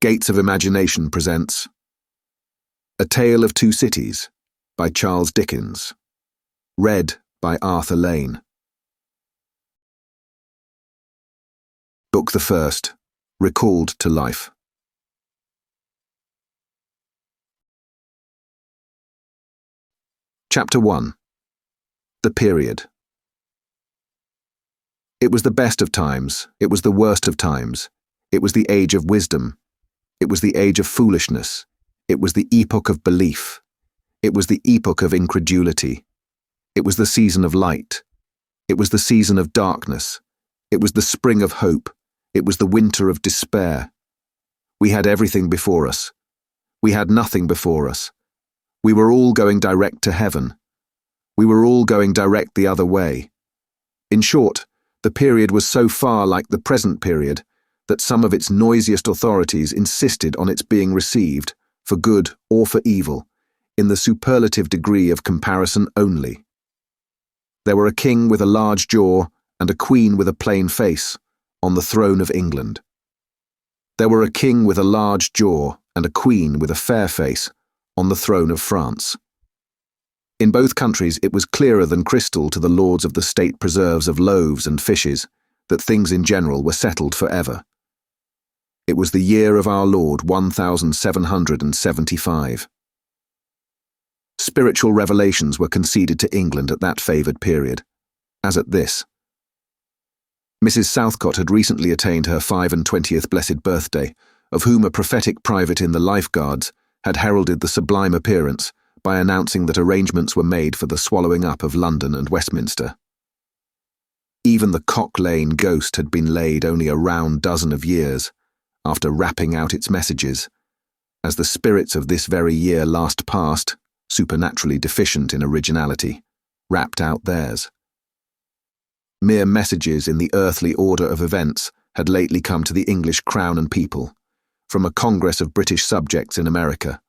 Gates of Imagination presents A Tale of Two Cities by Charles Dickens. Read by Arthur Lane. Book the First, Recalled to Life. Chapter 1. The Period. It was the best of times, it was the worst of times, it was the age of wisdom, it was the age of foolishness, it was the epoch of belief, it was the epoch of incredulity, it was the season of light, it was the season of darkness, it was the spring of hope, it was the winter of despair. We had everything before us. We had nothing before us. We were all going direct to heaven. We were all going direct the other way. In short, the period was so far like the present period that some of its noisiest authorities insisted on its being received, for good or for evil, in the superlative degree of comparison only. There were a king with a large jaw and a queen with a plain face on the throne of England. There were a king with a large jaw and a queen with a fair face on the throne of France. In both countries it was clearer than crystal to the lords of the state preserves of loaves and fishes that things in general were settled forever. It was the year of our Lord 1775. Spiritual revelations were conceded to England at that favoured period, as at this. Mrs. Southcott had recently attained her 25th blessed birthday, of whom a prophetic private in the Life Guards had heralded the sublime appearance by announcing that arrangements were made for the swallowing up of London and Westminster. Even the Cock Lane ghost had been laid only a round dozen of years after rapping out its messages, as the spirits of this very year last past, supernaturally deficient in originality, rapped out theirs. Mere messages in the earthly order of events had lately come to the English crown and people, from a congress of British subjects in America,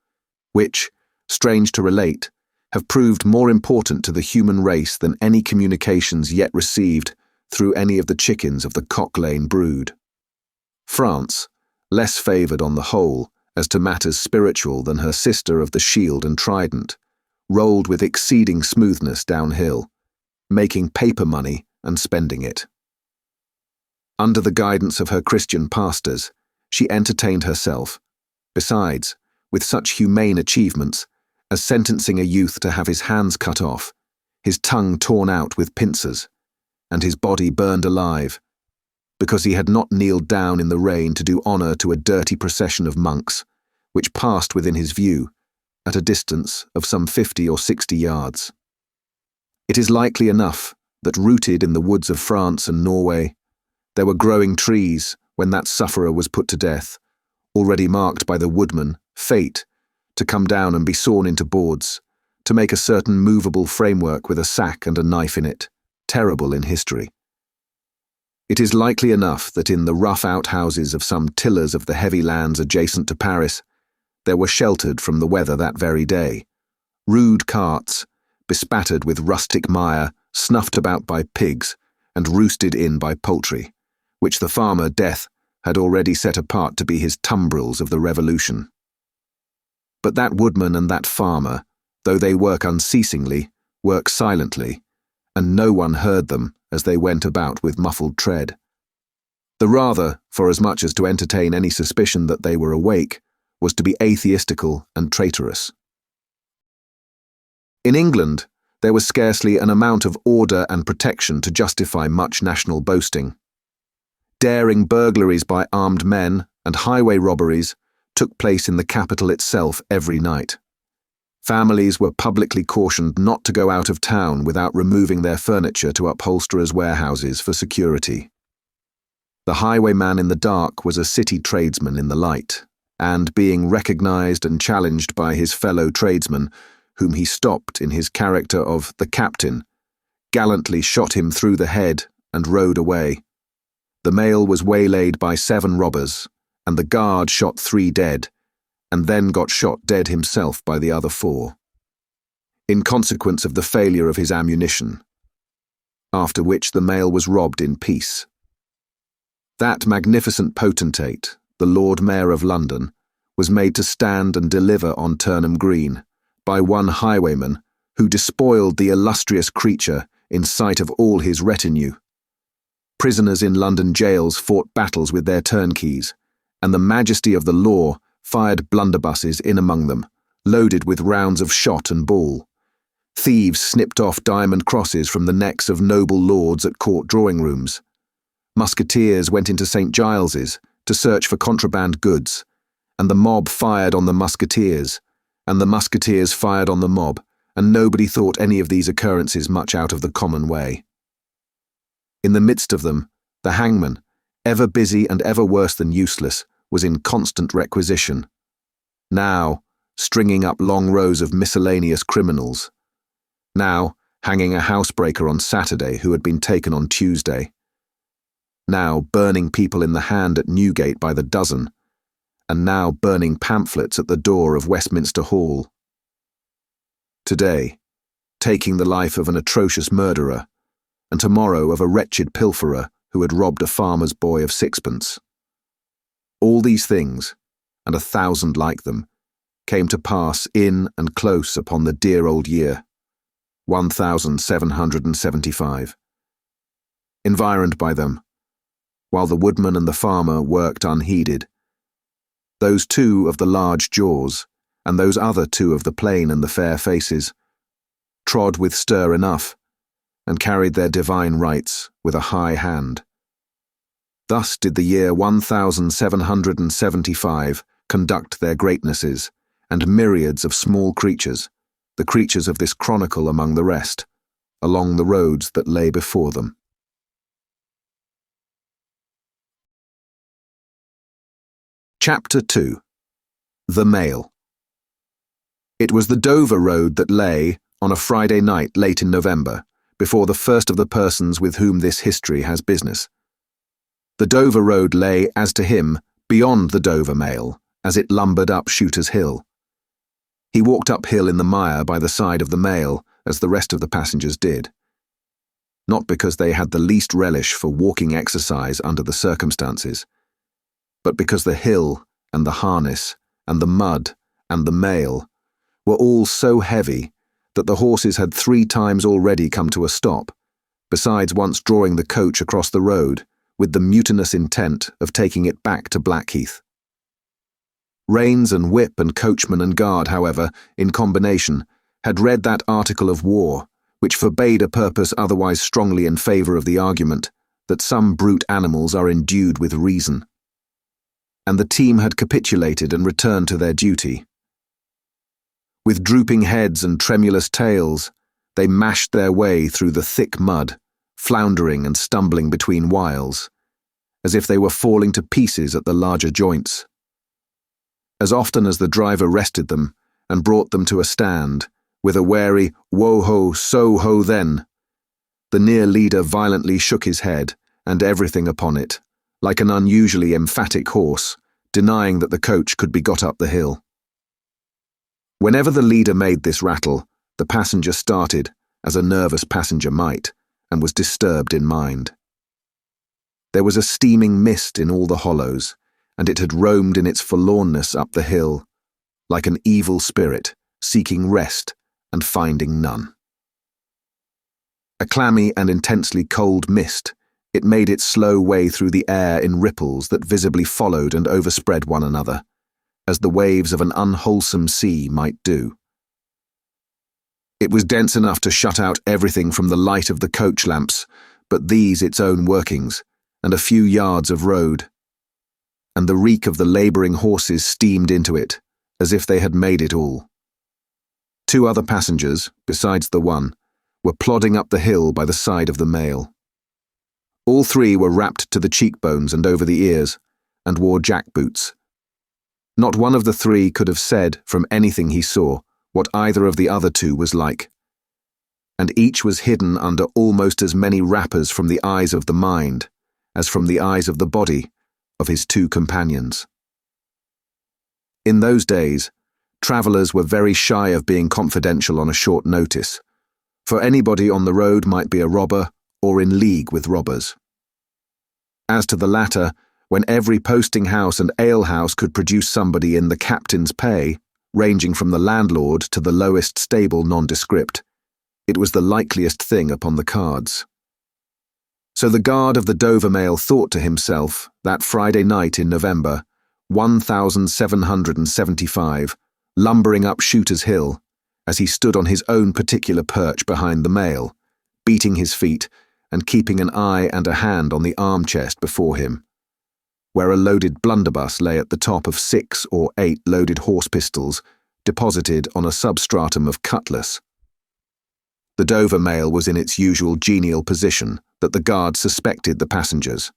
which, strange to relate, have proved more important to the human race than any communications yet received through any of the chickens of the Cock Lane brood. France, less favoured on the whole as to matters spiritual than her sister of the shield and trident, rolled with exceeding smoothness downhill, making paper money and spending it. Under the guidance of her Christian pastors, she entertained herself, besides, with such humane achievements as sentencing a youth to have his hands cut off, his tongue torn out with pincers, and his body burned alive, because he had not kneeled down in the rain to do honour to a dirty procession of monks, which passed within his view, at a distance of some 50 or 60 yards. It is likely enough that rooted in the woods of France and Norway, there were growing trees when that sufferer was put to death, already marked by the woodman, Fate, to come down and be sawn into boards, to make a certain movable framework with a sack and a knife in it, terrible in history. It is likely enough that in the rough outhouses of some tillers of the heavy lands adjacent to Paris, there were sheltered from the weather that very day rude carts, bespattered with rustic mire, snuffed about by pigs and roosted in by poultry, which the farmer Death had already set apart to be his tumbrils of the Revolution. But that woodman and that farmer, though they work unceasingly, work silently, and no one heard them as they went about with muffled tread. The rather, forasmuch as to entertain any suspicion that they were awake, was to be atheistical and traitorous. In England, there was scarcely an amount of order and protection to justify much national boasting. Daring burglaries by armed men and highway robberies took place in the capital itself every night. Families were publicly cautioned not to go out of town without removing their furniture to upholsterers' warehouses for security. The highwayman in the dark was a city tradesman in the light, and being recognized and challenged by his fellow tradesmen, whom he stopped in his character of the captain, gallantly shot him through the head and rode away. The mail was waylaid by 7 robbers, and the guard shot 3 dead, and then got shot dead himself by the other 4, in consequence of the failure of his ammunition, after which the mail was robbed in peace. That magnificent potentate, the Lord Mayor of London, was made to stand and deliver on Turnham Green by one highwayman who despoiled the illustrious creature in sight of all his retinue. Prisoners in London jails fought battles with their turnkeys, and the majesty of the law fired blunderbusses in among them, loaded with rounds of shot and ball. Thieves snipped off diamond crosses from the necks of noble lords at court drawing rooms. Musketeers went into St. Giles's to search for contraband goods, and the mob fired on the musketeers, and the musketeers fired on the mob, and nobody thought any of these occurrences much out of the common way. In the midst of them, the hangman, ever busy and ever worse than useless, was in constant requisition. Now, stringing up long rows of miscellaneous criminals. Now, hanging a housebreaker on Saturday who had been taken on Tuesday. Now, burning people in the hand at Newgate by the dozen, and now burning pamphlets at the door of Westminster Hall. Today, taking the life of an atrocious murderer, and tomorrow of a wretched pilferer who had robbed a farmer's boy of sixpence. All these things, and 1,000 like them, came to pass in and close upon the dear old year, 1775. Environed by them, while the woodman and the farmer worked unheeded, those two of the large jaws, and those other two of the plain and the fair faces, trod with stir enough, and carried their divine rights with a high hand. Thus did the year 1775 conduct their greatnesses, and myriads of small creatures, the creatures of this chronicle among the rest, along the roads that lay before them. Chapter 2. The Mail. It was the Dover road that lay, on a Friday night late in November, before the first of the persons with whom this history has business. The Dover road lay, as to him, beyond the Dover Mail, as it lumbered up Shooter's Hill. He walked uphill in the mire by the side of the mail, as the rest of the passengers did. Not because they had the least relish for walking exercise under the circumstances, but because the hill, and the harness, and the mud, and the mail were all so heavy that the horses had 3 times already come to a stop, besides once drawing the coach across the road, with the mutinous intent of taking it back to Blackheath. Reins and whip and coachman and guard, however, in combination, had read that article of war, which forbade a purpose otherwise strongly in favour of the argument that some brute animals are endued with reason. And the team had capitulated and returned to their duty. With drooping heads and tremulous tails, they mashed their way through the thick mud, floundering and stumbling between whiles, as if they were falling to pieces at the larger joints. As often as the driver rested them and brought them to a stand, with a wary "Wo-ho, so-ho then," the near leader violently shook his head and everything upon it, like an unusually emphatic horse, denying that the coach could be got up the hill. Whenever the leader made this rattle, the passenger started, as a nervous passenger might, and was disturbed in mind. There was a steaming mist in all the hollows, and it had roamed in its forlornness up the hill, like an evil spirit, seeking rest and finding none. A clammy and intensely cold mist, it made its slow way through the air in ripples that visibly followed and overspread one another, as the waves of an unwholesome sea might do. It was dense enough to shut out everything from the light of the coach lamps, but these its own workings, and a few yards of road. And the reek of the labouring horses steamed into it, as if they had made it all. 2 other passengers, besides the one, were plodding up the hill by the side of the mail. All 3 were wrapped to the cheekbones and over the ears, and wore jack-boots. Not one of the 3 could have said, from anything he saw, what either of the other 2 was like. And each was hidden under almost as many wrappers from the eyes of the mind, as from the eyes of the body, of his 2 companions. In those days, travellers were very shy of being confidential on a short notice, for anybody on the road might be a robber or in league with robbers. As to the latter, when every posting house and alehouse could produce somebody in the captain's pay, ranging from the landlord to the lowest stable nondescript, it was the likeliest thing upon the cards. So the guard of the Dover Mail thought to himself, that Friday night in November, 1775, lumbering up Shooter's Hill, as he stood on his own particular perch behind the mail, beating his feet and keeping an eye and a hand on the arm chest before him, where a loaded blunderbuss lay at the top of 6 or 8 loaded horse pistols deposited on a substratum of cutlass. The Dover Mail was in its usual genial position that the guard suspected the passengers.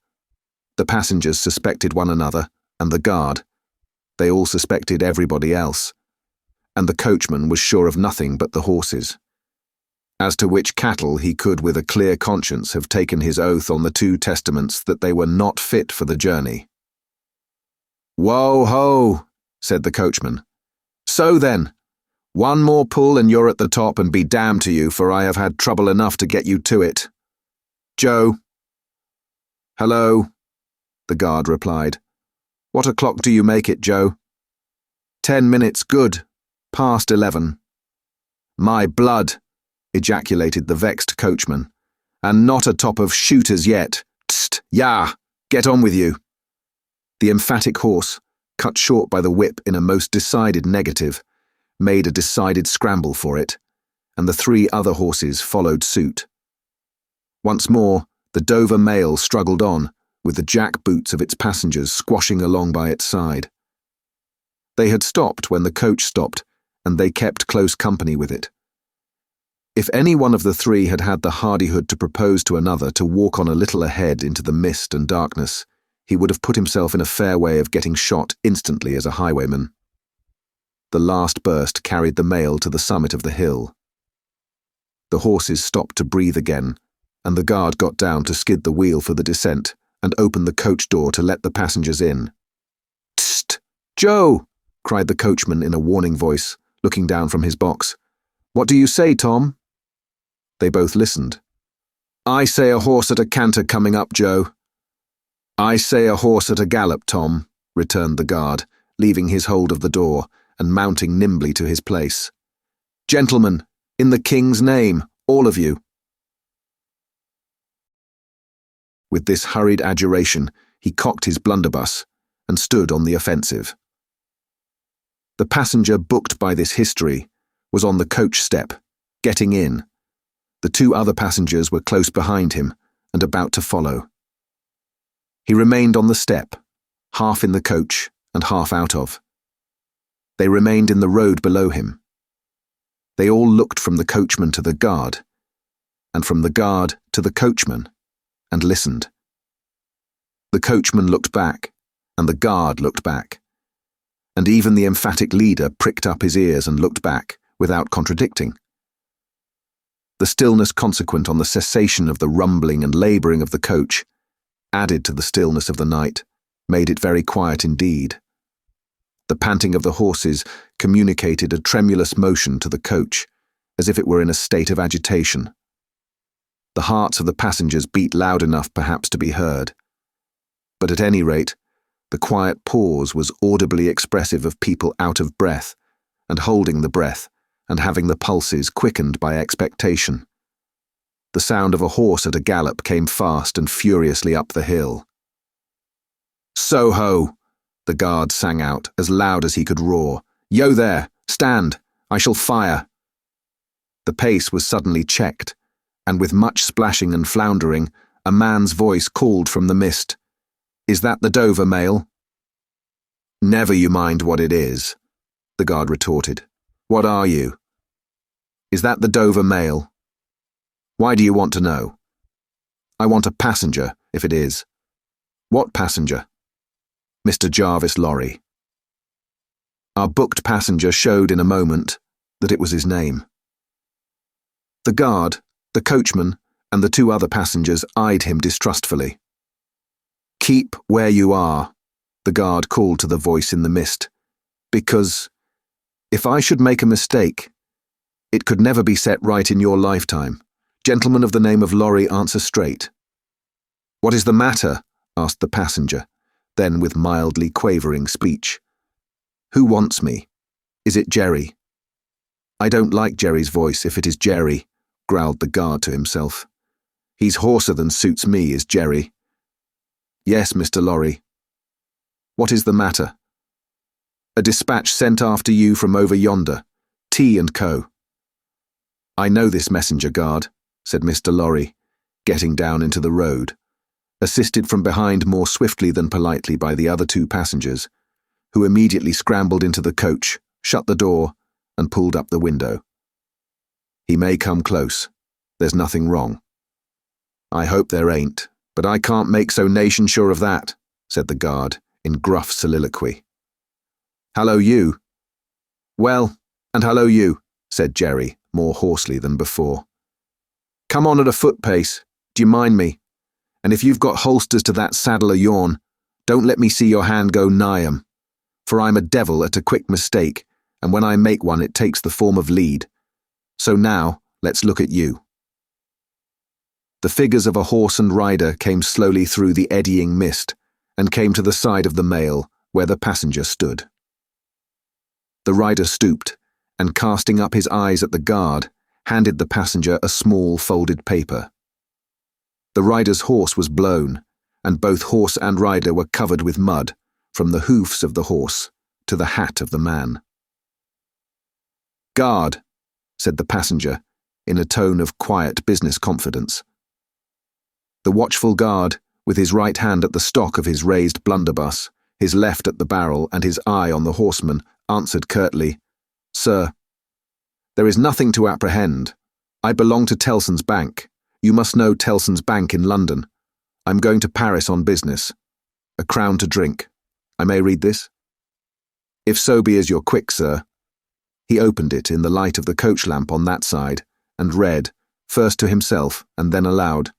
The passengers suspected one another, and the guard. They all suspected everybody else. And the coachman was sure of nothing but the horses. As to which cattle he could with a clear conscience have taken his oath on the 2 testaments that they were not fit for the journey. "Whoa-ho," said the coachman. "So then, one more pull and you're at the top, and be damned to you, for I have had trouble enough to get you to it. Joe." "Hello," the guard replied. "What o'clock do you make it, Joe?" 10 minutes good. Past 11. "My blood," ejaculated the vexed coachman. "And not atop of Shooters yet. Tst, yah, get on with you." The emphatic horse, cut short by the whip in a most decided negative, made a decided scramble for it, and the 3 other horses followed suit. Once more, the Dover Mail struggled on, with the jack boots of its passengers squashing along by its side. They had stopped when the coach stopped, and they kept close company with it. If any one of the 3 had had the hardihood to propose to another to walk on a little ahead into the mist and darkness, he would have put himself in a fair way of getting shot instantly as a highwayman. The last burst carried the mail to the summit of the hill. The horses stopped to breathe again, and the guard got down to skid the wheel for the descent and open the coach door to let the passengers in. "Tst! Joe!" cried the coachman in a warning voice, looking down from his box. "What do you say, Tom?" They both listened. "I say a horse at a canter coming up, Joe." "I say a horse at a gallop, Tom," returned the guard, leaving his hold of the door and mounting nimbly to his place. "Gentlemen, in the King's name, all of you." With this hurried adjuration, he cocked his blunderbuss and stood on the offensive. The passenger booked by this history was on the coach step, getting in. The 2 other passengers were close behind him and about to follow. He remained on the step, half in the coach and half out of. They remained in the road below him. They all looked from the coachman to the guard, and from the guard to the coachman, and listened. The coachman looked back, and the guard looked back, and even the emphatic leader pricked up his ears and looked back, without contradicting. The stillness consequent on the cessation of the rumbling and labouring of the coach, added to the stillness of the night, made it very quiet indeed. The panting of the horses communicated a tremulous motion to the coach, as if it were in a state of agitation. The hearts of the passengers beat loud enough perhaps to be heard. But at any rate, the quiet pause was audibly expressive of people out of breath, and holding the breath, and having the pulses quickened by expectation. The sound of a horse at a gallop came fast and furiously up the hill. "So-ho!" the guard sang out, as loud as he could roar. "Yo there! Stand! I shall fire!" The pace was suddenly checked, and with much splashing and floundering, a man's voice called from the mist. "Is that the Dover Mail?" "Never you mind what it is," the guard retorted. "What are you?" "Is that the Dover Mail?" "Why do you want to know?" "I want a passenger, if it is." "What passenger?" "Mr. Jarvis Lorry." Our booked passenger showed in a moment that it was his name. The guard, the coachman, and the 2 other passengers eyed him distrustfully. "Keep where you are," the guard called to the voice in the mist, "because, if I should make a mistake, it could never be set right in your lifetime. Gentlemen of the name of Lorry, answer straight." "What is the matter?" asked the passenger, Then with mildly quavering speech. "Who wants me? Is it Jerry?" "I don't like Jerry's voice if it is Jerry," growled the guard to himself. "He's hoarser than suits me, is Jerry." "Yes, Mr. Lorry." "What is the matter?" "A dispatch sent after you from over yonder, T & Co." "I know this messenger, guard," said Mr. Lorry, getting down into the road, assisted from behind more swiftly than politely by the other two passengers, who immediately scrambled into the coach, shut the door, and pulled up the window. "He may come close. There's nothing wrong." "I hope there ain't, but I can't make so nation sure of that," said the guard, in gruff soliloquy. "Hello, you." "Well, and hello, you," said Jerry, more hoarsely than before. "Come on at a foot pace, do you mind me? And if you've got holsters to that saddle of yourn, don't let me see your hand go nigh 'em, for I'm a devil at a quick mistake, and when I make one it takes the form of lead. So now, let's look at you." The figures of a horse and rider came slowly through the eddying mist and came to the side of the mail where the passenger stood. The rider stooped, and casting up his eyes at the guard, handed the passenger a small folded paper. The rider's horse was blown, and both horse and rider were covered with mud, from the hoofs of the horse to the hat of the man. "Guard," said the passenger, in a tone of quiet business confidence. The watchful guard, with his right hand at the stock of his raised blunderbuss, his left at the barrel and his eye on the horseman, answered curtly, "Sir, there is nothing to apprehend. I belong to Tellson's Bank. You must know Tellson's Bank in London. I'm going to Paris on business. A crown to drink. I may read this?" "If so be as you're quick, sir." He opened it in the light of the coach lamp on that side, and read, first to himself and then aloud,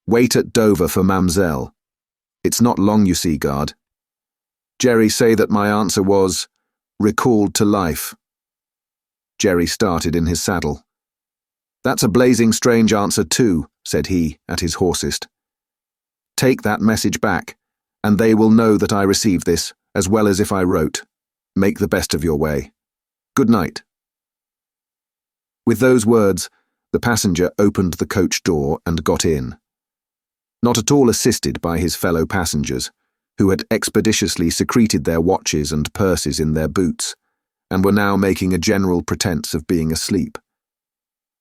"Wait at Dover for Mamselle. It's not long, you see, guard. Jerry say that my answer was, recalled to life." Jerry started in his saddle. "That's a blazing strange answer too," said he, at his hoarsest. "Take that message back, and they will know that I received this, as well as if I wrote. Make the best of your way. Good night." With those words, the passenger opened the coach door and got in. Not at all assisted by his fellow passengers, who had expeditiously secreted their watches and purses in their boots, and were now making a general pretense of being asleep,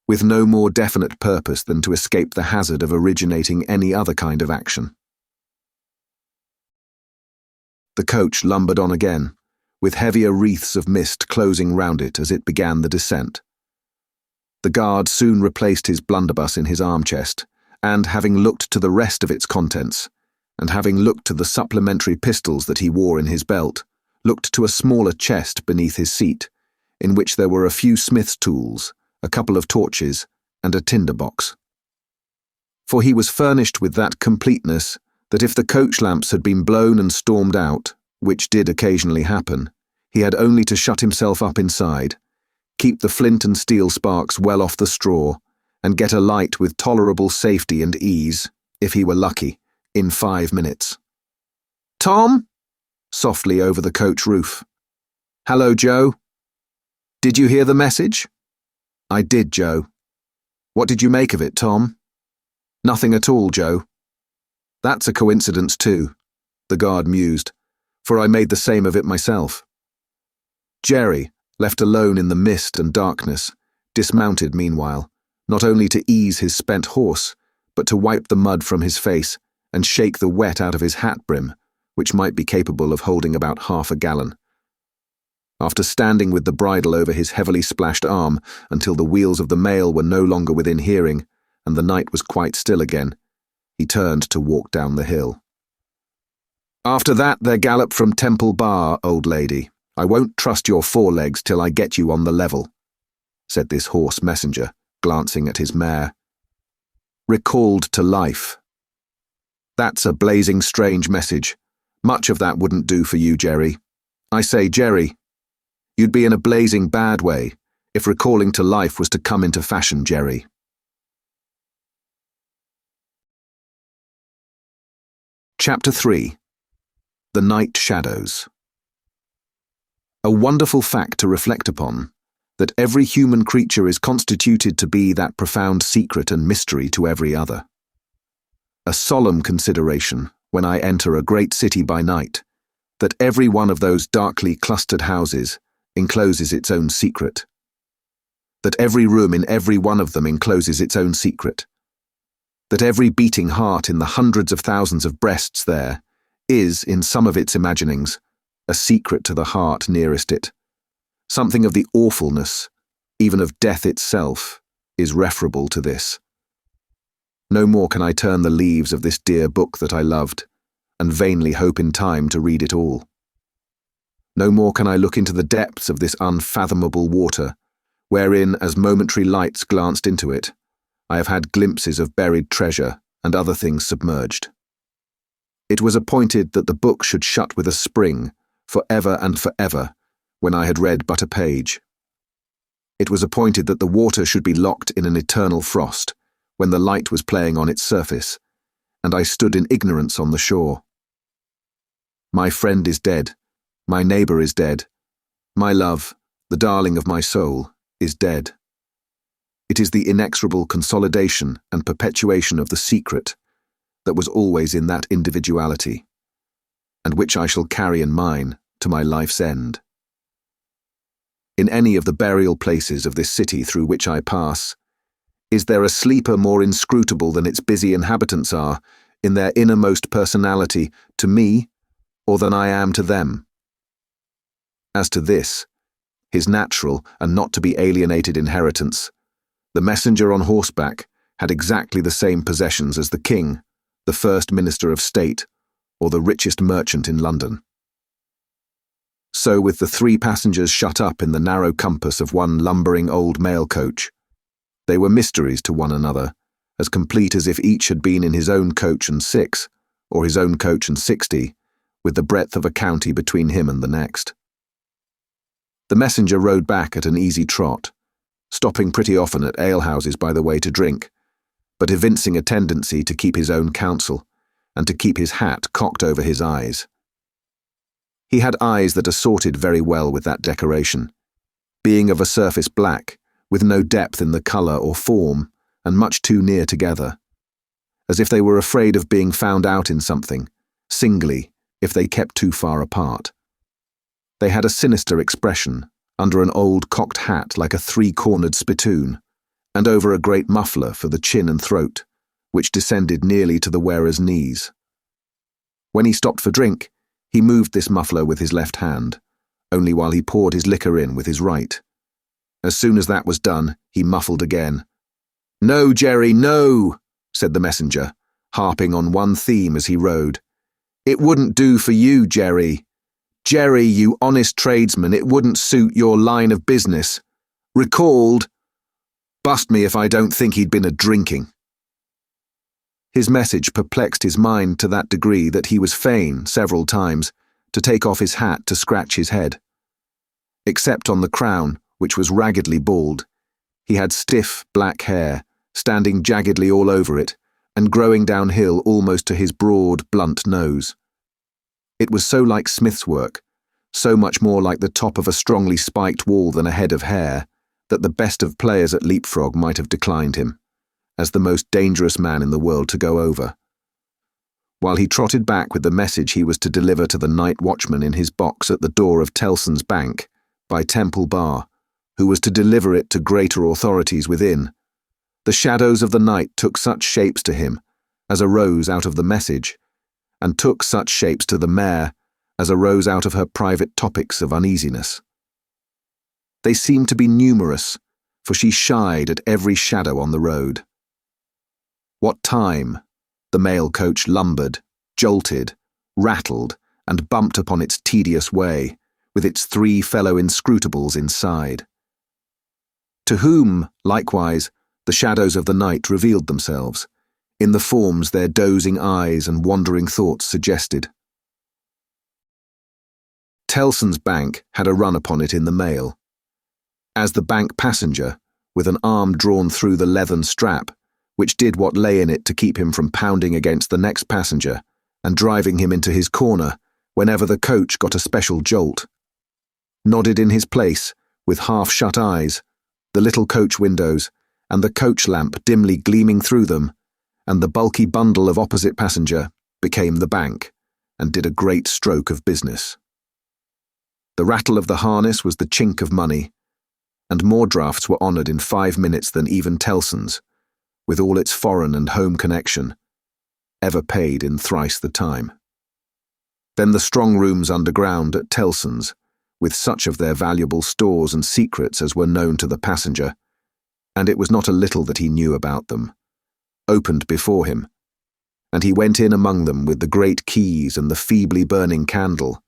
with no more definite purpose than to escape the hazard of originating any other kind of action. The coach lumbered on again, with heavier wreaths of mist closing round it as it began the descent. The guard soon replaced his blunderbuss in his arm-chest, and having looked to the rest of its contents, and having looked to the supplementary pistols that he wore in his belt, looked to a smaller chest beneath his seat, in which there were a few smith's tools, a couple of torches, and a tinder box. For he was furnished with that completeness that if the coach lamps had been blown and stormed out, which did occasionally happen, he had only to shut himself up inside, keep the flint and steel sparks well off the straw, and get a light with tolerable safety and ease, if he were lucky, in 5 minutes. "Tom?" softly over the coach roof. "Hello, Joe. Did you hear the message?" "I did, Joe." "What did you make of it, Tom?" "Nothing at all, Joe." "That's a coincidence too," the guard mused, "for I made the same of it myself." Jerry, left alone in the mist and darkness, dismounted meanwhile, not only to ease his spent horse, but to wipe the mud from his face and shake the wet out of his hat brim, which might be capable of holding about half a gallon. After standing with the bridle over his heavily splashed arm until the wheels of the mail were no longer within hearing, and the night was quite still again, he turned to walk down the hill. "After that there gallop from Temple Bar, old lady. I won't trust your forelegs till I get you on the level," said this hoarse messenger, glancing at his mare. "Recalled to life. That's a blazing strange message. Much of that wouldn't do for you, Jerry. I say, Jerry, you'd be in a blazing bad way if recalling to life was to come into fashion, Jerry." Chapter 3. The night shadows. A wonderful fact to reflect upon, that every human creature is constituted to be that profound secret and mystery to every other. A solemn consideration, when I enter a great city by night, that every one of those darkly clustered houses encloses its own secret. That every room in every one of them encloses its own secret. That every beating heart in the hundreds of thousands of breasts there is, in some of its imaginings, a secret to the heart nearest it. Something of the awfulness, even of death itself, is referable to this. No more can I turn the leaves of this dear book that I loved, and vainly hope in time to read it all. No more can I look into the depths of this unfathomable water, wherein, as momentary lights glanced into it, I have had glimpses of buried treasure and other things submerged. It was appointed that the book should shut with a spring, for ever and for ever, when I had read but a page. It was appointed that the water should be locked in an eternal frost, when the light was playing on its surface, and I stood in ignorance on the shore. My friend is dead, my neighbour is dead, my love, the darling of my soul, is dead. It is the inexorable consolidation and perpetuation of the secret that was always in that individuality, and which I shall carry in mine to my life's end. In any of the burial places of this city through which I pass, is there a sleeper more inscrutable than its busy inhabitants are, in their innermost personality, to me, or than I am to them? As to this, his natural and not to be alienated inheritance, the messenger on horseback had exactly the same possessions as the king, the first minister of state, or the richest merchant in London. So with the 3 passengers shut up in the narrow compass of one lumbering old mail coach, they were mysteries to one another, as complete as if each had been in his own coach and 6, or his own coach and 60, with the breadth of a county between him and the next. The messenger rode back at an easy trot, stopping pretty often at alehouses by the way to drink, but evincing a tendency to keep his own counsel, and to keep his hat cocked over his eyes. He had eyes that assorted very well with that decoration, being of a surface black, with no depth in the colour or form, and much too near together, as if they were afraid of being found out in something, singly, if they kept too far apart. They had a sinister expression, under an old cocked hat like a 3-cornered spittoon, and over a great muffler for the chin and throat, which descended nearly to the wearer's knees. When he stopped for drink, he moved this muffler with his left hand, only while he poured his liquor in with his right. As soon as that was done, he muffled again. "No, Jerry, no," said the messenger, harping on one theme as he rode. "It wouldn't do for you, Jerry. Jerry, you honest tradesman, it wouldn't suit your line of business. Recalled. Bust me if I don't think he'd been a-drinking." His message perplexed his mind to that degree that he was fain, several times, to take off his hat to scratch his head. Except on the crown, which was raggedly bald, he had stiff, black hair, standing jaggedly all over it, and growing downhill almost to his broad, blunt nose. It was so like smith's work, so much more like the top of a strongly spiked wall than a head of hair, that the best of players at leapfrog might have declined him, as the most dangerous man in the world to go over. While he trotted back with the message he was to deliver to the night watchman in his box at the door of Tellson's Bank, by Temple Bar, who was to deliver it to greater authorities within, the shadows of the night took such shapes to him as arose out of the message, and took such shapes to the mare as arose out of her private topics of uneasiness. They seemed to be numerous, for she shied at every shadow on the road. What time the mail coach lumbered, jolted, rattled, and bumped upon its tedious way, with its 3 fellow inscrutables inside. To whom, likewise, the shadows of the night revealed themselves, in the forms their dozing eyes and wandering thoughts suggested. Tellson's Bank had a run upon it in the mail. As the bank passenger, with an arm drawn through the leathern strap, which did what lay in it to keep him from pounding against the next passenger and driving him into his corner, whenever the coach got a special jolt. Nodded in his place, with half-shut eyes, the little coach windows, and the coach lamp dimly gleaming through them, and the bulky bundle of opposite passenger became the bank, and did a great stroke of business. The rattle of the harness was the chink of money, and more drafts were honoured in 5 minutes than even Tellson's, with all its foreign and home connection, ever paid in thrice the time. Then the strong rooms underground at Tellson's, with such of their valuable stores and secrets as were known to the passenger, and it was not a little that he knew about them, opened before him, and he went in among them with the great keys and the feebly burning candle,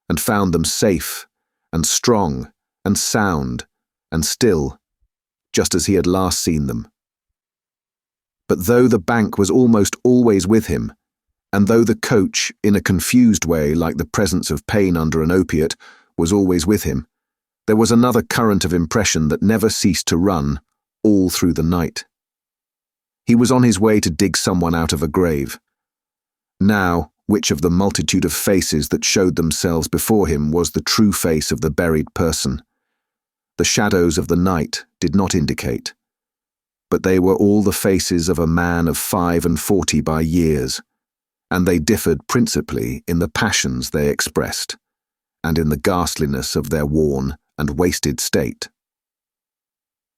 and found them safe and strong and sound and still, just as he had last seen them. But though the bank was almost always with him, and though the coach, in a confused way like the presence of pain under an opiate, was always with him, there was another current of impression that never ceased to run all through the night. He was on his way to dig someone out of a grave. Now, which of the multitude of faces that showed themselves before him was the true face of the buried person? The shadows of the night did not indicate, but they were all the faces of a man of 45 by years, and they differed principally in the passions they expressed, and in the ghastliness of their worn and wasted state.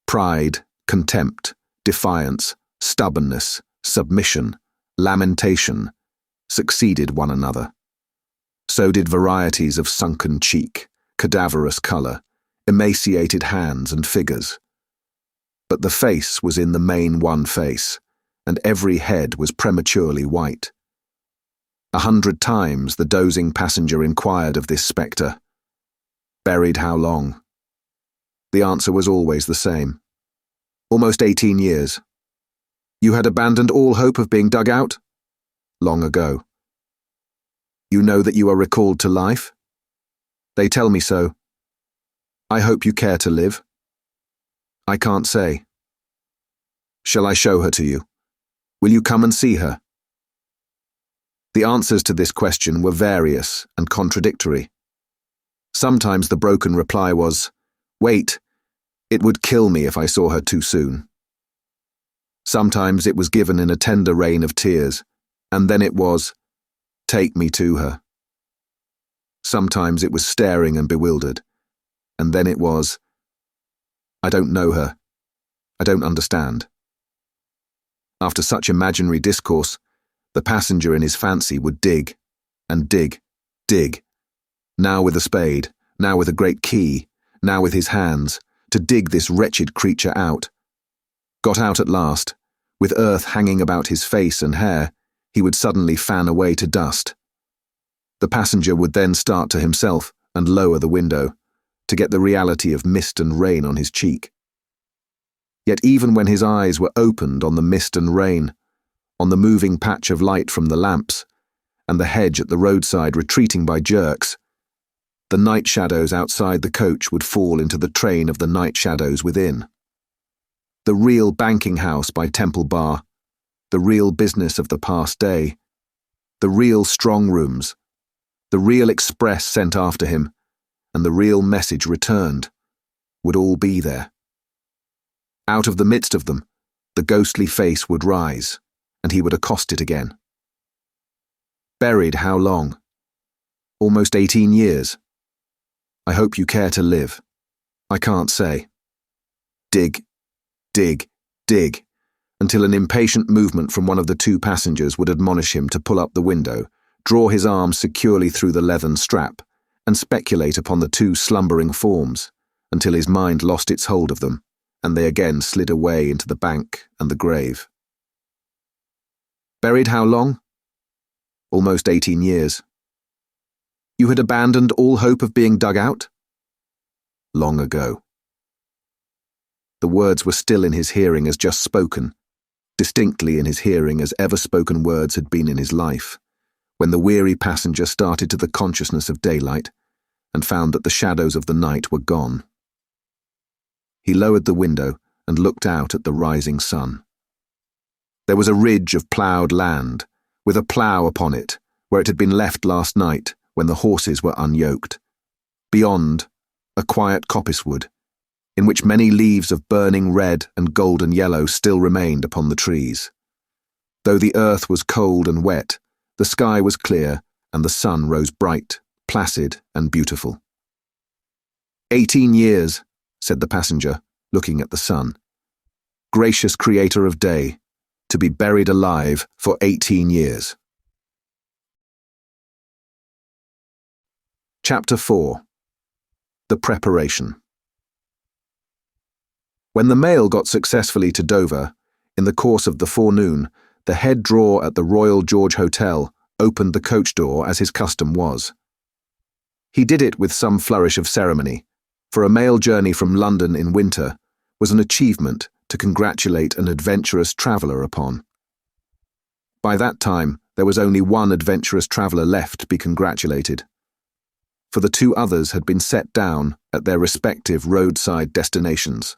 Pride, contempt, defiance, stubbornness, submission, lamentation succeeded one another. So did varieties of sunken cheek, cadaverous colour, emaciated hands and figures. But the face was in the main one face, and every head was prematurely white. 100 times the dozing passenger inquired of this spectre, "Buried how long?" The answer was always the same. "Almost 18 years. You had abandoned all hope of being dug out?" "Long ago." "You know that you are recalled to life?" "They tell me so." "I hope you care to live?" "I can't say." "Shall I show her to you? Will you come and see her?" The answers to this question were various and contradictory. Sometimes the broken reply was, "Wait, it would kill me if I saw her too soon." Sometimes it was given in a tender rain of tears, and then it was, "Take me to her." Sometimes it was staring and bewildered, and then it was, "I don't know her. I don't understand." After such imaginary discourse, the passenger in his fancy would dig, and dig, dig, now with a spade, now with a great key, now with his hands, to dig this wretched creature out. Got out at last, with earth hanging about his face and hair, he would suddenly fan away to dust. The passenger would then start to himself and lower the window, to get the reality of mist and rain on his cheek. Yet even when his eyes were opened on the mist and rain, on the moving patch of light from the lamps, and the hedge at the roadside retreating by jerks, the night shadows outside the coach would fall into the train of the night shadows within. The real banking house by Temple Bar, the real business of the past day, the real strong rooms, the real express sent after him, and the real message returned, would all be there. Out of the midst of them, the ghostly face would rise, and he would accost it again. "Buried how long?" "Almost 18 years. I hope you care to live." "I can't say." Dig, dig, dig, until an impatient movement from one of the two passengers would admonish him to pull up the window, draw his arm securely through the leathern strap, and speculate upon the two slumbering forms, until his mind lost its hold of them, and they again slid away into the bank and the grave. "Buried how long?" "Almost 18 years. You had abandoned all hope of being dug out?" "Long ago." The words were still in his hearing as just spoken, distinctly in his hearing as ever-spoken words had been in his life, when the weary passenger started to the consciousness of daylight and found that the shadows of the night were gone. He lowered the window and looked out at the rising sun. There was a ridge of ploughed land, with a plough upon it, where it had been left last night, when the horses were unyoked. Beyond, a quiet coppicewood, in which many leaves of burning red and golden yellow still remained upon the trees. Though the earth was cold and wet, the sky was clear and the sun rose bright, placid and beautiful. 18 years, said the passenger, looking at the sun. Gracious creator of day, to be buried alive for 18 years. Chapter 4. The Preparation. When the mail got successfully to Dover, in the course of the forenoon, the head drawer at the Royal George Hotel opened the coach door as his custom was. He did it with some flourish of ceremony, for a mail journey from London in winter was an achievement to congratulate an adventurous traveller upon. By that time, there was only one adventurous traveller left to be congratulated, for the two others had been set down at their respective roadside destinations.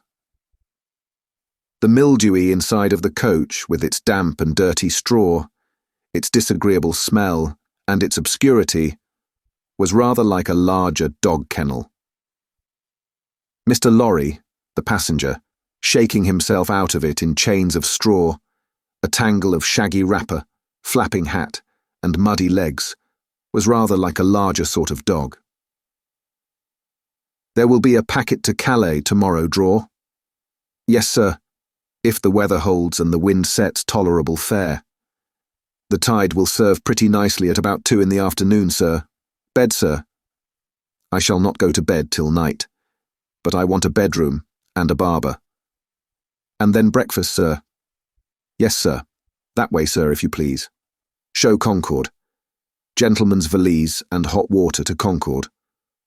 The mildewy inside of the coach, with its damp and dirty straw, its disagreeable smell, and its obscurity, was rather like a larger dog kennel. Mr. Lorry, the passenger, shaking himself out of it in chains of straw, a tangle of shaggy wrapper, flapping hat, and muddy legs, was rather like a larger sort of dog. There will be a packet to Calais tomorrow, Draw. Yes, sir, if the weather holds and the wind sets tolerable fair. The tide will serve pretty nicely at about 2 in the afternoon, sir. Bed, sir. I shall not go to bed till night, but I want a bedroom and a barber. And then breakfast, sir. Yes, sir. That way, sir, if you please. Show Concord. Gentleman's valise and hot water to Concord.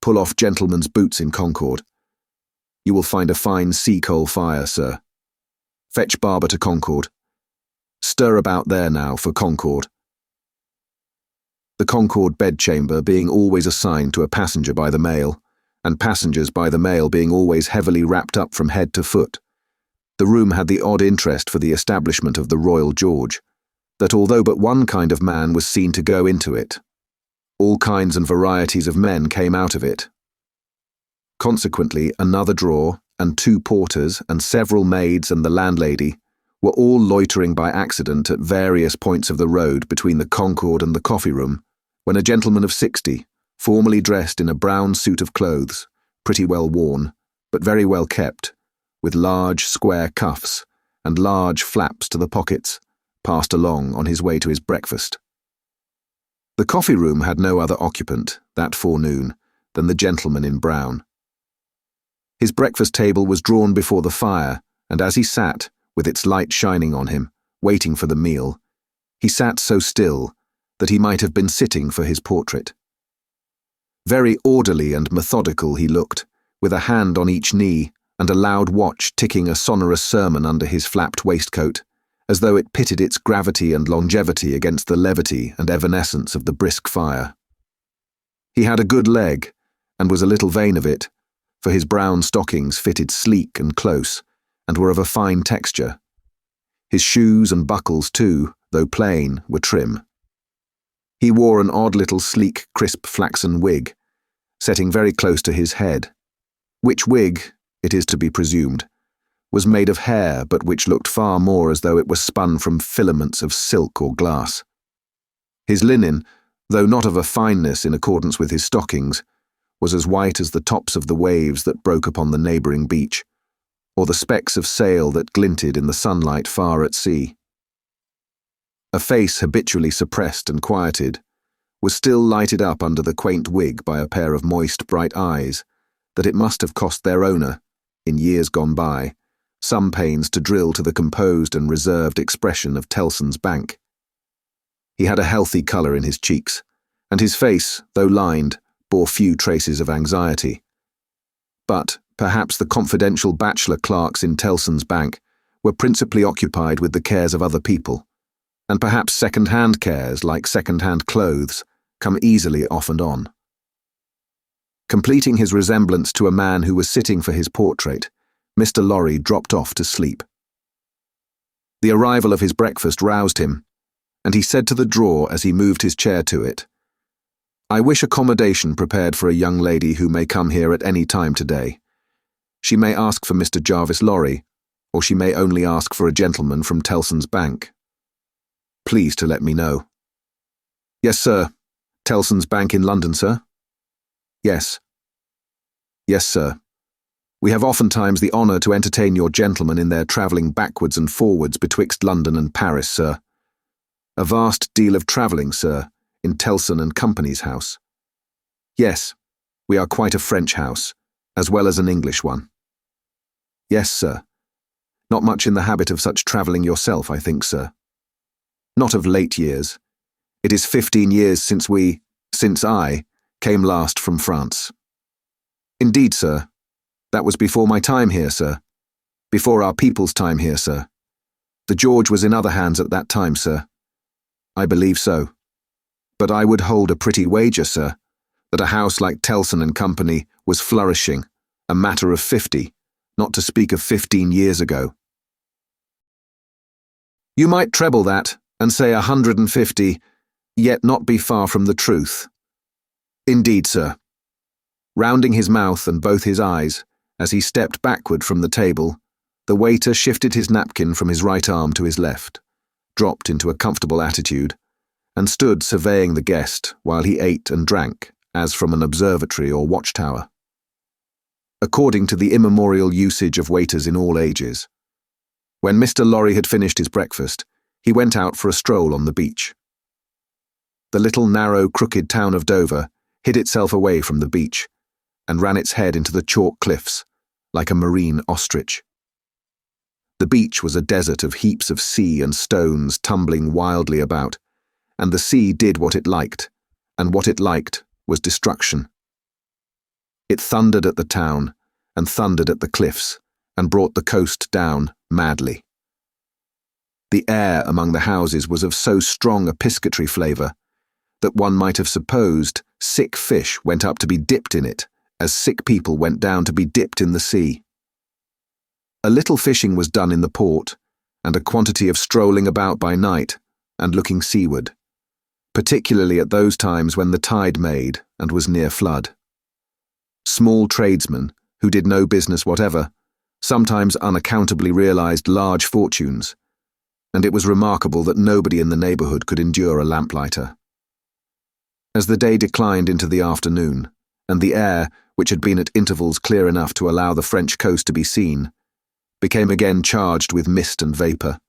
Pull off gentleman's boots in Concord. You will find a fine sea-coal fire, sir. Fetch barber to Concord. Stir about there now for Concord. The Concord bedchamber being always assigned to a passenger by the mail, and passengers by the mail being always heavily wrapped up from head to foot, the room had the odd interest for the establishment of the Royal George, that although but one kind of man was seen to go into it, all kinds and varieties of men came out of it. Consequently, another drawer, and 2 porters, and several maids and the landlady were all loitering by accident at various points of the road between the Concord and the coffee-room, when a gentleman of 60, formally dressed in a brown suit of clothes, pretty well worn, but very well kept, with large square cuffs and large flaps to the pockets, passed along on his way to his breakfast. The coffee-room had no other occupant, that forenoon, than the gentleman in brown. His breakfast table was drawn before the fire, and as he sat, with its light shining on him, waiting for the meal, he sat so still that he might have been sitting for his portrait. Very orderly and methodical he looked, with a hand on each knee and a loud watch ticking a sonorous sermon under his flapped waistcoat, as though it pitted its gravity and longevity against the levity and evanescence of the brisk fire. He had a good leg, and was a little vain of it, for his brown stockings fitted sleek and close, and were of a fine texture. His shoes and buckles, too, though plain, were trim. He wore an odd little sleek, crisp flaxen wig, setting very close to his head, which wig, it is to be presumed, was made of hair, but which looked far more as though it were spun from filaments of silk or glass. His linen, though not of a fineness in accordance with his stockings, was as white as the tops of the waves that broke upon the neighbouring beach, or the specks of sail that glinted in the sunlight far at sea. A face habitually suppressed and quieted was still lighted up under the quaint wig by a pair of moist, bright eyes that it must have cost their owner, in years gone by, some pains to drill to the composed and reserved expression of Tellson's Bank. He had a healthy colour in his cheeks, and his face, though lined, bore few traces of anxiety. But perhaps the confidential bachelor clerks in Tellson's Bank were principally occupied with the cares of other people, and perhaps second-hand cares, like second-hand clothes, come easily off and on. Completing his resemblance to a man who was sitting for his portrait, Mr. Lorry dropped off to sleep. The arrival of his breakfast roused him, and he said to the drawer as he moved his chair to it, I wish accommodation prepared for a young lady who may come here at any time today. She may ask for Mr. Jarvis Lorry, or she may only ask for a gentleman from Tellson's Bank. Please to let me know. Yes, sir. Tellson's Bank in London, sir? Yes. Yes, sir. We have oftentimes the honour to entertain your gentlemen in their travelling backwards and forwards betwixt London and Paris, sir. A vast deal of travelling, sir, in Tellson and Company's house. Yes, we are quite a French house, as well as an English one. Yes, sir. Not much in the habit of such travelling yourself, I think, sir. Not of late years. It is 15 years since I, came last from France. Indeed, sir. That was before my time here, sir. Before our people's time here, sir. The George was in other hands at that time, sir. I believe so. But I would hold a pretty wager, sir, that a house like Tellson and Company was flourishing, a matter of 50, not to speak of 15 years ago. You might treble that, and say 150, yet not be far from the truth. Indeed, sir. Rounding his mouth and both his eyes, as he stepped backward from the table, the waiter shifted his napkin from his right arm to his left, dropped into a comfortable attitude, and stood surveying the guest while he ate and drank, as from an observatory or watchtower. According to the immemorial usage of waiters in all ages, when Mr. Lorry had finished his breakfast, he went out for a stroll on the beach. The little narrow, crooked town of Dover hid itself away from the beach and ran its head into the chalk cliffs, like a marine ostrich. The beach was a desert of heaps of sea and stones tumbling wildly about, and the sea did what it liked, and what it liked was destruction. It thundered at the town, and thundered at the cliffs, and brought the coast down madly. The air among the houses was of so strong a piscatory flavour that one might have supposed sick fish went up to be dipped in it, as sick people went down to be dipped in the sea. A little fishing was done in the port, and a quantity of strolling about by night and looking seaward, particularly at those times when the tide made and was near flood. Small tradesmen, who did no business whatever, sometimes unaccountably realised large fortunes, and it was remarkable that nobody in the neighbourhood could endure a lamplighter. As the day declined into the afternoon, and the air, which had been at intervals clear enough to allow the French coast to be seen, became again charged with mist and vapour,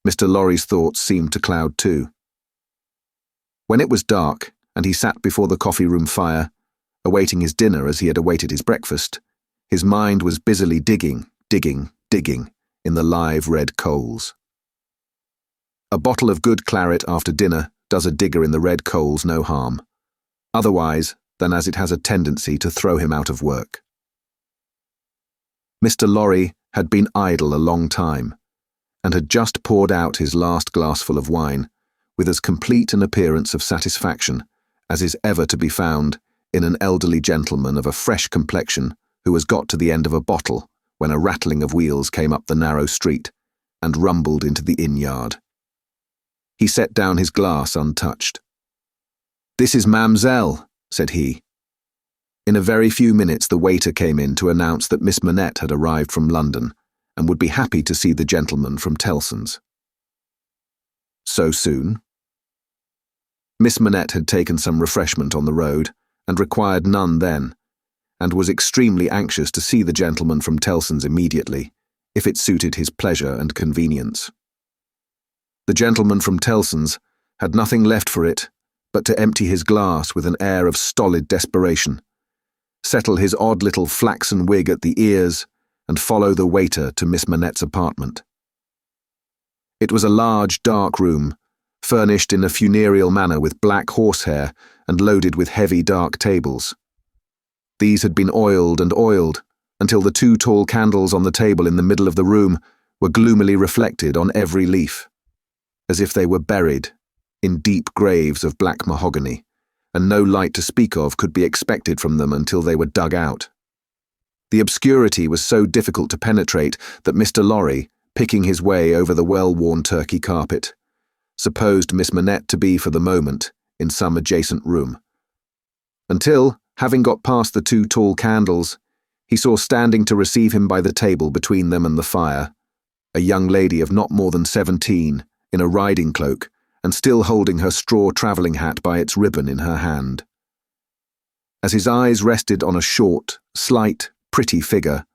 Mr. Lorry's thoughts seemed to cloud too. When it was dark, and he sat before the coffee-room fire, awaiting his dinner as he had awaited his breakfast, his mind was busily digging in the live red coals. A bottle of good claret after dinner does a digger in the red coals no harm, otherwise than as it has a tendency to throw him out of work. Mr. Lorry had been idle a long time, and had just poured out his last glassful of wine with as complete an appearance of satisfaction as is ever to be found in an elderly gentleman of a fresh complexion who has got to the end of a bottle when a rattling of wheels came up the narrow street and rumbled into the inn-yard. He set down his glass untouched. "This is Mamselle," said he. In a very few minutes the waiter came in to announce that Miss Manette had arrived from London and would be happy to see the gentleman from Tellson's. So soon? Miss Manette had taken some refreshment on the road and required none then, and was extremely anxious to see the gentleman from Tellson's immediately, if it suited his pleasure and convenience. The gentleman from Tellson's had nothing left for it but to empty his glass with an air of stolid desperation, settle his odd little flaxen wig at the ears, and follow the waiter to Miss Manette's apartment. It was a large, dark room, furnished in a funereal manner with black horsehair and loaded with heavy, dark tables. These had been oiled and oiled until the 2 tall candles on the table in the middle of the room were gloomily reflected on every leaf, as if they were buried in deep graves of black mahogany, and no light to speak of could be expected from them until they were dug out. The obscurity was so difficult to penetrate that Mr. Lorry, picking his way over the well-worn Turkey carpet, supposed Miss Manette to be for the moment in some adjacent room, until, having got past the two tall candles, he saw standing to receive him by the table between them and the fire, a young lady of not more than 17, in a riding cloak, and still holding her straw travelling hat by its ribbon in her hand. As his eyes rested on a short, slight, pretty figure,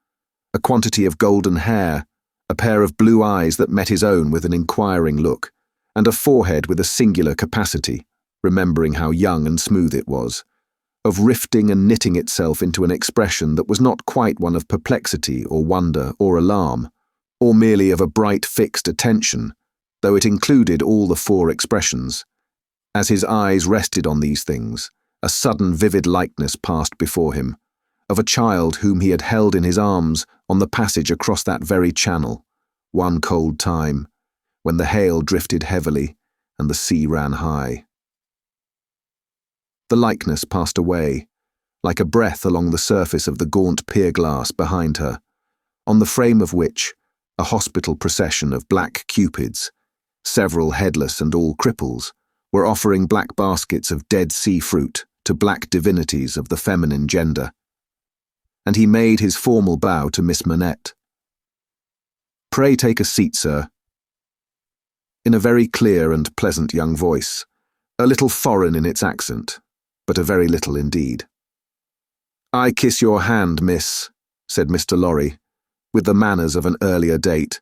a quantity of golden hair, a pair of blue eyes that met his own with an inquiring look, and a forehead with a singular capacity, remembering how young and smooth it was, of rifting and knitting itself into an expression that was not quite one of perplexity or wonder or alarm, or merely of a bright fixed attention, though it included all the four expressions. As his eyes rested on these things, a sudden vivid likeness passed before him, of a child whom he had held in his arms on the passage across that very channel, one cold time, when the hail drifted heavily and the sea ran high. The likeness passed away, like a breath along the surface of the gaunt pier glass behind her, on the frame of which a hospital procession of black cupids, several headless and all cripples, were offering black baskets of dead sea fruit to black divinities of the feminine gender. And he made his formal bow to Miss Manette. "Pray take a seat, sir," in a very clear and pleasant young voice, a little foreign in its accent, but a very little indeed. "I kiss your hand, miss," said Mr. Lorry, with the manners of an earlier date,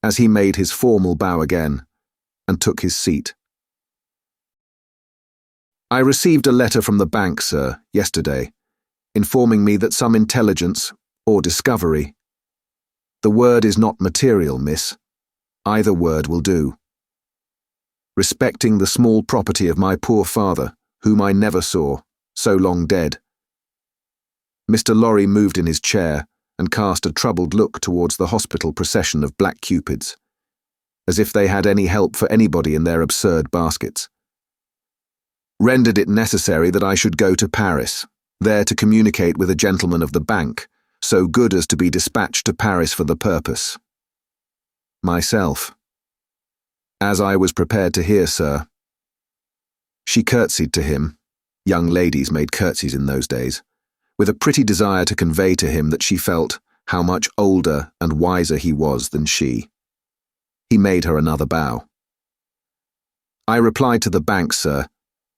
as he made his formal bow again, and took his seat. "I received a letter from the bank, sir, yesterday, informing me that some intelligence, or discovery— the word is not material, miss. Either word will do. Respecting the small property of my poor father, whom I never saw, so long dead." Mr. Lorry moved in his chair and cast a troubled look towards the hospital procession of black cupids, as if they had any help for anybody in their absurd baskets. "Rendered it necessary that I should go to Paris, there to communicate with a gentleman of the bank, so good as to be dispatched to Paris for the purpose. Myself. As I was prepared to hear, sir." She curtsied to him, young ladies made curtsies in those days, with a pretty desire to convey to him that she felt how much older and wiser he was than she. He made her another bow. "I replied to the bank, sir,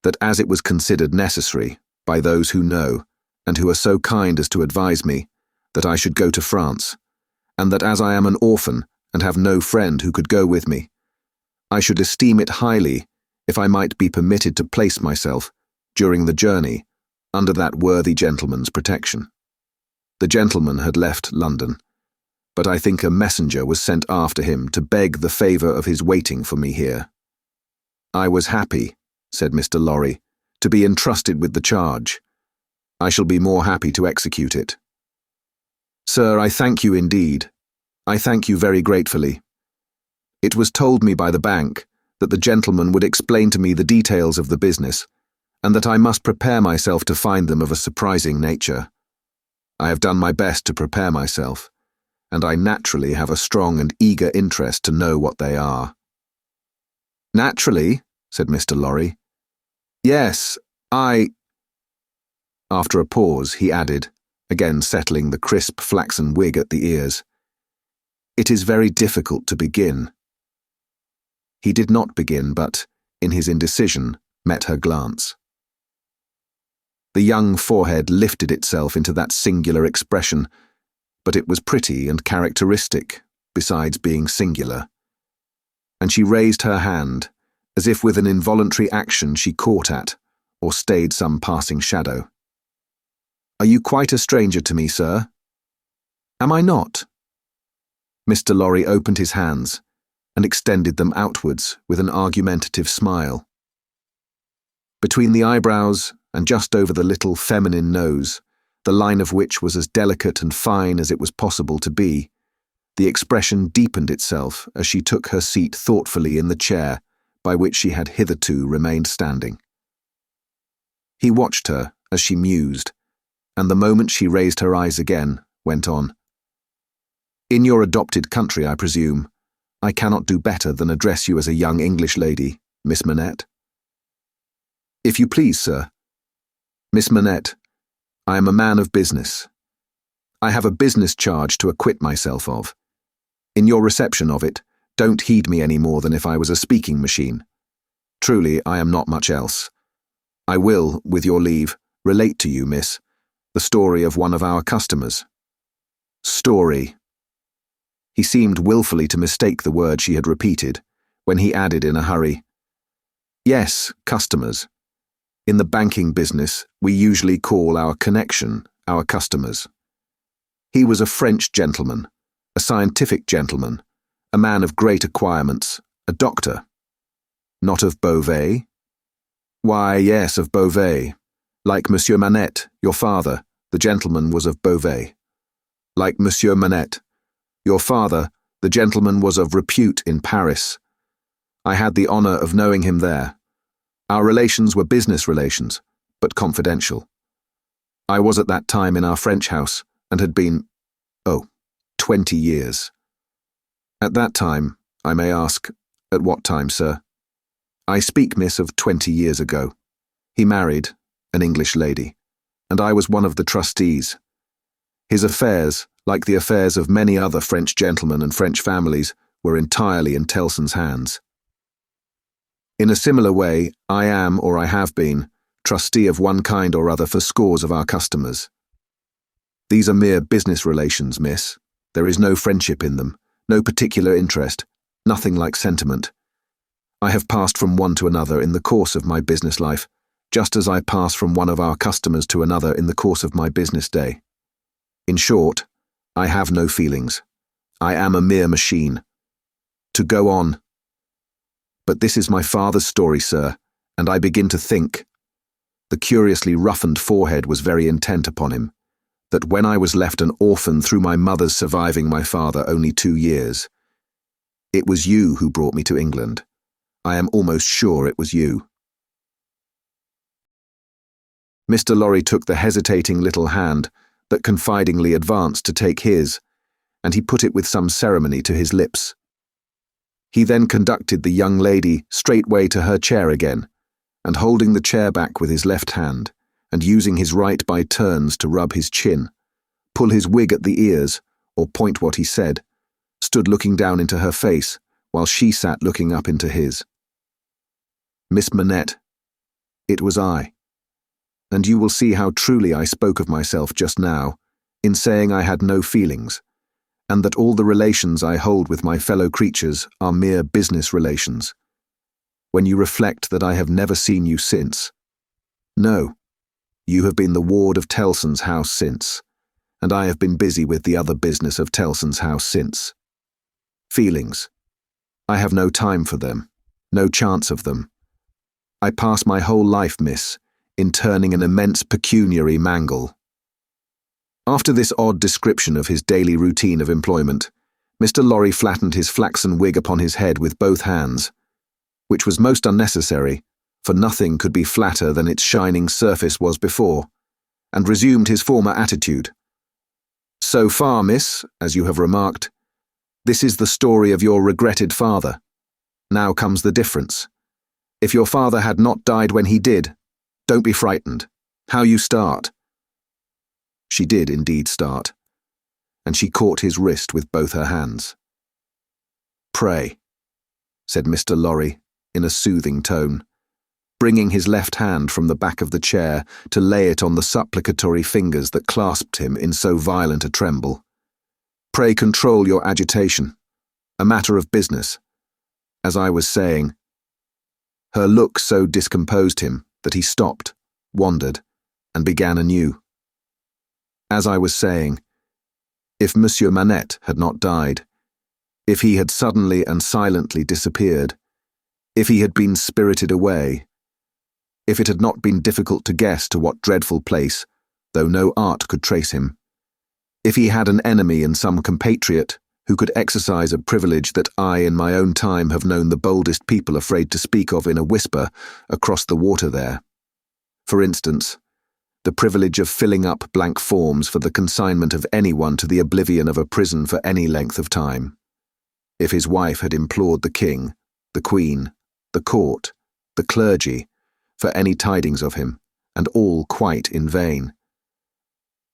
that as it was considered necessary, by those who know, and who are so kind as to advise me, that I should go to France, and that as I am an orphan and have no friend who could go with me, I should esteem it highly if I might be permitted to place myself, during the journey, under that worthy gentleman's protection. The gentleman had left London, but I think a messenger was sent after him to beg the favour of his waiting for me here. I was happy," said Mr. Lorry, "to be entrusted with the charge. I shall be more happy to execute it. Sir, I thank you indeed. I thank you very gratefully. It was told me by the bank that the gentleman would explain to me the details of the business, and that I must prepare myself to find them of a surprising nature. I have done my best to prepare myself, and I naturally have a strong and eager interest to know what they are." "Naturally," said Mr. Lorry. "Yes, After a pause, he added, again settling the crisp flaxen wig at the ears, "It is very difficult to begin." He did not begin, but, in his indecision, met her glance. The young forehead lifted itself into that singular expression, but it was pretty and characteristic, besides being singular. And she raised her hand, as if with an involuntary action she caught at, or stayed some passing shadow. "Are you quite a stranger to me, sir?" "Am I not?" Mr. Lorry opened his hands and extended them outwards with an argumentative smile. Between the eyebrows and just over the little feminine nose, the line of which was as delicate and fine as it was possible to be, the expression deepened itself as she took her seat thoughtfully in the chair by which she had hitherto remained standing. He watched her as she mused, and the moment she raised her eyes again, went on. "In your adopted country, I presume, I cannot do better than address you as a young English lady, Miss Manette?" "If you please, sir." Miss Manette, I am a man of business. I have a business charge to acquit myself of. In your reception of it, don't heed me any more than if I was a speaking machine. Truly, I am not much else. I will, with your leave, relate to you, miss, the story of one of our customers. Story. He seemed wilfully to mistake the word she had repeated, when he added in a hurry, Yes, customers. In the banking business, we usually call our connection our customers. He was a French gentleman, a scientific gentleman, a man of great acquirements, a doctor. Not of Beauvais? Why, yes, of Beauvais. Like Monsieur Manette, your father, the gentleman was of Beauvais. Like Monsieur Manette, your father, the gentleman was of repute in Paris. I had the honour of knowing him there. Our relations were business relations, but confidential. I was at that time in our French house, and had been, 20 years. At that time, I may ask, at what time, sir? I speak, miss, of 20 years ago. He married an English lady, and I was one of the trustees. His affairs, like the affairs of many other French gentlemen and French families, were entirely in Tellson's hands. In a similar way, I am, or I have been, trustee of one kind or other for scores of our customers. These are mere business relations, miss. There is no friendship in them, no particular interest, nothing like sentiment. I have passed from one to another in the course of my business life, just as I pass from one of our customers to another in the course of my business day. In short, I have no feelings. I am a mere machine. To go on. But this is my father's story, sir, and I begin to think. The curiously roughened forehead was very intent upon him, that when I was left an orphan through my mother's surviving my father only 2 years, it was you who brought me to England. I am almost sure it was you. Mr. Lorry took the hesitating little hand that confidingly advanced to take his, and he put it with some ceremony to his lips. He then conducted the young lady straightway to her chair again, and holding the chair back with his left hand, and using his right by turns to rub his chin, pull his wig at the ears, or point what he said, stood looking down into her face, while she sat looking up into his. Miss Manette, it was I, and you will see how truly I spoke of myself just now, in saying I had no feelings, and that all the relations I hold with my fellow creatures are mere business relations. When you reflect that I have never seen you since. No, you have been the ward of Tellson's house since, and I have been busy with the other business of Tellson's house since. Feelings. I have no time for them, no chance of them. I pass my whole life, miss, in turning an immense pecuniary mangle. After this odd description of his daily routine of employment, Mr. Lorry flattened his flaxen wig upon his head with both hands, which was most unnecessary, for nothing could be flatter than its shining surface was before, and resumed his former attitude. So far, miss, as you have remarked, this is the story of your regretted father. Now comes the difference. If your father had not died when he did, don't be frightened. How you start. She did indeed start, and she caught his wrist with both her hands. Pray, said Mr. Lorry, in a soothing tone, bringing his left hand from the back of the chair to lay it on the supplicatory fingers that clasped him in so violent a tremble. Pray control your agitation. A matter of business. As I was saying. Her look so discomposed him that he stopped, wandered, and began anew. As I was saying, if Monsieur Manette had not died, if he had suddenly and silently disappeared, if he had been spirited away, if it had not been difficult to guess to what dreadful place, though no art could trace him, if he had an enemy and some compatriot who could exercise a privilege that I in my own time have known the boldest people afraid to speak of in a whisper across the water there. For instance, the privilege of filling up blank forms for the consignment of anyone to the oblivion of a prison for any length of time. If his wife had implored the king, the queen, the court, the clergy, for any tidings of him, and all quite in vain.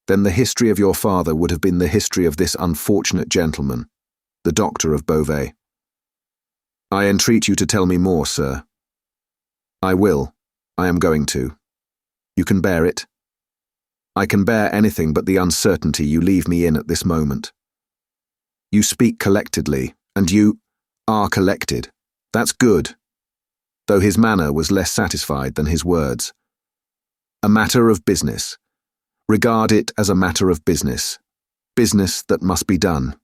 Then the history of your father would have been the history of this unfortunate gentleman, the doctor of Beauvais. I entreat you to tell me more, sir. I will. I am going to. You can bear it. I can bear anything but the uncertainty you leave me in at this moment. You speak collectedly, and you are collected. That's good, though his manner was less satisfied than his words. A matter of business. Regard it as a matter of business. Business that must be done.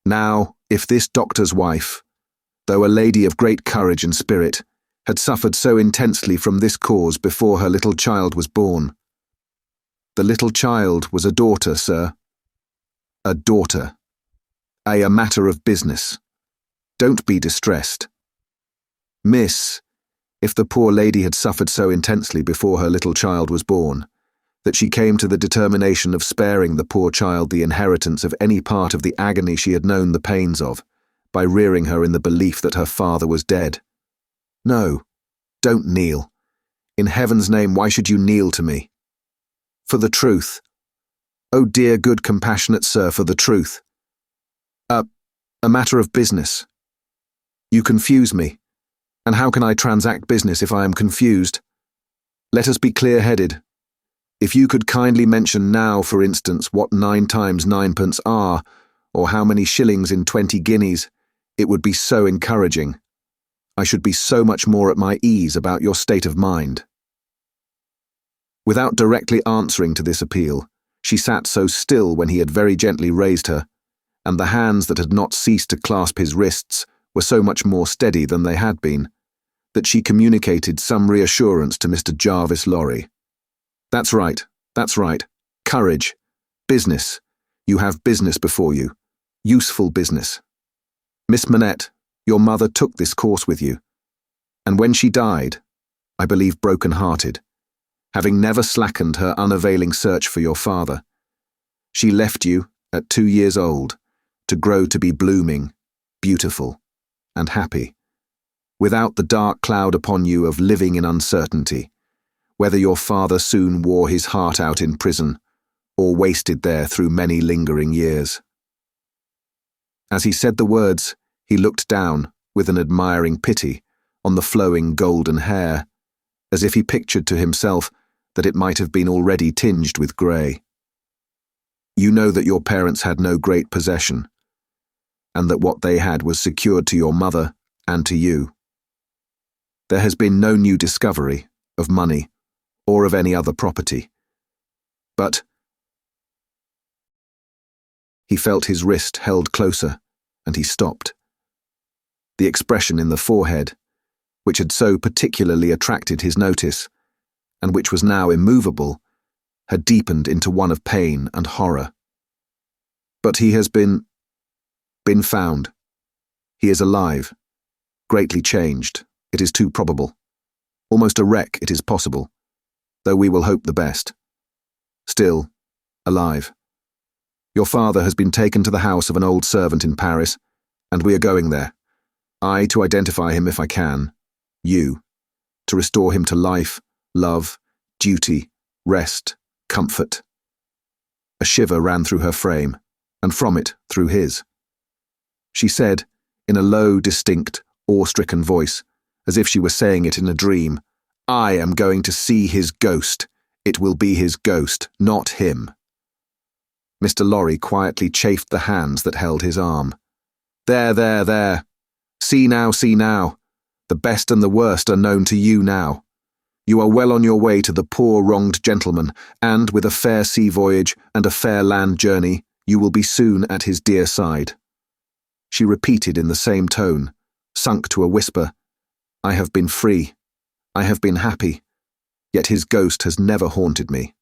Now, if this doctor's wife, though a lady of great courage and spirit, had suffered so intensely from this cause before her little child was born. The little child was a daughter, sir. A daughter. A matter of business. Don't be distressed. Miss, if the poor lady had suffered so intensely before her little child was born, that she came to the determination of sparing the poor child the inheritance of any part of the agony she had known the pains of, by rearing her in the belief that her father was dead. No, don't kneel. In heaven's name, why should you kneel to me? For the truth. Oh dear, good, compassionate sir, for the truth. A matter of business. You confuse me, and how can I transact business if I am confused? Let us be clear-headed. If you could kindly mention now, for instance, what 9 times 9pence are, or how many shillings in 20 guineas, it would be so encouraging. I should be so much more at my ease about your state of mind. Without directly answering to this appeal, she sat so still when he had very gently raised her, and the hands that had not ceased to clasp his wrists were so much more steady than they had been, that she communicated some reassurance to Mr. Jarvis Lorry. That's right, that's right. Courage. Business. You have business before you. Useful business. Miss Manette, your mother took this course with you, and when she died, I believe broken-hearted, having never slackened her unavailing search for your father, she left you, at 2 years old, to grow to be blooming, beautiful, and happy, without the dark cloud upon you of living in uncertainty, whether your father soon wore his heart out in prison, or wasted there through many lingering years. As he said the words, he looked down, with an admiring pity, on the flowing golden hair, as if he pictured to himself that it might have been already tinged with grey. You know that your parents had no great possession, and that what they had was secured to your mother and to you. There has been no new discovery of money or of any other property. But he felt his wrist held closer, and he stopped. The expression in the forehead, which had so particularly attracted his notice, and which was now immovable, had deepened into one of pain and horror. But he has been found. He is alive, greatly changed, it is too probable. Almost a wreck, it is possible, though we will hope the best. Still, alive. Your father has been taken to the house of an old servant in Paris, and we are going there. I to identify him if I can, you, to restore him to life, love, duty, rest, comfort. A shiver ran through her frame, and from it through his. She said, in a low, distinct, awe-stricken voice, as if she were saying it in a dream, I am going to see his ghost. It will be his ghost, not him. Mr. Lorry quietly chafed the hands that held his arm. There, there, there. See now, see now. The best and the worst are known to you now. You are well on your way to the poor wronged gentleman, and with a fair sea voyage and a fair land journey, you will be soon at his dear side. She repeated in the same tone, sunk to a whisper, I have been free. I have been happy. Yet his ghost has never haunted me.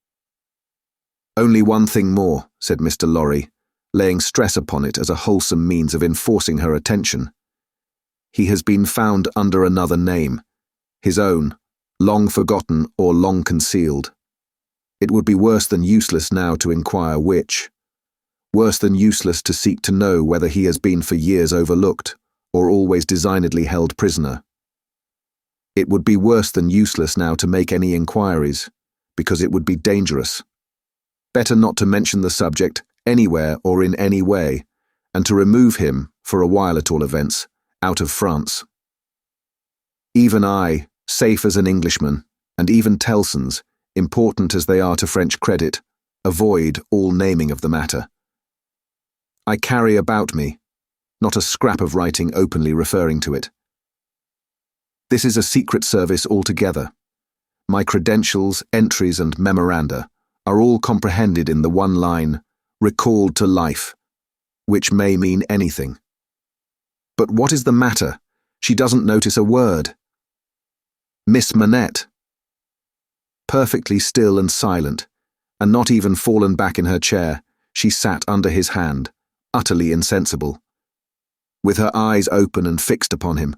Only one thing more, said Mr. Lorry, laying stress upon it as a wholesome means of enforcing her attention. He has been found under another name, his own, long forgotten or long concealed. It would be worse than useless now to inquire which. Worse than useless to seek to know whether he has been for years overlooked, or always designedly held prisoner. It would be worse than useless now to make any inquiries, because it would be dangerous. Better not to mention the subject anywhere or in any way, and to remove him, for a while at all events, out of France. Even I, safe as an Englishman, and even Tellson's, important as they are to French credit, avoid all naming of the matter. I carry about me, not a scrap of writing openly referring to it. This is a secret service altogether. My credentials, entries, and memoranda are all comprehended in the one line, recalled to life, which may mean anything. But what is the matter? She doesn't notice a word. Miss Manette. Perfectly still and silent, and not even fallen back in her chair, she sat under his hand, utterly insensible, with her eyes open and fixed upon him,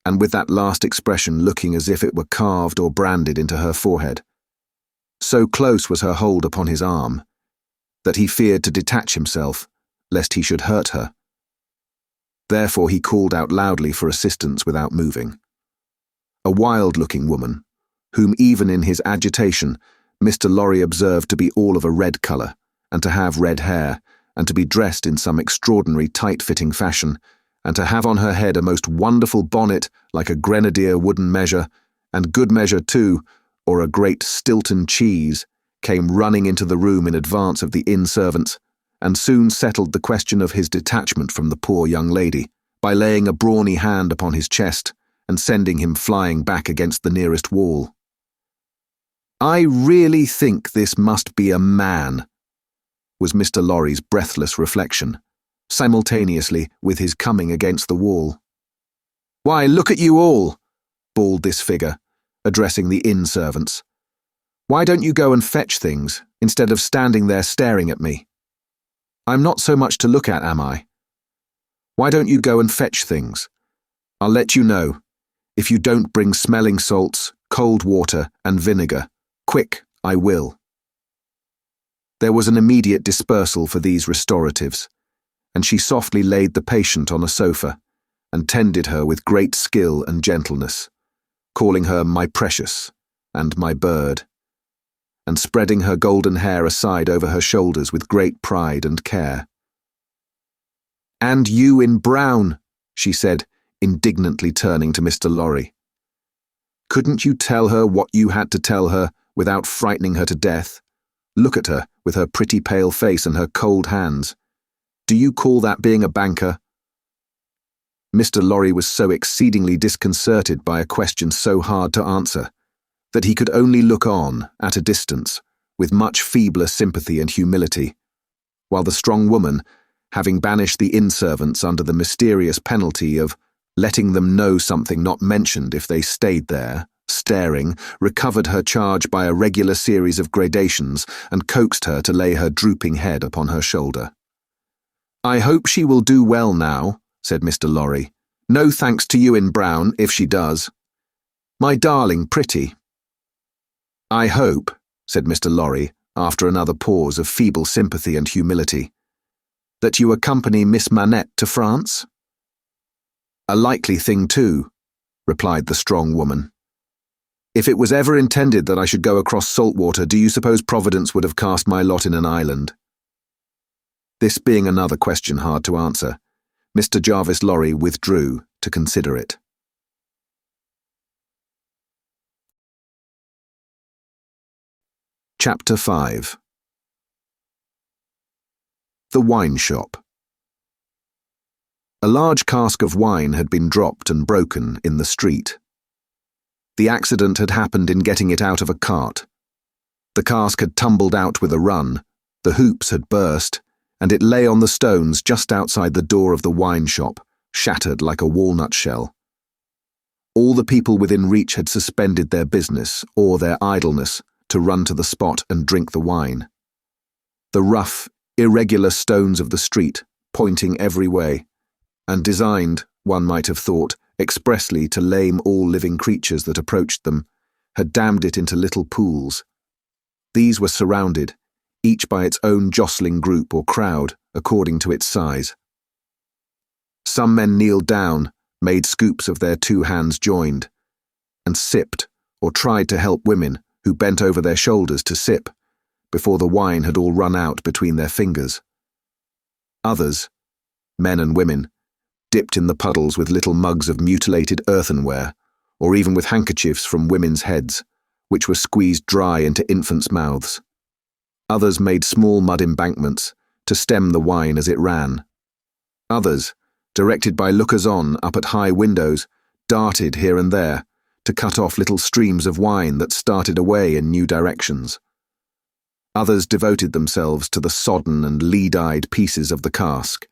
and with that last expression looking as if it were carved or branded into her forehead. So close was her hold upon his arm, that he feared to detach himself, lest he should hurt her. Therefore he called out loudly for assistance without moving. A wild-looking woman, whom even in his agitation Mr. Lorry observed to be all of a red colour, and to have red hair, and to be dressed in some extraordinary tight-fitting fashion, and to have on her head a most wonderful bonnet like a grenadier wooden measure, and good measure too, or a great Stilton cheese, came running into the room in advance of the inn servants, and soon settled the question of his detachment from the poor young lady, by laying a brawny hand upon his chest, and sending him flying back against the nearest wall. "I really think this must be a man," was Mr. Lorry's breathless reflection, simultaneously with his coming against the wall. "Why, look at you all," bawled this figure, addressing the inn servants. "Why don't you go and fetch things, instead of standing there staring at me? I'm not so much to look at, am I? Why don't you go and fetch things? I'll let you know, if you don't bring smelling salts, cold water, and vinegar. Quick, I will." There was an immediate dispersal for these restoratives, and she softly laid the patient on a sofa, and tended her with great skill and gentleness, calling her my precious and my bird, and spreading her golden hair aside over her shoulders with great pride and care. "And you in brown," she said, indignantly turning to Mr. Lorry. "Couldn't you tell her what you had to tell her without frightening her to death? Look at her, with her pretty pale face and her cold hands. Do you call that being a banker?" Mr. Lorry was so exceedingly disconcerted by a question so hard to answer, that he could only look on, at a distance, with much feebler sympathy and humility, while the strong woman, having banished the inn servants under the mysterious penalty of letting them know something not mentioned if they stayed there, staring, recovered her charge by a regular series of gradations, and coaxed her to lay her drooping head upon her shoulder. "I hope she will do well now," said Mr. Lorry. "No thanks to you in brown, if she does. My darling pretty." "I hope," said Mr. Lorry, after another pause of feeble sympathy and humility, "that you accompany Miss Manette to France?" "A likely thing too," replied the strong woman. "If it was ever intended that I should go across salt water, do you suppose Providence would have cast my lot in an island?" This being another question hard to answer, Mr. Jarvis Lorry withdrew to consider it. Chapter 5. The Wine Shop. A large cask of wine had been dropped and broken in the street. The accident had happened in getting it out of a cart. The cask had tumbled out with a run, the hoops had burst, and it lay on the stones just outside the door of the wine shop, shattered like a walnut shell. All the people within reach had suspended their business or their idleness to run to the spot and drink the wine. The rough, irregular stones of the street, pointing every way, and designed, one might have thought, expressly to lame all living creatures that approached them, had dammed it into little pools. These were surrounded, each by its own jostling group or crowd, according to its size. Some men kneeled down, made scoops of their two hands joined. and sipped or tried to help women who bent over their shoulders to sip before the wine had all run out between their fingers. Others, men and women, dipped in the puddles with little mugs of mutilated earthenware, or even with handkerchiefs from women's heads, which were squeezed dry into infants' mouths. Others made small mud embankments to stem the wine as it ran. Others, directed by lookers-on up at high windows, darted here and there to cut off little streams of wine that started away in new directions. Others devoted themselves to the sodden and lead-eyed pieces of the cask,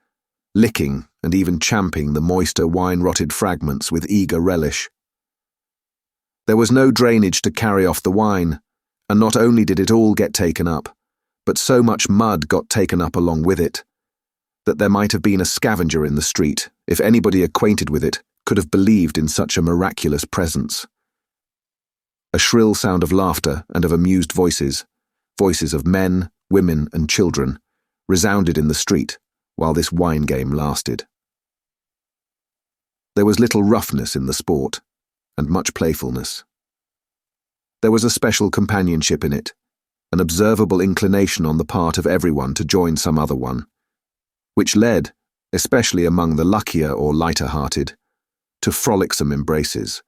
licking and even champing the moister wine-rotted fragments with eager relish. There was no drainage to carry off the wine, and not only did it all get taken up, but so much mud got taken up along with it, that there might have been a scavenger in the street, if anybody acquainted with it could have believed in such a miraculous presence. A shrill sound of laughter and of amused voices, voices of men, women, and children, resounded in the street while this wine game lasted. There was little roughness in the sport, and much playfulness. There was a special companionship in it, an observable inclination on the part of everyone to join some other one, which led, especially among the luckier or lighter-hearted, to frolicsome embraces,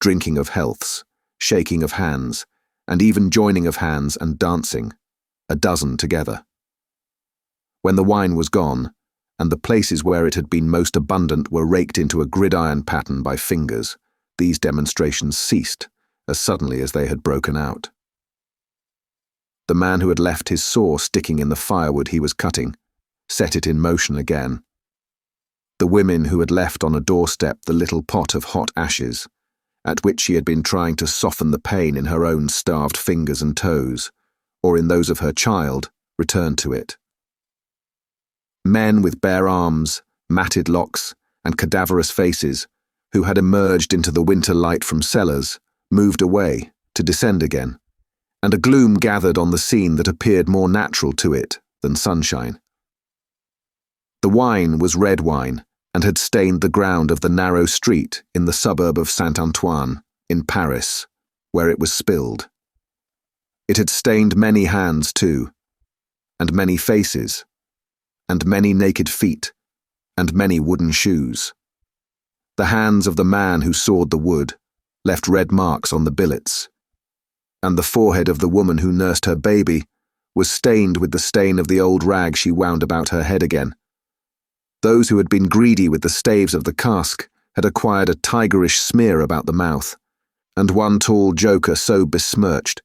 drinking of healths, shaking of hands, and even joining of hands and dancing, a dozen together. When the wine was gone, and the places where it had been most abundant were raked into a gridiron pattern by fingers, these demonstrations ceased as suddenly as they had broken out. The man who had left his saw sticking in the firewood he was cutting set it in motion again. The women who had left on a doorstep the little pot of hot ashes, at which she had been trying to soften the pain in her own starved fingers and toes, or in those of her child, returned to it. Men with bare arms, matted locks, and cadaverous faces, who had emerged into the winter light from cellars, moved away to descend again, and a gloom gathered on the scene that appeared more natural to it than sunshine. The wine was red wine, and had stained the ground of the narrow street in the suburb of Saint-Antoine, in Paris, where it was spilled. It had stained many hands too, and many faces, and many naked feet, and many wooden shoes. The hands of the man who sawed the wood left red marks on the billets, and the forehead of the woman who nursed her baby was stained with the stain of the old rag she wound about her head again. Those who had been greedy with the staves of the cask had acquired a tigerish smear about the mouth, and one tall joker so besmirched,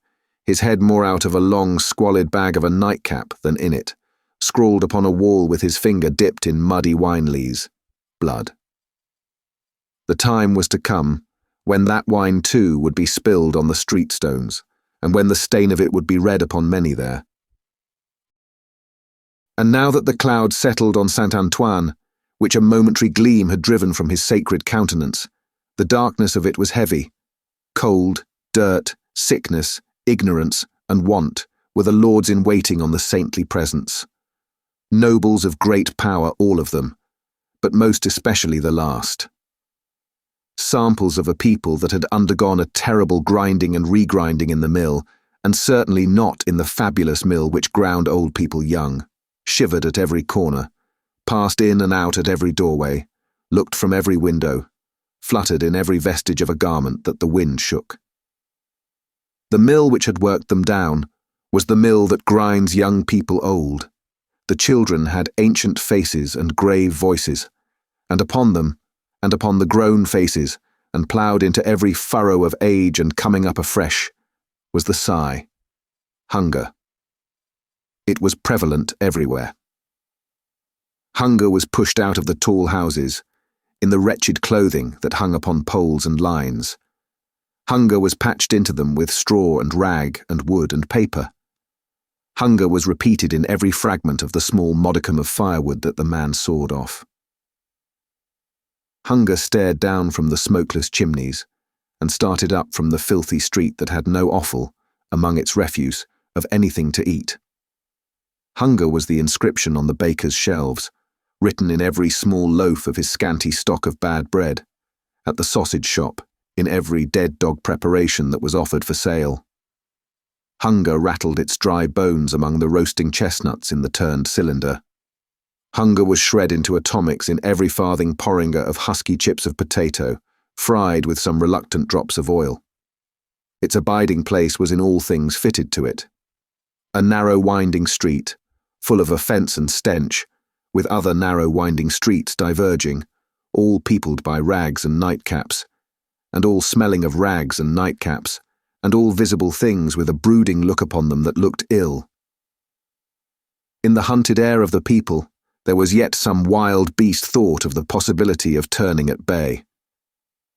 his head more out of a long, squalid bag of a nightcap than in it, scrawled upon a wall with his finger dipped in muddy wine-lees, blood. The time was to come when that wine too would be spilled on the street stones, and when the stain of it would be read upon many there. And now that the cloud settled on Saint-Antoine, which a momentary gleam had driven from his sacred countenance, the darkness of it was heavy. Cold, dirt, sickness, ignorance, and want were the lords-in-waiting on the saintly presence. Nobles of great power, all of them, but most especially the last. Samples of a people that had undergone a terrible grinding and regrinding in the mill, and certainly not in the fabulous mill which ground old people young, shivered at every corner, passed in and out at every doorway, looked from every window, fluttered in every vestige of a garment that the wind shook. The mill which had worked them down was the mill that grinds young people old. The children had ancient faces and grave voices, and upon them, and upon the grown faces, and ploughed into every furrow of age and coming up afresh, was the sigh, hunger. It was prevalent everywhere. Hunger was pushed out of the tall houses, in the wretched clothing that hung upon poles and lines. Hunger was patched into them with straw and rag and wood and paper. Hunger was repeated in every fragment of the small modicum of firewood that the man sawed off. Hunger stared down from the smokeless chimneys, and started up from the filthy street that had no offal, among its refuse, of anything to eat. Hunger was the inscription on the baker's shelves, written in every small loaf of his scanty stock of bad bread, at the sausage shop, in every dead dog preparation that was offered for sale. Hunger rattled its dry bones among the roasting chestnuts in the turned cylinder. Hunger was shred into atomics in every farthing porringer of husky chips of potato, fried with some reluctant drops of oil. Its abiding place was in all things fitted to it. A narrow winding street, full of offence and stench, with other narrow winding streets diverging, all peopled by rags and nightcaps, and all smelling of rags and nightcaps, and all visible things with a brooding look upon them that looked ill. In the hunted air of the people, there was yet some wild beast thought of the possibility of turning at bay.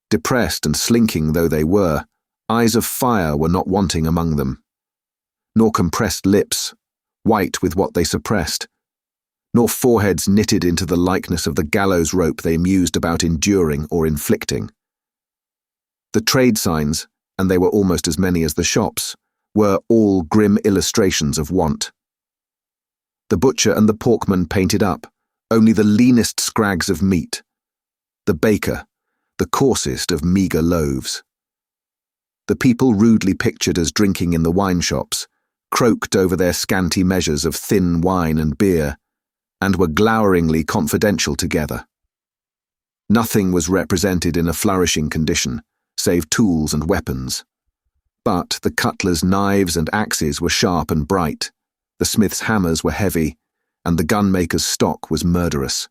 Depressed and slinking though they were, eyes of fire were not wanting among them, nor compressed lips, white with what they suppressed, nor foreheads knitted into the likeness of the gallows rope they mused about enduring or inflicting. The trade signs, and they were almost as many as the shops, were all grim illustrations of want. The butcher and the porkman painted up, only the leanest scrags of meat. The baker, the coarsest of meagre loaves. The people rudely pictured as drinking in the wine shops, croaked over their scanty measures of thin wine and beer, and were gloweringly confidential together. Nothing was represented in a flourishing condition, save tools and weapons. But the cutler's knives and axes were sharp and bright, the smith's hammers were heavy, and the gunmaker's stock was murderous.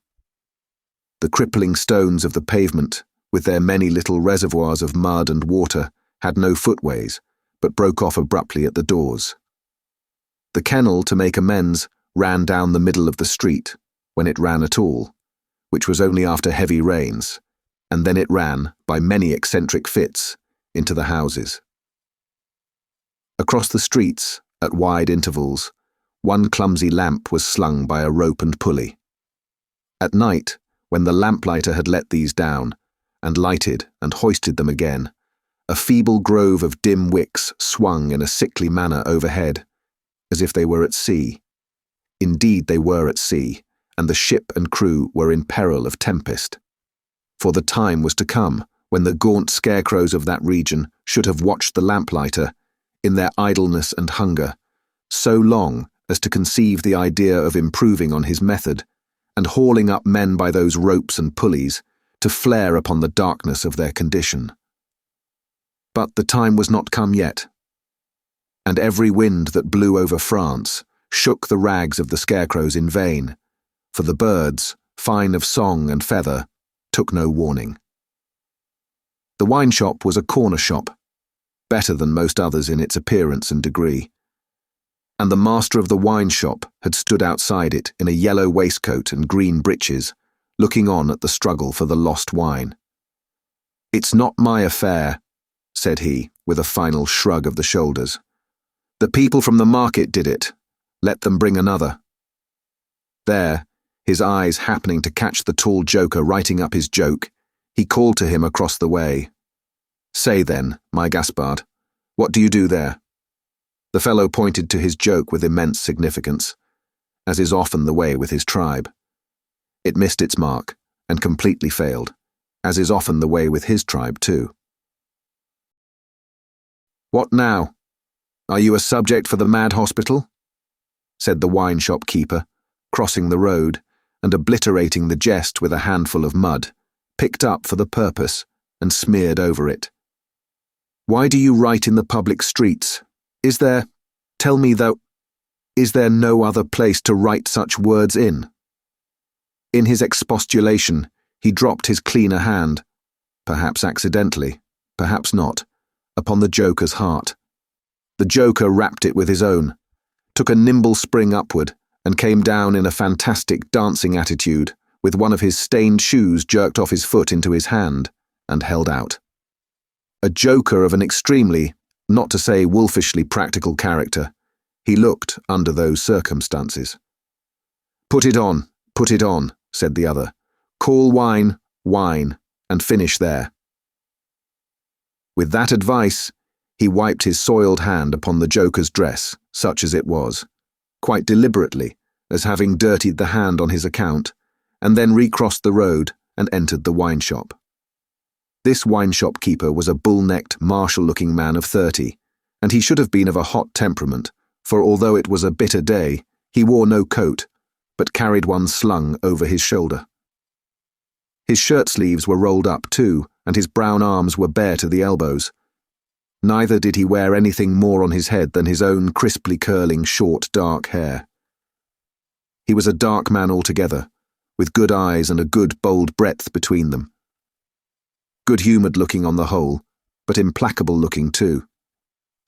The crippling stones of the pavement, with their many little reservoirs of mud and water, had no footways, but broke off abruptly at the doors. The kennel, to make amends, ran down the middle of the street, when it ran at all, which was only after heavy rains, and then it ran, by many eccentric fits, into the houses. Across the streets, at wide intervals, one clumsy lamp was slung by a rope and pulley. At night, when the lamplighter had let these down, and lighted and hoisted them again, a feeble grove of dim wicks swung in a sickly manner overhead, as if they were at sea. Indeed they were at sea, and the ship and crew were in peril of tempest. For the time was to come when the gaunt scarecrows of that region should have watched the lamplighter, in their idleness and hunger, so long as to conceive the idea of improving on his method, and hauling up men by those ropes and pulleys, to flare upon the darkness of their condition. But the time was not come yet, and every wind that blew over France shook the rags of the scarecrows in vain, for the birds, fine of song and feather, took no warning. The wine shop was a corner shop, better than most others in its appearance and degree, and the master of the wine shop had stood outside it in a yellow waistcoat and green breeches, looking on at the struggle for the lost wine. "It's not my affair," said he, with a final shrug of the shoulders. "The people from the market did it. Let them bring another." There, his eyes happening to catch the tall joker writing up his joke, he called to him across the way. "Say then, my Gaspard, what do you do there?" The fellow pointed to his joke with immense significance, as is often the way with his tribe. It missed its mark, and completely failed, as is often the way with his tribe too. "What now? Are you a subject for the mad hospital?" said the wine shop keeper, crossing the road and obliterating the jest with a handful of mud, picked up for the purpose and smeared over it. "Why do you write in the public streets? Is there no other place to write such words in?" In his expostulation, he dropped his cleaner hand, perhaps accidentally, perhaps not, upon the joker's heart. The joker rapped it with his own, took a nimble spring upward, and came down in a fantastic dancing attitude, with one of his stained shoes jerked off his foot into his hand, and held out. A joker of an extremely, not to say wolfishly practical character, he looked under those circumstances. Put it on," said the other. "Call wine, wine, and finish there." With that advice, he wiped his soiled hand upon the joker's dress, such as it was, quite deliberately, as having dirtied the hand on his account, and then recrossed the road and entered the wine shop. This wine-shop keeper was a bull-necked, martial-looking man of 30, and he should have been of a hot temperament, for although it was a bitter day, he wore no coat, but carried one slung over his shoulder. His shirt sleeves were rolled up too, and his brown arms were bare to the elbows. Neither did he wear anything more on his head than his own crisply curling, short, dark hair. He was a dark man altogether, with good eyes and a good, bold breadth between them. Good-humoured looking on the whole, but implacable looking too.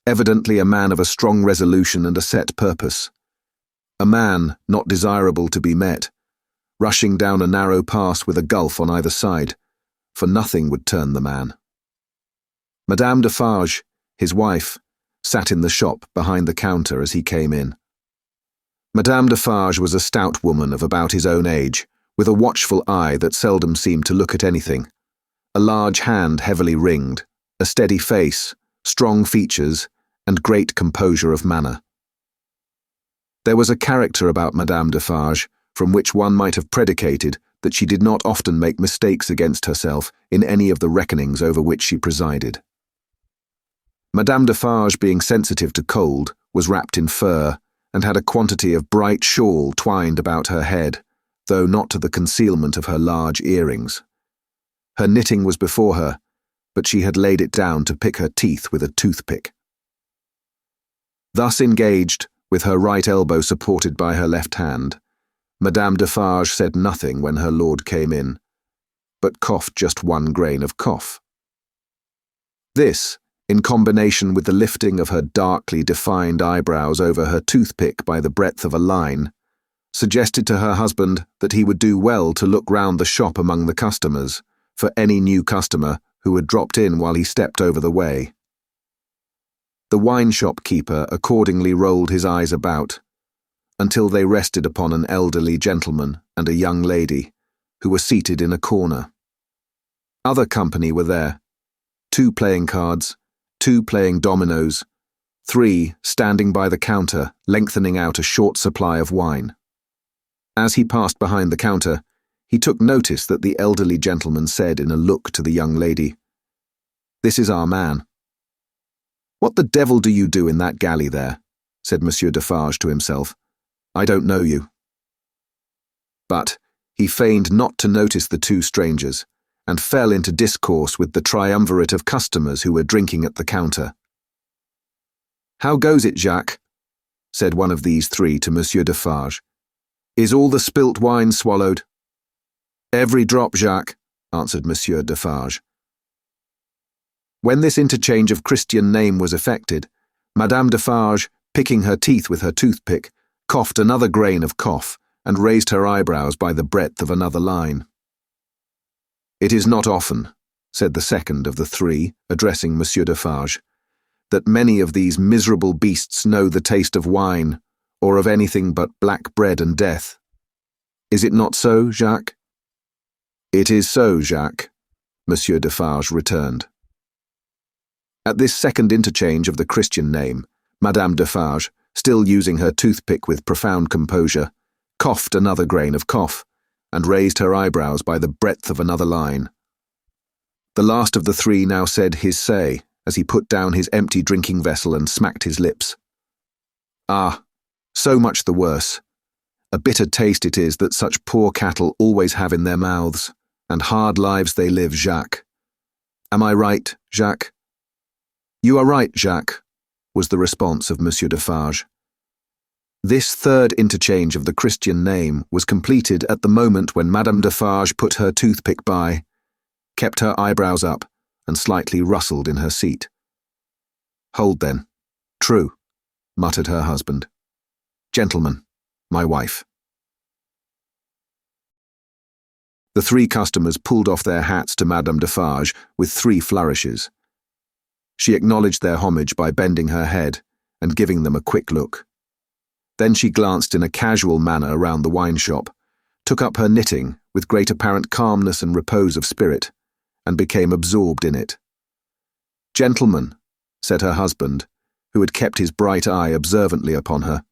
Evidently a man of a strong resolution and a set purpose. A man not desirable to be met, rushing down a narrow pass with a gulf on either side, for nothing would turn the man. Madame Defarge, his wife, sat in the shop behind the counter as he came in. Madame Defarge was a stout woman of about his own age, with a watchful eye that seldom seemed to look at anything, a large hand heavily ringed, a steady face, strong features, and great composure of manner. There was a character about Madame Defarge from which one might have predicated that she did not often make mistakes against herself in any of the reckonings over which she presided. Madame Defarge, being sensitive to cold, was wrapped in fur, and had a quantity of bright shawl twined about her head, though not to the concealment of her large earrings. Her knitting was before her, but she had laid it down to pick her teeth with a toothpick. Thus engaged, with her right elbow supported by her left hand, Madame Defarge said nothing when her lord came in, but coughed just one grain of cough. This, in combination with the lifting of her darkly defined eyebrows over her toothpick by the breadth of a line, suggested to her husband that he would do well to look round the shop among the customers for any new customer who had dropped in while he stepped over the way. The wine-shop keeper accordingly rolled his eyes about, until they rested upon an elderly gentleman and a young lady, who were seated in a corner. Other company were there, 2 playing cards, 2 playing dominoes, 3 standing by the counter, lengthening out a short supply of wine. As he passed behind the counter, he took notice that the elderly gentleman said in a look to the young lady, "This is our man." "What the devil do you do in that galley there?" said Monsieur Defarge to himself. "I don't know you." But he feigned not to notice the 2 strangers, and fell into discourse with the triumvirate of customers who were drinking at the counter. "How goes it, Jacques?" said one of these 3 to Monsieur Defarge. "Is all the spilt wine swallowed?" "Every drop, Jacques," answered Monsieur Defarge. When this interchange of Christian name was effected, Madame Defarge, picking her teeth with her toothpick, coughed another grain of cough, and raised her eyebrows by the breadth of another line. "It is not often," said the second of the 3, addressing Monsieur Defarge, "that many of these miserable beasts know the taste of wine, or of anything but black bread and death. Is it not so, Jacques?" "It is so, Jacques," Monsieur Defarge returned. At this second interchange of the Christian name, Madame Defarge, still using her toothpick with profound composure, coughed another grain of cough, and raised her eyebrows by the breadth of another line. The last of the 3 now said his say, as he put down his empty drinking vessel and smacked his lips. "Ah, so much the worse. A bitter taste it is that such poor cattle always have in their mouths, and hard lives they live, Jacques. Am I right, Jacques?" "You are right, Jacques," was the response of Monsieur Defarge. This third interchange of the Christian name was completed at the moment when Madame Defarge put her toothpick by, kept her eyebrows up, and slightly rustled in her seat. "Hold then. True," muttered her husband. "Gentlemen, my wife." The 3 customers pulled off their hats to Madame Defarge with 3 flourishes. She acknowledged their homage by bending her head and giving them a quick look. Then she glanced in a casual manner around the wine shop, took up her knitting with great apparent calmness and repose of spirit, and became absorbed in it. "Gentlemen," said her husband, who had kept his bright eye observantly upon her,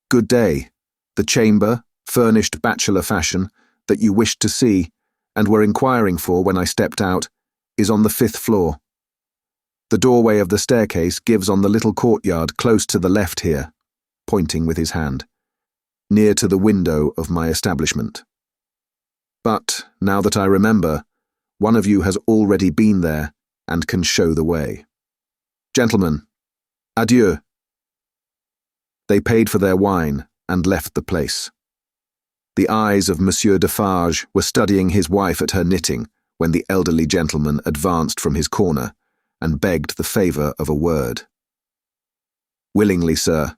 "good day. The chamber, furnished bachelor fashion, that you wished to see, and were inquiring for when I stepped out, is on the 5th floor. The doorway of the staircase gives on the little courtyard close to the left here, pointing with his hand, near to the window of my establishment. But, now that I remember, one of you has already been there and can show the way. Gentlemen, adieu." They paid for their wine and left the place. The eyes of Monsieur Defarge were studying his wife at her knitting when the elderly gentleman advanced from his corner and begged the favour of a word. "Willingly, sir,"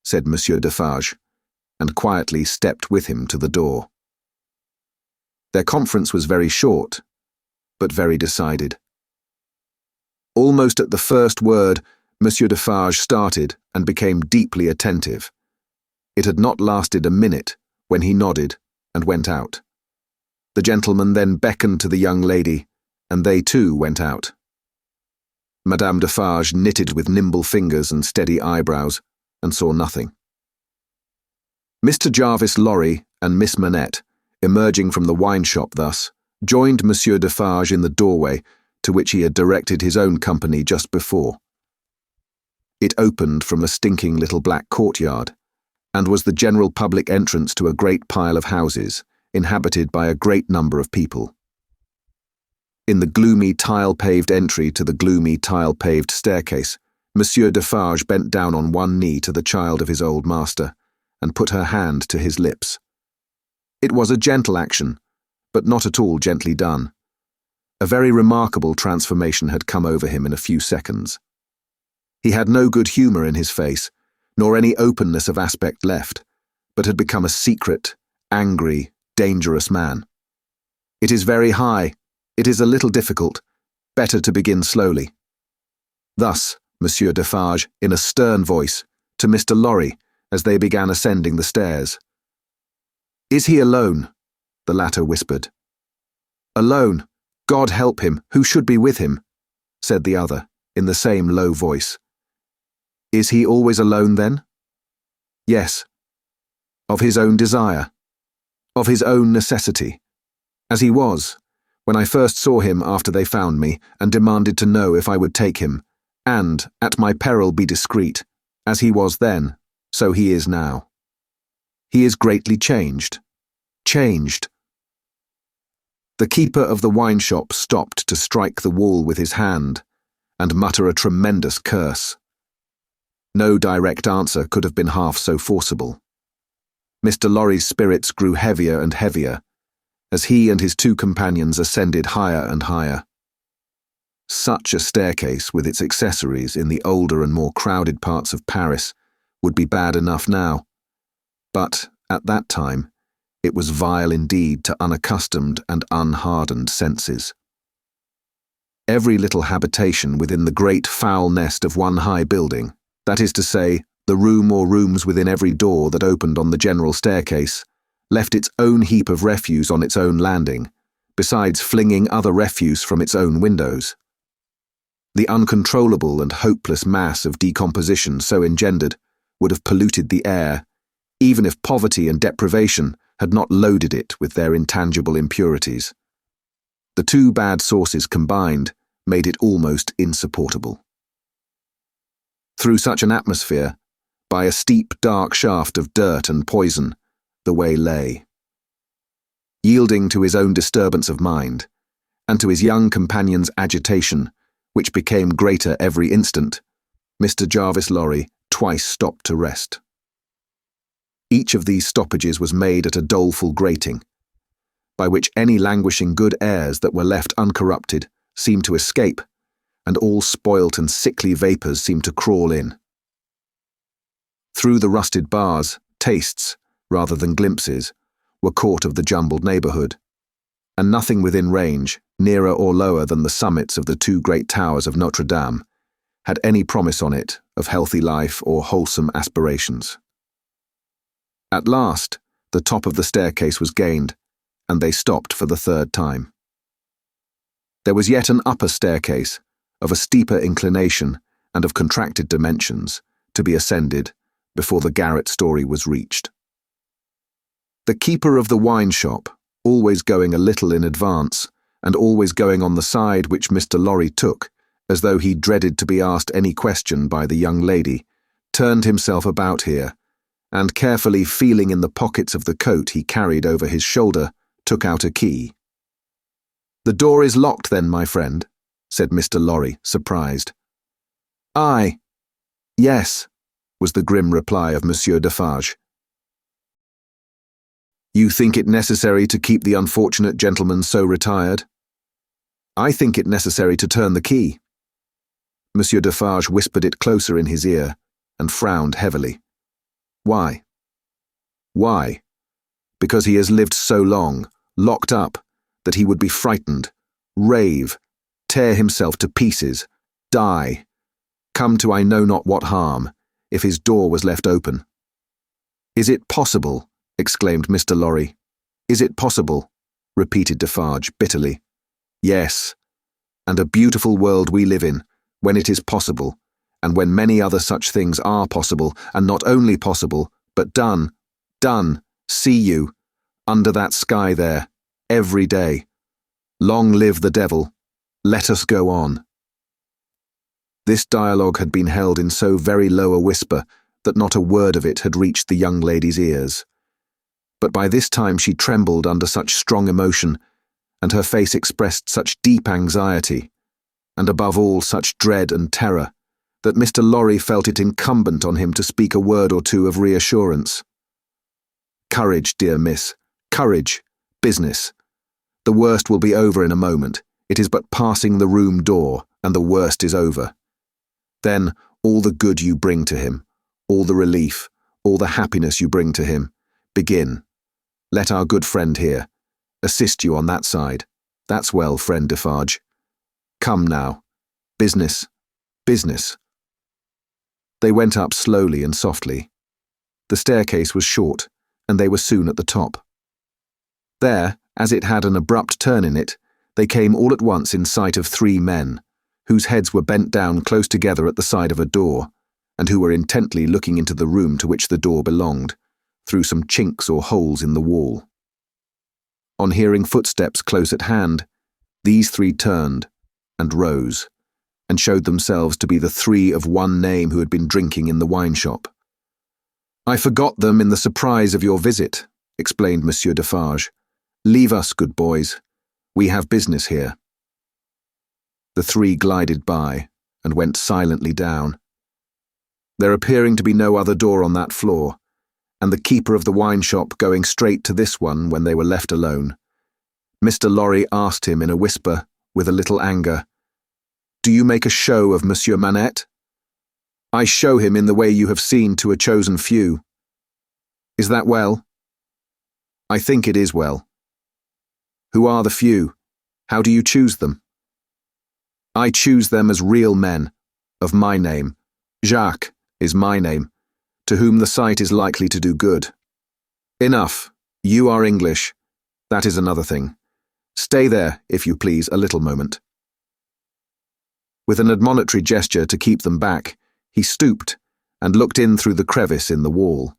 said Monsieur Defarge, and quietly stepped with him to the door. Their conference was very short, but very decided. Almost at the first word, Monsieur Defarge started and became deeply attentive. It had not lasted a minute when he nodded and went out. The gentleman then beckoned to the young lady, and they too went out. Madame Defarge knitted with nimble fingers and steady eyebrows, and saw nothing. Mr. Jarvis Lorry and Miss Manette, emerging from the wine shop thus, joined Monsieur Defarge in the doorway to which he had directed his own company just before. It opened from a stinking little black courtyard, and was the general public entrance to a great pile of houses, inhabited by a great number of people. In the gloomy tile-paved entry to the gloomy tile-paved staircase, Monsieur Defarge bent down on one knee to the child of his old master, and put her hand to his lips. It was a gentle action, but not at all gently done. A very remarkable transformation had come over him in a few seconds. He had no good humour in his face, nor any openness of aspect left, but had become a secret, angry, dangerous man. "It is very high. It is a little difficult. Better to begin slowly." Thus, Monsieur Defarge, in a stern voice, to Mr. Lorry, as they began ascending the stairs. "Is he alone?" the latter whispered. "Alone? God help him, who should be with him?" said the other, in the same low voice. "Is he always alone, then?" "Yes." "Of his own desire? Of his own necessity? As he was, when I first saw him after they found me, and demanded to know if I would take him, and, at my peril, be discreet, as he was then, so he is now. He is greatly changed. Changed." The keeper of the wine shop stopped to strike the wall with his hand, and mutter a tremendous curse. No direct answer could have been half so forcible. Mr. Lorry's spirits grew heavier and heavier, as he and his two companions ascended higher and higher. Such a staircase with its accessories in the older and more crowded parts of Paris would be bad enough now, but, at that time, it was vile indeed to unaccustomed and unhardened senses. Every little habitation within the great foul nest of one high building, that is to say, the room or rooms within every door that opened on the general staircase, left its own heap of refuse on its own landing, besides flinging other refuse from its own windows. The uncontrollable and hopeless mass of decomposition so engendered would have polluted the air, even if poverty and deprivation had not loaded it with their intangible impurities. The two bad sources combined made it almost insupportable. Through such an atmosphere, by a steep, dark shaft of dirt and poison, the way lay. Yielding to his own disturbance of mind, and to his young companion's agitation, which became greater every instant, Mr. Jarvis Lorry twice stopped to rest. Each of these stoppages was made at a doleful grating, by which any languishing good airs that were left uncorrupted seemed to escape, and all spoilt and sickly vapours seemed to crawl in. Through the rusted bars, tastes, rather than glimpses, were caught of the jumbled neighbourhood, and nothing within range, nearer or lower than the summits of the two great towers of Notre Dame, had any promise on it of healthy life or wholesome aspirations. At last, the top of the staircase was gained, and they stopped for the third time. There was yet an upper staircase, of a steeper inclination and of contracted dimensions, to be ascended before the garret story was reached. The keeper of the wine shop, always going a little in advance, and always going on the side which Mr. Lorry took, as though he dreaded to be asked any question by the young lady, turned himself about here, and carefully feeling in the pockets of the coat he carried over his shoulder, took out a key. "The door is locked then, my friend," said Mr. Lorry, surprised. "Aye, yes," was the grim reply of Monsieur Defarge. "You think it necessary to keep the unfortunate gentleman so retired?" "I think it necessary to turn the key." Monsieur Defarge whispered it closer in his ear, and frowned heavily. "Why?" "Why? Because he has lived so long, locked up, that he would be frightened, rave, tear himself to pieces, die, come to I know not what harm, if his door was left open." "Is it possible?" exclaimed Mr. Lorry. "Is it possible?" repeated Defarge bitterly. "Yes, and a beautiful world we live in, when it is possible, and when many other such things are possible, and not only possible, but done, see you, under that sky there, every day. Long live the devil. Let us go on." This dialogue had been held in so very low a whisper that not a word of it had reached the young lady's ears. But by this time she trembled under such strong emotion, and her face expressed such deep anxiety, and above all such dread and terror, that Mr. Lorry felt it incumbent on him to speak a word or two of reassurance. "Courage, dear miss, courage, business. The worst will be over in a moment. It is but passing the room door, and the worst is over. Then all the good you bring to him, all the relief, all the happiness you bring to him, begin. Let our good friend here assist you on that side. That's well, friend Defarge. Come now. Business, business." They went up slowly and softly. The staircase was short, and they were soon at the top. There, as it had an abrupt turn in it, they came all at once in sight of 3 men, whose heads were bent down close together at the side of a door, and who were intently looking into the room to which the door belonged, through some chinks or holes in the wall. On hearing footsteps close at hand, these 3 turned, and rose, and showed themselves to be the 3 of one name who had been drinking in the wine shop. "I forgot them in the surprise of your visit," explained Monsieur Defarge. "Leave us, good boys. We have business here." The 3 glided by, and went silently down. There appearing to be no other door on that floor, and the keeper of the wine shop going straight to this one when they were left alone, Mr. Lorry asked him in a whisper, with a little anger, "Do you make a show of Monsieur Manette?" "I show him in the way you have seen to a chosen few." "Is that well?" "I think it is well." "Who are the few? How do you choose them?" "I choose them as real men, of my name. Jacques is my name, to whom the sight is likely to do good." "Enough. You are English. That is another thing. Stay there, if you please, a little moment." With an admonitory gesture to keep them back, he stooped and looked in through the crevice in the wall.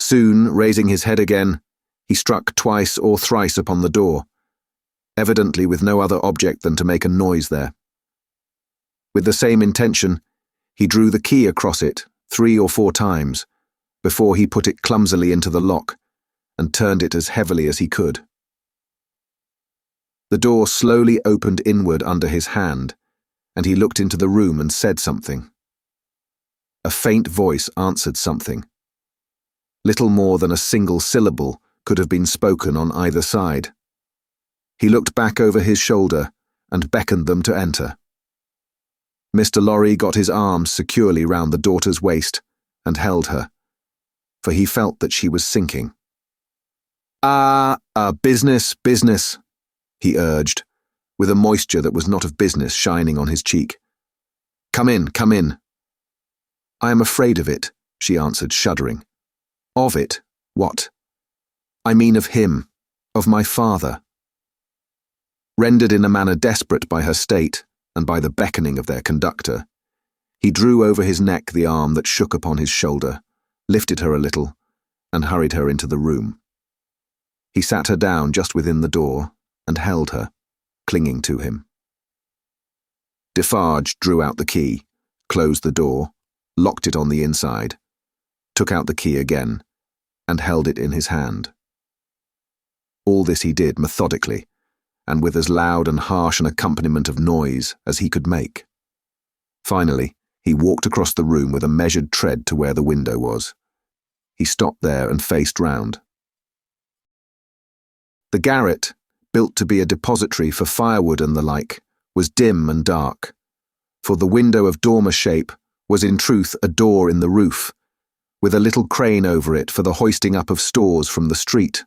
Soon, raising his head again, he struck twice or thrice upon the door, evidently with no other object than to make a noise there. With the same intention, he drew the key across it 3 or 4 times, before he put it clumsily into the lock, and turned it as heavily as he could. The door slowly opened inward under his hand, and he looked into the room and said something. A faint voice answered something. Little more than a single syllable could have been spoken on either side. He looked back over his shoulder and beckoned them to enter. Mr. Lorry got his arms securely round the daughter's waist and held her, for he felt that she was sinking. Business, business," he urged, with a moisture that was not of business shining on his cheek. Come in, come in." "I am afraid of it," she answered, shuddering. "Of it? What?" "I mean of him, of my father." Rendered in a manner desperate by her state and by the beckoning of their conductor, he drew over his neck the arm that shook upon his shoulder, lifted her a little, and hurried her into the room. He sat her down just within the door and held her. clinging to him. Defarge drew out the key, closed the door, locked it on the inside, took out the key again, and held it in his hand. All this he did methodically, and with as loud and harsh an accompaniment of noise as he could make. Finally, he walked across the room with a measured tread to where the window was. He stopped there and faced round. The garret, built to be a depository for firewood and the like, was dim and dark, for the window of dormer shape was in truth a door in the roof, with a little crane over it for the hoisting up of stores from the street,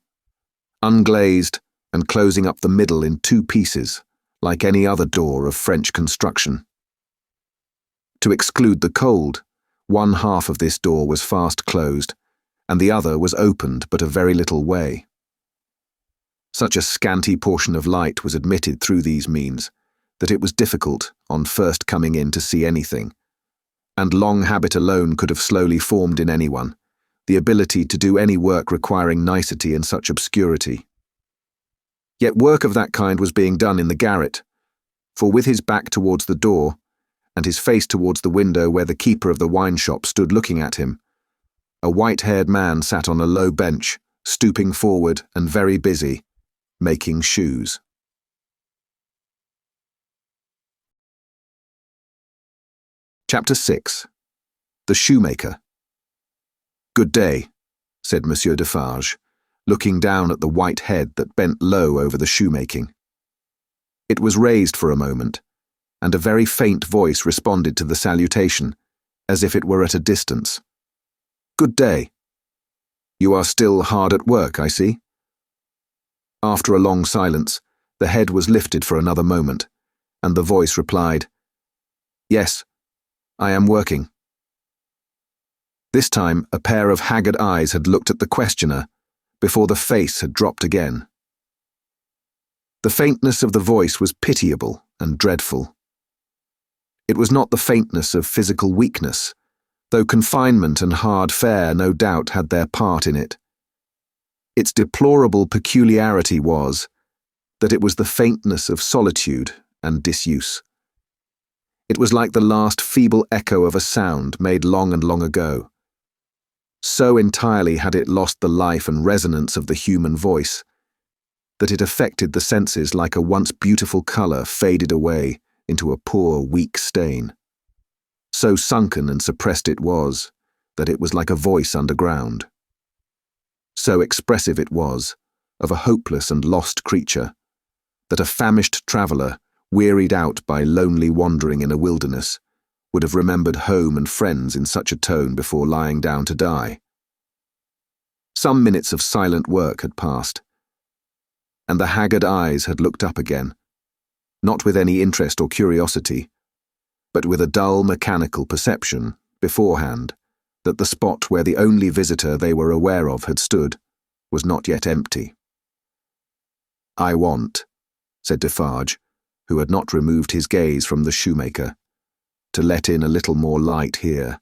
unglazed and closing up the middle in two pieces, like any other door of French construction. To exclude the cold, one half of this door was fast closed, and the other was opened but a very little way. Such a scanty portion of light was admitted through these means that it was difficult, on first coming in, to see anything, and long habit alone could have slowly formed in anyone the ability to do any work requiring nicety in such obscurity. Yet work of that kind was being done in the garret, for with his back towards the door, and his face towards the window where the keeper of the wine shop stood looking at him, a white-haired man sat on a low bench, stooping forward and very busy, making shoes. Chapter 6. The Shoemaker. "Good day," said Monsieur Defarge, looking down at the white head that bent low over the shoemaking. It was raised for a moment, and a very faint voice responded to the salutation, as if it were at a distance. "Good day. You are still hard at work, I see." After a long silence, the head was lifted for another moment, and the voice replied, "Yes, I am working." This time a pair of haggard eyes had looked at the questioner, before the face had dropped again. The faintness of the voice was pitiable and dreadful. It was not the faintness of physical weakness, though confinement and hard fare no doubt had their part in it. Its deplorable peculiarity was that it was the faintness of solitude and disuse. It was like the last feeble echo of a sound made long and long ago. So entirely had it lost the life and resonance of the human voice, that it affected the senses like a once beautiful colour faded away into a poor, weak stain. So sunken and suppressed it was, that it was like a voice underground. So expressive it was, of a hopeless and lost creature, that a famished traveller, wearied out by lonely wandering in a wilderness, would have remembered home and friends in such a tone before lying down to die. Some minutes of silent work had passed, and the haggard eyes had looked up again, not with any interest or curiosity, but with a dull mechanical perception, beforehand, that the spot where the only visitor they were aware of had stood was not yet empty. "I want," said Defarge, who had not removed his gaze from the shoemaker, "to let in a little more light here.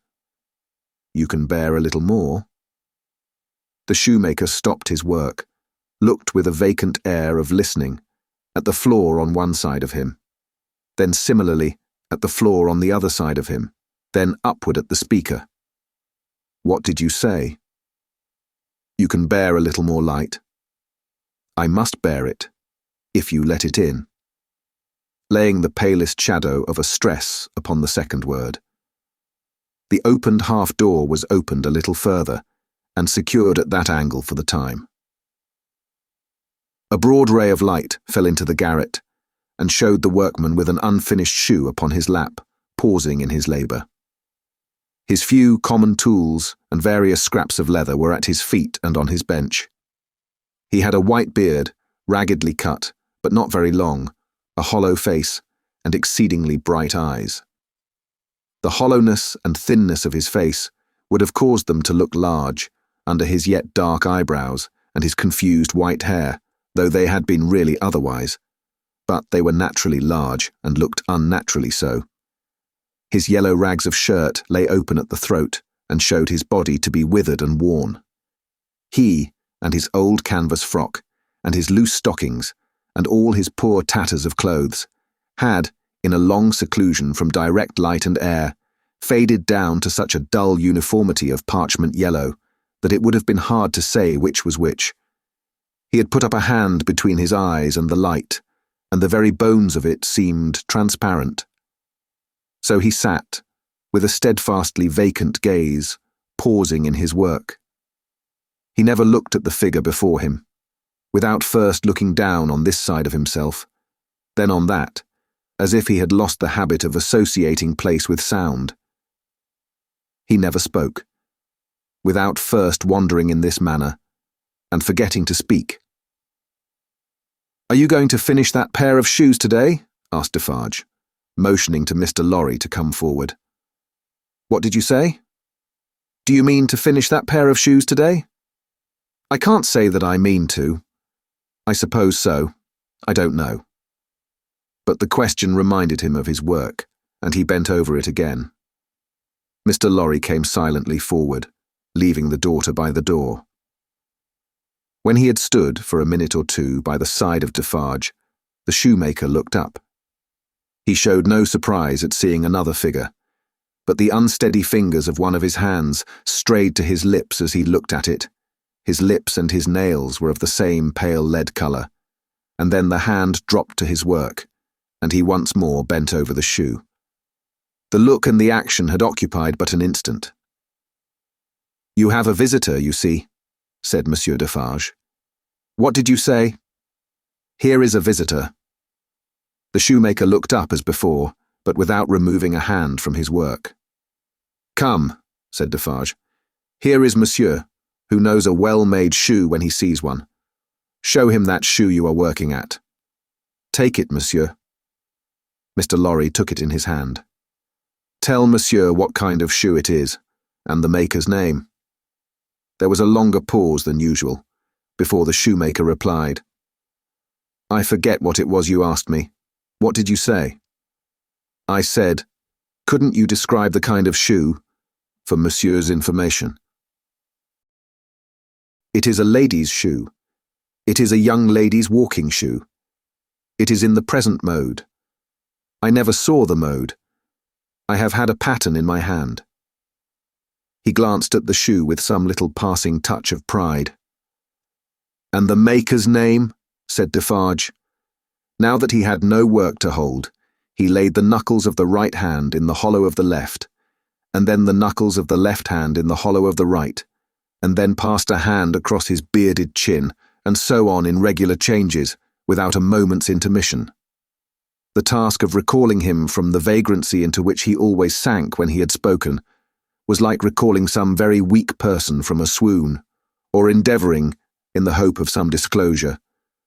You can bear a little more?" The shoemaker stopped his work, looked with a vacant air of listening at the floor on one side of him, then similarly at the floor on the other side of him, then upward at the speaker. "What did you say?" "You can bear a little more light." "I must bear it, if you let it in," laying the palest shadow of a stress upon the second word. The opened half door was opened a little further, and secured at that angle for the time. A broad ray of light fell into the garret, and showed the workman with an unfinished shoe upon his lap, pausing in his labour. His few common tools and various scraps of leather were at his feet and on his bench. He had a white beard, raggedly cut, but not very long, a hollow face, and exceedingly bright eyes. The hollowness and thinness of his face would have caused them to look large, under his yet dark eyebrows and his confused white hair, though they had been really otherwise, but they were naturally large and looked unnaturally so. His yellow rags of shirt lay open at the throat and showed his body to be withered and worn. He, and his old canvas frock, and his loose stockings, and all his poor tatters of clothes, had, in a long seclusion from direct light and air, faded down to such a dull uniformity of parchment yellow that it would have been hard to say which was which. He had put up a hand between his eyes and the light, and the very bones of it seemed transparent. So he sat, with a steadfastly vacant gaze, pausing in his work. He never looked at the figure before him, without first looking down on this side of himself, then on that, as if he had lost the habit of associating place with sound. He never spoke, without first wandering in this manner, and forgetting to speak. "Are you going to finish that pair of shoes today?" asked Defarge, motioning to Mr. Lorry to come forward. "What did you say? Do you mean to finish that pair of shoes today?" "I can't say that I mean to. I suppose so. I don't know." But the question reminded him of his work, and he bent over it again. Mr. Lorry came silently forward, leaving the daughter by the door. When he had stood for a minute or two by the side of Defarge, the shoemaker looked up. He showed no surprise at seeing another figure, but the unsteady fingers of one of his hands strayed to his lips as he looked at it. His lips and his nails were of the same pale lead colour, and then the hand dropped to his work, and he once more bent over the shoe. The look and the action had occupied but an instant. "You have a visitor, you see," said Monsieur Defarge. "What did you say?" "Here is a visitor." The shoemaker looked up as before, but without removing a hand from his work. "Come," said Defarge. "Here is Monsieur, who knows a well-made shoe when he sees one. Show him that shoe you are working at. Take it, Monsieur." Mr. Lorry took it in his hand. "Tell Monsieur what kind of shoe it is, and the maker's name." There was a longer pause than usual, before the shoemaker replied. "I forget what it was you asked me. What did you say?" "I said, couldn't you describe the kind of shoe, for Monsieur's information?" "It is a lady's shoe. It is a young lady's walking shoe. It is in the present mode. I never saw the mode. I have had a pattern in my hand." He glanced at the shoe with some little passing touch of pride. "And the maker's name?" said Defarge. Now that he had no work to hold, he laid the knuckles of the right hand in the hollow of the left, and then the knuckles of the left hand in the hollow of the right, and then passed a hand across his bearded chin, and so on in regular changes, without a moment's intermission. The task of recalling him from the vagrancy into which he always sank when he had spoken was like recalling some very weak person from a swoon, or endeavouring, in the hope of some disclosure,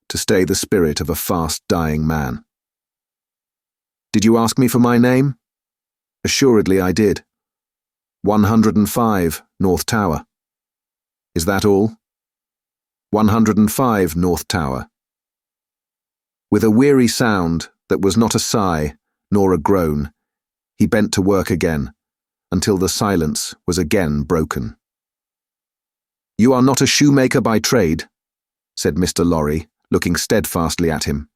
to stay the spirit of a fast-dying man. "Did you ask me for my name?" "Assuredly I did." 105 North Tower." "Is that all?" 105 North Tower." With a weary sound that was not a sigh nor a groan, he bent to work again, until the silence was again broken. "You are not a shoemaker by trade?" said Mr. Lorry, looking steadfastly at him.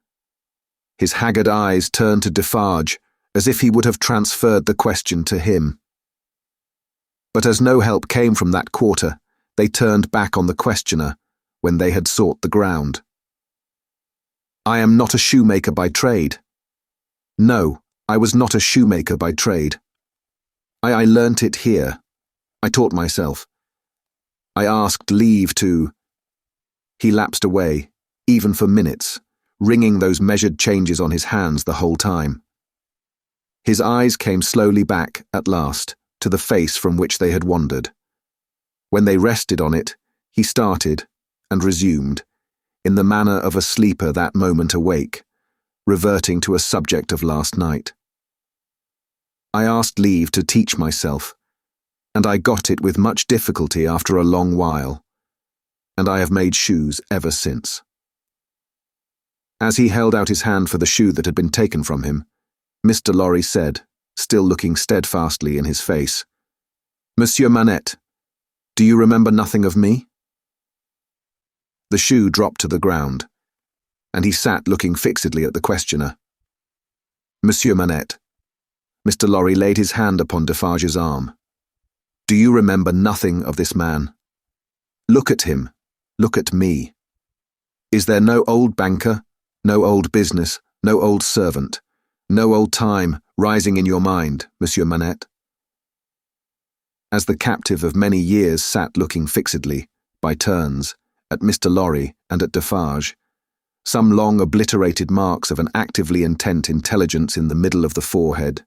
His haggard eyes turned to Defarge, as if he would have transferred the question to him. But as no help came from that quarter, they turned back on the questioner when they had sought the ground. "I am not a shoemaker by trade." "No, I was not a shoemaker by trade. I learnt it here. I taught myself. I asked leave to—" He lapsed away, even for minutes, ringing those measured changes on his hands the whole time. His eyes came slowly back, at last, to the face from which they had wandered. When they rested on it, he started, and resumed, in the manner of a sleeper that moment awake, reverting to a subject of last night. "I asked leave to teach myself, and I got it with much difficulty after a long while, and I have made shoes ever since." As he held out his hand for the shoe that had been taken from him, Mr. Lorry said, still looking steadfastly in his face, "Monsieur Manette, do you remember nothing of me?" The shoe dropped to the ground, and he sat looking fixedly at the questioner. "Monsieur Manette." Mr. Lorry laid his hand upon Defarge's arm. "Do you remember nothing of this man? Look at him. Look at me. Is there no old banker, no old business, no old servant, no old time rising in your mind, Monsieur Manette?" As the captive of many years sat looking fixedly, by turns, at Mr. Lorry and at Defarge, some long obliterated marks of an actively intent intelligence in the middle of the forehead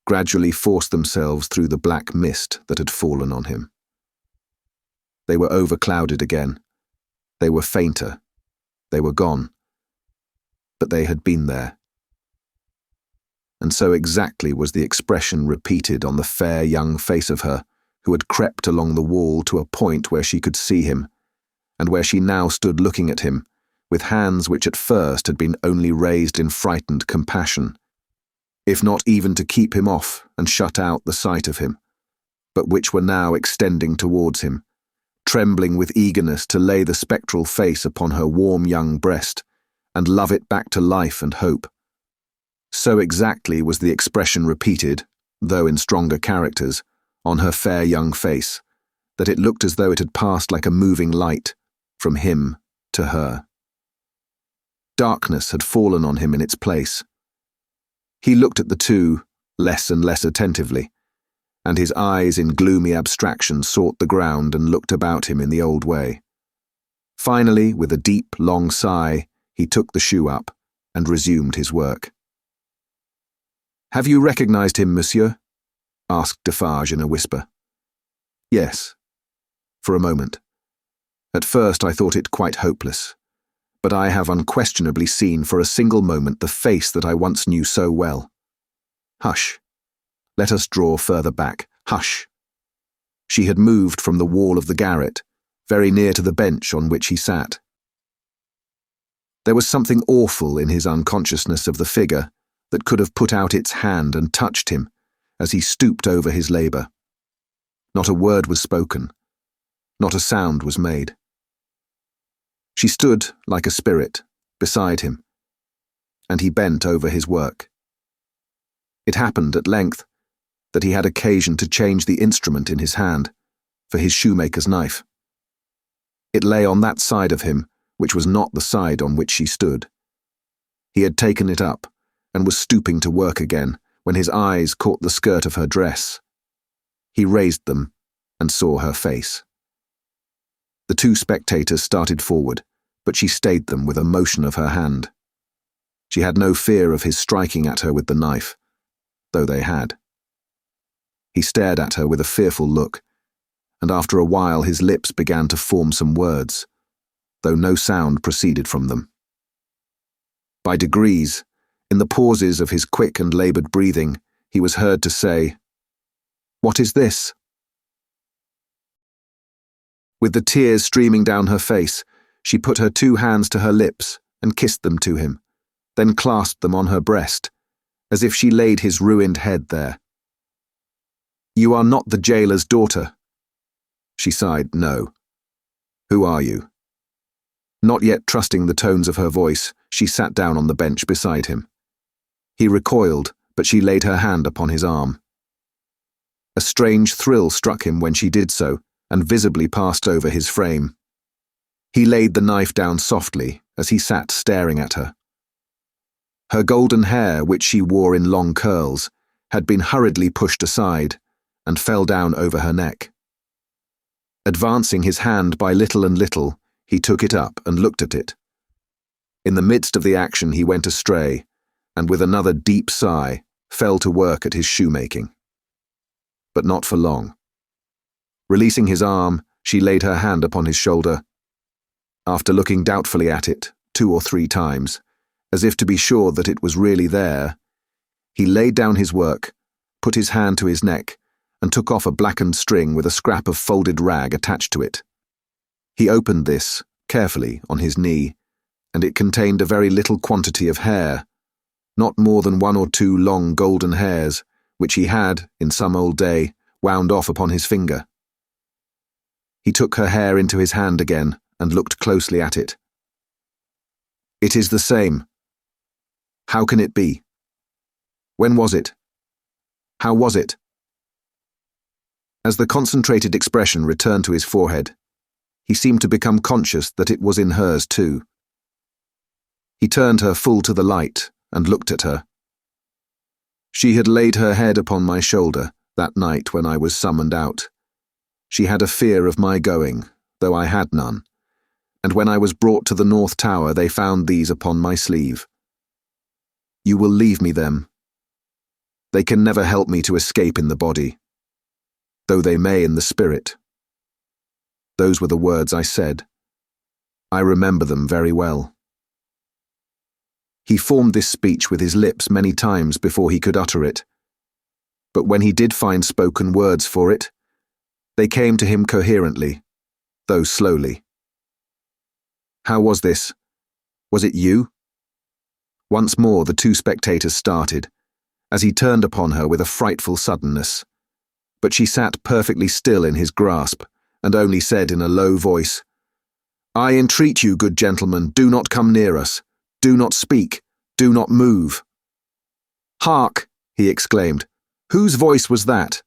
gradually forced themselves through the black mist that had fallen on him. They were overclouded again. They were fainter. They were gone. But they had been there. And so exactly was the expression repeated on the fair young face of her who had crept along the wall to a point where she could see him, and where she now stood looking at him, with hands which at first had been only raised in frightened compassion, if not even to keep him off and shut out the sight of him, but which were now extending towards him, trembling with eagerness to lay the spectral face upon her warm young breast and love it back to life and hope. So exactly was the expression repeated, though in stronger characters, on her fair young face, that it looked as though it had passed like a moving light from him to her. Darkness had fallen on him in its place. He looked at the two less and less attentively, and his eyes in gloomy abstraction sought the ground and looked about him in the old way. Finally, with a deep, long sigh, he took the shoe up and resumed his work. "Have you recognized him, monsieur?" asked Defarge in a whisper. "Yes, for a moment. At first I thought it quite hopeless, but I have unquestionably seen for a single moment the face that I once knew so well. Hush. Let us draw further back. Hush." She had moved from the wall of the garret, very near to the bench on which he sat. There was something awful in his unconsciousness of the figure that could have put out its hand and touched him as he stooped over his labour. Not a word was spoken. Not a sound was made. She stood like a spirit beside him, and he bent over his work. It happened at length that he had occasion to change the instrument in his hand for his shoemaker's knife. It lay on that side of him which was not the side on which she stood. He had taken it up and was stooping to work again when his eyes caught the skirt of her dress. He raised them and saw her face. The two spectators started forward, but she stayed them with a motion of her hand. She had no fear of his striking at her with the knife, though they had. He stared at her with a fearful look, and after a while his lips began to form some words, though no sound proceeded from them. By degrees, in the pauses of his quick and laboured breathing, he was heard to say, "What is this?" With the tears streaming down her face, she put her two hands to her lips and kissed them to him, then clasped them on her breast, as if she laid his ruined head there. "You are not the jailer's daughter." She sighed, "No." "Who are you?" Not yet trusting the tones of her voice, she sat down on the bench beside him. He recoiled, but she laid her hand upon his arm. A strange thrill struck him when she did so, and visibly passed over his frame. He laid the knife down softly as he sat staring at her. Her golden hair, which she wore in long curls, had been hurriedly pushed aside and fell down over her neck. Advancing his hand by little and little, he took it up and looked at it. In the midst of the action he went astray, and with another deep sigh, fell to work at his shoemaking. But not for long. Releasing his arm, she laid her hand upon his shoulder. After looking doubtfully at it 2 or 3 times, as if to be sure that it was really there, he laid down his work, put his hand to his neck, and took off a blackened string with a scrap of folded rag attached to it. He opened this, carefully, on his knee, and it contained a very little quantity of hair, not more than 1 or 2 long golden hairs, which he had, in some old day, wound off upon his finger. He took her hair into his hand again and looked closely at it. It is the same. How can it be? When was it? How was it? As the concentrated expression returned to his forehead, he seemed to become conscious that it was in hers too. He turned her full to the light and looked at her. She had laid her head upon my shoulder that night when I was summoned out. She had a fear of my going, though I had none, and when I was brought to the North Tower they found these upon my sleeve. You will leave me them. They can never help me to escape in the body, though they may in the spirit. Those were the words I said. I remember them very well. He formed this speech with his lips many times before he could utter it, but when he did find spoken words for it, they came to him coherently, though slowly. How was this? Was it you? Once more the two spectators started, as he turned upon her with a frightful suddenness, but she sat perfectly still in his grasp, and only said in a low voice, I entreat you, good gentlemen, do not come near us. Do not speak. Do not move. Hark, he exclaimed. Whose voice was that?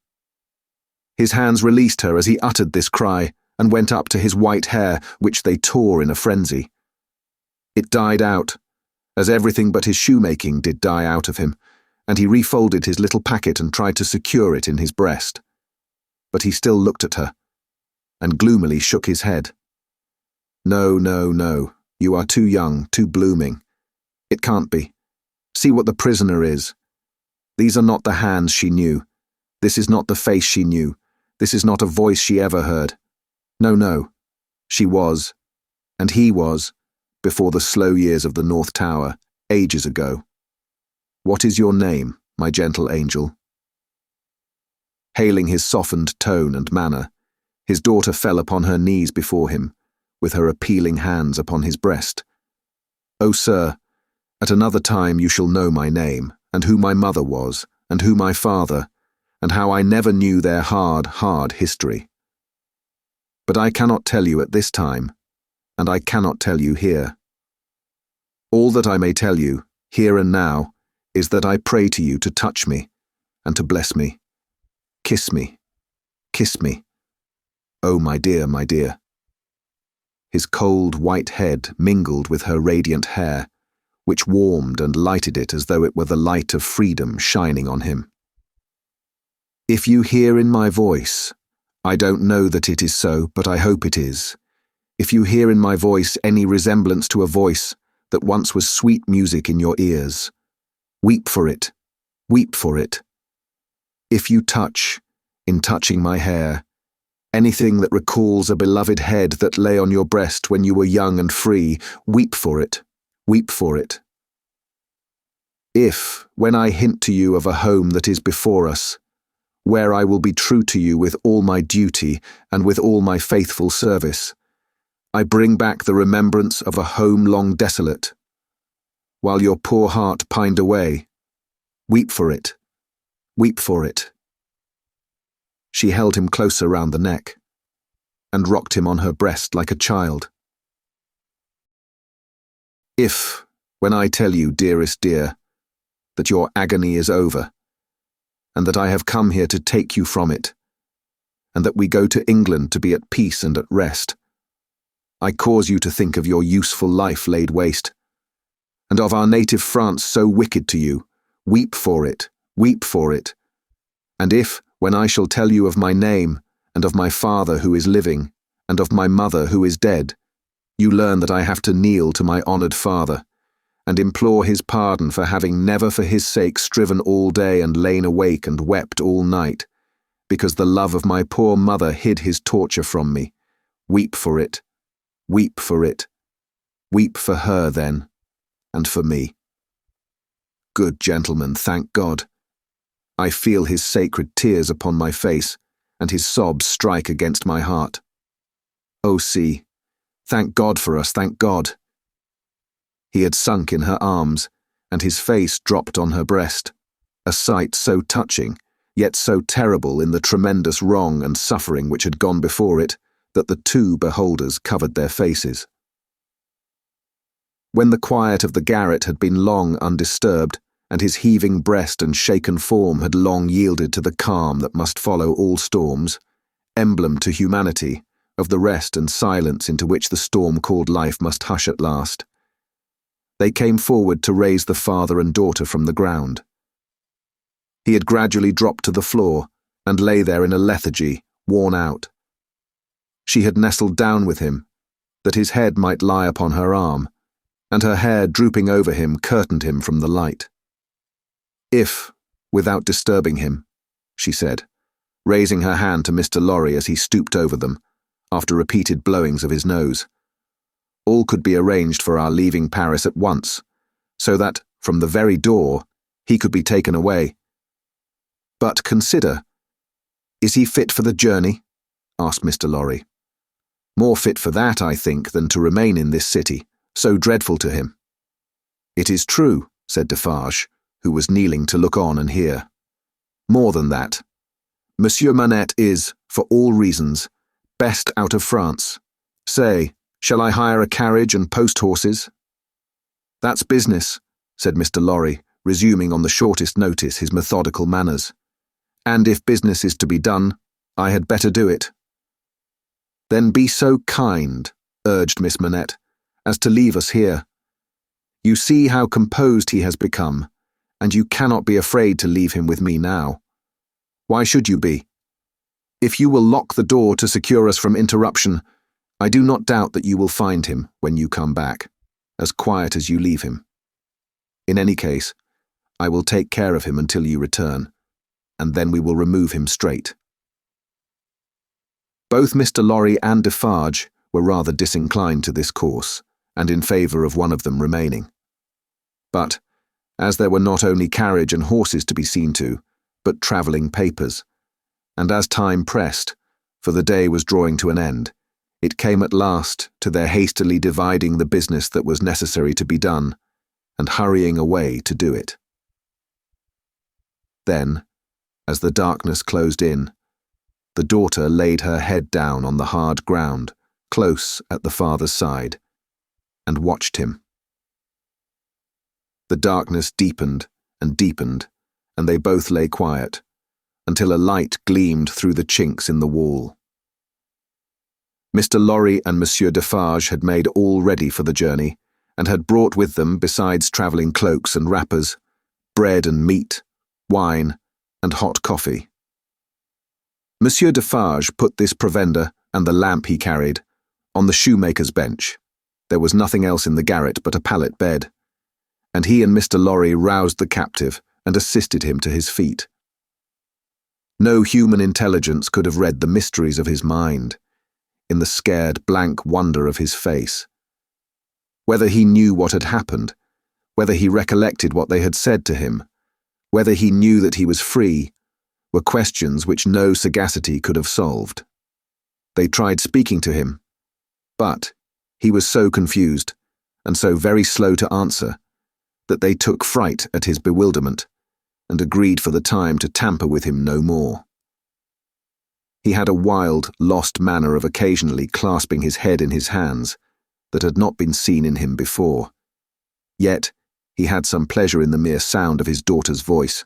His hands released her as he uttered this cry and went up to his white hair, which they tore in a frenzy. It died out, as everything but his shoemaking did die out of him, and he refolded his little packet and tried to secure it in his breast. But he still looked at her, and gloomily shook his head. No, no, no, you are too young, too blooming. It can't be. See what the prisoner is. These are not the hands she knew. This is not the face she knew. This is not a voice she ever heard. No, no. She was, and he was, before the slow years of the North Tower, ages ago. What is your name, my gentle angel? Hailing his softened tone and manner, his daughter fell upon her knees before him, with her appealing hands upon his breast. O sir, at another time you shall know my name, and who my mother was, and who my father, and how I never knew their hard, hard history. But I cannot tell you at this time, and I cannot tell you here. All that I may tell you, here and now, is that I pray to you to touch me, and to bless me. Kiss me. Kiss me. Oh, my dear, my dear. His cold white head mingled with her radiant hair, which warmed and lighted it as though it were the light of freedom shining on him. If you hear in my voice, I don't know that it is so, but I hope it is. If you hear in my voice any resemblance to a voice that once was sweet music in your ears, weep for it, weep for it. If you touch, in touching my hair, anything that recalls a beloved head that lay on your breast when you were young and free, weep for it, weep for it. If, when I hint to you of a home that is before us, where I will be true to you with all my duty and with all my faithful service, I bring back the remembrance of a home long desolate, while your poor heart pined away, weep for it, weep for it. She held him closer round the neck, and rocked him on her breast like a child. If, when I tell you, dearest dear, that your agony is over, and that I have come here to take you from it, and that we go to England to be at peace and at rest, I cause you to think of your useful life laid waste, and of our native France so wicked to you, weep for it, weep for it. And if, when I shall tell you of my name, and of my father who is living, and of my mother who is dead, you learn that I have to kneel to my honoured father, and implore his pardon for having never for his sake striven all day and lain awake and wept all night, because the love of my poor mother hid his torture from me. Weep for it, weep for it, weep for her then, and for me. Good gentleman, thank God. I feel his sacred tears upon my face, and his sobs strike against my heart. Oh, see, thank God for us, thank God. He had sunk in her arms, and his face dropped on her breast, a sight so touching, yet so terrible in the tremendous wrong and suffering which had gone before it, that the two beholders covered their faces. When the quiet of the garret had been long undisturbed, and his heaving breast and shaken form had long yielded to the calm that must follow all storms, emblem to humanity of the rest and silence into which the storm called life must hush at last, they came forward to raise the father and daughter from the ground. He had gradually dropped to the floor and lay there in a lethargy, worn out. She had nestled down with him, that his head might lie upon her arm, and her hair drooping over him curtained him from the light. "If, without disturbing him," she said, raising her hand to Mr. Lorry as he stooped over them, after repeated blowings of his nose, "all could be arranged for our leaving Paris at once, so that, from the very door, he could be taken away. But consider, is he fit for the journey?" asked Mr. Lorry. "More fit for that, I think, than to remain in this city, so dreadful to him." "It is true," said Defarge, who was kneeling to look on and hear. "More than that. Monsieur Manette is, for all reasons, best out of France. Say, shall I hire a carriage and post horses?" "That's business," said Mr. Lorry, resuming on the shortest notice his methodical manners. "And if business is to be done, I had better do it." "Then be so kind," urged Miss Manette, "as to leave us here. You see how composed he has become, and you cannot be afraid to leave him with me now. Why should you be? If you will lock the door to secure us from interruption, I do not doubt that you will find him, when you come back, as quiet as you leave him. In any case, I will take care of him until you return, and then we will remove him straight." Both Mr. Lorry and Defarge were rather disinclined to this course, and in favour of one of them remaining. But, as there were not only carriage and horses to be seen to, but travelling papers, and as time pressed, for the day was drawing to an end, it came at last to their hastily dividing the business that was necessary to be done, and hurrying away to do it. Then, as the darkness closed in, the daughter laid her head down on the hard ground, close at the father's side, and watched him. The darkness deepened and deepened, and they both lay quiet, until a light gleamed through the chinks in the wall. Mr. Lorry and Monsieur Defarge had made all ready for the journey, and had brought with them, besides travelling cloaks and wrappers, bread and meat, wine, and hot coffee. Monsieur Defarge put this provender and the lamp he carried on the shoemaker's bench. There was nothing else in the garret but a pallet bed, and he and Mr. Lorry roused the captive and assisted him to his feet. No human intelligence could have read the mysteries of his mind, in the scared, blank wonder of his face. Whether he knew what had happened, whether he recollected what they had said to him, whether he knew that he was free, were questions which no sagacity could have solved. They tried speaking to him, but he was so confused, and so very slow to answer, that they took fright at his bewilderment, and agreed for the time to tamper with him no more. He had a wild, lost manner of occasionally clasping his head in his hands that had not been seen in him before. Yet he had some pleasure in the mere sound of his daughter's voice,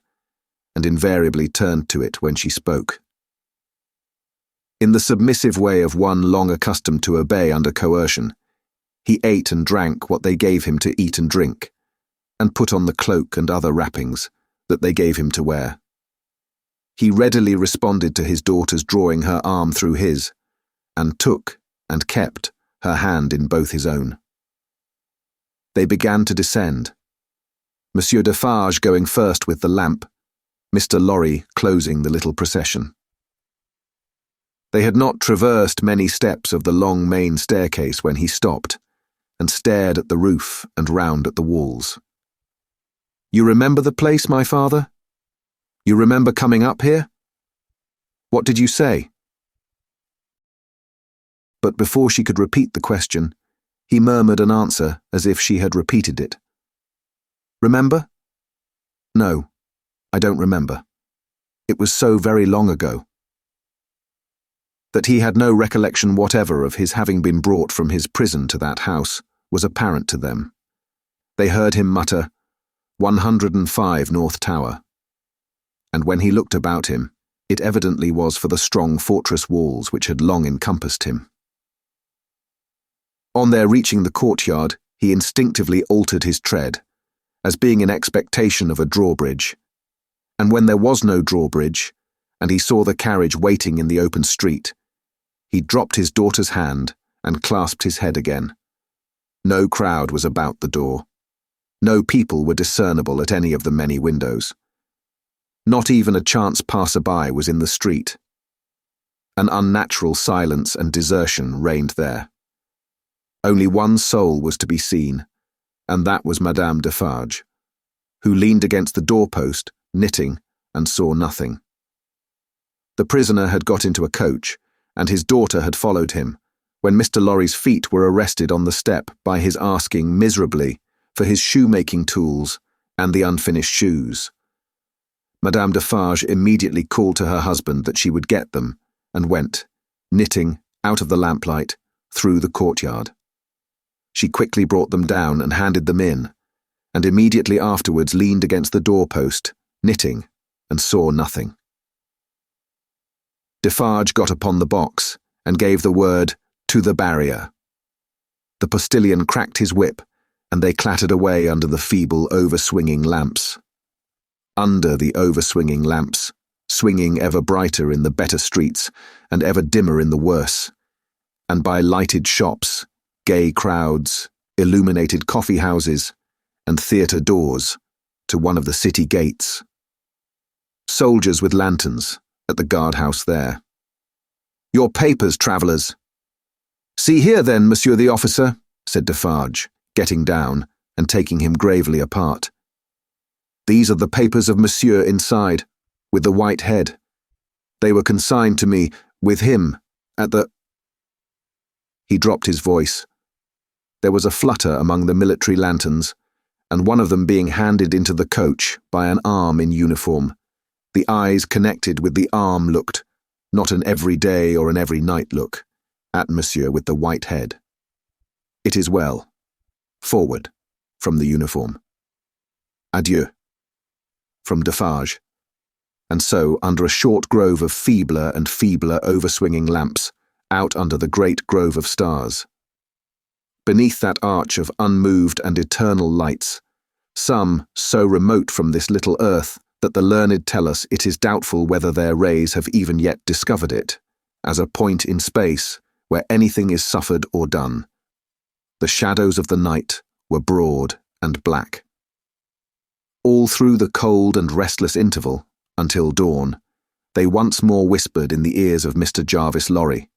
and invariably turned to it when she spoke. In the submissive way of one long accustomed to obey under coercion, he ate and drank what they gave him to eat and drink, and put on the cloak and other wrappings that they gave him to wear. He readily responded to his daughter's drawing her arm through his, and took and kept her hand in both his own. They began to descend, Monsieur Defarge going first with the lamp, Mr. Lorry closing the little procession. They had not traversed many steps of the long main staircase when he stopped, and stared at the roof and round at the walls. "You remember the place, my father? You remember coming up here? What did you say?" But before she could repeat the question, he murmured an answer as if she had repeated it. "Remember? No, I don't remember. It was so very long ago." That he had no recollection whatever of his having been brought from his prison to that house was apparent to them, they heard him mutter, 105 North Tower. And when he looked about him, it evidently was for the strong fortress walls which had long encompassed him. On their reaching the courtyard, he instinctively altered his tread, as being in expectation of a drawbridge. And when there was no drawbridge, and he saw the carriage waiting in the open street, he dropped his daughter's hand and clasped his head again. No crowd was about the door. No people were discernible at any of the many windows. Not even a chance passer-by was in the street. An unnatural silence and desertion reigned there. Only one soul was to be seen, and that was Madame Defarge, who leaned against the doorpost, knitting, and saw nothing. The prisoner had got into a coach, and his daughter had followed him, when Mr. Lorry's feet were arrested on the step by his asking miserably for his shoemaking tools and the unfinished shoes. Madame Defarge immediately called to her husband that she would get them, and went, knitting, out of the lamplight, through the courtyard. She quickly brought them down and handed them in, and immediately afterwards leaned against the doorpost, knitting, and saw nothing. Defarge got upon the box and gave the word, "To the barrier." The postilion cracked his whip, and they clattered away under the feeble over-swinging lamps. Under the over-swinging lamps, swinging ever brighter in the better streets and ever dimmer in the worse, and by lighted shops, gay crowds, illuminated coffee houses, and theatre doors, to one of the city gates. Soldiers with lanterns at the guardhouse there. "Your papers, travellers." "See here then, monsieur the officer," said Defarge, getting down and taking him gravely apart. "These are the papers of monsieur inside, with the white head. They were consigned to me, with him, at the—" He dropped his voice. There was a flutter among the military lanterns, and one of them being handed into the coach by an arm in uniform. The eyes connected with the arm looked, not an every-day or an every-night look, at monsieur with the white head. "It is well. Forward," from the uniform. "Adieu," from Defarge. And so, under a short grove of feebler and feebler over-swinging lamps, out under the great grove of stars. Beneath that arch of unmoved and eternal lights, some so remote from this little earth that the learned tell us it is doubtful whether their rays have even yet discovered it, as a point in space where anything is suffered or done. The shadows of the night were broad and black. All through the cold and restless interval, until dawn, they once more whispered in the ears of Mr. Jarvis Lorry,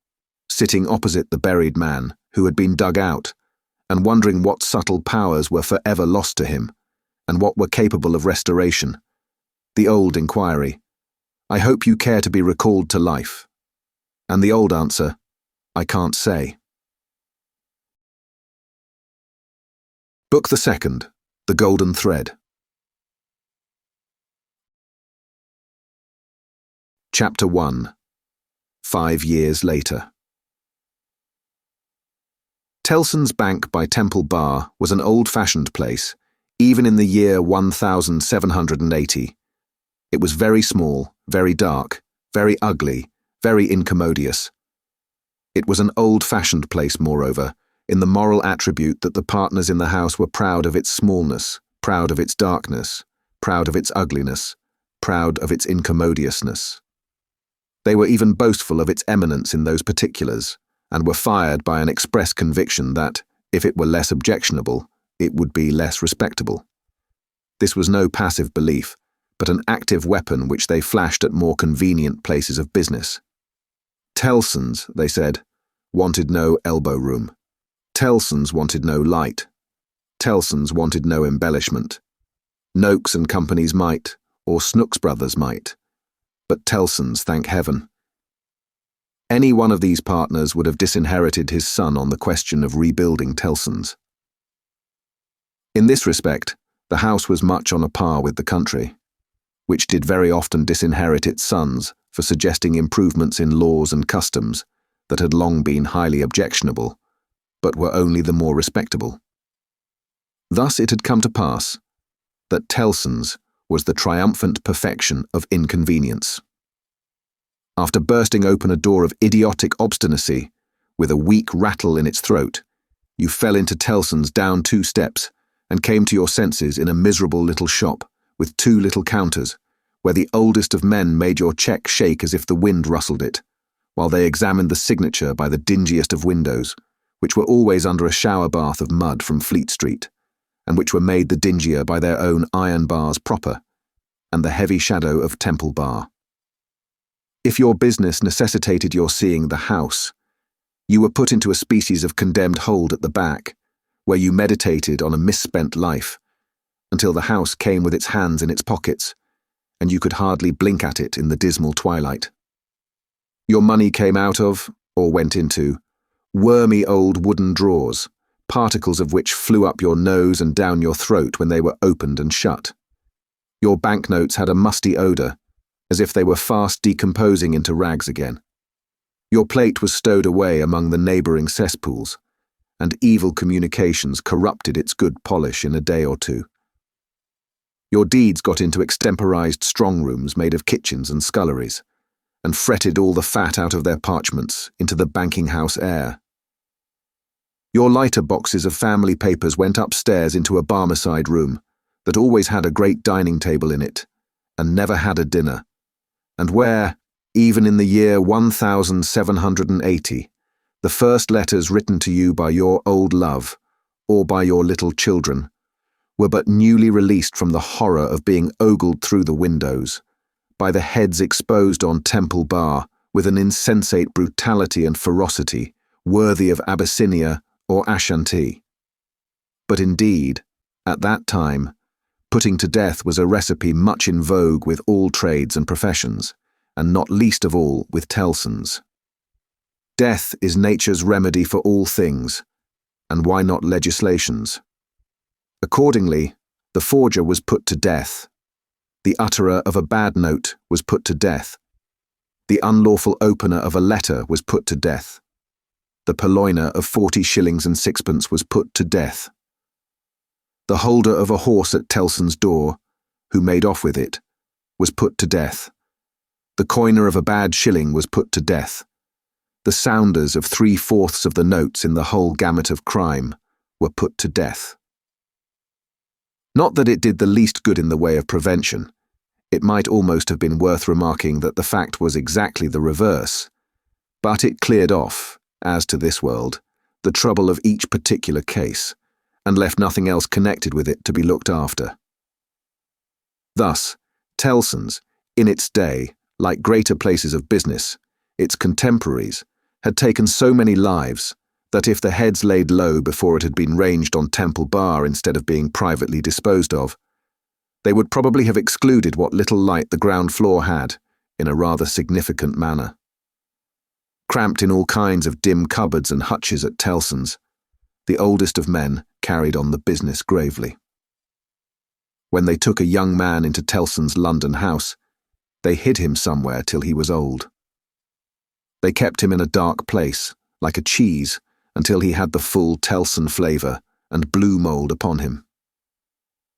sitting opposite the buried man who had been dug out, and wondering what subtle powers were forever lost to him, and what were capable of restoration. The old inquiry, "I hope you care to be recalled to life." And the old answer, "I can't say." Book the Second, The Golden Thread. Chapter 1. 5 years later. Tellson's Bank by Temple Bar was an old-fashioned place, even in the year 1780. It was very small, very dark, very ugly, very incommodious. It was an old-fashioned place, moreover, in the moral attribute that the partners in the house were proud of its smallness, proud of its darkness, proud of its ugliness, proud of its incommodiousness. They were even boastful of its eminence in those particulars, and were fired by an express conviction that, if it were less objectionable, it would be less respectable. This was no passive belief, but an active weapon which they flashed at more convenient places of business. Tellson's, they said, wanted no elbow room. Tellson's wanted no light. Tellson's wanted no embellishment. Noakes and Company's might, or Snooks Brothers might. But Tellson's, thank heaven. Any one of these partners would have disinherited his son on the question of rebuilding Tellson's. In this respect, the house was much on a par with the country, which did very often disinherit its sons for suggesting improvements in laws and customs that had long been highly objectionable, but were only the more respectable. Thus it had come to pass that Tellson's was the triumphant perfection of inconvenience. After bursting open a door of idiotic obstinacy, with a weak rattle in its throat, you fell into Tellson's down 2 steps and came to your senses in a miserable little shop with 2 little counters, where the oldest of men made your cheque shake as if the wind rustled it, while they examined the signature by the dingiest of windows, which were always under a shower bath of mud from Fleet Street, and which were made the dingier by their own iron bars proper, and the heavy shadow of Temple Bar. If your business necessitated your seeing the house, you were put into a species of condemned hold at the back, where you meditated on a misspent life, until the house came with its hands in its pockets, and you could hardly blink at it in the dismal twilight. Your money came out of, or went into, wormy old wooden drawers, particles of which flew up your nose and down your throat when they were opened and shut. Your banknotes had a musty odour, as if they were fast decomposing into rags again. Your plate was stowed away among the neighbouring cesspools, and evil communications corrupted its good polish in a day or 2. Your deeds got into extemporised strong rooms made of kitchens and sculleries, and fretted all the fat out of their parchments into the banking-house air. Your lighter boxes of family papers went upstairs into a Barmecide room that always had a great dining table in it, and never had a dinner, and where, even in the year 1780, the first letters written to you by your old love, or by your little children, were but newly released from the horror of being ogled through the windows, by the heads exposed on Temple Bar with an insensate brutality and ferocity worthy of Abyssinia or Ashanti. But indeed, at that time, putting to death was a recipe much in vogue with all trades and professions, and not least of all with Tellson's. Death is nature's remedy for all things, and why not legislation's? Accordingly, the forger was put to death. The utterer of a bad note was put to death. The unlawful opener of a letter was put to death. The purloiner of 40 shillings and 6pence was put to death. The holder of a horse at Tellson's door, who made off with it, was put to death. The coiner of a bad shilling was put to death. The sounders of 3/4 of the notes in the whole gamut of crime were put to death. Not that it did the least good in the way of prevention. It might almost have been worth remarking that the fact was exactly the reverse, but it cleared off, as to this world, the trouble of each particular case, and left nothing else connected with it to be looked after. Thus, Tellson's, in its day, like greater places of business, its contemporaries, had taken so many lives that if the heads laid low before it had been ranged on Temple Bar instead of being privately disposed of, they would probably have excluded what little light the ground floor had in a rather significant manner. Cramped in all kinds of dim cupboards and hutches at Tellson's, the oldest of men carried on the business gravely. When they took a young man into Tellson's London house, they hid him somewhere till he was old. They kept him in a dark place, like a cheese, until he had the full Tellson flavour and blue mould upon him.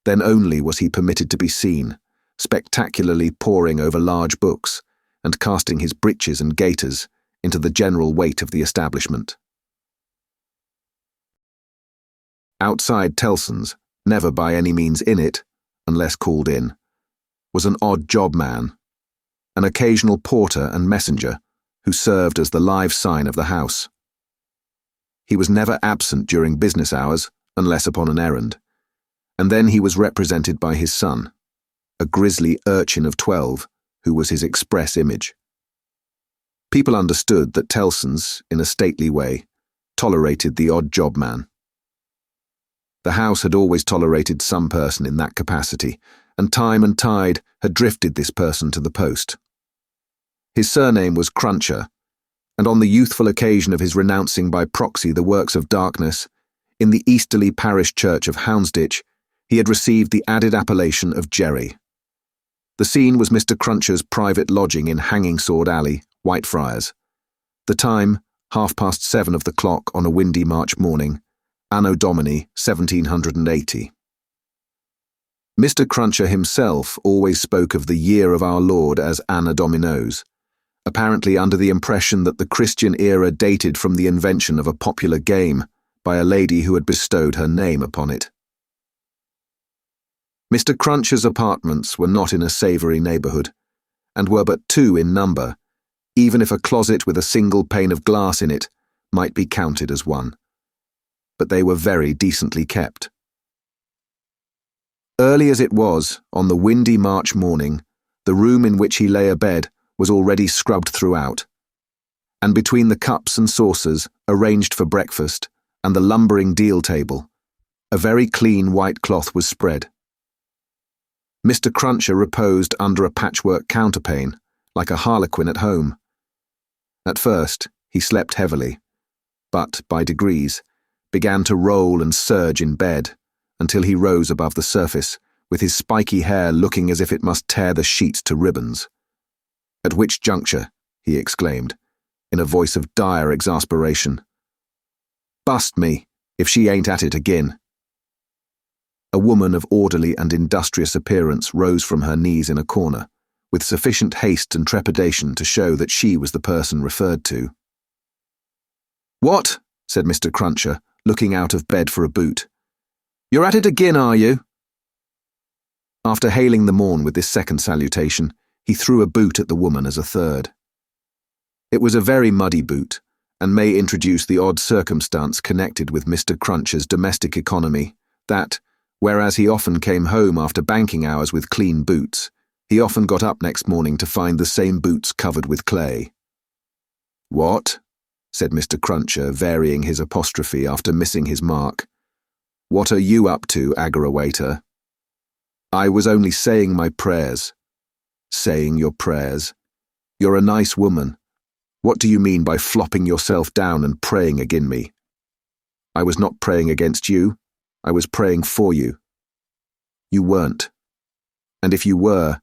Then only was he permitted to be seen, spectacularly poring over large books and casting his breeches and gaiters into the general weight of the establishment. Outside Tellson's, never by any means in it, unless called in, was an odd job man, an occasional porter and messenger who served as the live sign of the house. He was never absent during business hours, unless upon an errand, and then he was represented by his son, a grisly urchin of 12, who was his express image. People understood that Tellson's, in a stately way, tolerated the odd job man. The house had always tolerated some person in that capacity, and time and tide had drifted this person to the post. His surname was Cruncher, and on the youthful occasion of his renouncing by proxy the works of darkness, in the easterly parish church of Houndsditch, he had received the added appellation of Jerry. The scene was Mr. Cruncher's private lodging in Hanging Sword Alley, Whitefriars. The time, 7:30 of the clock on a windy March morning, Anno Domini 1780. Mr. Cruncher himself always spoke of the year of our Lord as Anno Dominos, apparently under the impression that the Christian era dated from the invention of a popular game by a lady who had bestowed her name upon it. Mr. Cruncher's apartments were not in a savoury neighbourhood, and were but 2 in number, even if a closet with a single pane of glass in it might be counted as one. But they were very decently kept. Early as it was, on the windy March morning, the room in which he lay abed was already scrubbed throughout, and between the cups and saucers arranged for breakfast and the lumbering deal table, a very clean white cloth was spread. Mr. Cruncher reposed under a patchwork counterpane, like a harlequin at home. At first, he slept heavily, but, by degrees, began to roll and surge in bed, until he rose above the surface, with his spiky hair looking as if it must tear the sheets to ribbons. At which juncture, he exclaimed, in a voice of dire exasperation, "Bust me, if she ain't at it again." A woman of orderly and industrious appearance rose from her knees in a corner, with sufficient haste and trepidation to show that she was the person referred to. "What?" said Mr. Cruncher, looking out of bed for a boot. "You're at it again, are you?" After hailing the morn with this second salutation, he threw a boot at the woman as a third. It was a very muddy boot, and may introduce the odd circumstance connected with Mr. Cruncher's domestic economy, that, whereas he often came home after banking hours with clean boots, he often got up next morning to find the same boots covered with clay. "What?" said Mr. Cruncher, varying his apostrophe after missing his mark. "What are you up to, aggrawator?" "I was only saying my prayers." "Saying your prayers? You're a nice woman. What do you mean by flopping yourself down and praying agin me?" "I was not praying against you. I was praying for you." "You weren't. And if you were,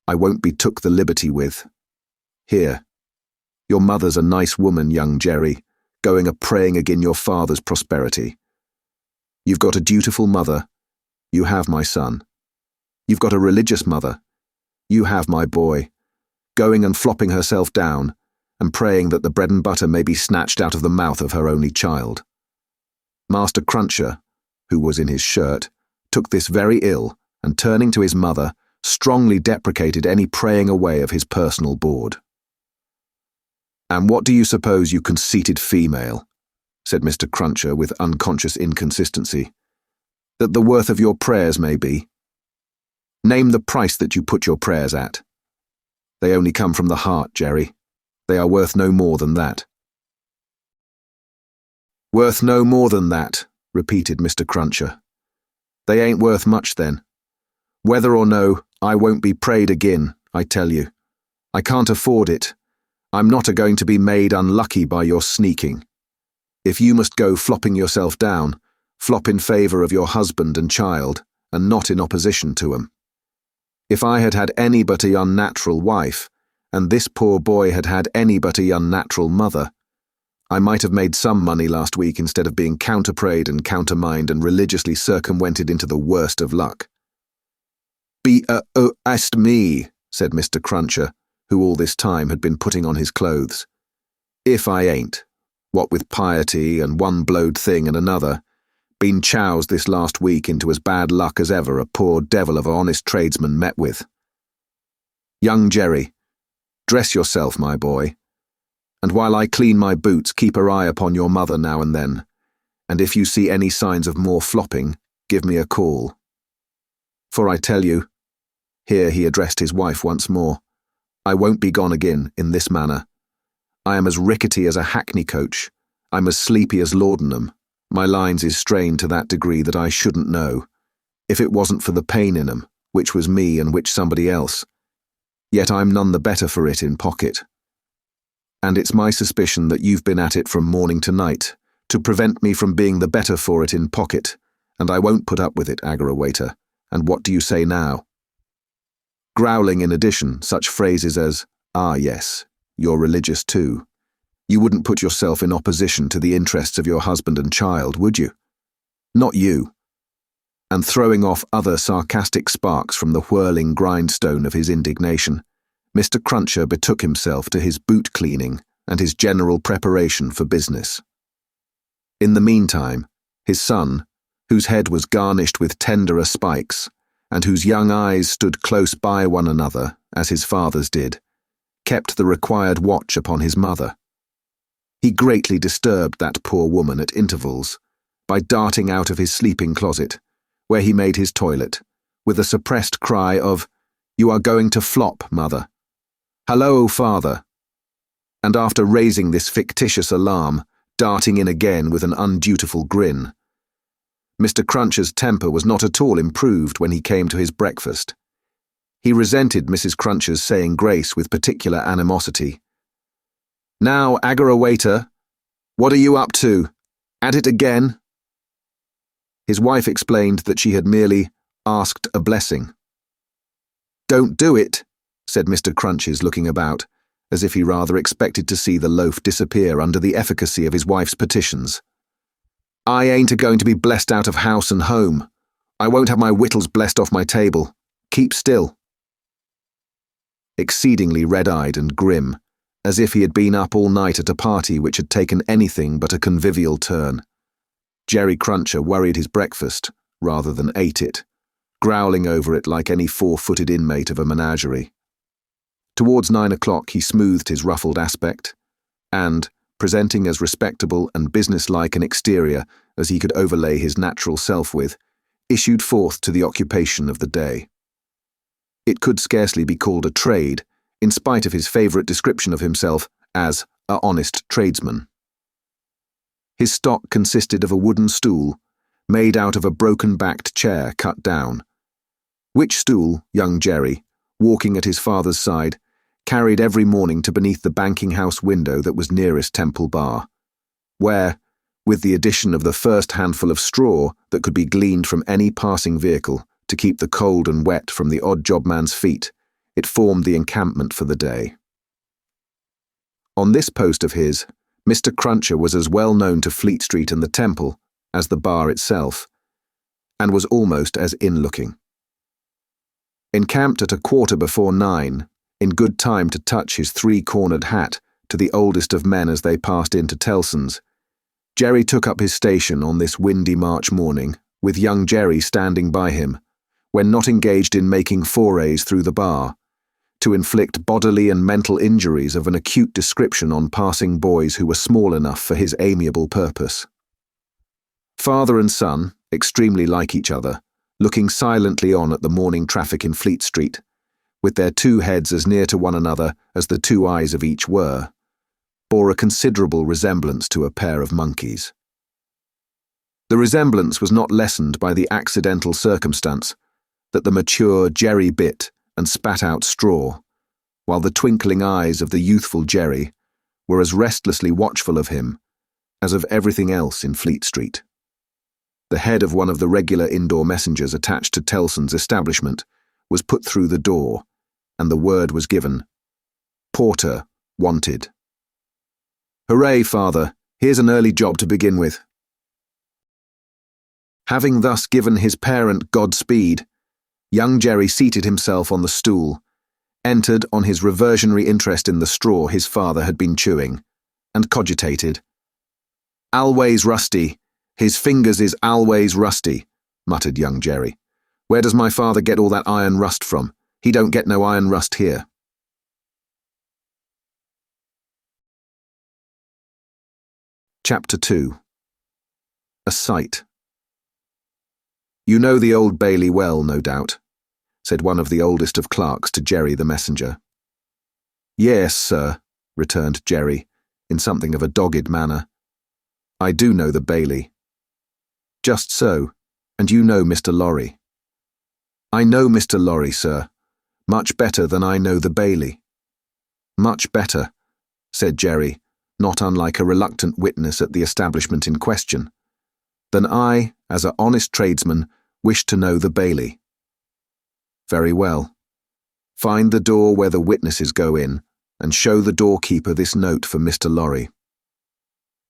I won't be took the liberty with. Here, your mother's a nice woman, young Jerry, going a-praying agin your father's prosperity. You've got a dutiful mother. You have my son. You've got a religious mother. You have my boy, going and flopping herself down and praying that the bread and butter may be snatched out of the mouth of her only child. Master Cruncher, who was in his shirt, took this very ill, and turning to his mother, strongly deprecated any praying away of his personal board. "And what do you suppose, you conceited female," said Mr. Cruncher with unconscious inconsistency, "that the worth of your prayers may be? Name the price that you put your prayers at. They only come from the heart, Jerry. They are worth no more than that." "Worth no more than that," repeated Mr. Cruncher. "They ain't worth much then. Whether or no, I won't be prayed agin, I tell you. I can't afford it. I'm not a-going to be made unlucky by your sneaking. If you must go flopping yourself down, flop in favour of your husband and child, and not in opposition to 'em. If I had had any but a unnatural wife, and this poor boy had had any but a unnatural mother, I might have made some money last week instead of being counterprayed and countermined and religiously circumvented into the worst of luck." "Be-a-o-ast me," said Mr. Cruncher, who all this time had been putting on his clothes. "If I ain't, what with piety and one blowed thing and another, been choused this last week into as bad luck as ever a poor devil of a honest tradesman met with. Young Jerry, dress yourself, my boy, and while I clean my boots, keep an eye upon your mother now and then, and if you see any signs of more flopping, give me a call. For I tell you," here he addressed his wife once more, "I won't be gone again in this manner. I am as rickety as a hackney coach. I'm as sleepy as laudanum. My lines is strained to that degree that I shouldn't know, if it wasn't for the pain in 'em, which was me and which somebody else. Yet I'm none the better for it in pocket. And it's my suspicion that you've been at it from morning to night, to prevent me from being the better for it in pocket, and I won't put up with it, aggrawator. And what do you say now?" Growling in addition such phrases as, "Ah yes, you're religious too. You wouldn't put yourself in opposition to the interests of your husband and child, would you? Not you. And throwing off other sarcastic sparks from the whirling grindstone of his indignation, Mr. Cruncher betook himself to his boot cleaning and his general preparation for business. In the meantime, his son, whose head was garnished with tenderer spikes, and whose young eyes stood close by one another, as his father's did, kept the required watch upon his mother. He greatly disturbed that poor woman at intervals, by darting out of his sleeping closet, where he made his toilet, with a suppressed cry of, "You are going to flop, mother. Hello, father," and after raising this fictitious alarm, darting in again with an undutiful grin. Mr. Cruncher's temper was not at all improved when he came to his breakfast. He resented Mrs. Cruncher's saying grace with particular animosity. "Now, Agora waiter, what are you up to? At it again?" His wife explained that she had merely asked a blessing. "Don't do it," said Mr. Crunches, looking about, as if he rather expected to see the loaf disappear under the efficacy of his wife's petitions. "I ain't a-going to be blessed out of house and home. I won't have my wittles blessed off my table. Keep still." Exceedingly red-eyed and grim, as if he had been up all night at a party which had taken anything but a convivial turn, Jerry Cruncher worried his breakfast rather than ate it, growling over it like any four-footed inmate of a menagerie. Towards 9 o'clock he smoothed his ruffled aspect, and, presenting as respectable and business-like an exterior as he could overlay his natural self with, issued forth to the occupation of the day. It could scarcely be called a trade, in spite of his favourite description of himself as a honest tradesman. His stock consisted of a wooden stool, made out of a broken-backed chair cut down, which stool young Jerry, walking at his father's side, carried every morning to beneath the banking-house window that was nearest Temple Bar, where, with the addition of the first handful of straw that could be gleaned from any passing vehicle to keep the cold and wet from the odd job man's feet, it formed the encampment for the day. On this post of his, Mr. Cruncher was as well known to Fleet Street and the Temple as the bar itself, and was almost as in-looking. Encamped at 9:15, in good time to touch his three-cornered hat to the oldest of men as they passed into Tellson's, Jerry took up his station on this windy March morning, with young Jerry standing by him, when not engaged in making forays through the bar, to inflict bodily and mental injuries of an acute description on passing boys who were small enough for his amiable purpose. Father and son, extremely like each other, looking silently on at the morning traffic in Fleet Street, with their two heads as near to one another as the two eyes of each were, bore a considerable resemblance to a pair of monkeys. The resemblance was not lessened by the accidental circumstance that the mature Jerry bit and spat out straw, while the twinkling eyes of the youthful Jerry were as restlessly watchful of him as of everything else in Fleet Street. The head of one of the regular indoor messengers attached to Tellson's establishment was put through the door, and the word was given, "Porter, wanted." "Hooray, father, here's an early job to begin with." Having thus given his parent Godspeed, young Jerry seated himself on the stool, entered on his reversionary interest in the straw his father had been chewing, and cogitated. "Always rusty. His fingers is always rusty," muttered young Jerry. "Where does my father get all that iron rust from? He don't get no iron rust here." Chapter 2. A Sight. "You know the Old Bailey well, no doubt," said one of the oldest of clerks to Jerry the messenger. "Yes, sir," returned Jerry, in something of a dogged manner. "I do know the Bailey." "Just so, and you know Mr. Lorry." "I know Mr. Lorry, sir, much better than I know the Bailey." "Much better," said Jerry, not unlike a reluctant witness at the establishment in question, "than I, as an honest tradesman, wish to know the Bailey." "Very well. Find the door where the witnesses go in, and show the doorkeeper this note for Mr. Lorry.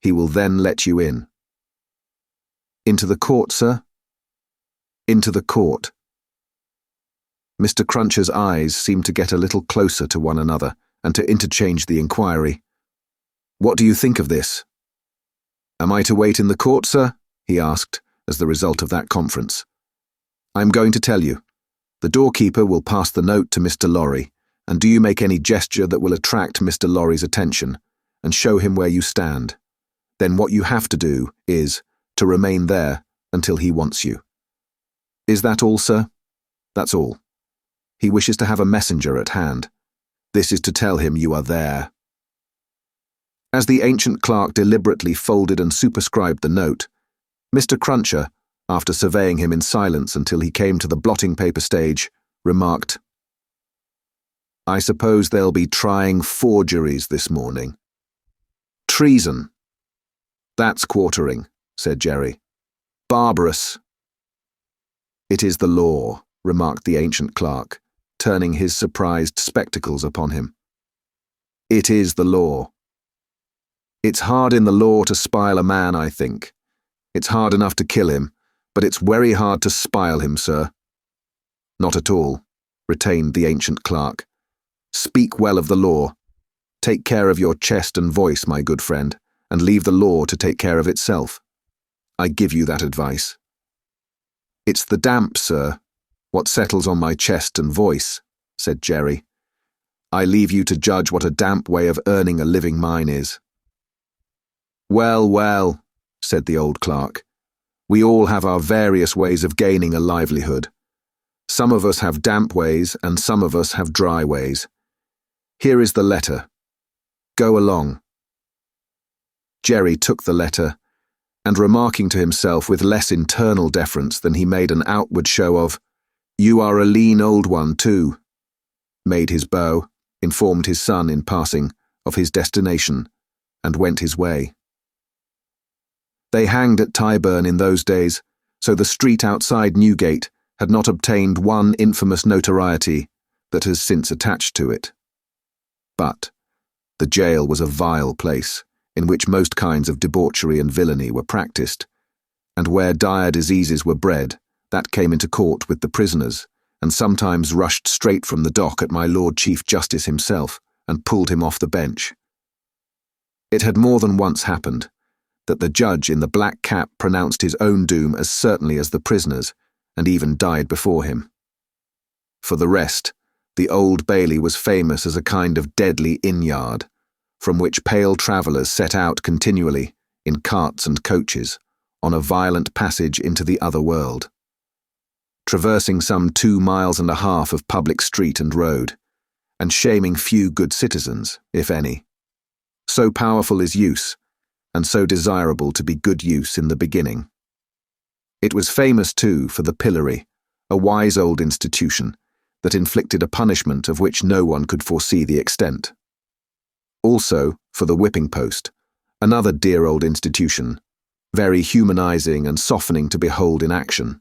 He will then let you in." Into the court, sir?" "Into the court." Mr. Cruncher's eyes seemed to get a little closer to one another and to interchange the inquiry. "What do you think of this?" "Am I to wait in the court, sir?" he asked, as the result of that conference. "I am going to tell you. The doorkeeper will pass the note to Mr. Lorry, and do you make any gesture that will attract Mr. Lorry's attention, and show him where you stand. Then what you have to do is to remain there until he wants you." "Is that all, sir?" "That's all. He wishes to have a messenger at hand. This is to tell him you are there." As the ancient clerk deliberately folded and superscribed the note, Mr. Cruncher, after surveying him in silence until he came to the blotting paper stage, remarked, "I suppose they'll be trying forgeries this morning." "Treason." "That's quartering," said Jerry. "Barbarous." "It is the law," remarked the ancient clerk, turning his surprised spectacles upon him. "It is the law. It's hard in the law to spile a man, I think. It's hard enough to kill him, but it's very hard to spile him, sir." "Not at all," retained the ancient clerk. "Speak well of the law. Take care of your chest and voice, my good friend, and leave the law to take care of itself. I give you that advice." "It's the damp, sir, what settles on my chest and voice," said Jerry. "I leave you to judge what a damp way of earning a living mine is." "Well, well," said the old clerk, "we all have our various ways of gaining a livelihood. Some of us have damp ways and some of us have dry ways. Here is the letter. Go along." Jerry took the letter, and remarking to himself with less internal deference than he made an outward show of, "You are a lean old one, too," made his bow, informed his son in passing of his destination, and went his way. They hanged at Tyburn in those days, so the street outside Newgate had not obtained one infamous notoriety that has since attached to it. But the jail was a vile place, in which most kinds of debauchery and villainy were practised, and where dire diseases were bred, that came into court with the prisoners, and sometimes rushed straight from the dock at my Lord Chief Justice himself, and pulled him off the bench. It had more than once happened that the judge in the black cap pronounced his own doom as certainly as the prisoner's, and even died before him. For the rest, the Old Bailey was famous as a kind of deadly inn-yard, from which pale travellers set out continually, in carts and coaches, on a violent passage into the other world, traversing some 2.5 miles of public street and road, and shaming few good citizens, if any. So powerful is use, and so desirable to be good use in the beginning. It was famous, too, for the pillory, a wise old institution that inflicted a punishment of which no one could foresee the extent. Also for the whipping post, another dear old institution, very humanizing and softening to behold in action.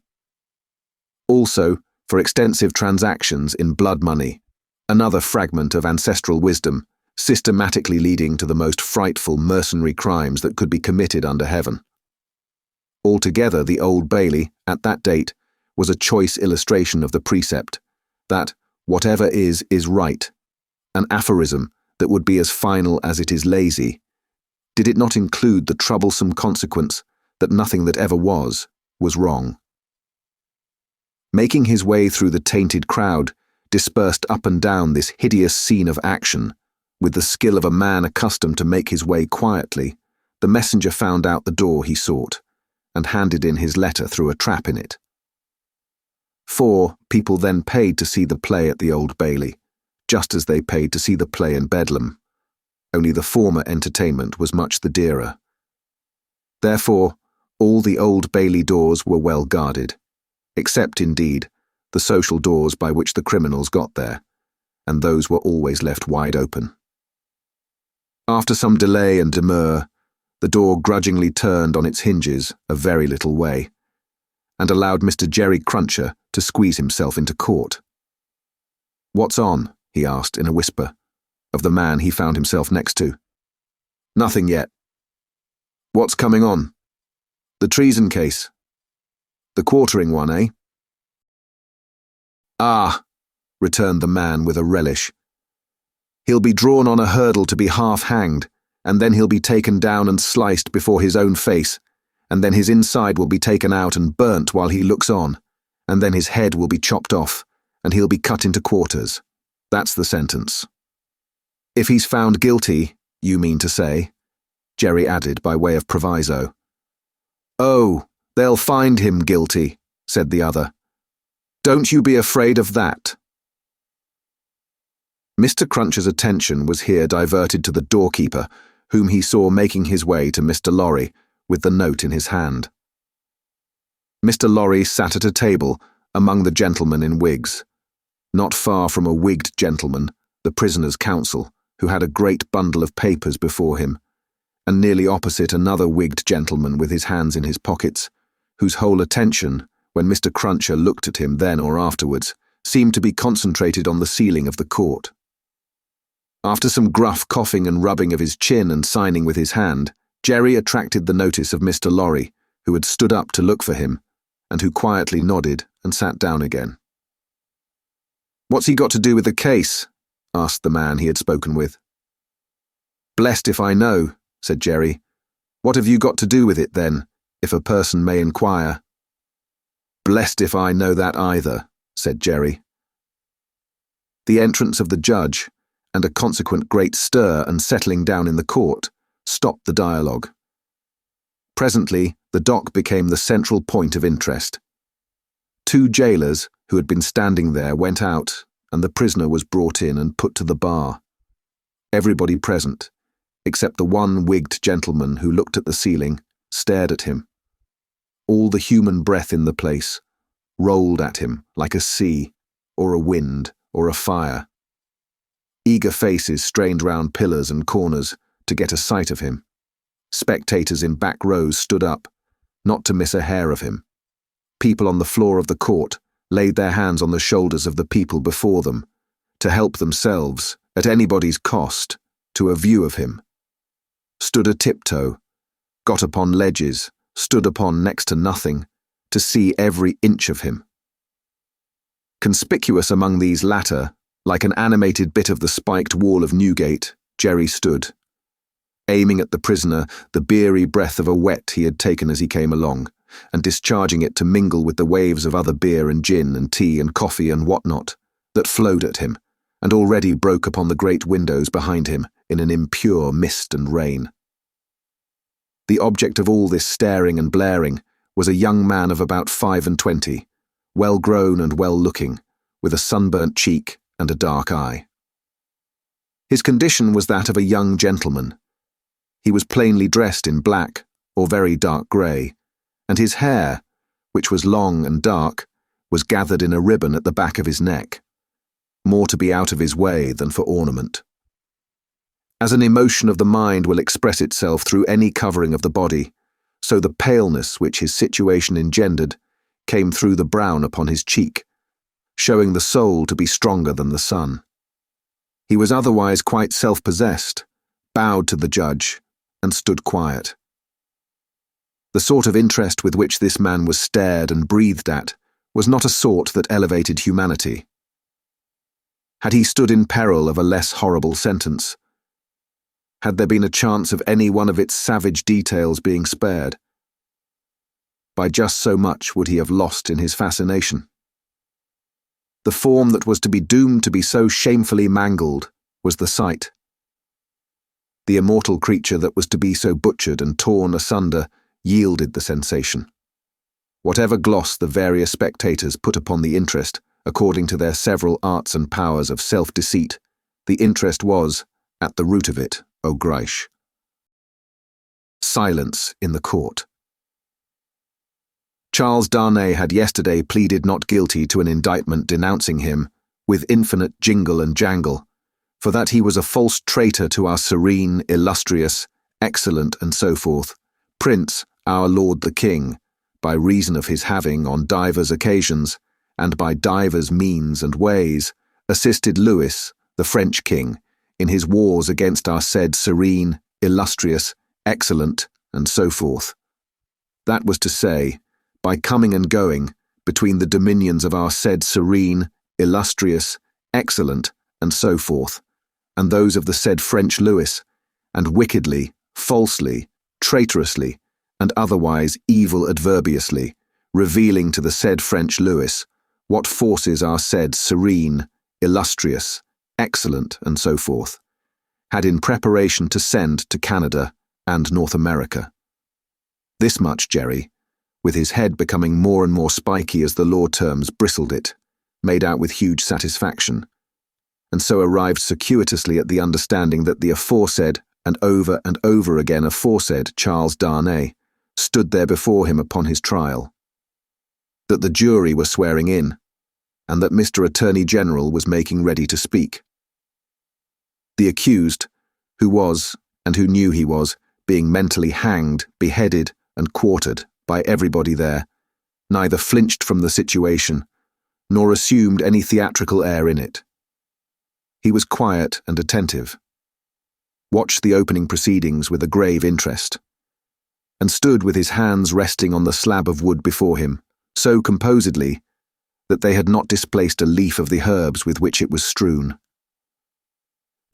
Also for extensive transactions in blood money, another fragment of ancestral wisdom, systematically leading to the most frightful mercenary crimes that could be committed under heaven. Altogether, the Old Bailey, at that date, was a choice illustration of the precept that whatever is right, an aphorism that would be as final as it is lazy, did it not include the troublesome consequence that nothing that ever was wrong. Making his way through the tainted crowd, dispersed up and down this hideous scene of action, with the skill of a man accustomed to make his way quietly, the messenger found out the door he sought, and handed in his letter through a trap in it. For people then paid to see the play at the Old Bailey, just as they paid to see the play in Bedlam, only the former entertainment was much the dearer. Therefore, all the Old Bailey doors were well guarded, except, indeed, the social doors by which the criminals got there, and those were always left wide open. After some delay and demur, the door grudgingly turned on its hinges a very little way, and allowed Mr. Jerry Cruncher to squeeze himself into court. "What's on?" he asked in a whisper, of the man he found himself next to. "Nothing yet." "What's coming on?" "The treason case," The quartering one, eh?" "Ah," returned the man with a relish. "He'll be drawn on a hurdle to be half-hanged, and then he'll be taken down and sliced before his own face, and then his inside will be taken out and burnt while he looks on, and then his head will be chopped off, and he'll be cut into quarters. That's the sentence." "If he's found guilty, you mean to say," Jerry added by way of proviso. "Oh, they'll find him guilty," said the other. "Don't you be afraid of that." Mr. Cruncher's attention was here diverted to the doorkeeper, whom he saw making his way to Mr. Lorry with the note in his hand. Mr. Lorry sat at a table among the gentlemen in wigs. Not far from a wigged gentleman, the prisoner's counsel, who had a great bundle of papers before him, and nearly opposite another wigged gentleman with his hands in his pockets, whose whole attention, when Mr. Cruncher looked at him then or afterwards, seemed to be concentrated on the ceiling of the court. After some gruff coughing and rubbing of his chin and signing with his hand, Jerry attracted the notice of Mr. Lorry, who had stood up to look for him, and who quietly nodded and sat down again. "What's he got to do with the case?" asked the man he had spoken with. "Blessed if I know," said Jerry. "What have you got to do with it, then, if a person may inquire?" "Blessed if I know that either," said Jerry. The entrance of the judge, and a consequent great stir and settling down in the court, stopped the dialogue. Presently, the dock became the central point of interest. 2 jailers who had been standing there went out, and the prisoner was brought in and put to the bar. Everybody present, except the one wigged gentleman who looked at the ceiling, stared at him. All the human breath in the place rolled at him like a sea, or a wind, or a fire. Eager faces strained round pillars and corners to get a sight of him. Spectators in back rows stood up, not to miss a hair of him. People on the floor of the court laid their hands on the shoulders of the people before them, to help themselves, at anybody's cost, to a view of him. Stood a tiptoe, got upon ledges, stood upon next to nothing, to see every inch of him. Conspicuous among these latter, like an animated bit of the spiked wall of Newgate, Jerry stood, aiming at the prisoner the beery breath of a wet he had taken as he came along, and discharging it to mingle with the waves of other beer and gin and tea and coffee and what-not that flowed at him, and already broke upon the great windows behind him in an impure mist and rain. The object of all this staring and blaring was a young man of about 25, well-grown and well-looking, with a sunburnt cheek and a dark eye. His condition was that of a young gentleman. He was plainly dressed in black or very dark grey, and his hair, which was long and dark, was gathered in a ribbon at the back of his neck, more to be out of his way than for ornament. As an emotion of the mind will express itself through any covering of the body, so the paleness which his situation engendered came through the brown upon his cheek, showing the soul to be stronger than the sun. He was otherwise quite self-possessed, bowed to the judge, and stood quiet. The sort of interest with which this man was stared and breathed at was not a sort that elevated humanity. Had he stood in peril of a less horrible sentence? Had there been a chance of any one of its savage details being spared? By just so much would he have lost in his fascination. The form that was to be doomed to be so shamefully mangled was the sight. The immortal creature that was to be so butchered and torn asunder yielded the sensation. Whatever gloss the various spectators put upon the interest, according to their several arts and powers of self-deceit, the interest was, at the root of it, au grache. Silence in the court. Charles Darnay had yesterday pleaded not guilty to an indictment denouncing him, with infinite jingle and jangle, for that he was a false traitor to our serene, illustrious, excellent, and so forth, Prince, our Lord the King, by reason of his having, on divers occasions, and by divers means and ways, assisted Louis, the French King, in his wars against our said serene, illustrious, excellent, and so forth. That was to say, by coming and going between the dominions of our said serene, illustrious, excellent, and so forth, and those of the said French Louis, and wickedly, falsely, traitorously, and otherwise evil adverbiously, revealing to the said French Louis what forces are said serene, illustrious, excellent, and so forth, had in preparation to send to Canada and North America. This much Jerry, with his head becoming more and more spiky as the law terms bristled it, made out with huge satisfaction, and so arrived circuitously at the understanding that the aforesaid and over again aforesaid Charles Darnay stood there before him upon his trial, that the jury were swearing in, and that Mr. Attorney General was making ready to speak. The accused, who was, and who knew he was, being mentally hanged, beheaded, and quartered by everybody there, neither flinched from the situation, nor assumed any theatrical air in it. He was quiet and attentive, watched the opening proceedings with a grave interest, and stood with his hands resting on the slab of wood before him, so composedly that they had not displaced a leaf of the herbs with which it was strewn.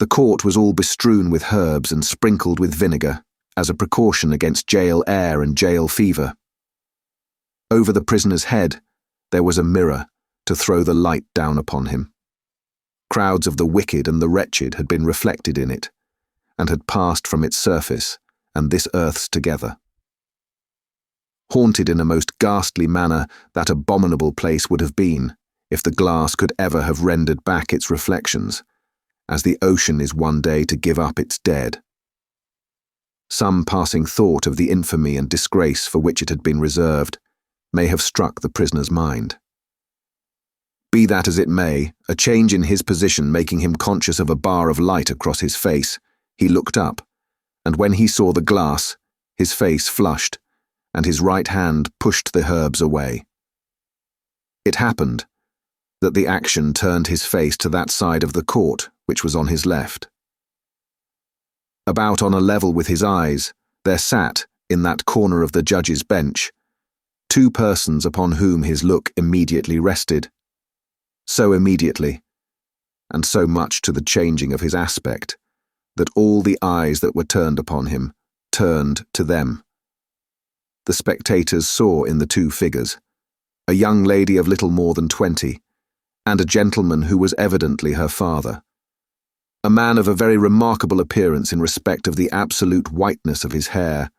The court was all bestrewn with herbs and sprinkled with vinegar, as a precaution against jail air and jail fever. Over the prisoner's head there was a mirror to throw the light down upon him. Crowds of the wicked and the wretched had been reflected in it, and had passed from its surface and this earth's together. Haunted in a most ghastly manner that abominable place would have been, if the glass could ever have rendered back its reflections, as the ocean is one day to give up its dead. Some passing thought of the infamy and disgrace for which it had been reserved may have struck the prisoner's mind. Be that as it may, a change in his position making him conscious of a bar of light across his face, he looked up, and when he saw the glass, his face flushed, and his right hand pushed the herbs away. It happened that the action turned his face to that side of the court which was on his left. About on a level with his eyes, there sat, in that corner of the judge's bench, two persons upon whom his look immediately rested. So immediately, and so much to the changing of his aspect, that all the eyes that were turned upon him turned to them. The spectators saw in the two figures a young lady of little more than 20, and a gentleman who was evidently her father, a man of a very remarkable appearance in respect of the absolute whiteness of his hair,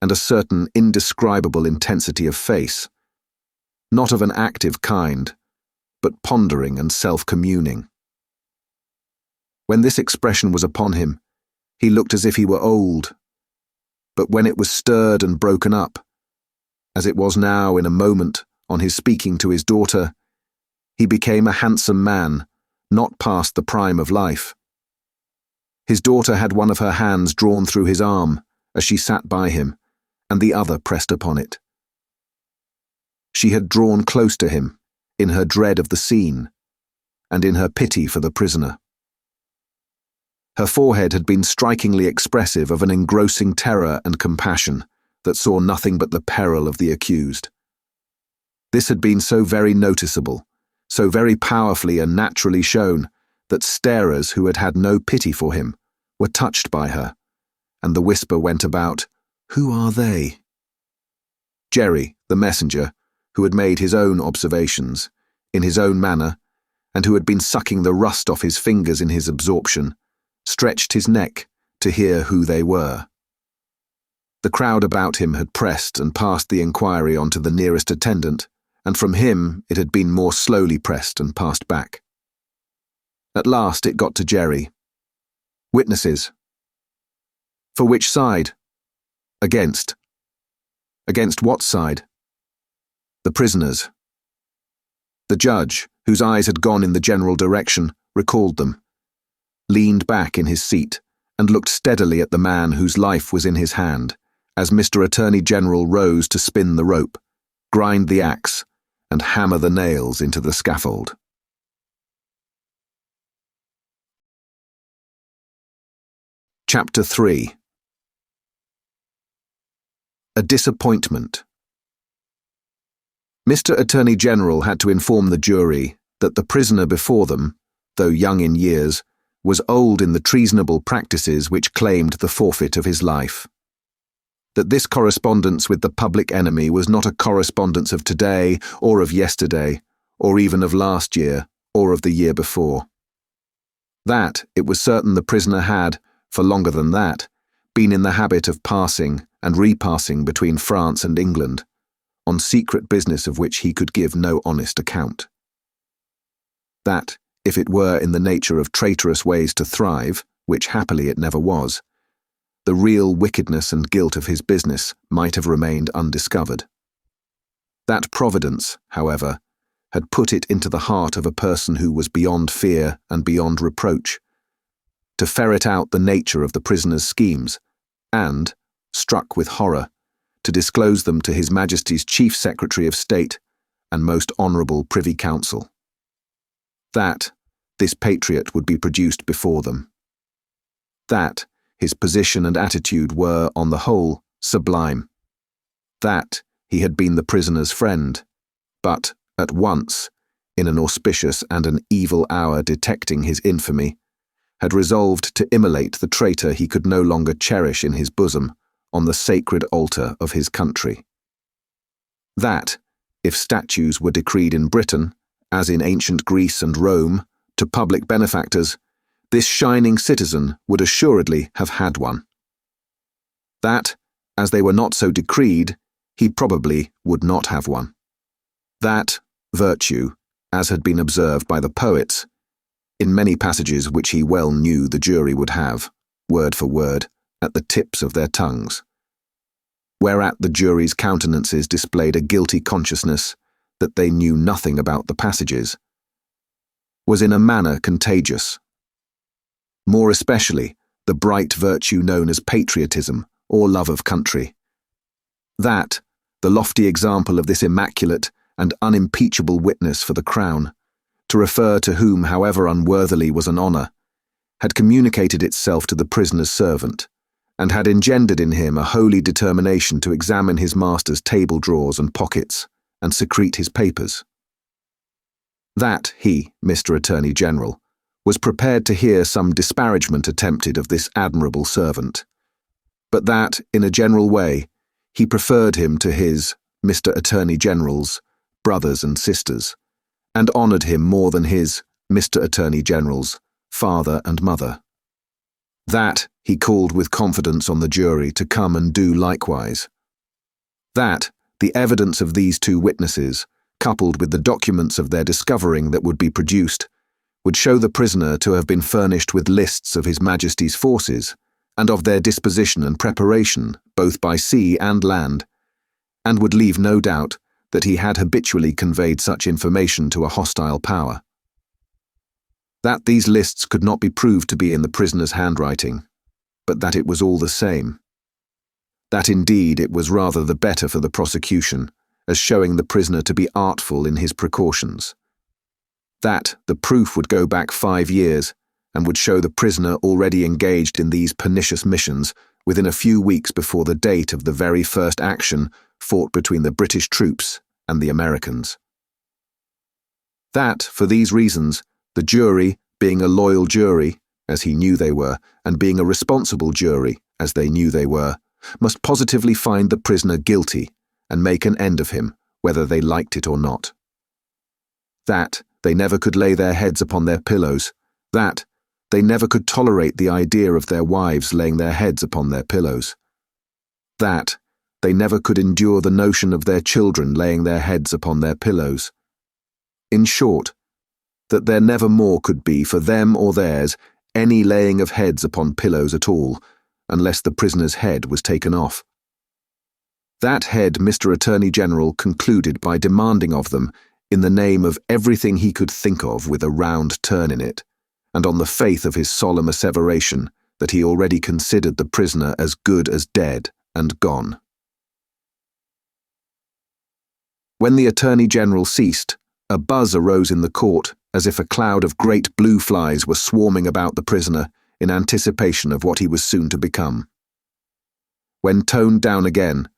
and a certain indescribable intensity of face, not of an active kind, but pondering and self-communing. When this expression was upon him, he looked as if he were old, but when it was stirred and broken up, as it was now in a moment on his speaking to his daughter, he became a handsome man, not past the prime of life. His daughter had one of her hands drawn through his arm as she sat by him, and the other pressed upon it. She had drawn close to him, in her dread of the scene, and in her pity for the prisoner. Her forehead had been strikingly expressive of an engrossing terror and compassion that saw nothing but the peril of the accused. This had been so very noticeable, so very powerfully and naturally shown, that starers who had had no pity for him were touched by her, and the whisper went about, "Who are they?" Jerry, the messenger, who had made his own observations, in his own manner, and who had been sucking the rust off his fingers in his absorption, stretched his neck to hear who they were. The crowd about him had pressed and passed the inquiry on to the nearest attendant, and from him it had been more slowly pressed and passed back. At last it got to Jerry. Witnesses. For which side? Against. Against what side? The prisoners. The judge, whose eyes had gone in the general direction, recalled them, leaned back in his seat, and looked steadily at the man whose life was in his hand, as Mr. Attorney General rose to spin the rope, grind the axe, and hammer the nails into the scaffold. Chapter 3. A Disappointment. Mr. Attorney General had to inform the jury that the prisoner before them, though young in years, was old in the treasonable practices which claimed the forfeit of his life. That this correspondence with the public enemy was not a correspondence of today or of yesterday, or even of last year or of the year before. That it was certain the prisoner had, for longer than that, been in the habit of passing and repassing between France and England, on secret business of which he could give no honest account. That, if it were in the nature of traitorous ways to thrive, which happily it never was, the real wickedness and guilt of his business might have remained undiscovered. That Providence, however, had put it into the heart of a person who was beyond fear and beyond reproach, to ferret out the nature of the prisoner's schemes, and, struck with horror, to disclose them to His Majesty's Chief Secretary of State and most honourable Privy Council. That this patriot would be produced before them. That his position and attitude were, on the whole, sublime. That he had been the prisoner's friend, but, at once, in an auspicious and an evil hour detecting his infamy, had resolved to immolate the traitor he could no longer cherish in his bosom on the sacred altar of his country. That, if statues were decreed in Britain, as in ancient Greece and Rome, to public benefactors, this shining citizen would assuredly have had one. That, as they were not so decreed, he probably would not have one. That virtue, as had been observed by the poets, in many passages which he well knew the jury would have, word for word, at the tips of their tongues, whereat the jury's countenances displayed a guilty consciousness that they knew nothing about the passages, was in a manner contagious. More especially, the bright virtue known as patriotism, or love of country. That, the lofty example of this immaculate and unimpeachable witness for the crown, to refer to whom, however unworthily, was an honour, had communicated itself to the prisoner's servant, and had engendered in him a holy determination to examine his master's table drawers and pockets, and secrete his papers. That he, Mr. Attorney General, was prepared to hear some disparagement attempted of this admirable servant, but that, in a general way, he preferred him to his, Mr. Attorney General's, brothers and sisters, and honoured him more than his, Mr. Attorney General's, father and mother. That he called with confidence on the jury to come and do likewise. That the evidence of these two witnesses, coupled with the documents of their discovering that would be produced, would show the prisoner to have been furnished with lists of His Majesty's forces, and of their disposition and preparation, both by sea and land, and would leave no doubt that he had habitually conveyed such information to a hostile power. That these lists could not be proved to be in the prisoner's handwriting, but that it was all the same. That indeed it was rather the better for the prosecution, as showing the prisoner to be artful in his precautions. That the proof would go back 5 years, and would show the prisoner already engaged in these pernicious missions within a few weeks before the date of the very first action fought between the British troops and the Americans. That, for these reasons, the jury, being a loyal jury, as he knew they were, and being a responsible jury, as they knew they were, must positively find the prisoner guilty and make an end of him, whether they liked it or not. That they never could lay their heads upon their pillows, that they never could tolerate the idea of their wives laying their heads upon their pillows, that they never could endure the notion of their children laying their heads upon their pillows. In short, that there never more could be for them or theirs any laying of heads upon pillows at all, unless the prisoner's head was taken off. That head Mr. Attorney General concluded by demanding of them, in the name of everything he could think of with a round turn in it, and on the faith of his solemn asseveration that he already considered the prisoner as good as dead and gone. When the Attorney General ceased, a buzz arose in the court as if a cloud of great blue flies were swarming about the prisoner in anticipation of what he was soon to become. When toned down again,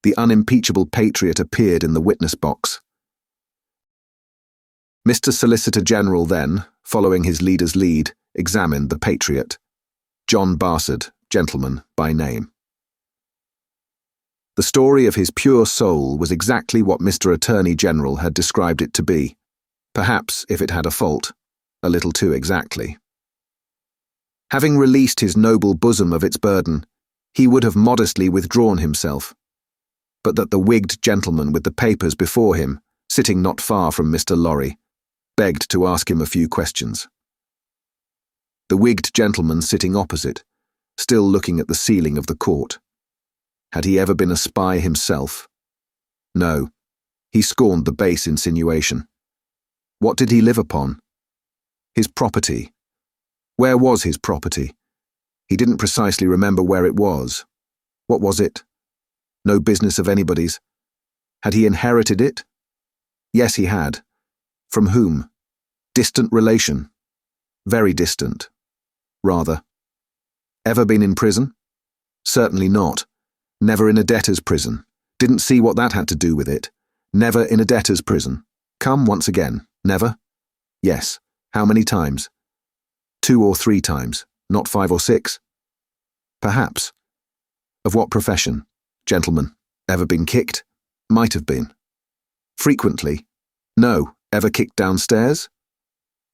the unimpeachable patriot appeared in the witness box, Mr. Solicitor General then, following his leader's lead, examined the patriot, John Barsad, gentleman by name. The story of his pure soul was exactly what Mr. Attorney General had described it to be, perhaps, if it had a fault, a little too exactly. Having released his noble bosom of its burden, he would have modestly withdrawn himself, but that the wigged gentleman with the papers before him, sitting not far from Mr. Lorry, begged to ask him a few questions. The wigged gentleman sitting opposite, still looking at the ceiling of the court. Had he ever been a spy himself? No, he scorned the base insinuation. What did he live upon? His property. Where was his property? He didn't precisely remember where it was. What was it? No business of anybody's. Had he inherited it? Yes, he had. From whom? Distant relation. Very distant. Rather. Ever been in prison? Certainly not. Never in a debtor's prison. Didn't see what that had to do with it. Never in a debtor's prison. Come once again. Never? Yes. How many times? 2 or 3 times. Not 5 or 6? Perhaps. Of what profession? Gentleman. Ever been kicked? Might have been. Frequently? No. Ever kicked downstairs?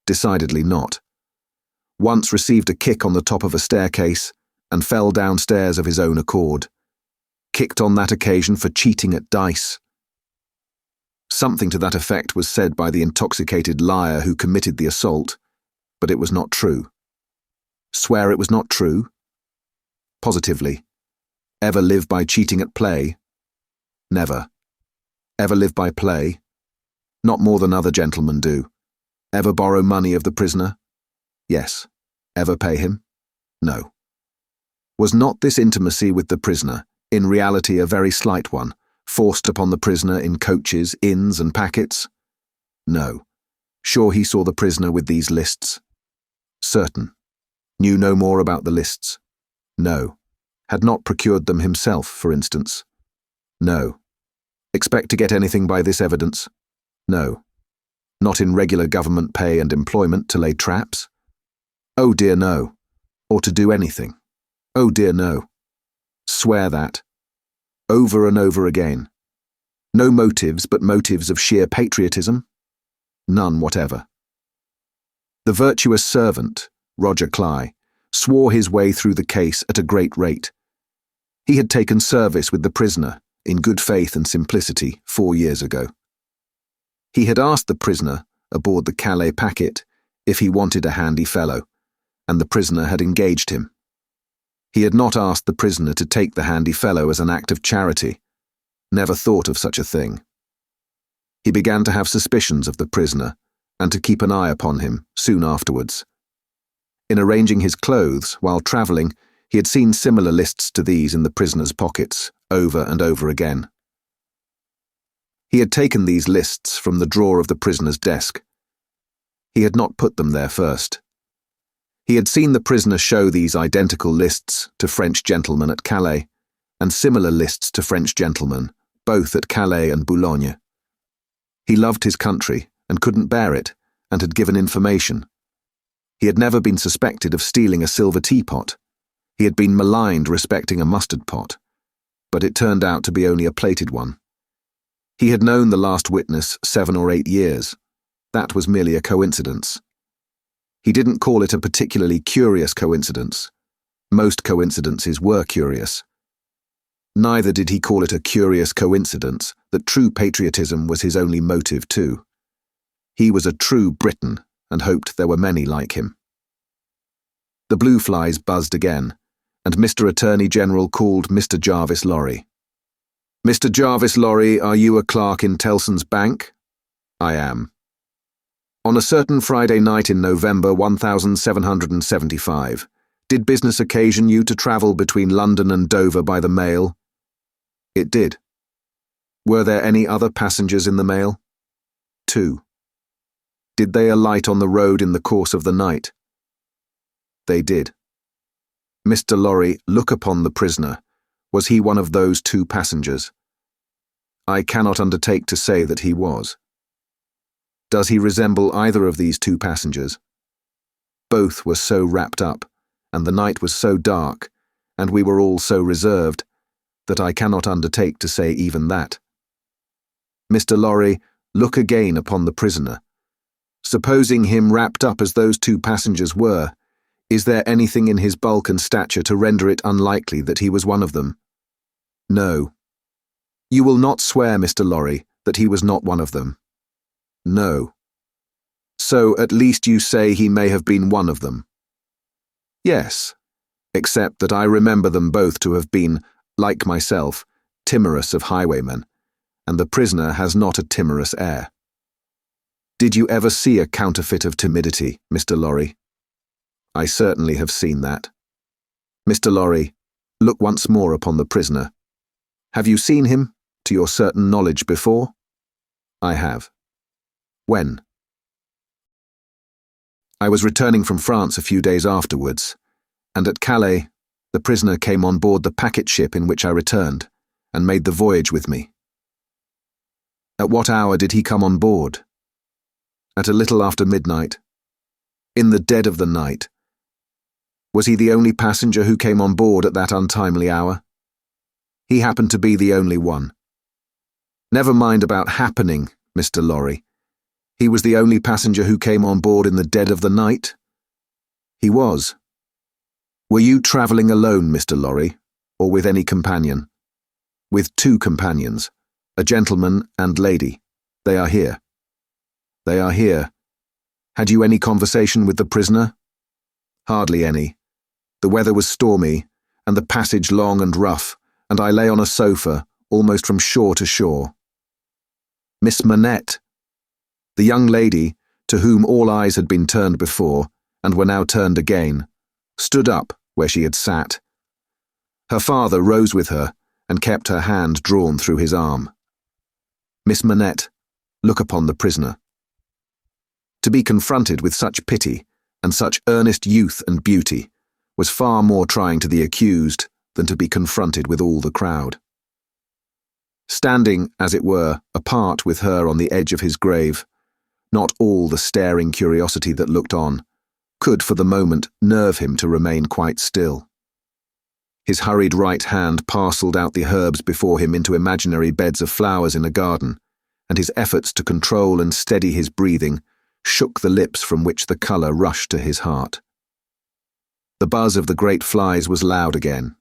Decidedly not. Once received a kick on the top of a staircase and fell downstairs of his own accord. Kicked on that occasion for cheating at dice. Something to that effect was said by the intoxicated liar who committed the assault, but it was not true. Swear it was not true? Positively. Ever live by cheating at play? Never. Ever live by play? Not more than other gentlemen do. Ever borrow money of the prisoner? Yes. Ever pay him? No. Was not this intimacy with the prisoner, in reality a very slight one, forced upon the prisoner in coaches, inns, and packets? No. Sure he saw the prisoner with these lists? Certain. Knew no more about the lists? No. Had not procured them himself, for instance? No. Expect to get anything by this evidence? No. Not in regular government pay and employment to lay traps? Oh dear no. Or to do anything? Oh dear no. Swear that. Over and over again. No motives but motives of sheer patriotism? None whatever. The virtuous servant, Roger Cly, swore his way through the case at a great rate. He had taken service with the prisoner, in good faith and simplicity, 4 years ago. He had asked the prisoner, aboard the Calais packet, if he wanted a handy fellow, and the prisoner had engaged him. He had not asked the prisoner to take the handy fellow as an act of charity. Never thought of such a thing. He began to have suspicions of the prisoner, and to keep an eye upon him soon afterwards. In arranging his clothes while travelling, he had seen similar lists to these in the prisoner's pockets, over and over again. He had taken these lists from the drawer of the prisoner's desk. He had not put them there first. He had seen the prisoner show these identical lists to French gentlemen at Calais, and similar lists to French gentlemen, both at Calais and Boulogne. He loved his country, and couldn't bear it, and had given information. He had never been suspected of stealing a silver teapot. He had been maligned respecting a mustard pot, but it turned out to be only a plated one. He had known the last witness 7 or 8 years. That was merely a coincidence. He didn't call it a particularly curious coincidence. Most coincidences were curious. Neither did he call it a curious coincidence that true patriotism was his only motive too. He was a true Briton and hoped there were many like him. The blue flies buzzed again, and Mr. Attorney General called Mr. Jarvis Lorry. "Mr. Jarvis Lorry, are you a clerk in Tellson's Bank?" "I am." "On a certain Friday night in November 1775, did business occasion you to travel between London and Dover by the mail?" "It did." "Were there any other passengers in the mail?" "2." "Did they alight on the road in the course of the night?" "They did." "Mr. Lorry, look upon the prisoner. Was he one of those 2 passengers?" "I cannot undertake to say that he was." Does he resemble either of these two passengers? Both were so wrapped up, and the night was so dark, and we were all so reserved, that I cannot undertake to say even that. Mr. Lorry, look again upon the prisoner. Supposing him wrapped up as those two passengers were, is there anything in his bulk and stature to render it unlikely that he was one of them? No. You will not swear, Mr. Lorry, that he was not one of them? No. So at least you say he may have been one of them? Yes, except that I remember them both to have been, like myself, timorous of highwaymen, and the prisoner has not a timorous air. Did you ever see a counterfeit of timidity, Mr. Lorry? I certainly have seen that. Mr. Lorry, look once more upon the prisoner. Have you seen him, to your certain knowledge, before? I have. When? I was returning from France a few days afterwards, and at Calais, the prisoner came on board the packet ship in which I returned, and made the voyage with me. At what hour did he come on board? At a little after midnight. In the dead of the night. Was he the only passenger who came on board at that untimely hour? He happened to be the only one. Never mind about happening, Mr. Lorry. He was the only passenger who came on board in the dead of the night? He was. Were you travelling alone, Mr. Lorry, or with any companion? With two companions, a gentleman and lady. They are here. They are here. Had you any conversation with the prisoner? Hardly any. The weather was stormy, and the passage long and rough, and I lay on a sofa, almost from shore to shore. Miss Manette, the young lady, to whom all eyes had been turned before, and were now turned again, stood up where she had sat. Her father rose with her, and kept her hand drawn through his arm. Miss Manette, look upon the prisoner. To be confronted with such pity, and such earnest youth and beauty, was far more trying to the accused than to be confronted with all the crowd. Standing, as it were, apart with her on the edge of his grave, not all the staring curiosity that looked on could for the moment nerve him to remain quite still. His hurried right hand parcelled out the herbs before him into imaginary beds of flowers in a garden, and his efforts to control and steady his breathing shook the lips from which the colour rushed to his heart. The buzz of the great flies was loud again.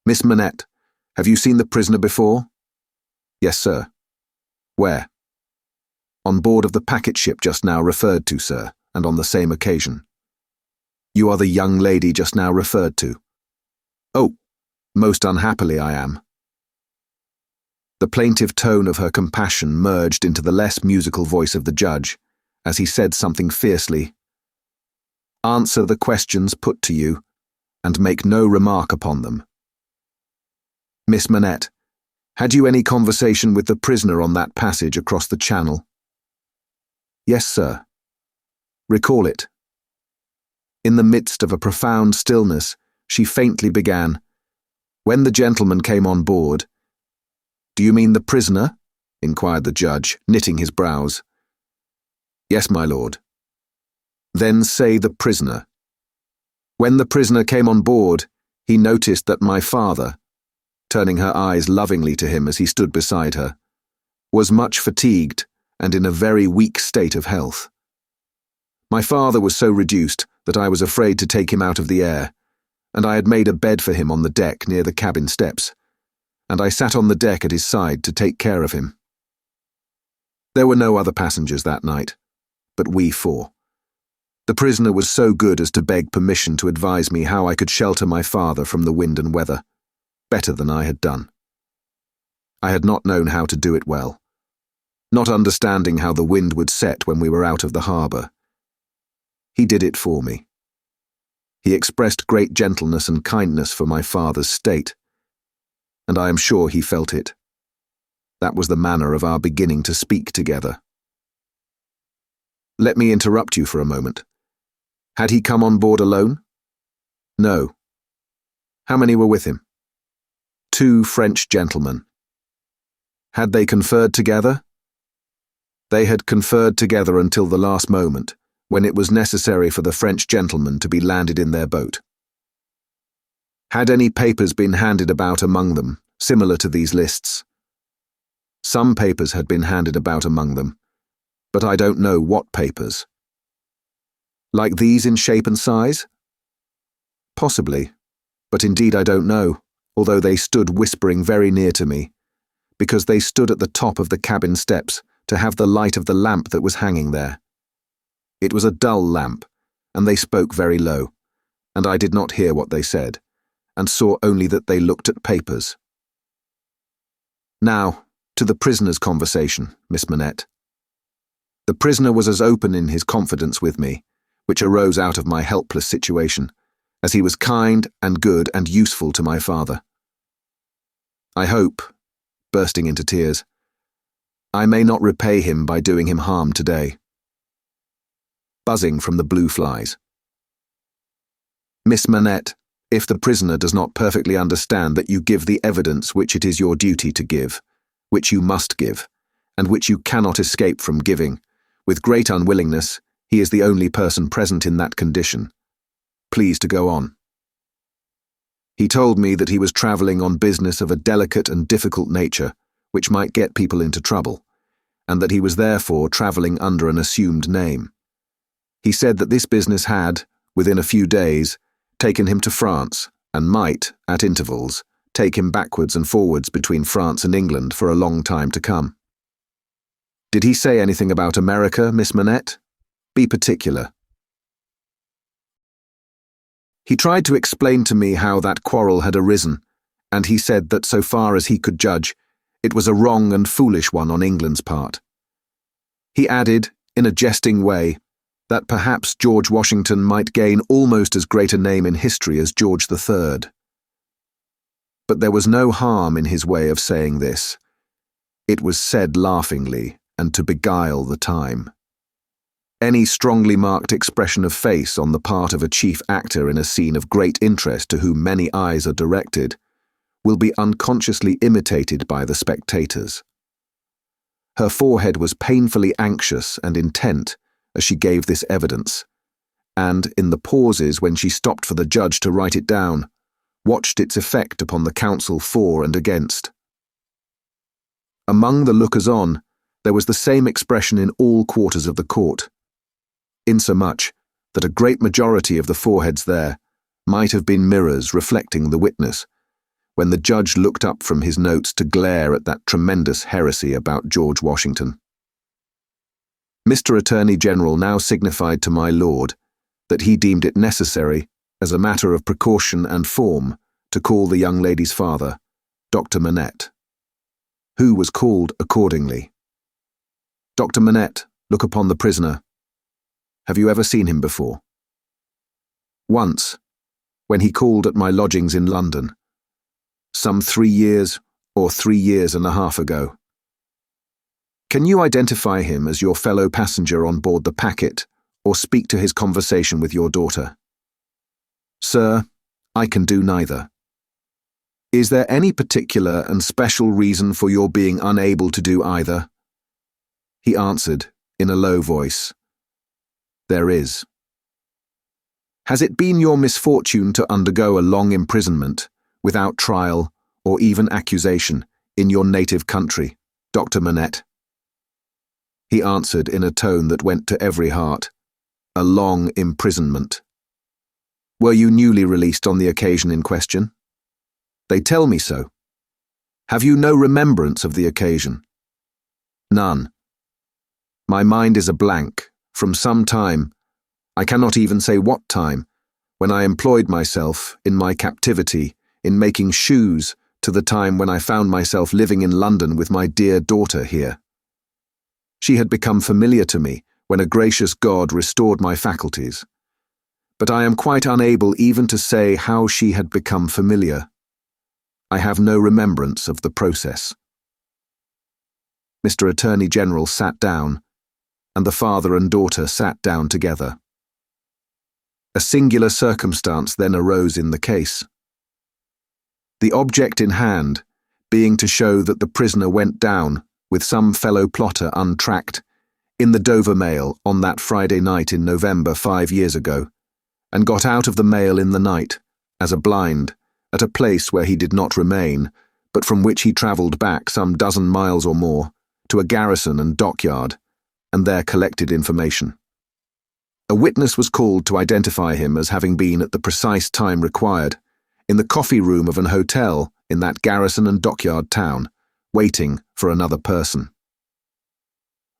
Miss Manette, have you seen the prisoner before? Yes, sir. Where? On board of the packet ship just now referred to, sir, and on the same occasion. You are the young lady just now referred to. Oh, most unhappily I am. The plaintive tone of her compassion merged into the less musical voice of the judge, as he said something fiercely. Answer the questions put to you, and make no remark upon them. Miss Manette, had you any conversation with the prisoner on that passage across the channel? Yes, sir. Recall it. In the midst of a profound stillness, she faintly began, When the gentleman came on board— Do you mean the prisoner? Inquired the judge, knitting his brows. Yes, my lord. Then say the prisoner. When the prisoner came on board, he noticed that my father, turning her eyes lovingly to him as he stood beside her, was much fatigued and in a very weak state of health. My father was so reduced that I was afraid to take him out of the air, and I had made a bed for him on the deck near the cabin steps, and I sat on the deck at his side to take care of him. There were no other passengers that night, but we four. The prisoner was so good as to beg permission to advise me how I could shelter my father from the wind and weather, better than I had done. I had not known how to do it well, not understanding how the wind would set when we were out of the harbour. He did it for me. He expressed great gentleness and kindness for my father's state, and I am sure he felt it. That was the manner of our beginning to speak together. Let me interrupt you for a moment. Had he come on board alone? No. How many were with him? 2 French gentlemen. Had they conferred together? They had conferred together until the last moment, when it was necessary for the French gentleman to be landed in their boat. Had any papers been handed about among them, similar to these lists? Some papers had been handed about among them, but I don't know what papers. Like these in shape and size? Possibly, but indeed I don't know, although they stood whispering very near to me, because they stood at the top of the cabin steps to have the light of the lamp that was hanging there. It was a dull lamp, and they spoke very low, and I did not hear what they said, and saw only that they looked at papers. Now, to the prisoner's conversation, Miss Manette. The prisoner was as open in his confidence with me, which arose out of my helpless situation, as he was kind and good and useful to my father. I hope, bursting into tears, I may not repay him by doing him harm today. Buzzing from the blue flies. Miss Manette, if the prisoner does not perfectly understand that you give the evidence which it is your duty to give, which you must give, and which you cannot escape from giving, with great unwillingness, he is the only person present in that condition. Please to go on. He told me that he was travelling on business of a delicate and difficult nature, which might get people into trouble, and that he was therefore travelling under an assumed name. He said that this business had, within a few days, taken him to France, and might, at intervals, take him backwards and forwards between France and England for a long time to come. Did he say anything about America, Miss Manette? Be particular. He tried to explain to me how that quarrel had arisen, and he said that so far as he could judge, it was a wrong and foolish one on England's part. He added, in a jesting way, that perhaps George Washington might gain almost as great a name in history as George III. But there was no harm in his way of saying this. It was said laughingly and to beguile the time. Any strongly marked expression of face on the part of a chief actor in a scene of great interest to whom many eyes are directed will be unconsciously imitated by the spectators. Her forehead was painfully anxious and intent as she gave this evidence, and, in the pauses when she stopped for the judge to write it down, watched its effect upon the counsel for and against. Among the lookers-on, there was the same expression in all quarters of the court, insomuch that a great majority of the foreheads there might have been mirrors reflecting the witness, when the judge looked up from his notes to glare at that tremendous heresy about George Washington. Mr. Attorney General now signified to my lord that he deemed it necessary, as a matter of precaution and form, to call the young lady's father, Dr. Manette, who was called accordingly. Dr. Manette, look upon the prisoner. Have you ever seen him before? Once, when he called at my lodgings in London, some 3 years or 3 years and a half ago. Can you identify him as your fellow passenger on board the packet, or speak to his conversation with your daughter? Sir, I can do neither. Is there any particular and special reason for your being unable to do either? He answered, in a low voice, There is. Has it been your misfortune to undergo a long imprisonment, without trial or even accusation, in your native country, Dr. Manette? He answered in a tone that went to every heart, A long imprisonment. Were you newly released on the occasion in question? They tell me so. Have you no remembrance of the occasion? None. My mind is a blank, from some time, I cannot even say what time, when I employed myself, in my captivity, in making shoes, to the time when I found myself living in London with my dear daughter here. She had become familiar to me when a gracious God restored my faculties, but I am quite unable even to say how she had become familiar. I have no remembrance of the process. Mr. Attorney General sat down, and the father and daughter sat down together. A singular circumstance then arose in the case. The object in hand being to show that the prisoner went down, with some fellow plotter untracked, in the Dover Mail on that Friday night in November 5 years ago, and got out of the mail in the night, as a blind, at a place where he did not remain, but from which he travelled back some dozen miles or more, to a garrison and dockyard, and there collected information. A witness was called to identify him as having been at the precise time required, in the coffee room of an hotel in that garrison and dockyard town, waiting for another person.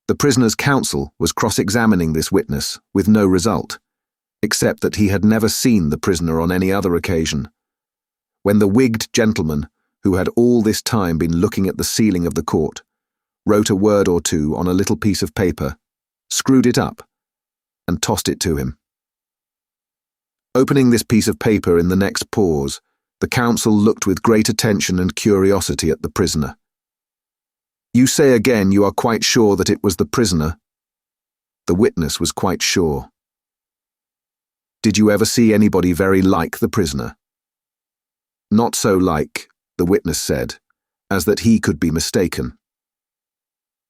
The prisoner's counsel was cross-examining this witness with no result, except that he had never seen the prisoner on any other occasion. When the wigged gentleman, who had all this time been looking at the ceiling of the court, wrote a word or two on a little piece of paper, screwed it up, and tossed it to him. Opening this piece of paper in the next pause, the counsel looked with great attention and curiosity at the prisoner. "You say again you are quite sure that it was the prisoner?" The witness was quite sure. "Did you ever see anybody very like the prisoner?" "Not so like," the witness said, "as that he could be mistaken."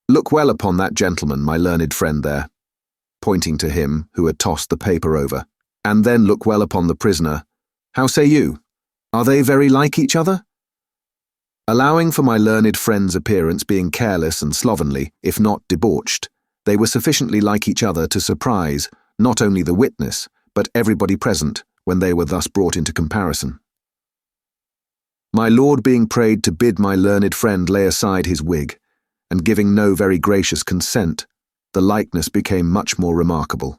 "Look well upon that gentleman, my learned friend there," pointing to him who had tossed the paper over, "and then look well upon the prisoner. How say you? Are they very like each other?" Allowing for my learned friend's appearance being careless and slovenly, if not debauched, they were sufficiently like each other to surprise not only the witness, but everybody present when they were thus brought into comparison. My lord being prayed to bid my learned friend lay aside his wig, and giving no very gracious consent, the likeness became much more remarkable.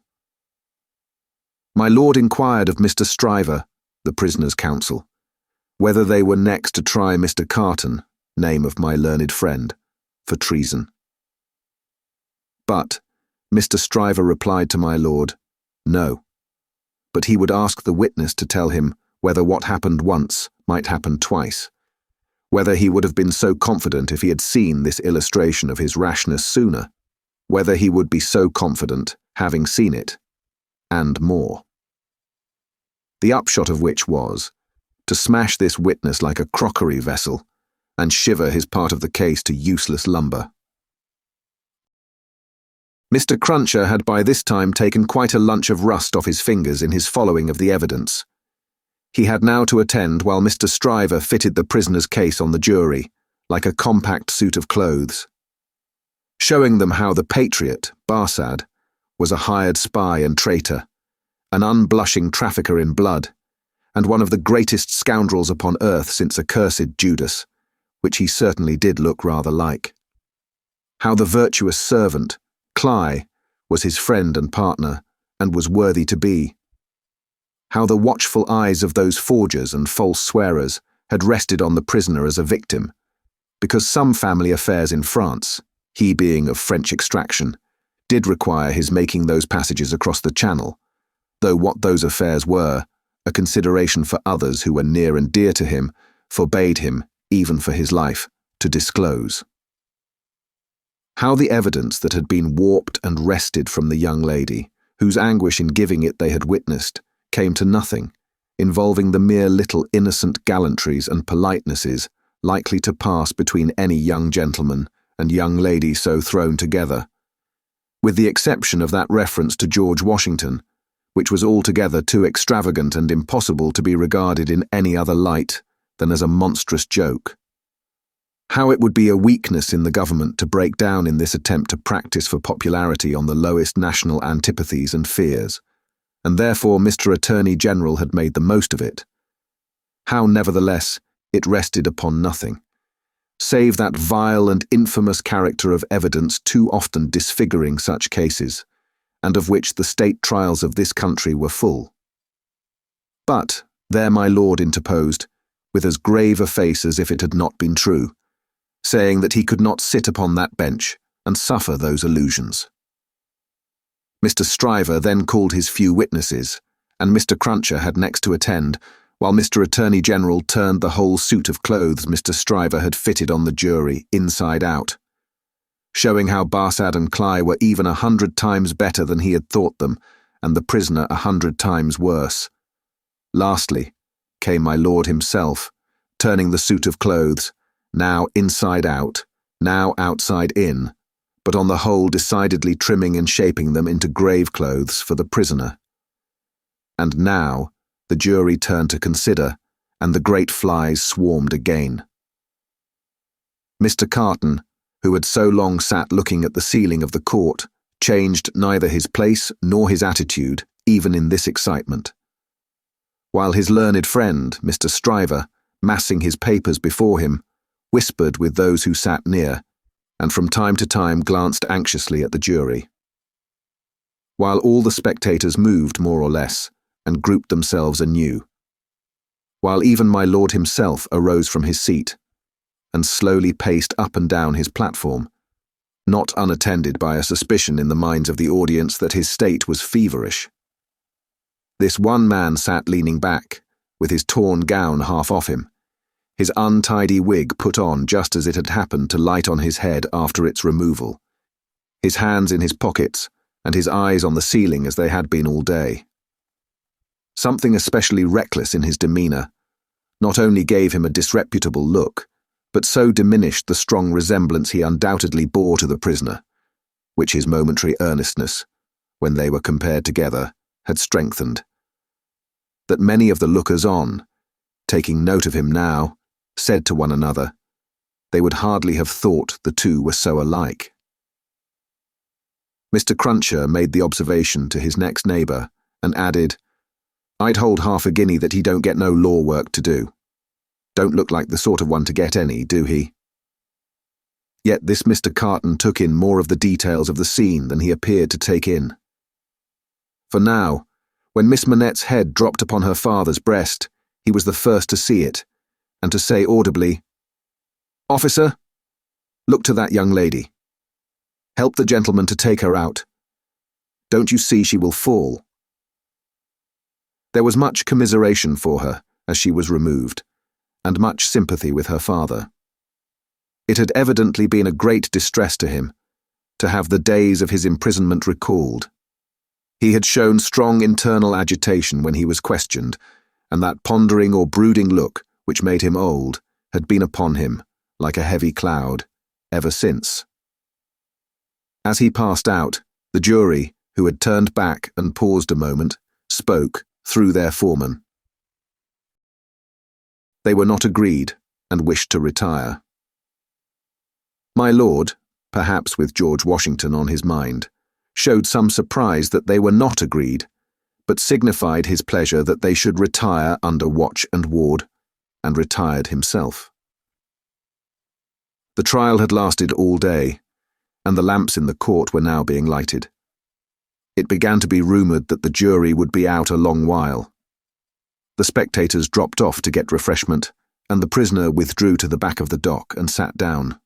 My lord inquired of Mr. Stryver, the prisoner's counsel, whether they were next to try Mr. Carton, name of my learned friend, for treason. But Mr. Stryver replied to my lord, no, but he would ask the witness to tell him whether what happened once might happen twice, whether he would have been so confident if he had seen this illustration of his rashness sooner, whether he would be so confident having seen it, and more. The upshot of which was to smash this witness like a crockery vessel and shiver his part of the case to useless lumber. Mr. Cruncher had by this time taken quite a lunch of rust off his fingers in his following of the evidence. He had now to attend while Mr. Stryver fitted the prisoner's case on the jury, like a compact suit of clothes, showing them how the patriot, Barsad, was a hired spy and traitor, an unblushing trafficker in blood, and one of the greatest scoundrels upon earth since accursed Judas, which he certainly did look rather like. How the virtuous servant, Cly, was his friend and partner, and was worthy to be. How the watchful eyes of those forgers and false swearers had rested on the prisoner as a victim, because some family affairs in France, he being of French extraction, did require his making those passages across the Channel, though what those affairs were, a consideration for others who were near and dear to him, forbade him, even for his life, to disclose. How the evidence that had been warped and wrested from the young lady, whose anguish in giving it they had witnessed, came to nothing, involving the mere little innocent gallantries and politenesses likely to pass between any young gentleman and young lady so thrown together, with the exception of that reference to George Washington, which was altogether too extravagant and impossible to be regarded in any other light than as a monstrous joke. How it would be a weakness in the government to break down in this attempt to practice for popularity on the lowest national antipathies and fears, and therefore Mr. Attorney General had made the most of it. How, nevertheless, it rested upon nothing, save that vile and infamous character of evidence too often disfiguring such cases, and of which the state trials of this country were full. But there my lord interposed, with as grave a face as if it had not been true, saying that he could not sit upon that bench and suffer those illusions. Mr. Stryver then called his few witnesses, and Mr. Cruncher had next to attend, while Mr. Attorney General turned the whole suit of clothes Mr. Stryver had fitted on the jury inside out, showing how Barsad and Cly were even 100 times better than he had thought them, and the prisoner 100 times worse. Lastly came my lord himself, turning the suit of clothes, now inside out, now outside in, but on the whole decidedly trimming and shaping them into grave clothes for the prisoner. And now the jury turned to consider, and the great flies swarmed again. Mr. Carton, who had so long sat looking at the ceiling of the court, changed neither his place nor his attitude, even in this excitement. While his learned friend, Mr. Stryver, massing his papers before him, whispered with those who sat near, and from time to time glanced anxiously at the jury. While all the spectators moved more or less, and grouped themselves anew. While even my lord himself arose from his seat, and slowly paced up and down his platform, not unattended by a suspicion in the minds of the audience that his state was feverish. This one man sat leaning back, with his torn gown half off him, his untidy wig put on just as it had happened to light on his head after its removal, his hands in his pockets and his eyes on the ceiling as they had been all day. Something especially reckless in his demeanour not only gave him a disreputable look, but so diminished the strong resemblance he undoubtedly bore to the prisoner, which his momentary earnestness, when they were compared together, had strengthened, that many of the lookers-on, taking note of him now, said to one another, they would hardly have thought the two were so alike. Mr. Cruncher made the observation to his next neighbour, and added, I'd hold half a guinea that he don't get no law work to do. Don't look like the sort of one to get any, do he? Yet this Mr. Carton took in more of the details of the scene than he appeared to take in. For now, when Miss Manette's head dropped upon her father's breast, he was the first to see it, and to say audibly, Officer, look to that young lady. Help the gentleman to take her out. Don't you see she will fall? There was much commiseration for her as she was removed, and much sympathy with her father. It had evidently been a great distress to him to have the days of his imprisonment recalled. He had shown strong internal agitation when he was questioned, and that pondering or brooding look, which made him old, had been upon him, like a heavy cloud, ever since. As he passed out, the jury, who had turned back and paused a moment, spoke through their foreman. They were not agreed, and wished to retire. My lord, perhaps with George Washington on his mind, showed some surprise that they were not agreed, but signified his pleasure that they should retire under watch and ward, and retired himself. The trial had lasted all day, and the lamps in the court were now being lighted. It began to be rumoured that the jury would be out a long while. The spectators dropped off to get refreshment, and the prisoner withdrew to the back of the dock and sat down.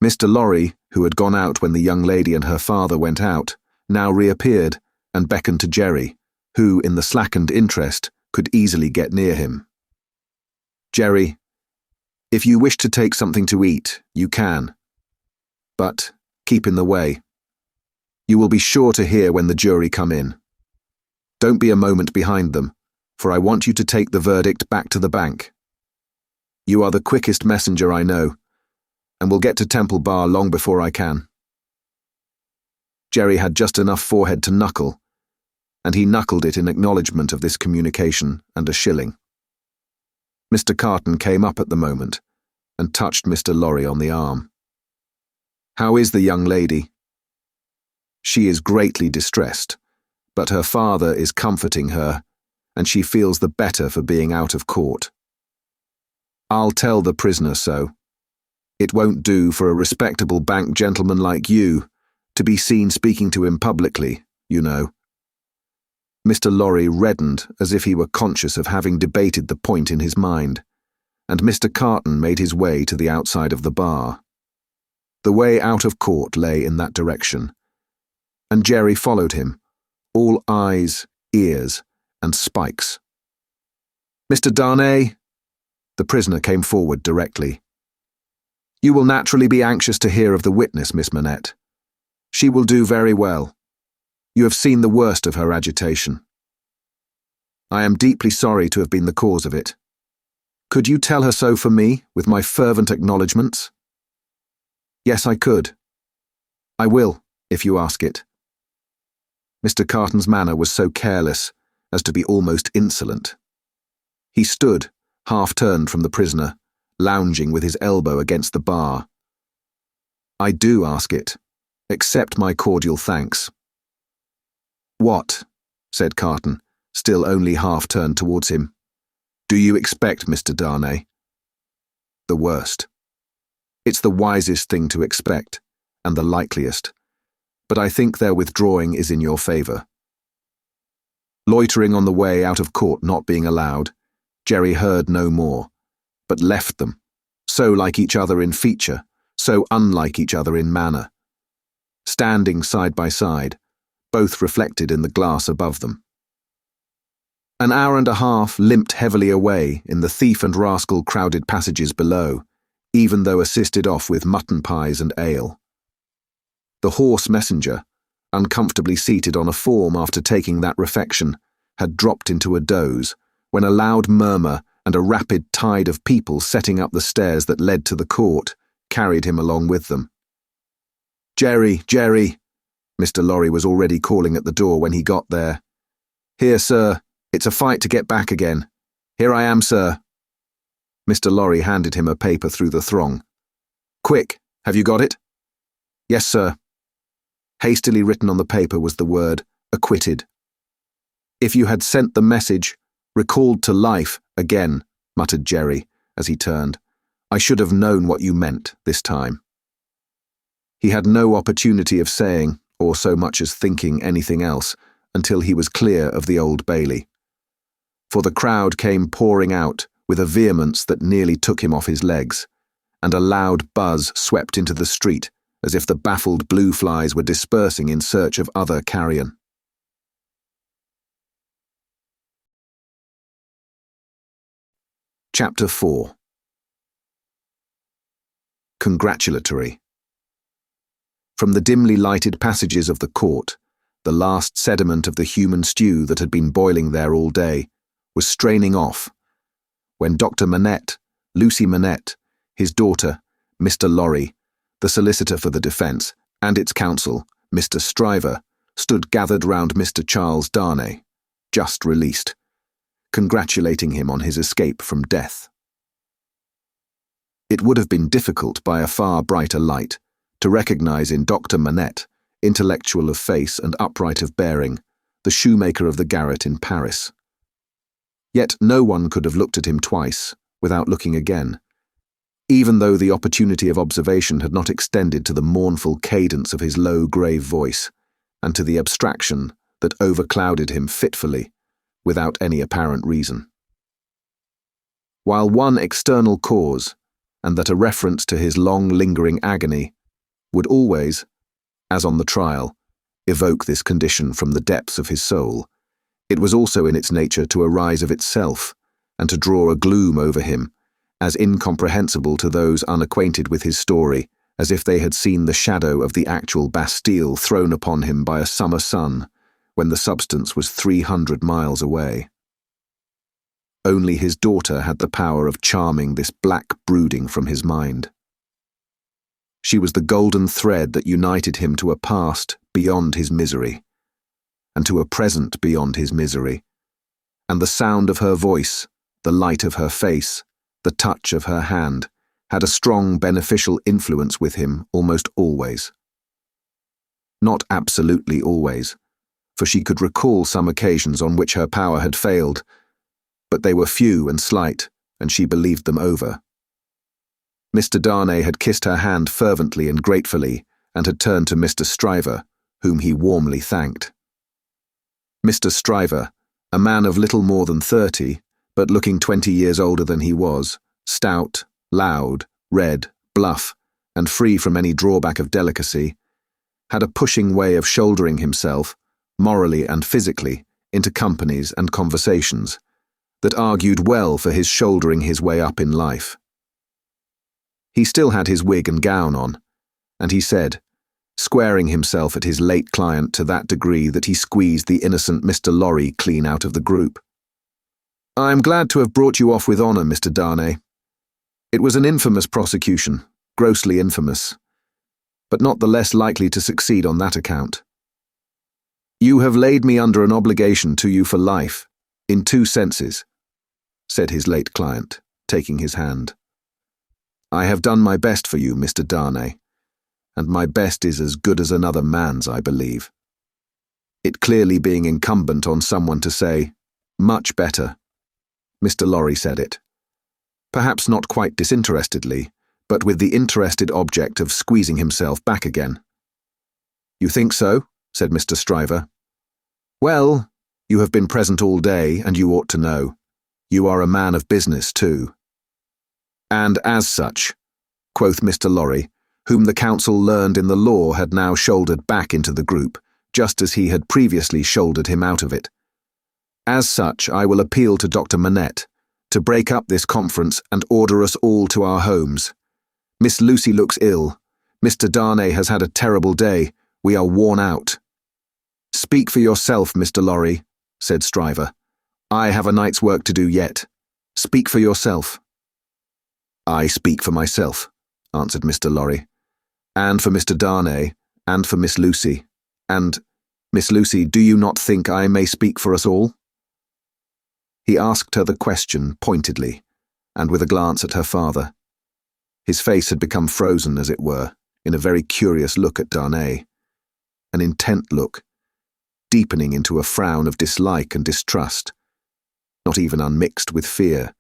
Mr. Lorry, who had gone out when the young lady and her father went out, now reappeared and beckoned to Jerry, who, in the slackened interest, could easily get near him. Jerry, if you wish to take something to eat, you can. But keep in the way. You will be sure to hear when the jury come in. Don't be a moment behind them, for I want you to take the verdict back to the bank. You are the quickest messenger I know, and will get to Temple Bar long before I can. Jerry had just enough forehead to knuckle, and he knuckled it in acknowledgement of this communication and a shilling. Mr. Carton came up at the moment and touched Mr. Lorry on the arm. How is the young lady? She is greatly distressed, but her father is comforting her, and she feels the better for being out of court. I'll tell the prisoner so. It won't do for a respectable bank gentleman like you to be seen speaking to him publicly, you know. Mr. Lorry reddened as if he were conscious of having debated the point in his mind, and Mr. Carton made his way to the outside of the bar. The way out of court lay in that direction, and Jerry followed him, all eyes, ears, and spikes. Mr. Darnay, the prisoner came forward directly. You will naturally be anxious to hear of the witness, Miss Manette. She will do very well. You have seen the worst of her agitation. I am deeply sorry to have been the cause of it. Could you tell her so for me, with my fervent acknowledgments? Yes, I could. "I will, if you ask it." Mr. Carton's manner was so careless as to be almost insolent. He stood, half-turned from the prisoner, lounging with his elbow against the bar. "I do ask it. Accept my cordial thanks." "What?" said Carton, still only half-turned towards him. "Do you expect, Mr. Darnay?" "The worst. It's the wisest thing to expect, and the likeliest, but I think their withdrawing is in your favour." Loitering on the way out of court not being allowed, Jerry heard no more, but left them, so like each other in feature, so unlike each other in manner. Standing side by side, both reflected in the glass above them. An hour and a half limped heavily away in the thief and rascal crowded passages below, even though assisted off with mutton pies and ale. The hoarse messenger, uncomfortably seated on a form after taking that refection, had dropped into a doze, when a loud murmur and a rapid tide of people setting up the stairs that led to the court carried him along with them. "Jerry, Jerry!" Mr. Lorry was already calling at the door when he got there. "Here, sir. It's a fight to get back again. Here I am, sir." Mr. Lorry handed him a paper through the throng. "Quick, have you got it?" "Yes, sir." Hastily written on the paper was the word, "acquitted." "If you had sent the message, 'recalled to life,' again," muttered Jerry, as he turned, "I should have known what you meant this time." He had no opportunity of saying, or so much as thinking anything else, until he was clear of the Old Bailey. For the crowd came pouring out with a vehemence that nearly took him off his legs, and a loud buzz swept into the street as if the baffled blue flies were dispersing in search of other carrion. Chapter 4. Congratulatory. From the dimly lighted passages of the court, the last sediment of the human stew that had been boiling there all day was straining off, when Dr. Manette, Lucie Manette, his daughter, Mr. Lorry, the solicitor for the defence, and its counsel, Mr. Stryver, stood gathered round Mr. Charles Darnay, just released, congratulating him on his escape from death. It would have been difficult by a far brighter light to recognise in Dr. Manette, intellectual of face and upright of bearing, the shoemaker of the garret in Paris. Yet no one could have looked at him twice without looking again, even though the opportunity of observation had not extended to the mournful cadence of his low, grave voice, and to the abstraction that overclouded him fitfully, without any apparent reason. While one external cause, and that a reference to his long-lingering agony, would always, as on the trial, evoke this condition from the depths of his soul, it was also in its nature to arise of itself, and to draw a gloom over him, as incomprehensible to those unacquainted with his story as if they had seen the shadow of the actual Bastille thrown upon him by a summer sun, when the substance was 300 miles away. Only his daughter had the power of charming this black brooding from his mind. She was the golden thread that united him to a past beyond his misery, and to a present beyond his misery, and the sound of her voice, the light of her face, the touch of her hand, had a strong beneficial influence with him almost always. Not absolutely always, for she could recall some occasions on which her power had failed, but they were few and slight, and she believed them over. Mr. Darnay had kissed her hand fervently and gratefully, and had turned to Mr. Stryver, whom he warmly thanked. Mr. Stryver, a man of little more than 30, but looking 20 years older than he was, stout, loud, red, bluff, and free from any drawback of delicacy, had a pushing way of shouldering himself, morally and physically, into companies and conversations, that argued well for his shouldering his way up in life. He still had his wig and gown on, and he said, squaring himself at his late client to that degree that he squeezed the innocent Mr. Lorry clean out of the group, "I am glad to have brought you off with honour, Mr. Darnay. It was an infamous prosecution, grossly infamous. but not the less likely to succeed on that account. You have laid me under an obligation to you for life, in two senses, said his late client, taking his hand. I have done my best for you, Mr. Darnay, and my best is as good as another man's, I believe. It clearly being incumbent on someone to say, much better. Mr. Lorry said it. Perhaps not quite disinterestedly, but with the interested object of squeezing himself back again. You think so? Said Mr. Stryver. Well, you have been present all day, and you ought to know. You are a man of business, too. And as such, quoth Mr. Lorry, whom the counsel learned in the law had now shouldered back into the group, just as he had previously shouldered him out of it. As such, I will appeal to Dr. Manette to break up this conference and order us all to our homes. Miss Lucie looks ill. Mr. Darnay has had a terrible day. We are worn out. Speak for yourself, Mr. Lorry, said Stryver. I have a night's work to do yet. Speak for yourself. I speak for myself, answered Mr. Lorry, and for Mr. Darnay, and for Miss Lucie. And, Miss Lucie, do you not think I may speak for us all? He asked her the question pointedly, and with a glance at her father. His face had become frozen, as it were, in a very curious look at Darnay, an intent look, deepening into a frown of dislike and distrust, not even unmixed with fear.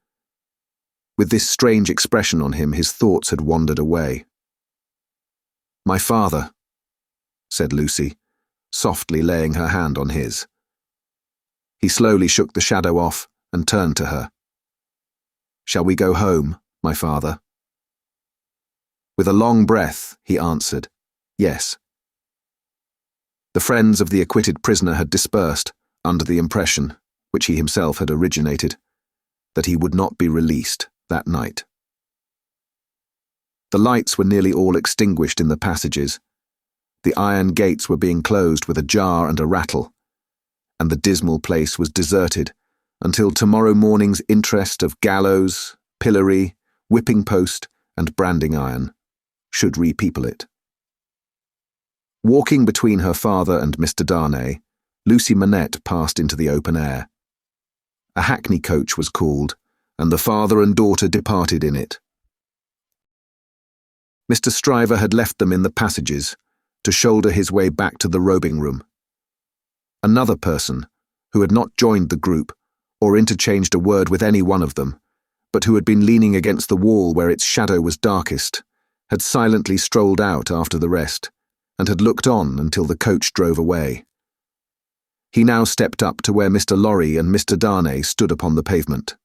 With this strange expression on him, his thoughts had wandered away. My father, said Lucie, softly laying her hand on his. He slowly shook the shadow off and turned to her. Shall we go home, my father? With a long breath, he answered, yes. The friends of the acquitted prisoner had dispersed, under the impression, which he himself had originated, that he would not be released that night. The lights were nearly all extinguished in the passages. The iron gates were being closed with a jar and a rattle, and the dismal place was deserted until tomorrow morning's interest of gallows, pillory, whipping post, and branding iron should repeople it. Walking between her father and Mr. Darnay, Lucie Manette passed into the open air. A hackney coach was called, and the father and daughter departed in it. Mr. Stryver had left them in the passages to shoulder his way back to the robing room. Another person, who had not joined the group or interchanged a word with any one of them, but who had been leaning against the wall where its shadow was darkest, had silently strolled out after the rest, and had looked on until the coach drove away. He now stepped up to where Mr. Lorry and Mr. Darnay stood upon the pavement.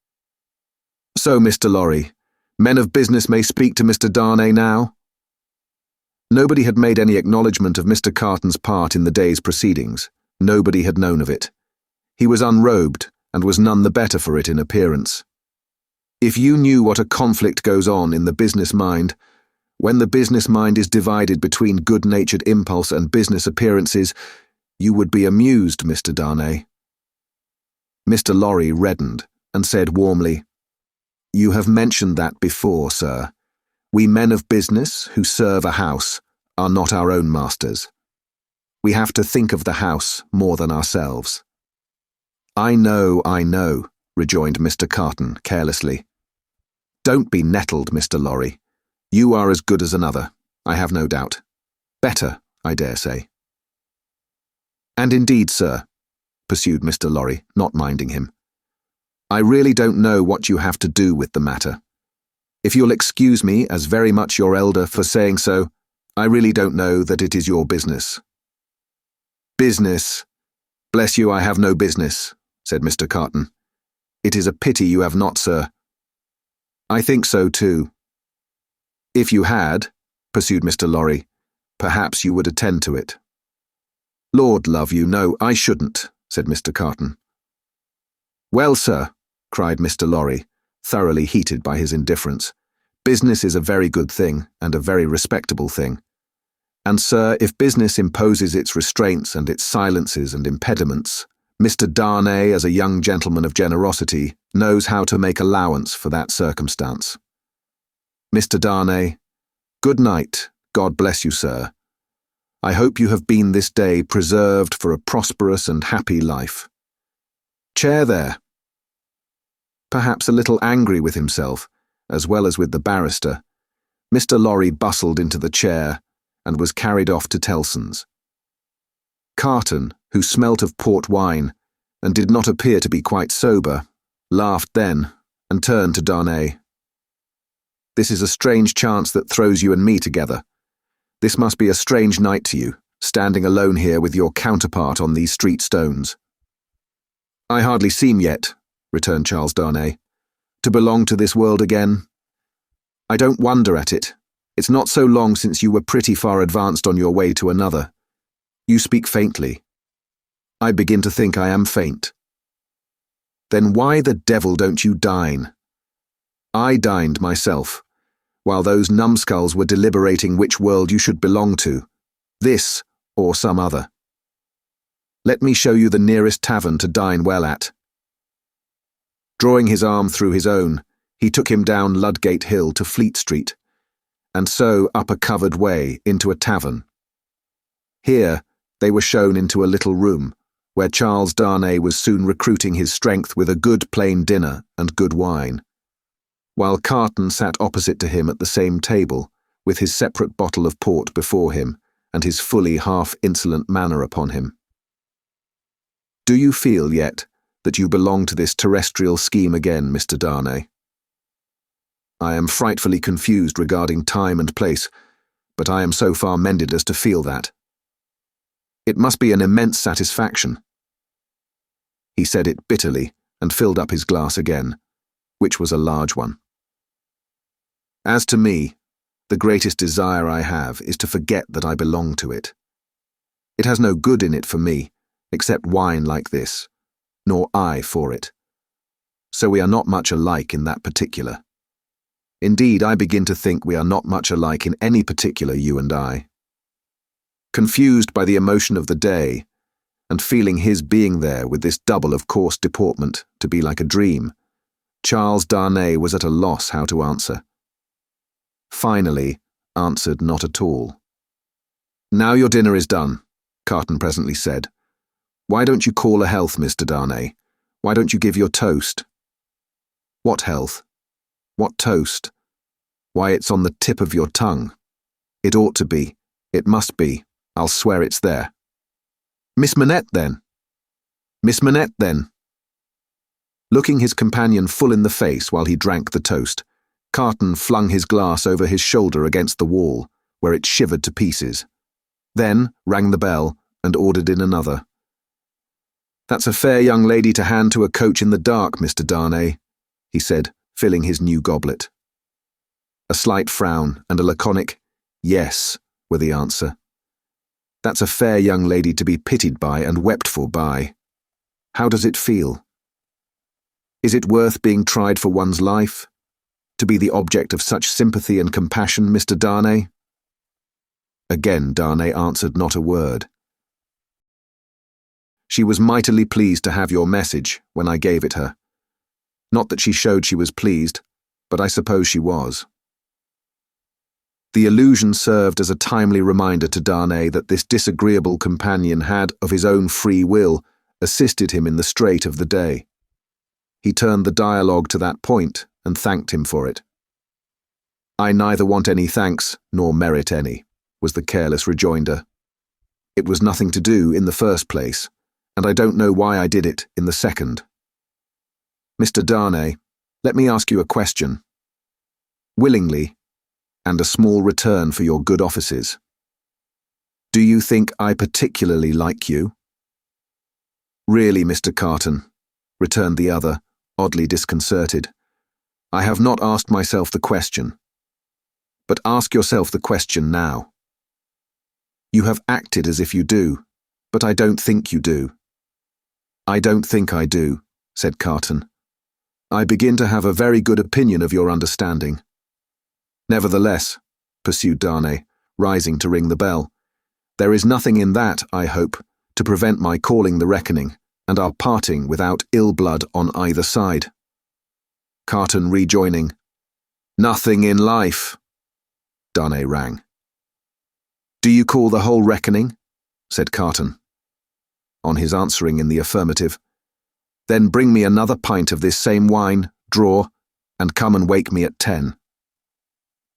So, Mr. Lorry, men of business may speak to Mr. Darnay now? Nobody had made any acknowledgement of Mr. Carton's part in the day's proceedings. Nobody had known of it. He was unrobed, and was none the better for it in appearance. If you knew what a conflict goes on in the business mind, when the business mind is divided between good-natured impulse and business appearances, you would be amused, Mr. Darnay. Mr. Lorry reddened, and said warmly, You have mentioned that before, sir. We men of business, who serve a house, are not our own masters. We have to think of the house more than ourselves. I know, rejoined Mr. Carton carelessly. Don't be nettled, Mr. Lorry. You are as good as another, I have no doubt. Better, I dare say. And indeed, sir, pursued Mr. Lorry, not minding him, I really don't know what you have to do with the matter. If you'll excuse me, as very much your elder, for saying so, I really don't know that it is your business. Business? Bless you, I have no business, said Mr. Carton. It is a pity you have not, sir. I think so too. If you had, pursued Mr. Lorry, perhaps you would attend to it. Lord love you, no, I shouldn't, said Mr. Carton. Well, sir, cried Mr. Lorry, thoroughly heated by his indifference, business is a very good thing, and a very respectable thing. And, sir, if business imposes its restraints and its silences and impediments, Mr. Darnay, as a young gentleman of generosity, knows how to make allowance for that circumstance. Mr. Darnay, good night, God bless you, sir. I hope you have been this day preserved for a prosperous and happy life. Chair there." Perhaps a little angry with himself, as well as with the barrister, Mr. Lorry bustled into the chair and was carried off to Tellson's. Carton, who smelt of port wine and did not appear to be quite sober, laughed then and turned to Darnay. "This is a strange chance that throws you and me together. This must be a strange night to you, standing alone here with your counterpart on these street stones." "I hardly seem yet," returned Charles Darnay, "to belong to this world again. I don't wonder at it. It's not so long since you were pretty far advanced on your way to another. You speak faintly. I begin to think I am faint." "Then why the devil don't you dine?" "I dined myself, while those numbskulls were deliberating which world you should belong to, this or some other. Let me show you the nearest tavern to dine well at." Drawing his arm through his own, he took him down Ludgate Hill to Fleet Street, and so up a covered way into a tavern. Here they were shown into a little room, where Charles Darnay was soon recruiting his strength with a good plain dinner and good wine, while Carton sat opposite to him at the same table, with his separate bottle of port before him and his fully half-insolent manner upon him. "Do you feel yet that you belong to this terrestrial scheme again, Mr. Darnay?" "I am frightfully confused regarding time and place, but I am so far mended as to feel that. It must be an immense satisfaction." He said it bitterly and filled up his glass again, which was a large one. "As to me, the greatest desire I have is to forget that I belong to it. It has no good in it for me, except wine like this, nor I for it. So we are not much alike in that particular. Indeed, I begin to think we are not much alike in any particular, you and I." Confused by the emotion of the day, and feeling his being there with this double of coarse deportment to be like a dream, Charles Darnay was at a loss how to answer. Finally, answered not at all. "Now your dinner is done," Carton presently said. "Why don't you call a health, Mr. Darnay? Why don't you give your toast?" "What health? What toast? Why, it's on the tip of your tongue. It ought to be. It must be. I'll swear it's there." "Miss Manette, then." "Miss Manette, then." Looking his companion full in the face while he drank the toast, Carton flung his glass over his shoulder against the wall, where it shivered to pieces. Then rang the bell and ordered in another. "That's a fair young lady to hand to a coach in the dark, Mr. Darnay," he said, filling his new goblet. A slight frown and a laconic "yes" were the answer. "That's a fair young lady to be pitied by and wept for by. How does it feel? Is it worth being tried for one's life? To be the object of such sympathy and compassion, Mr. Darnay?" Again Darnay answered not a word. "She was mightily pleased to have your message when I gave it her. Not that she showed she was pleased, but I suppose she was." The allusion served as a timely reminder to Darnay that this disagreeable companion had, of his own free will, assisted him in the strait of the day. He turned the dialogue to that point and thanked him for it. "I neither want any thanks nor merit any," was the careless rejoinder. "It was nothing to do in the first place, and I don't know why I did it in the second. Mr. Darnay, let me ask you a question. Willingly, and a small return for your good offices. Do you think I particularly like you?" "Really, Mr. Carton," returned the other, oddly disconcerted, "I have not asked myself the question. But ask yourself the question now. You have acted as if you do, but I don't think you do." "I don't think I do," said Carton. "I begin to have a very good opinion of your understanding. Nevertheless," pursued Darnay, rising to ring the bell, "there is nothing in that, I hope, to prevent my calling the reckoning, and our parting without ill blood on either side." Carton rejoining, "Nothing in life," Darnay rang. "Do you call the whole reckoning?" said Carton. On his answering in the affirmative, "Then bring me another pint of this same wine, draw, and come and wake me at 10.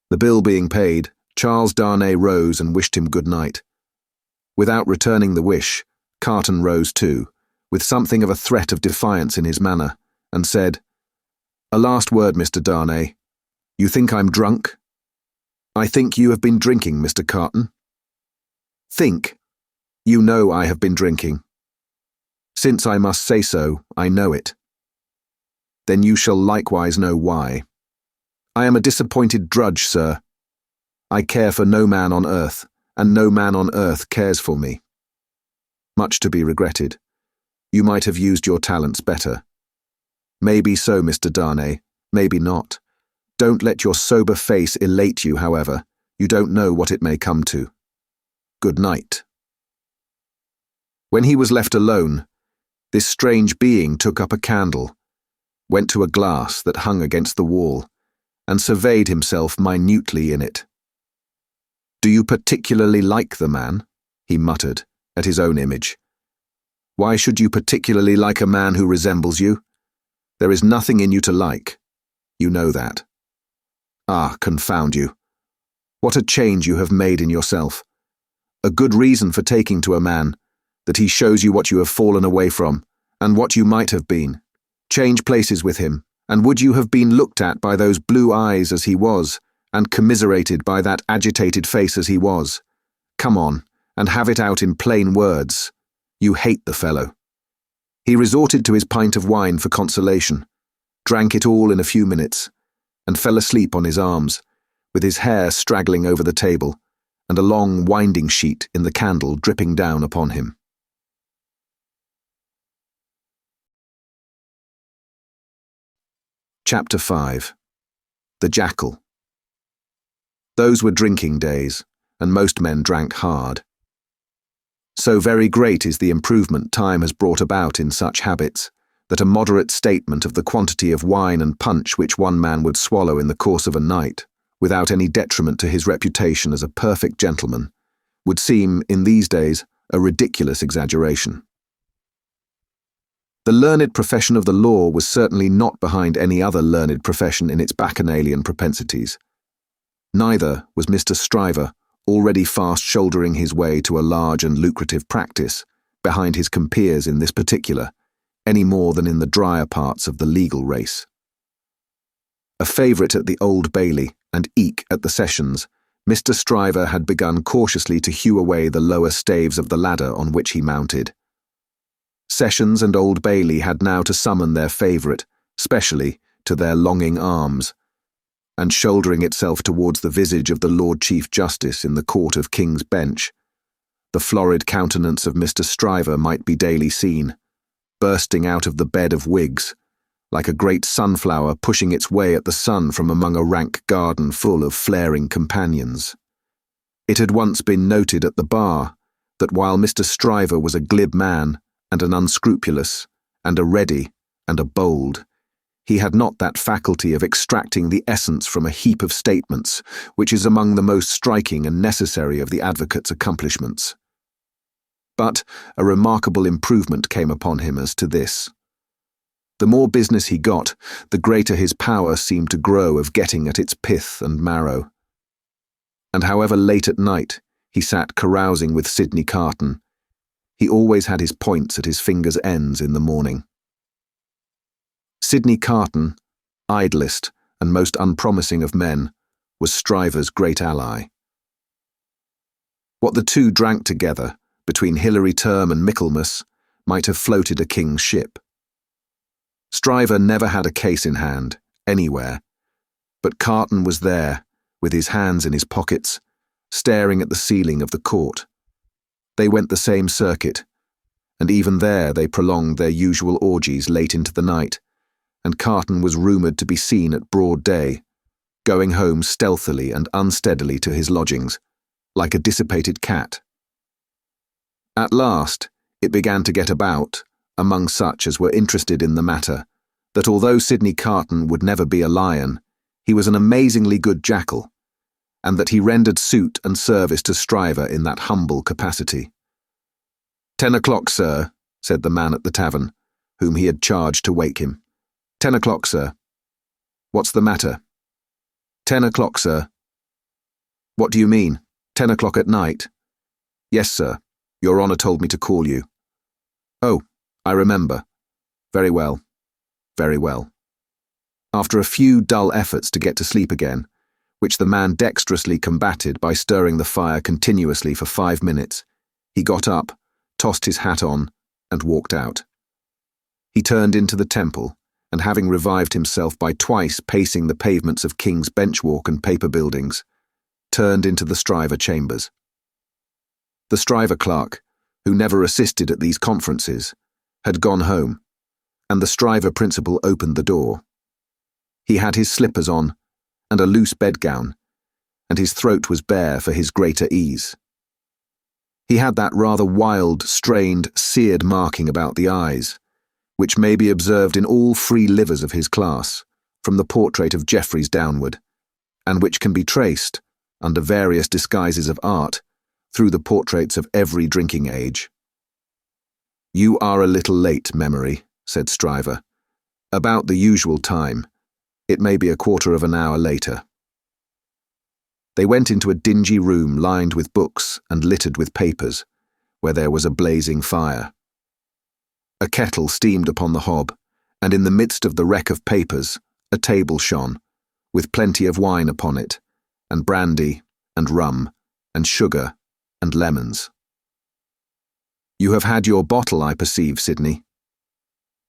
The bill being paid, Charles Darnay rose and wished him good night. Without returning the wish, Carton rose too, with something of a threat of defiance in his manner, and said, "A last word, Mr. Darnay. You think I'm drunk?" "I think you have been drinking, Mr. Carton." "Think? You know I have been drinking." "Since I must say so, I know it." "Then you shall likewise know why. I am a disappointed drudge, sir. I care for no man on earth, and no man on earth cares for me. Much to be regretted. You might have used your talents better. Maybe so, Mr. Darnay, maybe not. Don't let your sober face elate you, however. You don't know what it may come to. Good night." When he was left alone, this strange being took up a candle, went to a glass that hung against the wall, and surveyed himself minutely in it. "Do you particularly like the man?" he muttered, at his own image. "Why should you particularly like a man who resembles you? There is nothing in you to like. You know that. Ah, confound you. What a change you have made in yourself. A good reason for taking to a man, that he shows you what you have fallen away from, and what you might have been. Change places with him, and would you have been looked at by those blue eyes as he was, and commiserated by that agitated face as he was? Come on, and have it out in plain words. You hate the fellow." He resorted to his pint of wine for consolation, drank it all in a few minutes, and fell asleep on his arms, with his hair straggling over the table, and a long winding sheet in the candle dripping down upon him. Chapter 5. The Jackal. Those were drinking days, and most men drank hard. So very great is the improvement time has brought about in such habits, that a moderate statement of the quantity of wine and punch which one man would swallow in the course of a night, without any detriment to his reputation as a perfect gentleman, would seem, in these days, a ridiculous exaggeration. The learned profession of the law was certainly not behind any other learned profession in its bacchanalian propensities. Neither was Mr. Stryver, already fast shouldering his way to a large and lucrative practice, behind his compeers in this particular, any more than in the drier parts of the legal race. A favourite at the Old Bailey, and eke at the sessions, Mr. Stryver had begun cautiously to hew away the lower staves of the ladder on which he mounted. Sessions and Old Bailey had now to summon their favourite, specially, to their longing arms, and shouldering itself towards the visage of the Lord Chief Justice in the Court of King's Bench, the florid countenance of Mr. Stryver might be daily seen, bursting out of the bed of wigs, like a great sunflower pushing its way at the sun from among a rank garden full of flaring companions. It had once been noted at the bar that while Mr. Stryver was a glib man, and an unscrupulous, and a ready, and a bold, he had not that faculty of extracting the essence from a heap of statements, which is among the most striking and necessary of the advocate's accomplishments. But a remarkable improvement came upon him as to this. The more business he got, the greater his power seemed to grow of getting at its pith and marrow. And however late at night he sat carousing with Sydney Carton, he always had his points at his fingers' ends in the morning. Sydney Carton, idlest and most unpromising of men, was Stryver's great ally. What the two drank together, between Hilary Term and Michaelmas, might have floated a king's ship. Stryver never had a case in hand, anywhere, but Carton was there, with his hands in his pockets, staring at the ceiling of the court. They went the same circuit, and even there they prolonged their usual orgies late into the night, and Carton was rumoured to be seen at broad day, going home stealthily and unsteadily to his lodgings, like a dissipated cat. At last, it began to get about, among such as were interested in the matter, that although Sydney Carton would never be a lion, he was an amazingly good jackal, and that he rendered suit and service to Stryver in that humble capacity. 10 o'clock, sir, said the man at the tavern, whom he had charged to wake him. 10 o'clock, sir. What's the matter? 10 o'clock, sir. What do you mean? 10 o'clock at night? Yes, sir. Your Honour told me to call you. Oh, I remember. Very well. Very well. After a few dull efforts to get to sleep again, which the man dexterously combated by stirring the fire continuously for 5 minutes, he got up, tossed his hat on, and walked out. He turned into the temple, and having revived himself by twice pacing the pavements of King's Bench Walk and paper buildings, turned into the Stryver chambers. The Stryver clerk, who never assisted at these conferences, had gone home, and the Stryver principal opened the door. He had his slippers on, and a loose bedgown, and his throat was bare for his greater ease. He had that rather wild, strained, seared marking about the eyes, which may be observed in all free livers of his class, from the portrait of Jeffreys downward, and which can be traced, under various disguises of art, through the portraits of every drinking age. You are a little late, Memory, said Stryver. About the usual time. It may be a quarter of an hour later. They went into a dingy room lined with books and littered with papers, where there was a blazing fire. A kettle steamed upon the hob, and in the midst of the wreck of papers, a table shone, with plenty of wine upon it, and brandy, and rum, and sugar, and lemons. You have had your bottle, I perceive, Sydney.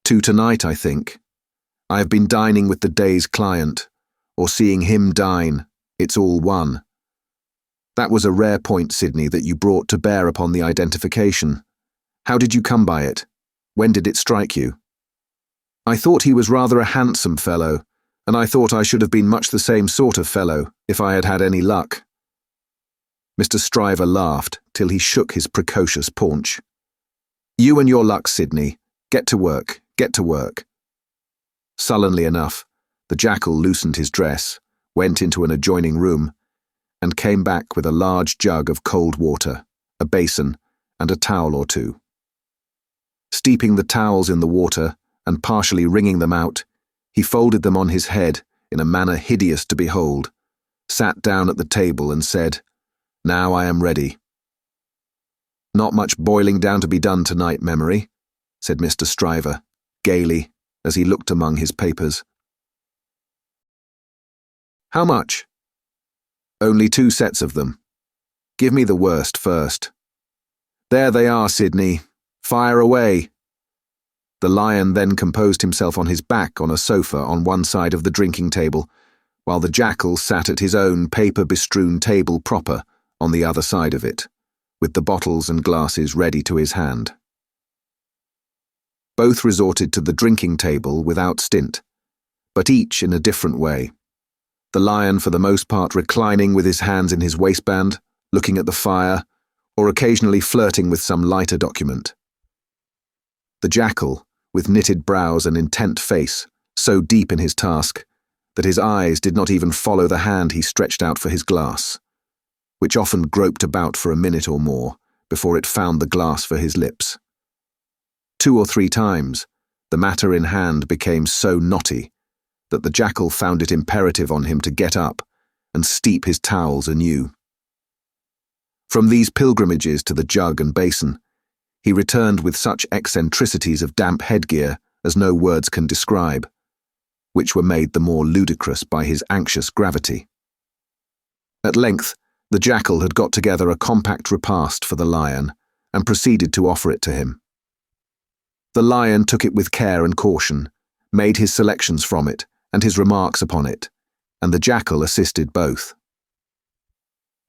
2 tonight, I think. I have been dining with the day's client, or seeing him dine. It's all one. That was a rare point, Sydney, that you brought to bear upon the identification. How did you come by it? When did it strike you? I thought he was rather a handsome fellow, and I thought I should have been much the same sort of fellow if I had had any luck. Mr. Stryver laughed till he shook his precocious paunch. You and your luck, Sydney. Get to work, get to work. Sullenly enough, the jackal loosened his dress, went into an adjoining room, and came back with a large jug of cold water, a basin, and a towel or two. Steeping the towels in the water and partially wringing them out, he folded them on his head in a manner hideous to behold, sat down at the table and said, Now I am ready. Not much boiling down to be done tonight, Memory, said Mr. Stryver, gaily, as he looked among his papers. How much? Only 2 sets of them. Give me the worst first. There they are, Sydney. Fire away. The lion then composed himself on his back on a sofa on one side of the drinking table, while the jackal sat at his own paper-bestrewn table proper on the other side of it, with the bottles and glasses ready to his hand. Both resorted to the drinking table without stint, but each in a different way. The lion for the most part reclining with his hands in his waistband, looking at the fire, or occasionally flirting with some lighter document. The jackal, with knitted brows and intent face, so deep in his task, that his eyes did not even follow the hand he stretched out for his glass, which often groped about for a minute or more before it found the glass for his lips. 2 or 3 times, the matter in hand became so knotty that the jackal found it imperative on him to get up and steep his towels anew. From these pilgrimages to the jug and basin, he returned with such eccentricities of damp headgear as no words can describe, which were made the more ludicrous by his anxious gravity. At length, the jackal had got together a compact repast for the lion and proceeded to offer it to him. The lion took it with care and caution, made his selections from it and his remarks upon it, and the jackal assisted both.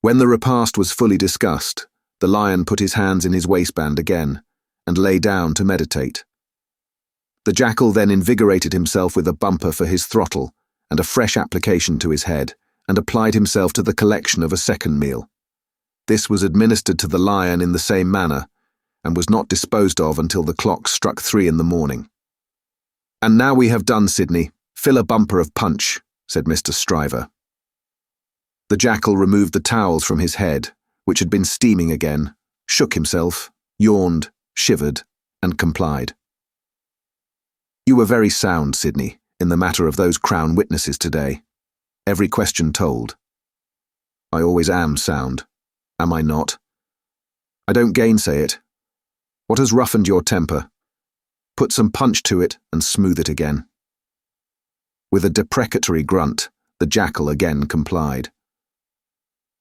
When the repast was fully discussed, the lion put his hands in his waistband again and lay down to meditate. The jackal then invigorated himself with a bumper for his throttle and a fresh application to his head, and applied himself to the collection of a second meal. This was administered to the lion in the same manner, and was not disposed of until the clock struck 3 in the morning. And now we have done, Sydney. Fill a bumper of punch, said Mr. Stryver. The jackal removed the towels from his head, which had been steaming again, shook himself, yawned, shivered, and complied. You were very sound, Sydney, in the matter of those Crown witnesses today. Every question told. I always am sound, am I not? I don't gainsay it. What has roughened your temper? Put some punch to it and smooth it again. With a deprecatory grunt, the jackal again complied.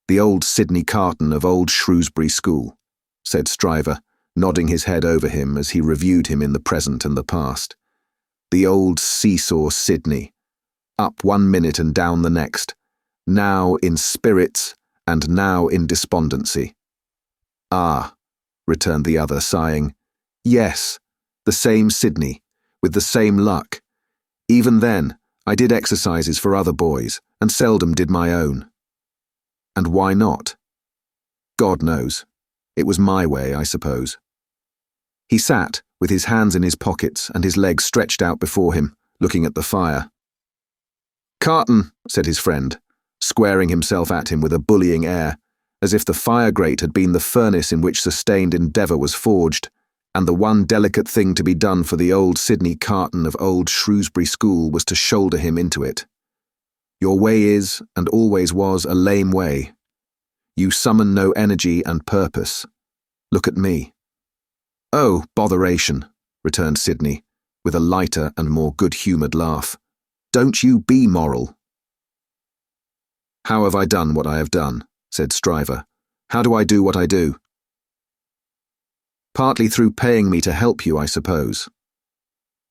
The old Sydney Carton of old Shrewsbury School, said Stryver, nodding his head over him as he reviewed him in the present and the past. The old seesaw Sydney, up 1 minute and down the next, now in spirits and now in despondency. Ah, returned the other, sighing. Yes, the same Sydney, with the same luck. Even then, I did exercises for other boys, and seldom did my own. And why not? God knows. It was my way, I suppose. He sat, with his hands in his pockets and his legs stretched out before him, looking at the fire. Carton, said his friend, squaring himself at him with a bullying air, as if the fire grate had been the furnace in which sustained endeavour was forged, and the one delicate thing to be done for the old Sydney Carton of old Shrewsbury School was to shoulder him into it. Your way is, and always was, a lame way. You summon no energy and purpose. Look at me. Oh, botheration, returned Sydney, with a lighter and more good-humoured laugh. Don't you be moral. How have I done what I have done? Said Stryver. How do I do what I do? Partly through paying me to help you, I suppose.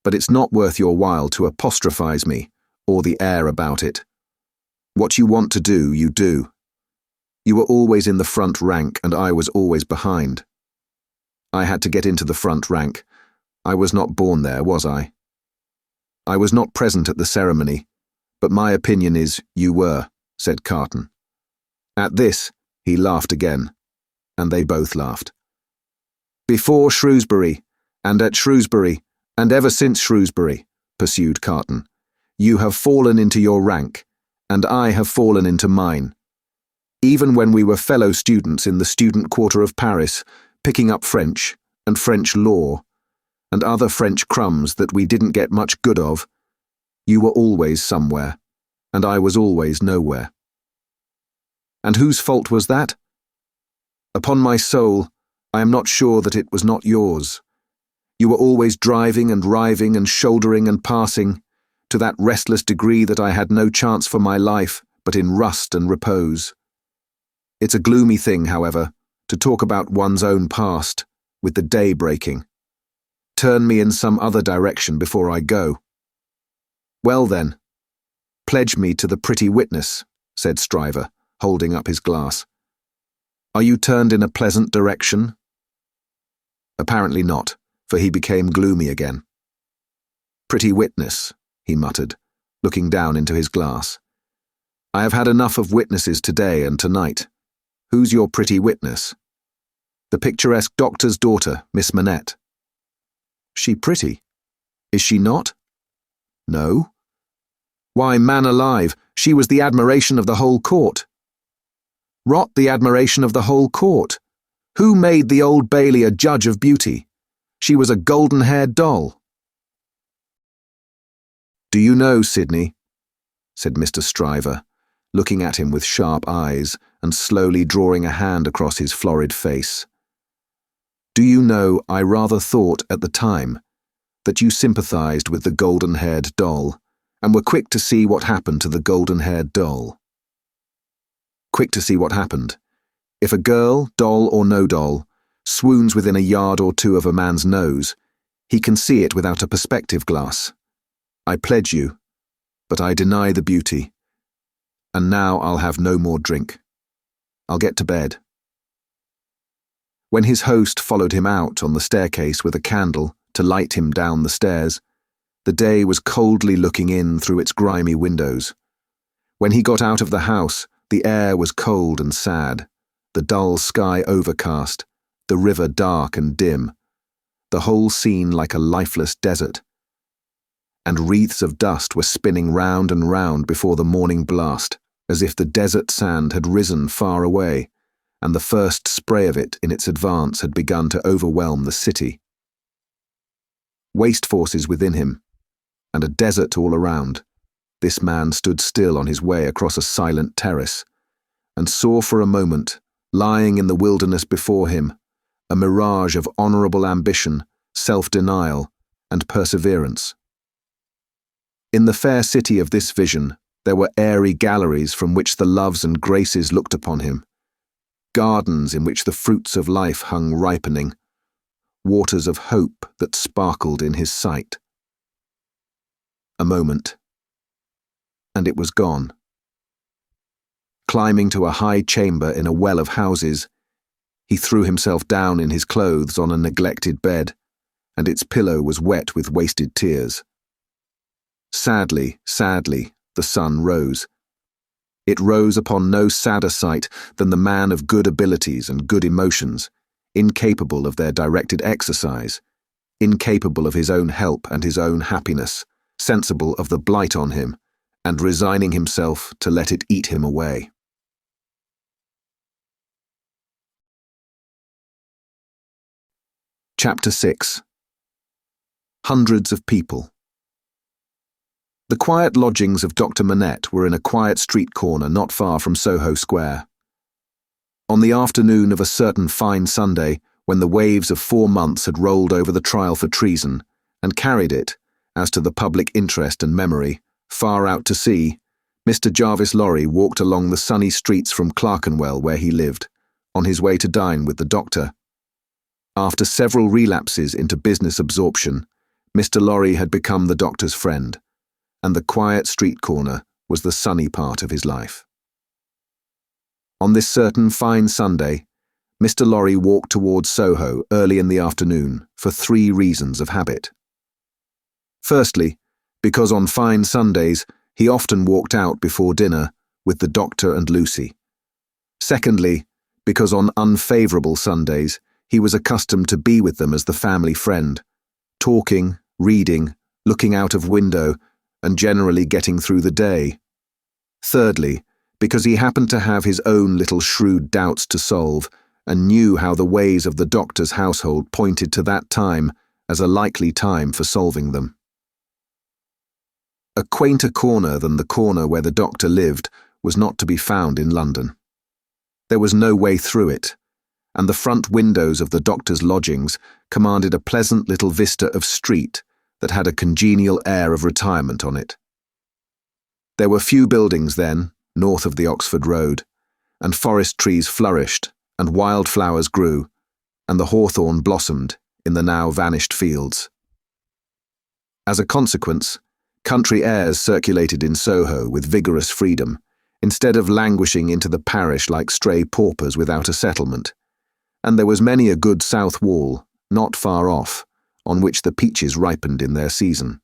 But it's not worth your while to apostrophize me, or the air about it. What you want to do, you do. You were always in the front rank, and I was always behind. I had to get into the front rank. I was not born there, was I? I was not present at the ceremony, but my opinion is you were, said Carton. At this, he laughed again, and they both laughed. Before Shrewsbury, and at Shrewsbury, and ever since Shrewsbury, pursued Carton, you have fallen into your rank, and I have fallen into mine. Even when we were fellow students in the student quarter of Paris, picking up French, and French law, and other French crumbs that we didn't get much good of, you were always somewhere, and I was always nowhere. And whose fault was that? Upon my soul, I am not sure that it was not yours. You were always driving and riving and shouldering and passing, to that restless degree that I had no chance for my life but in rust and repose. It's a gloomy thing, however, to talk about one's own past, with the day breaking. Turn me in some other direction before I go. Well then, pledge me to the pretty witness, said Stryver, holding up his glass. Are you turned in a pleasant direction? Apparently not, for he became gloomy again. Pretty witness, he muttered, looking down into his glass. I have had enough of witnesses today and tonight. Who's your pretty witness? The picturesque doctor's daughter, Miss Manette. She pretty? Is she not? No. Why, man alive, she was the admiration of the whole court. Rot the admiration of the whole court. Who made the Old Bailey a judge of beauty? She was a golden-haired doll. Do you know, Sydney, said Mr. Stryver, looking at him with sharp eyes and slowly drawing a hand across his florid face. Do you know, I rather thought at the time that you sympathized with the golden-haired doll and were quick to see what happened to the golden-haired doll. Quick to see what happened. If a girl, doll or no doll, swoons within a yard or two of a man's nose, he can see it without a perspective glass. I pledge you, but I deny the beauty. And now I'll have no more drink. I'll get to bed. When his host followed him out on the staircase with a candle to light him down the stairs, the day was coldly looking in through its grimy windows. When he got out of the house, the air was cold and sad, the dull sky overcast, the river dark and dim, the whole scene like a lifeless desert. And wreaths of dust were spinning round and round before the morning blast, as if the desert sand had risen far away, and the first spray of it in its advance had begun to overwhelm the city. Waste forces within him, and a desert all around, this man stood still on his way across a silent terrace, and saw for a moment, lying in the wilderness before him, a mirage of honourable ambition, self-denial, and perseverance. In the fair city of this vision, there were airy galleries from which the loves and graces looked upon him, gardens in which the fruits of life hung ripening, waters of hope that sparkled in his sight. A moment, and it was gone. Climbing to a high chamber in a well of houses, he threw himself down in his clothes on a neglected bed, and its pillow was wet with wasted tears. Sadly, sadly, the sun rose. It rose upon no sadder sight than the man of good abilities and good emotions, incapable of their directed exercise, incapable of his own help and his own happiness, sensible of the blight on him, and resigning himself to let it eat him away. Chapter 6. Hundreds of people. The quiet lodgings of Dr. Manette were in a quiet street corner not far from Soho Square. On the afternoon of a certain fine Sunday, when the waves of 4 months had rolled over the trial for treason, and carried it, as to the public interest and memory, far out to sea, Mr. Jarvis Lorry walked along the sunny streets from Clerkenwell where he lived, on his way to dine with the doctor. After several relapses into business absorption, Mr. Lorry had become the doctor's friend, and the quiet street corner was the sunny part of his life. On this certain fine Sunday, Mr. Lorry walked towards Soho early in the afternoon for 3 reasons of habit. Firstly, because on fine Sundays he often walked out before dinner with the doctor and Lucie. Secondly, because on unfavourable Sundays he was accustomed to be with them as the family friend, talking, reading, looking out of window, and generally getting through the day. Thirdly, because he happened to have his own little shrewd doubts to solve, and knew how the ways of the doctor's household pointed to that time as a likely time for solving them. A quainter corner than the corner where the doctor lived was not to be found in London. There was no way through it, and the front windows of the doctor's lodgings commanded a pleasant little vista of street that had a congenial air of retirement on it. There were few buildings then, north of the Oxford Road, and forest trees flourished, and wild flowers grew, and the hawthorn blossomed in the now vanished fields. As a consequence, country airs circulated in Soho with vigorous freedom, instead of languishing into the parish like stray paupers without a settlement, and there was many a good south wall, not far off, on which the peaches ripened in their season.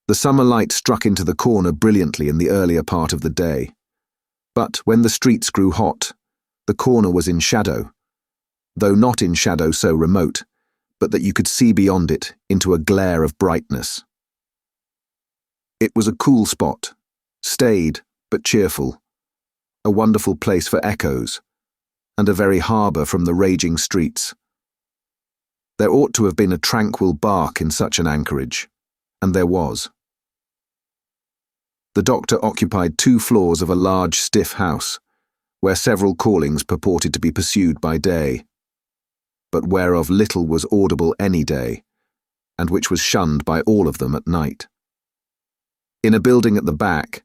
The summer light struck into the corner brilliantly in the earlier part of the day, but when the streets grew hot, the corner was in shadow, though not in shadow so remote, but that you could see beyond it into a glare of brightness. It was a cool spot, staid but cheerful, a wonderful place for echoes, and a very harbour from the raging streets. There ought to have been a tranquil bark in such an anchorage, and there was. The doctor occupied 2 floors of a large stiff house, where several callings purported to be pursued by day, but whereof little was audible any day, and which was shunned by all of them at night. In a building at the back,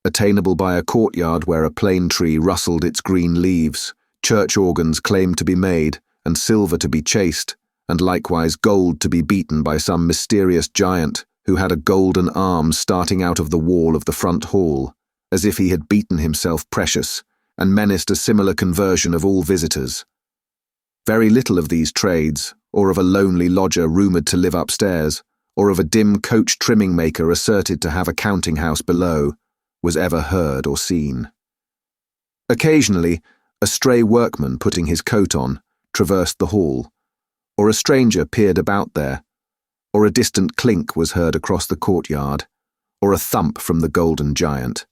attainable by a courtyard where a plane tree rustled its green leaves, church organs claimed to be made, and silver to be chased, and likewise gold to be beaten by some mysterious giant who had a golden arm starting out of the wall of the front hall, as if he had beaten himself precious, and menaced a similar conversion of all visitors. Very little of these trades, or of a lonely lodger rumoured to live upstairs, or of a dim coach trimming maker asserted to have a counting house below, was ever heard or seen. Occasionally, a stray workman putting his coat on traversed the hall, or a stranger peered about there, or a distant clink was heard across the courtyard, or a thump from the golden giant.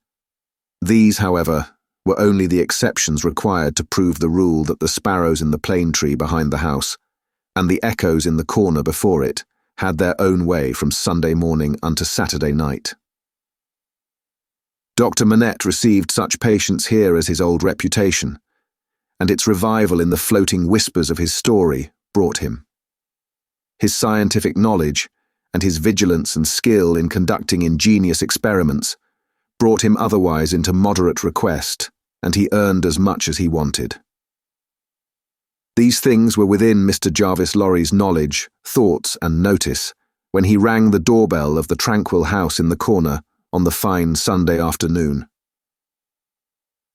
These, however, were only the exceptions required to prove the rule that the sparrows in the plane tree behind the house, and the echoes in the corner before it, had their own way from Sunday morning unto Saturday night. Dr. Manette received such patience here as his old reputation, and its revival in the floating whispers of his story brought him. His scientific knowledge, and his vigilance and skill in conducting ingenious experiments, brought him otherwise into moderate request, and he earned as much as he wanted. These things were within Mr. Jarvis Lorry's knowledge, thoughts, and notice when he rang the doorbell of the tranquil house in the corner on the fine Sunday afternoon.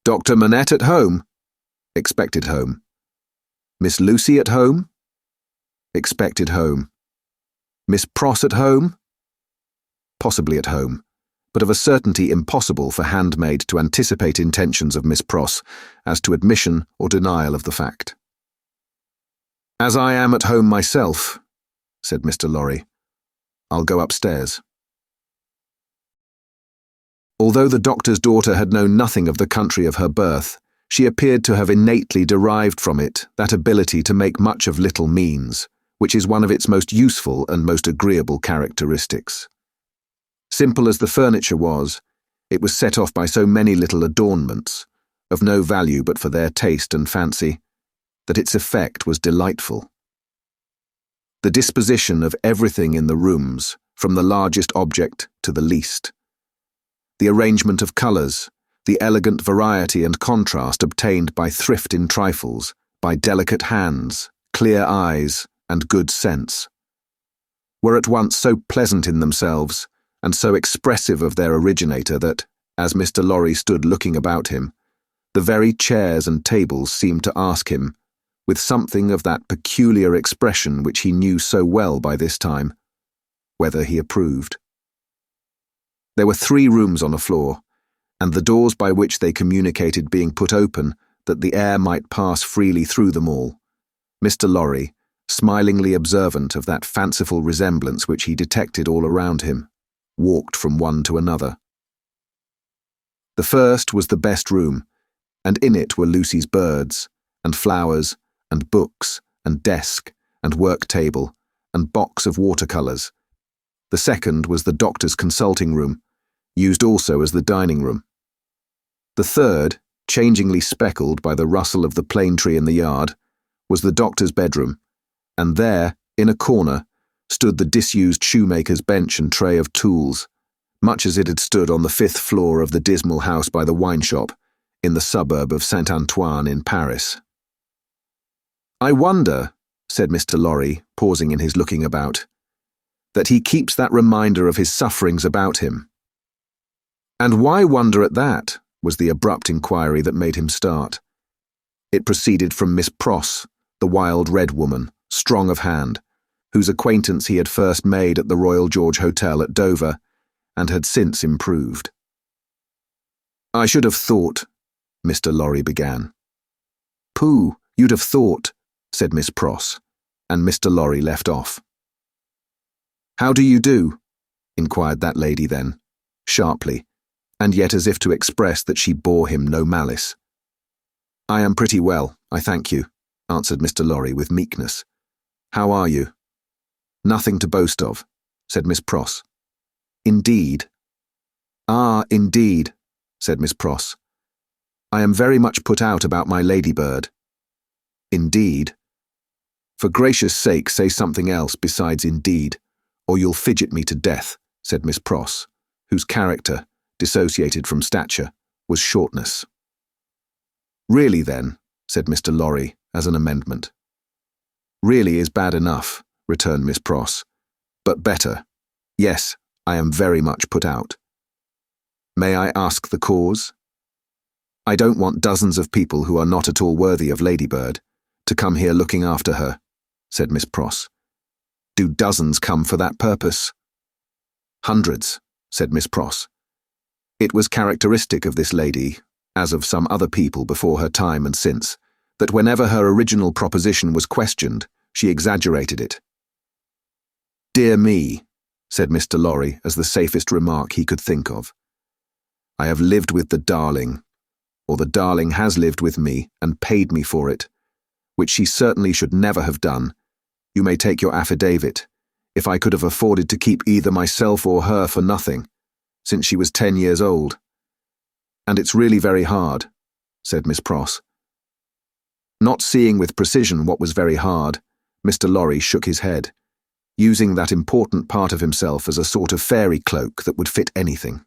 "Dr. Manette at home?" Expected home. "Miss Lucie at home?" Expected home. "Miss Pross at home?" Possibly at home, but of a certainty impossible for handmaid to anticipate intentions of Miss Pross as to admission or denial of the fact. "As I am at home myself," said Mr. Lorry, "I'll go upstairs." Although the doctor's daughter had known nothing of the country of her birth, she appeared to have innately derived from it that ability to make much of little means, which is one of its most useful and most agreeable characteristics. Simple as the furniture was, it was set off by so many little adornments, of no value but for their taste and fancy, that its effect was delightful. The disposition of everything in the rooms, from the largest object to the least. The arrangement of colours, the elegant variety and contrast obtained by thrift in trifles, by delicate hands, clear eyes, and good sense, were at once so pleasant in themselves, and so expressive of their originator that, as Mr. Lorry stood looking about him, the very chairs and tables seemed to ask him, with something of that peculiar expression which he knew so well by this time, whether he approved. There were 3 rooms on a floor, and the doors by which they communicated being put open that the air might pass freely through them all, Mr. Lorry, smilingly observant of that fanciful resemblance which he detected all around him, walked from one to another. The first was the best room, and in it were Lucie's birds, and flowers, and books, and desk, and work table, and box of watercolours. The second was the doctor's consulting room, used also as the dining room. The third, changingly speckled by the rustle of the plane tree in the yard, was the doctor's bedroom, and there, in a corner, stood the disused shoemaker's bench and tray of tools, much as it had stood on the 5th floor of the dismal house by the wine shop, in the suburb of Saint-Antoine in Paris. "I wonder," said Mr. Lorry, pausing in his looking about, "that he keeps that reminder of his sufferings about him." "And why wonder at that?" was the abrupt inquiry that made him start. It proceeded from Miss Pross, the wild red woman, strong of hand, whose acquaintance he had first made at the Royal George Hotel at Dover, and had since improved. "I should have thought," Mr. Lorry began. "Pooh, you'd have thought," said Miss Pross, and Mr. Lorry left off. "How do you do?" inquired that lady then, sharply, and yet as if to express that she bore him no malice. "I am pretty well, I thank you," answered Mr. Lorry with meekness. "How are you?" "Nothing to boast of," said Miss Pross. "Indeed?" "Ah, indeed," said Miss Pross. "I am very much put out about my ladybird." "Indeed?" "For gracious sake say something else besides indeed, or you'll fidget me to death," said Miss Pross, whose character, dissociated from stature, was shortness. "Really then," said Mr. Lorry, as an amendment. "Really is bad enough," returned Miss Pross, "but better. Yes, I am very much put out." "May I ask the cause?" "I don't want dozens of people who are not at all worthy of Ladybird to come here looking after her," said Miss Pross. "Do dozens come for that purpose?" "Hundreds," said Miss Pross. It was characteristic of this lady, as of some other people before her time and since, that whenever her original proposition was questioned, she exaggerated it. "Dear me," said Mr. Lorry as the safest remark he could think of. I have lived with the darling, or the darling has lived with me and paid me for it, which she certainly should never have done. You may take your affidavit, if I could have afforded to keep either myself or her for nothing, since she was 10 years old. And it's really very hard, said Miss Pross. Not seeing with precision what was very hard, Mr. Lorry shook his head, using that important part of himself as a sort of fairy cloak that would fit anything.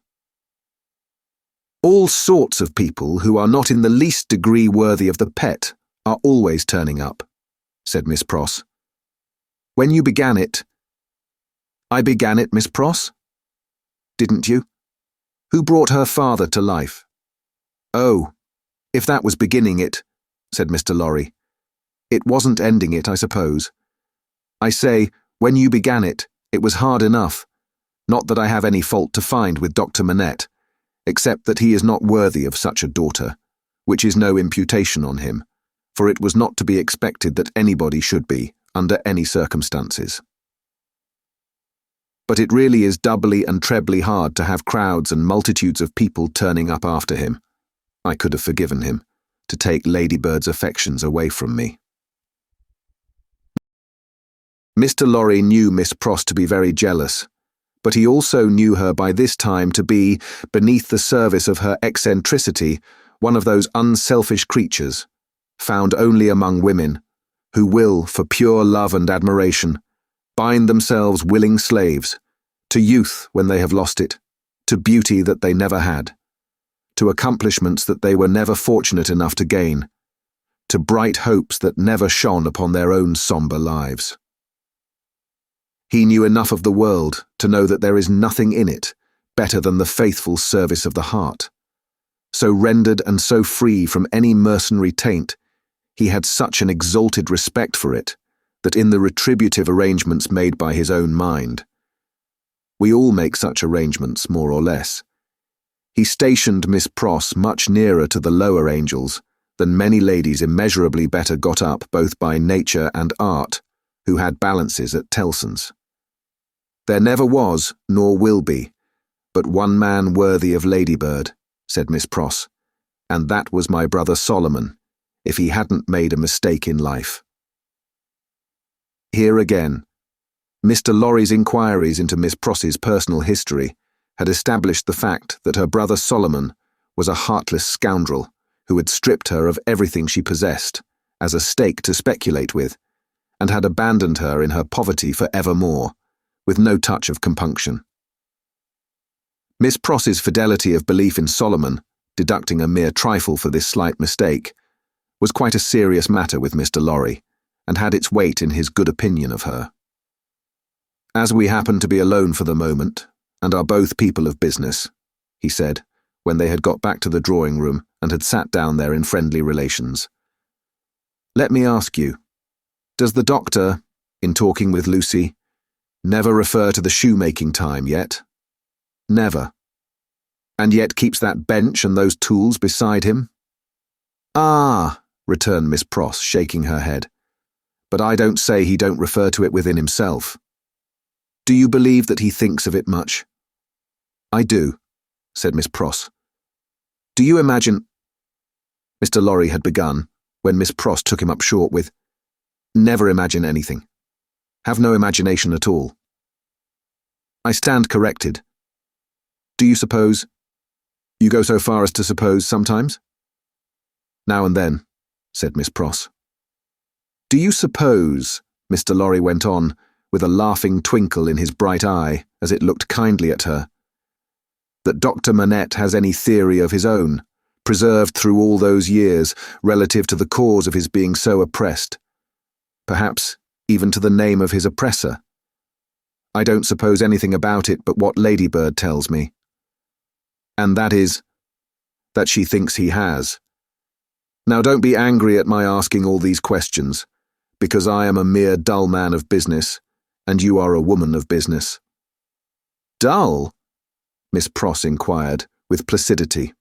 All sorts of people who are not in the least degree worthy of the pet are always turning up, said Miss Pross. When you began it— I began it, Miss Pross? Didn't you? Who brought her father to life? Oh, if that was beginning it, said Mr. Lorry. It wasn't ending it, I suppose. I say, when you began it, it was hard enough. Not that I have any fault to find with Dr. Manette, except that he is not worthy of such a daughter, which is no imputation on him, for it was not to be expected that anybody should be, under any circumstances. But it really is doubly and trebly hard to have crowds and multitudes of people turning up after him. I could have forgiven him, to take Ladybird's affections away from me. Mr. Lorry knew Miss Pross to be very jealous, but he also knew her by this time to be, beneath the service of her eccentricity, one of those unselfish creatures, found only among women, who will, for pure love and admiration, bind themselves willing slaves, to youth when they have lost it, to beauty that they never had, to accomplishments that they were never fortunate enough to gain, to bright hopes that never shone upon their own sombre lives. He knew enough of the world to know that there is nothing in it better than the faithful service of the heart. So rendered and so free from any mercenary taint, he had such an exalted respect for it, that in the retributive arrangements made by his own mind— we all make such arrangements, more or less— he stationed Miss Pross much nearer to the lower angels than many ladies immeasurably better got up both by nature and art, who had balances at Tellson's. There never was, nor will be, but one man worthy of Ladybird, said Miss Pross, and that was my brother Solomon, if he hadn't made a mistake in life. Here again, Mr. Lorry's inquiries into Miss Pross's personal history had established the fact that her brother Solomon was a heartless scoundrel who had stripped her of everything she possessed, as a stake to speculate with, and had abandoned her in her poverty for evermore, with no touch of compunction. Miss Pross's fidelity of belief in Solomon, deducting a mere trifle for this slight mistake, was quite a serious matter with Mr. Lorry, and had its weight in his good opinion of her. As we happen to be alone for the moment, and are both people of business, he said, when they had got back to the drawing-room and had sat down there in friendly relations, let me ask you, does the doctor, in talking with Lucie, never refer to the shoemaking time yet? Never. And yet keeps that bench and those tools beside him? Ah, returned Miss Pross, shaking her head. But I don't say he don't refer to it within himself. Do you believe that he thinks of it much? I do, said Miss Pross. Do you imagine— Mr. Lorry had begun, when Miss Pross took him up short with, never imagine anything. Have no imagination at all. I stand corrected. Do you suppose— you go so far as to suppose sometimes? Now and then, said Miss Pross. Do you suppose, Mr. Lorry went on, with a laughing twinkle in his bright eye as it looked kindly at her, that Dr. Manette has any theory of his own, preserved through all those years, relative to the cause of his being so oppressed, perhaps even to the name of his oppressor? I don't suppose anything about it but what Ladybird tells me. And that is, that she thinks he has. Now don't be angry at my asking all these questions, because I am a mere dull man of business, and you are a woman of business. Dull? Miss Pross inquired, with placidity.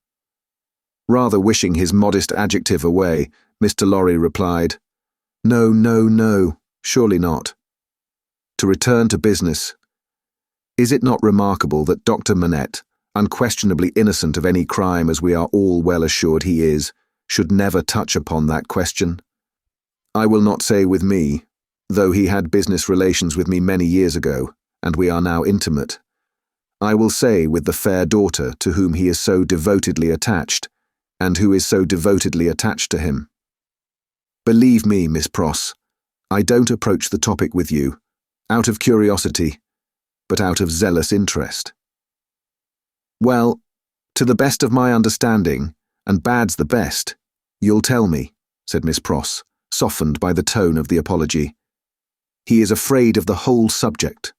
Rather wishing his modest adjective away, Mr. Lorry replied, No, no, no, surely not. To return to business, is it not remarkable that Dr. Manette, unquestionably innocent of any crime as we are all well assured he is, should never touch upon that question? I will not say with me, though he had business relations with me many years ago, and we are now intimate. I will say with the fair daughter to whom he is so devotedly attached, and who is so devotedly attached to him. Believe me, Miss Pross, I don't approach the topic with you, out of curiosity, but out of zealous interest. Well, to the best of my understanding, and bad's the best, you'll tell me, said Miss Pross, softened by the tone of the apology. He is afraid of the whole subject.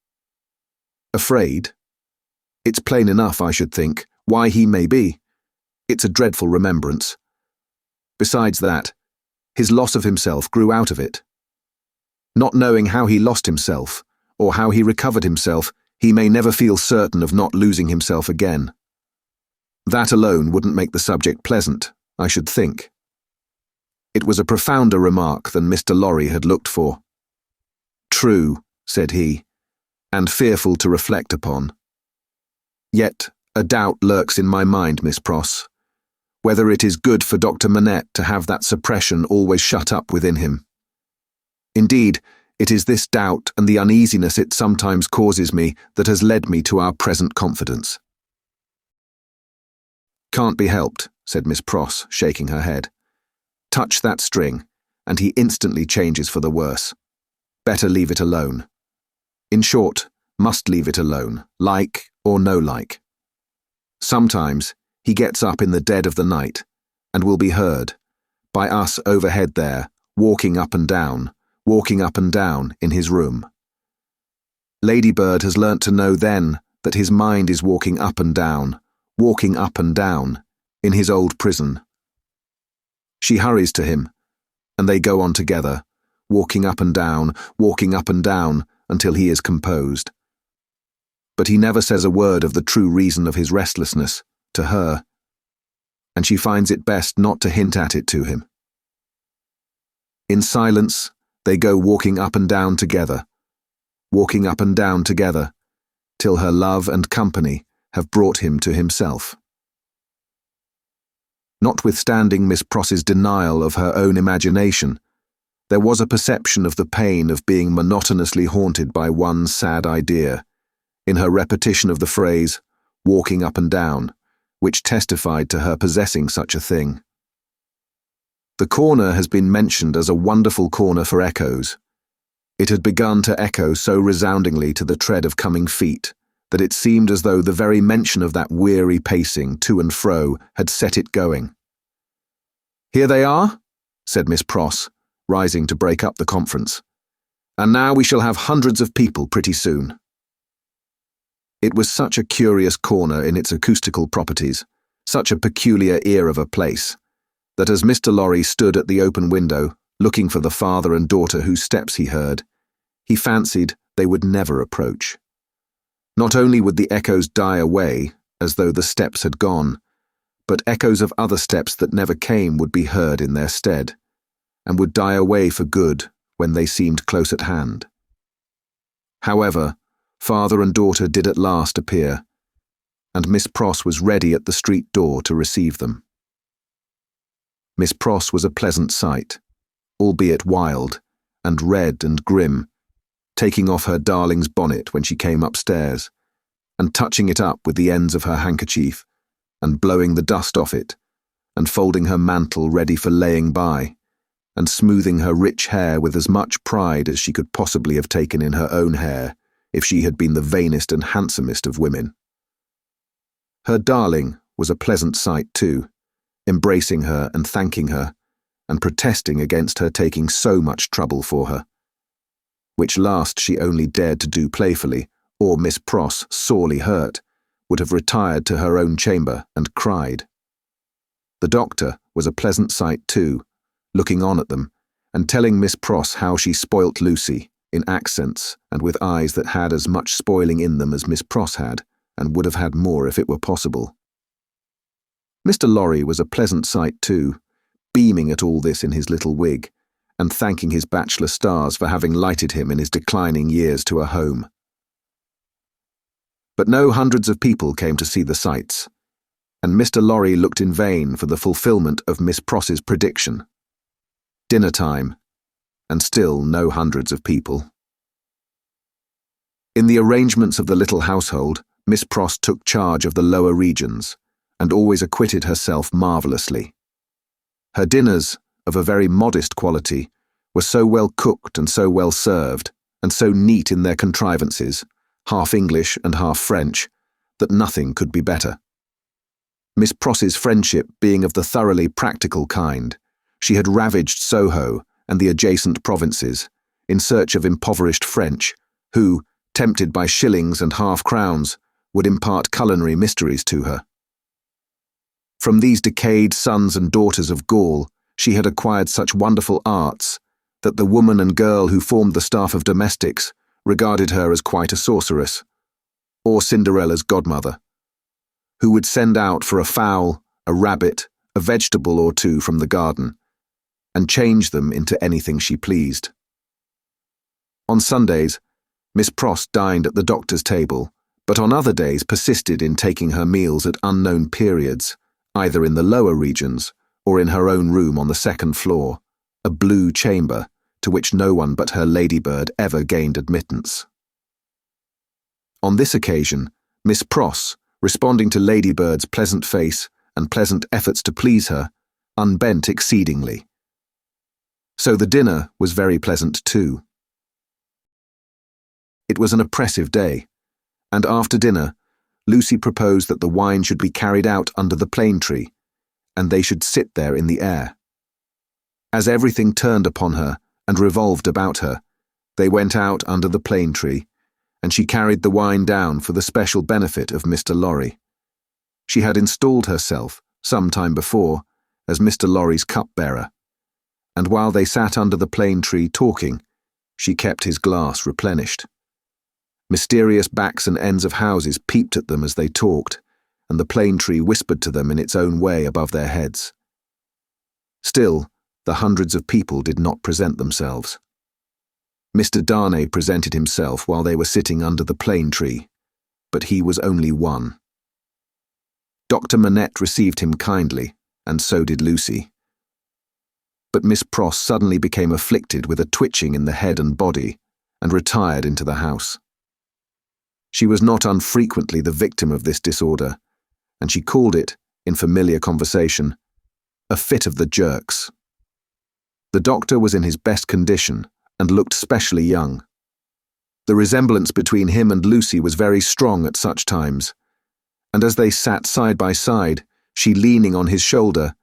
Afraid? It's plain enough, I should think, why he may be. It's a dreadful remembrance. Besides that, his loss of himself grew out of it. Not knowing how he lost himself, or how he recovered himself, he may never feel certain of not losing himself again. That alone wouldn't make the subject pleasant, I should think. It was a profounder remark than Mr. Lorry had looked for. True, said he, and fearful to reflect upon. Yet a doubt lurks in my mind, Miss Pross, whether it is good for Dr. Manette to have that suppression always shut up within him. Indeed, it is this doubt and the uneasiness it sometimes causes me that has led me to our present confidence. Can't be helped, said Miss Pross, shaking her head. Touch that string, and he instantly changes for the worse. Better leave it alone. In short, must leave it alone, like or no like. Sometimes he gets up in the dead of the night, and will be heard, by us overhead there, walking up and down in his room. Ladybird has learnt to know then that his mind is walking up and down, in his old prison. She hurries to him, and they go on together, walking up and down, until he is composed. But he never says a word of the true reason of his restlessness to her, and she finds it best not to hint at it to him. In silence, they go walking up and down together, till her love and company have brought him to himself. Notwithstanding Miss Pross's denial of her own imagination, there was a perception of the pain of being monotonously haunted by one sad idea, in her repetition of the phrase, walking up and down, which testified to her possessing such a thing. The corner has been mentioned as a wonderful corner for echoes. It had begun to echo so resoundingly to the tread of coming feet that it seemed as though the very mention of that weary pacing to and fro had set it going. "Here they are," said Miss Pross, rising to break up the conference. "And now we shall have hundreds of people pretty soon." It was such a curious corner in its acoustical properties, such a peculiar ear of a place, that as Mr. Lorry stood at the open window, looking for the father and daughter whose steps he heard, he fancied they would never approach. Not only would the echoes die away, as though the steps had gone, but echoes of other steps that never came would be heard in their stead, and would die away for good when they seemed close at hand. However, father and daughter did at last appear, and Miss Pross was ready at the street door to receive them. Miss Pross was a pleasant sight, albeit wild, and red and grim, taking off her darling's bonnet when she came upstairs, and touching it up with the ends of her handkerchief, and blowing the dust off it, and folding her mantle ready for laying by, and smoothing her rich hair with as much pride as she could possibly have taken in her own hair, if she had been the vainest and handsomest of women. Her darling was a pleasant sight too, embracing her and thanking her, and protesting against her taking so much trouble for her, which last she only dared to do playfully, or Miss Pross, sorely hurt, would have retired to her own chamber and cried. The doctor was a pleasant sight too, looking on at them, and telling Miss Pross how she spoilt Lucie, in accents and with eyes that had as much spoiling in them as Miss Pross had, and would have had more if it were possible. Mr. Lorry was a pleasant sight too, beaming at all this in his little wig, and thanking his bachelor stars for having lighted him in his declining years to a home. But no hundreds of people came to see the sights, and Mr. Lorry looked in vain for the fulfillment of Miss Pross's prediction. Dinner time, and still no hundreds of people. In the arrangements of the little household, Miss Pross took charge of the lower regions, and always acquitted herself marvellously. Her dinners, of a very modest quality, were so well cooked and so well served, and so neat in their contrivances, half English and half French, that nothing could be better. Miss Pross's friendship being of the thoroughly practical kind, she had ravaged Soho and the adjacent provinces, in search of impoverished French, who, tempted by shillings and half-crowns, would impart culinary mysteries to her. From these decayed sons and daughters of Gaul, she had acquired such wonderful arts that the woman and girl who formed the staff of domestics regarded her as quite a sorceress, or Cinderella's godmother, who would send out for a fowl, a rabbit, a vegetable or two from the garden, and change them into anything she pleased. On Sundays, Miss Pross dined at the doctor's table, but on other days persisted in taking her meals at unknown periods, either in the lower regions or in her own room on the second floor, a blue chamber to which no one but her ladybird ever gained admittance. On this occasion, Miss Pross, responding to Ladybird's pleasant face and pleasant efforts to please her, unbent exceedingly. So the dinner was very pleasant too. It was an oppressive day, and after dinner, Lucie proposed that the wine should be carried out under the plane tree, and they should sit there in the air. As everything turned upon her and revolved about her, they went out under the plane tree, and she carried the wine down for the special benefit of Mr. Lorry. She had installed herself, some time before, as Mr. Lorry's cup-bearer, and while they sat under the plane tree talking, she kept his glass replenished. Mysterious backs and ends of houses peeped at them as they talked, and the plane tree whispered to them in its own way above their heads. Still, the hundreds of people did not present themselves. Mr. Darnay presented himself while they were sitting under the plane tree, but he was only one. Dr. Manette received him kindly, and so did Lucie. But Miss Pross suddenly became afflicted with a twitching in the head and body, and retired into the house. She was not unfrequently the victim of this disorder, and she called it, in familiar conversation, a fit of the jerks. The doctor was in his best condition, and looked specially young. The resemblance between him and Lucie was very strong at such times, and as they sat side by side, she leaning on his shoulder,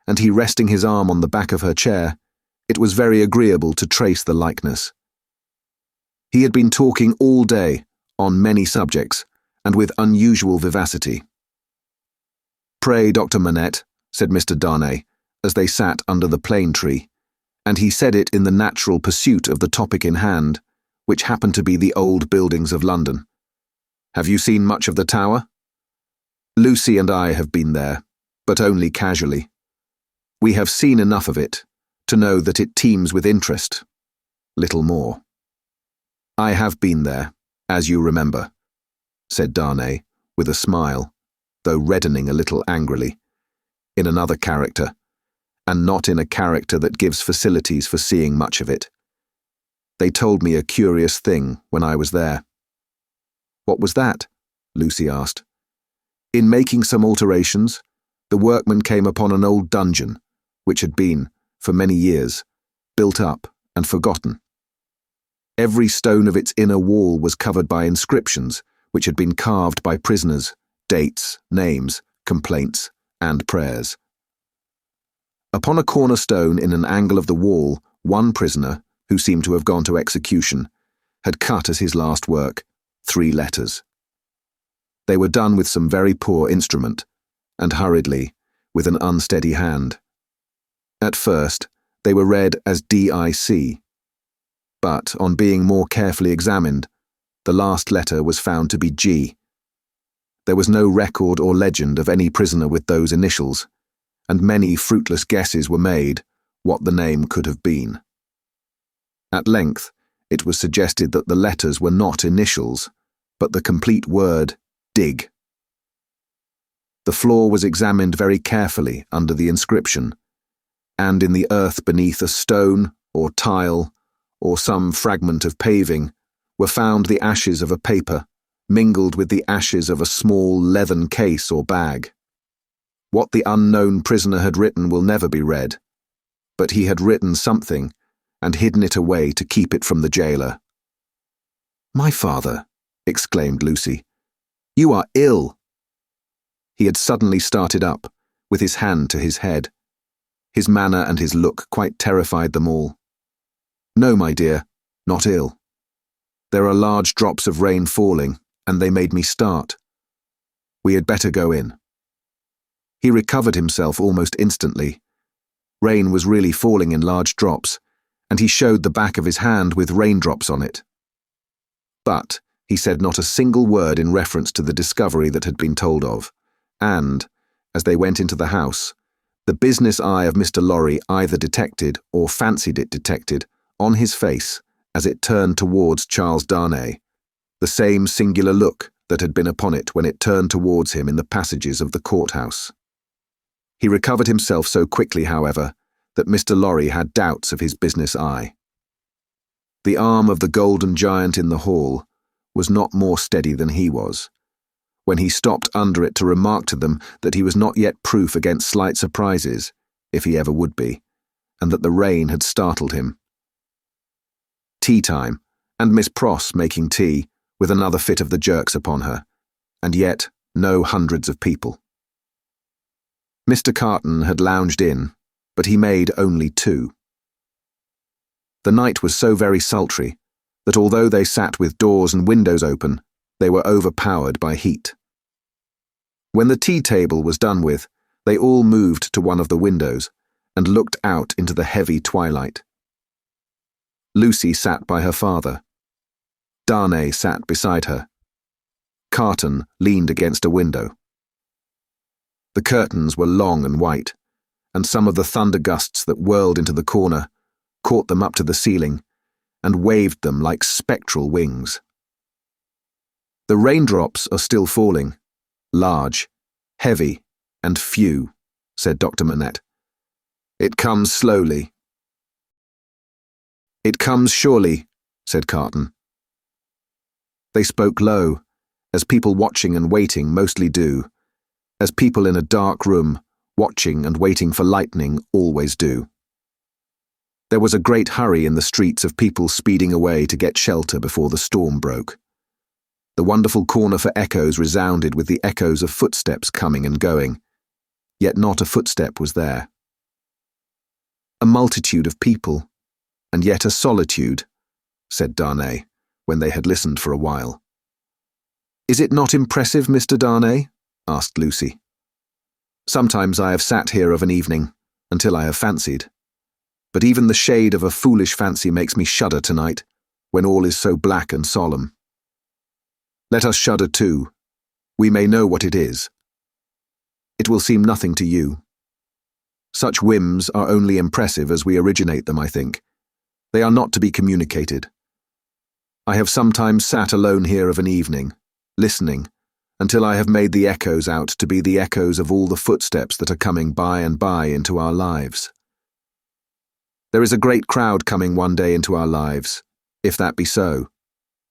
and he resting his arm on the back of her chair, it was very agreeable to trace the likeness. He had been talking all day, on many subjects, and with unusual vivacity. "Pray, Dr. Manette," said Mr. Darnay, as they sat under the plane tree, and he said it in the natural pursuit of the topic in hand, which happened to be the old buildings of London. "Have you seen much of the Tower?" "Lucie and I have been there, but only casually. We have seen enough of it to know that it teems with interest. Little more." "I have been there, as you remember," said Darnay, with a smile, though reddening a little angrily, "in another character, and not in a character that gives facilities for seeing much of it. They told me a curious thing when I was there." "What was that?" Lucie asked. "In making some alterations, the workmen came upon an old dungeon, which had been, for many years, built up and forgotten. Every stone of its inner wall was covered by inscriptions which had been carved by prisoners, dates, names, complaints, and prayers. Upon a cornerstone in an angle of the wall, one prisoner, who seemed to have gone to execution, had cut as his last work 3 letters. They were done with some very poor instrument, and hurriedly, with an unsteady hand. At first, they were read as DIC, but on being more carefully examined, the last letter was found to be G. There was no record or legend of any prisoner with those initials, and many fruitless guesses were made what the name could have been. At length, it was suggested that the letters were not initials, but the complete word dig. The floor was examined very carefully under the inscription, and in the earth beneath a stone or tile or some fragment of paving were found the ashes of a paper, mingled with the ashes of a small leathern case or bag. What the unknown prisoner had written will never be read, but he had written something and hidden it away to keep it from the jailer. "My father," exclaimed Lucie, "you are ill." He had suddenly started up, with his hand to his head. His manner and his look quite terrified them all. "No, my dear, not ill. There are large drops of rain falling, and they made me start. We had better go in." He recovered himself almost instantly. Rain was really falling in large drops, and he showed the back of his hand with raindrops on it. But he said not a single word in reference to the discovery that had been told of, and, as they went into the house, the business eye of Mr. Lorry either detected, or fancied it detected, on his face, as it turned towards Charles Darnay, the same singular look that had been upon it when it turned towards him in the passages of the courthouse. He recovered himself so quickly, however, that Mr. Lorry had doubts of his business eye. The arm of the golden giant in the hall was not more steady than he was, when he stopped under it to remark to them that he was not yet proof against slight surprises, if he ever would be, and that the rain had startled him. Tea time, and Miss Pross making tea, with another fit of the jerks upon her, and yet no hundreds of people. Mr. Carton had lounged in, but he made only 2. The night was so very sultry that although they sat with doors and windows open, they were overpowered by heat. When the tea table was done with, they all moved to one of the windows and looked out into the heavy twilight. Lucie sat by her father. Darnay sat beside her. Carton leaned against a window. The curtains were long and white, and some of the thunder gusts that whirled into the corner caught them up to the ceiling and waved them like spectral wings. "The raindrops are still falling, large, heavy, and few," said Dr. Manette. "It comes slowly." "It comes surely," said Carton. They spoke low, as people watching and waiting mostly do, as people in a dark room, watching and waiting for lightning, always do. There was a great hurry in the streets of people speeding away to get shelter before the storm broke. The wonderful corner for echoes resounded with the echoes of footsteps coming and going, yet not a footstep was there. "A multitude of people, and yet a solitude," said Darnay, when they had listened for a while. "Is it not impressive, Mr. Darnay?" asked Lucie. "Sometimes I have sat here of an evening, until I have fancied. But even the shade of a foolish fancy makes me shudder tonight, when all is so black and solemn. Let us shudder too. We may know what it is. It will seem nothing to you. Such whims are only impressive as we originate them, I think. They are not to be communicated. I have sometimes sat alone here of an evening, listening, until I have made the echoes out to be the echoes of all the footsteps that are coming by and by into our lives. There is a great crowd coming one day into our lives, if that be so,"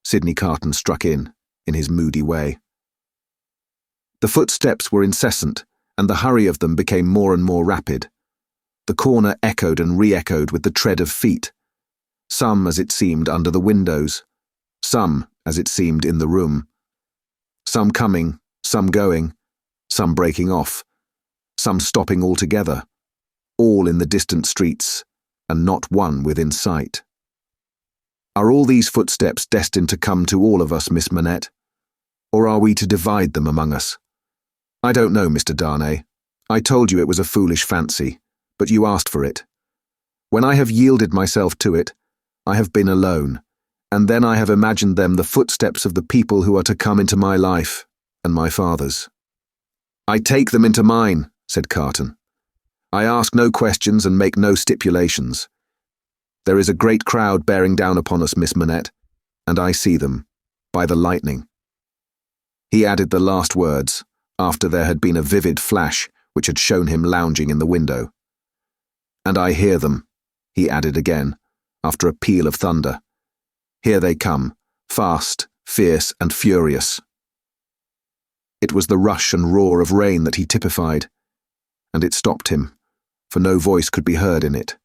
Sydney Carton struck in his moody way. The footsteps were incessant, and the hurry of them became more and more rapid. The corner echoed and re-echoed with the tread of feet, some, as it seemed, under the windows, some, as it seemed, in the room. Some coming, some going, some breaking off, some stopping altogether, all in the distant streets, and not one within sight. Are all these footsteps destined to come to all of us, Miss Manette? Or are we to divide them among us? I don't know, Mr. Darnay. I told you it was a foolish fancy, but you asked for it. When I have yielded myself to it, I have been alone, and then I have imagined them the footsteps of the people who are to come into my life, and my father's. I take them into mine, said Carton. I ask no questions and make no stipulations. There is a great crowd bearing down upon us, Miss Manette, and I see them, by the lightning. He added the last words, after there had been a vivid flash which had shown him lounging in the window. "And I hear them," he added again, after a peal of thunder. "Here they come, fast, fierce, and furious." It was the rush and roar of rain that he typified, and it stopped him, for no voice could be heard in it.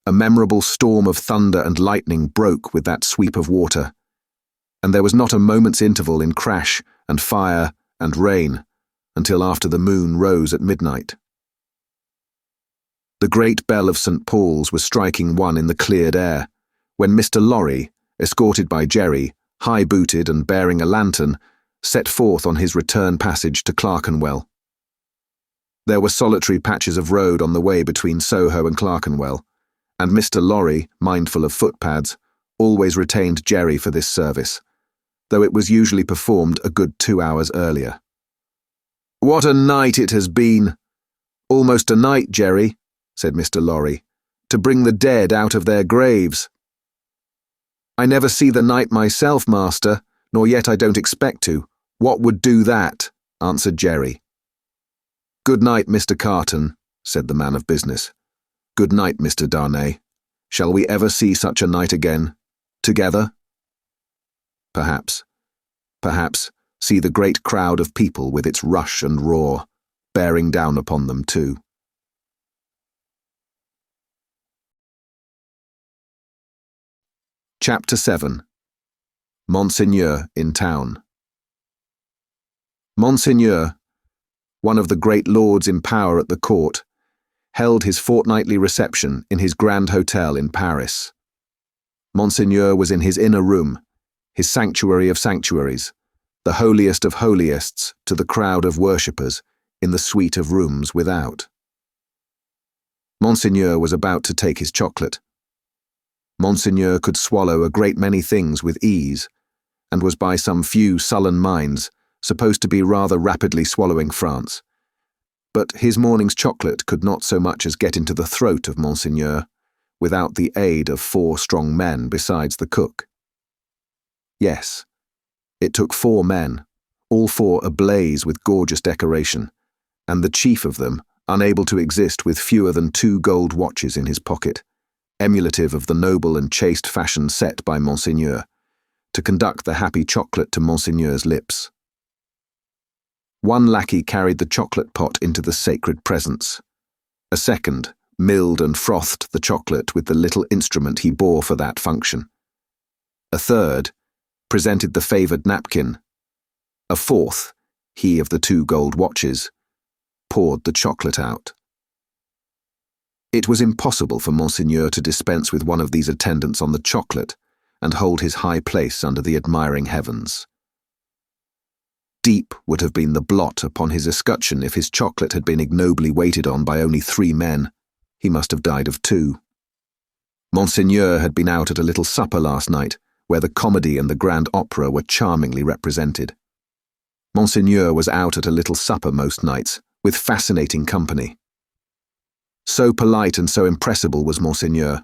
A memorable storm of thunder and lightning broke with that sweep of water, and there was not a moment's interval in crash and fire and rain until after the moon rose at midnight. The great bell of St. Paul's was striking one in the cleared air, when Mr. Lorry, escorted by Jerry, high-booted and bearing a lantern, set forth on his return passage to Clerkenwell. There were solitary patches of road on the way between Soho and Clerkenwell, and Mr. Lorry, mindful of footpads, always retained Jerry for this service, though it was usually performed a good 2 hours earlier. "What a night it has been! Almost a night, Jerry," said Mr. Lorry, "to bring the dead out of their graves." "I never see the night myself, master, nor yet I don't expect to. What would do that?" answered Jerry. "Good night, Mr. Carton," said the man of business. "Good night, Mr. Darnay. Shall we ever see such a night again? Together?" Perhaps see the great crowd of people with its rush and roar, bearing down upon them too. Chapter 7. Monseigneur in Town. Monseigneur, one of the great lords in power at the court, held his fortnightly reception in his grand hotel in Paris. Monseigneur was in his inner room, his sanctuary of sanctuaries, the holiest of holiests to the crowd of worshippers in the suite of rooms without. Monseigneur was about to take his chocolate. Monseigneur could swallow a great many things with ease, and was by some few sullen minds supposed to be rather rapidly swallowing France. But his morning's chocolate could not so much as get into the throat of Monseigneur, without the aid of 4 strong men besides the cook. Yes, it took 4 men, all 4 ablaze with gorgeous decoration, and the chief of them unable to exist with fewer than 2 gold watches in his pocket, emulative of the noble and chaste fashion set by Monseigneur, to conduct the happy chocolate to Monseigneur's lips. One lackey carried the chocolate pot into the sacred presence. A second milled and frothed the chocolate with the little instrument he bore for that function. A third presented the favoured napkin. A fourth, he of the 2 gold watches, poured the chocolate out. It was impossible for Monseigneur to dispense with one of these attendants on the chocolate and hold his high place under the admiring heavens. Deep would have been the blot upon his escutcheon if his chocolate had been ignobly waited on by only 3 men. He must have died of 2. Monseigneur had been out at a little supper last night, where the comedy and the grand opera were charmingly represented. Monseigneur was out at a little supper most nights, with fascinating company. So polite and so impressible was Monseigneur,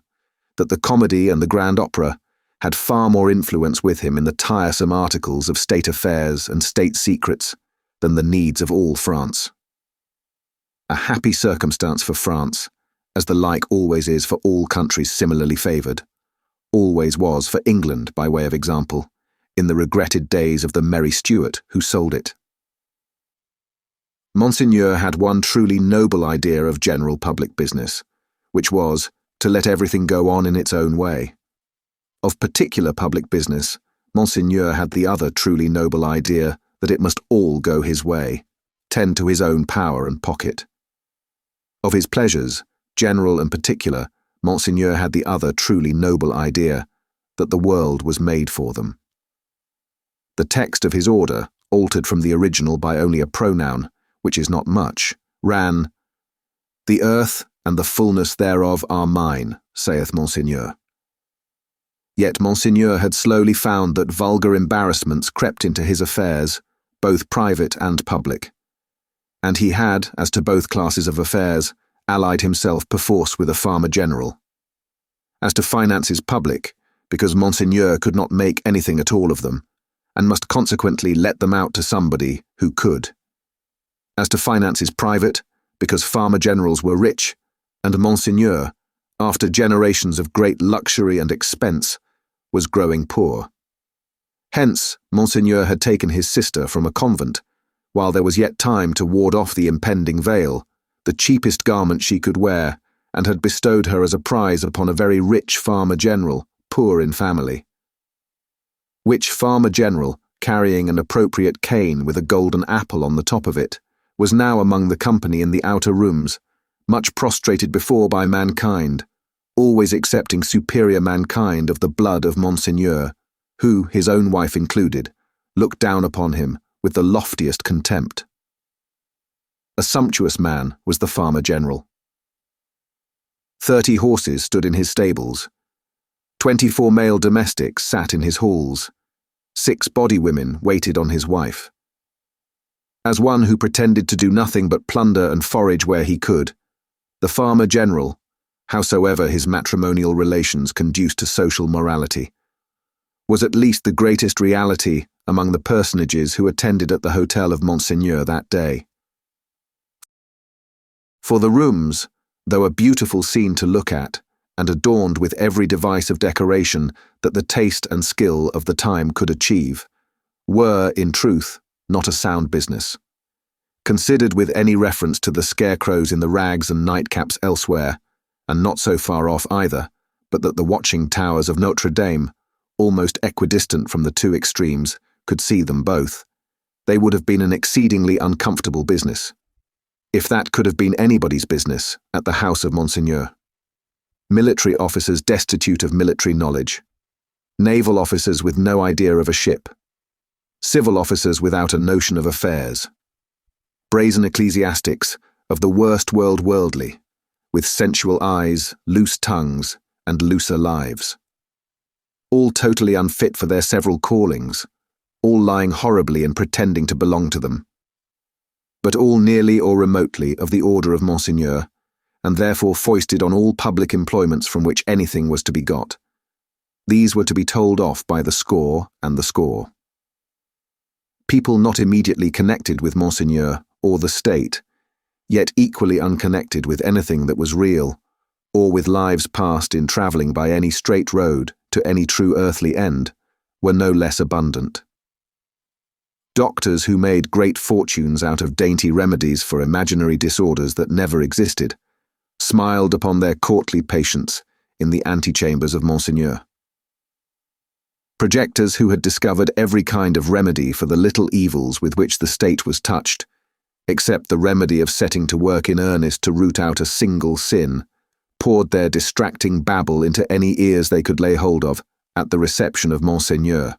that the comedy and the grand opera had far more influence with him in the tiresome articles of state affairs and state secrets than the needs of all France. A happy circumstance for France, as the like always is for all countries similarly favoured, always was for England by way of example, in the regretted days of the merry Stuart who sold it. Monseigneur had one truly noble idea of general public business, which was to let everything go on in its own way. Of particular public business, Monseigneur had the other truly noble idea that it must all go his way, tend to his own power and pocket. Of his pleasures, general and particular, Monseigneur had the other truly noble idea that the world was made for them. The text of his order, altered from the original by only a pronoun, which is not much, ran, "The earth and the fullness thereof are mine, saith Monseigneur." Yet Monseigneur had slowly found that vulgar embarrassments crept into his affairs, both private and public, and he had, as to both classes of affairs, allied himself perforce with a farmer general. As to finances public, because Monseigneur could not make anything at all of them, and must consequently let them out to somebody who could. As to finances private, because farmer generals were rich, and Monseigneur, after generations of great luxury and expense, was growing poor. Hence, Monseigneur had taken his sister from a convent, while there was yet time to ward off the impending veil, the cheapest garment she could wear, and had bestowed her as a prize upon a very rich farmer general, poor in family. Which farmer general, carrying an appropriate cane with a golden apple on the top of it, was now among the company in the outer rooms, much prostrated before by mankind, always accepting superior mankind of the blood of Monseigneur, who, his own wife included, looked down upon him with the loftiest contempt. A sumptuous man was the farmer general. 30 horses stood in his stables. 24 male domestics sat in his halls. 6 body women waited on his wife. As one who pretended to do nothing but plunder and forage where he could, the farmer general, howsoever his matrimonial relations conduced to social morality, was at least the greatest reality among the personages who attended at the hotel of Monseigneur that day. For the rooms, though a beautiful scene to look at, and adorned with every device of decoration that the taste and skill of the time could achieve, were, in truth, not a sound business. Considered with any reference to the scarecrows in the rags and nightcaps elsewhere, and not so far off either, but that the watching towers of Notre Dame, almost equidistant from the two extremes, could see them both, they would have been an exceedingly uncomfortable business, if that could have been anybody's business, at the house of Monseigneur. Military officers destitute of military knowledge, naval officers with no idea of a ship, civil officers without a notion of affairs, brazen ecclesiastics of the worst worldly, with sensual eyes, loose tongues, and looser lives. All totally unfit for their several callings, all lying horribly and pretending to belong to them, but all nearly or remotely of the order of Monseigneur, and therefore foisted on all public employments from which anything was to be got. These were to be told off by the score and the score. People not immediately connected with Monseigneur or the state, yet equally unconnected with anything that was real, or with lives passed in travelling by any straight road to any true earthly end, were no less abundant. Doctors who made great fortunes out of dainty remedies for imaginary disorders that never existed, smiled upon their courtly patients in the antechambers of Monseigneur. Projectors who had discovered every kind of remedy for the little evils with which the state was touched, except the remedy of setting to work in earnest to root out a single sin, poured their distracting babble into any ears they could lay hold of at the reception of Monseigneur.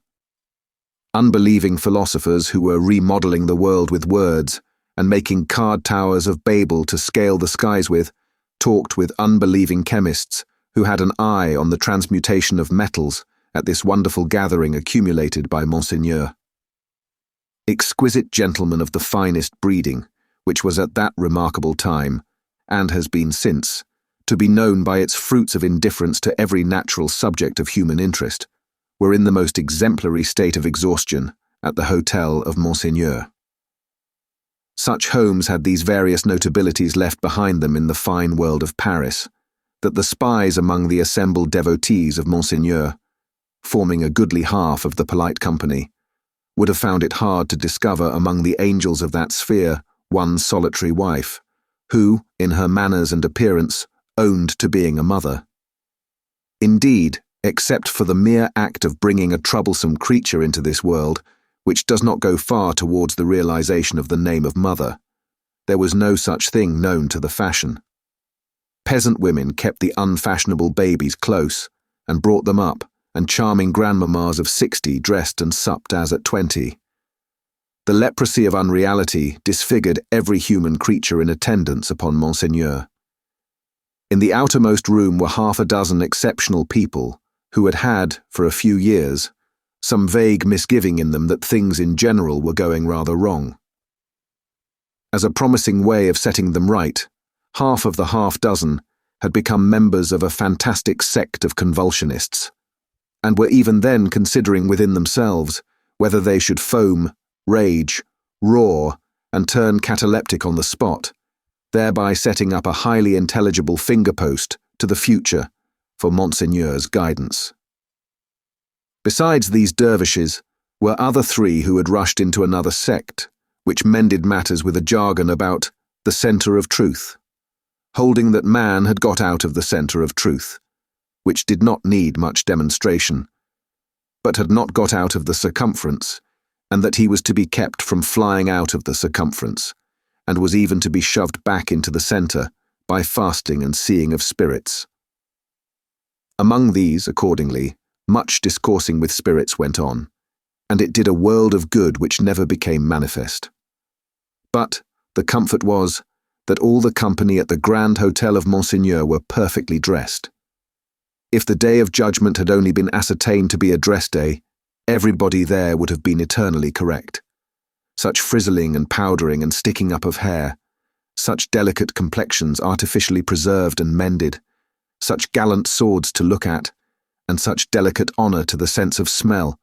Unbelieving philosophers who were remodelling the world with words and making card towers of Babel to scale the skies with, talked with unbelieving chemists who had an eye on the transmutation of metals at this wonderful gathering accumulated by Monseigneur. Exquisite gentlemen of the finest breeding, which was at that remarkable time, and has been since, to be known by its fruits of indifference to every natural subject of human interest, were in the most exemplary state of exhaustion at the hotel of Monseigneur. Such homes had these various notabilities left behind them in the fine world of Paris, that the spies among the assembled devotees of Monseigneur, forming a goodly half of the polite company, would have found it hard to discover among the angels of that sphere one solitary wife, who, in her manners and appearance, owned to being a mother. Indeed, except for the mere act of bringing a troublesome creature into this world, which does not go far towards the realization of the name of mother, there was no such thing known to the fashion. Peasant women kept the unfashionable babies close, and brought them up, and charming grandmamas of 60 dressed and supped as at 20. The leprosy of unreality disfigured every human creature in attendance upon Monseigneur. In the outermost room were 6 exceptional people who had had, for a few years, some vague misgiving in them that things in general were going rather wrong. As a promising way of setting them right, half of the 6 had become members of a fantastic sect of convulsionists, and were even then considering within themselves whether they should foam, rage, roar, and turn cataleptic on the spot, thereby setting up a highly intelligible fingerpost to the future for Monseigneur's guidance. Besides these dervishes were other three who had rushed into another sect, which mended matters with a jargon about the centre of truth, holding that man had got out of the centre of truth, which did not need much demonstration, but had not got out of the circumference, and that he was to be kept from flying out of the circumference, and was even to be shoved back into the centre by fasting and seeing of spirits. Among these, accordingly, much discoursing with spirits went on, and it did a world of good which never became manifest. But the comfort was that all the company at the Grand Hotel of Monseigneur were perfectly dressed. If the day of judgment had only been ascertained to be a dress day, everybody there would have been eternally correct. Such frizzling and powdering and sticking up of hair, such delicate complexions artificially preserved and mended, such gallant swords to look at, and such delicate honour to the sense of smell,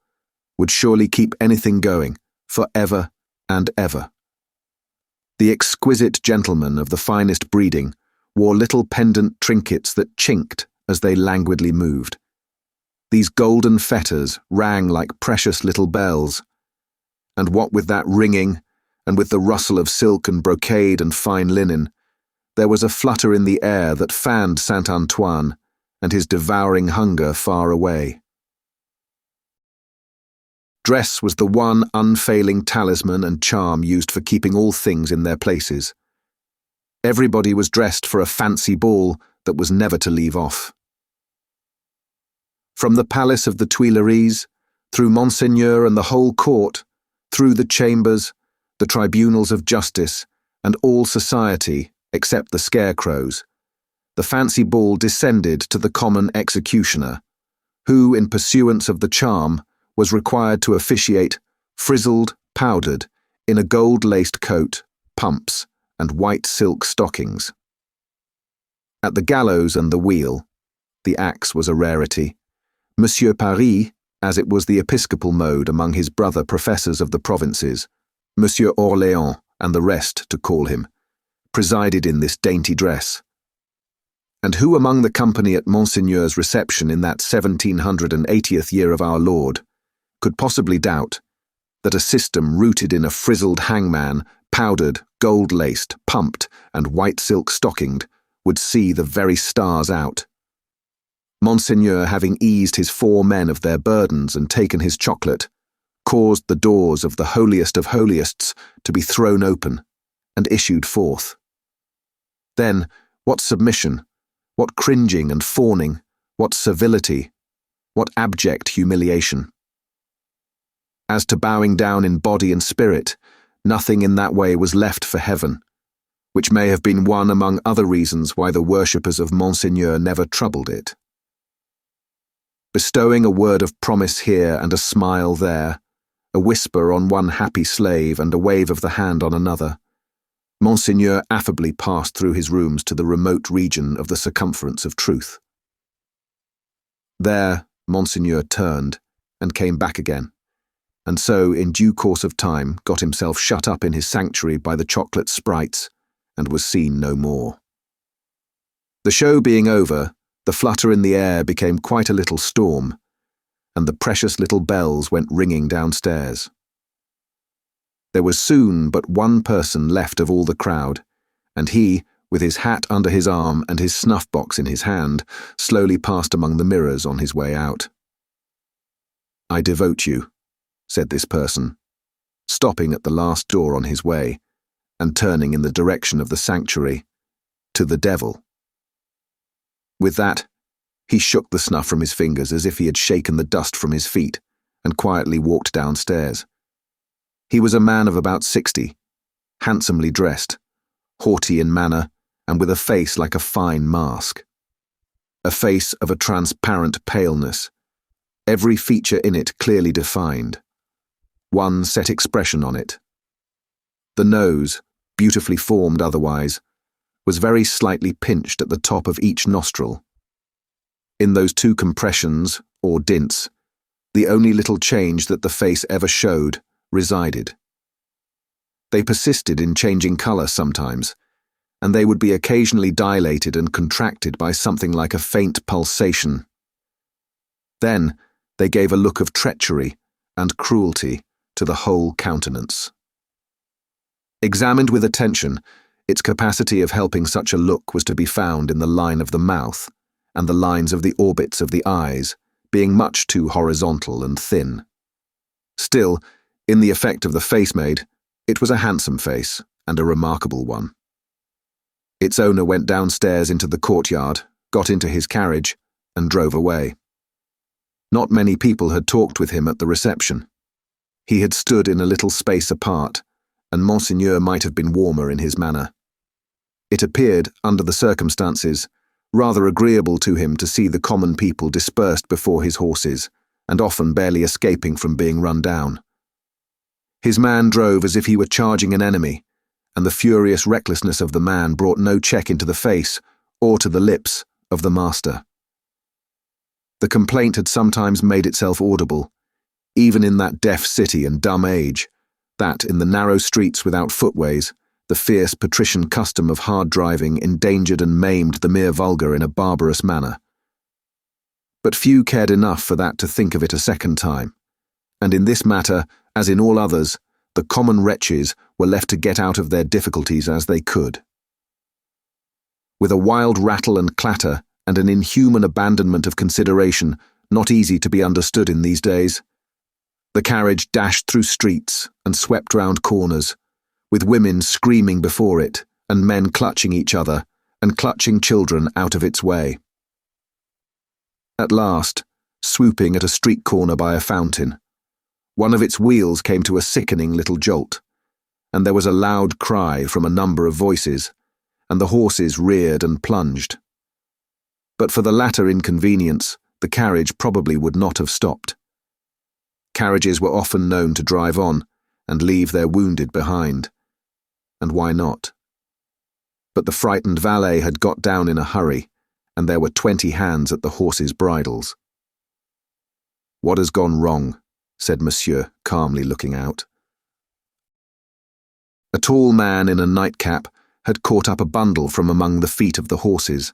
would surely keep anything going, for ever and ever. The exquisite gentlemen of the finest breeding wore little pendant trinkets that chinked as they languidly moved. These golden fetters rang like precious little bells, and what with that ringing, and with the rustle of silk and brocade and fine linen, there was a flutter in the air that fanned Saint Antoine and his devouring hunger far away. Dress was the one unfailing talisman and charm used for keeping all things in their places. Everybody was dressed for a fancy ball that was never to leave off. From the palace of the Tuileries, through Monseigneur and the whole court, through the chambers, the tribunals of justice, and all society, except the scarecrows, the fancy ball descended to the common executioner, who, in pursuance of the charm, was required to officiate, frizzled, powdered, in a gold-laced coat, pumps, and white silk stockings. At the gallows and the wheel, the axe was a rarity. Monsieur Paris, as it was the episcopal mode among his brother professors of the provinces, Monsieur Orléans and the rest to call him, presided in this dainty dress. And who among the company at Monseigneur's reception in that 1780th year of our Lord could possibly doubt that a system rooted in a frizzled hangman, powdered, gold-laced, pumped, and white silk stockinged, would see the very stars out? Monseigneur, having eased his 4 men of their burdens and taken his chocolate, caused the doors of the holiest of holiestes to be thrown open, and issued forth. Then, what submission, what cringing and fawning, what servility, what abject humiliation! As to bowing down in body and spirit, nothing in that way was left for heaven, which may have been one among other reasons why the worshippers of Monseigneur never troubled it. Bestowing a word of promise here and a smile there, a whisper on one happy slave and a wave of the hand on another, Monseigneur affably passed through his rooms to the remote region of the circumference of truth. There Monseigneur turned and came back again, and so in due course of time got himself shut up in his sanctuary by the chocolate sprites, and was seen no more. The show being over, the flutter in the air became quite a little storm, and the precious little bells went ringing downstairs. There was soon but one person left of all the crowd, and he, with his hat under his arm and his snuff-box in his hand, slowly passed among the mirrors on his way out. "I devote you," said this person, stopping at the last door on his way, and turning in the direction of the sanctuary, "to the devil." With that, he shook the snuff from his fingers as if he had shaken the dust from his feet, and quietly walked downstairs. He was a man of about 60, handsomely dressed, haughty in manner, and with a face like a fine mask. A face of a transparent paleness, every feature in it clearly defined, one set expression on it. The nose, beautifully formed otherwise, was very slightly pinched at the top of each nostril. In those 2 compressions, or dints, the only little change that the face ever showed, resided. They persisted in changing colour sometimes, and they would be occasionally dilated and contracted by something like a faint pulsation. Then they gave a look of treachery and cruelty to the whole countenance. Examined with attention, its capacity of helping such a look was to be found in the line of the mouth and the lines of the orbits of the eyes, being much too horizontal and thin. Still, in the effect of the face made, it was a handsome face and a remarkable one. Its owner went downstairs into the courtyard, got into his carriage, and drove away. Not many people had talked with him at the reception. He had stood in a little space apart, and Monseigneur might have been warmer in his manner. It appeared, under the circumstances, rather agreeable to him to see the common people dispersed before his horses, and often barely escaping from being run down. His man drove as if he were charging an enemy, and the furious recklessness of the man brought no check into the face or to the lips of the master. The complaint had sometimes made itself audible, even in that deaf city and dumb age, that in the narrow streets without footways, the fierce patrician custom of hard driving endangered and maimed the mere vulgar in a barbarous manner. But few cared enough for that to think of it a second time, and in this matter, as in all others, the common wretches were left to get out of their difficulties as they could. With a wild rattle and clatter, and an inhuman abandonment of consideration not easy to be understood in these days, the carriage dashed through streets and swept round corners, with women screaming before it and men clutching each other and clutching children out of its way. At last, swooping at a street corner by a fountain, one of its wheels came to a sickening little jolt, and there was a loud cry from a number of voices, and the horses reared and plunged. But for the latter inconvenience, the carriage probably would not have stopped. Carriages were often known to drive on and leave their wounded behind. And why not? But the frightened valet had got down in a hurry, and there were 20 hands at the horses' bridles. "What has gone wrong?" said Monsieur, calmly looking out. A tall man in a nightcap had caught up a bundle from among the feet of the horses,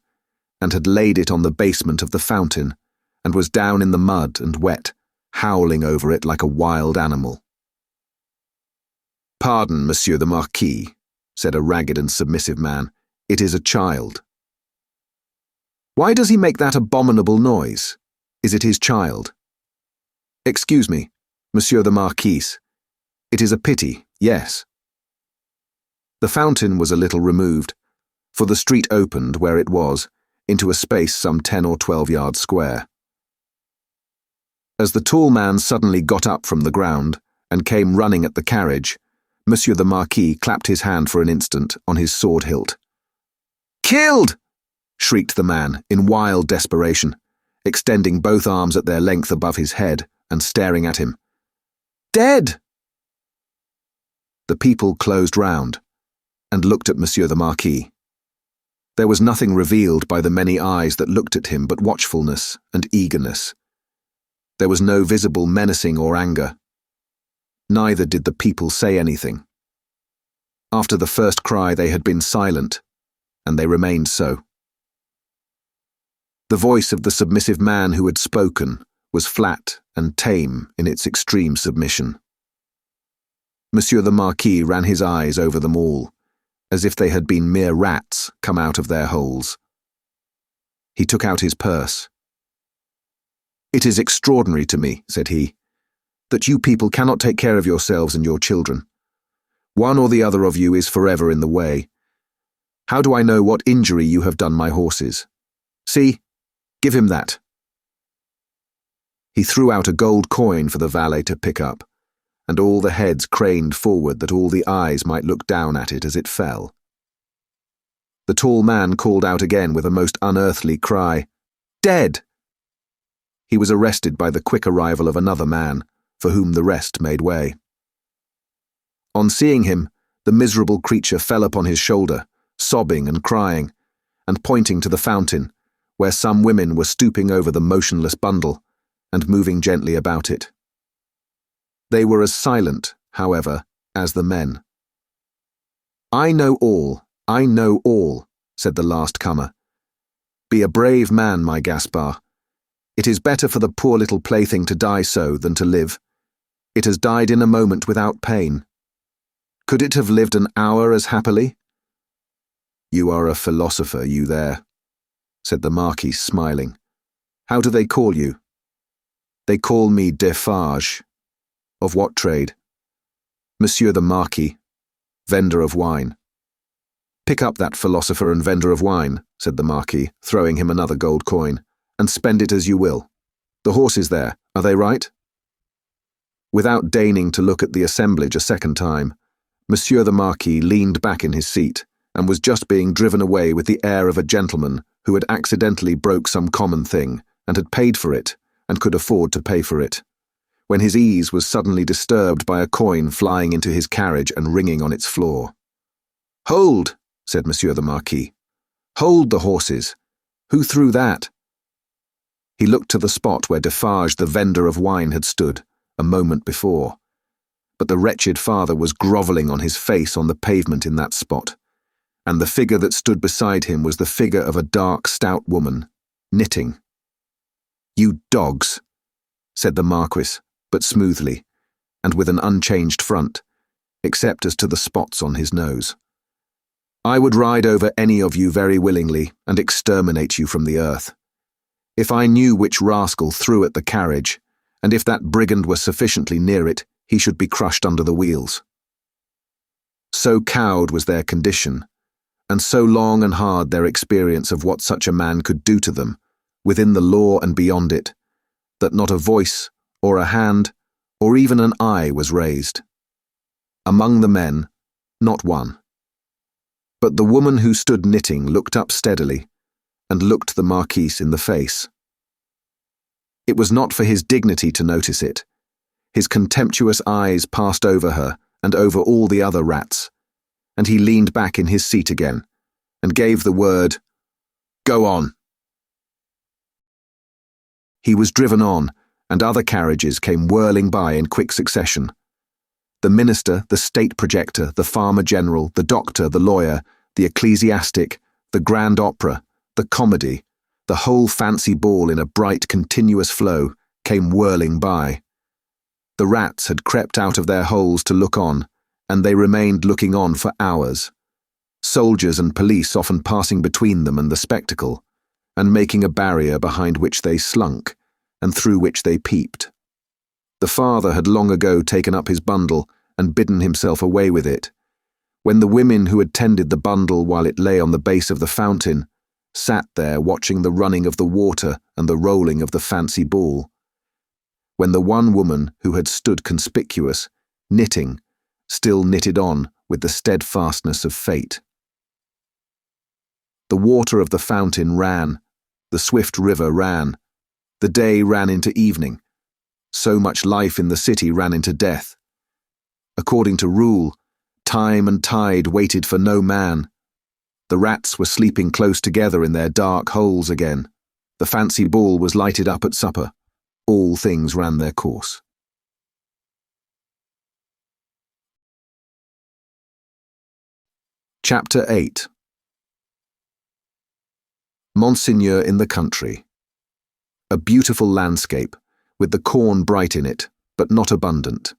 and had laid it on the basement of the fountain, and was down in the mud and wet, howling over it like a wild animal. "Pardon, Monsieur the Marquis," said a ragged and submissive man, "it is a child." "Why does he make that abominable noise? Is it his child?" "Excuse me, Monsieur the Marquis. It is a pity, yes." The fountain was a little removed, for the street opened where it was, into a space some 10 or 12 yards square. As the tall man suddenly got up from the ground and came running at the carriage, Monsieur the Marquis clapped his hand for an instant on his sword hilt. "Killed!" shrieked the man in wild desperation, extending both arms at their length above his head and staring at him. "Dead!" The people closed round and looked at Monsieur the Marquis. There was nothing revealed by the many eyes that looked at him but watchfulness and eagerness. There was no visible menacing or anger. Neither did the people say anything. After the first cry they had been silent, and they remained so. The voice of the submissive man who had spoken was flat and tame in its extreme submission. Monsieur the Marquis ran his eyes over them all, as if they had been mere rats come out of their holes. He took out his purse. "It is extraordinary to me," said he, "that you people cannot take care of yourselves and your children. One or the other of you is forever in the way. How do I know what injury you have done my horses? See, give him that." He threw out a gold coin for the valet to pick up, and all the heads craned forward that all the eyes might look down at it as it fell. The tall man called out again with a most unearthly cry, "Dead!" He was arrested by the quick arrival of another man, for whom the rest made way. On seeing him, the miserable creature fell upon his shoulder, sobbing and crying, and pointing to the fountain, where some women were stooping over the motionless bundle, and moving gently about it. They were as silent, however, as the men. "I know all, said the last comer. "Be a brave man, my Gaspar. It is better for the poor little plaything to die so than to live. It has died in a moment without pain. Could it have lived an hour as happily?" "You are a philosopher, you there," said the Marquis, smiling. "How do they call you?" "They call me Defarge." "Of what trade?" "Monsieur the Marquis, vendor of wine." "Pick up that philosopher and vendor of wine," said the Marquis, throwing him another gold coin, "and spend it as you will. The horses there, are they right?" Without deigning to look at the assemblage a second time, Monsieur the Marquis leaned back in his seat and was just being driven away with the air of a gentleman who had accidentally broke some common thing and had paid for it and could afford to pay for it, when his ease was suddenly disturbed by a coin flying into his carriage and ringing on its floor. "Hold!" said Monsieur the Marquis. "Hold the horses! Who threw that?" He looked to the spot where Defarge the vendor of wine had stood a moment before, but the wretched father was grovelling on his face on the pavement in that spot, and the figure that stood beside him was the figure of a dark, stout woman, knitting. "You dogs," said the Marquis, but smoothly, and with an unchanged front, except as to the spots on his nose. "I would ride over any of you very willingly and exterminate you from the earth. If I knew which rascal threw at the carriage, and if that brigand were sufficiently near it, he should be crushed under the wheels." So cowed was their condition, and so long and hard their experience of what such a man could do to them, within the law and beyond it, that not a voice, or a hand, or even an eye was raised. Among the men, not one. But the woman who stood knitting looked up steadily, and looked the Marquis in the face. It was not for his dignity to notice it. His contemptuous eyes passed over her and over all the other rats, and he leaned back in his seat again, and gave the word, "Go on." He was driven on, and other carriages came whirling by in quick succession. The minister, the state projector, the farmer general, the doctor, the lawyer, the ecclesiastic, the grand opera, the comedy, the whole fancy ball in a bright, continuous flow, came whirling by. The rats had crept out of their holes to look on, and they remained looking on for hours, soldiers and police often passing between them and the spectacle, and making a barrier behind which they slunk, and through which they peeped. The father had long ago taken up his bundle and bidden himself away with it, when the women who had tended the bundle while it lay on the base of the fountain sat there watching the running of the water and the rolling of the fancy ball, when the one woman who had stood conspicuous, knitting, still knitted on with the steadfastness of fate. The water of the fountain ran, the swift river ran, the day ran into evening, so much life in the city ran into death. According to rule, time and tide waited for no man. The rats were sleeping close together in their dark holes again. The fancy ball was lighted up at supper. All things ran their course. Chapter 8. Monseigneur in the country. A beautiful landscape, with the corn bright in it, but not abundant.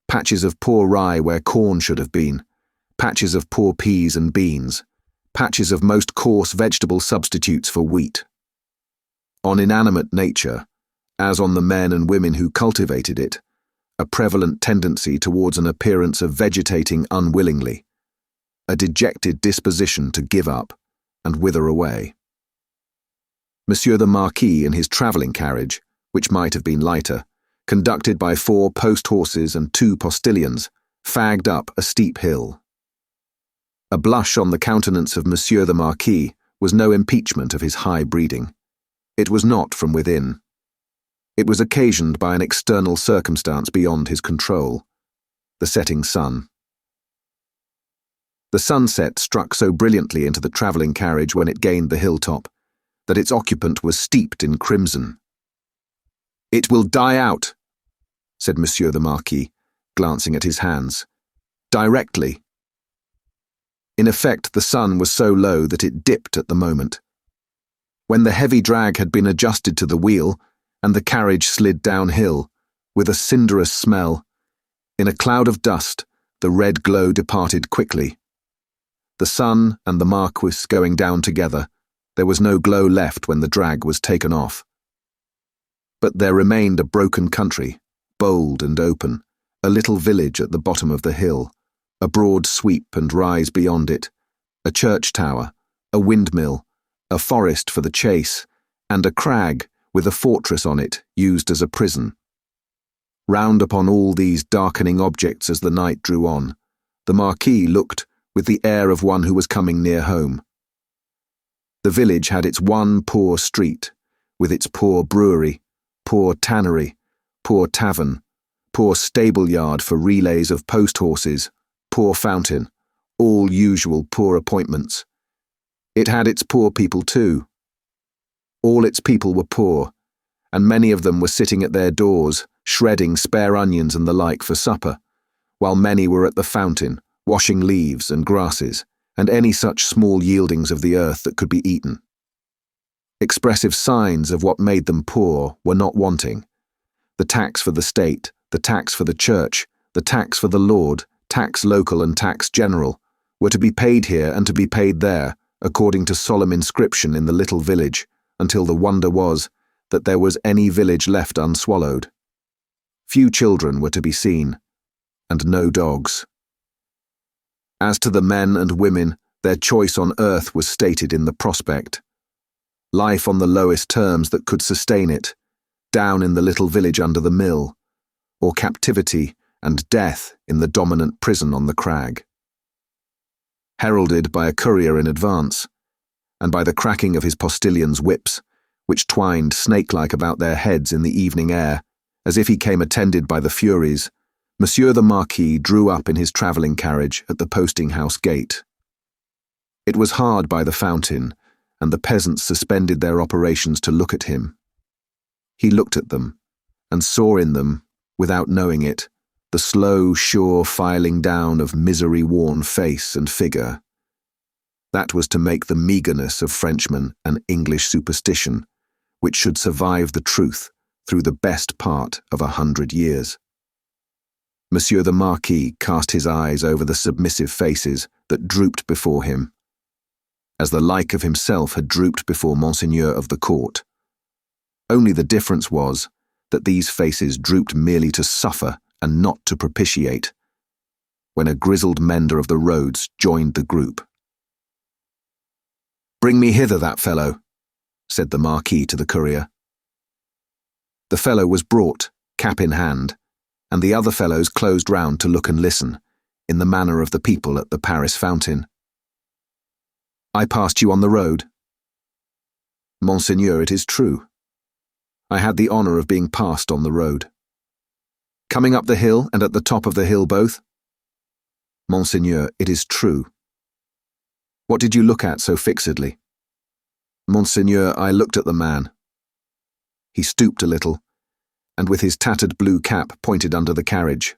Patches of poor rye where corn should have been, patches of poor peas and beans, patches of most coarse vegetable substitutes for wheat. On inanimate nature, as on the men and women who cultivated it, a prevalent tendency towards an appearance of vegetating unwillingly, a dejected disposition to give up and wither away. Monsieur the Marquis in his travelling carriage, which might have been lighter, conducted by 4 post-horses and 2 postilions, fagged up a steep hill. A blush on the countenance of Monsieur the Marquis was no impeachment of his high breeding. It was not from within. It was occasioned by an external circumstance beyond his control, the setting sun. The sunset struck so brilliantly into the travelling carriage when it gained the hilltop that its occupant was steeped in crimson. "It will die out," said Monsieur the Marquis, glancing at his hands. "Directly." In effect, the sun was so low that it dipped at the moment. When the heavy drag had been adjusted to the wheel, and the carriage slid downhill, with a cinderous smell, in a cloud of dust, the red glow departed quickly. The sun and the Marquis going down together, there was no glow left when the drag was taken off. But there remained a broken country, bold and open, a little village at the bottom of the hill, a broad sweep and rise beyond it, a church tower, a windmill, a forest for the chase, and a crag with a fortress on it used as a prison. Round upon all these darkening objects as the night drew on, the Marquis looked with the air of one who was coming near home. The village had its one poor street, with its poor brewery, poor tannery, poor tavern, poor stable-yard for relays of post-horses, poor fountain, all usual poor appointments. It had its poor people too. All its people were poor, and many of them were sitting at their doors, shredding spare onions and the like for supper, while many were at the fountain, washing leaves and grasses, and any such small yieldings of the earth that could be eaten. Expressive signs of what made them poor were not wanting. The tax for the state, the tax for the church, the tax for the lord, tax local and tax general, were to be paid here and to be paid there, according to solemn inscription in the little village, until the wonder was that there was any village left unswallowed. Few children were to be seen, and no dogs. As to the men and women, their choice on earth was stated in the prospect. Life on the lowest terms that could sustain it, down in the little village under the mill, or captivity and death in the dominant prison on the crag. Heralded by a courier in advance, and by the cracking of his postilions' whips, which twined snake-like about their heads in the evening air, as if he came attended by the Furies, Monsieur the Marquis drew up in his travelling carriage at the posting-house gate. It was hard by the fountain, and the peasants suspended their operations to look at him. He looked at them, and saw in them, without knowing it, the slow, sure filing down of misery-worn face and figure. That was to make the meagreness of Frenchmen an English superstition, which should survive the truth through the best part of 100 years. Monsieur the Marquis cast his eyes over the submissive faces that drooped before him, as the like of himself had drooped before Monseigneur of the court. Only the difference was that these faces drooped merely to suffer and not to propitiate, when a grizzled mender of the roads joined the group. "Bring me hither that fellow," said the Marquis to the courier. The fellow was brought, cap in hand, and the other fellows closed round to look and listen, in the manner of the people at the Paris fountain. "I passed you on the road." "Monseigneur, it is true. I had the honour of being passed on the road." "Coming up the hill and at the top of the hill both?" "Monseigneur, it is true." "What did you look at so fixedly?" "Monseigneur, I looked at the man." He stooped a little, and with his tattered blue cap pointed under the carriage.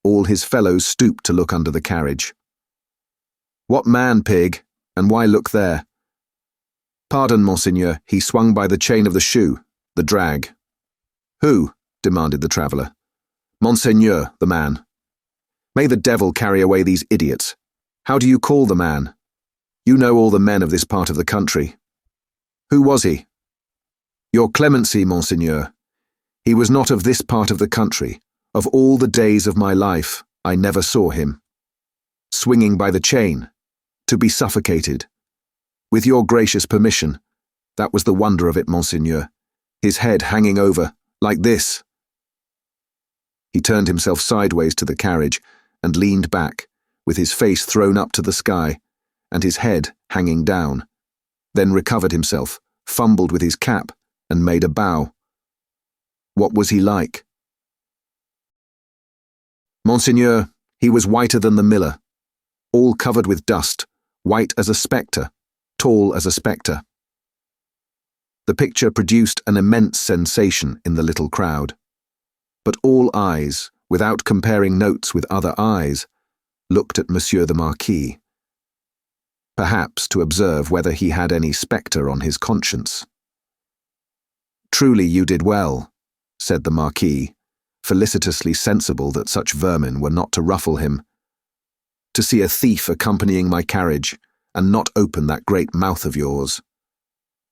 All his fellows stooped to look under the carriage. "What man, pig, and why look there?" "Pardon, Monseigneur, he swung by the chain of the shoe, the drag." "Who?" demanded the traveller. "Monseigneur, the man." "May the devil carry away these idiots. How do you call the man? You know all the men of this part of the country." "Who was he?" "Your clemency, Monseigneur. He was not of this part of the country. Of all the days of my life, I never saw him. Swinging by the chain, to be suffocated. With your gracious permission, that was the wonder of it, Monseigneur. His head hanging over, like this." He turned himself sideways to the carriage and leaned back, with his face thrown up to the sky, and his head hanging down, then recovered himself, fumbled with his cap, and made a bow. "What was he like?" "Monseigneur, he was whiter than the miller, all covered with dust, white as a spectre, tall as a spectre." The picture produced an immense sensation in the little crowd. But all eyes, without comparing notes with other eyes, looked at Monsieur the Marquis, perhaps to observe whether he had any spectre on his conscience. "Truly you did well," said the Marquis, felicitously sensible that such vermin were not to ruffle him. "To see a thief accompanying my carriage, and not open that great mouth of yours.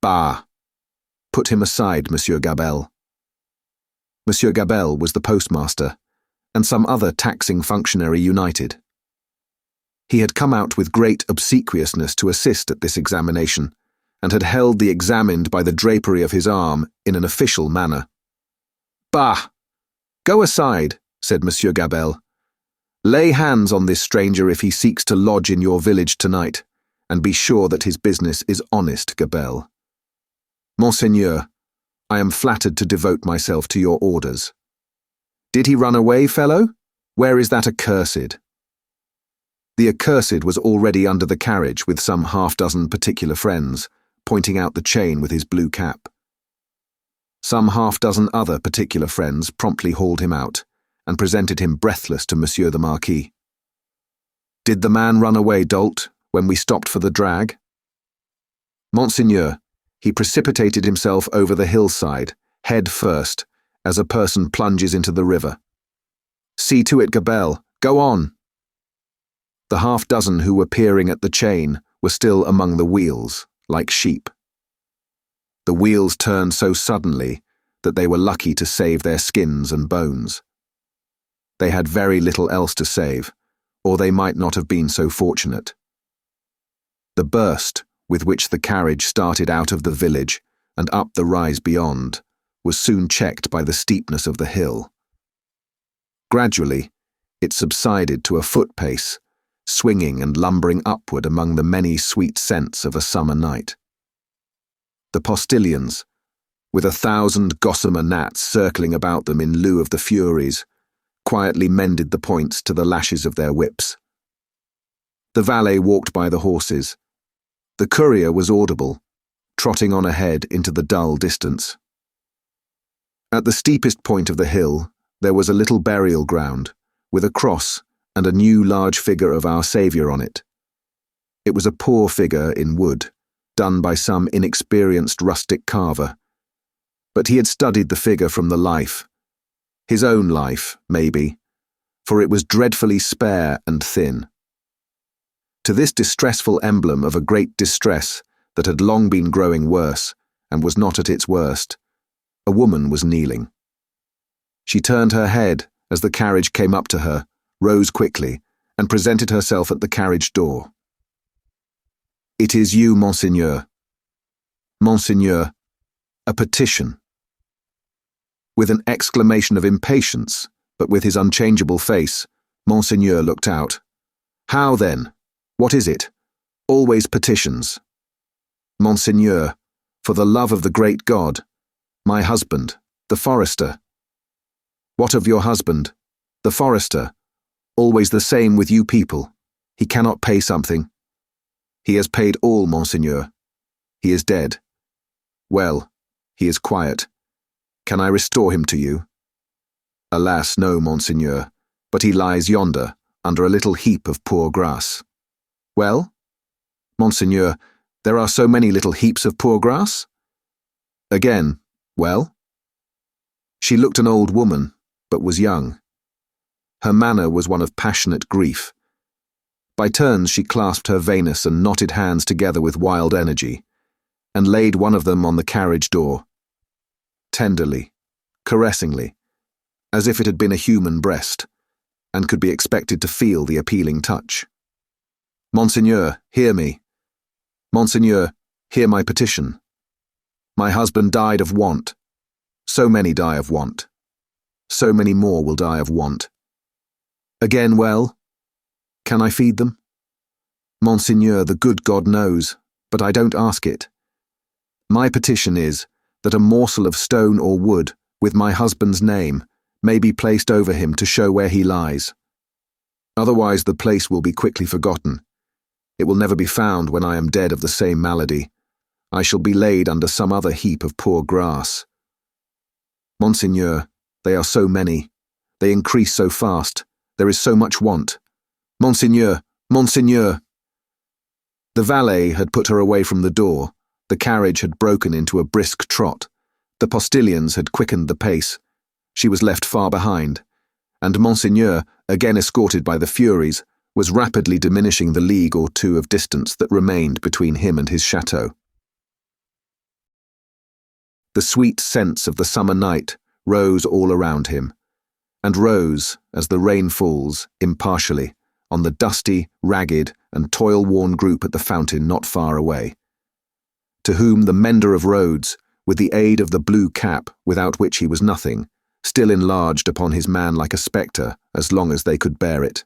Bah! Put him aside, Monsieur Gabelle." Monsieur Gabelle was the postmaster, and some other taxing functionary united. He had come out with great obsequiousness to assist at this examination, and had held the examined by the drapery of his arm in an official manner. "Bah! Go aside," said Monsieur Gabelle. "Lay hands on this stranger if he seeks to lodge in your village tonight, and be sure that his business is honest, Gabelle." "Monseigneur, I am flattered to devote myself to your orders." "Did he run away, fellow? Where is that accursed?" The accursed was already under the carriage with some half-dozen particular friends, pointing out the chain with his blue cap. Some half-dozen other particular friends promptly hauled him out, and presented him breathless to Monsieur the Marquis. "Did the man run away, dolt, when we stopped for the drag?" "Monseigneur, he precipitated himself over the hillside, head first, as a person plunges into the river." "See to it, Gabelle. Go on." The half-dozen who were peering at the chain were still among the wheels, like sheep. The wheels turned so suddenly that they were lucky to save their skins and bones. They had very little else to save, or they might not have been so fortunate. The burst with which the carriage started out of the village and up the rise beyond was soon checked by the steepness of the hill. Gradually, it subsided to a foot pace, swinging and lumbering upward among the many sweet scents of a summer night. The postilions, with 1,000 gossamer gnats circling about them in lieu of the furies, quietly mended the points to the lashes of their whips. The valet walked by the horses. The courier was audible, trotting on ahead into the dull distance. At the steepest point of the hill, there was a little burial ground, with a cross and a new large figure of our Saviour on it. It was a poor figure in wood, done by some inexperienced rustic carver. But he had studied the figure from the life, his own life, maybe, for it was dreadfully spare and thin. To this distressful emblem of a great distress that had long been growing worse and was not at its worst, a woman was kneeling. She turned her head as the carriage came up to her, rose quickly, and presented herself at the carriage door. "It is you, Monseigneur." "Monseigneur, a petition." With an exclamation of impatience, but with his unchangeable face, Monseigneur looked out. "How then? What is it? Always petitions." "Monseigneur, for the love of the great God, my husband, the forester." "What of your husband, the forester? Always the same with you people. He cannot pay something." "He has paid all, Monseigneur. He is dead." "Well, he is quiet. Can I restore him to you?" "Alas, no, Monseigneur, but he lies yonder, under a little heap of poor grass." "Well?" "Monseigneur, there are so many little heaps of poor grass?" "Again, well?" She looked an old woman, but was young. Her manner was one of passionate grief. By turns she clasped her veinous and knotted hands together with wild energy, and laid one of them on the carriage door. Tenderly, caressingly, as if it had been a human breast, and could be expected to feel the appealing touch. "Monseigneur, hear me. Monseigneur, hear my petition. My husband died of want. So many die of want. So many more will die of want. Again, well? Can I feed them? Monseigneur, the good God knows, but I don't ask it. My petition is that a morsel of stone or wood, with my husband's name, may be placed over him to show where he lies. Otherwise the place will be quickly forgotten. It will never be found when I am dead of the same malady, I shall be laid under some other heap of poor grass. Monseigneur, they are so many. They increase so fast. There is so much want. Monseigneur, Monseigneur! The valet had put her away from the door. The carriage had broken into a brisk trot. The postilions had quickened the pace. She was left far behind, and Monseigneur, again escorted by the Furies, was rapidly diminishing the league or two of distance that remained between him and his chateau. The sweet scents of the summer night rose all around him, and rose, as the rain falls, impartially, on the dusty, ragged, and toil-worn group at the fountain not far away, to whom the mender of roads, with the aid of the blue cap without which he was nothing, still enlarged upon his man like a spectre as long as they could bear it.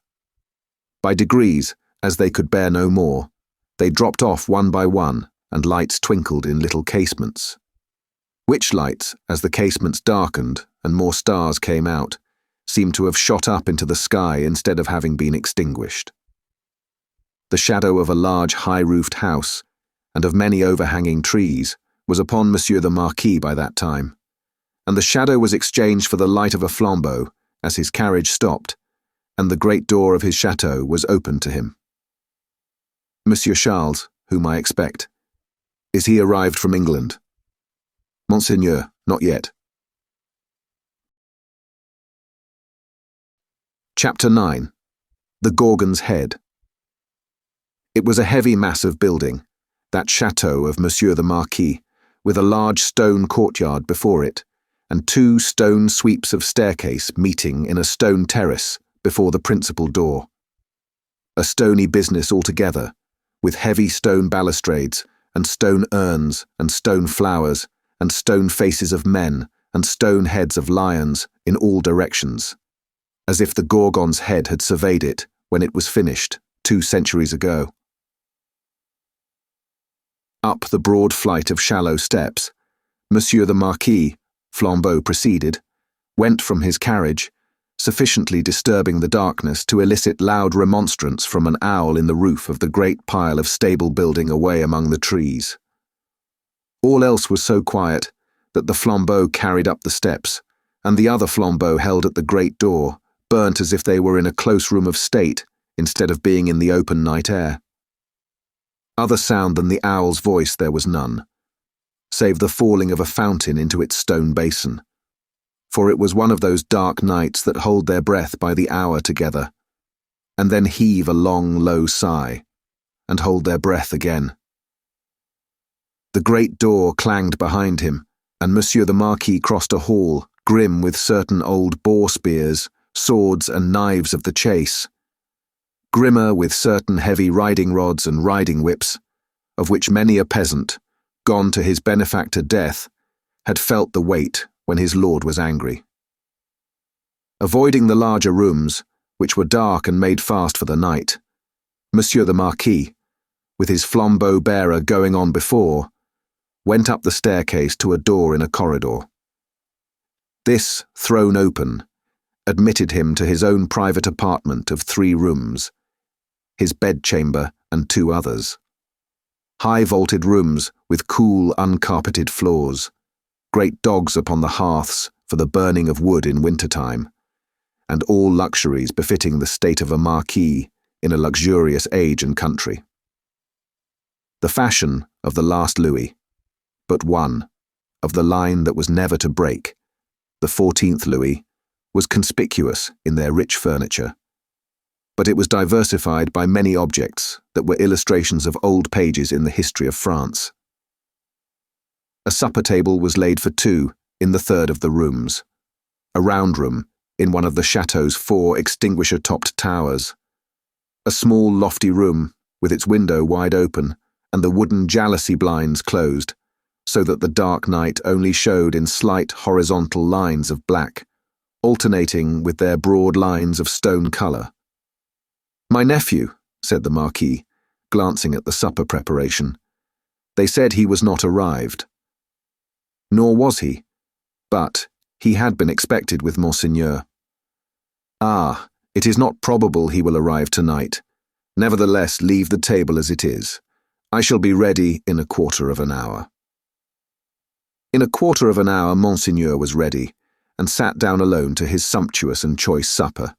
By degrees, as they could bear no more, they dropped off one by one, and lights twinkled in little casements. Which lights, as the casements darkened and more stars came out, seemed to have shot up into the sky instead of having been extinguished. The shadow of a large high-roofed house, and of many overhanging trees, was upon Monsieur the Marquis by that time, and the shadow was exchanged for the light of a flambeau as his carriage stopped, and the great door of his chateau was opened to him. Monsieur Charles, whom I expect. Is he arrived from England? Monseigneur, not yet. Chapter 9. The Gorgon's Head. It was a heavy mass of building, that chateau of Monsieur the Marquis, with a large stone courtyard before it, and 2 stone sweeps of staircase meeting in a stone terrace before the principal door. A stony business altogether, with heavy stone balustrades, and stone urns, and stone flowers, and stone faces of men, and stone heads of lions in all directions, as if the Gorgon's head had surveyed it when it was finished 2 centuries ago. Up the broad flight of shallow steps, Monsieur the Marquis, flambeau preceded, went from his carriage, sufficiently disturbing the darkness to elicit loud remonstrance from an owl in the roof of the great pile of stable building away among the trees. All else was so quiet that the flambeau carried up the steps, and the other flambeau held at the great door, burnt as if they were in a close room of state instead of being in the open night air. Other sound than the owl's voice there was none, save the falling of a fountain into its stone basin, for it was one of those dark nights that hold their breath by the hour together, and then heave a long, low sigh, and hold their breath again. The great door clanged behind him, and Monsieur the Marquis crossed a hall, grim with certain old boar spears, swords and knives of the chase, grimmer with certain heavy riding rods and riding whips, of which many a peasant, gone to his benefactor death, had felt the weight when his lord was angry. Avoiding the larger rooms, which were dark and made fast for the night, Monsieur the Marquis, with his flambeau bearer going on before, went up the staircase to a door in a corridor. This, thrown open, admitted him to his own private apartment of 3 rooms, his bedchamber and 2 others. High-vaulted rooms with cool, uncarpeted floors, great dogs upon the hearths for the burning of wood in winter-time, and all luxuries befitting the state of a marquis in a luxurious age and country. The fashion of the last Louis, but one, of the line that was never to break, the 14th Louis, was conspicuous in their rich furniture, but it was diversified by many objects that were illustrations of old pages in the history of France. A supper table was laid for 2 in the 3rd of the rooms, a round room in one of the chateau's 4 extinguisher-topped towers, a small lofty room with its window wide open and the wooden jalousie blinds closed, so that the dark night only showed in slight horizontal lines of black, alternating with their broad lines of stone colour. "My nephew," said the Marquis, glancing at the supper preparation. "They said he was not arrived." Nor was he, but he had been expected with Monseigneur. "Ah, it is not probable he will arrive tonight. Nevertheless, leave the table as it is. I shall be ready in a quarter of an hour." In a quarter of an hour Monseigneur was ready, and sat down alone to his sumptuous and choice supper.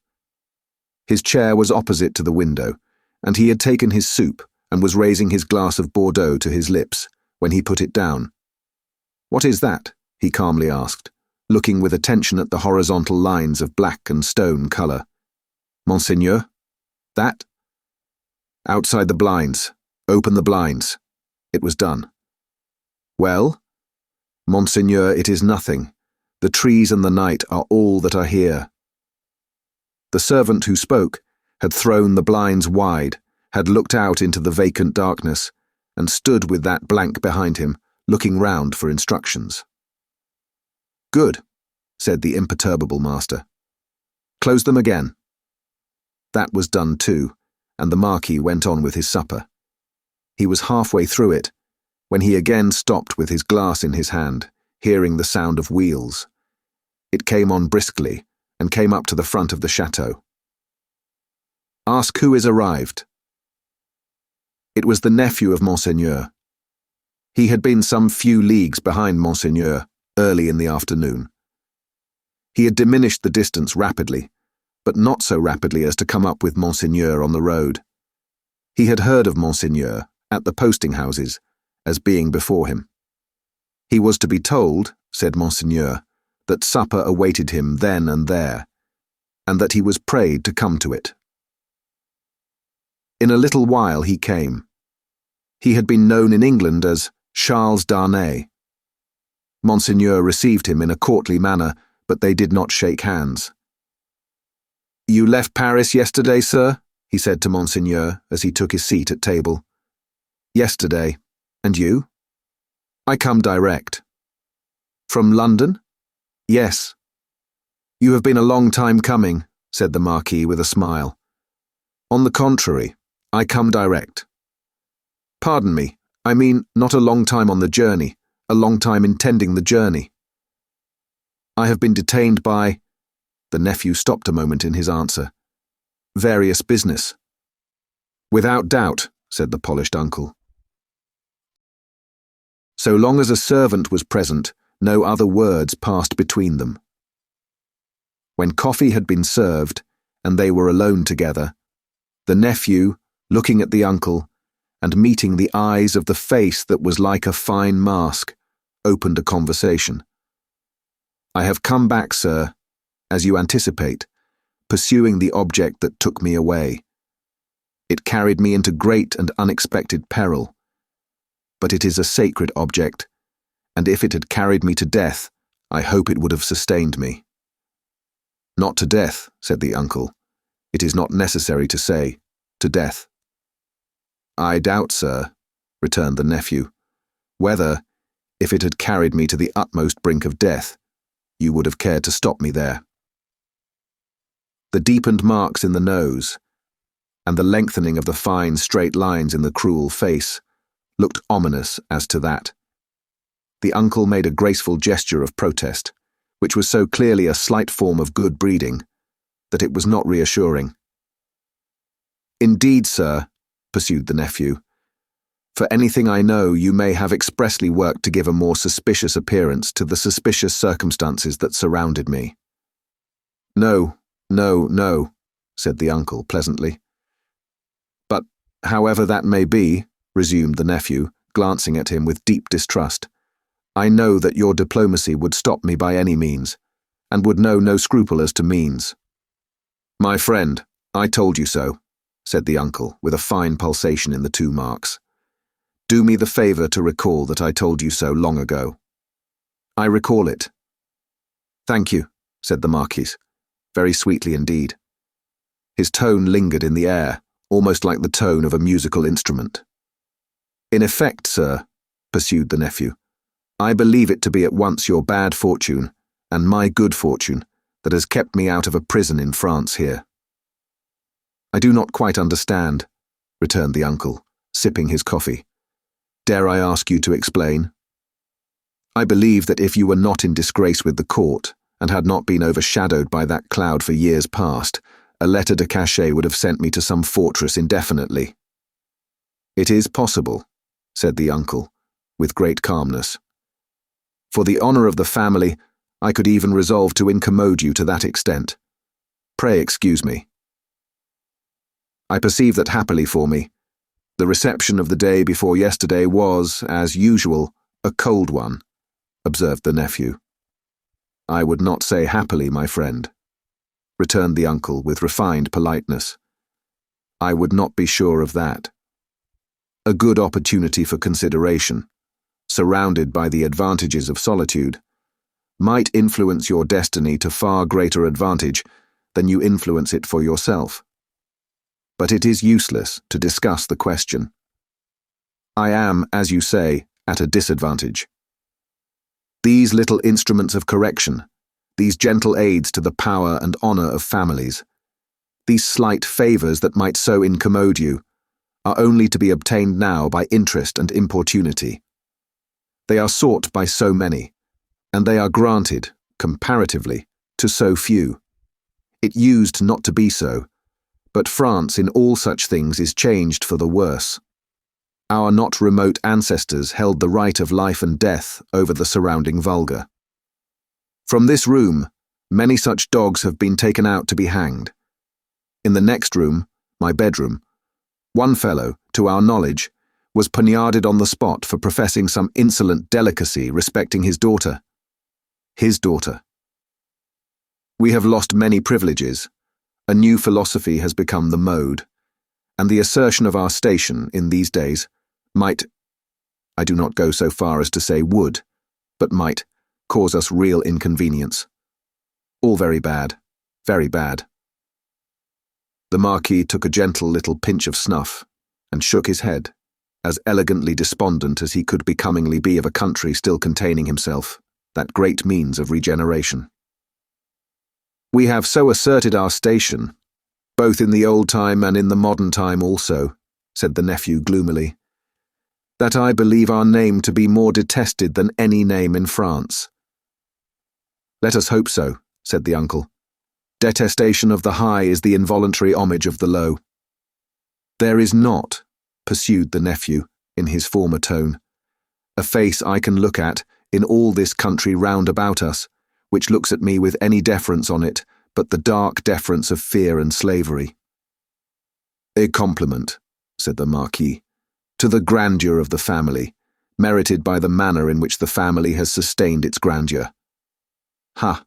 His chair was opposite to the window, and he had taken his soup and was raising his glass of Bordeaux to his lips when he put it down. "What is that?" he calmly asked, looking with attention at the horizontal lines of black and stone colour. "Monseigneur? That?" "Outside the blinds. Open the blinds." It was done. "Well?" "Monseigneur, it is nothing. The trees and the night are all that are here." The servant who spoke had thrown the blinds wide, had looked out into the vacant darkness, and stood with that blank behind him, looking round for instructions. "Good," said the imperturbable master. "Close them again." That was done too, and the Marquis went on with his supper. He was halfway through it, when he again stopped with his glass in his hand, hearing the sound of wheels. It came on briskly, and came up to the front of the chateau. "Ask who is arrived." It was the nephew of Monseigneur. He had been some few leagues behind Monseigneur early in the afternoon. He had diminished the distance rapidly, but not so rapidly as to come up with Monseigneur on the road. He had heard of Monseigneur, at the posting houses, as being before him. He was to be told, said Monseigneur, that supper awaited him then and there, and that he was prayed to come to it. In a little while he came. He had been known in England as Charles Darnay. Monseigneur received him in a courtly manner, but they did not shake hands. "You left Paris yesterday, sir?" he said to Monseigneur as he took his seat at table. "Yesterday. And you?" "I come direct." "From London?" "Yes." "You have been a long time coming," said the Marquis with a smile. "On the contrary, I come direct." "Pardon me, I mean not a long time on the journey, a long time intending the journey." "I have been detained by—" The nephew stopped a moment in his answer. "Various business." "Without doubt," said the polished uncle. So long as a servant was present, no other words passed between them. When coffee had been served, and they were alone together, the nephew, looking at the uncle, and meeting the eyes of the face that was like a fine mask, opened a conversation. "I have come back, sir, as you anticipate, pursuing the object that took me away. It carried me into great and unexpected peril, but it is a sacred object, and if it had carried me to death, I hope it would have sustained me." "Not to death," said the uncle. "It is not necessary to say, to death." "I doubt, sir," returned the nephew, "whether, if it had carried me to the utmost brink of death, you would have cared to stop me there." The deepened marks in the nose, and the lengthening of the fine straight lines in the cruel face, looked ominous as to that. The uncle made a graceful gesture of protest, which was so clearly a slight form of good breeding, that it was not reassuring. "Indeed, sir," pursued the nephew, "for anything I know, you may have expressly worked to give a more suspicious appearance to the suspicious circumstances that surrounded me." "No, no," said the uncle pleasantly. "But, however that may be," resumed the nephew, glancing at him with deep distrust, "I know that your diplomacy would stop me by any means, and would know no scruple as to means." "My friend, I told you so," said the uncle, with a fine pulsation in the two marks. "Do me the favour to recall that I told you so long ago." "I recall it." "Thank you," said the Marquis, very sweetly indeed. His tone lingered in the air, almost like the tone of a musical instrument. "In effect, sir," pursued the nephew, "I believe it to be at once your bad fortune and my good fortune that has kept me out of a prison in France here." "I do not quite understand," returned the uncle, sipping his coffee. "Dare I ask you to explain?" "I believe that if you were not in disgrace with the court, and had not been overshadowed by that cloud for years past, a lettre de cachet would have sent me to some fortress indefinitely." "It is possible," said the uncle, with great calmness. For the honour of the family, I could even resolve to incommode you to that extent. Pray excuse me. I perceive that happily for me, the reception of the day before yesterday was, as usual, a cold one, observed the nephew. I would not say happily, my friend, returned the uncle with refined politeness. I would not be sure of that. A good opportunity for consideration, surrounded by the advantages of solitude, might influence your destiny to far greater advantage than you influence it for yourself. But it is useless to discuss the question. I am, as you say, at a disadvantage. These little instruments of correction, these gentle aids to the power and honour of families, these slight favours that might so incommode you, are only to be obtained now by interest and importunity. They are sought by so many, and they are granted, comparatively, to so few. It used not to be so, but France in all such things is changed for the worse. Our not remote ancestors held the right of life and death over the surrounding vulgar. From this room, many such dogs have been taken out to be hanged. In the next room, my bedroom, one fellow, to our knowledge, was poignarded on the spot for professing some insolent delicacy respecting his daughter. His daughter. We have lost many privileges. A new philosophy has become the mode, and the assertion of our station in these days might, I do not go so far as to say would, but might, cause us real inconvenience. All very bad, very bad. The Marquis took a gentle little pinch of snuff and shook his head, as elegantly despondent as he could becomingly be of a country still containing himself, that great means of regeneration. We have so asserted our station, both in the old time and in the modern time also, said the nephew gloomily, that I believe our name to be more detested than any name in France. Let us hope so, said the uncle. Detestation of the high is the involuntary homage of the low. There is not, pursued the nephew, in his former tone, a face I can look at in all this country round about us, which looks at me with any deference on it but the dark deference of fear and slavery. A compliment, said the Marquis, to the grandeur of the family, merited by the manner in which the family has sustained its grandeur. Ha!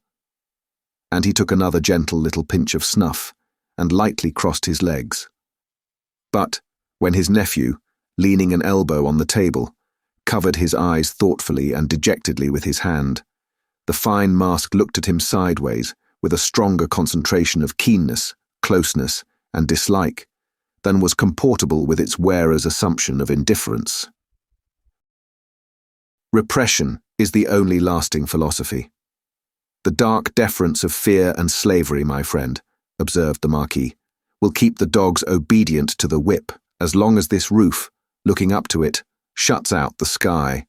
And he took another gentle little pinch of snuff, and lightly crossed his legs. But, when his nephew, leaning an elbow on the table, covered his eyes thoughtfully and dejectedly with his hand, the fine mask looked at him sideways with a stronger concentration of keenness, closeness, and dislike than was comportable with its wearer's assumption of indifference. Repression is the only lasting philosophy. The dark deference of fear and slavery, my friend, observed the Marquis, will keep the dogs obedient to the whip as long as this roof, looking up to it, shuts out the sky.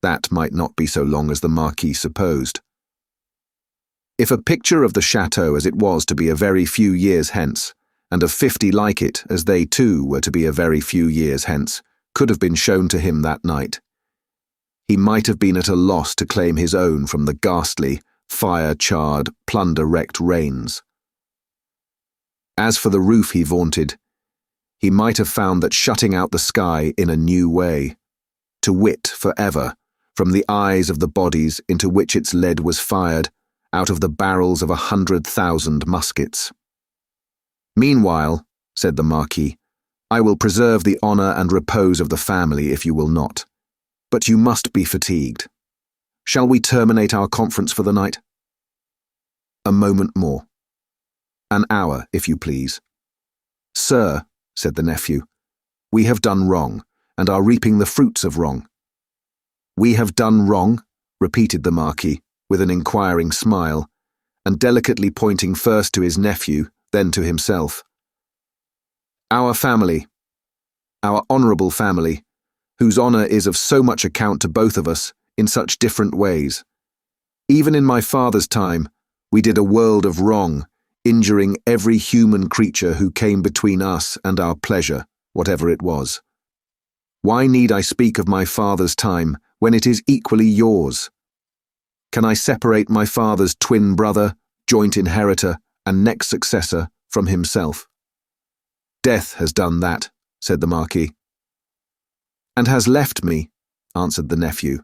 That might not be so long as the Marquis supposed. If a picture of the chateau as it was to be a very few years hence, and of 50 like it as they too were to be a very few years hence, could have been shown to him that night, he might have been at a loss to claim his own from the ghastly, fire-charred, plunder-wrecked rains. As for the roof he vaunted, he might have found that shutting out the sky in a new way, to wit forever, from the eyes of the bodies into which its lead was fired, out of the barrels of 100,000 muskets. Meanwhile, said the Marquis, I will preserve the honour and repose of the family if you will not. But you must be fatigued. Shall we terminate our conference for the night? A moment more. An hour, if you please. Sir, said the nephew, we have done wrong, and are reaping the fruits of wrong. We have done wrong, repeated the Marquis, with an inquiring smile, and delicately pointing first to his nephew, then to himself. Our family, our honourable family, whose honour is of so much account to both of us in such different ways. Even in my father's time, we did a world of wrong, injuring every human creature who came between us and our pleasure, whatever it was. Why need I speak of my father's time when it is equally yours? Can I separate my father's twin brother, joint inheritor, and next successor from himself? Death has done that, said the Marquis. And has left me, answered the nephew,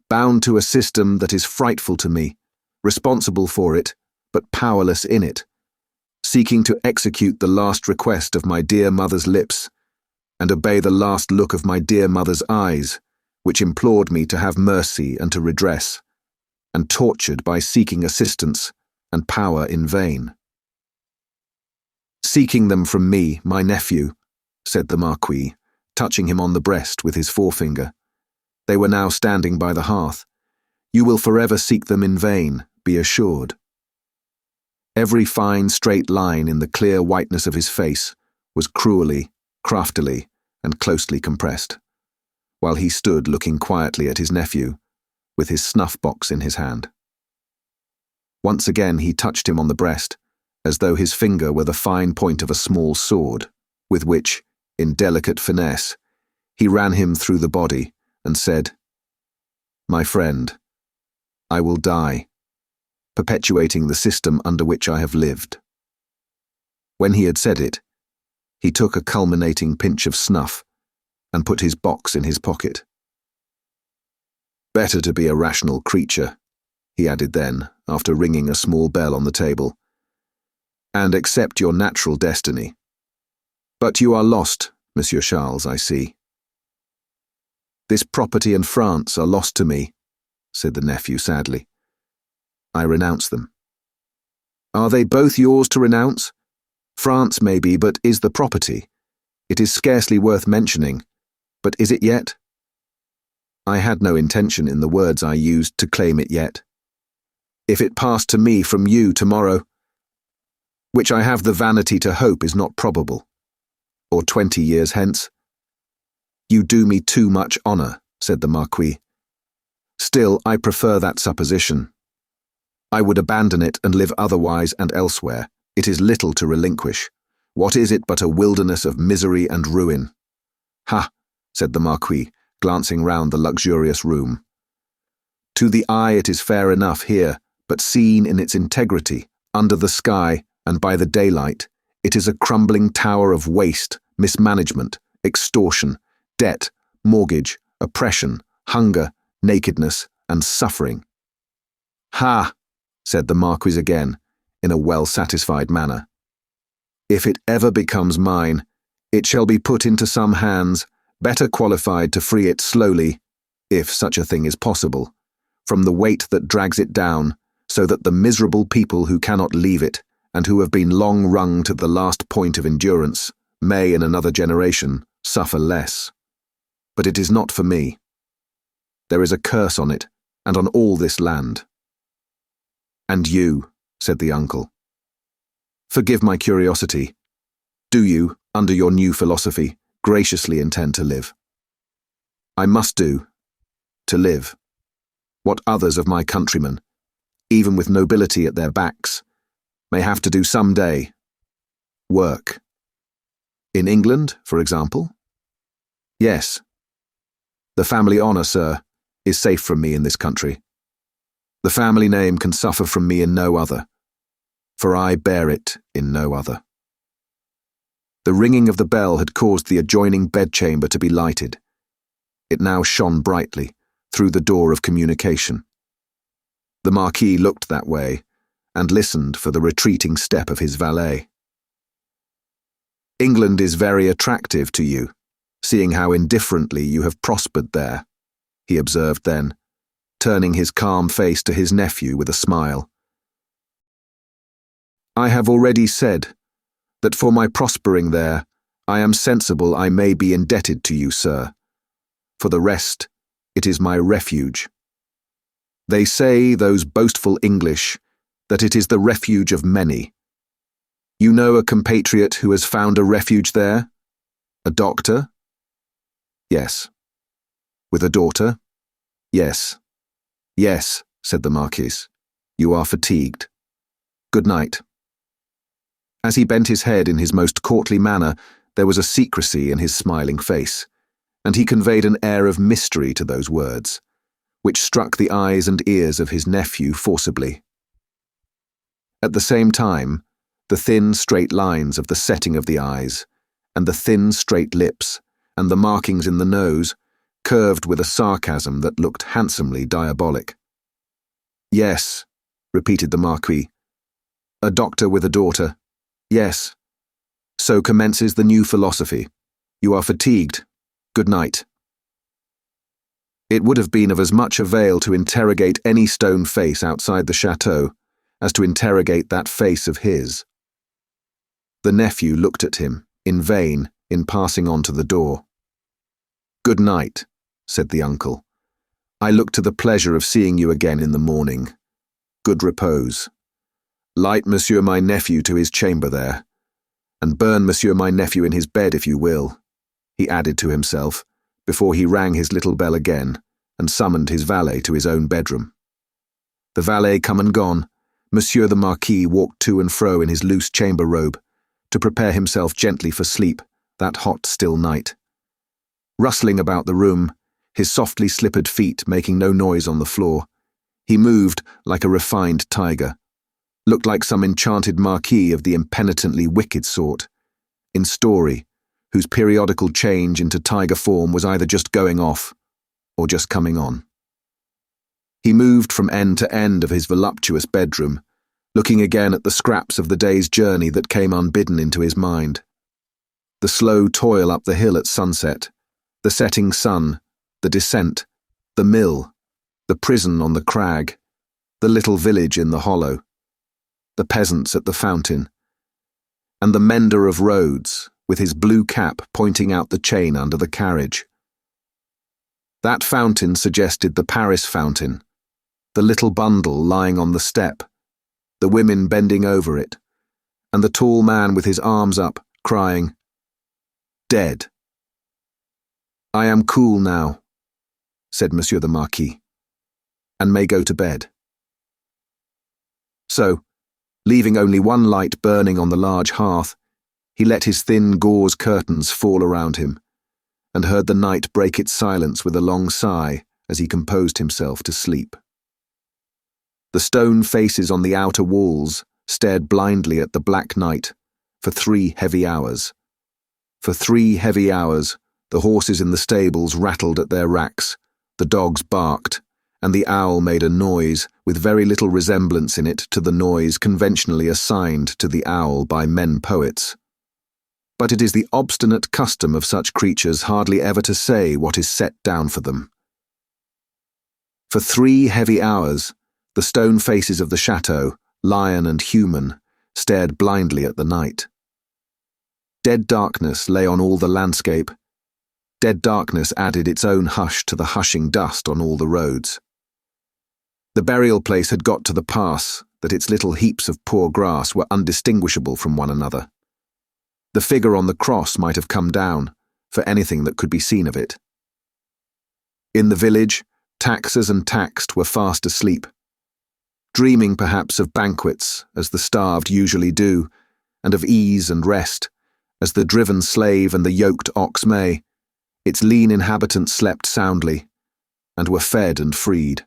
bound to a system that is frightful to me, responsible for it, but powerless in it, seeking to execute the last request of my dear mother's lips, and obey the last look of my dear mother's eyes, which implored me to have mercy and to redress, and tortured by seeking assistance and power in vain. Seeking them from me, my nephew, said the Marquis, touching him on the breast with his forefinger. They were now standing by the hearth. You will forever seek them in vain, be assured. Every fine straight line in the clear whiteness of his face was cruelly, craftily, and closely compressed, while he stood looking quietly at his nephew, with his snuff-box in his hand. Once again he touched him on the breast, as though his finger were the fine point of a small sword, with which, in delicate finesse, he ran him through the body and said, My friend, I will die, perpetuating the system under which I have lived. When he had said it, he took a culminating pinch of snuff and put his box in his pocket. Better to be a rational creature, he added then, after ringing a small bell on the table, and accept your natural destiny. But you are lost, Monsieur Charles, I see. This property and France are lost to me, said the nephew sadly. I renounce them. Are they both yours to renounce? France may be, but is the property? It is scarcely worth mentioning, but is it yet? I had no intention in the words I used to claim it yet. If it passed to me from you tomorrow, which I have the vanity to hope is not probable, or 20 years hence. You do me too much honour, said the Marquis. Still, I prefer that supposition. I would abandon it and live otherwise and elsewhere. It is little to relinquish. What is it but a wilderness of misery and ruin? Ha, said the Marquis, glancing round the luxurious room. To the eye it is fair enough here, but seen in its integrity, under the sky, and by the daylight, it is a crumbling tower of waste, mismanagement, extortion, debt, mortgage, oppression, hunger, nakedness, and suffering. Ha, said the Marquis again, in a well-satisfied manner. If it ever becomes mine, it shall be put into some hands better qualified to free it slowly, if such a thing is possible, from the weight that drags it down, so that the miserable people who cannot leave it, and who have been long wrung to the last point of endurance, may in another generation suffer less. But it is not for me. There is a curse on it, and on all this land. And you, said the uncle. Forgive my curiosity. Do you, under your new philosophy, graciously intend to live? I must do, to live, what others of my countrymen, even with nobility at their backs, may have to do some day. Work. In England, for example? Yes. The family honour, sir, is safe from me in this country. The family name can suffer from me in no other, for I bear it in no other. The ringing of the bell had caused the adjoining bedchamber to be lighted. It now shone brightly through the door of communication. The Marquis looked that way, and listened for the retreating step of his valet. England is very attractive to you, seeing how indifferently you have prospered there, he observed then, turning his calm face to his nephew with a smile. I have already said that for my prospering there, I am sensible I may be indebted to you, sir. For the rest, it is my refuge. They say, those boastful English, that it is the refuge of many. You know a compatriot who has found a refuge there? A doctor? Yes. With a daughter? Yes. Yes, said the Marquis. You are fatigued. Good night. As he bent his head in his most courtly manner, there was a secrecy in his smiling face, and he conveyed an air of mystery to those words, which struck the eyes and ears of his nephew forcibly. At the same time, the thin, straight lines of the setting of the eyes, and the thin, straight lips, and the markings in the nose, curved with a sarcasm that looked handsomely diabolic. "Yes," repeated the Marquis. "A doctor with a daughter. Yes. So commences the new philosophy. You are fatigued. Good night." It would have been of as much avail to interrogate any stone face outside the chateau as to interrogate that face of his. The nephew looked at him, in vain, in passing on to the door. "Good night," said the uncle. "I look to the pleasure of seeing you again in the morning. Good repose. Light monsieur my nephew to his chamber there, and burn monsieur my nephew in his bed if you will," he added to himself, before he rang his little bell again and summoned his valet to his own bedroom. The valet come and gone, Monsieur the Marquis walked to and fro in his loose chamber robe, to prepare himself gently for sleep that hot, still night. Rustling about the room, his softly slippered feet making no noise on the floor, he moved like a refined tiger, looked like some enchanted marquis of the impenitently wicked sort, in story, whose periodical change into tiger form was either just going off or just coming on. He moved from end to end of his voluptuous bedroom, looking again at the scraps of the day's journey that came unbidden into his mind. The slow toil up the hill at sunset, the setting sun, the descent, the mill, the prison on the crag, the little village in the hollow, the peasants at the fountain, and the mender of roads, with his blue cap pointing out the chain under the carriage. That fountain suggested the Paris fountain, the little bundle lying on the step, the women bending over it, and the tall man with his arms up, crying, "Dead." "I am cool now," said Monsieur the Marquis, "and may go to bed." So, leaving only one light burning on the large hearth, he let his thin gauze curtains fall around him, and heard the night break its silence with a long sigh as he composed himself to sleep. The stone faces on the outer walls stared blindly at the black night for 3 heavy hours. For 3 heavy hours, the horses in the stables rattled at their racks, the dogs barked, and the owl made a noise with very little resemblance in it to the noise conventionally assigned to the owl by men poets. But it is the obstinate custom of such creatures hardly ever to say what is set down for them. For 3 heavy hours, the stone faces of the chateau, lion and human, stared blindly at the night. Dead darkness lay on all the landscape. Dead darkness added its own hush to the hushing dust on all the roads. The burial place had got to the pass that its little heaps of poor grass were undistinguishable from one another. The figure on the cross might have come down, for anything that could be seen of it. In the village, taxers and taxed were fast asleep, dreaming perhaps of banquets, as the starved usually do, and of ease and rest, as the driven slave and the yoked ox may. Its lean inhabitants slept soundly, and were fed and freed.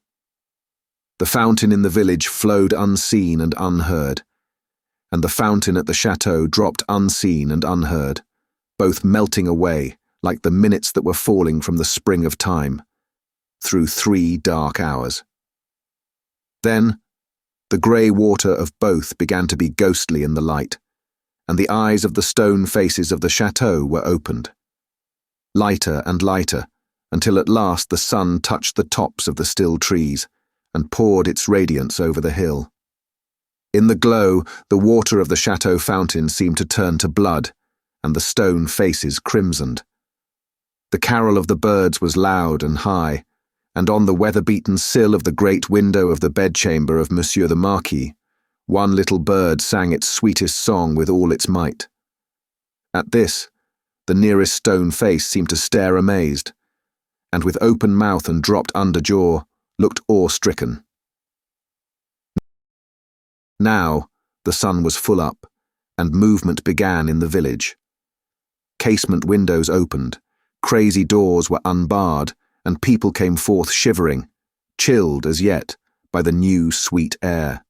The fountain in the village flowed unseen and unheard, and the fountain at the chateau dropped unseen and unheard, both melting away like the minutes that were falling from the spring of time, through 3 dark hours. Then, the grey water of both began to be ghostly in the light, and the eyes of the stone faces of the chateau were opened. Lighter and lighter, until at last the sun touched the tops of the still trees, and poured its radiance over the hill. In the glow, the water of the chateau fountain seemed to turn to blood, and the stone faces crimsoned. The carol of the birds was loud and high, and on the weather-beaten sill of the great window of the bedchamber of Monsieur the Marquis, one little bird sang its sweetest song with all its might. At this, the nearest stone face seemed to stare amazed, and with open mouth and dropped under jaw, looked awe-stricken. Now, the sun was full up, and movement began in the village. Casement windows opened, crazy doors were unbarred, and people came forth shivering, chilled as yet by the new sweet air.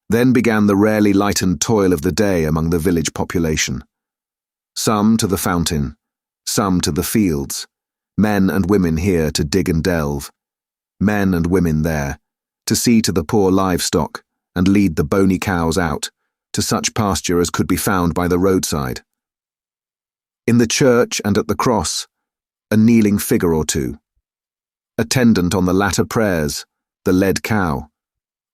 Then began the rarely lightened toil of the day among the village population. Some to the fountain, some to the fields, men and women here to dig and delve, men and women there, to see to the poor livestock and lead the bony cows out to such pasture as could be found by the roadside. In the church and at the cross, a kneeling figure or two. Attendant on the latter prayers, the led cow,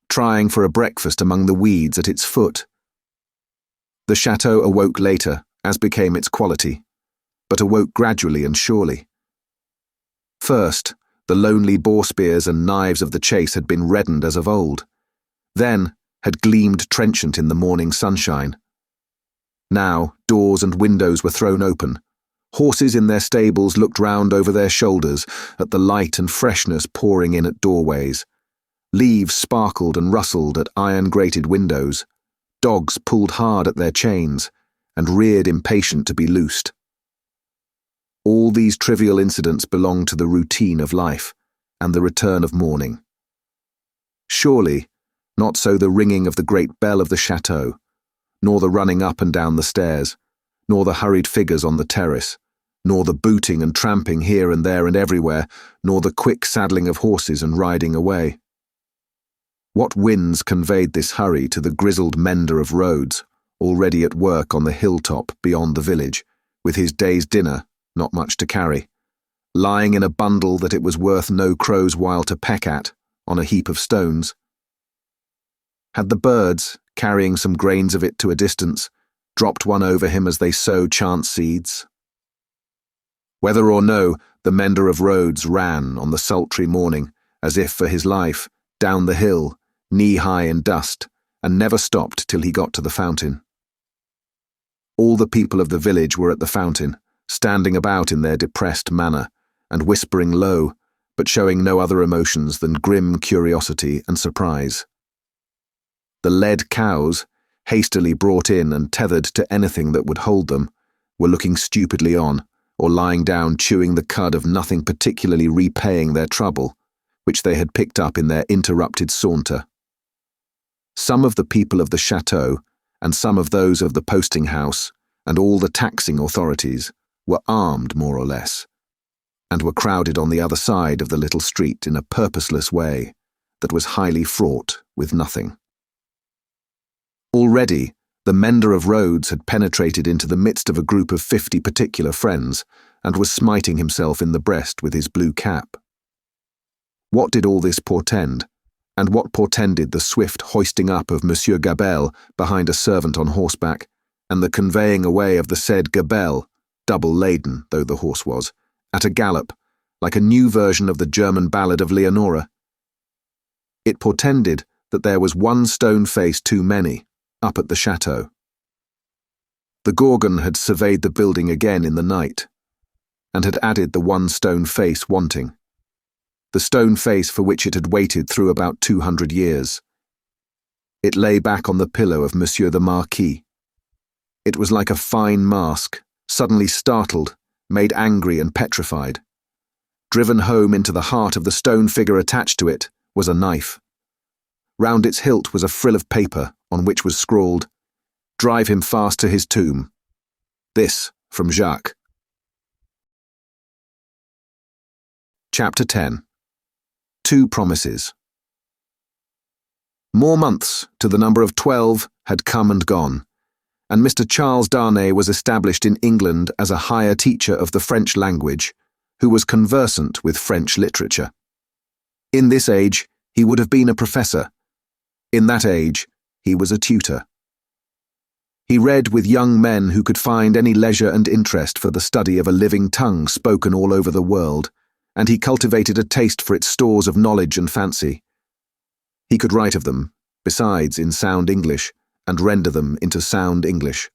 trying for a breakfast among the weeds at its foot. The chateau awoke later, as became its quality, but awoke gradually and surely. First, the lonely boar spears and knives of the chase had been reddened as of old, then had gleamed trenchant in the morning sunshine. Now doors and windows were thrown open. Horses in their stables looked round over their shoulders at the light and freshness pouring in at doorways. Leaves sparkled and rustled at iron-grated windows. Dogs pulled hard at their chains and reared impatient to be loosed. All these trivial incidents belonged to the routine of life and the return of morning. Surely, not so the ringing of the great bell of the chateau, nor the running up and down the stairs, nor the hurried figures on the terrace, nor the booting and tramping here and there and everywhere, nor the quick saddling of horses and riding away. What winds conveyed this hurry to the grizzled mender of roads, already at work on the hilltop beyond the village, with his day's dinner, not much to carry, lying in a bundle that it was worth no crow's while to peck at, on a heap of stones? Had the birds, carrying some grains of it to a distance, dropped one over him as they sow chance seeds? Whether or no, the mender of roads ran on the sultry morning, as if for his life, down the hill, knee-high in dust, and never stopped till he got to the fountain. All the people of the village were at the fountain, standing about in their depressed manner, and whispering low, but showing no other emotions than grim curiosity and surprise. The led cows, hastily brought in and tethered to anything that would hold them, were looking stupidly on, or lying down chewing the cud of nothing particularly repaying their trouble, which they had picked up in their interrupted saunter. Some of the people of the chateau, and some of those of the posting house, and all the taxing authorities, were armed more or less, and were crowded on the other side of the little street in a purposeless way that was highly fraught with nothing. Already, the mender of roads had penetrated into the midst of a group of 50 particular friends, and was smiting himself in the breast with his blue cap. What did all this portend, and what portended the swift hoisting up of Monsieur Gabelle behind a servant on horseback, and the conveying away of the said Gabelle, double laden though the horse was, at a gallop, like a new version of the German ballad of Leonora? It portended that there was one stone face too many, up at the chateau. The gorgon had surveyed the building again in the night, and had added the one stone face wanting, the stone face for which it had waited through about 200 years. It lay back on the pillow of Monsieur the Marquis. It was like a fine mask, suddenly startled, made angry and petrified. Driven home into the heart of the stone figure attached to it was a knife. Round its hilt was a frill of paper on which was scrawled, "Drive him fast to his tomb. This from Jacques." Chapter 10. 2 Promises. More months, to the number of 12, had come and gone, and Mr. Charles Darnay was established in England as a higher teacher of the French language, who was conversant with French literature. In this age, he would have been a professor. In that age, he was a tutor. He read with young men who could find any leisure and interest for the study of a living tongue spoken all over the world, and he cultivated a taste for its stores of knowledge and fancy. He could write of them, besides, in sound English, and render them into sound English.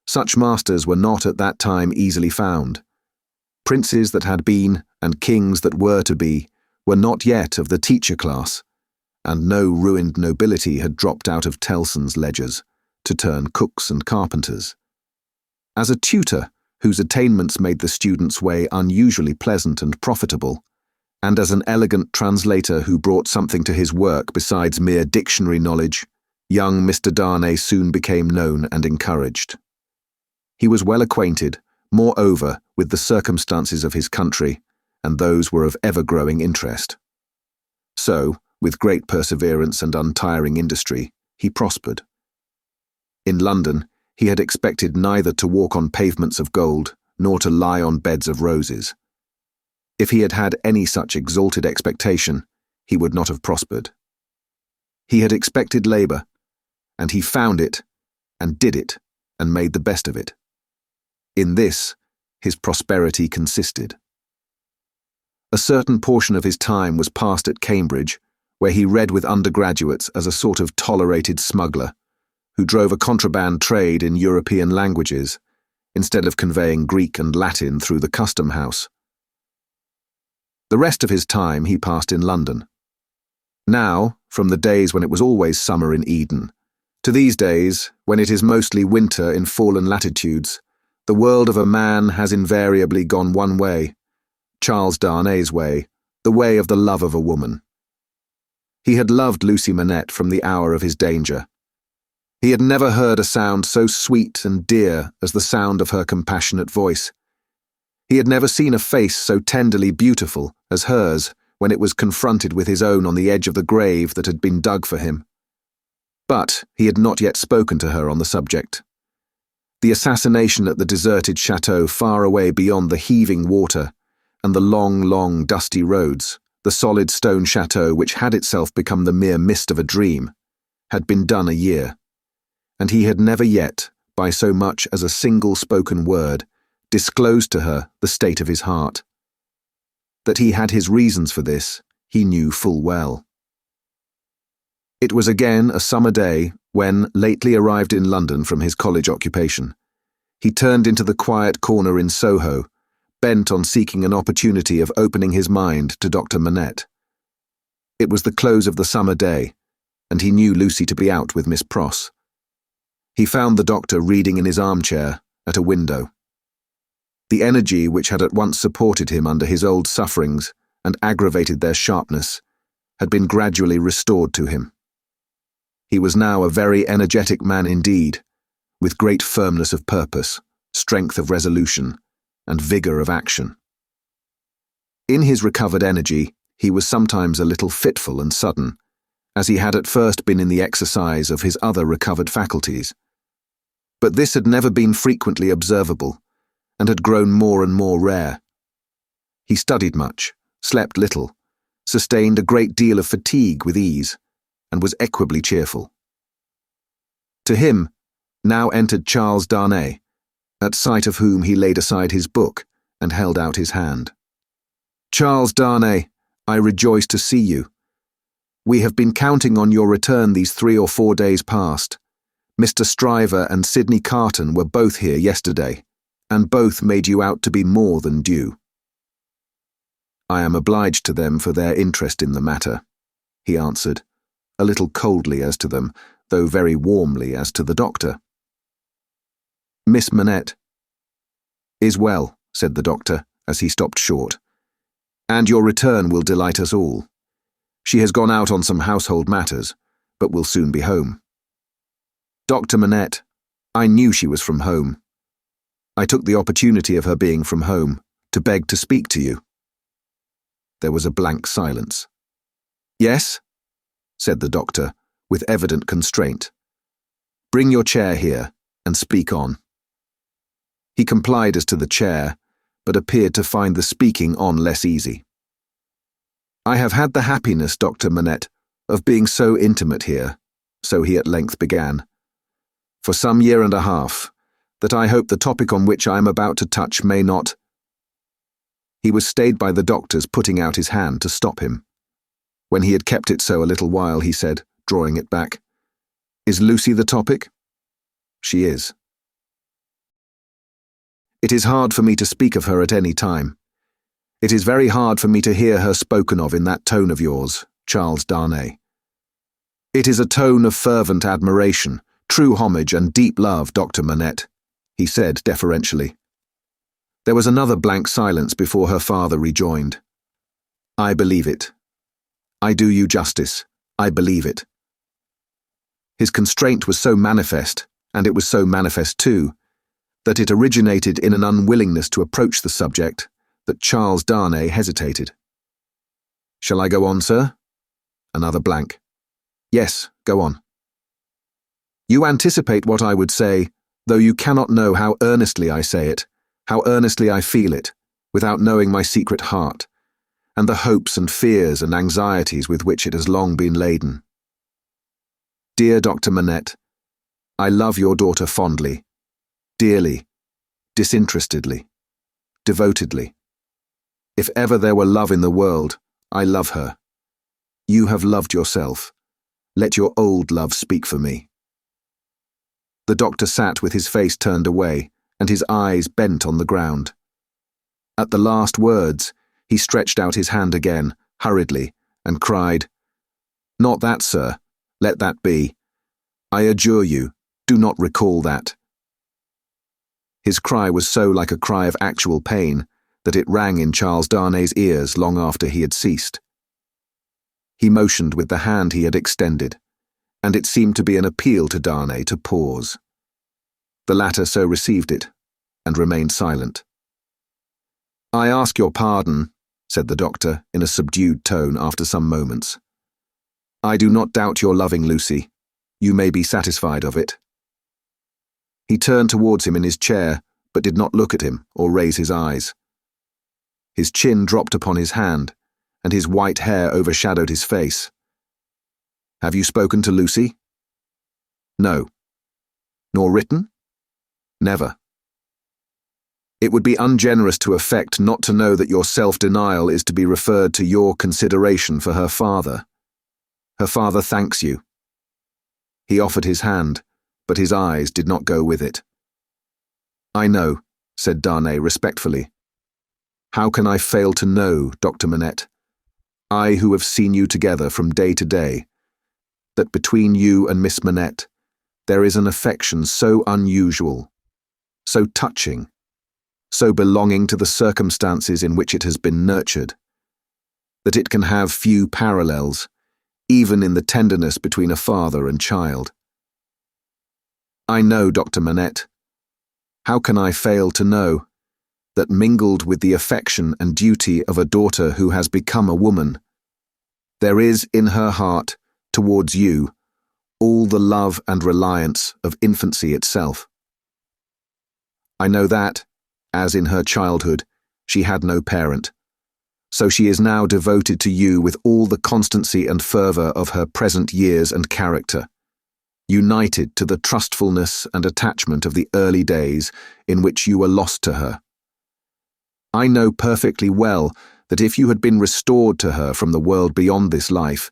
Such masters were not at that time easily found. Princes that had been, and kings that were to be, were not yet of the teacher class, and no ruined nobility had dropped out of Tellson's ledgers to turn cooks and carpenters. As a tutor, whose attainments made the student's way unusually pleasant and profitable, and as an elegant translator who brought something to his work besides mere dictionary knowledge, young Mr. Darnay soon became known and encouraged. He was well acquainted, moreover, with the circumstances of his country, and those were of ever-growing interest. So, with great perseverance and untiring industry, he prospered. In London, he had expected neither to walk on pavements of gold nor to lie on beds of roses. If he had had any such exalted expectation, he would not have prospered. He had expected labour, and he found it, and did it, and made the best of it. In this, his prosperity consisted. A certain portion of his time was passed at Cambridge, where he read with undergraduates as a sort of tolerated smuggler, who drove a contraband trade in European languages, instead of conveying Greek and Latin through the custom house. The rest of his time he passed in London. Now, from the days when it was always summer in Eden, to these days, when it is mostly winter in fallen latitudes, the world of a man has invariably gone one way, Charles Darnay's way, the way of the love of a woman. He had loved Lucie Manette from the hour of his danger. He had never heard a sound so sweet and dear as the sound of her compassionate voice. He had never seen a face so tenderly beautiful as hers when it was confronted with his own on the edge of the grave that had been dug for him. But he had not yet spoken to her on the subject. The assassination at the deserted chateau far away beyond the heaving water and the long, dusty roads, the solid stone chateau which had itself become the mere mist of a dream, had been done a year, and he had never yet, by so much as a single spoken word, disclosed to her the state of his heart. That he had his reasons for this, he knew full well. It was again a summer day when, lately arrived in London from his college occupation, he turned into the quiet corner in Soho, bent on seeking an opportunity of opening his mind to Dr. Manette. It was the close of the summer day, and he knew Lucie to be out with Miss Pross. He found the doctor reading in his armchair at a window. The energy which had at once supported him under his old sufferings and aggravated their sharpness had been gradually restored to him. He was now a very energetic man indeed, with great firmness of purpose, strength of resolution, and vigour of action. In his recovered energy, he was sometimes a little fitful and sudden, as he had at first been in the exercise of his other recovered faculties. But this had never been frequently observable, and had grown more and more rare. He studied much, slept little, sustained a great deal of fatigue with ease, and was equably cheerful. To him now entered Charles Darnay, at sight of whom he laid aside his book and held out his hand. "Charles Darnay, I rejoice to see you. We have been counting on your return these 3 or 4 days past. Mr. Stryver and Sydney Carton were both here yesterday, and both made you out to be more than due." "I am obliged to them for their interest in the matter," he answered, a little coldly as to them, though very warmly as to the doctor. "Miss Manette is well," said the doctor, as he stopped short, "and your return will delight us all. She has gone out on some household matters, but will soon be home." "Dr. Manette, I knew she was from home. I took the opportunity of her being from home to beg to speak to you." There was a blank silence. "Yes?" said the doctor, with evident constraint. "Bring your chair here, and speak on." He complied as to the chair, but appeared to find the speaking on less easy. "I have had the happiness, Dr. Manette, of being so intimate here," so he at length began, "for some year and a half, that I hope the topic on which I am about to touch may not—" He was stayed by the doctor's putting out his hand to stop him. When he had kept it so a little while, he said, drawing it back, "Is Lucie the topic?" "She is." "It is hard for me to speak of her at any time. It is very hard for me to hear her spoken of in that tone of yours, Charles Darnay. It is a tone of fervent admiration, true homage and deep love, Dr. Manette," he said deferentially. There was another blank silence before her father rejoined. I believe it. I do you justice. I believe it. His constraint was so manifest, and it was so manifest too, that it originated in an unwillingness to approach the subject that Charles Darnay hesitated. Shall I go on, sir? Another blank. Yes, go on. You anticipate what I would say, though you cannot know how earnestly I say it, how earnestly I feel it, without knowing my secret heart, and the hopes and fears and anxieties with which it has long been laden. Dear Dr. Manette, I love your daughter fondly, dearly, disinterestedly, devotedly. If ever there were love in the world, I love her. You have loved yourself. Let your old love speak for me. The doctor sat with his face turned away and his eyes bent on the ground. At the last words, he stretched out his hand again, hurriedly, and cried, Not that, sir. Let that be. I adjure you, do not recall that. His cry was so like a cry of actual pain that it rang in Charles Darnay's ears long after he had ceased. He motioned with the hand he had extended, and it seemed to be an appeal to Darnay to pause. The latter so received it, and remained silent. I ask your pardon, said the doctor in a subdued tone after some moments. I do not doubt your loving Lucie. You may be satisfied of it. He turned towards him in his chair, but did not look at him or raise his eyes. His chin dropped upon his hand, and his white hair overshadowed his face. Have you spoken to Lucie? No. Nor written? Never. It would be ungenerous to affect not to know that your self-denial is to be referred to your consideration for her father. Her father thanks you. He offered his hand, but his eyes did not go with it. I know, said Darnay respectfully. How can I fail to know, Dr. Manette, I who have seen you together from day to day, that between you and Miss Manette there is an affection so unusual, so touching, so belonging to the circumstances in which it has been nurtured, that it can have few parallels, even in the tenderness between a father and child. I know, Dr. Manette. How can I fail to know that mingled with the affection and duty of a daughter who has become a woman, there is in her heart, towards you, all the love and reliance of infancy itself. I know that, as in her childhood, she had no parent, so she is now devoted to you with all the constancy and fervour of her present years and character, united to the trustfulness and attachment of the early days in which you were lost to her. I know perfectly well that if you had been restored to her from the world beyond this life,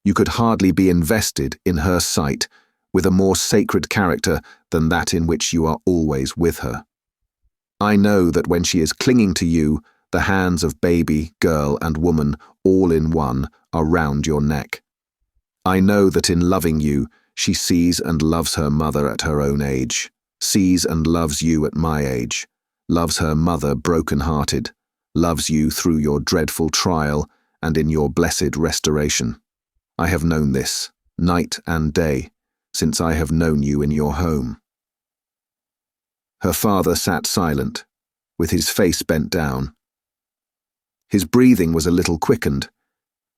you could hardly be invested, in her sight, with a more sacred character than that in which you are always with her. I know that when she is clinging to you, the hands of baby, girl, and woman, all in one, are round your neck. I know that in loving you, she sees and loves her mother at her own age, sees and loves you at my age, loves her mother broken-hearted, loves you through your dreadful trial and in your blessed restoration. I have known this, night and day, since I have known you in your home. Her father sat silent, with his face bent down. His breathing was a little quickened,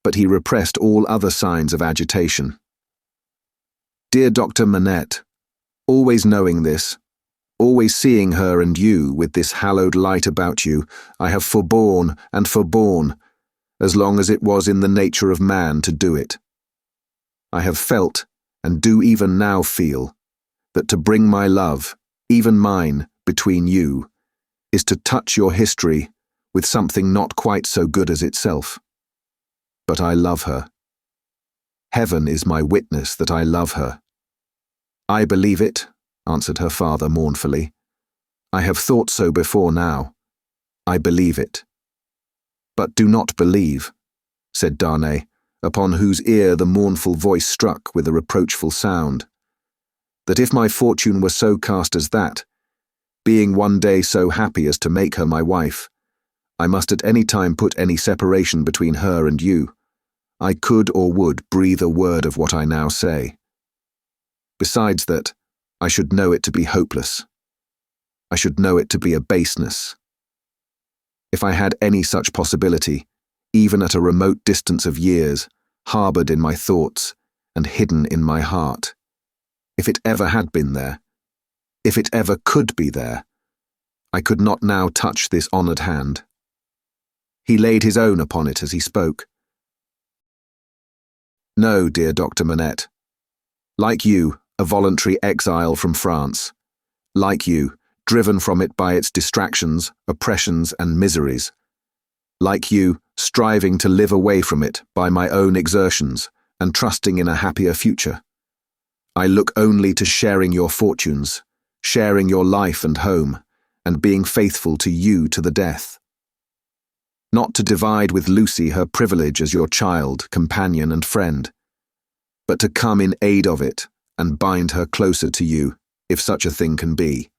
but he repressed all other signs of agitation. Dear Dr. Manette, always knowing this, always seeing her and you with this hallowed light about you, I have forborne and forborne, as long as it was in the nature of man to do it. I have felt, and do even now feel, that to bring my love, even mine, between you, is to touch your history with something not quite so good as itself. But I love her. Heaven is my witness that I love her. I believe it, answered her father mournfully. I have thought so before now. I believe it. But do not believe, said Darnay, upon whose ear the mournful voice struck with a reproachful sound, that if my fortune were so cast as that, being one day so happy as to make her my wife, I must at any time put any separation between her and you. I could or would breathe a word of what I now say. Besides that, I should know it to be hopeless. I should know it to be a baseness. If I had any such possibility, even at a remote distance of years, harboured in my thoughts and hidden in my heart, if it ever had been there, if it ever could be there, I could not now touch this honoured hand. He laid his own upon it as he spoke. No, dear Dr. Manette. Like you, a voluntary exile from France. Like you, driven from it by its distractions, oppressions, and miseries. Like you, striving to live away from it by my own exertions and trusting in a happier future. I look only to sharing your fortunes, sharing your life and home, and being faithful to you to the death. Not to divide with Lucie her privilege as your child, companion, and friend, but to come in aid of it and bind her closer to you, if such a thing can be.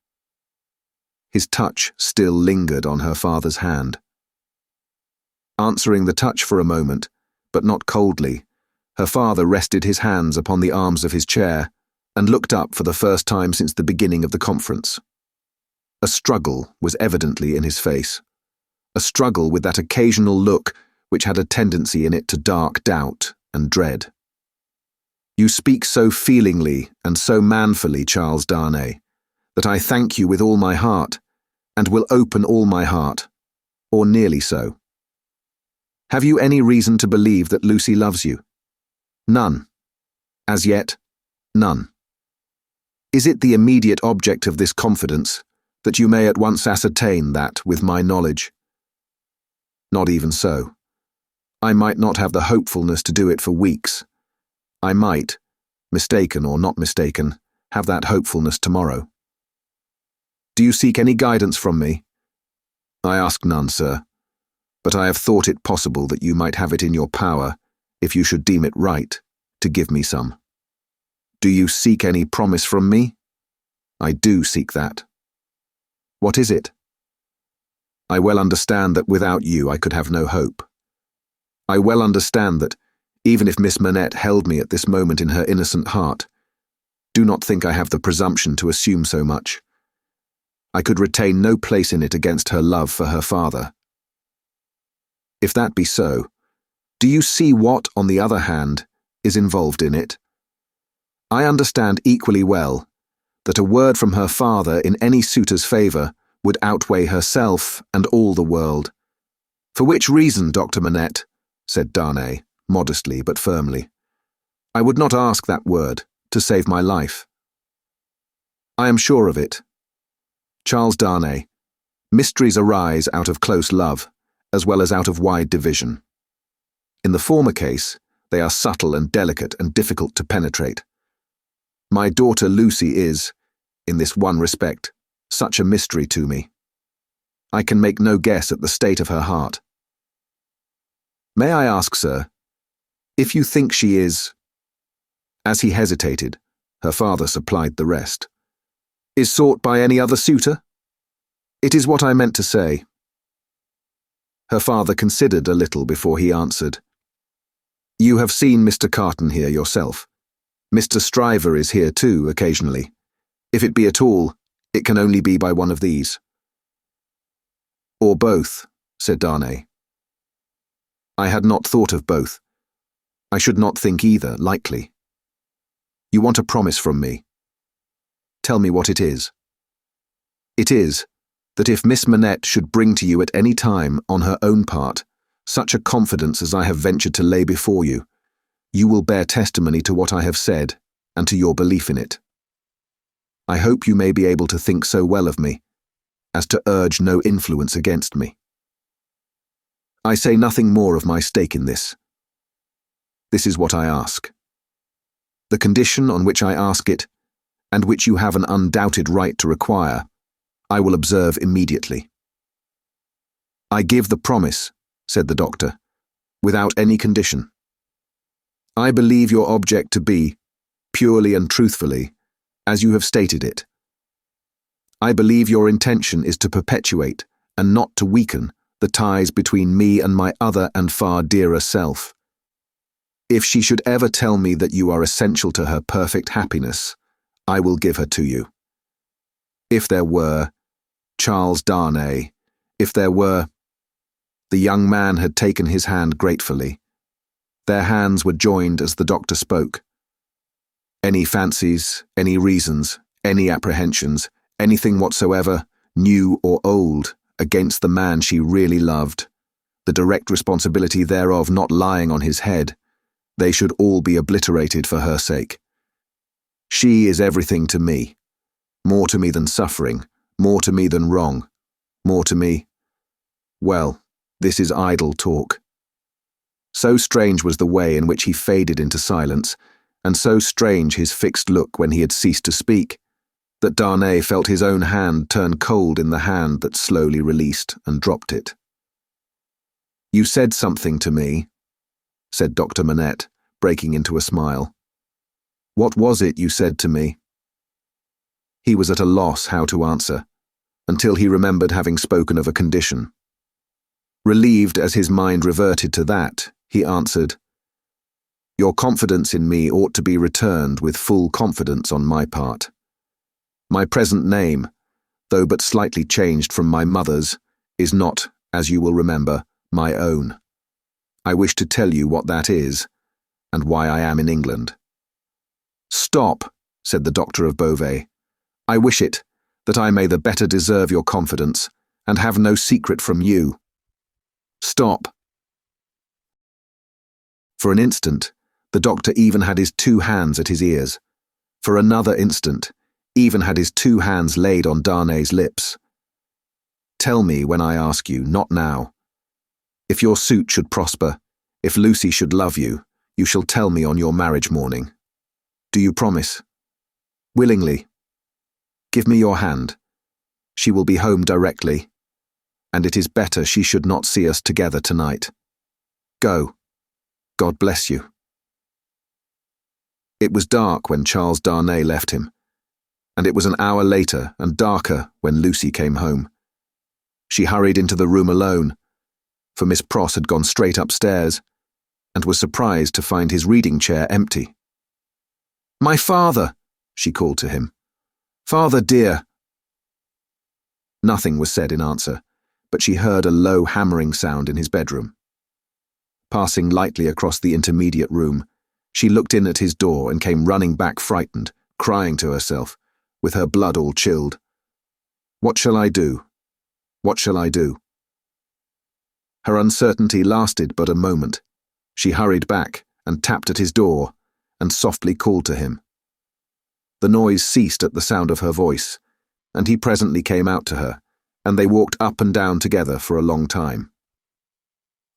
His touch still lingered on her father's hand. Answering the touch for a moment, but not coldly, her father rested his hands upon the arms of his chair and looked up for the first time since the beginning of the conference. A struggle was evidently in his face, a struggle with that occasional look which had a tendency in it to dark doubt and dread. You speak so feelingly and so manfully, Charles Darnay, that I thank you with all my heart, and will open all my heart, or nearly so. Have you any reason to believe that Lucie loves you? None. As yet, none. Is it the immediate object of this confidence that you may at once ascertain that, with my knowledge? Not even so. I might not have the hopefulness to do it for weeks. I might, mistaken or not mistaken, have that hopefulness tomorrow. Do you seek any guidance from me? I ask none, sir, but I have thought it possible that you might have it in your power, if you should deem it right, to give me some. Do you seek any promise from me? I do seek that. What is it? I well understand that without you I could have no hope. I well understand that, even if Miss Manette held me at this moment in her innocent heart, do not think I have the presumption to assume so much. I could retain no place in it against her love for her father. If that be so, do you see what, on the other hand, is involved in it? I understand equally well that a word from her father in any suitor's favour would outweigh herself and all the world. For which reason, Dr. Manette, said Darnay, modestly but firmly, I would not ask that word to save my life. I am sure of it. Charles Darnay, mysteries arise out of close love, as well as out of wide division. In the former case, they are subtle and delicate and difficult to penetrate. My daughter Lucie is, in this one respect, such a mystery to me. I can make no guess at the state of her heart. May I ask, sir, if you think she is— As he hesitated, her father supplied the rest. Is sought by any other suitor? It is what I meant to say. Her father considered a little before he answered. You have seen Mr. Carton here yourself. Mr. Stryver is here too, occasionally. If it be at all, it can only be by one of these. Or both, said Darnay. I had not thought of both. I should not think either likely. You want a promise from me. Tell me what it is. It is that if Miss Manette should bring to you at any time, on her own part, such a confidence as I have ventured to lay before you, you will bear testimony to what I have said and to your belief in it. I hope you may be able to think so well of me as to urge no influence against me. I say nothing more of my stake in this. This is what I ask. The condition on which I ask it, and which you have an undoubted right to require, I will observe immediately. I give the promise, said the doctor, without any condition. I believe your object to be, purely and truthfully, as you have stated it. I believe your intention is to perpetuate, and not to weaken, the ties between me and my other and far dearer self. If she should ever tell me that you are essential to her perfect happiness, I will give her to you. If there were, Charles Darnay, if there were— The young man had taken his hand gratefully. Their hands were joined as the doctor spoke. Any fancies, any reasons, any apprehensions, anything whatsoever, new or old, against the man she really loved, the direct responsibility thereof not lying on his head, they should all be obliterated for her sake. She is everything to me, more to me than suffering, more to me than wrong, more to me— Well, this is idle talk. So strange was the way in which he faded into silence, and so strange his fixed look when he had ceased to speak, that Darnay felt his own hand turn cold in the hand that slowly released and dropped it. "You said something to me," said Dr. Manette, breaking into a smile. "What was it you said to me?" He was at a loss how to answer, until he remembered having spoken of a condition. Relieved as his mind reverted to that, he answered, "Your confidence in me ought to be returned with full confidence on my part. My present name, though but slightly changed from my mother's, is not, as you will remember, my own. I wish to tell you what that is, and why I am in England." "Stop," said the doctor of Beauvais. "I wish it, that I may the better deserve your confidence, and have no secret from you. Stop." For an instant, the doctor even had his 2 hands at his ears. For another instant, even had his 2 hands laid on Darnay's lips. "Tell me when I ask you, not now. If your suit should prosper, if Lucie should love you, you shall tell me on your marriage morning. Do you promise?" "Willingly." "Give me your hand. She will be home directly, and it is better she should not see us together tonight. Go. God bless you." It was dark when Charles Darnay left him, and it was an hour later and darker when Lucie came home. She hurried into the room alone, for Miss Pross had gone straight upstairs, and was surprised to find his reading chair empty. "My father!" she called to him. "Father dear!" Nothing was said in answer, but she heard a low hammering sound in his bedroom. Passing lightly across the intermediate room, she looked in at his door and came running back frightened, crying to herself, with her blood all chilled, "What shall I do? What shall I do?" Her uncertainty lasted but a moment. She hurried back and tapped at his door and softly called to him. The noise ceased at the sound of her voice, and he presently came out to her, and they walked up and down together for a long time.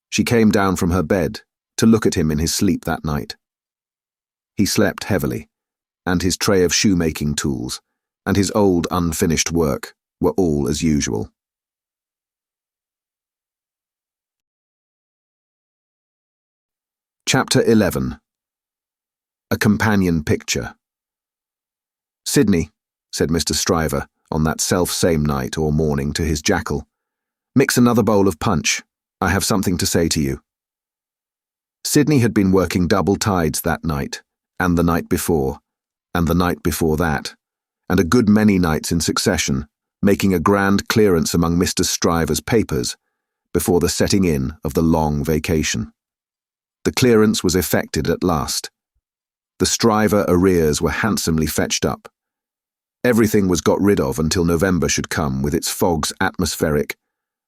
She came down from her bed to look at him in his sleep that night. He slept heavily, and his tray of shoemaking tools and his old unfinished work were all as usual. Chapter 11. A Companion Picture. "Sydney," said Mr. Stryver on that self-same night or morning to his jackal, "mix another bowl of punch. I have something to say to you." Sydney had been working double tides that night, and the night before, and the night before that, and a good many nights in succession, making a grand clearance among Mr. Stryver's papers before the setting in of the long vacation. The clearance was effected at last. The Stryver arrears were handsomely fetched up. Everything was got rid of until November should come with its fogs atmospheric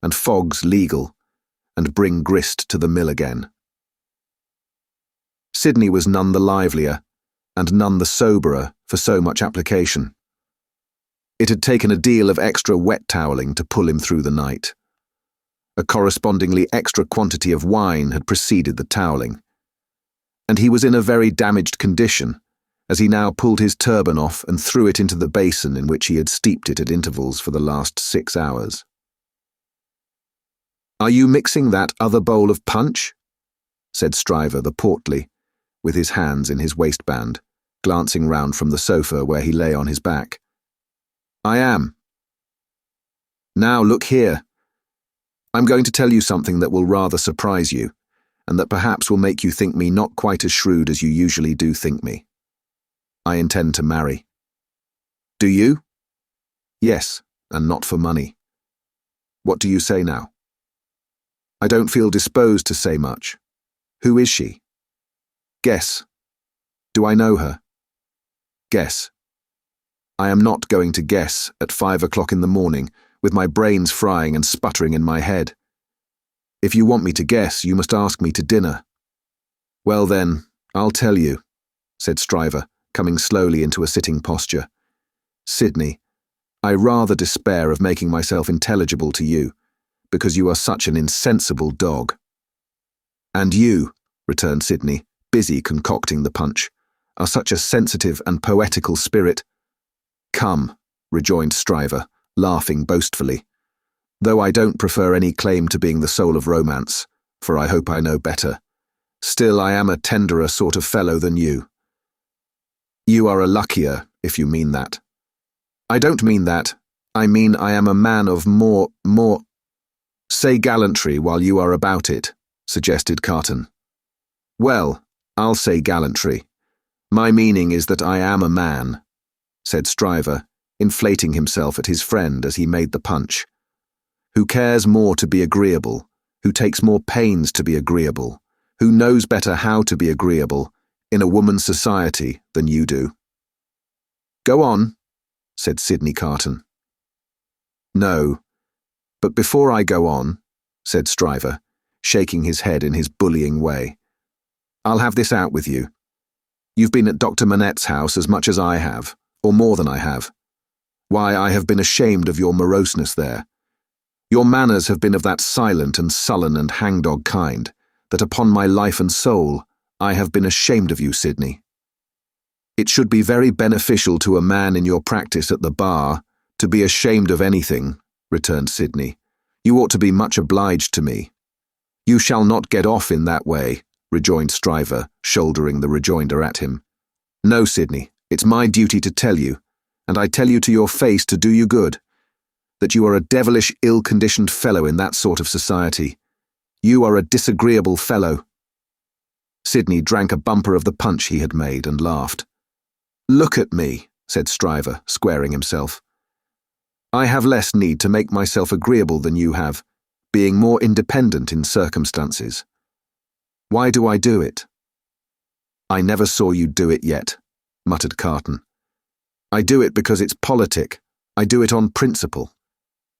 and fogs legal, and bring grist to the mill again. Sydney was none the livelier, and none the soberer for so much application. It had taken a deal of extra wet toweling to pull him through the night. A correspondingly extra quantity of wine had preceded the toweling, and he was in a very damaged condition as he now pulled his turban off and threw it into the basin in which he had steeped it at intervals for the last 6 hours. "Are you mixing that other bowl of punch?" said Stryver the portly, with his hands in his waistband, glancing round from the sofa where he lay on his back. "I am," Now look here. I'm going to tell you something that will rather surprise you, and that perhaps will make you think me not quite as shrewd as you usually do think me. I intend to marry. Do you? Yes, and not for money. What do you say now? I don't feel disposed to say much. Who is she? Guess. Do I know her? Guess. I am not going to guess at 5 o'clock in the morning, with my brains frying and sputtering in my head. If you want me to guess, you must ask me to dinner. Well then, I'll tell you, said Stryver, coming slowly into a sitting posture. Sydney, I rather despair of making myself intelligible to you, because you are such an insensible dog. And you, returned Sydney, busy concocting the punch, are such a sensitive and poetical spirit. Come, rejoined Stryver, laughing boastfully. Though I don't prefer any claim to being the soul of romance, for I hope I know better, still I am a tenderer sort of fellow than you. You are a luckier, if you mean that. I don't mean that. I mean I am a man of more. Say gallantry while you are about it, suggested Carton. Well, I'll say gallantry. My meaning is that I am a man, said Stryver, inflating himself at his friend as he made the punch, who cares more to be agreeable, who takes more pains to be agreeable, who knows better how to be agreeable in a woman's society than you do. Go on, said Sydney Carton. No, but before I go on, said Stryver, shaking his head in his bullying way, I'll have this out with you. You've been at Dr. Manette's house as much as I have, or more than I have. Why, I have been ashamed of your moroseness there. Your manners have been of that silent and sullen and hangdog kind, that upon my life and soul, I have been ashamed of you, Sydney. It should be very beneficial to a man in your practice at the bar to be ashamed of anything, returned Sydney. You ought to be much obliged to me. You shall not get off in that way, rejoined Stryver, shouldering the rejoinder at him. No, Sydney, it's my duty to tell you, and I tell you to your face to do you good, that you are a devilish ill-conditioned fellow in that sort of society. You are a disagreeable fellow. Sydney drank a bumper of the punch he had made and laughed. Look at me, said Stryver, squaring himself. I have less need to make myself agreeable than you have, being more independent in circumstances. Why do I do it? I never saw you do it yet, muttered Carton. I do it because it's politic. I do it on principle.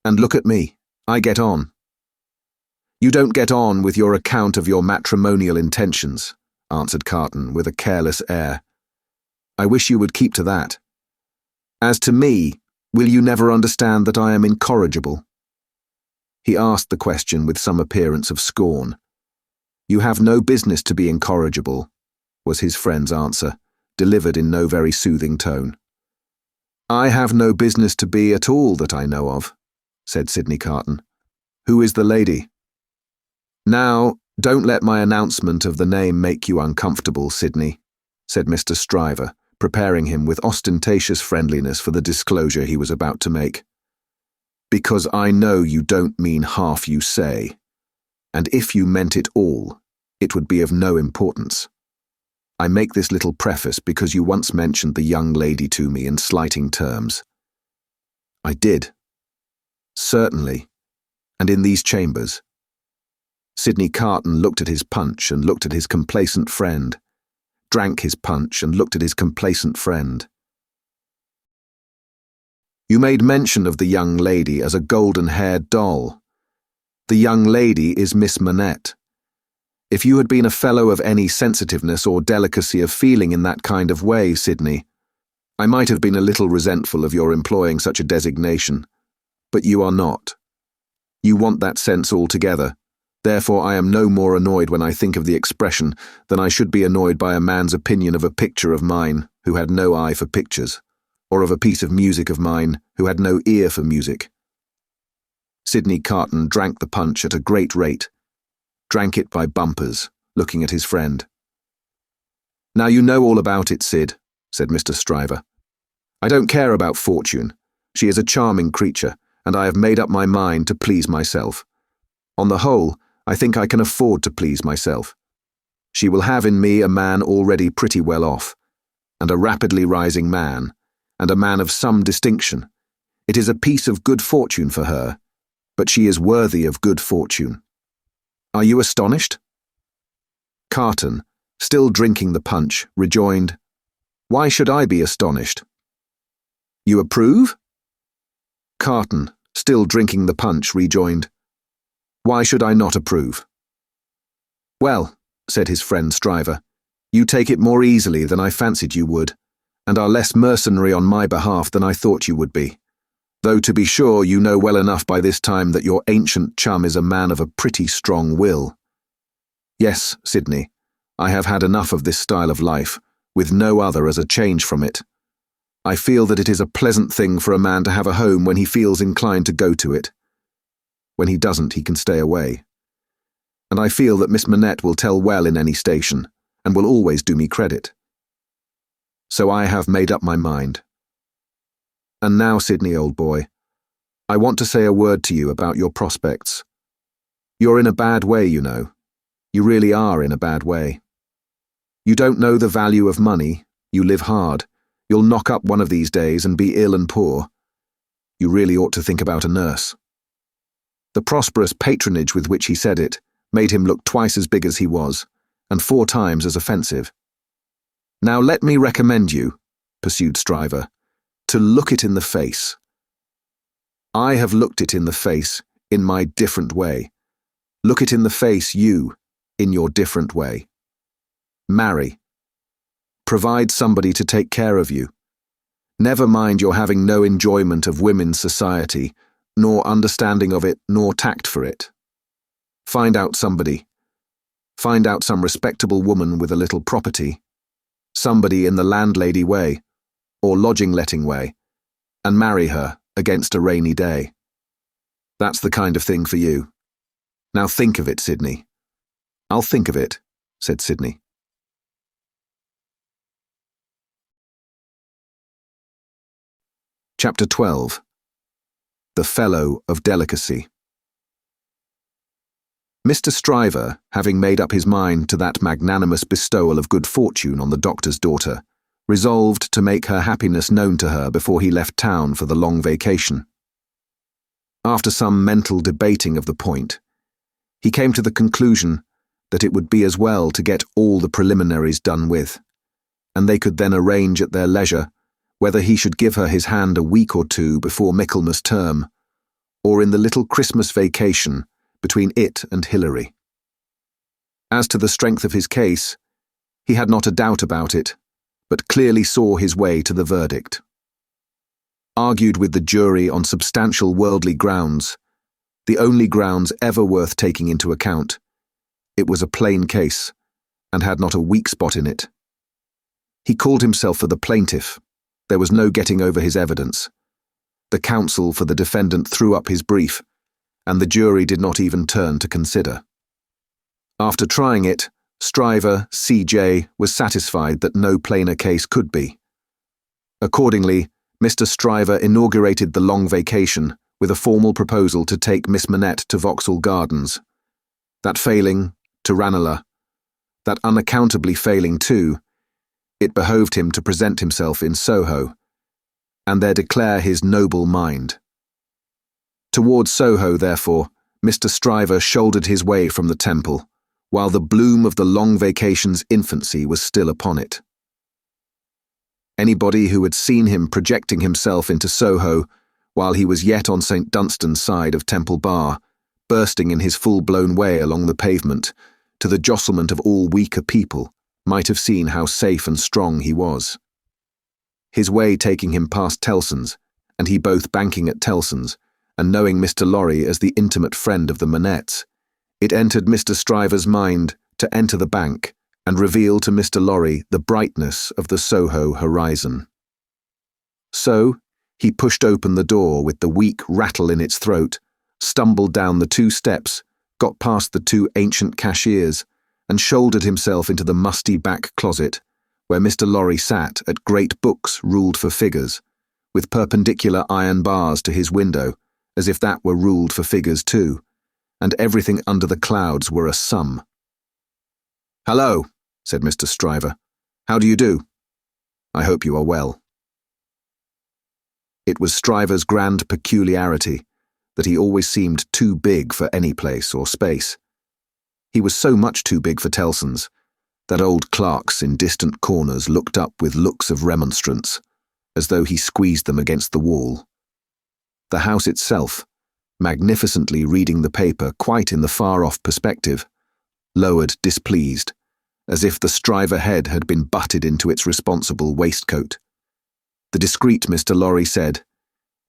And look at me, I get on. You don't get on with your account of your matrimonial intentions, answered Carton with a careless air. I wish you would keep to that. As to me, will you never understand that I am incorrigible? He asked the question with some appearance of scorn. You have no business to be incorrigible, was his friend's answer, delivered in no very soothing tone. I have no business to be at all that I know of, said Sydney Carton. Who is the lady? Now, don't let my announcement of the name make you uncomfortable, Sydney, said Mr. Stryver, preparing him with ostentatious friendliness for the disclosure he was about to make. Because I know you don't mean half you say, and if you meant it all, it would be of no importance. I make this little preface because you once mentioned the young lady to me in slighting terms. I did. Certainly, and in these chambers. Sydney Carton looked at his punch and looked at his complacent friend, drank his punch and looked at his complacent friend. You made mention of the young lady as a golden-haired doll. The young lady is Miss Manette. If you had been a fellow of any sensitiveness or delicacy of feeling in that kind of way, Sydney, I might have been a little resentful of your employing such a designation, but you are not. You want that sense altogether. Therefore I am no more annoyed when I think of the expression than I should be annoyed by a man's opinion of a picture of mine who had no eye for pictures, or of a piece of music of mine who had no ear for music. Sydney Carton drank the punch at a great rate, drank it by bumpers, looking at his friend. Now you know all about it, Sid, said Mr. Stryver. I don't care about Fortune. She is a charming creature, and I have made up my mind to please myself. On the whole, I think I can afford to please myself. She will have in me a man already pretty well off, and a rapidly rising man, and a man of some distinction. It is a piece of good fortune for her, but she is worthy of good fortune. Are you astonished?" Carton, still drinking the punch, rejoined, "Why should I be astonished?" "You approve?" Carton, still drinking the punch, rejoined, "Why should I not approve?" "Well," said his friend Stryver, "you take it more easily than I fancied you would, and are less mercenary on my behalf than I thought you would be. Though to be sure you know well enough by this time that your ancient chum is a man of a pretty strong will. Yes, Sydney, I have had enough of this style of life, with no other as a change from it. I feel that it is a pleasant thing for a man to have a home when he feels inclined to go to it. When he doesn't, he can stay away. And I feel that Miss Manette will tell well in any station, and will always do me credit. So I have made up my mind. And now, Sydney, old boy, I want to say a word to you about your prospects. You're in a bad way, you know. You really are in a bad way. You don't know the value of money, you live hard, you'll knock up one of these days and be ill and poor. You really ought to think about a nurse." The prosperous patronage with which he said it made him look twice as big as he was, and 4 times as offensive. "Now let me recommend you," pursued Stryver, "to look it in the face. I have looked it in the face in my different way. Look it in the face, you, in your different way. Marry. Provide somebody to take care of you. Never mind your having no enjoyment of women's society, nor understanding of it, nor tact for it. Find out somebody. Find out some respectable woman with a little property, somebody in the landlady way, or lodging-letting way, and marry her against a rainy day. That's the kind of thing for you. Now think of it, Sydney." "I'll think of it," said Sydney. Chapter 12. The Fellow of Delicacy. Mr. Stryver, having made up his mind to that magnanimous bestowal of good fortune on the doctor's daughter, resolved to make her happiness known to her before he left town for the long vacation. After some mental debating of the point, he came to the conclusion that it would be as well to get all the preliminaries done with, and they could then arrange at their leisure whether he should give her his hand a week or 2 before Michaelmas term, or in the little Christmas vacation between it and Hilary. As to the strength of his case, he had not a doubt about it, but clearly saw his way to the verdict. Argued with the jury on substantial worldly grounds, the only grounds ever worth taking into account, it was a plain case, and had not a weak spot in it. He called himself for the plaintiff. There was no getting over his evidence. The counsel for the defendant threw up his brief, and the jury did not even turn to consider. After trying it, Stryver, C.J., was satisfied that no plainer case could be. Accordingly, Mr. Stryver inaugurated the long vacation with a formal proposal to take Miss Manette to Vauxhall Gardens. That failing, to Ranelagh. That unaccountably failing too, it behoved him to present himself in Soho, and there declare his noble mind. Towards Soho, therefore, Mr. Stryver shouldered his way from the Temple, while the bloom of the long vacation's infancy was still upon it. Anybody who had seen him projecting himself into Soho while he was yet on St. Dunstan's side of Temple Bar, bursting in his full-blown way along the pavement, to the jostlement of all weaker people, might have seen how safe and strong he was. His way taking him past Tellson's, and he both banking at Tellson's, and knowing Mr. Lorry as the intimate friend of the Manettes, it entered Mr. Stryver's mind to enter the bank and reveal to Mr. Lorry the brightness of the Soho horizon. So, he pushed open the door with the weak rattle in its throat, stumbled down the 2 steps, got past the 2 ancient cashiers, and shouldered himself into the musty back closet, where Mr. Lorry sat at great books ruled for figures, with perpendicular iron bars to his window, as if that were ruled for figures too, and everything under the clouds were a sum. "Hello," said Mr. Stryver. "How do you do? I hope you are well." It was Stryver's grand peculiarity that he always seemed too big for any place or space. He was so much too big for Tellson's that old clerks in distant corners looked up with looks of remonstrance, as though he squeezed them against the wall. The house itself, magnificently reading the paper quite in the far-off perspective, lowered displeased, as if the Stryver head had been butted into its responsible waistcoat. The discreet Mr. Lorry said,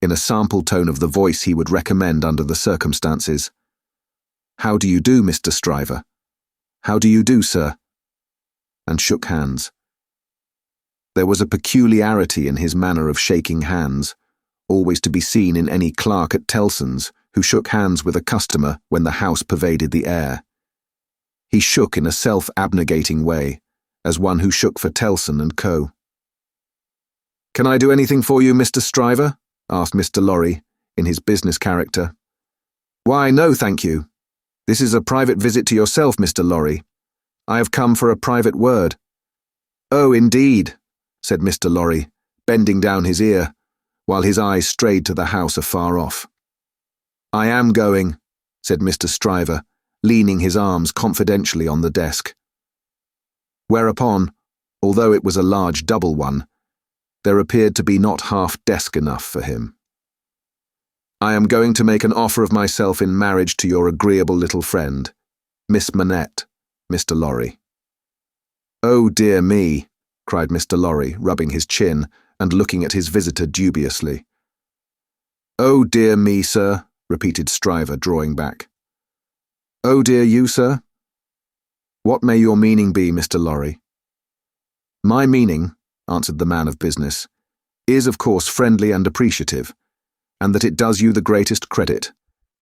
in a sample tone of the voice he would recommend under the circumstances, "How do you do, Mr. Stryver? How do you do, sir?" and shook hands. There was a peculiarity in his manner of shaking hands, always to be seen in any clerk at Tellson's who shook hands with a customer when the house pervaded the air. He shook in a self-abnegating way, as one who shook for Tellson and Co. "Can I do anything for you, Mr. Stryver?" asked Mr. Lorry, in his business character. "Why, no, thank you. This is a private visit to yourself, Mr. Lorry. I have come for a private word." "Oh, indeed," said Mr. Lorry, bending down his ear, while his eyes strayed to the house afar off. "I am going," said Mr. Stryver, leaning his arms confidentially on the desk. Whereupon, although it was a large double one, there appeared to be not half desk enough for him. "I am going to make an offer of myself in marriage to your agreeable little friend, Miss Manette, Mr. Lorry." "Oh, dear me," cried Mr. Lorry, rubbing his chin and looking at his visitor dubiously. "Oh, dear me, sir," repeated Stryver, drawing back. "Oh, dear you, sir? What may your meaning be, Mr. Lorry?" "My meaning," answered the man of business, "is of course friendly and appreciative, and that it does you the greatest credit,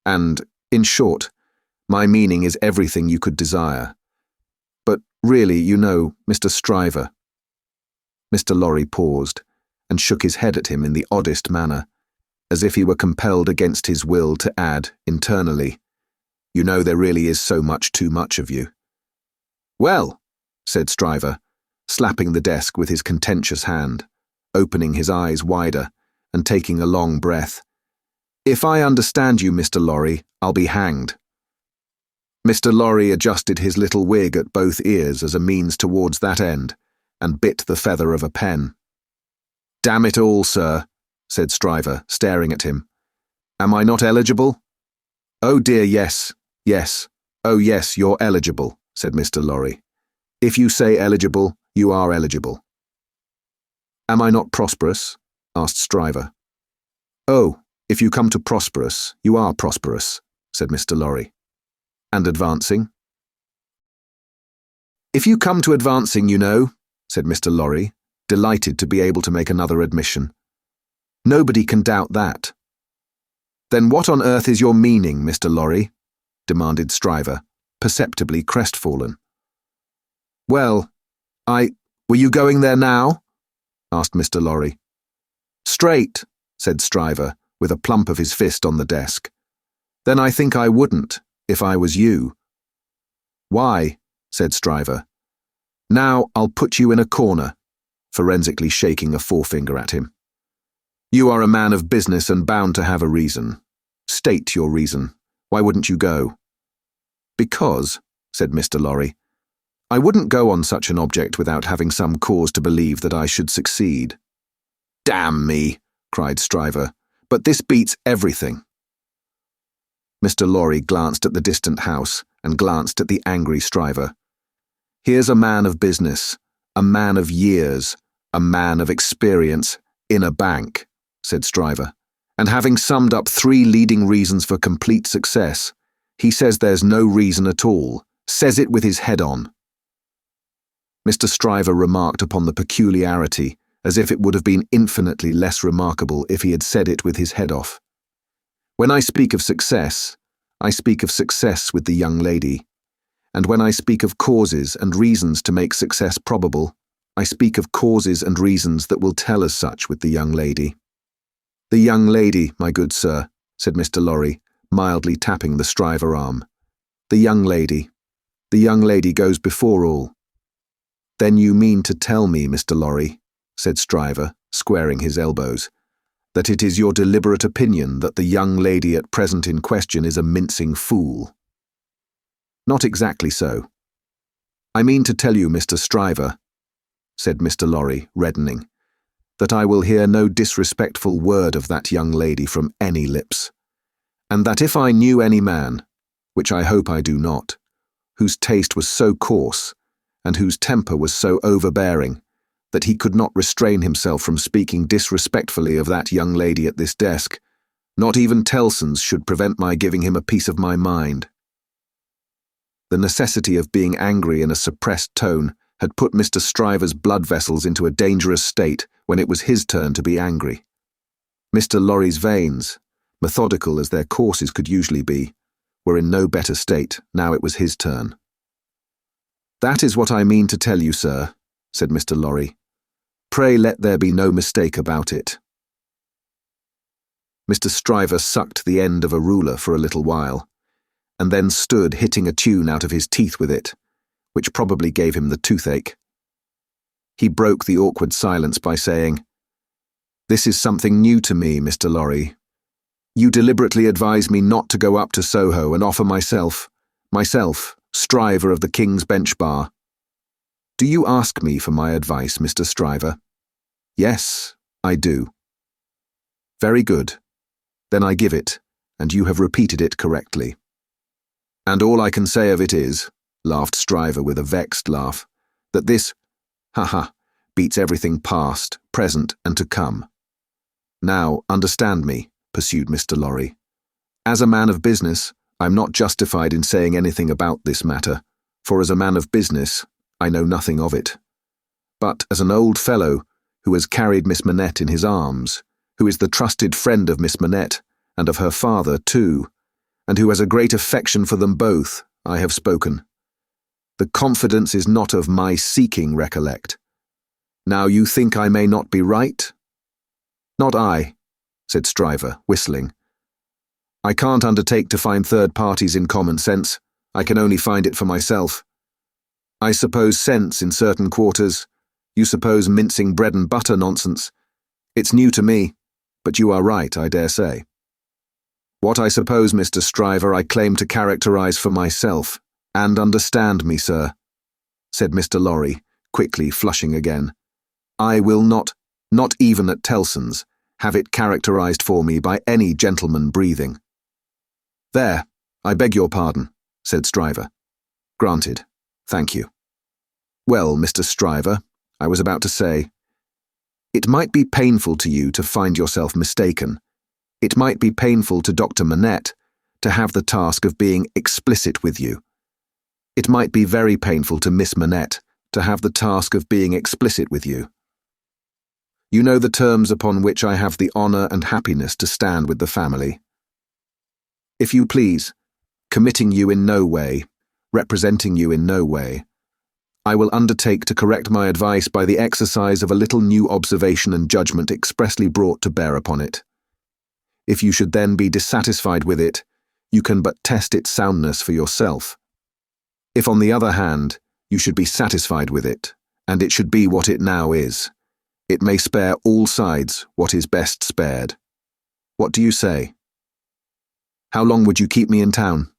and, in short, my meaning is everything you could desire. But really, you know, Mr. Stryver—" Mr. Lorry paused, and shook his head at him in the oddest manner, as if he were compelled against his will to add, internally, "You know there really is so much too much of you." "Well," said Stryver, slapping the desk with his contentious hand, opening his eyes wider, and taking a long breath, "if I understand you, Mr. Lorry, I'll be hanged." Mr. Lorry adjusted his little wig at both ears as a means towards that end, and bit the feather of a pen. "Damn it all, sir," said Stryver, staring at him. "Am I not eligible?" "Oh dear, yes, yes. Oh yes, you're eligible," said Mr. Lorry. "If you say eligible, you are eligible." "Am I not prosperous?" asked Stryver. "Oh, if you come to prosperous, you are prosperous," said Mr. Lorry. "And advancing?" "If you come to advancing, you know," said Mr. Lorry, delighted to be able to make another admission. "Nobody can doubt that." "Then what on earth is your meaning, Mr. Lorry?" demanded Stryver, perceptibly crestfallen. "Well, were you going there now?" asked Mr. Lorry. "Straight," said Stryver, with a plump of his fist on the desk. "Then I think I wouldn't, if I was you." "Why?" said Stryver. "Now I'll put you in a corner," forensically shaking a forefinger at him. "You are a man of business and bound to have a reason. State your reason. Why wouldn't you go?" "Because," said Mr. Lorry, "I wouldn't go on such an object without having some cause to believe that I should succeed." "Damn me," cried Stryver, "but this beats everything." Mr. Lorry glanced at the distant house and glanced at the angry Stryver. "Here's a man of business, a man of years, a man of experience, in a bank," said Stryver, "and having summed up 3 leading reasons for complete success, he says there's no reason at all, says it with his head on." Mr. Stryver remarked upon the peculiarity as if it would have been infinitely less remarkable if he had said it with his head off. "When I speak of success, I speak of success with the young lady, and when I speak of causes and reasons to make success probable, I speak of causes and reasons that will tell as such with the young lady." "The young lady, my good sir," said Mr. Lorry, mildly tapping the Stryver arm. The young lady. The young lady goes before all. Then you mean to tell me, Mr. Lorry, said Stryver, squaring his elbows, that it is your deliberate opinion that the young lady at present in question is a mincing fool. Not exactly so. I mean to tell you, Mr. Stryver, said Mr. Lorry, reddening, that I will hear no disrespectful word of that young lady from any lips, and that if I knew any man, which I hope I do not, whose taste was so coarse, and whose temper was so overbearing, that he could not restrain himself from speaking disrespectfully of that young lady at this desk, not even Tellson's should prevent my giving him a piece of my mind. The necessity of being angry in a suppressed tone had put Mr. Stryver's blood vessels into a dangerous state when it was his turn to be angry. Mr. Lorry's veins, methodical as their courses could usually be, were in no better state. Now it was his turn. That is what I mean to tell you, sir, said Mr. Lorry. Pray let there be no mistake about it. Mr. Stryver sucked the end of a ruler for a little while, and then stood hitting a tune out of his teeth with it, which probably gave him the toothache. He broke the awkward silence by saying, This is something new to me, Mr. Lorry. You deliberately advise me not to go up to Soho and offer myself, Stryver of the King's Bench Bar. Do you ask me for my advice, Mr. Stryver? Yes, I do. Very good. Then I give it, and you have repeated it correctly. And all I can say of it is, laughed Stryver with a vexed laugh, that this, beats everything past, present, and to come. Now, understand me, pursued Mr. Lorry. As a man of business, I'm not justified in saying anything about this matter, for as a man of business, I know nothing of it. But as an old fellow who has carried Miss Manette in his arms, who is the trusted friend of Miss Manette, and of her father too, and who has a great affection for them both, I have spoken. The confidence is not of my seeking, recollect. Now you think I may not be right? Not I, said Stryver, whistling. I can't undertake to find third parties in common sense. I can only find it for myself. I suppose sense in certain quarters. You suppose mincing bread and butter nonsense. It's new to me, but you are right, I dare say. What I suppose, Mr. Stryver, I claim to characterize for myself. And understand me, sir, said Mr. Lorry, quickly flushing again. I will not even at Tellson's, have it characterized for me by any gentleman breathing. There, I beg your pardon, said Stryver. Granted. Thank you. Well, Mr. Stryver, I was about to say, it might be painful to you to find yourself mistaken. It might be painful to Dr. Manette to have the task of being explicit with you. It might be very painful to Miss Manette to have the task of being explicit with you. You know the terms upon which I have the honour and happiness to stand with the family. If you please, committing you in no way, representing you in no way, I will undertake to correct my advice by the exercise of a little new observation and judgment expressly brought to bear upon it. If you should then be dissatisfied with it, you can but test its soundness for yourself. If, on the other hand, you should be satisfied with it, and it should be what it now is, it may spare all sides what is best spared. What do you say? How long would you keep me in town?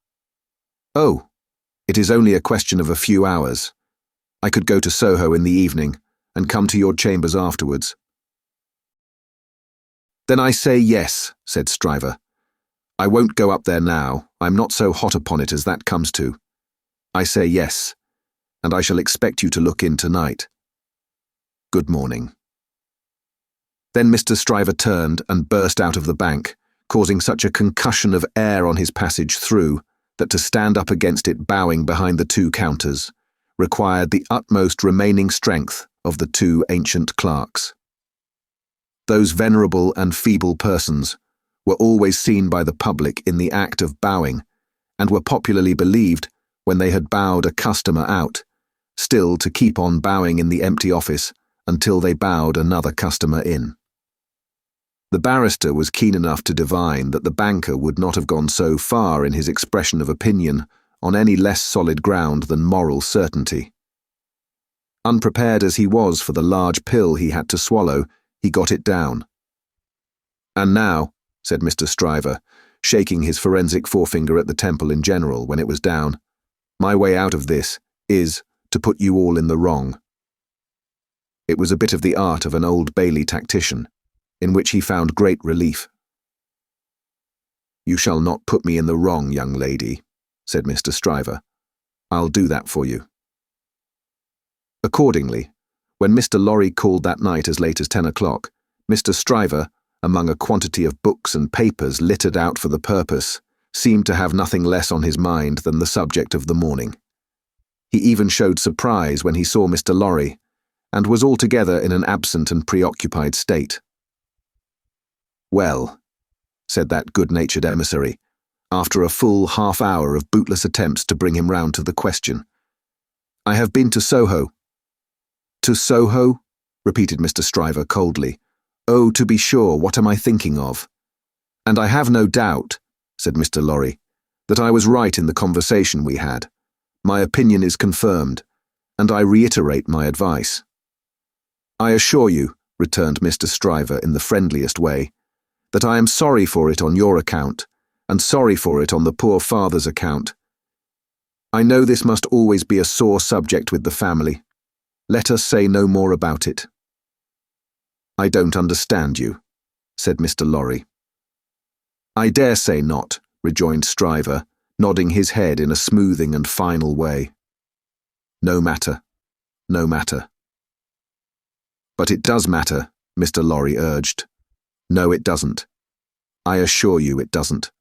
Oh, it is only a question of a few hours. I could go to Soho in the evening, and come to your chambers afterwards. Then I say yes, said Stryver. I won't go up there now. I'm not so hot upon it as that comes to. I say yes, and I shall expect you to look in tonight. Good morning. Then Mr. Stryver turned and burst out of the bank, causing such a concussion of air on his passage through that to stand up against it bowing behind the two counters required the utmost remaining strength of the two ancient clerks. Those venerable and feeble persons were always seen by the public in the act of bowing, and were popularly believed, when they had bowed a customer out, still to keep on bowing in the empty office until they bowed another customer in. The barrister was keen enough to divine that the banker would not have gone so far in his expression of opinion on any less solid ground than moral certainty. Unprepared as he was for the large pill he had to swallow, he got it down. "And now," said Mr. Stryver, shaking his forensic forefinger at the temple in general when it was down, "my way out of this is to put you all in the wrong." It was a bit of the art of an Old Bailey tactician, in which he found great relief. "You shall not put me in the wrong, young lady," said Mr. Stryver. "I'll do that for you." Accordingly, when Mr. Lorry called that night as late as 10 o'clock, Mr. Stryver, among a quantity of books and papers littered out for the purpose, seemed to have nothing less on his mind than the subject of the morning. He even showed surprise when he saw Mr. Lorry, and was altogether in an absent and preoccupied state. "Well," said that good-natured emissary, after a full half-hour of bootless attempts to bring him round to the question, "I have been to Soho." "To Soho?" repeated Mr. Stryver coldly. "Oh, to be sure, what am I thinking of?" "And I have no doubt," said Mr. Lorry, "that I was right in the conversation we had. My opinion is confirmed, and I reiterate my advice." "I assure you," returned Mr. Stryver in the friendliest way, "that I am sorry for it on your account, and sorry for it on the poor father's account. I know this must always be a sore subject with the family. Let us say no more about it." "I don't understand you," said Mr. Lorry. "I dare say not," rejoined Stryver, nodding his head in a smoothing and final way. "No matter, no matter." "But it does matter," Mr. Lorry urged. "No, it doesn't. I assure you it doesn't.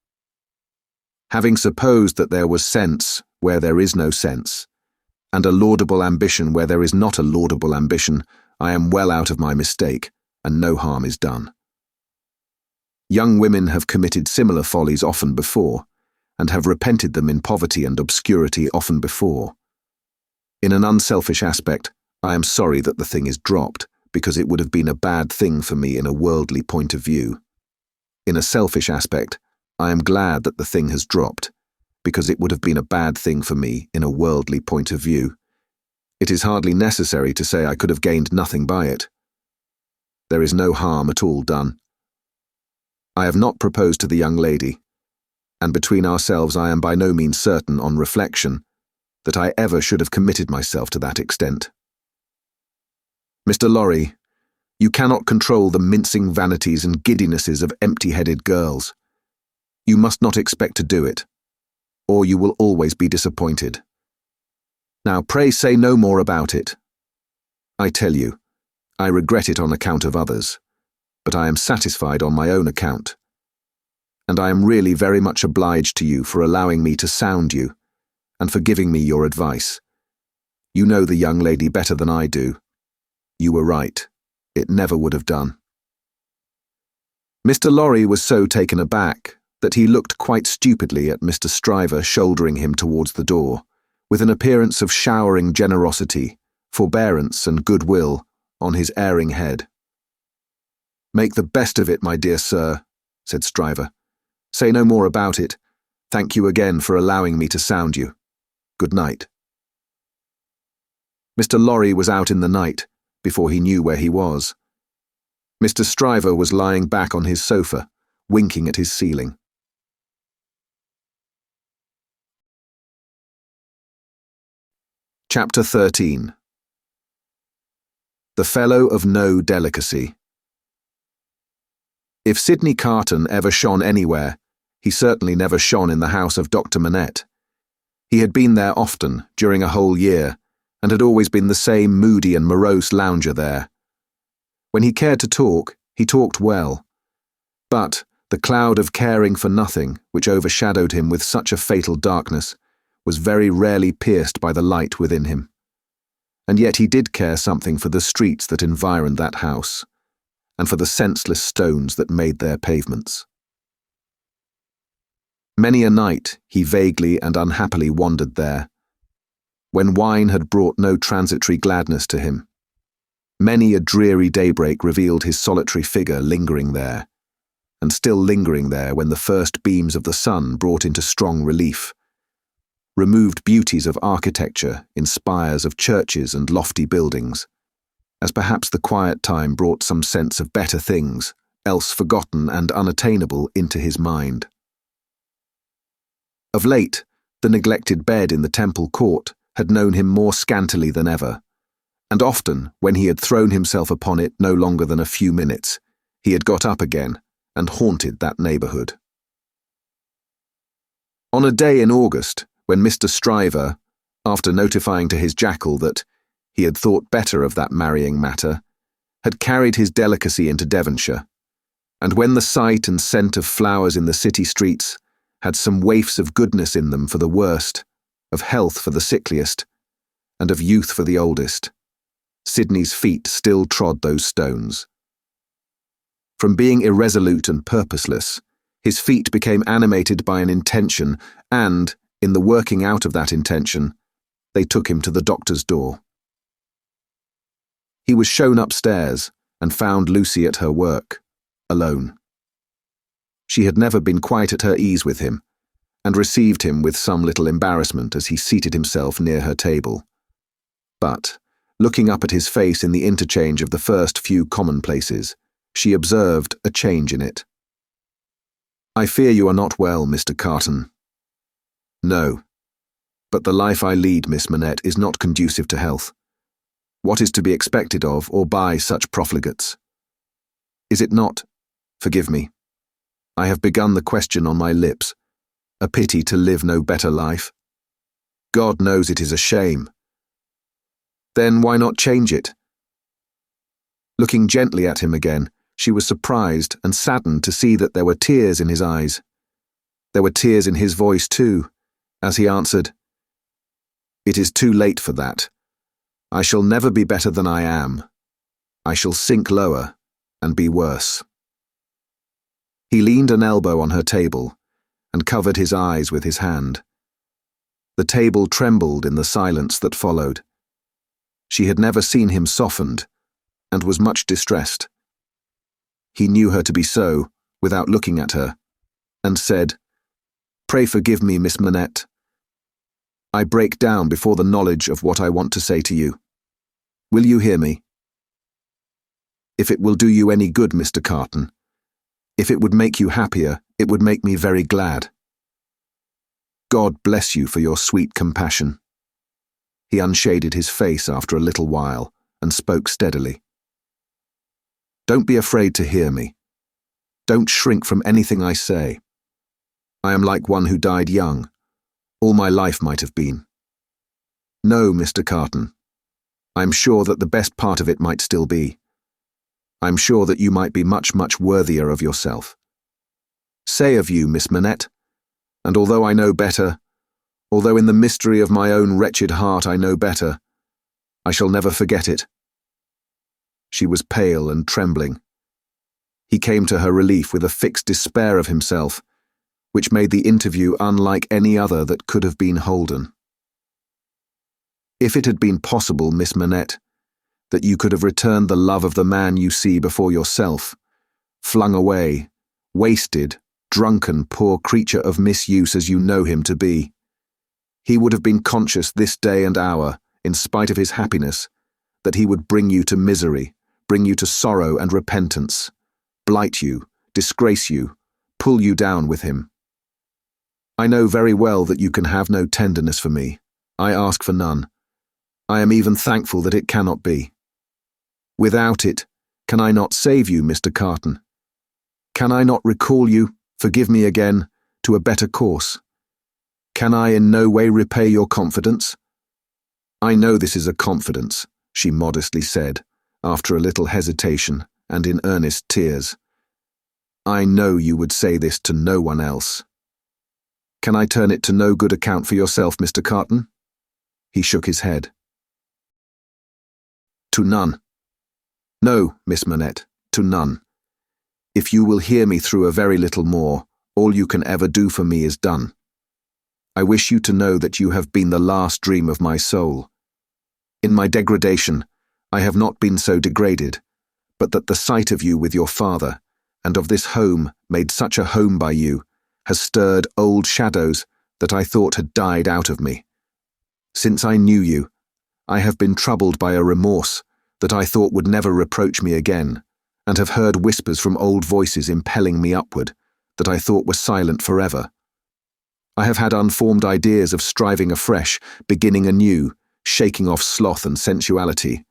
Having supposed that there was sense where there is no sense, and a laudable ambition where there is not a laudable ambition, I am well out of my mistake, and no harm is done. Young women have committed similar follies often before, and have repented them in poverty and obscurity often before. In an unselfish aspect, I am sorry that the thing is dropped, because it would have been a bad thing for me in a worldly point of view. In a selfish aspect, I am glad that the thing has dropped, because it would have been a bad thing for me in a worldly point of view. It is hardly necessary to say I could have gained nothing by it. There is no harm at all done. I have not proposed to the young lady, and between ourselves I am by no means certain, on reflection, that I ever should have committed myself to that extent. Mr. Lorry, you cannot control the mincing vanities and giddinesses of empty-headed girls. You must not expect to do it, or you will always be disappointed. Now pray say no more about it. I tell you, I regret it on account of others, but I am satisfied on my own account. And I am really very much obliged to you for allowing me to sound you, and for giving me your advice. You know the young lady better than I do. You were right. It never would have done." Mr. Lorry was so taken aback that he looked quite stupidly at Mr. Stryver shouldering him towards the door, with an appearance of showering generosity, forbearance and goodwill on his erring head. "Make the best of it, my dear sir," said Stryver. "Say no more about it. Thank you again for allowing me to sound you. Good night." Mr. Lorry was out in the night, before he knew where he was. Mr. Stryver was lying back on his sofa, winking at his ceiling. Chapter 13. The Fellow of No Delicacy. If Sydney Carton ever shone anywhere, he certainly never shone in the house of Dr. Manette. He had been there often, during a whole year, and had always been the same moody and morose lounger there. When he cared to talk, he talked well. But the cloud of caring for nothing, which overshadowed him with such a fatal darkness, was very rarely pierced by the light within him. And yet he did care something for the streets that environed that house, and for the senseless stones that made their pavements. Many a night he vaguely and unhappily wandered there, when wine had brought no transitory gladness to him. Many a dreary daybreak revealed his solitary figure lingering there, and still lingering there when the first beams of the sun brought into strong relief removed beauties of architecture in spires of churches and lofty buildings, as perhaps the quiet time brought some sense of better things, else forgotten and unattainable, into his mind. Of late, the neglected bed in the temple court had known him more scantily than ever, and often, when he had thrown himself upon it no longer than a few minutes, he had got up again and haunted that neighbourhood. On a day in August, when Mr. Stryver, after notifying to his jackal that he had thought better of that marrying matter, had carried his delicacy into Devonshire, and when the sight and scent of flowers in the city streets had some waifs of goodness in them for the worst, of health for the sickliest, and of youth for the oldest, Sydney's feet still trod those stones. From being irresolute and purposeless, his feet became animated by an intention, and, in the working out of that intention, they took him to the doctor's door. He was shown upstairs and found Lucie at her work, alone. She had never been quite at her ease with him, and received him with some little embarrassment as he seated himself near her table. But, looking up at his face in the interchange of the first few commonplaces, she observed a change in it. "I fear you are not well, Mr. Carton." "No, but the life I lead, Miss Manette, is not conducive to health. What is to be expected of or by such profligates? Is it not, forgive me, I have begun the question on my lips, a pity to live no better life? God knows it is a shame. Then why not change it?" Looking gently at him again, she was surprised and saddened to see that there were tears in his eyes. There were tears in his voice too, as he answered, "It is too late for that. I shall never be better than I am. I shall sink lower and be worse." He leaned an elbow on her table and covered his eyes with his hand. The table trembled in the silence that followed. She had never seen him softened, and was much distressed. He knew her to be so, without looking at her, and said, "Pray forgive me, Miss Manette. I break down before the knowledge of what I want to say to you. Will you hear me? If it will do you any good, Mr. Carton, if it would make you happier, it would make me very glad. God bless you for your sweet compassion." He unshaded his face after a little while and spoke steadily. "Don't be afraid to hear me. Don't shrink from anything I say. I am like one who died young. All my life might have been. No, Mr. Carton, I am sure that the best part of it might still be. I am sure that you might be much, much worthier of yourself. Say of you, Miss Manette, and although I know better, although in the mystery of my own wretched heart I know better, I shall never forget it." She was pale and trembling. He came to her relief with a fixed despair of himself, which made the interview unlike any other that could have been holden. "If it had been possible, Miss Manette, that you could have returned the love of the man you see before yourself, flung away, wasted, drunken poor creature of misuse as you know him to be, he would have been conscious this day and hour, in spite of his happiness, that he would bring you to misery, bring you to sorrow and repentance, blight you, disgrace you, pull you down with him. I know very well that you can have no tenderness for me. I ask for none. I am even thankful that it cannot be. Without it, can I not save you, Mr. Carton? Can I not recall you, forgive me again, to a better course? Can I in no way repay your confidence? I know this is a confidence, she modestly said, after a little hesitation and in earnest tears. I know you would say this to no one else. Can I turn it to no good account for yourself, Mr. Carton? He shook his head. To none. No, Miss Manette, to none. If you will hear me through a very little more, all you can ever do for me is done. I wish you to know that you have been the last dream of my soul. In my degradation, I have not been so degraded, but that the sight of you with your father, and of this home, made such a home by you, has stirred old shadows that I thought had died out of me. Since I knew you, I have been troubled by a remorse that I thought would never reproach me again, and have heard whispers from old voices impelling me upward that I thought were silent forever. I have had unformed ideas of striving afresh, beginning anew, shaking off sloth and sensuality,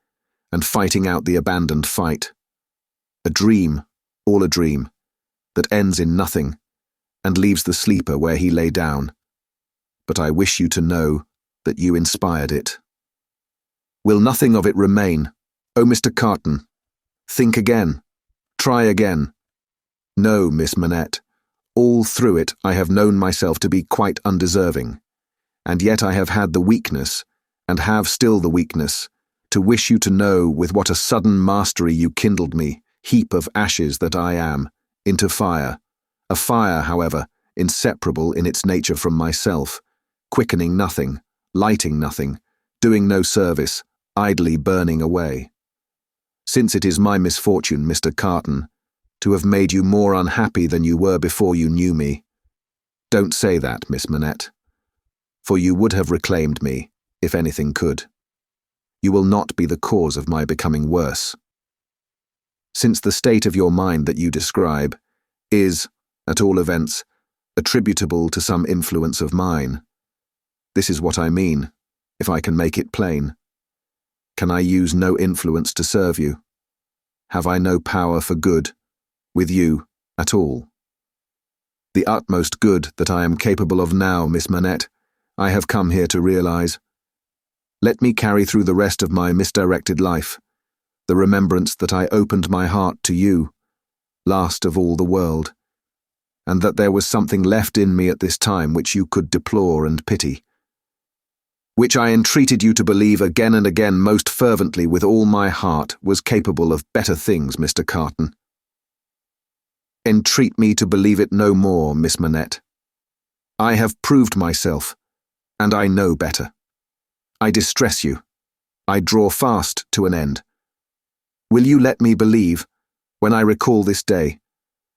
and fighting out the abandoned fight. A dream, all a dream, that ends in nothing, and leaves the sleeper where he lay down. But I wish you to know that you inspired it. Will nothing of it remain? Oh, Mr. Carton, think again. Try again. No, Miss Manette, all through it I have known myself to be quite undeserving, and yet I have had the weakness, and have still the weakness, to wish you to know with what a sudden mastery you kindled me, heap of ashes that I am, into fire, a fire, however, inseparable in its nature from myself, quickening nothing, lighting nothing, doing no service, idly burning away. Since it is my misfortune, Mr. Carton, to have made you more unhappy than you were before you knew me. Don't say that, Miss Manette, for you would have reclaimed me, if anything could. You will not be the cause of my becoming worse. Since the state of your mind that you describe is, at all events, attributable to some influence of mine, this is what I mean, if I can make it plain. Can I use no influence to serve you? Have I no power for good, with you, at all? The utmost good that I am capable of now, Miss Manette, I have come here to realize. Let me carry through the rest of my misdirected life the remembrance that I opened my heart to you, last of all the world, and that there was something left in me at this time which you could deplore and pity, which I entreated you to believe again and again most fervently with all my heart was capable of better things, Mr. Carton. Entreat me to believe it no more, Miss Manette. I have proved myself, and I know better. I distress you. I draw fast to an end. Will you let me believe, when I recall this day,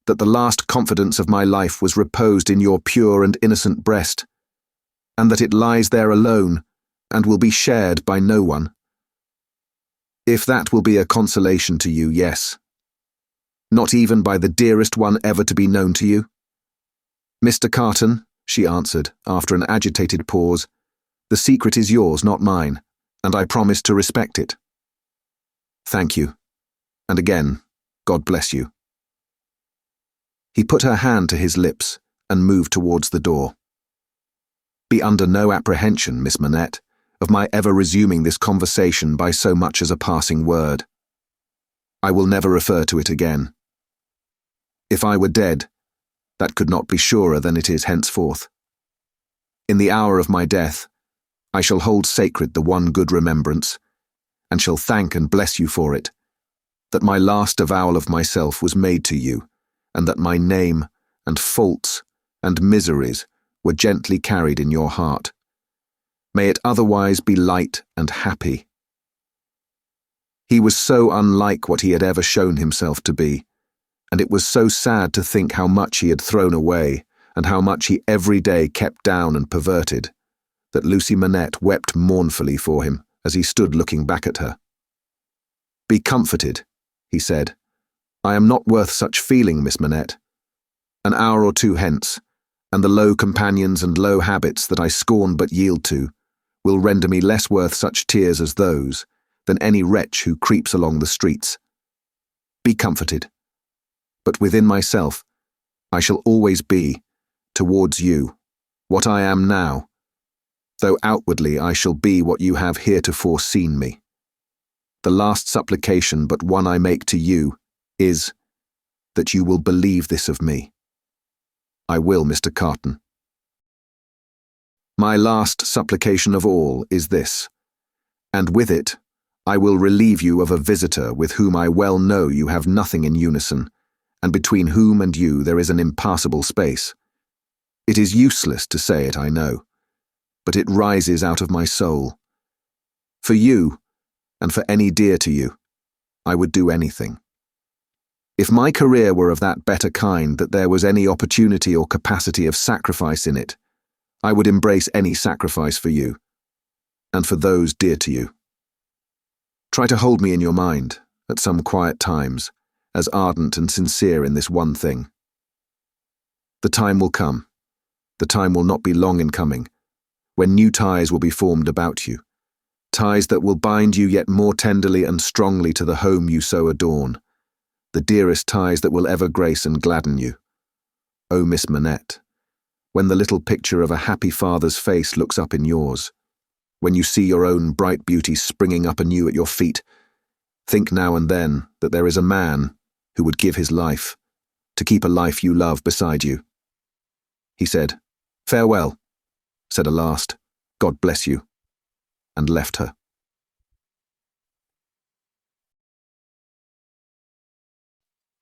that the last confidence of my life was reposed in your pure and innocent breast, and that it lies there alone, and will be shared by no one? If that will be a consolation to you, yes. Not even by the dearest one ever to be known to you? Mr. Carton, she answered, after an agitated pause, the secret is yours, not mine, and I promise to respect it. Thank you. And again, God bless you. He put her hand to his lips and moved towards the door. Be under no apprehension, Miss Manette, of my ever resuming this conversation by so much as a passing word. I will never refer to it again. If I were dead, that could not be surer than it is henceforth. In the hour of my death, I shall hold sacred the one good remembrance, and shall thank and bless you for it, that my last avowal of myself was made to you, and that my name, and faults, and miseries were gently carried in your heart. May it otherwise be light and happy. He was so unlike what he had ever shown himself to be, and it was so sad to think how much he had thrown away, and how much he every day kept down and perverted, that Lucie Manette wept mournfully for him as he stood looking back at her. Be comforted, he said. I am not worth such feeling, Miss Manette. An hour or two hence, and the low companions and low habits that I scorn but yield to will render me less worth such tears as those than any wretch who creeps along the streets. Be comforted. But within myself, I shall always be, towards you, what I am now, though outwardly I shall be what you have heretofore seen me. The last supplication but one I make to you is that you will believe this of me. I will, Mr. Carton. My last supplication of all is this, and with it I will relieve you of a visitor with whom I well know you have nothing in unison, and between whom and you there is an impassable space. It is useless to say it, I know, but it rises out of my soul. For you, and for any dear to you, I would do anything. If my career were of that better kind that there was any opportunity or capacity of sacrifice in it, I would embrace any sacrifice for you, and for those dear to you. Try to hold me in your mind, at some quiet times, as ardent and sincere in this one thing. The time will come, the time will not be long in coming, when new ties will be formed about you, ties that will bind you yet more tenderly and strongly to the home you so adorn, the dearest ties that will ever grace and gladden you. O Miss Manette, when the little picture of a happy father's face looks up in yours, when you see your own bright beauty springing up anew at your feet, think now and then that there is a man who would give his life to keep a life you love beside you. He said, "Farewell," said a last, "God bless you," and left her.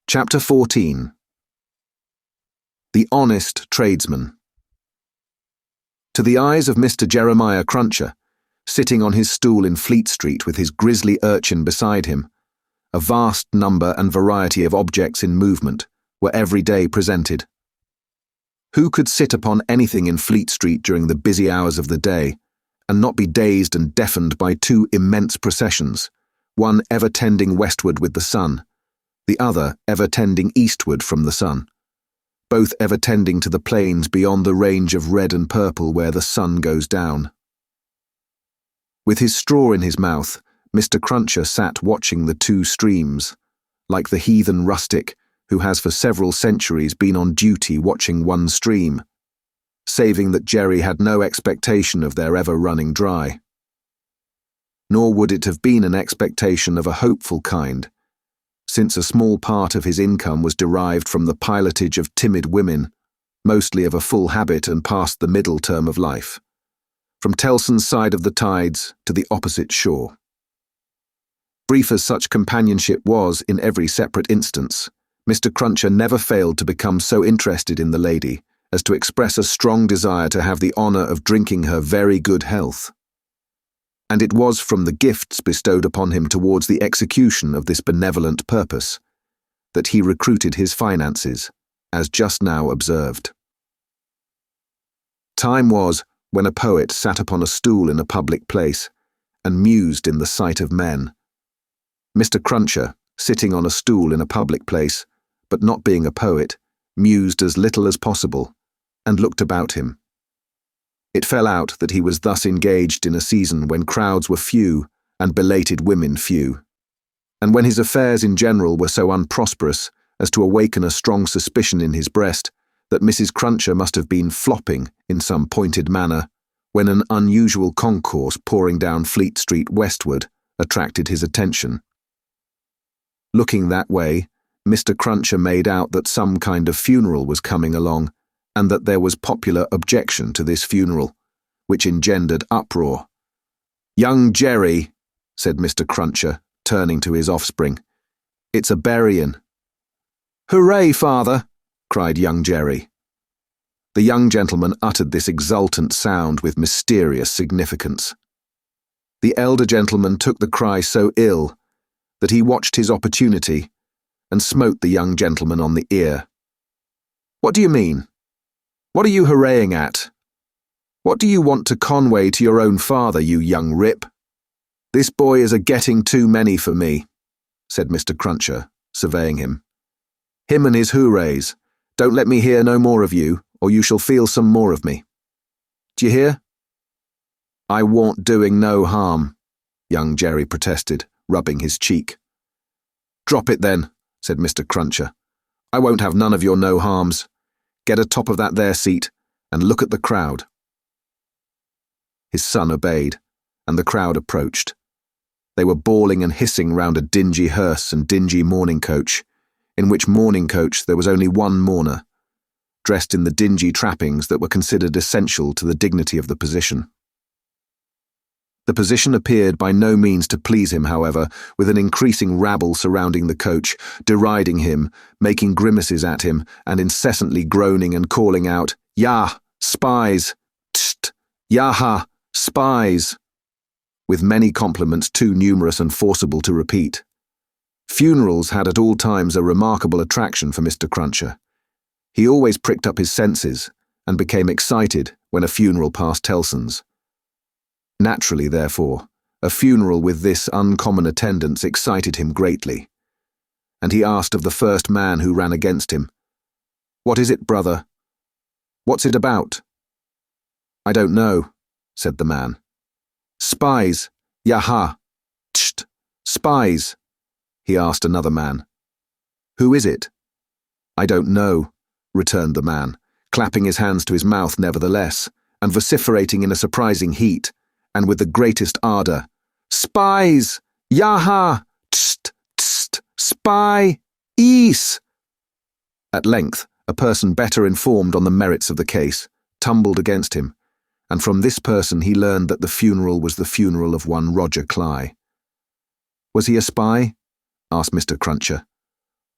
Chapter 14. The Honest Tradesman. To the eyes of Mr. Jeremiah Cruncher, sitting on his stool in Fleet Street with his grisly urchin beside him, a vast number and variety of objects in movement were every day presented. Who could sit upon anything in Fleet Street during the busy hours of the day, and not be dazed and deafened by two immense processions, one ever tending westward with the sun, the other ever tending eastward from the sun, both ever tending to the plains beyond the range of red and purple where the sun goes down? With his straw in his mouth, Mr. Cruncher sat watching the two streams, like the heathen rustic who has for several centuries been on duty watching one stream, saving that Jerry had no expectation of their ever running dry. Nor would it have been an expectation of a hopeful kind, since a small part of his income was derived from the pilotage of timid women, mostly of a full habit and past the middle term of life, from Tellson's side of the tides to the opposite shore. Brief as such companionship was in every separate instance, Mr. Cruncher never failed to become so interested in the lady as to express a strong desire to have the honour of drinking her very good health. And it was from the gifts bestowed upon him towards the execution of this benevolent purpose that he recruited his finances, as just now observed. Time was when a poet sat upon a stool in a public place and mused in the sight of men. Mr. Cruncher, sitting on a stool in a public place, but not being a poet, mused as little as possible, and looked about him. It fell out that he was thus engaged in a season when crowds were few and belated women few, and when his affairs in general were so unprosperous as to awaken a strong suspicion in his breast that Mrs. Cruncher must have been flopping in some pointed manner when an unusual concourse pouring down Fleet Street westward attracted his attention. Looking that way, Mr. Cruncher made out that some kind of funeral was coming along, and that there was popular objection to this funeral, which engendered uproar. "Young Jerry," said Mr. Cruncher, turning to his offspring, "it's a burying." "Hooray, father!" cried young Jerry. The young gentleman uttered this exultant sound with mysterious significance. The elder gentleman took the cry so ill that he watched his opportunity and smote the young gentleman on the ear. "What do you mean? What are you hurraying at? What do you want to convey to your own father, you young rip? This boy is a-getting too many for me," said Mr. Cruncher, surveying him. "Him and his hoorays. Don't let me hear no more of you, or you shall feel some more of me. D'ye hear?" "I warn't doing no harm," young Jerry protested, rubbing his cheek. "Drop it then," said Mr. Cruncher. "I won't have none of your no harms. Get atop of that there seat, and look at the crowd." His son obeyed, and the crowd approached. They were bawling and hissing round a dingy hearse and dingy mourning coach, in which mourning coach there was only one mourner, dressed in the dingy trappings that were considered essential to the dignity of the position. The position appeared by no means to please him, however, with an increasing rabble surrounding the coach, deriding him, making grimaces at him, and incessantly groaning and calling out, "Yah! Spies! Tst! Yaha! Spies!" with many compliments too numerous and forcible to repeat. Funerals had at all times a remarkable attraction for Mr. Cruncher. He always pricked up his senses and became excited when a funeral passed Tellson's. Naturally, therefore, a funeral with this uncommon attendance excited him greatly, and he asked of the first man who ran against him, "What is it, brother? What's it about?" "I don't know," said the man. "Spies, yaha, tsht, spies," he asked another man. "Who is it?" "I don't know," returned the man, clapping his hands to his mouth nevertheless, and vociferating in a surprising heat, and with the greatest ardour, "Spies! Yaha! Tst! Tst! Spy! Ees!" At length, a person better informed on the merits of the case tumbled against him, and from this person he learned that the funeral was the funeral of one Roger Cly. "Was he a spy?" asked Mr. Cruncher.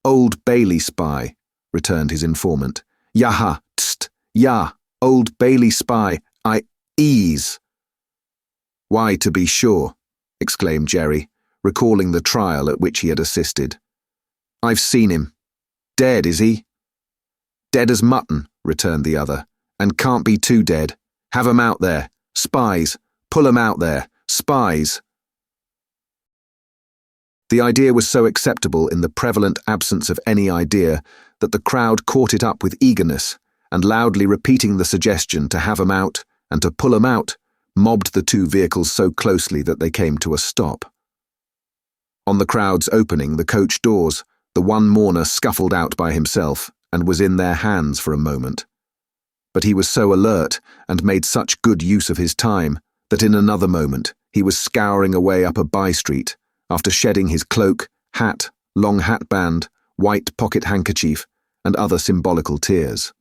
"Old Bailey spy," returned his informant. "Yaha! Tst! Ya! Old Bailey spy! I ease!" "Why, to be sure," exclaimed Jerry, recalling the trial at which he had assisted. "I've seen him. Dead, is he?" "Dead as mutton," returned the other, "and can't be too dead. Have 'em out there. Spies. Pull 'em out there. Spies." The idea was so acceptable in the prevalent absence of any idea that the crowd caught it up with eagerness, and loudly repeating the suggestion to have 'em out and to pull 'em out, mobbed the two vehicles so closely that they came to a stop. On the crowd's opening the coach doors, the one mourner scuffled out by himself and was in their hands for a moment. But he was so alert and made such good use of his time that in another moment he was scouring away up a by-street after shedding his cloak, hat, long hatband, white pocket handkerchief, and other symbolical tears.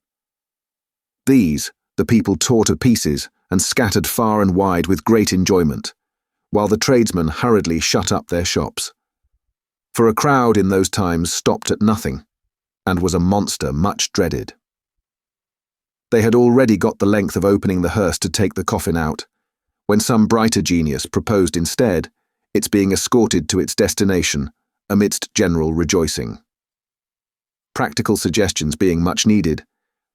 These the people tore to pieces and scattered far and wide with great enjoyment, while the tradesmen hurriedly shut up their shops. For a crowd in those times stopped at nothing, and was a monster much dreaded. They had already got the length of opening the hearse to take the coffin out, when some brighter genius proposed instead its being escorted to its destination amidst general rejoicing. Practical suggestions being much needed,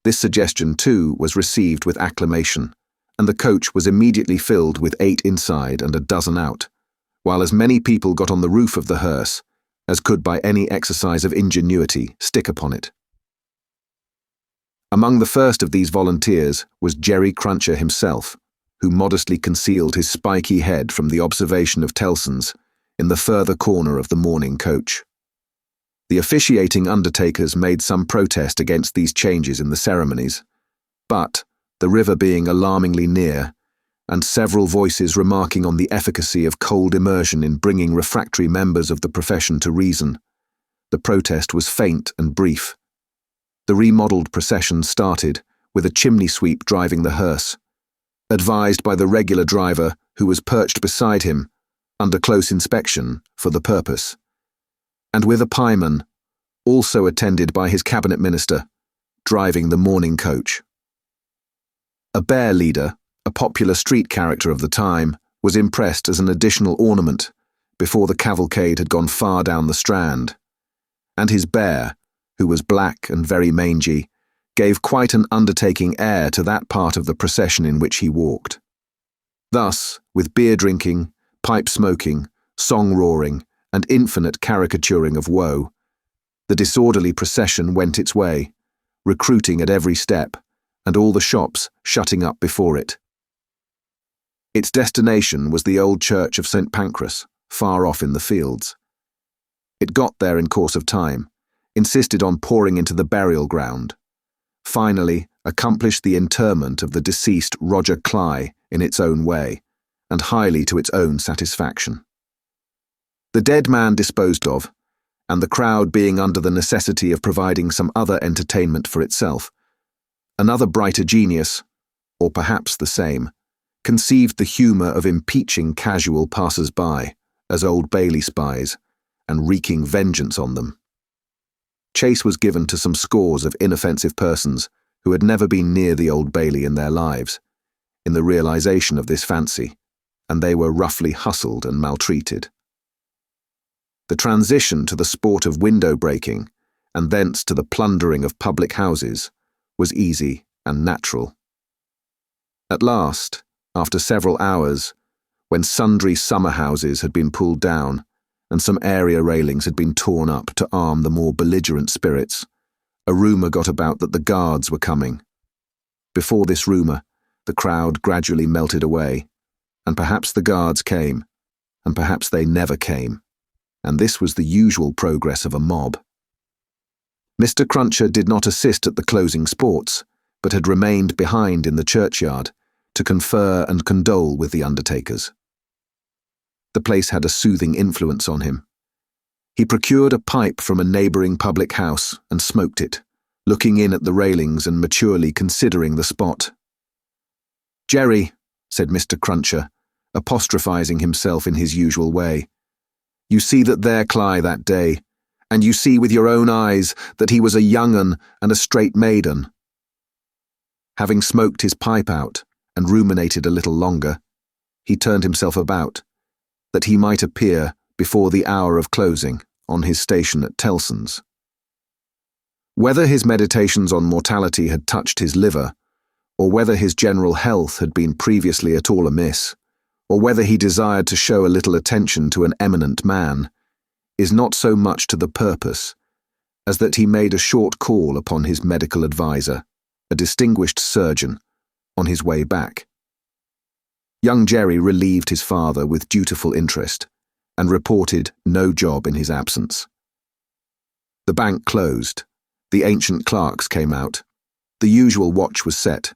this suggestion too was received with acclamation, and the coach was immediately filled with 8 inside and a dozen out, while as many people got on the roof of the hearse as could by any exercise of ingenuity stick upon it. Among the first of these volunteers was Jerry Cruncher himself, who modestly concealed his spiky head from the observation of Tellson's in the further corner of the mourning coach. The officiating undertakers made some protest against these changes in the ceremonies, but, the river being alarmingly near, and several voices remarking on the efficacy of cold immersion in bringing refractory members of the profession to reason, the protest was faint and brief. The remodelled procession started, with a chimney sweep driving the hearse, advised by the regular driver who was perched beside him, under close inspection, for the purpose, and with a pieman, also attended by his cabinet minister, driving the mourning coach. A bear leader, a popular street character of the time, was impressed as an additional ornament before the cavalcade had gone far down the Strand, and his bear, who was black and very mangy, gave quite an undertaking air to that part of the procession in which he walked. Thus, with beer drinking, pipe smoking, song roaring, and infinite caricaturing of woe, the disorderly procession went its way, recruiting at every step, and all the shops shutting up before it. Its destination was the old church of St. Pancras, far off in the fields. It got there in course of time, insisted on pouring into the burial ground, finally accomplished the interment of the deceased Roger Cly in its own way, and highly to its own satisfaction. The dead man disposed of, and the crowd being under the necessity of providing some other entertainment for itself, another brighter genius, or perhaps the same, conceived the humour of impeaching casual passers-by as Old Bailey spies, and wreaking vengeance on them. Chase was given to some scores of inoffensive persons who had never been near the Old Bailey in their lives, in the realization of this fancy, and they were roughly hustled and maltreated. The transition to the sport of window breaking, and thence to the plundering of public houses, was easy and natural. At last, after several hours, when sundry summer houses had been pulled down and some area railings had been torn up to arm the more belligerent spirits, a rumour got about that the guards were coming. Before this rumour, the crowd gradually melted away, and perhaps the guards came, and perhaps they never came, and this was the usual progress of a mob. Mr. Cruncher did not assist at the closing sports, but had remained behind in the churchyard to confer and condole with the undertakers. The place had a soothing influence on him. He procured a pipe from a neighbouring public house and smoked it, looking in at the railings and maturely considering the spot. "Jerry," said Mr. Cruncher, apostrophising himself in his usual way, "you see that there Cly that day, and you see with your own eyes that he was a young un and a straight maiden." Having smoked his pipe out and ruminated a little longer, he turned himself about, that he might appear before the hour of closing on his station at Tellson's. Whether his meditations on mortality had touched his liver, or whether his general health had been previously at all amiss, or whether he desired to show a little attention to an eminent man, is not so much to the purpose as that he made a short call upon his medical adviser, a distinguished surgeon, on his way back. Young Jerry relieved his father with dutiful interest and reported no job in his absence. The bank closed, the ancient clerks came out, the usual watch was set,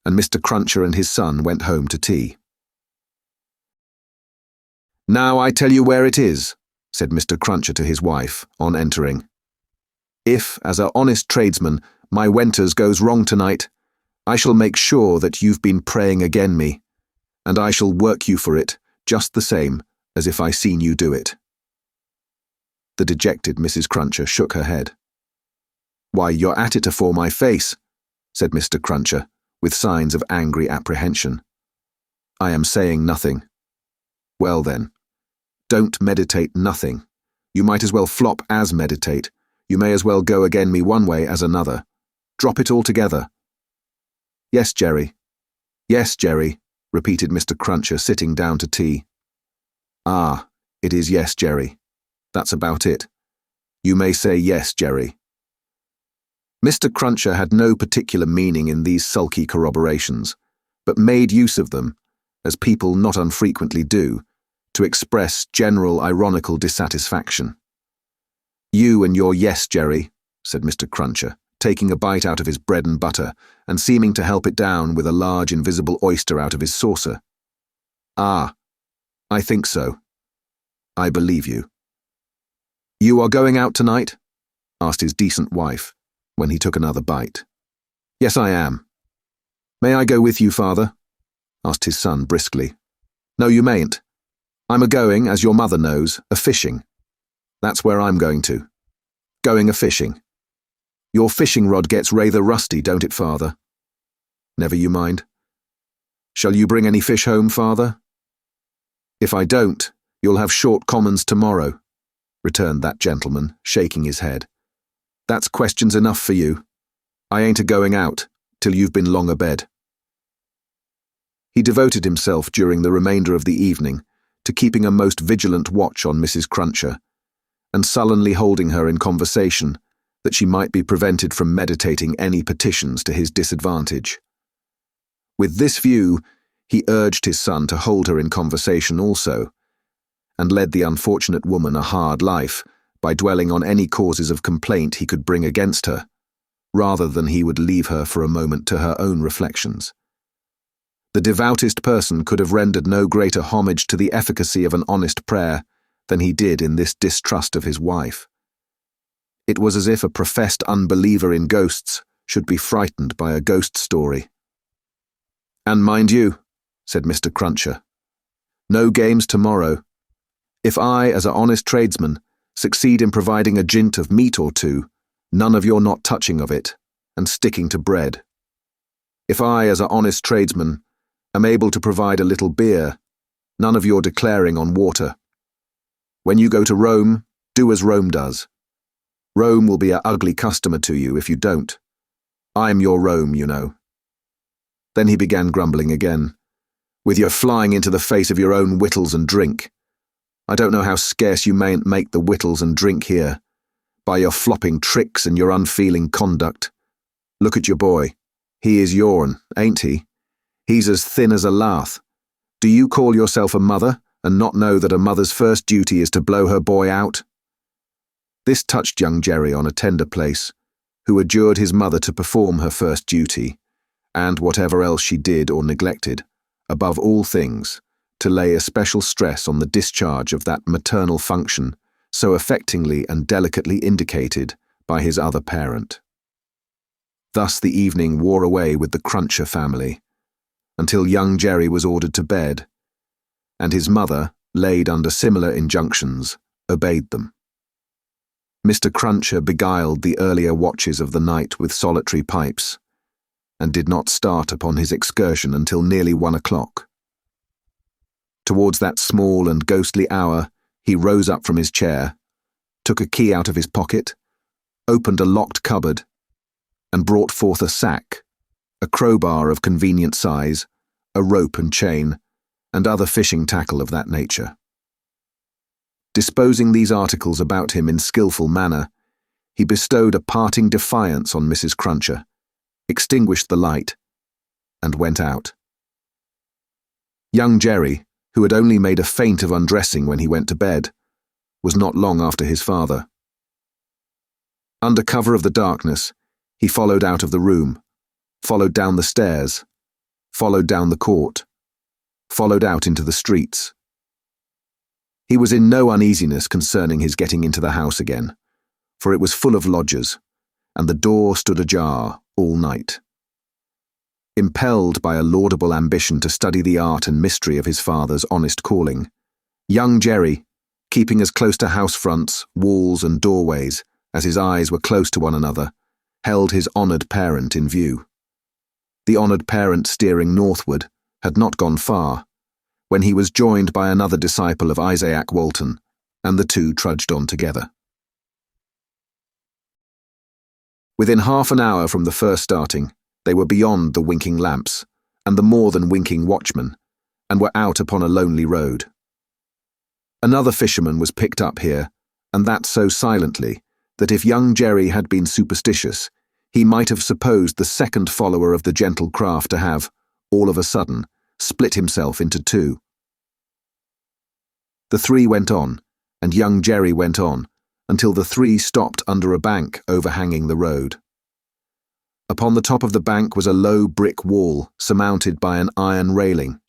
and Mr. Cruncher and his son went home to tea. "Now I tell you where it is," said Mr. Cruncher to his wife, on entering. "If, as a honest tradesman, my wenters goes wrong tonight, I shall make sure that you've been praying again me, and I shall work you for it just the same as if I seen you do it." The dejected Mrs. Cruncher shook her head. "Why, you're at it afore my face," said Mr. Cruncher, with signs of angry apprehension. "I am saying nothing." "Well then, don't meditate nothing. You might as well flop as meditate. You may as well go again me one way as another. Drop it altogether." "Yes, Jerry. Yes, Jerry," repeated Mr. Cruncher, sitting down to tea. "Ah, it is yes, Jerry. That's about it. You may say yes, Jerry." Mr. Cruncher had no particular meaning in these sulky corroborations, but made use of them, as people not unfrequently do, to express general ironical dissatisfaction. "You and your yes, Jerry," said Mr. Cruncher, taking a bite out of his bread and butter and seeming to help it down with a large invisible oyster out of his saucer. "Ah, I think so. I believe you." "You are going out tonight?" asked his decent wife, when he took another bite. "Yes, I am." "May I go with you, father?" asked his son briskly. "No, you mayn't. I'm a-going, as your mother knows, a-fishing. That's where I'm going to. Going a-fishing. Your fishing rod gets rather rusty, don't it, father?" "Never you mind." "Shall you bring any fish home, father?" "If I don't, you'll have short commons tomorrow," returned that gentleman, shaking his head. "That's questions enough for you. I ain't a-going out till you've been long abed." He devoted himself during the remainder of the evening to keeping a most vigilant watch on Mrs. Cruncher, and sullenly holding her in conversation that she might be prevented from meditating any petitions to his disadvantage. With this view, he urged his son to hold her in conversation also, and led the unfortunate woman a hard life by dwelling on any causes of complaint he could bring against her, rather than he would leave her for a moment to her own reflections. The devoutest person could have rendered no greater homage to the efficacy of an honest prayer than he did in this distrust of his wife. It was as if a professed unbeliever in ghosts should be frightened by a ghost story. "And mind you," said Mr. Cruncher, "no games tomorrow. If I, as a honest tradesman, succeed in providing a jint of meat or two, none of your not touching of it, and sticking to bread. If I, as a honest tradesman, am able to provide a little beer, none of your declaring on water. When you go to Rome, do as Rome does. Rome will be an ugly customer to you if you don't. I'm your Rome, you know." Then he began grumbling again. "With your flying into the face of your own wittles and drink. I don't know how scarce you mayn't make the wittles and drink here, by your flopping tricks and your unfeeling conduct. Look at your boy. He is yourn, ain't he? He's as thin as a lath. Do you call yourself a mother, and not know that a mother's first duty is to blow her boy out?" This touched young Jerry on a tender place, who adjured his mother to perform her first duty, and whatever else she did or neglected, above all things, to lay a special stress on the discharge of that maternal function so affectingly and delicately indicated by his other parent. Thus the evening wore away with the Cruncher family, until young Jerry was ordered to bed, and his mother, laid under similar injunctions, obeyed them. Mr. Cruncher beguiled the earlier watches of the night with solitary pipes, and did not start upon his excursion until nearly 1 o'clock. Towards that small and ghostly hour, he rose up from his chair, took a key out of his pocket, opened a locked cupboard, and brought forth a sack, a crowbar of convenient size, a rope and chain, and other fishing tackle of that nature. Disposing these articles about him in skilful manner, he bestowed a parting defiance on Mrs. Cruncher, extinguished the light, and went out. Young Jerry, who had only made a feint of undressing when he went to bed, was not long after his father. Under cover of the darkness, he followed out of the room, followed down the stairs, followed down the court, followed out into the streets. He was in no uneasiness concerning his getting into the house again, for it was full of lodgers, and the door stood ajar all night. Impelled by a laudable ambition to study the art and mystery of his father's honest calling, young Jerry, keeping as close to house fronts, walls, and doorways as his eyes were close to one another, held his honoured parent in view. The honoured parent, steering northward, had not gone far, when he was joined by another disciple of Isaac Walton, and the two trudged on together. Within half an hour from the first starting, they were beyond the winking lamps, and the more than winking watchman, and were out upon a lonely road. Another fisherman was picked up here, and that so silently, that if young Jerry had been superstitious, he might have supposed the second follower of the gentle craft to have, all of a sudden, split himself into two. The three went on, and young Jerry went on, until the three stopped under a bank overhanging the road. Upon the top of the bank was a low brick wall surmounted by an iron railing.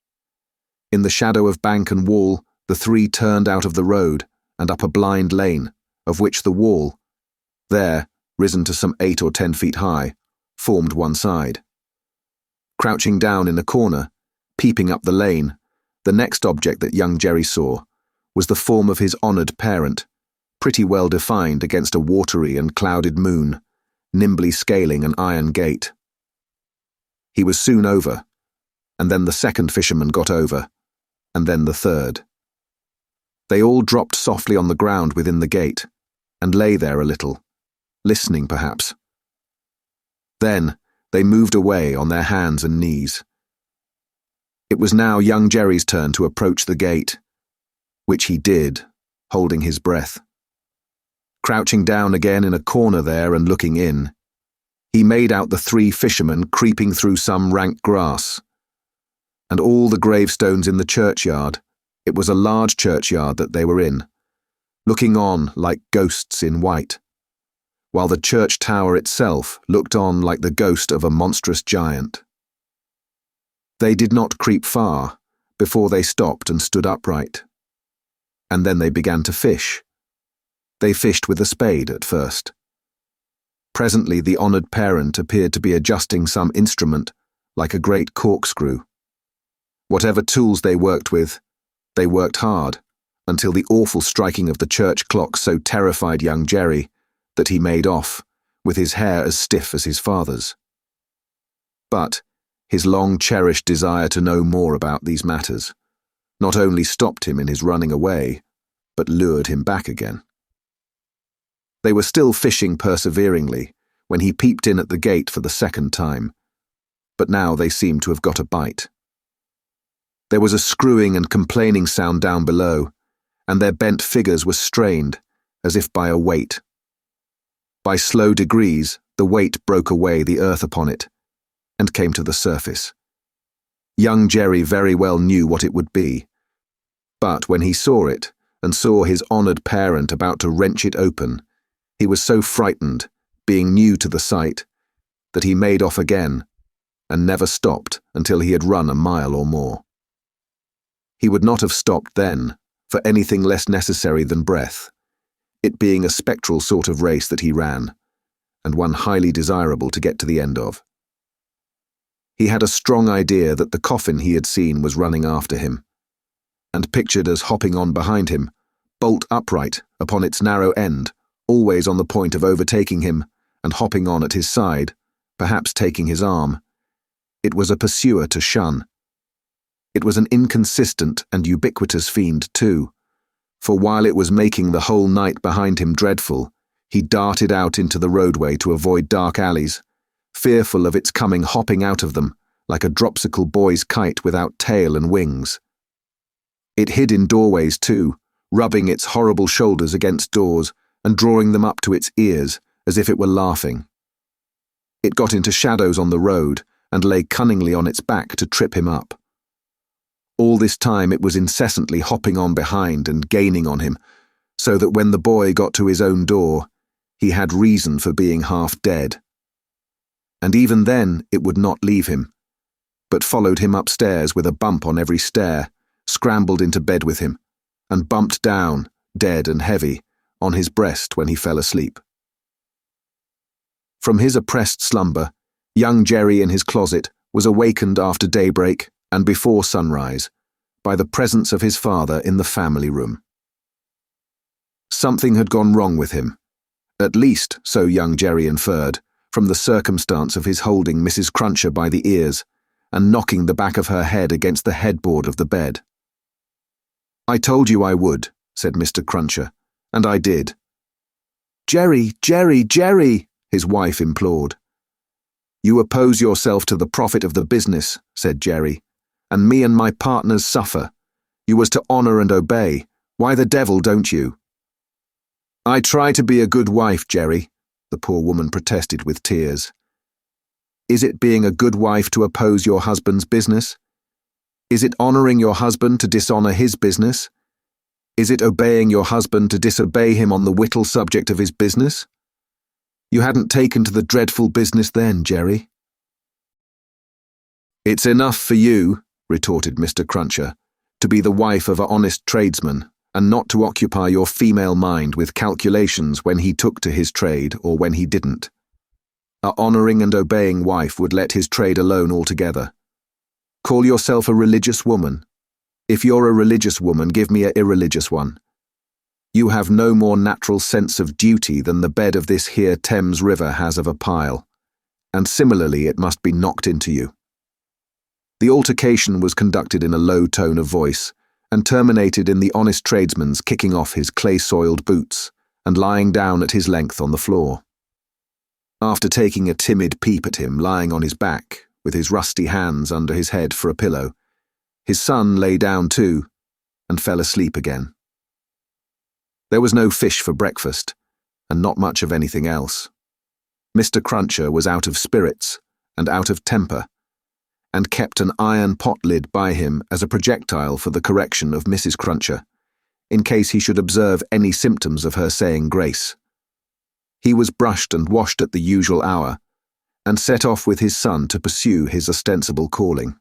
In the shadow of bank and wall, the three turned out of the road and up a blind lane, of which the wall, there, risen to some 8 or 10 feet high, formed one side. Crouching down in a corner, peeping up the lane, the next object that young Jerry saw was the form of his honoured parent, pretty well defined against a watery and clouded moon, nimbly scaling an iron gate. He was soon over, and then the second fisherman got over, and then the third. They all dropped softly on the ground within the gate, and lay there a little, listening perhaps. Then they moved away on their hands and knees. It was now young Jerry's turn to approach the gate, which he did, holding his breath. Crouching down again in a corner there and looking in, he made out the three fishermen creeping through some rank grass, and all the gravestones in the churchyard, it was a large churchyard that they were in, looking on like ghosts in white, while the church tower itself looked on like the ghost of a monstrous giant. They did not creep far before they stopped and stood upright, and then they began to fish. They fished with a spade at first. Presently the honoured parent appeared to be adjusting some instrument like a great corkscrew. Whatever tools they worked with, they worked hard, until the awful striking of the church clock so terrified young Jerry that he made off, with his hair as stiff as his father's. But his long-cherished desire to know more about these matters not only stopped him in his running away, but lured him back again. They were still fishing perseveringly when he peeped in at the gate for the second time, but now they seemed to have got a bite. There was a screwing and complaining sound down below, and their bent figures were strained, as if by a weight. By slow degrees, the weight broke away the earth upon it, and came to the surface. Young Jerry very well knew what it would be, but when he saw it, and saw his honoured parent about to wrench it open, he was so frightened, being new to the sight, that he made off again, and never stopped until he had run a mile or more. He would not have stopped then, for anything less necessary than breath, it being a spectral sort of race that he ran, and one highly desirable to get to the end of. He had a strong idea that the coffin he had seen was running after him, and pictured as hopping on behind him, bolt upright upon its narrow end, always on the point of overtaking him, and hopping on at his side, perhaps taking his arm. It was a pursuer to shun. It was an inconsistent and ubiquitous fiend too, for while it was making the whole night behind him dreadful, he darted out into the roadway to avoid dark alleys, fearful of its coming hopping out of them, like a dropsical boy's kite without tail and wings. It hid in doorways too, rubbing its horrible shoulders against doors and drawing them up to its ears as if it were laughing. It got into shadows on the road and lay cunningly on its back to trip him up. All this time it was incessantly hopping on behind and gaining on him, so that when the boy got to his own door, he had reason for being half dead. And even then it would not leave him, but followed him upstairs with a bump on every stair, scrambled into bed with him, and bumped down, dead and heavy, on his breast when he fell asleep. From his oppressed slumber, young Jerry in his closet was awakened after daybreak and before sunrise by the presence of his father in the family room. Something had gone wrong with him, at least so young Jerry inferred, from the circumstance of his holding Mrs. Cruncher by the ears and knocking the back of her head against the headboard of the bed. "I told you I would," said Mr. Cruncher, "and I did." "Jerry, Jerry, Jerry," his wife implored. "You oppose yourself to the profit of the business," said Jerry, "and me and my partners suffer. You was to honour and obey. Why the devil don't you?" "I try to be a good wife, Jerry," the poor woman protested with tears. "Is it being a good wife to oppose your husband's business? Is it honouring your husband to dishonour his business? Is it obeying your husband to disobey him on the whittle subject of his business? You hadn't taken to the dreadful business then, Jerry." "It's enough for you," retorted Mr. Cruncher, "to be the wife of an honest tradesman, and not to occupy your female mind with calculations when he took to his trade or when he didn't. A honouring and obeying wife would let his trade alone altogether. Call yourself a religious woman. If you're a religious woman, give me a irreligious one. You have no more natural sense of duty than the bed of this here Thames River has of a pile, and similarly it must be knocked into you." The altercation was conducted in a low tone of voice, and terminated in the honest tradesman's kicking off his clay-soiled boots and lying down at his length on the floor. After taking a timid peep at him lying on his back, with his rusty hands under his head for a pillow, his son lay down too, and fell asleep again. There was no fish for breakfast, and not much of anything else. Mr. Cruncher was out of spirits and out of temper, and kept an iron pot lid by him as a projectile for the correction of Mrs. Cruncher, in case he should observe any symptoms of her saying grace. He was brushed and washed at the usual hour, and set off with his son to pursue his ostensible calling.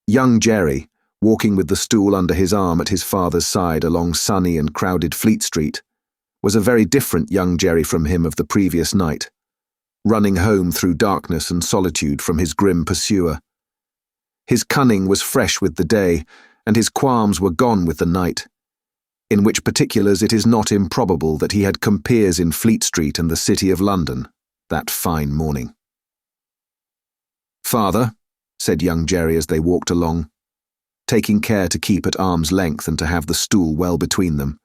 Young Jerry, walking with the stool under his arm at his father's side along sunny and crowded Fleet Street, was a very different young Jerry from him of the previous night, running home through darkness and solitude from his grim pursuer. His cunning was fresh with the day, and his qualms were gone with the night, in which particulars it is not improbable that he had compeers in Fleet Street and the City of London that fine morning. "Father," said young Jerry as they walked along, taking care to keep at arm's length and to have the stool well between them.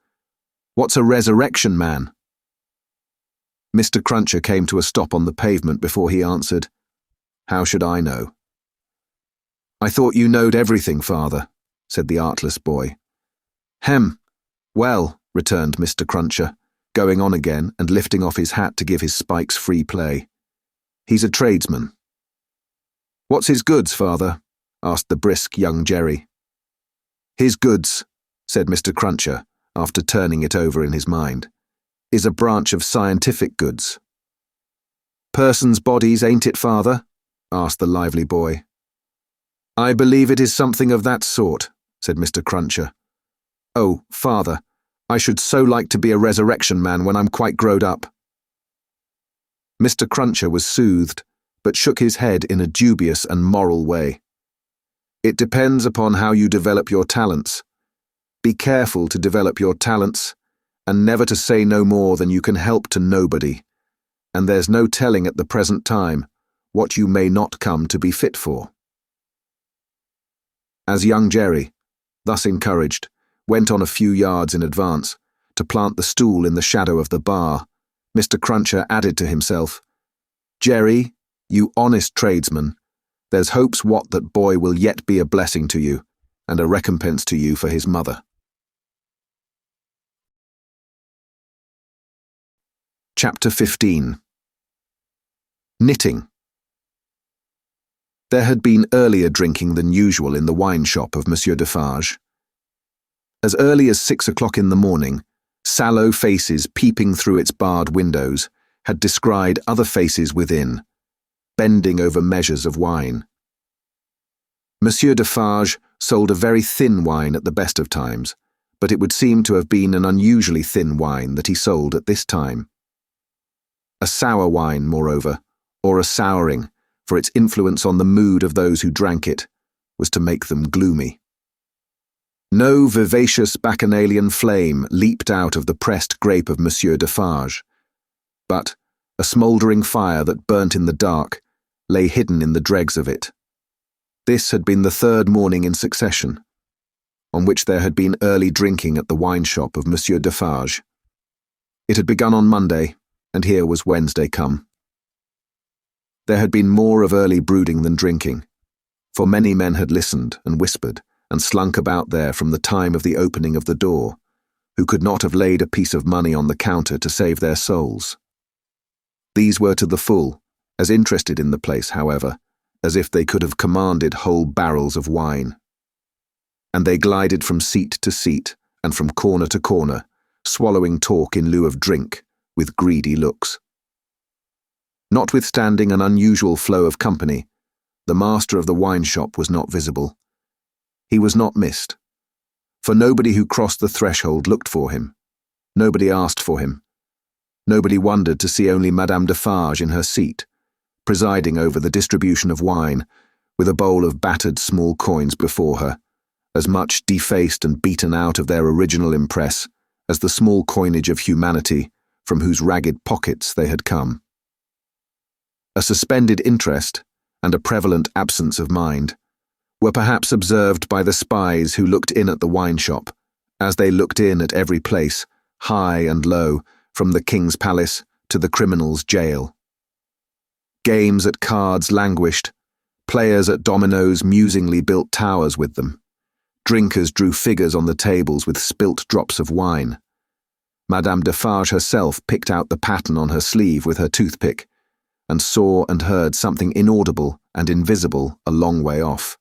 "What's a resurrection man?" Mr. Cruncher came to a stop on the pavement before he answered, "How should I know?" "I thought you knowed everything, father," said the artless boy. "Hem, well," returned Mr. Cruncher, going on again and lifting off his hat to give his spikes free play. "He's a tradesman." "What's his goods, father?" asked the brisk young Jerry. "His goods," said Mr. Cruncher, after turning it over in his mind, "is a branch of scientific goods." "Persons' bodies, ain't it, father?" asked the lively boy. "I believe it is something of that sort," said Mr. Cruncher. "Oh, father, I should so like to be a resurrection man when I'm quite growed up." Mr. Cruncher was soothed, but shook his head in a dubious and moral way. "It depends upon how you develop your talents. Be careful to develop your talents, and never to say no more than you can help to nobody, and there's no telling at the present time what you may not come to be fit for." As young Jerry, thus encouraged, went on a few yards in advance to plant the stool in the shadow of the bar, Mr. Cruncher added to himself, "Jerry, you honest tradesman, there's hopes what that boy will yet be a blessing to you, and a recompense to you for his mother." Chapter 15. Knitting. There had been earlier drinking than usual in the wine shop of Monsieur Defarge. As early as 6 o'clock in the morning, sallow faces peeping through its barred windows had descried other faces within, bending over measures of wine. Monsieur Defarge sold a very thin wine at the best of times, but it would seem to have been an unusually thin wine that he sold at this time. A sour wine, moreover, or a souring, for its influence on the mood of those who drank it, was to make them gloomy. No vivacious bacchanalian flame leaped out of the pressed grape of Monsieur Defarge, but a smouldering fire that burnt in the dark lay hidden in the dregs of it. This had been the third morning in succession, on which there had been early drinking at the wine shop of Monsieur Defarge. It had begun on Monday, and here was Wednesday come. There had been more of early brooding than drinking, for many men had listened and whispered and slunk about there from the time of the opening of the door, who could not have laid a piece of money on the counter to save their souls. These were to the full, as interested in the place, however, as if they could have commanded whole barrels of wine. And they glided from seat to seat and from corner to corner, swallowing talk in lieu of drink, with greedy looks. Notwithstanding an unusual flow of company, the master of the wine shop was not visible. He was not missed, for nobody who crossed the threshold looked for him. Nobody asked for him. Nobody wondered to see only Madame Defarge in her seat, presiding over the distribution of wine, with a bowl of battered small coins before her, as much defaced and beaten out of their original impress as the small coinage of humanity from whose ragged pockets they had come. A suspended interest, and a prevalent absence of mind, were perhaps observed by the spies who looked in at the wine shop, as they looked in at every place, high and low, from the king's palace to the criminal's jail. Games at cards languished, players at dominoes musingly built towers with them. Drinkers drew figures on the tables with spilt drops of wine. Madame Defarge herself picked out the pattern on her sleeve with her toothpick, and saw and heard something inaudible and invisible a long way off.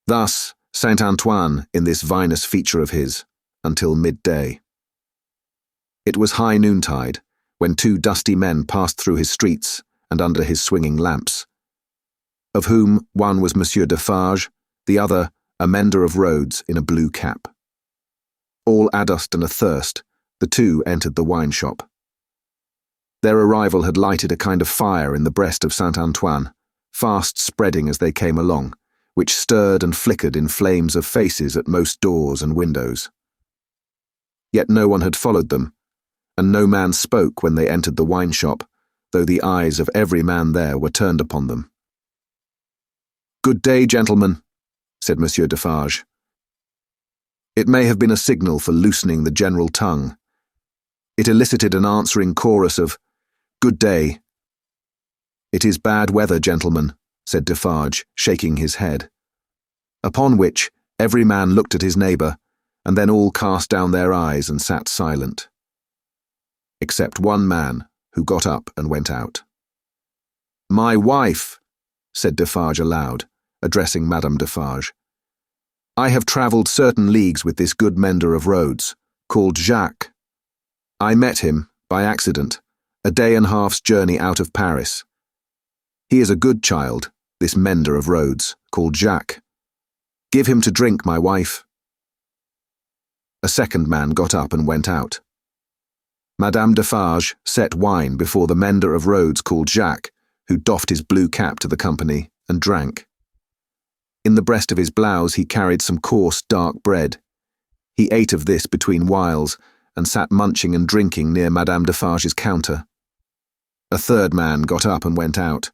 Thus Saint Antoine in this vinous feature of his, until midday. It was high noontide, when 2 dusty men passed through his streets and under his swinging lamps, of whom one was Monsieur Defarge, the other a mender of roads in a blue cap. All adust and athirst, the 2 entered the wine shop. Their arrival had lighted a kind of fire in the breast of Saint Antoine, fast spreading as they came along, which stirred and flickered in flames of faces at most doors and windows. Yet no one had followed them, and no man spoke when they entered the wine shop, though the eyes of every man there were turned upon them. "Good day, gentlemen," said Monsieur Defarge. It may have been a signal for loosening the general tongue. It elicited an answering chorus of, "Good day." "It is bad weather, gentlemen," said Defarge, shaking his head. Upon which every man looked at his neighbour, and then all cast down their eyes and sat silent. Except one man, who got up and went out. "My wife," said Defarge aloud, addressing Madame Defarge. "I have travelled certain leagues with this good mender of roads, called Jacques. I met him, by accident, a day and a half's journey out of Paris. He is a good child, this mender of roads, called Jacques. Give him to drink, my wife." A second man got up and went out. Madame Defarge set wine before the mender of roads called Jacques, who doffed his blue cap to the company and drank. In the breast of his blouse he carried some coarse, dark bread. He ate of this between whiles, and sat munching and drinking near Madame Defarge's counter. A third man got up and went out.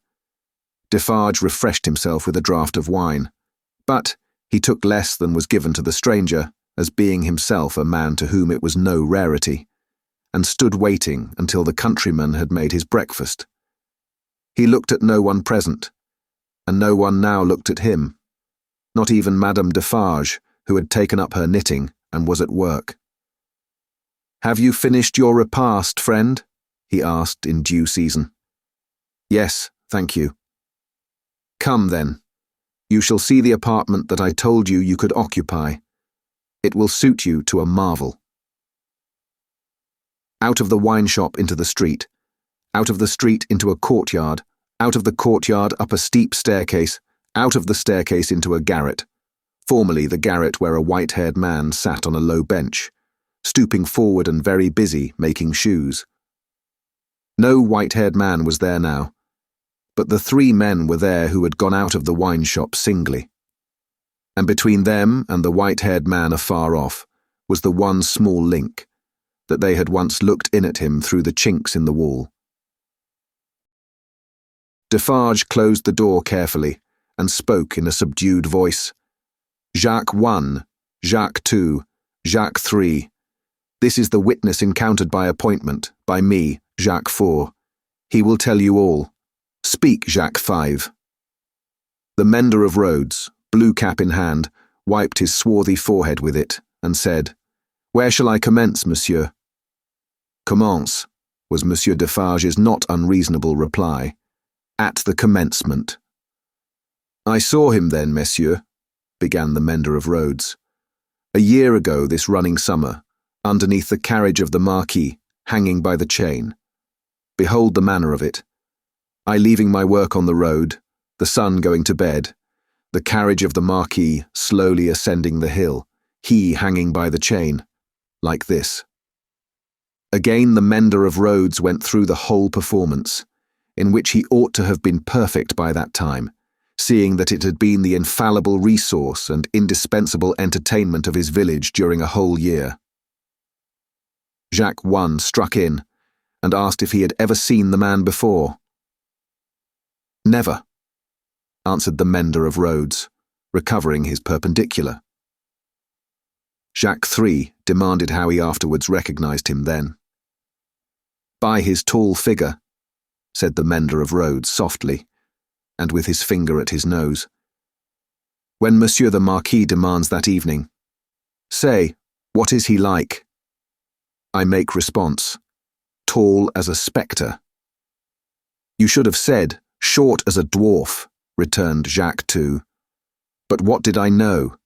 Defarge refreshed himself with a draught of wine, but he took less than was given to the stranger, as being himself a man to whom it was no rarity, and stood waiting until the countryman had made his breakfast. He looked at no one present, and no one now looked at him, not even Madame Defarge, who had taken up her knitting and was at work. "Have you finished your repast, friend?" he asked in due season. "Yes, thank you." "Come, then. You shall see the apartment that I told you you could occupy. It will suit you to a marvel." Out of the wine shop into the street, out of the street into a courtyard, out of the courtyard up a steep staircase, out of the staircase into a garret, formerly the garret where a white-haired man sat on a low bench, stooping forward and very busy making shoes. No white-haired man was there now, but the three men were there who had gone out of the wine shop singly. And between them and the white-haired man afar off was the one small link, that they had once looked in at him through the chinks in the wall. Defarge closed the door carefully and spoke in a subdued voice. "Jacques 1, Jacques 2, Jacques 3. This is the witness encountered by appointment, by me, Jacques 4. He will tell you all. Speak, Jacques 5. The mender of roads, blue cap in hand, wiped his swarthy forehead with it, and said, "Where shall I commence, monsieur?" "Commence," was Monsieur Defarge's not unreasonable reply. "At the commencement." "I saw him then, messieurs," began the mender of roads. "A year ago this running summer, underneath the carriage of the Marquis, hanging by the chain. Behold the manner of it. I leaving my work on the road, the sun going to bed, the carriage of the Marquis slowly ascending the hill, he hanging by the chain, like this." Again the mender of roads went through the whole performance, in which he ought to have been perfect by that time, seeing that it had been the infallible resource and indispensable entertainment of his village during a whole year. Jacques 1 struck in, and asked if he had ever seen the man before. "Never," answered the mender of roads, recovering his perpendicular. Jacques 3 demanded how he afterwards recognized him then. "By his tall figure," said the mender of roads softly, and with his finger at his nose. "When Monsieur the Marquis demands that evening, 'Say, what is he like?' I make response, 'Tall as a spectre.'" "You should have said, 'Short as a dwarf,'" returned Jacques 2. "But what did I know?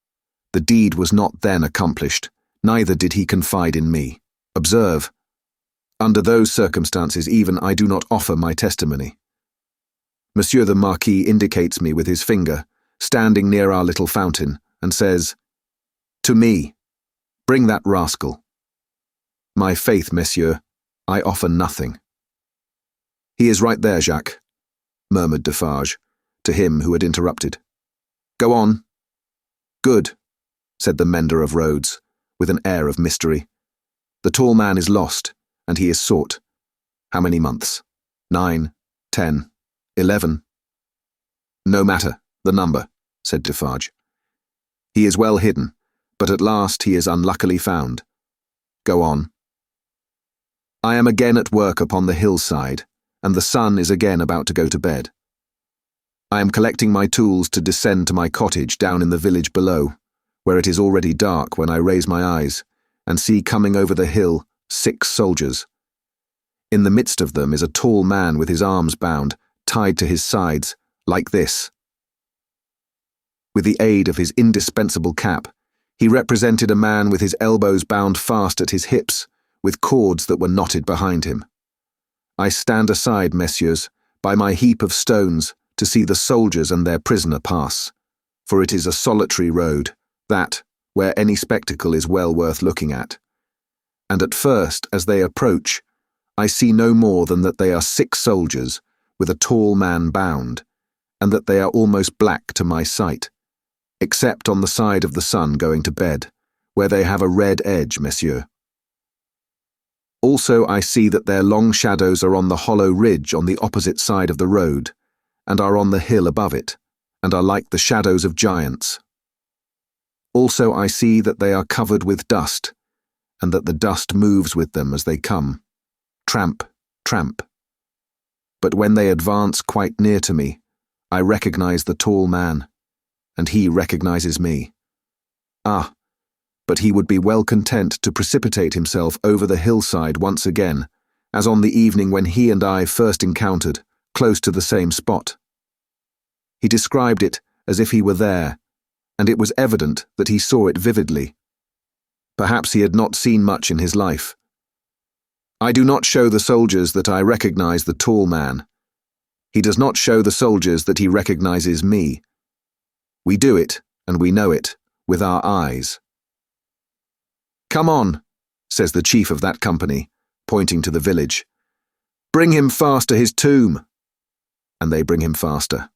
The deed was not then accomplished, neither did he confide in me. Observe. Under those circumstances even I do not offer my testimony. Monsieur the Marquis indicates me with his finger, standing near our little fountain, and says, 'To me. Bring that rascal.' My faith, messieurs, I offer nothing." "He is right there, Jacques," murmured Defarge, to him who had interrupted. "Go on." "Good," said the mender of roads, with an air of mystery. "The tall man is lost, and he is sought. How many months? 9, 10, 11. "No matter, the number," said Defarge. He is well hidden, but at last he is unluckily found. Go on. I am again at work upon the hillside, and the sun is again about to go to bed. I am collecting my tools to descend to my cottage down in the village below, where it is already dark when I raise my eyes and see coming over the hill 6 soldiers. In the midst of them is a tall man with his arms bound, tied to his sides, like this. With the aid of his indispensable cap, he represented a man with his elbows bound fast at his hips, with cords that were knotted behind him. I stand aside, messieurs, by my heap of stones, to see the soldiers and their prisoner pass, for it is a solitary road, that, where any spectacle is well worth looking at. And at first, as they approach, I see no more than that they are 6 soldiers, with a tall man bound, and that they are almost black to my sight, except on the side of the sun going to bed, where they have a red edge, messieurs. Also I see that their long shadows are on the hollow ridge on the opposite side of the road, and are on the hill above it, and are like the shadows of giants. Also I see that they are covered with dust, and that the dust moves with them as they come, tramp, tramp. But when they advance quite near to me, I recognize the tall man, and he recognizes me. Ah, but he would be well content to precipitate himself over the hillside once again, as on the evening when he and I first encountered, close to the same spot. He described it as if he were there, and it was evident that he saw it vividly. Perhaps he had not seen much in his life. I do not show the soldiers that I recognize the tall man. He does not show the soldiers that he recognizes me. We do it, and we know it, with our eyes. Come on, says the chief of that company, pointing to the village. Bring him fast to his tomb. And they bring him faster.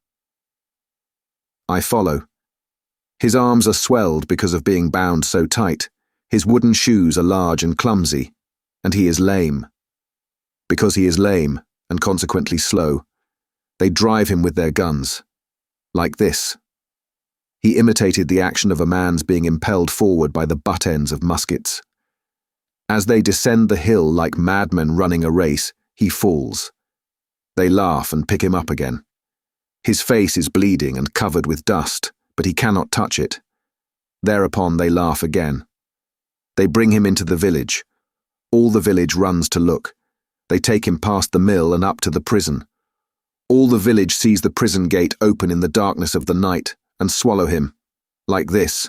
I follow. His arms are swelled because of being bound so tight. His wooden shoes are large and clumsy, and he is lame. Because he is lame, and consequently slow, they drive him with their guns. Like this. He imitated the action of a man's being impelled forward by the butt ends of muskets. As they descend the hill like madmen running a race, he falls. They laugh and pick him up again. His face is bleeding and covered with dust, but he cannot touch it. Thereupon they laugh again. They bring him into the village. All the village runs to look. They take him past the mill and up to the prison. All the village sees the prison gate open in the darkness of the night, and swallow him, like this.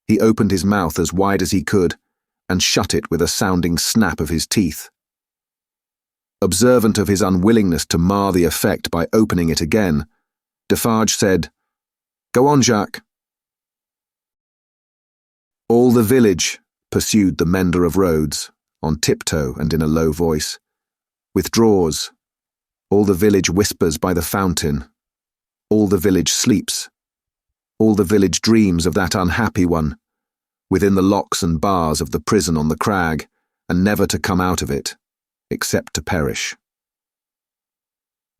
He opened his mouth as wide as he could, and shut it with a sounding snap of his teeth. Observant of his unwillingness to mar the effect by opening it again, Defarge said, Go on, Jacques. All the village, pursued the mender of roads, on tiptoe and in a low voice, withdraws. All the village whispers by the fountain. All the village sleeps. All the village dreams of that unhappy one, within the locks and bars of the prison on the crag, and never to come out of it, except to perish.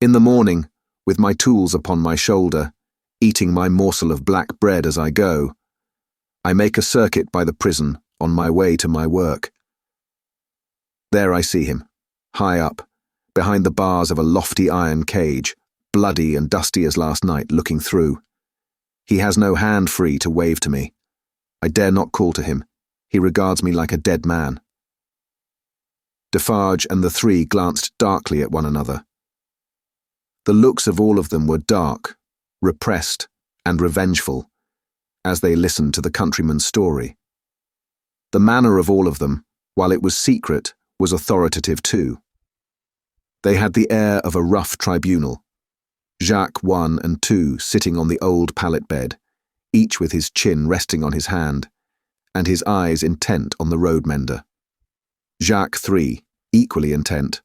In the morning, with my tools upon my shoulder, eating my morsel of black bread as I go, I make a circuit by the prison on my way to my work. There I see him, high up, behind the bars of a lofty iron cage, bloody and dusty as last night, looking through. He has no hand free to wave to me. I dare not call to him. He regards me like a dead man. Defarge and the 3 glanced darkly at one another. The looks of all of them were dark, repressed, and revengeful, as they listened to the countryman's story. The manner of all of them, while it was secret, was authoritative too. They had the air of a rough tribunal. Jacques 1 and 2 sitting on the old pallet bed, each with his chin resting on his hand, and his eyes intent on the road mender. Jacques 3, equally intent,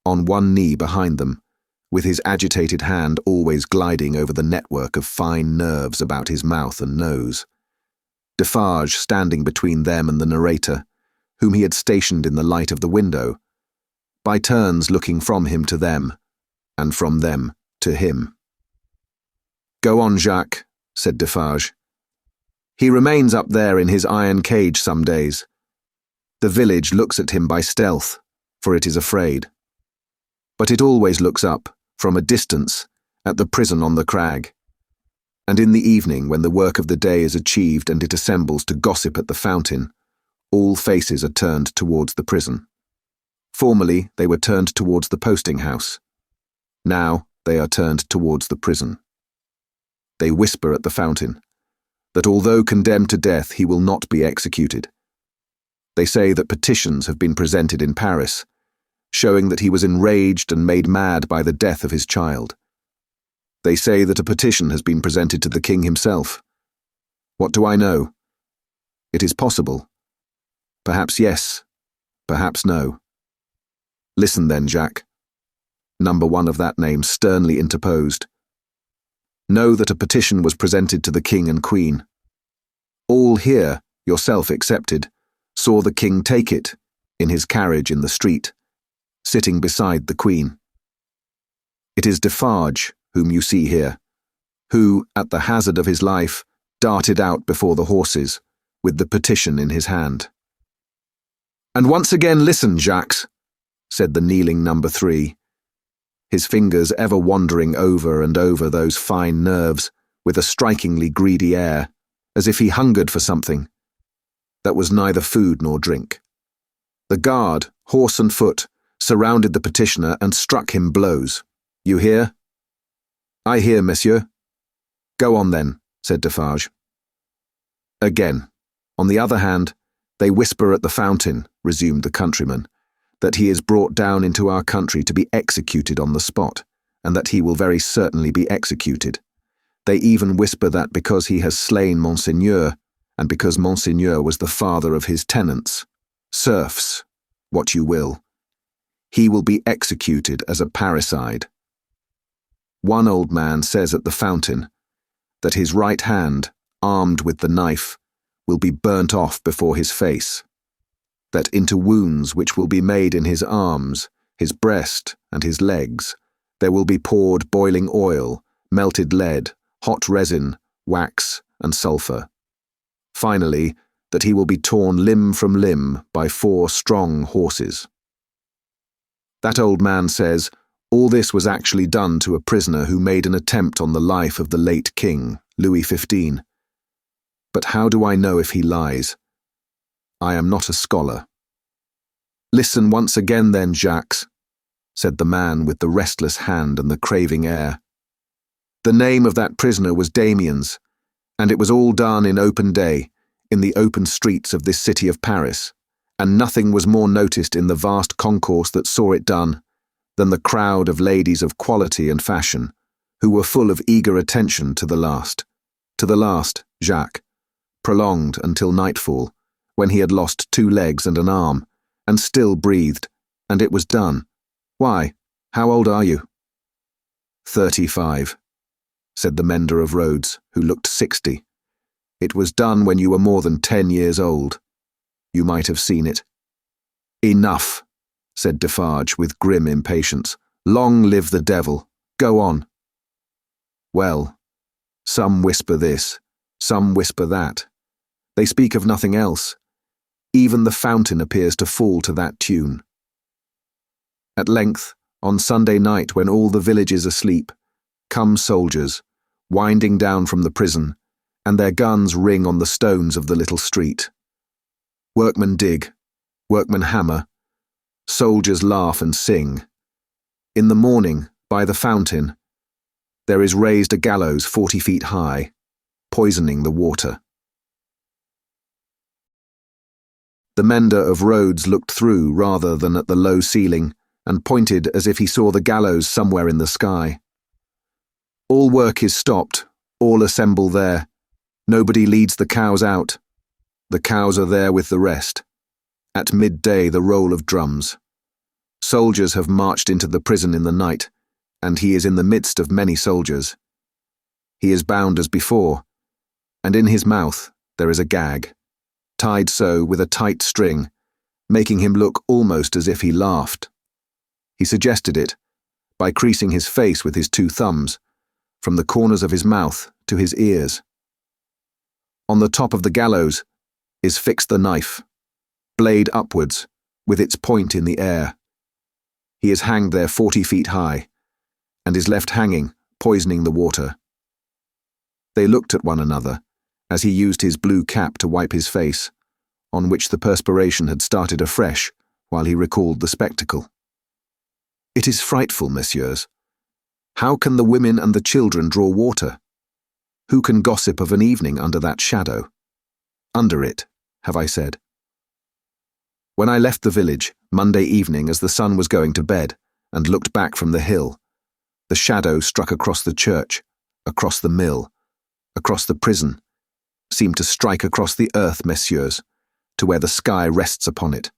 on one knee behind them, with his agitated hand always gliding over the network of fine nerves about his mouth and nose. Defarge standing between them and the narrator, whom he had stationed in the light of the window, by turns looking from him to them, and from them to him. Go on, Jacques, said Defarge. He remains up there in his iron cage some days. The village looks at him by stealth, for it is afraid. But it always looks up, from a distance, at the prison on the crag. And in the evening, when the work of the day is achieved and it assembles to gossip at the fountain, all faces are turned towards the prison. Formerly, they were turned towards the posting house. Now, they are turned towards the prison. They whisper at the fountain that although condemned to death, he will not be executed. They say that petitions have been presented in Paris, showing that he was enraged and made mad by the death of his child. They say that a petition has been presented to the king himself. What do I know? It is possible. Perhaps yes, perhaps no. Listen then, Jacques. Number 1 of that name sternly interposed. Know that a petition was presented to the king and queen. All here, yourself excepted, saw the king take it, in his carriage in the street, sitting beside the queen. It is Defarge, whom you see here, who, at the hazard of his life, darted out before the horses, with the petition in his hand. And once again listen, Jacques, said the kneeling number 3, his fingers ever wandering over and over those fine nerves with a strikingly greedy air, as if he hungered for something that was neither food nor drink. The guard, horse and foot, surrounded the petitioner and struck him blows. You hear? I hear, monsieur. Go on then, said Defarge. Again, on the other hand, they whisper at the fountain, resumed the countryman, that he is brought down into our country to be executed on the spot, and that he will very certainly be executed. They even whisper that because he has slain Monseigneur, and because Monseigneur was the father of his tenants, serfs, what you will, he will be executed as a parricide. One old man says at the fountain that his right hand, armed with the knife, will be burnt off before his face, that into wounds which will be made in his arms, his breast, and his legs, there will be poured boiling oil, melted lead, hot resin, wax, and sulphur. Finally, that he will be torn limb from limb by 4 strong horses. That old man says all this was actually done to a prisoner who made an attempt on the life of the late king, Louis XV. But how do I know if he lies? I am not a scholar. Listen once again then, Jacques, said the man with the restless hand and the craving air. The name of that prisoner was Damiens, and it was all done in open day, in the open streets of this city of Paris, and nothing was more noticed in the vast concourse that saw it done than the crowd of ladies of quality and fashion, who were full of eager attention to the last, Jacques, prolonged until nightfall, when he had lost 2 legs and an arm, and still breathed, and it was done. Why, how old are you? 35, said the mender of roads, who looked 60. It was done when you were more than 10 years old. You might have seen it. Enough, said Defarge with grim impatience. Long live the devil. Go on. Well, some whisper this, some whisper that. They speak of nothing else. Even the fountain appears to fall to that tune. At length, on Sunday night when all the village is asleep, come soldiers, winding down from the prison, and their guns ring on the stones of the little street. Workmen dig, workmen hammer, soldiers laugh and sing. In the morning, by the fountain, there is raised a gallows 40 feet high, poisoning the water. The mender of roads looked through rather than at the low ceiling, and pointed as if he saw the gallows somewhere in the sky. All work is stopped, all assemble there. Nobody leads the cows out. The cows are there with the rest. At midday the roll of drums. Soldiers have marched into the prison in the night, and he is in the midst of many soldiers. He is bound as before, and in his mouth there is a gag, tied so with a tight string, making him look almost as if he laughed. He suggested it by creasing his face with his 2 thumbs, from the corners of his mouth to his ears. On the top of the gallows is fixed the knife, blade upwards, with its point in the air. He is hanged there 40 feet high, and is left hanging, poisoning the water. They looked at one another, as he used his blue cap to wipe his face, on which the perspiration had started afresh while he recalled the spectacle. It is frightful, messieurs. How can the women and the children draw water? Who can gossip of an evening under that shadow? Under it, have I said. When I left the village, Monday evening as the sun was going to bed, and looked back from the hill, the shadow struck across the church, across the mill, across the prison, seemed to strike across the earth, messieurs, to where the sky rests upon it.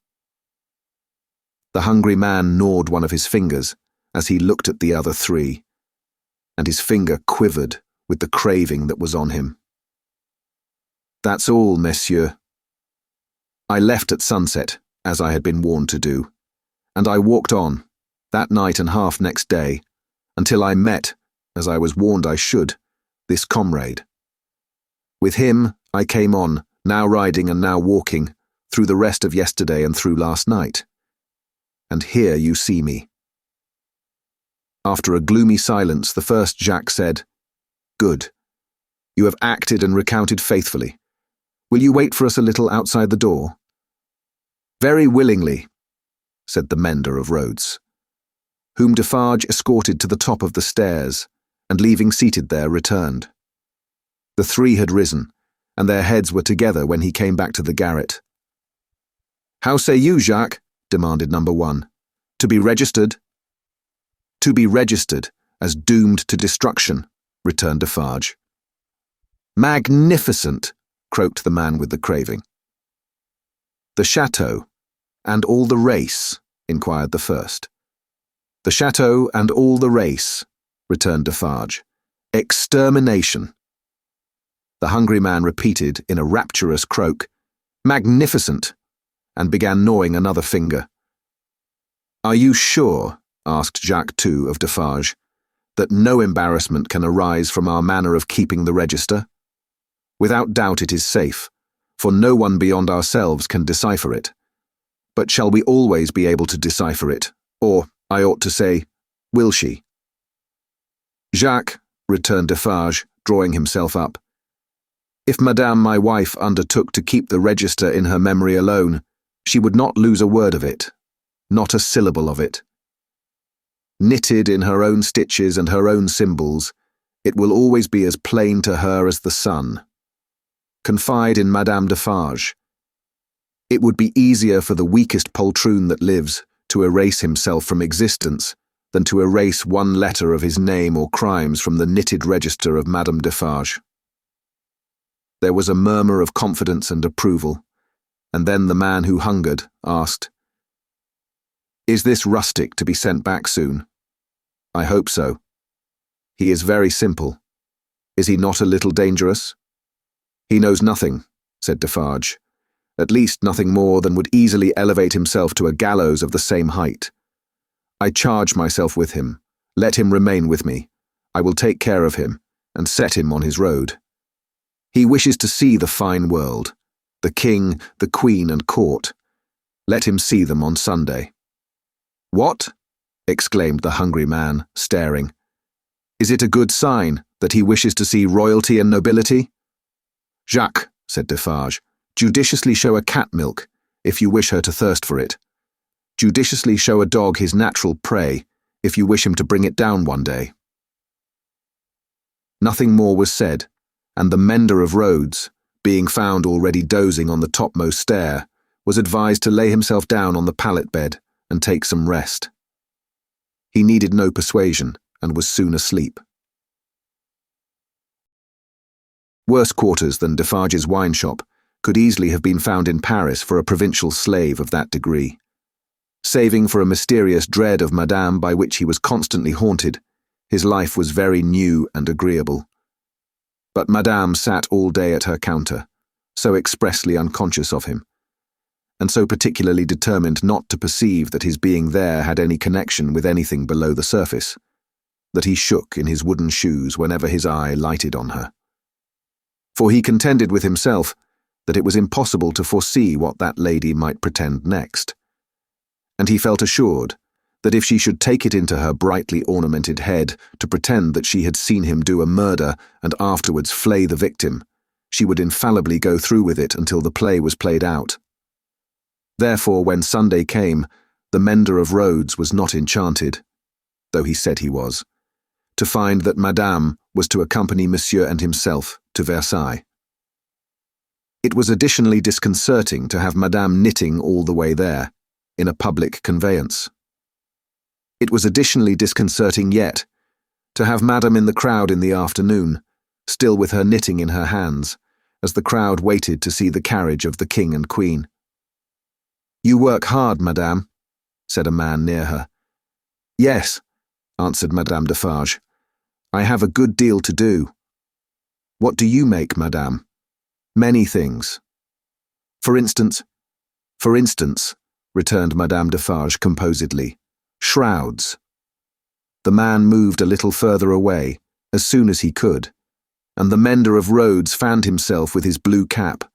The hungry man gnawed one of his fingers as he looked at the other three, and his finger quivered with the craving that was on him. That's all, messieurs. I left at sunset, as I had been warned to do, and I walked on, that night and half next day, until I met, as I was warned I should, this comrade. With him I came on, now riding and now walking, through the rest of yesterday and through last night. And here you see me. After a gloomy silence, the first Jacques said, "Good. You have acted and recounted faithfully. Will you wait for us a little outside the door?" "Very willingly," said the mender of roads, whom Defarge escorted to the top of the stairs, and leaving seated there, returned. The three had risen, and their heads were together when he came back to the garret. "How say you, Jacques?" demanded number one. "To be registered?" "To be registered as doomed to destruction," returned Defarge. "Magnificent!" croaked the man with the craving. "The chateau, and all the race?" inquired the first. "The chateau and all the race," returned Defarge. "Extermination." The hungry man repeated in a rapturous croak, "Magnificent!" and began gnawing another finger. "Are you sure," asked Jacques II of Defarge, "that no embarrassment can arise from our manner of keeping the register? Without doubt it is safe, for no one beyond ourselves can decipher it. But shall we always be able to decipher it? Or, I ought to say, will she?" "Jacques," returned Defarge, drawing himself up, "if Madame my wife undertook to keep the register in her memory alone, she would not lose a word of it, not a syllable of it. Knitted in her own stitches and her own symbols, it will always be as plain to her as the sun. Confide in Madame Defarge. It would be easier for the weakest poltroon that lives to erase himself from existence than to erase one letter of his name or crimes from the knitted register of Madame Defarge." There was a murmur of confidence and approval, and then the man who hungered asked, "Is this rustic to be sent back soon?" "I hope so. He is very simple. Is he not a little dangerous?" "He knows nothing," said Defarge. "At least nothing more than would easily elevate himself to a gallows of the same height. I charge myself with him. Let him remain with me. I will take care of him, and set him on his road. He wishes to see the fine world, the king, the queen, and court. Let him see them on Sunday." "What?" exclaimed the hungry man, staring. "Is it a good sign that he wishes to see royalty and nobility?" "Jacques," said Defarge, "judiciously show a cat milk, if you wish her to thirst for it. Judiciously show a dog his natural prey, if you wish him to bring it down one day." Nothing more was said, and the mender of roads, being found already dozing on the topmost stair, was advised to lay himself down on the pallet bed and take some rest. He needed no persuasion, and was soon asleep. Worse quarters than Defarge's wine shop could easily have been found in Paris for a provincial slave of that degree. Saving for a mysterious dread of Madame by which he was constantly haunted, his life was very new and agreeable. But Madame sat all day at her counter, so expressly unconscious of him, and so particularly determined not to perceive that his being there had any connection with anything below the surface, that he shook in his wooden shoes whenever his eye lighted on her. for he contended with himself that it was impossible to foresee what that lady might pretend next. And he felt assured that if she should take it into her brightly ornamented head to pretend that she had seen him do a murder and afterwards flay the victim, she would infallibly go through with it until the play was played out. Therefore, when Sunday came, the mender of roads was not enchanted, though he said he was, to find that Madame was to accompany Monsieur and himself to Versailles. It was additionally disconcerting to have Madame knitting all the way there, in a public conveyance. It was additionally disconcerting yet to have Madame in the crowd in the afternoon, still with her knitting in her hands, as the crowd waited to see the carriage of the King and Queen. "You work hard, Madame," said a man near her. "Yes," answered Madame Defarge. "I have a good deal to do." "What do you make, Madame?" "Many things." For instance, returned Madame Defarge composedly, "shrouds." The man moved a little further away, as soon as he could, and the mender of roads fanned himself with his blue cap,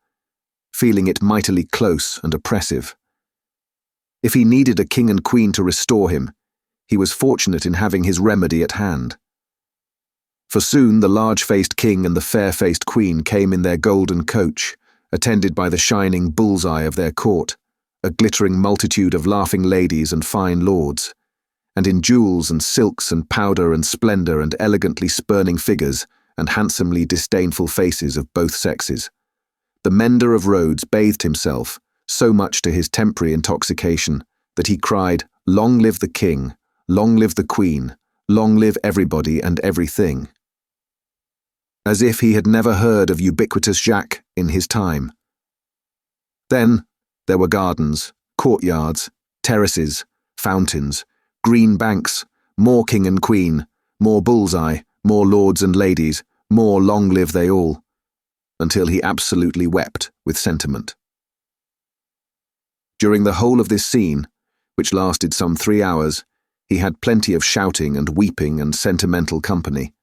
feeling it mightily close and oppressive. If he needed a king and queen to restore him, he was fortunate in having his remedy at hand. For soon the large-faced king and the fair-faced queen came in their golden coach, attended by the shining bull's-eye of their court, a glittering multitude of laughing ladies and fine lords, and in jewels and silks and powder and splendour and elegantly spurning figures and handsomely disdainful faces of both sexes. The mender of roads bathed himself, so much to his temporary intoxication, that he cried, "Long live the king, long live the queen, long live everybody and everything," as if he had never heard of ubiquitous Jacques in his time. Then there were gardens, courtyards, terraces, fountains, green banks, more king and queen, more bull's-eye, more lords and ladies, more long live they all, until he absolutely wept with sentiment. During the whole of this scene, which lasted some 3 hours, he had plenty of shouting and weeping and sentimental company,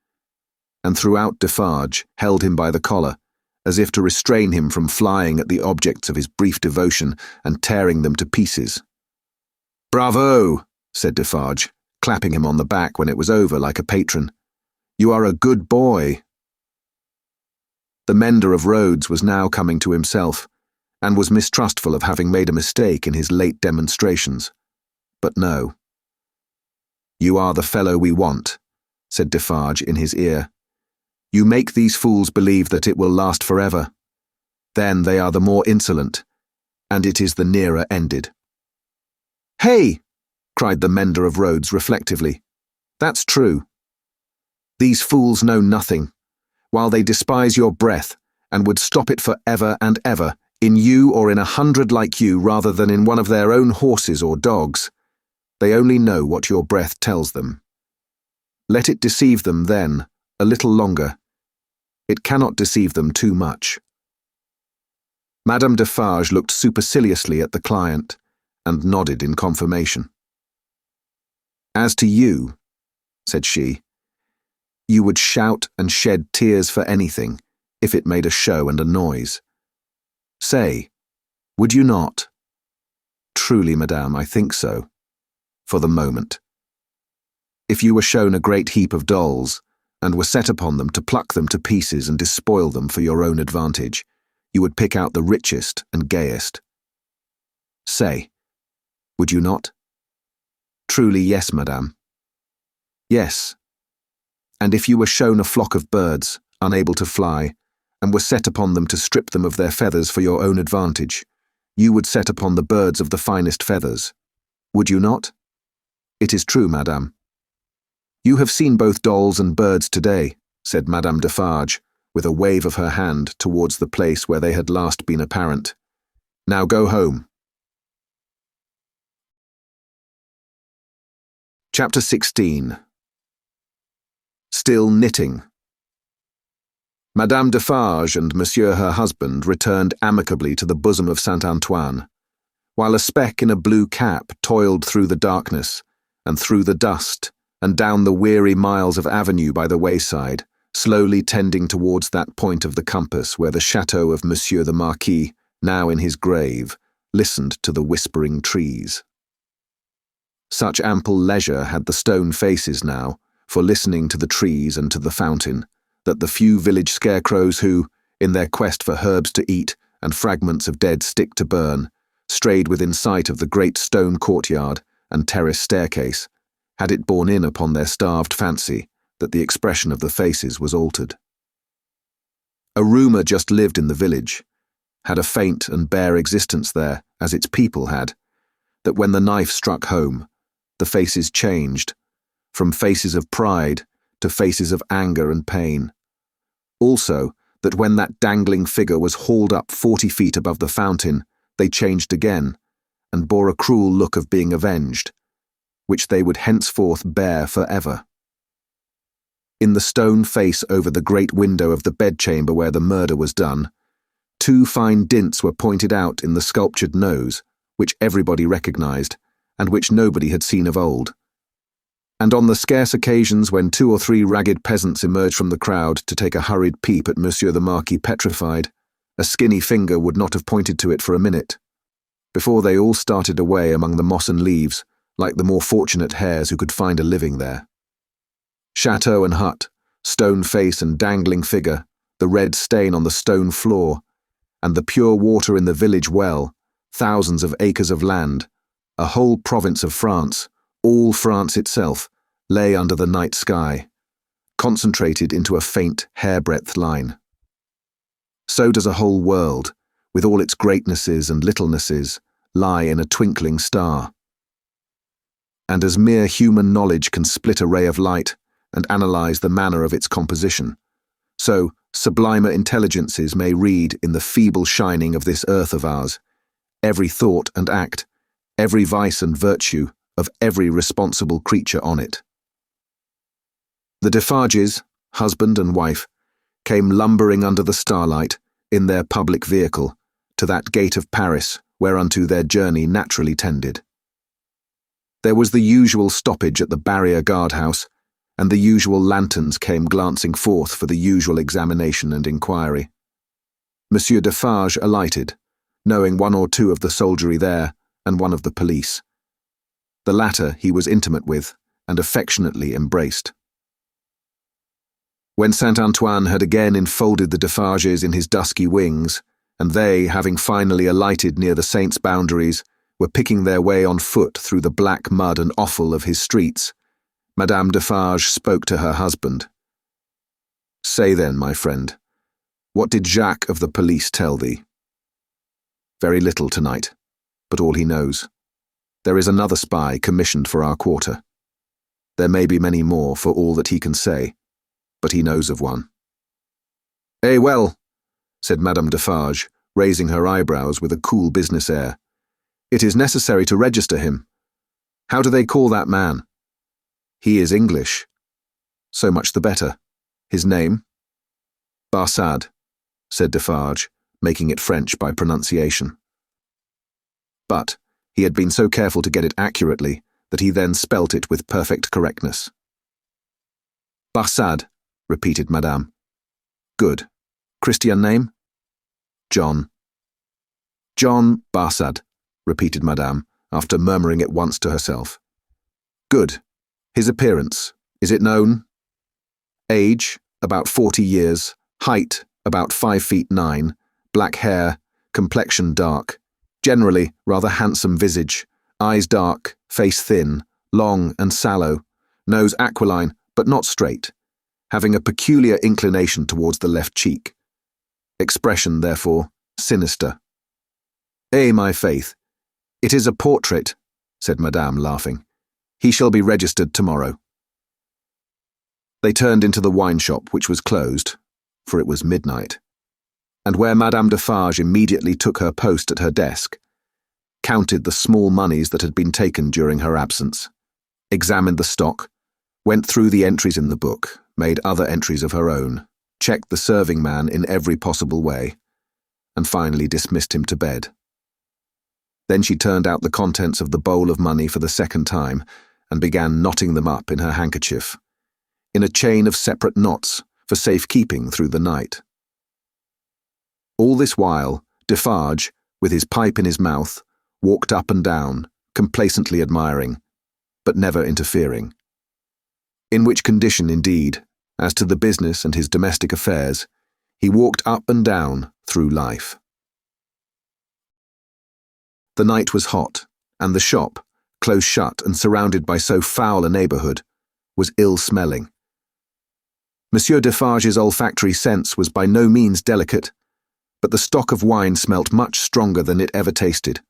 and throughout Defarge held him by the collar, as if to restrain him from flying at the objects of his brief devotion and tearing them to pieces. "Bravo!" said Defarge, clapping him on the back when it was over like a patron. "You are a good boy." The mender of roads was now coming to himself, and was mistrustful of having made a mistake in his late demonstrations. But no. "You are the fellow we want," said Defarge in his ear. "You make these fools believe that it will last forever. Then they are the more insolent, and it is the nearer ended." "Hey!" cried the mender of roads reflectively. "That's true. These fools know nothing, while they despise your breath, and would stop it for ever and ever, in you or in 100 like you rather than in one of their own horses or dogs. They only know what your breath tells them. Let it deceive them then, a little longer. It cannot deceive them too much." Madame Defarge looked superciliously at the client, and nodded in confirmation. "As to you," said she, "you would shout and shed tears for anything, if it made a show and a noise. Say, would you not?" "Truly, madame, I think so. For the moment. If you were shown a great heap of dolls, and were set upon them to pluck them to pieces and despoil them for your own advantage, you would pick out the richest and gayest. Say, would you not?" "Truly, yes, madame." "Yes. And if you were shown a flock of birds, unable to fly, and were set upon them to strip them of their feathers for your own advantage, you would set upon the birds of the finest feathers. Would you not?" "It is true, madame." "You have seen both dolls and birds today," said Madame Defarge, with a wave of her hand towards the place where they had last been apparent. "Now go home." Chapter 16. Still knitting. Madame Defarge and Monsieur her husband returned amicably to the bosom of Saint Antoine, while a speck in a blue cap toiled through the darkness, and through the dust, and down the weary miles of avenue by the wayside, slowly tending towards that point of the compass where the chateau of Monsieur the Marquis, now in his grave, listened to the whispering trees. Such ample leisure had the stone faces now for listening to the trees and to the fountain, that the few village scarecrows who, in their quest for herbs to eat and fragments of dead stick to burn, strayed within sight of the great stone courtyard and terrace staircase, had it borne in upon their starved fancy that the expression of the faces was altered. A rumour just lived in the village, had a faint and bare existence there, as its people had, that when the knife struck home, the faces changed, from faces of pride to faces of anger and pain. Also, that when that dangling figure was hauled up 40 feet above the fountain, they changed again, and bore a cruel look of being avenged, which they would henceforth bear forever. In the stone face over the great window of the bedchamber where the murder was done, 2 fine dints were pointed out in the sculptured nose, which everybody recognized, and which nobody had seen of old. And on the scarce occasions when 2 or 3 ragged peasants emerged from the crowd to take a hurried peep at Monsieur the Marquis petrified, a skinny finger would not have pointed to it for a minute, before they all started away among the moss and leaves, like the more fortunate hares who could find a living there. Chateau and hut, stone face and dangling figure, the red stain on the stone floor, and the pure water in the village well, thousands of acres of land, a whole province of France, all France itself, lay under the night sky, concentrated into a faint, hair-breadth line. So does a whole world, with all its greatnesses and littlenesses, lie in a twinkling star. And as mere human knowledge can split a ray of light and analyze the manner of its composition, so sublimer intelligences may read in the feeble shining of this earth of ours every thought and act, every vice and virtue of every responsible creature on it. The Defarges, husband and wife, came lumbering under the starlight, in their public vehicle, to that gate of Paris whereunto their journey naturally tended. There was the usual stoppage at the barrier guardhouse, and the usual lanterns came glancing forth for the usual examination and inquiry. Monsieur Defarge alighted, knowing 1 or 2 of the soldiery there, and 1 of the police. The latter he was intimate with, and affectionately embraced. When Saint-Antoine had again enfolded the Defarges in his dusky wings, and they, having finally alighted near the saint's boundaries, were picking their way on foot through the black mud and offal of his streets, Madame Defarge spoke to her husband. "Say then, my friend, what did Jacques of the police tell thee?" "Very little tonight, but all he knows. There is another spy commissioned for our quarter. There may be many more for all that he can say, but he knows of one." "Eh well," said Madame Defarge, raising her eyebrows with a cool business air. "It is necessary to register him. How do they call that man?" "He is English." "So much the better. His name?" "Barsad," said Defarge, making it French by pronunciation. But he had been so careful to get it accurately that he then spelt it with perfect correctness. "Barsad," repeated Madame. "Good. Christian name?" "John." "John Barsad," repeated Madame, after murmuring it once to herself. "Good. His appearance, is it known?" "Age, about 40 years, height, about 5 feet 9, black hair, complexion dark, generally rather handsome visage, eyes dark, face thin, long and sallow, nose aquiline but not straight, having a peculiar inclination towards the left cheek. Expression, therefore, sinister." "Eh, my faith, it is a portrait," said Madame, laughing. "He shall be registered tomorrow." They turned into the wine shop, which was closed, for it was midnight, and where Madame Defarge immediately took her post at her desk, counted the small moneys that had been taken during her absence, examined the stock, went through the entries in the book, made other entries of her own, checked the serving man in every possible way, and finally dismissed him to bed. Then she turned out the contents of the bowl of money for the second time, and began knotting them up in her handkerchief, in a chain of separate knots, for safekeeping through the night. All this while, Defarge, with his pipe in his mouth, walked up and down, complacently admiring, but never interfering. In which condition, indeed, as to the business and his domestic affairs, he walked up and down through life. The night was hot, and the shop, close shut and surrounded by so foul a neighbourhood, was ill-smelling. Monsieur Defarge's olfactory sense was by no means delicate, but the stock of wine smelt much stronger than it ever tasted,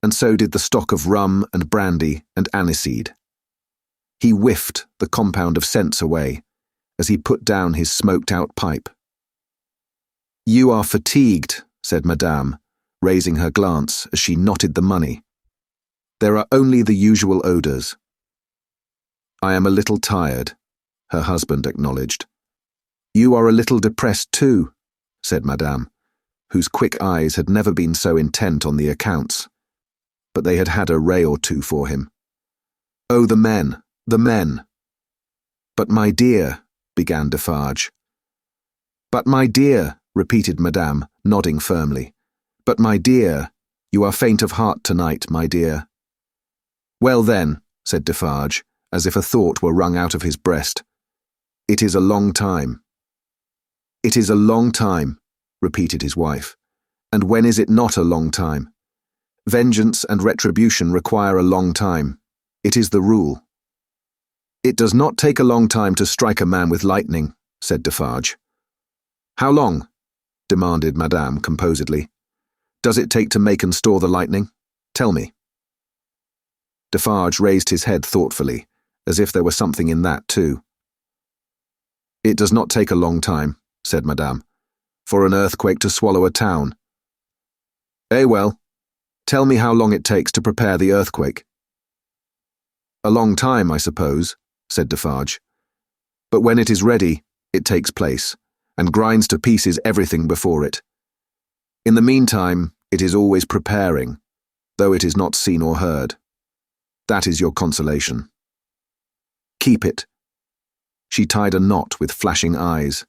and so did the stock of rum and brandy and aniseed. He whiffed the compound of scents away, as he put down his smoked-out pipe. "You are fatigued," said Madame, raising her glance as she knotted the money. "There are only the usual odours." "I am a little tired," her husband acknowledged. "You are a little depressed too," said Madame, whose quick eyes had never been so intent on the accounts, but they had had a ray or two for him. "Oh, the men, the men." "But my dear," began Defarge. "But my dear," repeated Madame, nodding firmly. "But my dear, you are faint of heart tonight, my dear." "Well then," said Defarge, as if a thought were wrung out of his breast, "it is a long time." "It is a long time," repeated his wife. "And when is it not a long time? Vengeance and retribution require a long time. It is the rule." "It does not take a long time to strike a man with lightning," said Defarge. "How long?" demanded Madame composedly. "Does it take to make and store the lightning? Tell me." Defarge raised his head thoughtfully, as if there were something in that too. "It does not take a long time," said Madame, "for an earthquake to swallow a town." "Eh well, tell me how long it takes to prepare the earthquake." "A long time, I suppose," said Defarge. "But when it is ready, it takes place, and grinds to pieces everything before it. In the meantime, it is always preparing, though it is not seen or heard. That is your consolation. Keep it." She tied a knot with flashing eyes,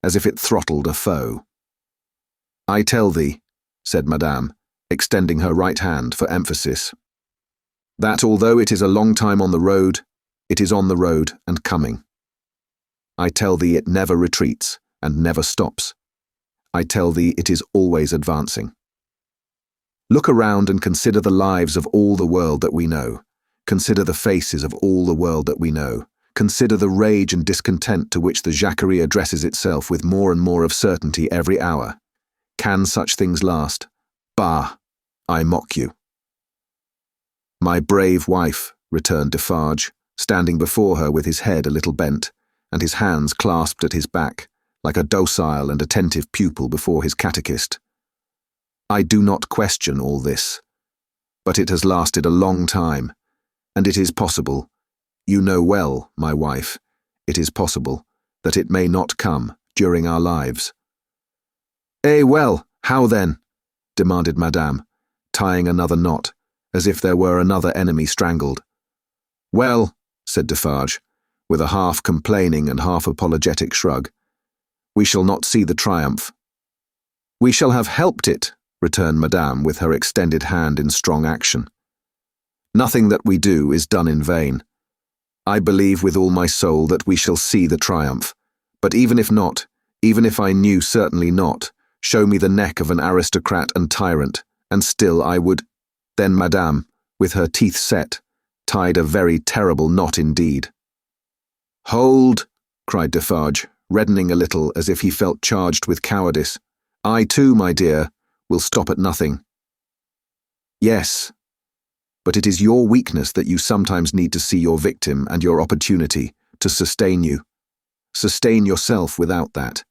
as if it throttled a foe. "I tell thee," said Madame, extending her right hand for emphasis, "that although it is a long time on the road, it is on the road and coming. I tell thee it never retreats and never stops. I tell thee it is always advancing. Look around and consider the lives of all the world that we know. Consider the faces of all the world that we know. Consider the rage and discontent to which the Jacquerie addresses itself with more and more of certainty every hour. Can such things last? Bah! I mock you." "My brave wife," returned Defarge, standing before her with his head a little bent, and his hands clasped at his back, like a docile and attentive pupil before his catechist. "I do not question all this, but it has lasted a long time, and it is possible, you know well, my wife, it is possible, that it may not come during our lives." "Eh well, how then?" demanded Madame, tying another knot, as if there were another enemy strangled. "Well," said Defarge, with a half-complaining and half-apologetic shrug, "we shall not see the triumph." "We shall have helped it," returned Madame with her extended hand in strong action. "Nothing that we do is done in vain. I believe with all my soul that we shall see the triumph, but even if not, even if I knew certainly not, show me the neck of an aristocrat and tyrant, and still I would—" Then Madame, with her teeth set, tied a very terrible knot indeed. "Hold!" cried Defarge, reddening a little as if he felt charged with cowardice. "I too, my dear, will stop at nothing." "Yes, but it is your weakness that you sometimes need to see your victim and your opportunity to sustain you. Sustain yourself without that.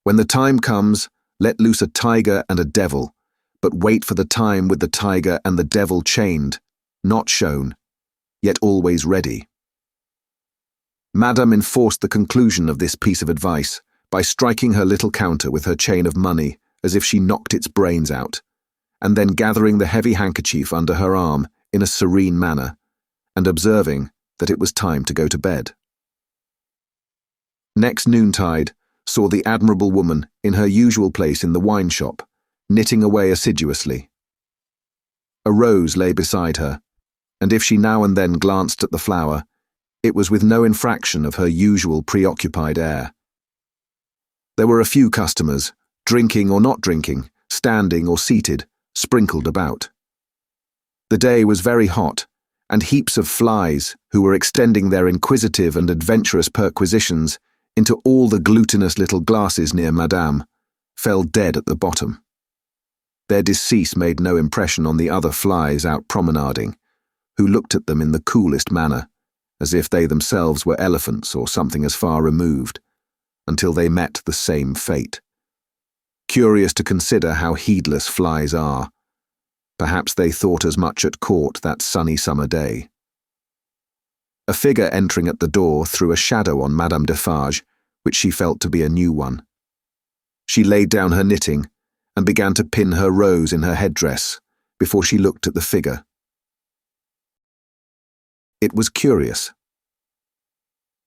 When the time comes, let loose a tiger and a devil, but wait for the time with the tiger and the devil chained, not shown, yet always ready." Madame enforced the conclusion of this piece of advice by striking her little counter with her chain of money as if she knocked its brains out, and then gathering the heavy handkerchief under her arm in a serene manner, and observing that it was time to go to bed. Next noontide saw the admirable woman in her usual place in the wine shop, knitting away assiduously. A rose lay beside her, and if she now and then glanced at the flower, it was with no infraction of her usual preoccupied air. There were a few customers, drinking or not drinking, standing or seated, sprinkled about. The day was very hot, and heaps of flies, who were extending their inquisitive and adventurous perquisitions into all the glutinous little glasses near Madame, fell dead at the bottom. Their decease made no impression on the other flies out promenading, who looked at them in the coolest manner, as if they themselves were elephants or something as far removed, until they met the same fate. Curious to consider how heedless flies are. Perhaps they thought as much at court that sunny summer day. A figure entering at the door threw a shadow on Madame Defarge, which she felt to be a new one. She laid down her knitting and began to pin her rose in her headdress before she looked at the figure. It was curious.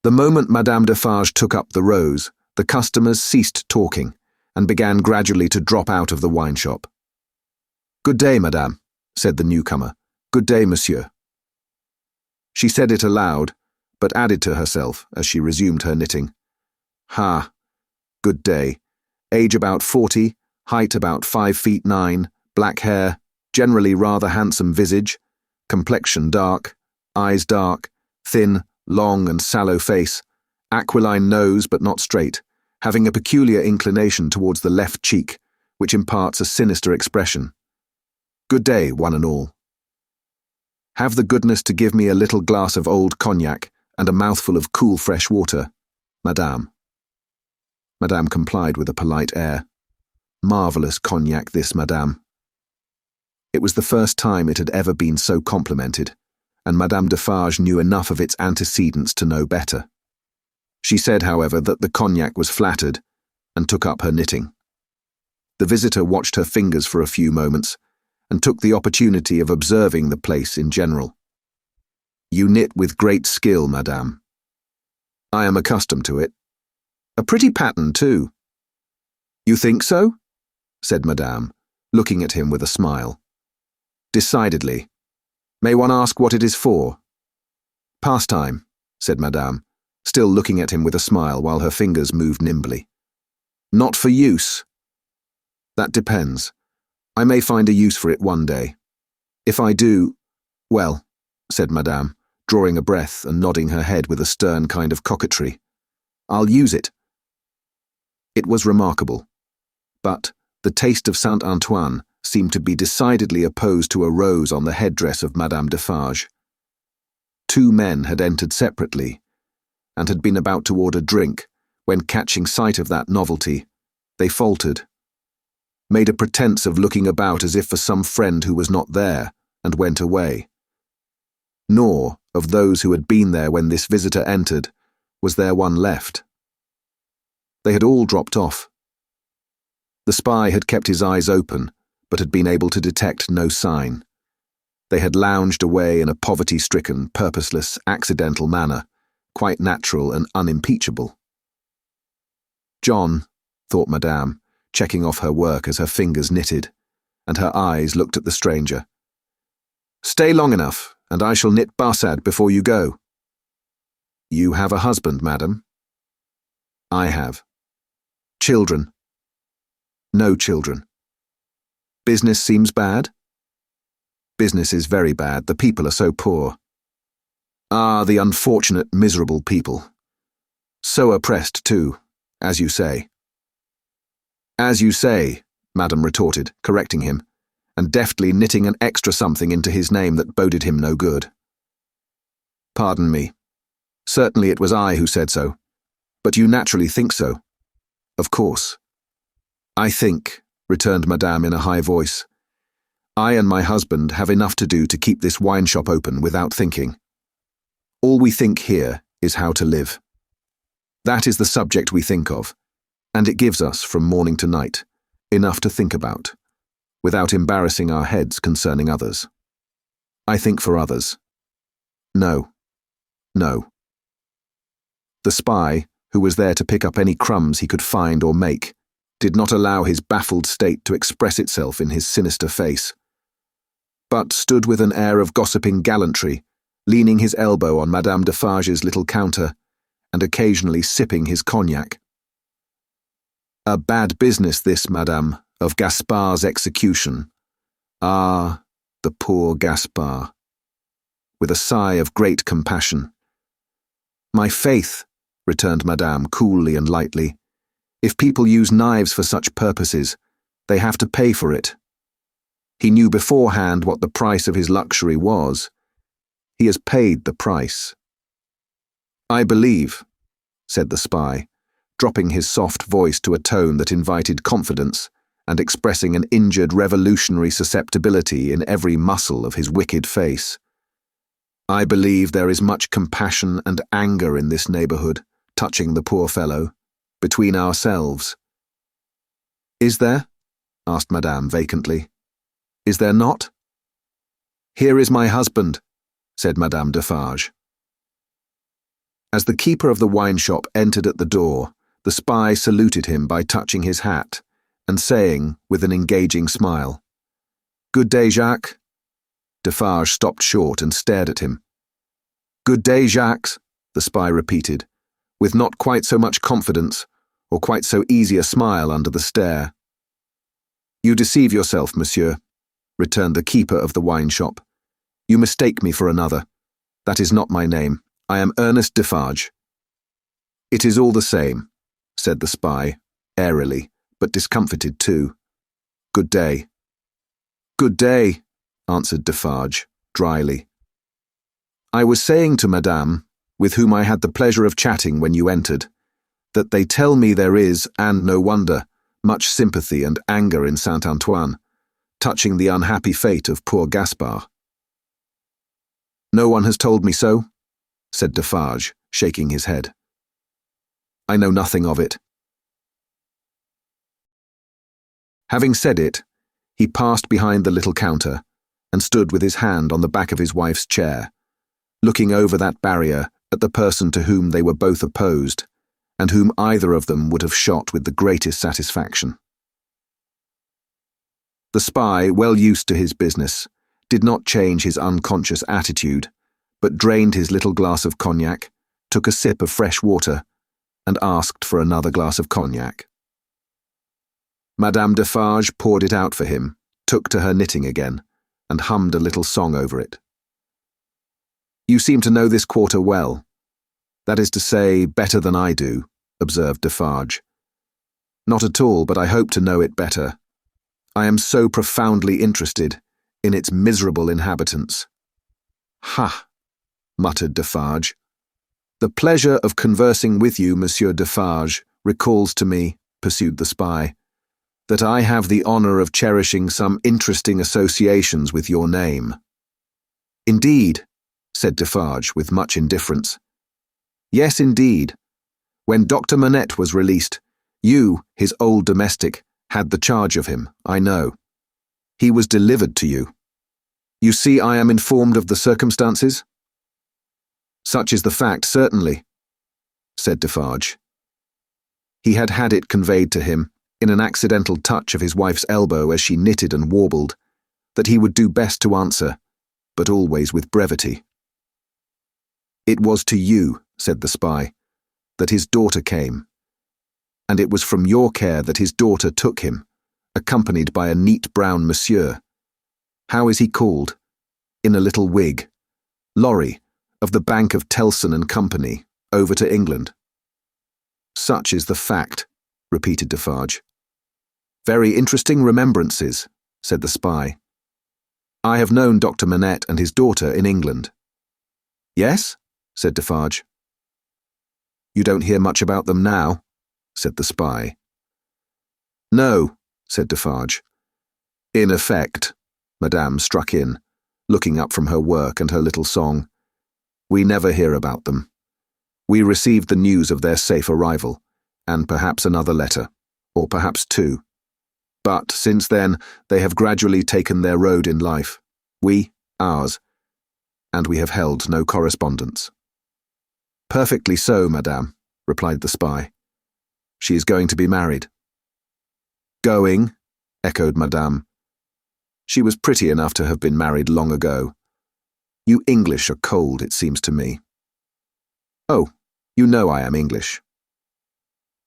The moment Madame Defarge took up the rose, the customers ceased talking and began gradually to drop out of the wine shop. "Good day, madame," said the newcomer. "Good day, monsieur." She said it aloud, but added to herself as she resumed her knitting. "Ha, good day. Age about 40, height about 5 feet 9, black hair, generally rather handsome visage, complexion dark, eyes dark, thin, long and sallow face, aquiline nose but not straight, having a peculiar inclination towards the left cheek, which imparts a sinister expression. Good day, one and all. Have the goodness to give me a little glass of old cognac and a mouthful of cool fresh water, madame." Madame complied with a polite air. Marvellous cognac this, madame. It was the first time it had ever been so complimented, and Madame Defarge knew enough of its antecedents to know better. She said, however, that the cognac was flattered, and took up her knitting. The visitor watched her fingers for a few moments, and took the opportunity of observing the place in general. "You knit with great skill, madame." "I am accustomed to it. A pretty pattern, too." "You think so?" said madame, looking at him with a smile. "Decidedly. May one ask what it is for?" "Pastime," said madame, still looking at him with a smile while her fingers moved nimbly. "Not for use?" "That depends. I may find a use for it one day. If I do, well," said madame, drawing a breath and nodding her head with a stern kind of coquetry, "I'll use it." It was remarkable, but the taste of Saint Antoine seemed to be decidedly opposed to a rose on the headdress of Madame Defarge. Two men had entered separately, and had been about to order drink, when catching sight of that novelty, they faltered, made a pretence of looking about as if for some friend who was not there, and went away. Nor, of those who had been there when this visitor entered, was there one left. They had all dropped off. The spy had kept his eyes open, but had been able to detect no sign. They had lounged away in a poverty-stricken, purposeless, accidental manner, quite natural and unimpeachable. "John," thought Madame, checking off her work as her fingers knitted, and her eyes looked at the stranger. "Stay long enough, and I shall knit Barsad before you go." "You have a husband, madam?" "I have." "Children?" "No children." "Business seems bad?" "Business is very bad. The people are so poor." "Ah, the unfortunate, miserable people. So oppressed, too, as you say." "As you say," Madame retorted, correcting him, and deftly knitting an extra something into his name that boded him no good. "Pardon me. Certainly it was I who said so. But you naturally think so." "Of course." "I think," returned Madame in a high voice, "I and my husband have enough to do to keep this wine shop open without thinking. All we think here is how to live. That is the subject we think of, and it gives us, from morning to night, enough to think about, without embarrassing our heads concerning others. I think for others. No. No." The spy, who was there to pick up any crumbs he could find or make, did not allow his baffled state to express itself in his sinister face, but stood with an air of gossiping gallantry, leaning his elbow on Madame Defarge's little counter, and occasionally sipping his cognac. "A bad business this, madame, of Gaspard's execution. Ah, the poor Gaspard," with a sigh of great compassion. "My faith," returned Madame coolly and lightly, "if people use knives for such purposes, they have to pay for it. He knew beforehand what the price of his luxury was. He has paid the price." "I believe," said the spy, dropping his soft voice to a tone that invited confidence and expressing an injured revolutionary susceptibility in every muscle of his wicked face. "I believe there is much compassion and anger in this neighbourhood, touching the poor fellow, between ourselves." "Is there?" asked Madame vacantly. "Is there not?" "Here is my husband," said Madame Defarge. As the keeper of the wine shop entered at the door, the spy saluted him by touching his hat, and saying, with an engaging smile, "Good day, Jacques." Defarge stopped short and stared at him. "Good day, Jacques," the spy repeated, with not quite so much confidence, or quite so easy a smile under the stare. "You deceive yourself, monsieur," returned the keeper of the wine shop. "You mistake me for another. That is not my name. I am Ernest Defarge." "It is all the same," said the spy, airily, but discomfited too. "Good day." "Good day," answered Defarge, dryly. "I was saying to Madame, with whom I had the pleasure of chatting when you entered, that they tell me there is, and no wonder, much sympathy and anger in Saint-Antoine, touching the unhappy fate of poor Gaspard." "No one has told me so," said Defarge, shaking his head. "I know nothing of it." Having said it, he passed behind the little counter and stood with his hand on the back of his wife's chair, looking over that barrier at the person to whom they were both opposed, and whom either of them would have shot with the greatest satisfaction. The spy, well used to his business, did not change his unconscious attitude, but drained his little glass of cognac, took a sip of fresh water, and asked for another glass of cognac. Madame Defarge poured it out for him, took to her knitting again, and hummed a little song over it. "You seem to know this quarter well. That is to say, better than I do," observed Defarge. "Not at all, but I hope to know it better. I am so profoundly interested in its miserable inhabitants." "Ha!" muttered Defarge. "The pleasure of conversing with you, Monsieur Defarge, recalls to me," pursued the spy, "that I have the honour of cherishing some interesting associations with your name." "Indeed," said Defarge with much indifference. "Yes, indeed. When Dr. Manette was released, you, his old domestic, had the charge of him, I know. He was delivered to you. You see I am informed of the circumstances?" "Such is the fact, certainly," said Defarge. He had had it conveyed to him, in an accidental touch of his wife's elbow as she knitted and warbled, that he would do best to answer, but always with brevity. "It was to you," said the spy, "that his daughter came, and it was from your care that his daughter took him, accompanied by a neat brown monsieur. How is he called? In a little wig. Lorry, of the Bank of Telson and Company, over to England." "Such is the fact," repeated Defarge. "Very interesting remembrances," said the spy. "I have known Dr. Manette and his daughter in England." "Yes?" said Defarge. "You don't hear much about them now?" said the spy. "No," said Defarge. "In effect," Madame struck in, looking up from her work and her little song, "we never hear about them. We received the news of their safe arrival, and perhaps another letter, or perhaps two. But since then they have gradually taken their road in life, we ours, and we have held no correspondence." "Perfectly so, Madame," replied the spy. "She is going to be married." "Going?" echoed Madame. "She was pretty enough to have been married long ago. You English are cold, it seems to me." "Oh, you know I am English."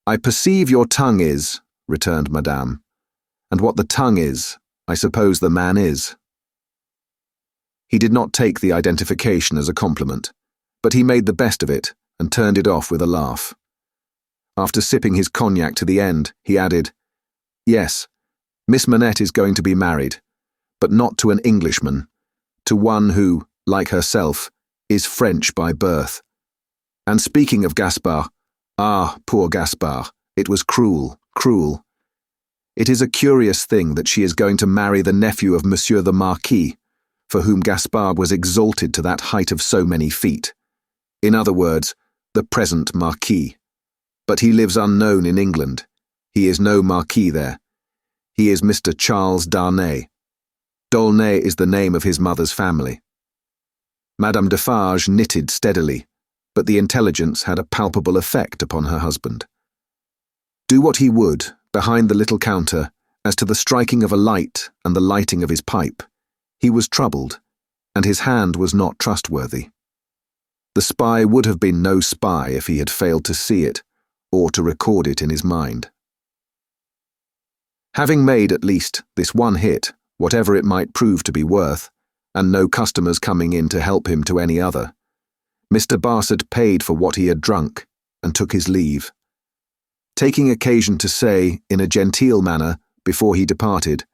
"I perceive your tongue is," returned Madame. "And what the tongue is, I suppose the man is." He did not take the identification as a compliment, but he made the best of it and turned it off with a laugh. After sipping his cognac to the end, he added, "Yes, Miss Manette is going to be married, but not to an Englishman, to one who, like herself, is French by birth. And speaking of Gaspard, poor Gaspard, it was cruel, cruel. It is a curious thing that she is going to marry the nephew of Monsieur the Marquis, for whom Gaspard was exalted to that height of so many feet. In other words, the present Marquis. But he lives unknown in England. He is no Marquis there. He is Mr. Charles Darnay. D'Aulnay is the name of his mother's family." Madame Defarge knitted steadily, but the intelligence had a palpable effect upon her husband. Do what he would, behind the little counter, as to the striking of a light and the lighting of his pipe, he was troubled, and his hand was not trustworthy. The spy would have been no spy if he had failed to see it, or to record it in his mind. Having made at least this one hit, whatever it might prove to be worth, and no customers coming in to help him to any other, Mr. Barsad paid for what he had drunk, and took his leave, taking occasion to say, in a genteel manner, before he departed,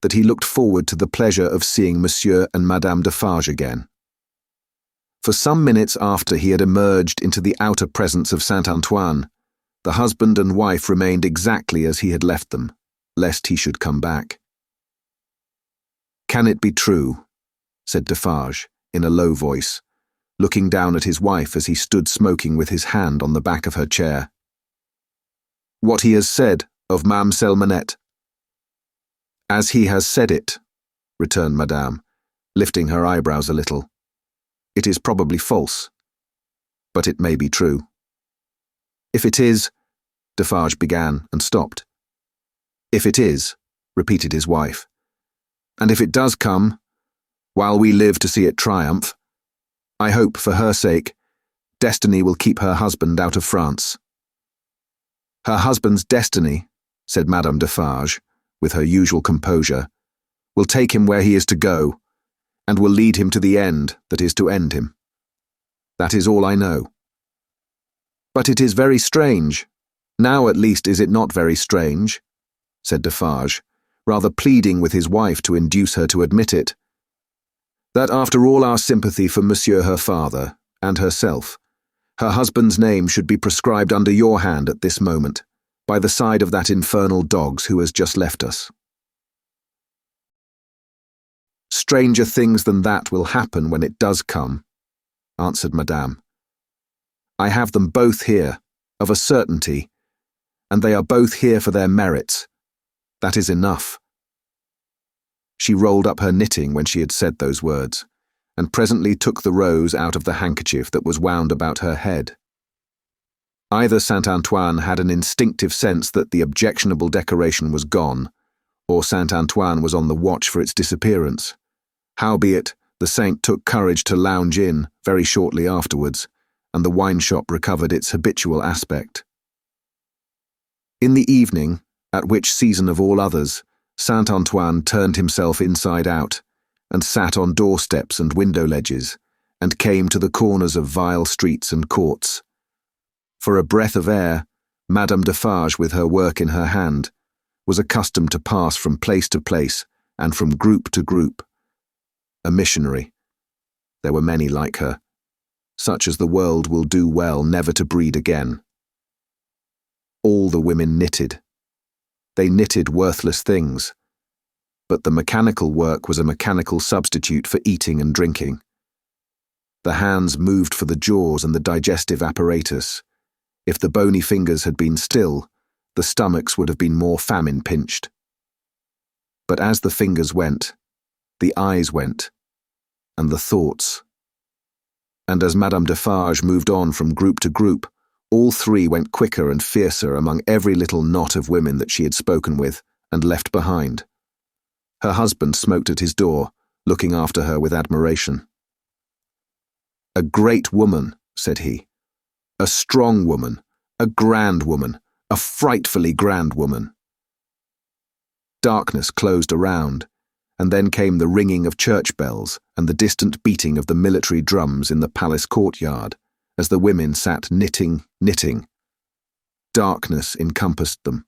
that he looked forward to the pleasure of seeing Monsieur and Madame Defarge again. For some minutes after he had emerged into the outer presence of Saint-Antoine, the husband and wife remained exactly as he had left them, lest he should come back. "Can it be true?" said Defarge, in a low voice, looking down at his wife as he stood smoking with his hand on the back of her chair. "What he has said of Mademoiselle Manette?" "As he has said it," returned Madame, lifting her eyebrows a little. "It is probably false, but it may be true." "If it is," Defarge began and stopped. "If it is," repeated his wife, "and if it does come, while we live to see it triumph, I hope, for her sake, destiny will keep her husband out of France." "Her husband's destiny," said Madame Defarge, with her usual composure, "will take him where he is to go, and will lead him to the end that is to end him. That is all I know." "But it is very strange. Now at least is it not very strange?" said Defarge, rather pleading with his wife to induce her to admit it, "that after all our sympathy for Monsieur her father, and herself, her husband's name should be prescribed under your hand at this moment, by the side of that infernal dog's who has just left us." "Stranger things than that will happen when it does come," answered Madame. "I have them both here, of a certainty, and they are both here for their merits. That is enough." She rolled up her knitting when she had said those words, and presently took the rose out of the handkerchief that was wound about her head. Either Saint-Antoine had an instinctive sense that the objectionable decoration was gone, or Saint-Antoine was on the watch for its disappearance. Howbeit, the saint took courage to lounge in very shortly afterwards, and the wine-shop recovered its habitual aspect. In the evening, at which season of all others, Saint-Antoine turned himself inside out, and sat on doorsteps and window ledges, and came to the corners of vile streets and courts. For a breath of air, Madame Defarge, with her work in her hand, was accustomed to pass from place to place and from group to group. A missionary. There were many like her, such as the world will do well never to breed again. All the women knitted. They knitted worthless things, but the mechanical work was a mechanical substitute for eating and drinking. The hands moved for the jaws and the digestive apparatus. If the bony fingers had been still, the stomachs would have been more famine-pinched. But as the fingers went, the eyes went, and the thoughts. And as Madame Defarge moved on from group to group, All three went quicker and fiercer among every little knot of women that she had spoken with and left behind. Her husband smoked at his door, looking after her with admiration. "A great woman," said he. "A strong woman, a grand woman, a frightfully grand woman." Darkness closed around, and then came the ringing of church bells and the distant beating of the military drums in the palace courtyard, as the women sat knitting. Darkness encompassed them.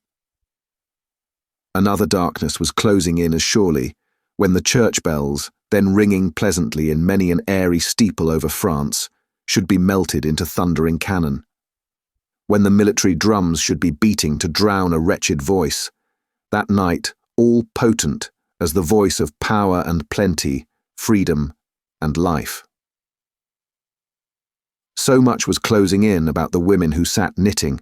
Another darkness was closing in as surely, when the church bells, then ringing pleasantly in many an airy steeple over France, should be melted into thundering cannon. When the military drums should be beating to drown a wretched voice, that night all potent as the voice of power and plenty, freedom and life. So much was closing in about the women who sat knitting,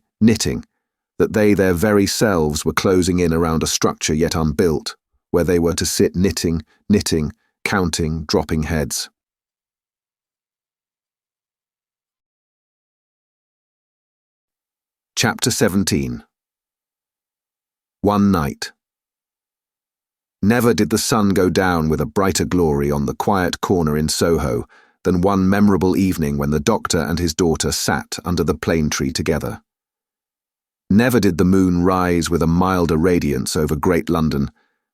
that they their very selves were closing in around a structure yet unbuilt, where they were to sit knitting, counting, dropping heads. Chapter 17. One night. Never did the sun go down with a brighter glory on the quiet corner in Soho than one memorable evening when the doctor and his daughter sat under the plane tree together. Never did the moon rise with a milder radiance over great London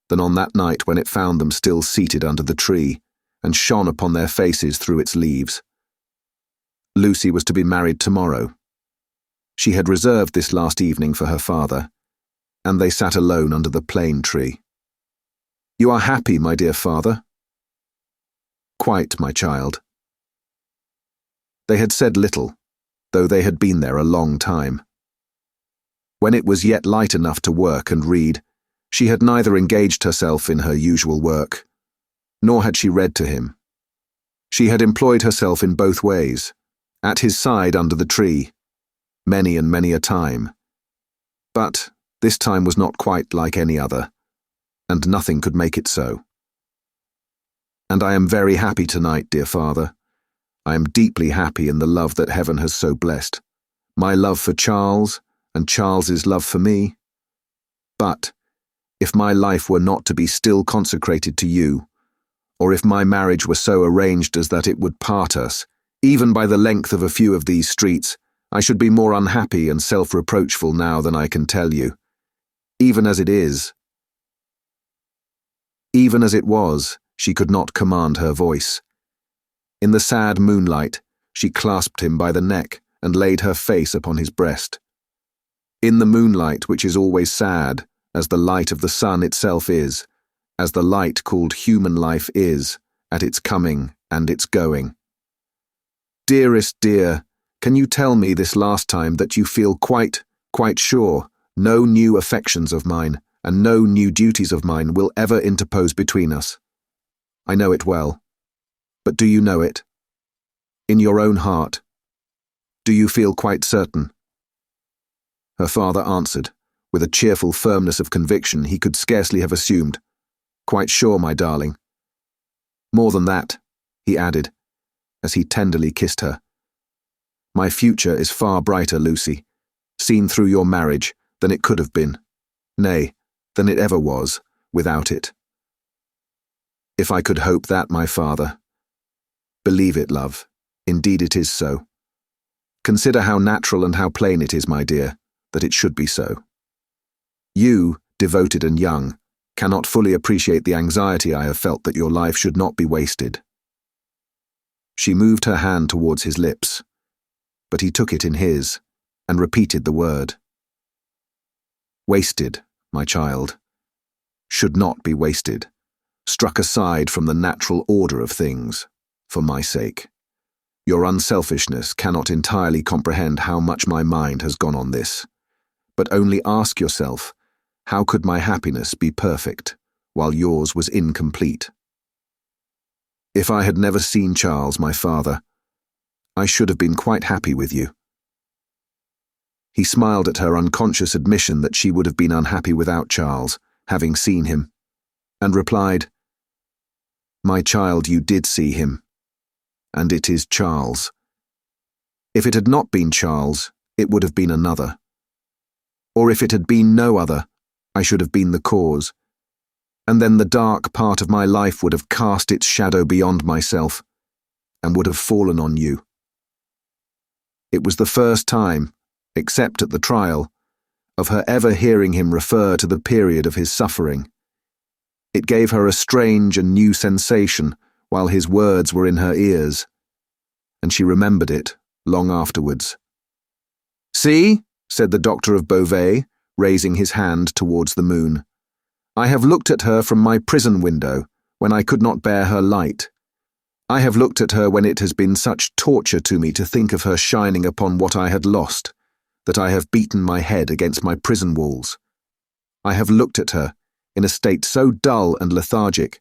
than on that night when it found them still seated under the tree and shone upon their faces through its leaves. Lucie was to be married tomorrow. She had reserved this last evening for her father, and they sat alone under the plane tree. "You are happy, my dear father?" "Quite, my child." They had said little, though they had been there a long time. When it was yet light enough to work and read, she had neither engaged herself in her usual work, nor had she read to him. She had employed herself in both ways, at his side under the tree, many and many a time. But this time was not quite like any other, and nothing could make it so. "And I am very happy tonight, dear father. I am deeply happy in the love that heaven has so blessed, my love for Charles, and Charles's love for me. But if my life were not to be still consecrated to you, or if my marriage were so arranged as that it would part us, even by the length of a few of these streets, I should be more unhappy and self-reproachful now than I can tell you. Even as it is." Even as it was, she could not command her voice. In the sad moonlight, she clasped him by the neck and laid her face upon his breast. In the moonlight, which is always sad, as the light of the sun itself is, as the light called human life is, at its coming and its going. "Dearest dear, can you tell me this last time that you feel quite sure no new affections of mine and no new duties of mine will ever interpose between us? I know it well. But do you know it? In your own heart? Do you feel quite certain?" Her father answered, with a cheerful firmness of conviction he could scarcely have assumed. "Quite sure, my darling. More than that," he added, as he tenderly kissed her. "My future is far brighter, Lucie, seen through your marriage, than it could have been, nay, than it ever was, without it. If I could hope that, my father. Believe it, love, indeed it is so. Consider how natural and how plain it is, my dear, that it should be so. You, devoted and young, cannot fully appreciate the anxiety I have felt that your life should not be wasted." She moved her hand towards his lips, but he took it in his and repeated the word. "Wasted, my child, should not be wasted, struck aside from the natural order of things, for my sake. Your unselfishness cannot entirely comprehend how much my mind has gone on this, but only ask yourself, how could my happiness be perfect, while yours was incomplete? If I had never seen Charles, my father, I should have been quite happy with you." He smiled at her unconscious admission that she would have been unhappy without Charles, having seen him, and replied, "My child, you did see him, and it is Charles. If it had not been Charles, it would have been another. Or if it had been no other, I should have been the cause. And then the dark part of my life would have cast its shadow beyond myself, and would have fallen on you. It was the first time, except at the trial, of her ever hearing him refer to the period of his suffering. It gave her a strange and new sensation while his words were in her ears, and she remembered it long afterwards. "See," said the Doctor of Beauvais, raising his hand towards the moon. "I have looked at her from my prison window when I could not bear her light. I have looked at her when it has been such torture to me to think of her shining upon what I had lost, that I have beaten my head against my prison walls. I have looked at her in a state so dull and lethargic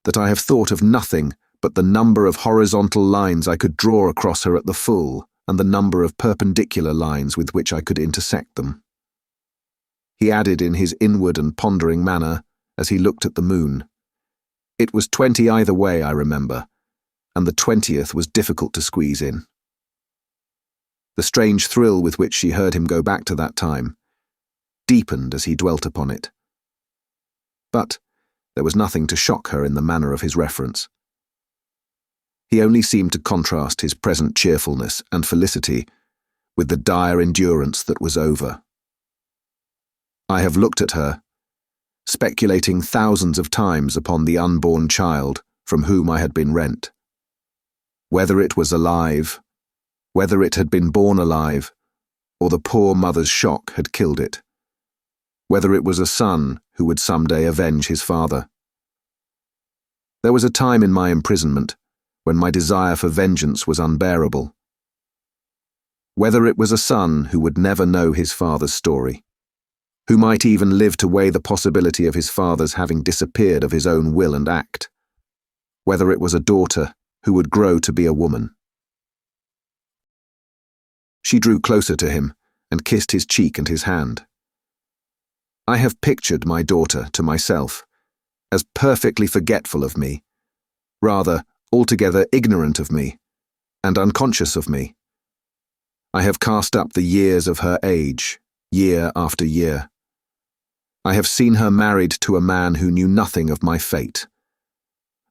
that I have thought of nothing but the number of horizontal lines I could draw across her at the full, and the number of perpendicular lines with which I could intersect them." He added in his inward and pondering manner, as he looked at the moon, "It was 20 either way, I remember, and the 20th was difficult to squeeze in." The strange thrill with which she heard him go back to that time deepened as he dwelt upon it. But there was nothing to shock her in the manner of his reference. He only seemed to contrast his present cheerfulness and felicity with the dire endurance that was over. "I have looked at her, speculating thousands of times upon the unborn child from whom I had been rent. Whether it was alive, whether it had been born alive, or the poor mother's shock had killed it. Whether it was a son who would some day avenge his father. There was a time in my imprisonment when my desire for vengeance was unbearable. Whether it was a son who would never know his father's story, who might even live to weigh the possibility of his father's having disappeared of his own will and act. Whether it was a daughter who would grow to be a woman." She drew closer to him and kissed his cheek and his hand. "I have pictured my daughter to myself as perfectly forgetful of me, rather altogether ignorant of me, and unconscious of me. I have cast up the years of her age, year after year. I have seen her married to a man who knew nothing of my fate.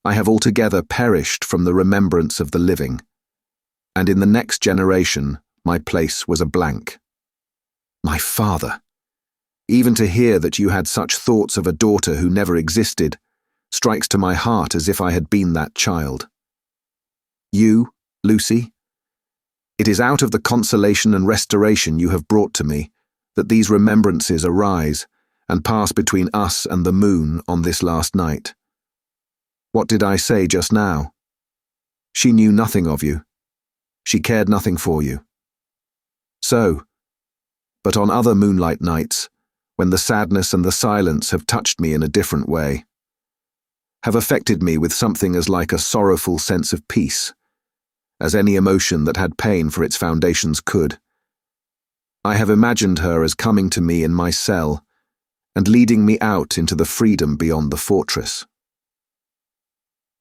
I have altogether perished from the remembrance of the living, and in the next generation my place was a blank. My father! Even to hear that you had such thoughts of a daughter who never existed strikes to my heart as if I had been that child. You, Lucie, it is out of the consolation and restoration you have brought to me that these remembrances arise and pass between us and the moon on this last night. What did I say just now? She knew nothing of you. She cared nothing for you. So, but on other moonlight nights, when the sadness and the silence have touched me in a different way, have affected me with something as like a sorrowful sense of peace, as any emotion that had pain for its foundations could, I have imagined her as coming to me in my cell and leading me out into the freedom beyond the fortress.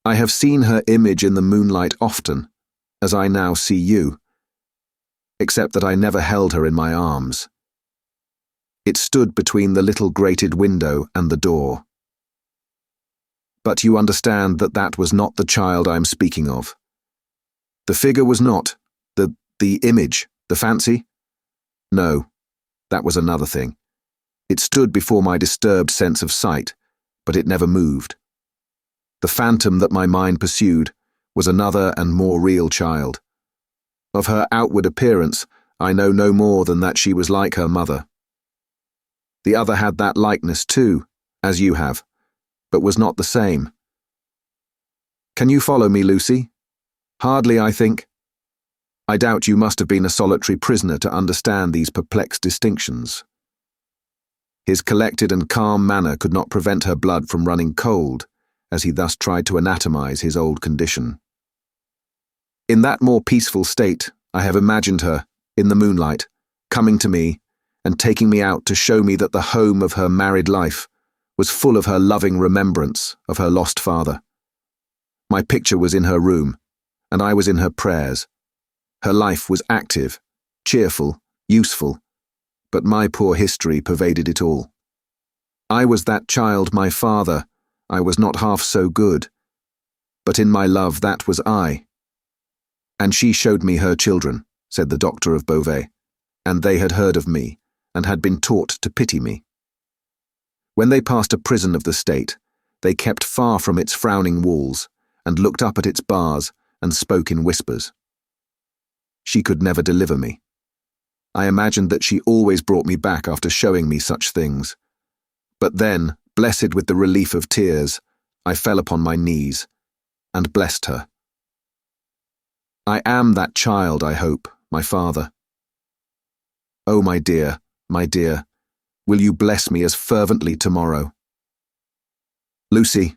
I have seen her image in the moonlight often, as I now see you, except that I never held her in my arms. It stood between the little grated window and the door. But you understand that that was not the child I am speaking of. The figure was not, the image, the fancy? No, that was another thing. It stood before my disturbed sense of sight, but it never moved. The phantom that my mind pursued was another and more real child. Of her outward appearance, I know no more than that she was like her mother. The other had that likeness too, as you have, but was not the same. Can you follow me, Lucie? Hardly, I think. I doubt you must have been a solitary prisoner to understand these perplexed distinctions. His collected and calm manner could not prevent her blood from running cold, as he thus tried to anatomize his old condition. In that more peaceful state, I have imagined her, in the moonlight, coming to me and taking me out to show me that the home of her married life was full of her loving remembrance of her lost father. My picture was in her room, and I was in her prayers. Her life was active, cheerful, useful, but my poor history pervaded it all. I was that child my father, I was not half so good, but in my love that was I. And she showed me her children, said the doctor of Beauvais, and they had heard of me, and had been taught to pity me. When they passed a prison of the state, they kept far from its frowning walls, and looked up at its bars, and spoke in whispers. She could never deliver me. I imagined that she always brought me back after showing me such things. But then, blessed with the relief of tears, I fell upon my knees, and blessed her. I am that child, I hope, my father. Oh, my dear, will you bless me as fervently tomorrow? Lucie,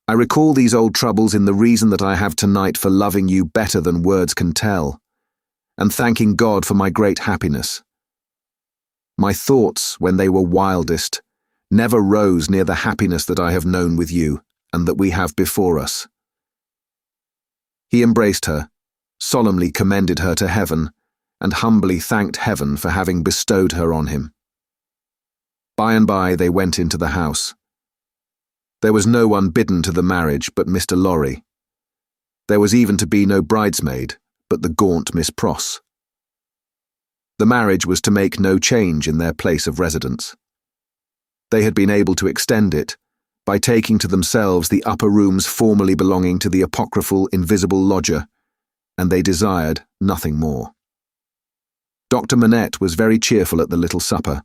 I recall these old troubles in the reason that I have tonight for loving you better than words can tell, and thanking God for my great happiness. My thoughts, when they were wildest, never rose near the happiness that I have known with you, and that we have before us. He embraced her, solemnly commended her to heaven, and humbly thanked heaven for having bestowed her on him. By and by they went into the house. There was no one bidden to the marriage but Mr. Lorry. There was even to be no bridesmaid but the gaunt Miss Pross. The marriage was to make no change in their place of residence. They had been able to extend it by taking to themselves the upper rooms formerly belonging to the apocryphal invisible lodger, and they desired nothing more. Dr. Manette was very cheerful at the little supper.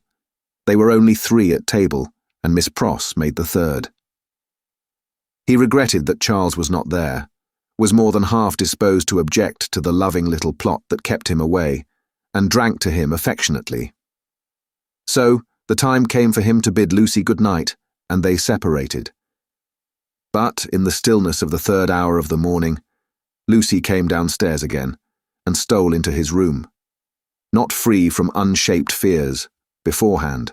They were only 3 at table, and Miss Pross made the 3rd. He regretted that Charles was not there, was more than half disposed to object to the loving little plot that kept him away, and drank to him affectionately. So, the time came for him to bid Lucie good night, and they separated. But, in the stillness of the 3rd hour of the morning, Lucie came downstairs again, and stole into his room, not free from unshaped fears, beforehand.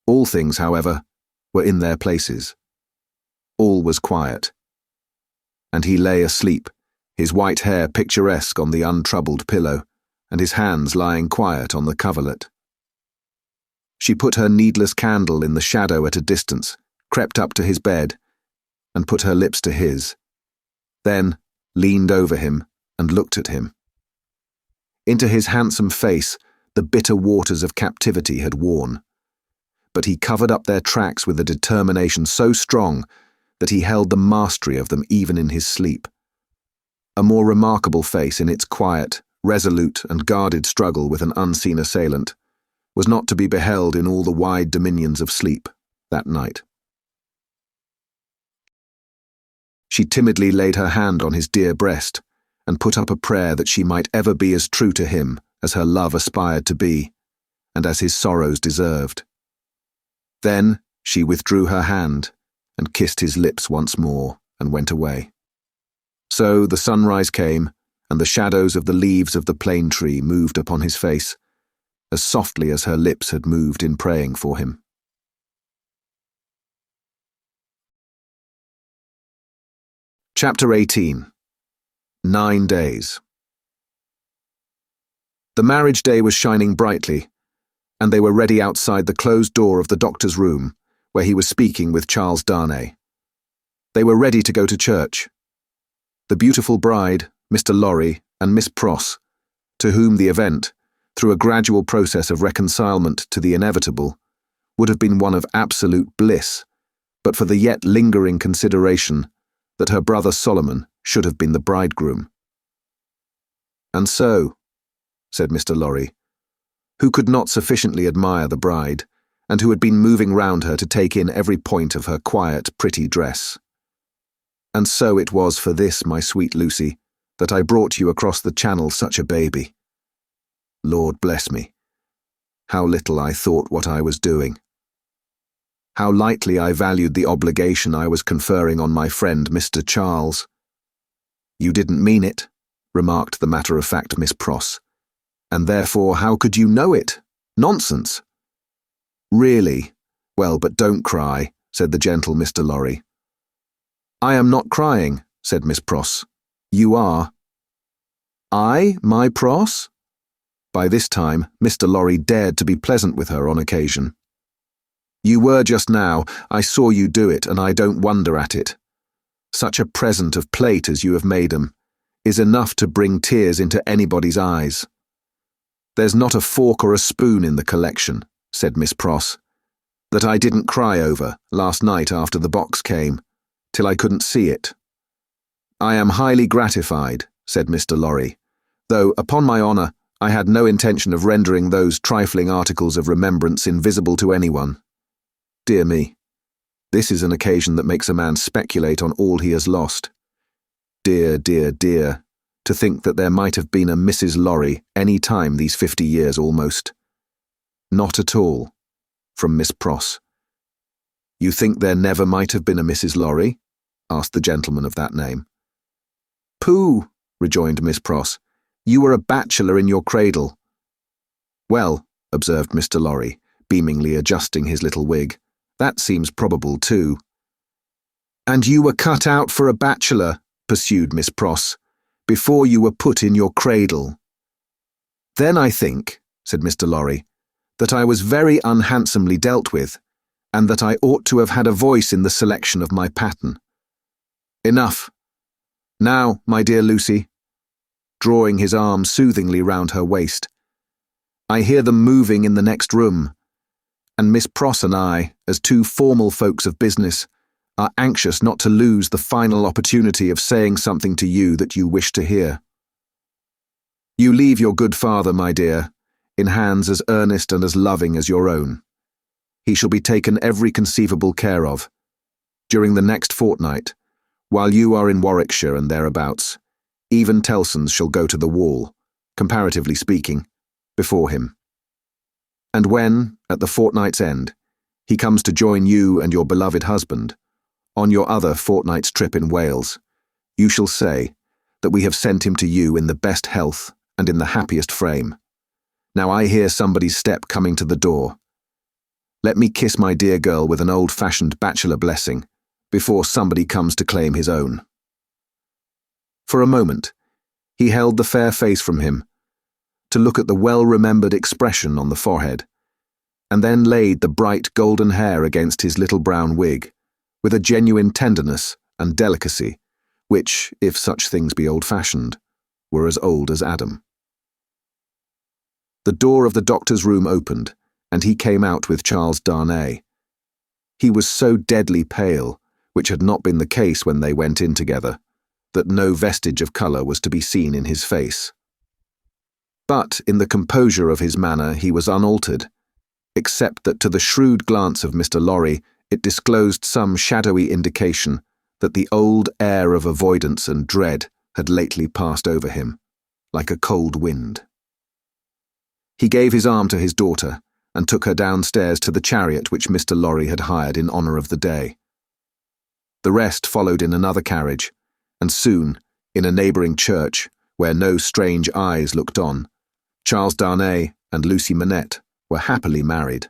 All things, however, were in their places. All was quiet. And he lay asleep, his white hair picturesque on the untroubled pillow, and his hands lying quiet on the coverlet. She put her needless candle in the shadow at a distance, crept up to his bed, and put her lips to his, then leaned over him and looked at him. Into his handsome face the bitter waters of captivity had worn, but he covered up their tracks with a determination so strong that he held the mastery of them even in his sleep. A more remarkable face in its quiet, resolute and guarded struggle with an unseen assailant was not to be beheld in all the wide dominions of sleep that night. She timidly laid her hand on his dear breast and put up a prayer that she might ever be as true to him as her love aspired to be, and as his sorrows deserved. Then she withdrew her hand and kissed his lips once more and went away. So the sunrise came, and the shadows of the leaves of the plane tree moved upon his face, as softly as her lips had moved in praying for him. Chapter 18. 9 days. The marriage day was shining brightly, and they were ready outside the closed door of the doctor's room, where he was speaking with Charles Darnay. They were ready to go to church. The beautiful bride, Mr. Lorry, and Miss Pross, to whom the event, through a gradual process of reconcilement to the inevitable, would have been one of absolute bliss, but for the yet lingering consideration that her brother Solomon should have been the bridegroom. And so, said Mr. Lorry, who could not sufficiently admire the bride, and who had been moving round her to take in every point of her quiet, pretty dress. And so it was for this, my sweet Lucie, that I brought you across the channel such a baby. Lord bless me, how little I thought what I was doing. How lightly I valued the obligation I was conferring on my friend Mr. Charles. You didn't mean it, remarked the matter-of-fact Miss Pross. And therefore how could you know it? Nonsense. Really? Well, but don't cry, said the gentle Mr. Lorry. I am not crying, said Miss Pross. You are. I, my Pross? By this time, Mr. Lorry dared to be pleasant with her on occasion. "You were just now. I saw you do it, and I don't wonder at it. Such a present of plate as you have made 'em is enough to bring tears into anybody's eyes. There's not a fork or a spoon in the collection," said Miss Pross, "that I didn't cry over last night after the box came, till I couldn't see it." "I am highly gratified," said Mr. Lorry, "though, upon my honour, I had no intention of rendering those trifling articles of remembrance invisible to anyone. Dear me, this is an occasion that makes a man speculate on all he has lost. Dear, dear, dear, to think that there might have been a Mrs. Lorry any time these 50 years almost." "Not at all," from Miss Pross. "You think there never might have been a Mrs. Lorry?" asked the gentleman of that name. "Pooh," rejoined Miss Pross, "you were a bachelor in your cradle." "Well," observed Mr. Lorry, beamingly adjusting his little wig, "that seems probable too." "And you were cut out for a bachelor," pursued Miss Pross, "before you were put in your cradle." "Then I think," said Mr. Lorry, "that I was very unhandsomely dealt with, and that I ought to have had a voice in the selection of my pattern. Enough. Now, my dear Lucie," drawing his arm soothingly round her waist, "I hear them moving in the next room, and Miss Pross and I, as two formal folks of business, are anxious not to lose the final opportunity of saying something to you that you wish to hear. You leave your good father, my dear, in hands as earnest and as loving as your own. He shall be taken every conceivable care of. During the next fortnight, while you are in Warwickshire and thereabouts, even Tellson's shall go to the wall, comparatively speaking, before him. And when, at the fortnight's end, he comes to join you and your beloved husband, on your other fortnight's trip in Wales, you shall say that we have sent him to you in the best health and in the happiest frame. Now I hear somebody's step coming to the door. Let me kiss my dear girl with an old-fashioned bachelor blessing before somebody comes to claim his own." For a moment, he held the fair face from him, to look at the well-remembered expression on the forehead, and then laid the bright golden hair against his little brown wig, with a genuine tenderness and delicacy, which, if such things be old-fashioned, were as old as Adam. The door of the doctor's room opened, and he came out with Charles Darnay. He was so deadly pale, which had not been the case when they went in together, that no vestige of colour was to be seen in his face. But in the composure of his manner he was unaltered, except that to the shrewd glance of Mr. Lorry it disclosed some shadowy indication that the old air of avoidance and dread had lately passed over him, like a cold wind. He gave his arm to his daughter, and took her downstairs to the chariot which Mr. Lorry had hired in honour of the day. The rest followed in another carriage, and soon, in a neighbouring church, where no strange eyes looked on, Charles Darnay and Lucie Manette were happily married.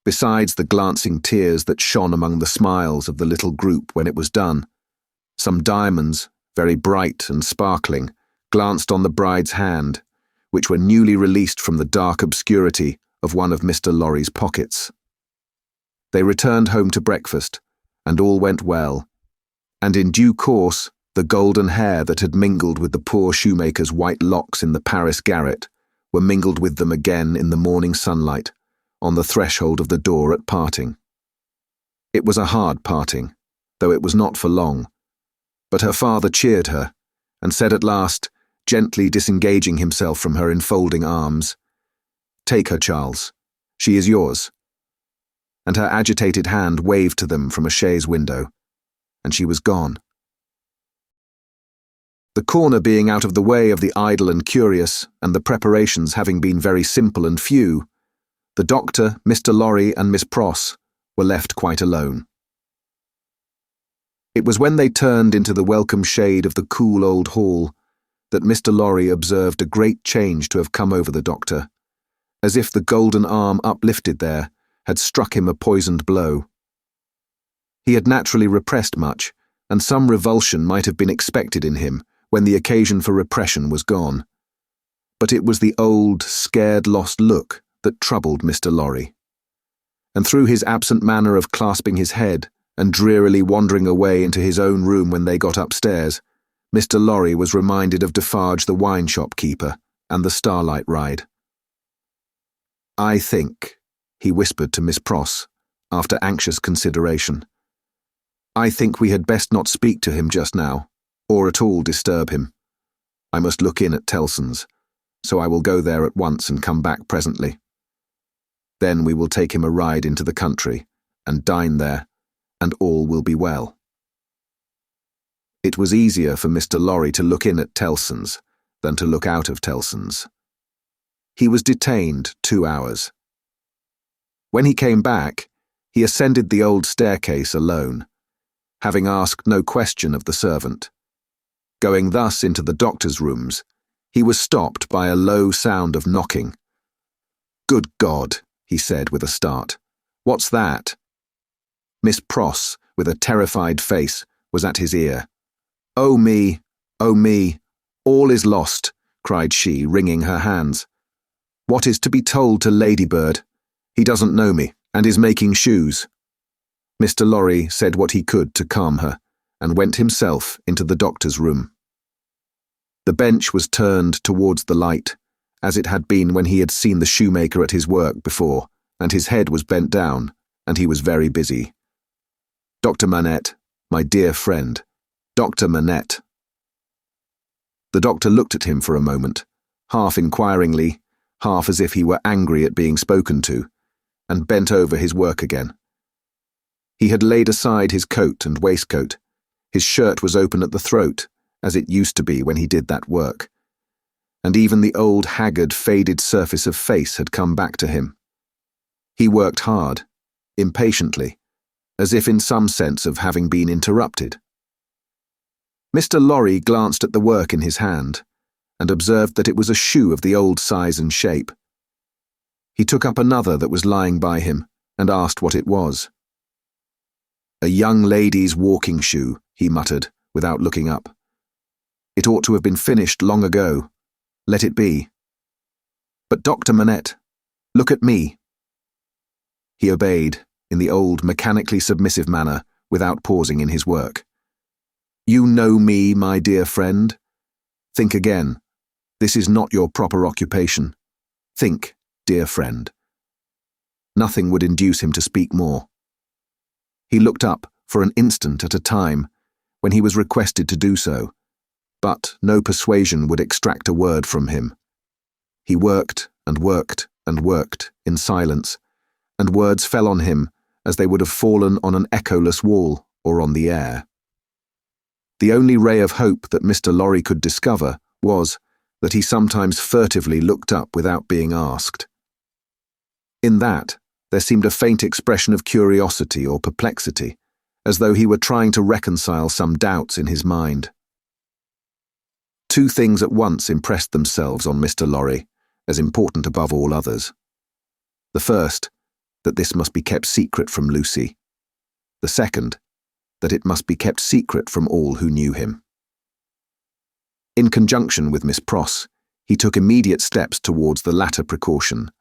Besides the glancing tears that shone among the smiles of the little group when it was done, some diamonds, very bright and sparkling, glanced on the bride's hand, which were newly released from the dark obscurity of one of Mr. Lorry's pockets. They returned home to breakfast, and all went well, and in due course the golden hair that had mingled with the poor shoemaker's white locks in the Paris garret were mingled with them again in the morning sunlight, on the threshold of the door at parting. It was a hard parting, though it was not for long, but her father cheered her, and said at last, gently disengaging himself from her enfolding arms, "Take her, Charles. She is yours." And her agitated hand waved to them from a chaise window, and she was gone. The corner being out of the way of the idle and curious, and the preparations having been very simple and few, the doctor, Mr. Lorry, and Miss Pross were left quite alone. It was when they turned into the welcome shade of the cool old hall that Mr. Lorry observed a great change to have come over the doctor, as if the golden arm uplifted there had struck him a poisoned blow. He had naturally repressed much, and some revulsion might have been expected in him when the occasion for repression was gone. but it was the old, scared, lost look that troubled Mr. Lorry. And through his absent manner of clasping his head and drearily wandering away into his own room when they got upstairs, Mr. Lorry was reminded of Defarge the wine shop keeper and the starlight ride. "I think," he whispered to Miss Pross, after anxious consideration, "I think we had best not speak to him just now, or at all disturb him. I must look in at Tellson's, so I will go there at once and come back presently. Then we will take him a ride into the country, and dine there, and all will be well." It was easier for Mr. Lorry to look in at Tellson's than to look out of Tellson's. He was detained 2 hours. When he came back, he ascended the old staircase alone, having asked no question of the servant. Going thus into the doctor's rooms, he was stopped by a low sound of knocking. "Good God," he said with a start. "What's that?" Miss Pross, with a terrified face, was at his ear. "Oh me, all is lost," cried she, wringing her hands. "What is to be told to Ladybird? He doesn't know me, and is making shoes." Mr. Lorry said what he could to calm her, and went himself into the doctor's room. The bench was turned towards the light, as it had been when he had seen the shoemaker at his work before, and his head was bent down, and he was very busy. "Dr. Manette, my dear friend, Dr. Manette." The doctor looked at him for a moment, half inquiringly, half as if he were angry at being spoken to, and bent over his work again. He had laid aside his coat and waistcoat. His shirt was open at the throat, as it used to be when he did that work, and even the old haggard, faded surface of face had come back to him. He worked hard, impatiently, as if in some sense of having been interrupted. Mr. Lorry glanced at the work in his hand, and observed that it was a shoe of the old size and shape. He took up another that was lying by him, and asked what it was. "A young lady's walking shoe," he muttered, without looking up. "It ought to have been finished long ago. Let it be. But Dr. Manette, look at me." He obeyed, in the old mechanically submissive manner, without pausing in his work. "You know me, my dear friend? Think again. This is not your proper occupation. Think, dear friend." Nothing would induce him to speak more. He looked up for an instant at a time, when he was requested to do so, but no persuasion would extract a word from him. He worked and worked and worked in silence, and words fell on him as they would have fallen on an echoless wall or on the air. The only ray of hope that Mr. Lorry could discover was that he sometimes furtively looked up without being asked. In that, there seemed a faint expression of curiosity or perplexity, as though he were trying to reconcile some doubts in his mind. Two things at once impressed themselves on Mr. Lorry, as important above all others. The first, that this must be kept secret from Lucie. The second, that it must be kept secret from all who knew him. In conjunction with Miss Pross, he took immediate steps towards the latter precaution,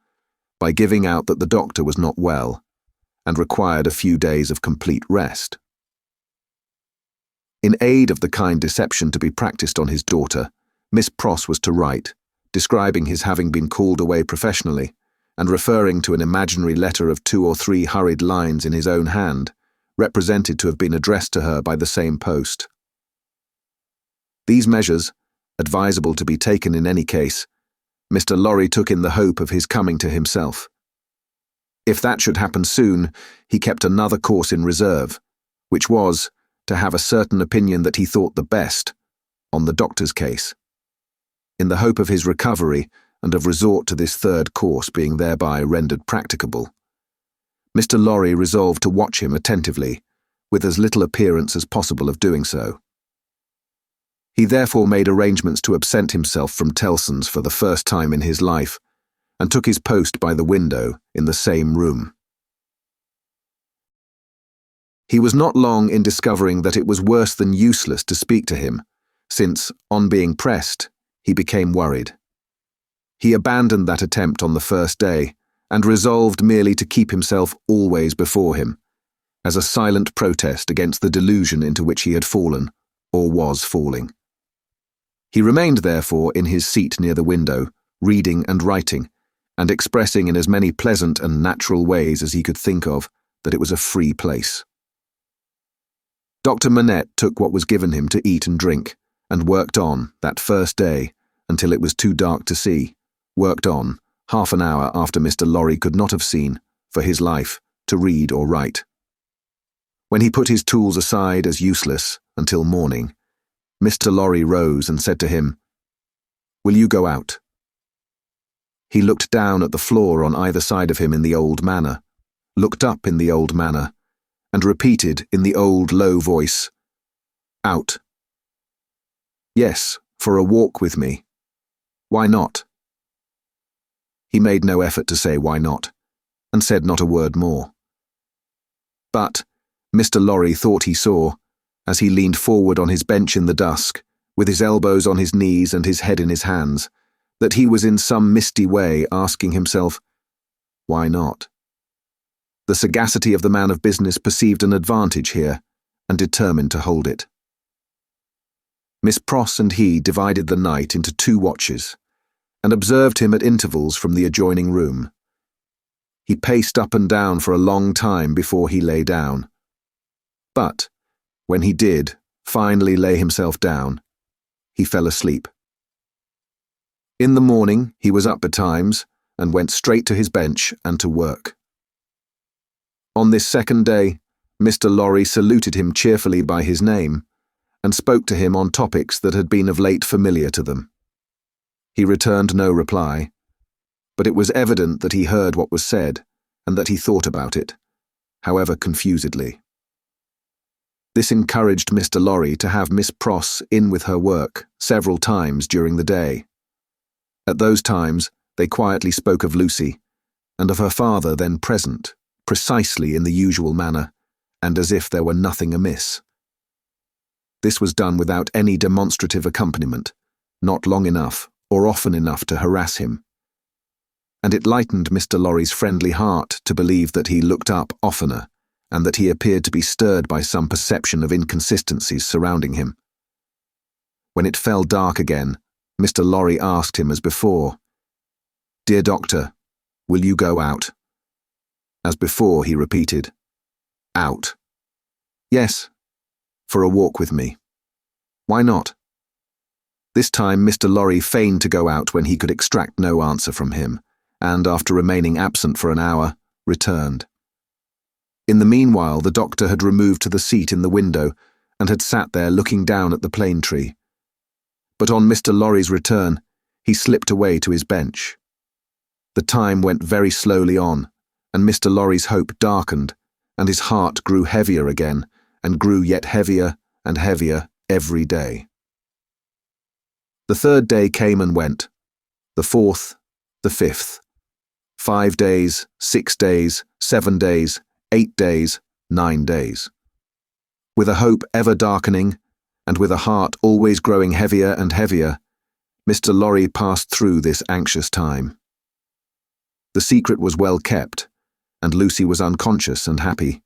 by giving out that the doctor was not well, and required a few days of complete rest. In aid of the kind deception to be practiced on his daughter, Miss Pross was to write, describing his having been called away professionally, and referring to an imaginary letter of 2 or 3 hurried lines in his own hand, represented to have been addressed to her by the same post. These measures, advisable to be taken in any case, Mr. Lorry took in the hope of his coming to himself. If that should happen soon, he kept another course in reserve, which was to have a certain opinion that he thought the best on the doctor's case. In the hope of his recovery and of resort to this third course being thereby rendered practicable, Mr. Lorry resolved to watch him attentively, with as little appearance as possible of doing so. He therefore made arrangements to absent himself from Tellson's for the first time in his life, and took his post by the window in the same room. He was not long in discovering that it was worse than useless to speak to him, since, on being pressed, he became worried. He abandoned that attempt on the first day, and resolved merely to keep himself always before him, as a silent protest against the delusion into which he had fallen, or was falling. He remained, therefore, in his seat near the window, reading and writing, and expressing in as many pleasant and natural ways as he could think of that it was a free place. Dr. Manette took what was given him to eat and drink, and worked on, that first day, until it was too dark to see, worked on, half an hour after Mr. Lorry could not have seen, for his life, to read or write. When he put his tools aside as useless until morning, Mr. Lorry rose and said to him, "Will you go out?" He looked down at the floor on either side of him in the old manner, looked up in the old manner, and repeated in the old low voice, "Out." "Yes, for a walk with me. Why not?" He made no effort to say why not, and said not a word more. But Mr. Lorry thought he saw, as he leaned forward on his bench in the dusk, with his elbows on his knees and his head in his hands, that he was in some misty way asking himself, why not? The sagacity of the man of business perceived an advantage here, and determined to hold it. Miss Pross and he divided the night into 2 watches, and observed him at intervals from the adjoining room. He paced up and down for a long time before he lay down. But, when he did finally lay himself down, he fell asleep. In the morning he was up betimes, and went straight to his bench and to work. On this second day, Mr. Lorry saluted him cheerfully by his name, and spoke to him on topics that had been of late familiar to them. He returned no reply, but it was evident that he heard what was said, and that he thought about it, however confusedly. This encouraged Mr. Lorry to have Miss Pross in with her work several times during the day. At those times, they quietly spoke of Lucie, and of her father then present, precisely in the usual manner, and as if there were nothing amiss. This was done without any demonstrative accompaniment, not long enough or often enough to harass him. And it lightened Mr. Lorry's friendly heart to believe that he looked up oftener, and that he appeared to be stirred by some perception of inconsistencies surrounding him. When it fell dark again, Mr. Lorry asked him as before, "Dear doctor, will you go out?" As before, he repeated, "Out." "Yes, for a walk with me. Why not?" This time Mr. Lorry feigned to go out when he could extract no answer from him, and after remaining absent for an hour, returned. In the meanwhile the doctor had removed to the seat in the window, and had sat there looking down at the plane tree. But on Mr. Lorry's return, he slipped away to his bench. The time went very slowly on, and Mr. Lorry's hope darkened, and his heart grew heavier again, and grew yet heavier and heavier every day. The 3rd day came and went, the 4th, the 5th. 5 days, 6 days, 7 days, 8 days, 9 days. With a hope ever darkening, and with a heart always growing heavier and heavier, Mr. Lorry passed through this anxious time. The secret was well kept, and Lucie was unconscious and happy.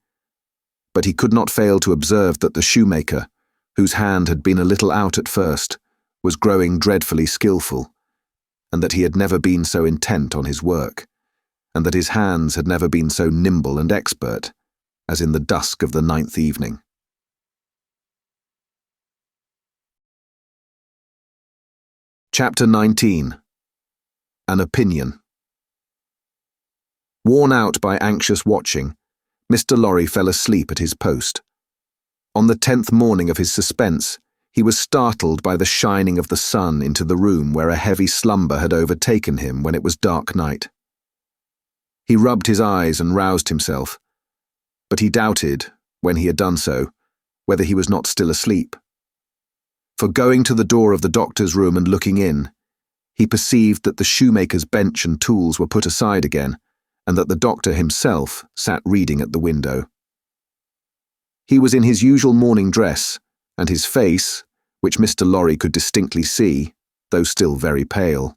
But he could not fail to observe that the shoemaker, whose hand had been a little out at first, was growing dreadfully skilful, and that he had never been so intent on his work, and that his hands had never been so nimble and expert, as in the dusk of the 9th evening. Chapter 19. An Opinion. Worn out by anxious watching, Mr. Lorry fell asleep at his post. On the 10th morning of his suspense, he was startled by the shining of the sun into the room where a heavy slumber had overtaken him when it was dark night. He rubbed his eyes and roused himself, but he doubted, when he had done so, whether he was not still asleep. For going to the door of the doctor's room and looking in, he perceived that the shoemaker's bench and tools were put aside again, and that the doctor himself sat reading at the window. He was in his usual morning dress, and his face, which Mr. Lorry could distinctly see, though still very pale,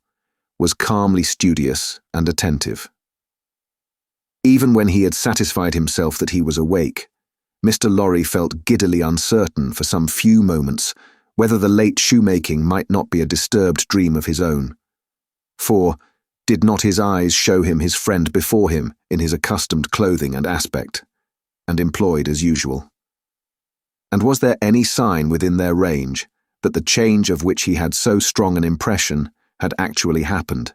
was calmly studious and attentive. Even when he had satisfied himself that he was awake, Mr. Lorry felt giddily uncertain for some few moments whether the late shoemaking might not be a disturbed dream of his own. For, did not his eyes show him his friend before him in his accustomed clothing and aspect, and employed as usual? And was there any sign within their range that the change of which he had so strong an impression had actually happened?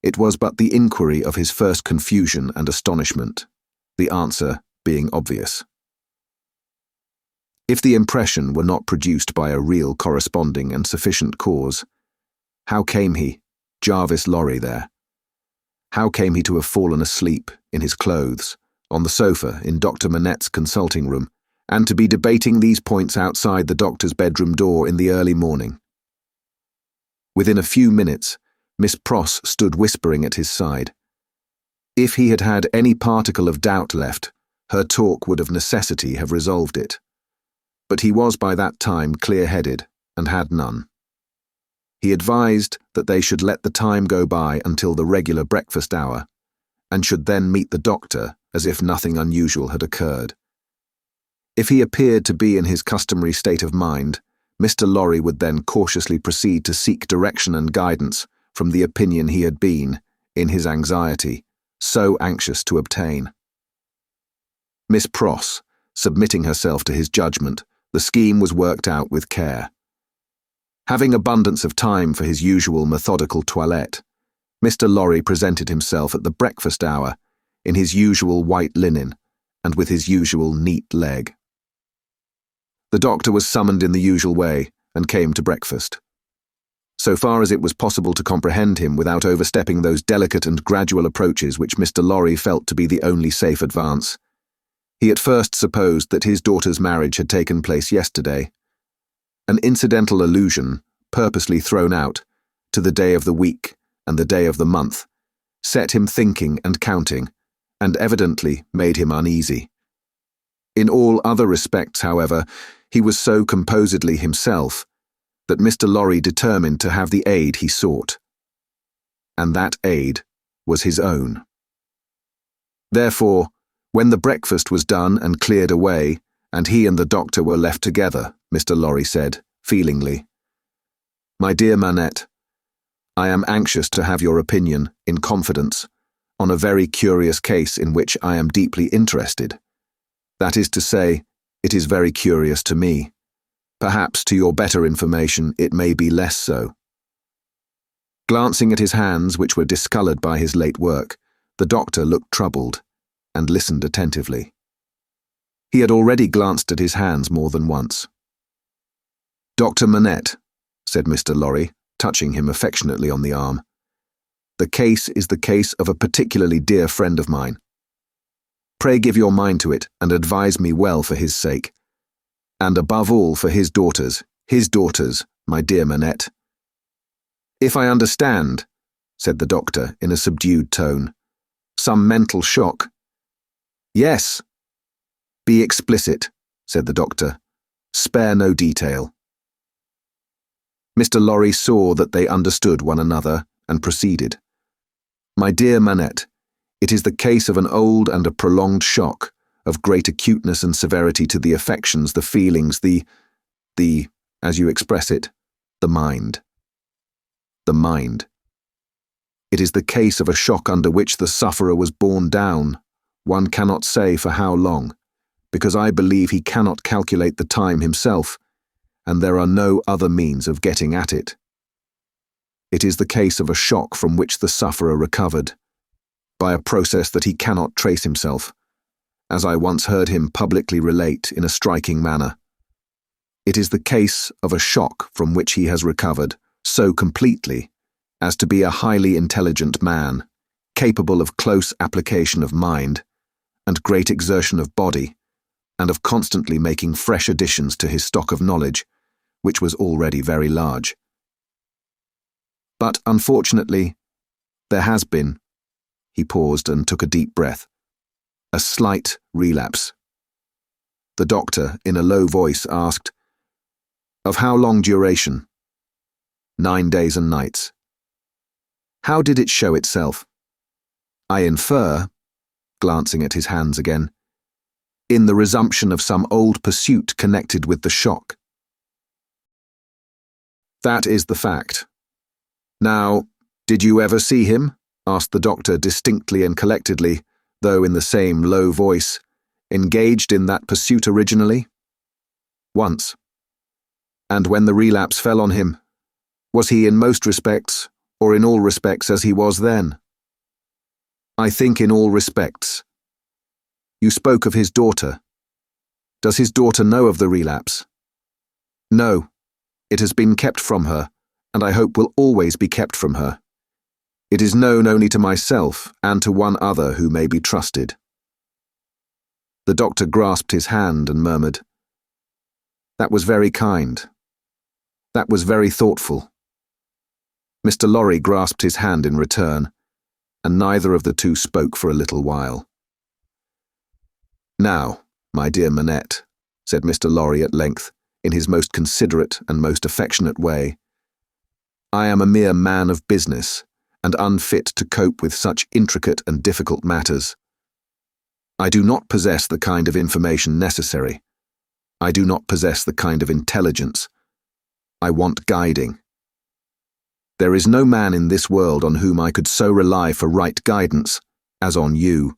It was but the inquiry of his first confusion and astonishment, the answer being obvious. If the impression were not produced by a real corresponding and sufficient cause, how came he, Jarvis Lorry, there? How came he to have fallen asleep, in his clothes, on the sofa in Dr. Manette's consulting room, and to be debating these points outside the doctor's bedroom door in the early morning? Within a few minutes, Miss Pross stood whispering at his side. If he had had any particle of doubt left, her talk would of necessity have resolved it. But he was by that time clear-headed, and had none. He advised that they should let the time go by until the regular breakfast hour, and should then meet the doctor as if nothing unusual had occurred. If he appeared to be in his customary state of mind, Mr. Lorry would then cautiously proceed to seek direction and guidance from the opinion he had been, in his anxiety, so anxious to obtain. Miss Pross, submitting herself to his judgment, the scheme was worked out with care. Having abundance of time for his usual methodical toilette, Mr. Lorry presented himself at the breakfast hour in his usual white linen and with his usual neat leg. The doctor was summoned in the usual way and came to breakfast. So far as it was possible to comprehend him without overstepping those delicate and gradual approaches which Mr. Lorry felt to be the only safe advance, he at first supposed that his daughter's marriage had taken place yesterday. An incidental allusion, purposely thrown out, to the day of the week and the day of the month, set him thinking and counting, and evidently made him uneasy. In all other respects, however, he was so composedly himself that Mr. Lorry determined to have the aid he sought. And that aid was his own. Therefore, when the breakfast was done and cleared away, and he and the doctor were left together, Mr. Lorry said, feelingly, "My dear Manette, I am anxious to have your opinion, in confidence, on a very curious case in which I am deeply interested. That is to say, it is very curious to me. Perhaps to your better information it may be less so." Glancing at his hands, which were discoloured by his late work, the doctor looked troubled, and listened attentively. He had already glanced at his hands more than once. "Dr. Manette," said Mr. Lorry, touching him affectionately on the arm, "the case is the case of a particularly dear friend of mine. Pray give your mind to it and advise me well for his sake, and above all for his daughters, my dear Manette." "If I understand," said the doctor in a subdued tone, "some mental shock." "Yes." "Be explicit," said the doctor. "Spare no detail." Mr. Lorry saw that they understood one another and proceeded. "My dear Manette, it is the case of an old and a prolonged shock, of great acuteness and severity to the affections, the feelings, the, as you express it, the mind. The mind. It is the case of a shock under which the sufferer was borne down, one cannot say for how long, because I believe he cannot calculate the time himself, and there are no other means of getting at it. It is the case of a shock from which the sufferer recovered, by a process that he cannot trace himself, as I once heard him publicly relate in a striking manner. It is the case of a shock from which he has recovered so completely as to be a highly intelligent man, capable of close application of mind, and great exertion of body, and of constantly making fresh additions to his stock of knowledge, which was already very large. But unfortunately, there has been," he paused and took a deep breath, "a slight relapse." The doctor, in a low voice, asked, "Of how long duration?" 9 days and nights." How did it show itself? I infer, glancing at his hands again, in the resumption of some old pursuit connected with the shock. That is the fact. Now, did you ever see him? Asked the doctor distinctly and collectedly, though in the same low voice, engaged in that pursuit originally? Once. And when the relapse fell on him, was he in most respects, or in all respects as he was then? I think in all respects. You spoke of his daughter. Does his daughter know of the relapse? No. It has been kept from her, and I hope will always be kept from her. It is known only to myself and to one other who may be trusted. The doctor grasped his hand and murmured, "That was very kind. That was very thoughtful." Mr. Lorry grasped his hand in return, and neither of the two spoke for a little while. "Now, my dear Manette," said Mr. Lorry at length, in his most considerate and most affectionate way, "I am a mere man of business, and unfit to cope with such intricate and difficult matters. I do not possess the kind of information necessary. I do not possess the kind of intelligence. I want guiding. There is no man in this world on whom I could so rely for right guidance as on you.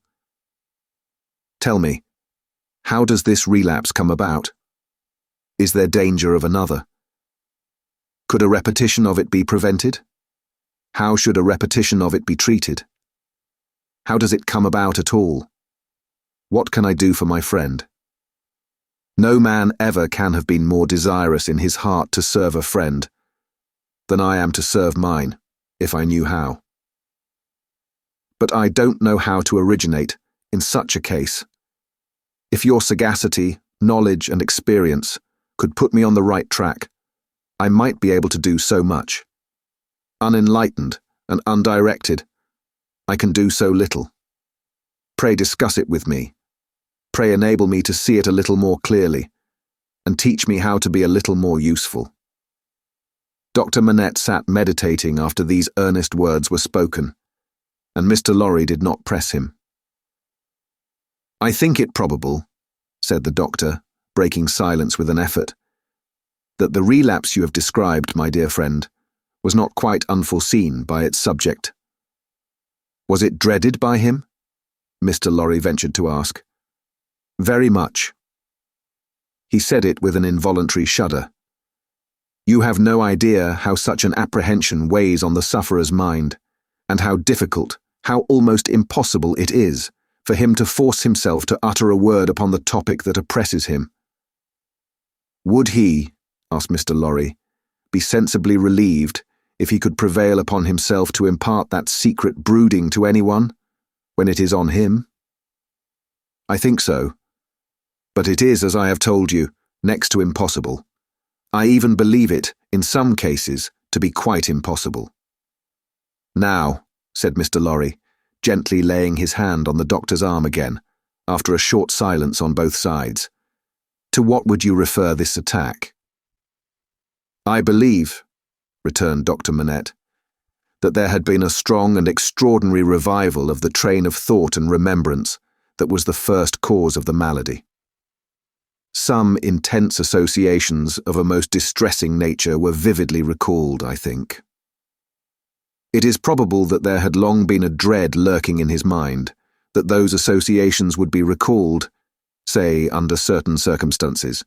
Tell me, how does this relapse come about? Is there danger of another? Could a repetition of it be prevented? How should a repetition of it be treated? How does it come about at all? What can I do for my friend? No man ever can have been more desirous in his heart to serve a friend than I am to serve mine, if I knew how. But I don't know how to originate in such a case. If your sagacity, knowledge, and experience could put me on the right track, I might be able to do so much. Unenlightened and undirected, I can do so little. Pray discuss it with me. Pray enable me to see it a little more clearly, and teach me how to be a little more useful." Dr. Manette sat meditating after these earnest words were spoken, and Mr. Lorry did not press him. "I think it probable," said the doctor, breaking silence with an effort, "that the relapse you have described, my dear friend, was not quite unforeseen by its subject." "Was it dreaded by him?" Mr. Lorry ventured to ask. "Very much." He said it with an involuntary shudder. "You have no idea how such an apprehension weighs on the sufferer's mind, and how difficult, how almost impossible it is for him to force himself to utter a word upon the topic that oppresses him. Would he," asked Mr. Lorry, "be sensibly relieved if he could prevail upon himself to impart that secret brooding to anyone, when it is on him? I think so. But it is, as I have told you, next to impossible. I even believe it, in some cases, to be quite impossible." "Now," said Mr. Lorry, gently laying his hand on the doctor's arm again, after a short silence on both sides, "to what would you refer this attack?" "I believe," returned Dr. Manette, "that there had been a strong and extraordinary revival of the train of thought and remembrance that was the first cause of the malady. Some intense associations of a most distressing nature were vividly recalled, I think. It is probable that there had long been a dread lurking in his mind that those associations would be recalled, say under certain circumstances,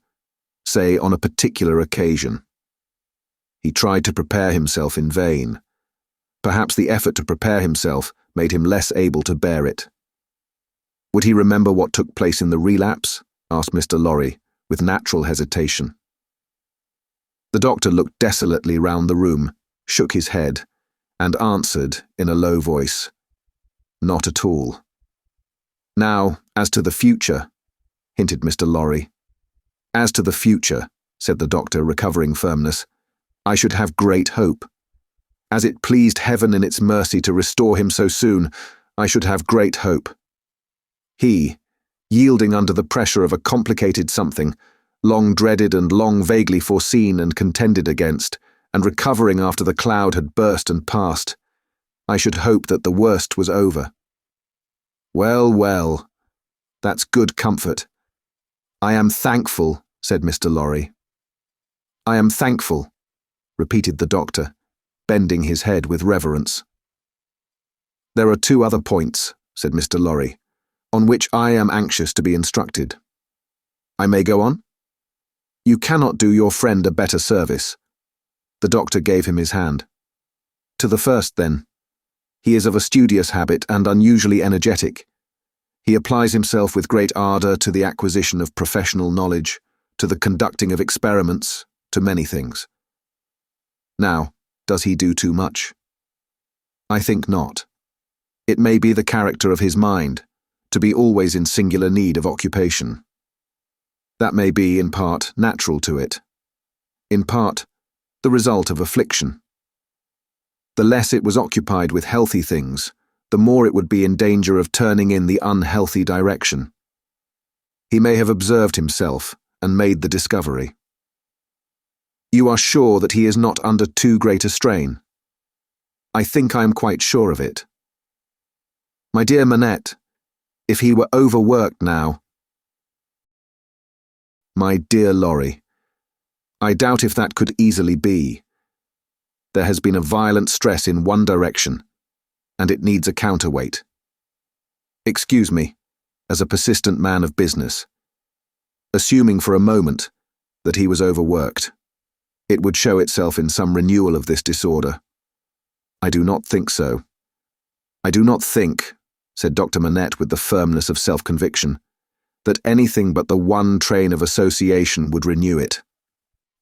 say on a particular occasion. He tried to prepare himself in vain. Perhaps the effort to prepare himself made him less able to bear it. Would he remember what took place in the relapse? Asked Mr. Lorry, with natural hesitation. The doctor looked desolately round the room, shook his head, and answered in a low voice, "Not at all." "Now, as to the future," hinted Mr. Lorry. "As to the future," said the doctor, recovering firmness, "I should have great hope. As it pleased heaven in its mercy to restore him so soon, I should have great hope. He, yielding under the pressure of a complicated something, long dreaded and long vaguely foreseen and contended against, and recovering after the cloud had burst and passed, I should hope that the worst was over. Well, well, that's good comfort. I am thankful, said Mr. Lorry. I am thankful, repeated the doctor, bending his head with reverence. There are 2 other points, said Mr. Lorry, on which I am anxious to be instructed. I may go on? You cannot do your friend a better service. The doctor gave him his hand. To the first, then. He is of a studious habit and unusually energetic. He applies himself with great ardour to the acquisition of professional knowledge, to the conducting of experiments, to many things. Now, does he do too much? I think not. It may be the character of his mind, to be always in singular need of occupation. That may be, in part, natural to it. In part, the result of affliction. The less it was occupied with healthy things, the more it would be in danger of turning in the unhealthy direction. He may have observed himself and made the discovery. You are sure that he is not under too great a strain? I think I am quite sure of it. My dear Manette, if he were overworked now— My dear Lorry, I doubt if that could easily be. There has been a violent stress in one direction, and it needs a counterweight. Excuse me, as a persistent man of business, assuming for a moment that he was overworked, it would show itself in some renewal of this disorder. I do not think so. I do not think, said Dr. Manette with the firmness of self-conviction, that anything but the one train of association would renew it.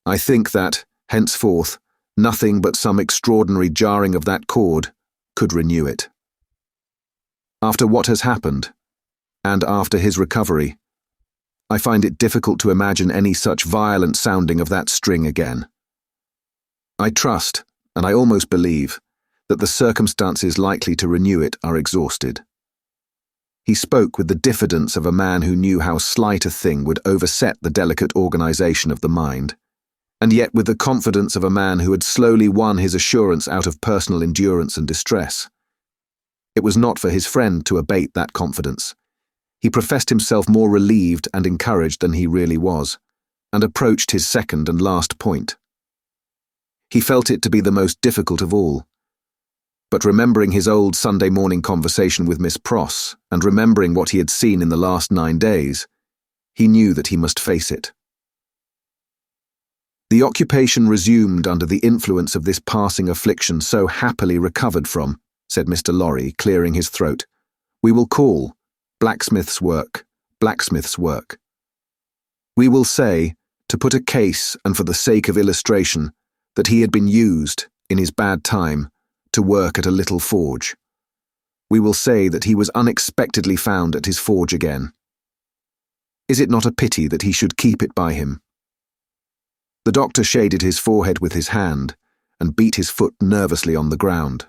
I think that, henceforth, nothing but some extraordinary jarring of that cord could renew it. After what has happened, and after his recovery, I find it difficult to imagine any such violent sounding of that string again. I trust, and I almost believe, that the circumstances likely to renew it are exhausted. He spoke with the diffidence of a man who knew how slight a thing would overset the delicate organization of the mind, and yet with the confidence of a man who had slowly won his assurance out of personal endurance and distress. It was not for his friend to abate that confidence. He professed himself more relieved and encouraged than he really was, and approached his second and last point. He felt it to be the most difficult of all. But remembering his old Sunday morning conversation with Miss Pross, and remembering what he had seen in the last 9 days, he knew that he must face it. The occupation resumed under the influence of this passing affliction so happily recovered from, said Mr. Lorry, clearing his throat. We will call blacksmith's work, blacksmith's work. We will say, to put a case and for the sake of illustration, that he had been used, in his bad time, to work at a little forge. We will say that he was unexpectedly found at his forge again. Is it not a pity that he should keep it by him? The doctor shaded his forehead with his hand and beat his foot nervously on the ground.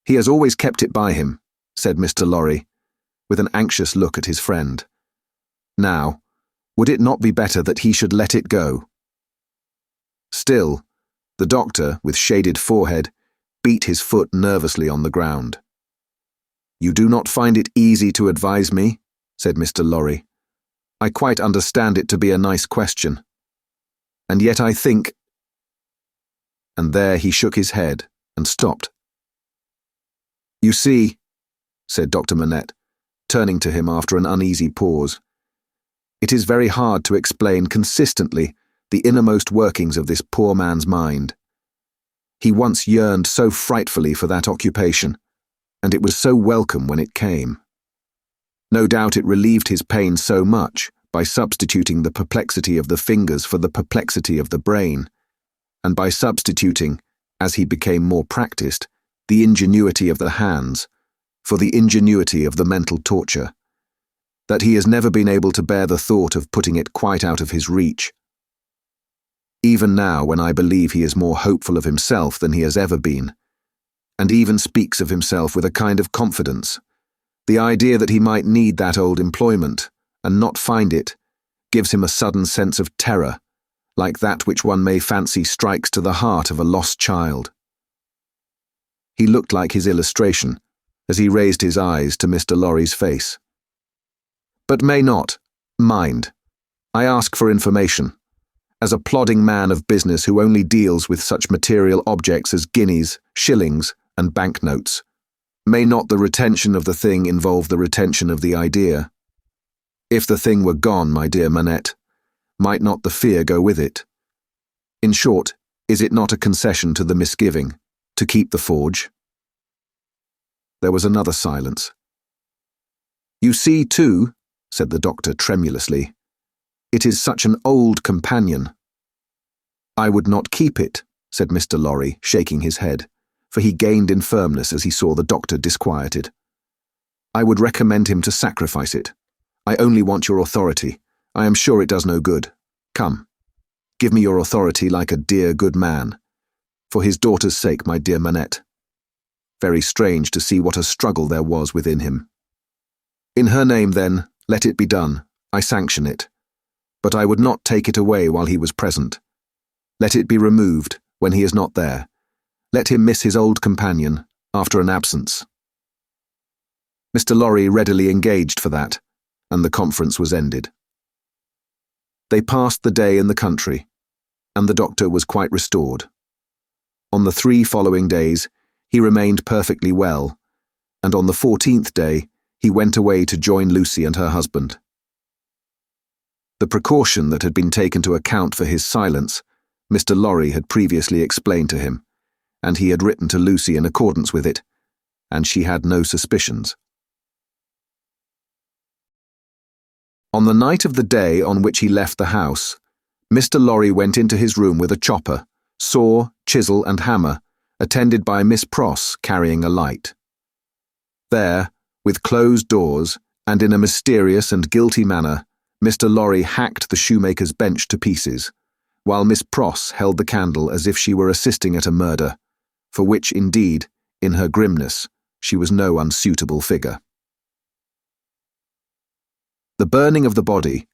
He has always kept it by him, said Mr. Lorry, with an anxious look at his friend. Now, would it not be better that he should let it go? Still, the doctor, with shaded forehead, beat his foot nervously on the ground. You do not find it easy to advise me, said Mr. Lorry. I quite understand it to be a nice question. And yet I think— And there he shook his head and stopped. You see, said Dr. Manette, turning to him after an uneasy pause, it is very hard to explain consistently the innermost workings of this poor man's mind. He once yearned so frightfully for that occupation, and it was so welcome when it came. No doubt it relieved his pain so much by substituting the perplexity of the fingers for the perplexity of the brain, and by substituting, as he became more practiced, the ingenuity of the hands for the ingenuity of the mental torture, that he has never been able to bear the thought of putting it quite out of his reach. Even now, when I believe he is more hopeful of himself than he has ever been, and even speaks of himself with a kind of confidence, the idea that he might need that old employment, and not find it, gives him a sudden sense of terror, like that which one may fancy strikes to the heart of a lost child. He looked like his illustration, as he raised his eyes to Mr. Lorry's face. "But may not. Mind. I ask for information. As a plodding man of business who only deals with such material objects as guineas, shillings, and banknotes, may not the retention of the thing involve the retention of the idea? If the thing were gone, my dear Manette, might not the fear go with it? In short, is it not a concession to the misgiving, to keep the forge?" There was another silence. "You see, too," said the doctor tremulously, "it is such an old companion." "I would not keep it," said Mr. Lorry, shaking his head, for he gained in firmness as he saw the doctor disquieted. "I would recommend him to sacrifice it. I only want your authority. I am sure it does no good. Come, give me your authority like a dear good man. For his daughter's sake, my dear Manette." Very strange to see what a struggle there was within him. "In her name, then, let it be done. I sanction it. But I would not take it away while he was present. Let it be removed when he is not there. Let him miss his old companion after an absence." Mr. Lorry readily engaged for that, and the conference was ended. They passed the day in the country, and the doctor was quite restored. On the 3 following days, he remained perfectly well, and on the 14th day, he went away to join Lucie and her husband. The precaution that had been taken to account for his silence, Mr. Lorry had previously explained to him, and he had written to Lucie in accordance with it, and she had no suspicions. On the night of the day on which he left the house, Mr. Lorry went into his room with a chopper, saw, chisel, and hammer, attended by Miss Pross carrying a light. There, with closed doors, and in a mysterious and guilty manner, Mr. Lorry hacked the shoemaker's bench to pieces, while Miss Pross held the candle as if she were assisting at a murder, for which, indeed, in her grimness, she was no unsuitable figure. The burning of the body,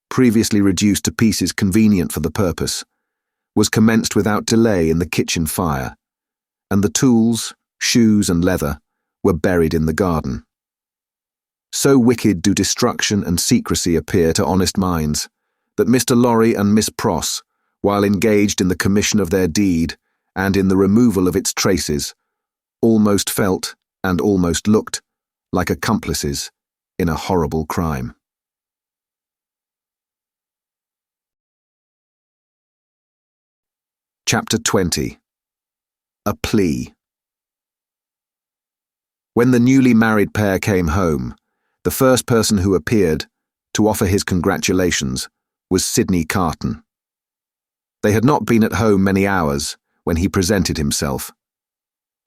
previously reduced to pieces convenient for the purpose, was commenced without delay in the kitchen fire, and the tools, shoes, and leather were buried in the garden. So wicked do destruction and secrecy appear to honest minds, that Mr. Lorry and Miss Pross, while engaged in the commission of their deed and in the removal of its traces, almost felt and almost looked like accomplices in a horrible crime. Chapter 20. A Plea. When the newly married pair came home, the first person who appeared to offer his congratulations was Sydney Carton. They had not been at home many hours when he presented himself.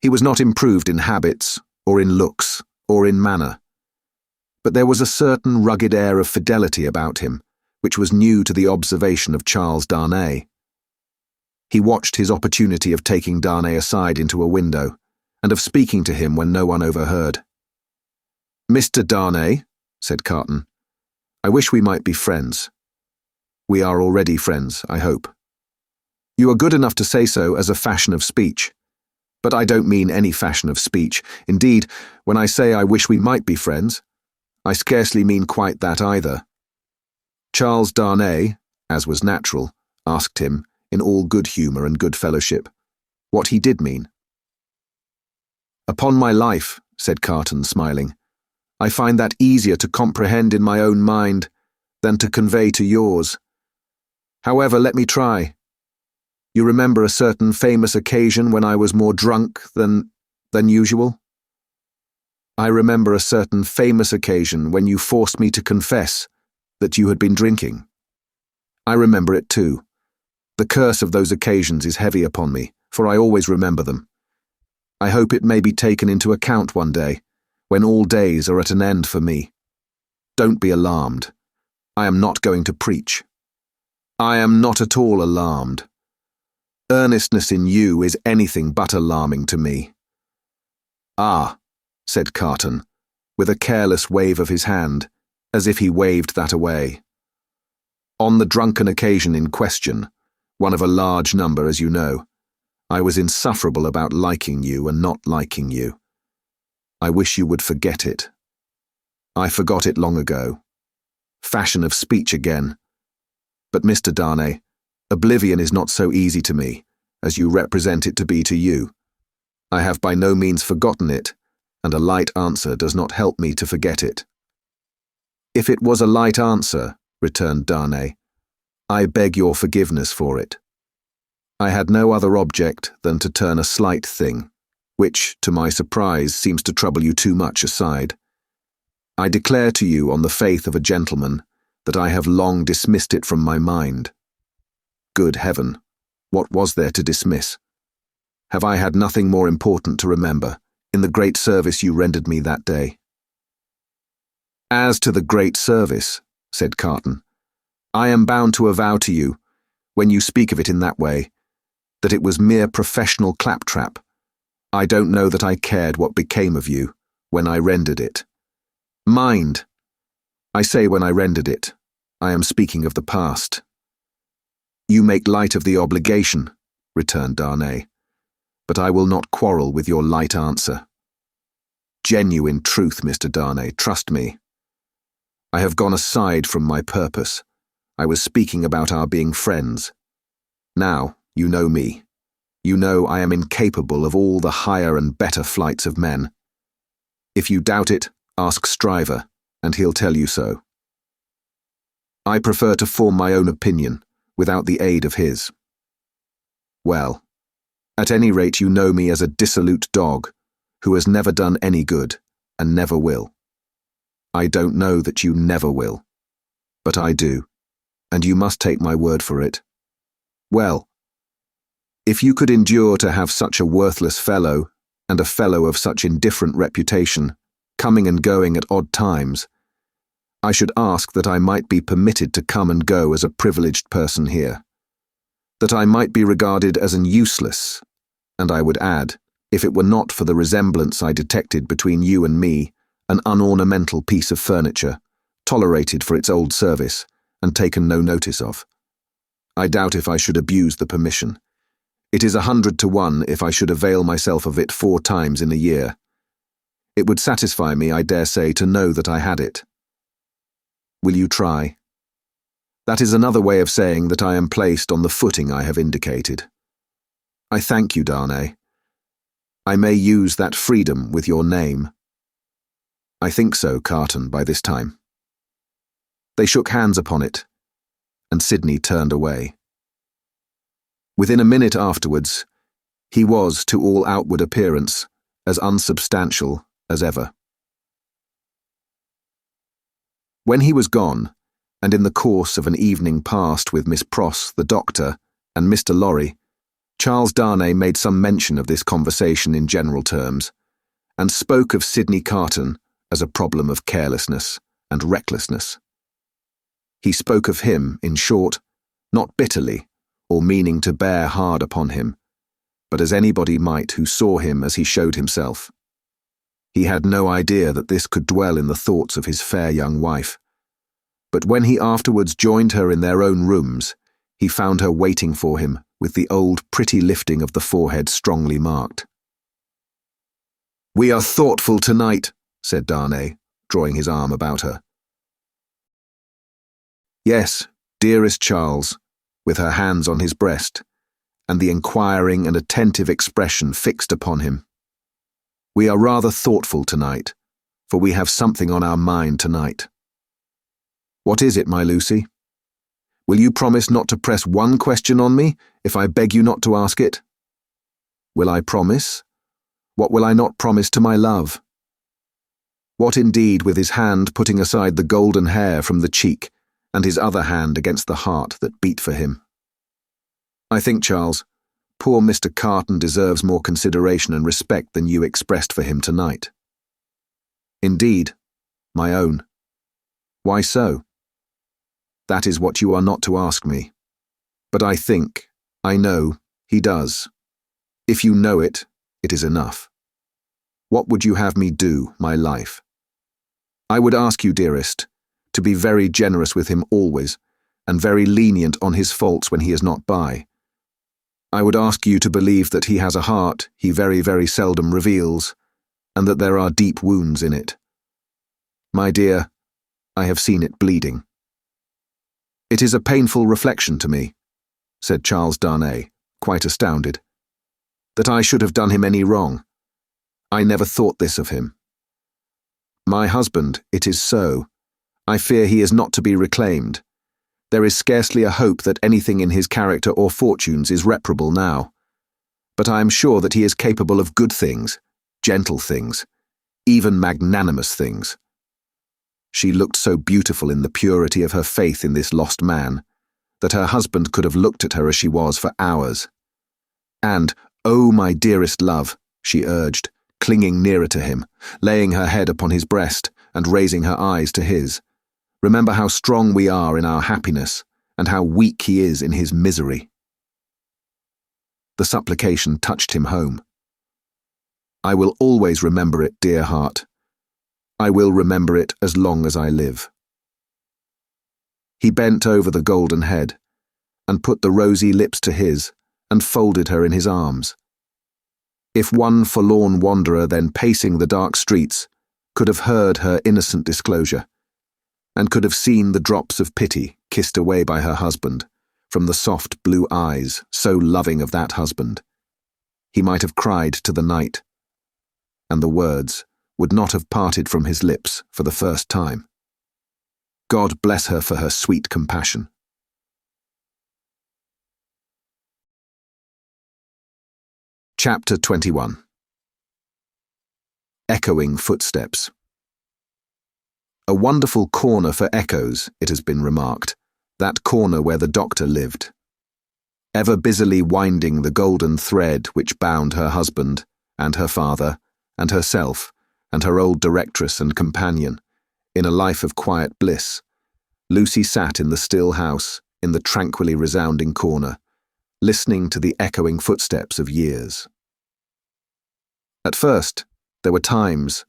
He was not improved in habits, or in looks, or in manner, but there was a certain rugged air of fidelity about him, which was new to the observation of Charles Darnay. He watched his opportunity of taking Darnay aside into a window, and of speaking to him when no one overheard. "Mr. Darnay," said Carton, "I wish we might be friends. We are already friends, I hope. You are good enough to say so as a fashion of speech, but I don't mean any fashion of speech. Indeed, when I say I wish we might be friends, I scarcely mean quite that either." Charles Darnay, as was natural, asked him, in all good humour and good fellowship, what he did mean. "Upon my life," said Carton, smiling, "I find that easier to comprehend in my own mind than to convey to yours. However, let me try. You remember a certain famous occasion when I was more drunk than usual?" "I remember a certain famous occasion when you forced me to confess that you had been drinking. I remember it too. The curse of those occasions is heavy upon me, for I always remember them. I hope it may be taken into account one day, when all days are at an end for me. Don't be alarmed. I am not going to preach. I am not at all alarmed. Earnestness in you is anything but alarming to me." "Ah," said Carton, with a careless wave of his hand, as if he waved that away. "On the drunken occasion in question, one of a large number, as you know, I was insufferable about liking you and not liking you. I wish you would forget it. I forgot it long ago. Fashion of speech again. But Mr. Darnay, oblivion is not so easy to me, as you represent it to be to you. I have by no means forgotten it, and a light answer does not help me to forget it. If it was a light answer, returned Darnay, I beg your forgiveness for it. I had no other object than to turn a slight thing, which, to my surprise, seems to trouble you too much, aside. I declare to you on the faith of a gentleman that I have long dismissed it from my mind. Good heaven, what was there to dismiss? Have I had nothing more important to remember in the great service you rendered me that day? As to the great service, said Carton, I am bound to avow to you, when you speak of it in that way, that it was mere professional claptrap. I don't know that I cared what became of you when I rendered it. Mind! I say when I rendered it. I am speaking of the past. You make light of the obligation, returned Darnay, but I will not quarrel with your light answer. Genuine truth, Mr. Darnay, trust me. I have gone aside from my purpose. I was speaking about our being friends. Now, you know me. You know I am incapable of all the higher and better flights of men. If you doubt it, ask Stryver, and he'll tell you so. I prefer to form my own opinion, without the aid of his. Well, at any rate you know me as a dissolute dog, who has never done any good, and never will. I don't know that you never will, but I do, and you must take my word for it. Well, if you could endure to have such a worthless fellow, and a fellow of such indifferent reputation, coming and going at odd times, I should ask that I might be permitted to come and go as a privileged person here, that I might be regarded as an useless, and I would add, if it were not for the resemblance I detected between you and me, an unornamental piece of furniture, tolerated for its old service, and taken no notice of. I doubt if I should abuse the permission. It is 100 to 1 if I should avail myself of it 4 times in a year. It would satisfy me, I dare say, to know that I had it. Will you try? That is another way of saying that I am placed on the footing I have indicated. I thank you, Darnay. I may use that freedom with your name. I think so, Carton, by this time. They shook hands upon it, and Sydney turned away. Within a minute afterwards, he was, to all outward appearance, as unsubstantial as ever. When he was gone, and in the course of an evening passed with Miss Pross, the doctor, and Mr. Lorry, Charles Darnay made some mention of this conversation in general terms, and spoke of Sydney Carton as a problem of carelessness and recklessness. He spoke of him, in short, not bitterly, or meaning to bear hard upon him, but as anybody might who saw him as he showed himself. He had no idea that this could dwell in the thoughts of his fair young wife, but when he afterwards joined her in their own rooms, he found her waiting for him with the old pretty lifting of the forehead strongly marked. "We are thoughtful tonight," said Darnay, drawing his arm about her. "Yes, dearest Charles," with her hands on his breast, and the inquiring and attentive expression fixed upon him. "We are rather thoughtful tonight, for we have something on our mind tonight. What is it, my Lucie? Will you promise not to press one question on me, if I beg you not to ask it?" "Will I promise? What will I not promise to my love?" What indeed with his hand putting aside the golden hair from the cheek, and his other hand against the heart that beat for him. "I think, Charles, poor Mr. Carton deserves more consideration and respect than you expressed for him tonight." "Indeed, my own. Why so?" "That is what you are not to ask me. But I think, I know, he does. If you know it, it is enough. What would you have me do, my life? I would ask you, dearest, to be very generous with him always, and very lenient on his faults when he is not by. I would ask you to believe that he has a heart he very, very seldom reveals, and that there are deep wounds in it. My dear, I have seen it bleeding. It is a painful reflection to me, said Charles Darnay, quite astounded, that I should have done him any wrong. I never thought this of him. My husband, it is so. I fear he is not to be reclaimed. There is scarcely a hope that anything in his character or fortunes is reparable now. But I am sure that he is capable of good things, gentle things, even magnanimous things. She looked so beautiful in the purity of her faith in this lost man, that her husband could have looked at her as she was for hours. And, oh, my dearest love, she urged, clinging nearer to him, laying her head upon his breast and raising her eyes to his. Remember how strong we are in our happiness, and how weak he is in his misery. The supplication touched him home. I will always remember it, dear heart. I will remember it as long as I live. He bent over the golden head, and put the rosy lips to his, and folded her in his arms. If one forlorn wanderer then pacing the dark streets could have heard her innocent disclosure, and could have seen the drops of pity kissed away by her husband from the soft blue eyes so loving of that husband, he might have cried to the night, and the words would not have parted from his lips for the first time. God bless her for her sweet compassion. Chapter 21. Echoing footsteps. A wonderful corner for echoes, it has been remarked, that corner where the doctor lived. Ever busily winding the golden thread which bound her husband, and her father, and herself, and her old directress and companion, in a life of quiet bliss, Lucie sat in the still house, in the tranquilly resounding corner, listening to the echoing footsteps of years. At first, there were times,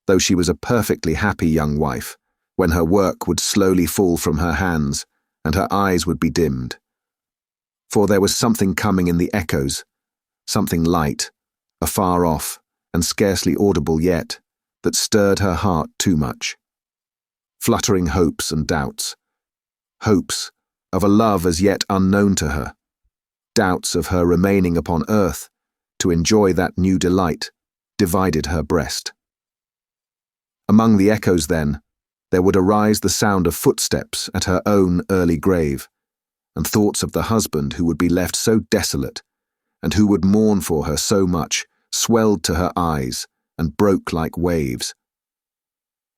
though she was a perfectly happy young wife, when her work would slowly fall from her hands and her eyes would be dimmed. For there was something coming in the echoes, something light, afar off, and scarcely audible yet, that stirred her heart too much. Fluttering hopes and doubts. Hopes of a love as yet unknown to her. Doubts of her remaining upon earth to enjoy that new delight divided her breast. Among the echoes, then, there would arise the sound of footsteps at her own early grave, and thoughts of the husband who would be left so desolate, and who would mourn for her so much, swelled to her eyes and broke like waves.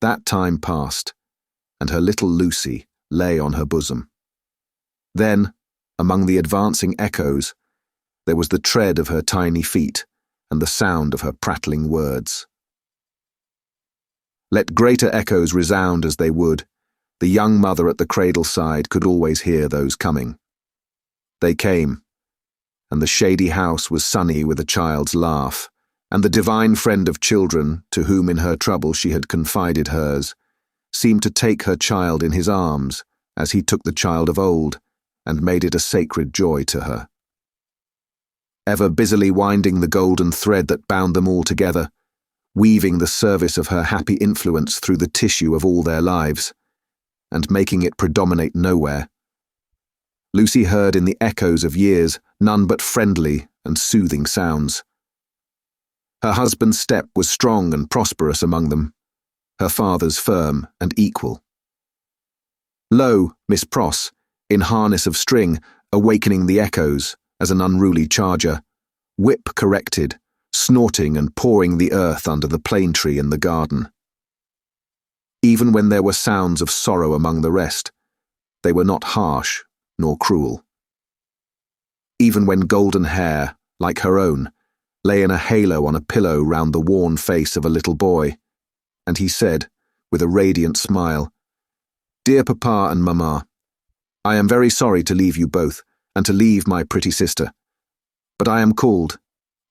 That time passed, and her little Lucie lay on her bosom. Then, among the advancing echoes, there was the tread of her tiny feet and the sound of her prattling words. Let greater echoes resound as they would, the young mother at the cradle side could always hear those coming. They came, and the shady house was sunny with a child's laugh, and the divine friend of children, to whom in her trouble she had confided hers, seemed to take her child in his arms, as he took the child of old, and made it a sacred joy to her. Ever busily winding the golden thread that bound them all together, weaving the service of her happy influence through the tissue of all their lives, and making it predominate nowhere, Lucie heard in the echoes of years none but friendly and soothing sounds. Her husband's step was strong and prosperous among them, her father's firm and equal. Lo, Miss Pross, in harness of string, awakening the echoes, as an unruly charger, whip corrected, snorting and pawing the earth under the plane tree in the garden. Even when there were sounds of sorrow among the rest, they were not harsh nor cruel. Even when golden hair, like her own, lay in a halo on a pillow round the worn face of a little boy, and he said, with a radiant smile, "Dear Papa and Mamma, I am very sorry to leave you both, and to leave my pretty sister, but I am called,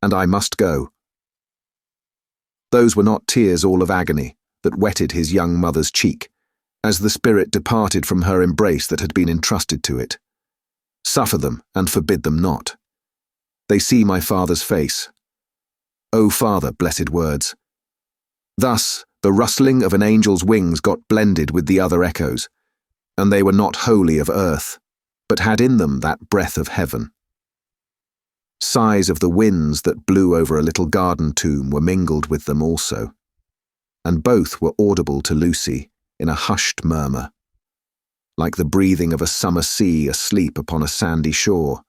and I must go." Those were not tears all of agony that wetted his young mother's cheek, as the spirit departed from her embrace that had been entrusted to it. Suffer them, and forbid them not. they see my Father's face. O Father, blessed words. Thus, the rustling of an angel's wings got blended with the other echoes, and they were not wholly of earth, but had in them that breath of heaven. Sighs of the winds that blew over a little garden tomb were mingled with them also, and both were audible to Lucie in a hushed murmur, like the breathing of a summer sea asleep upon a sandy shore,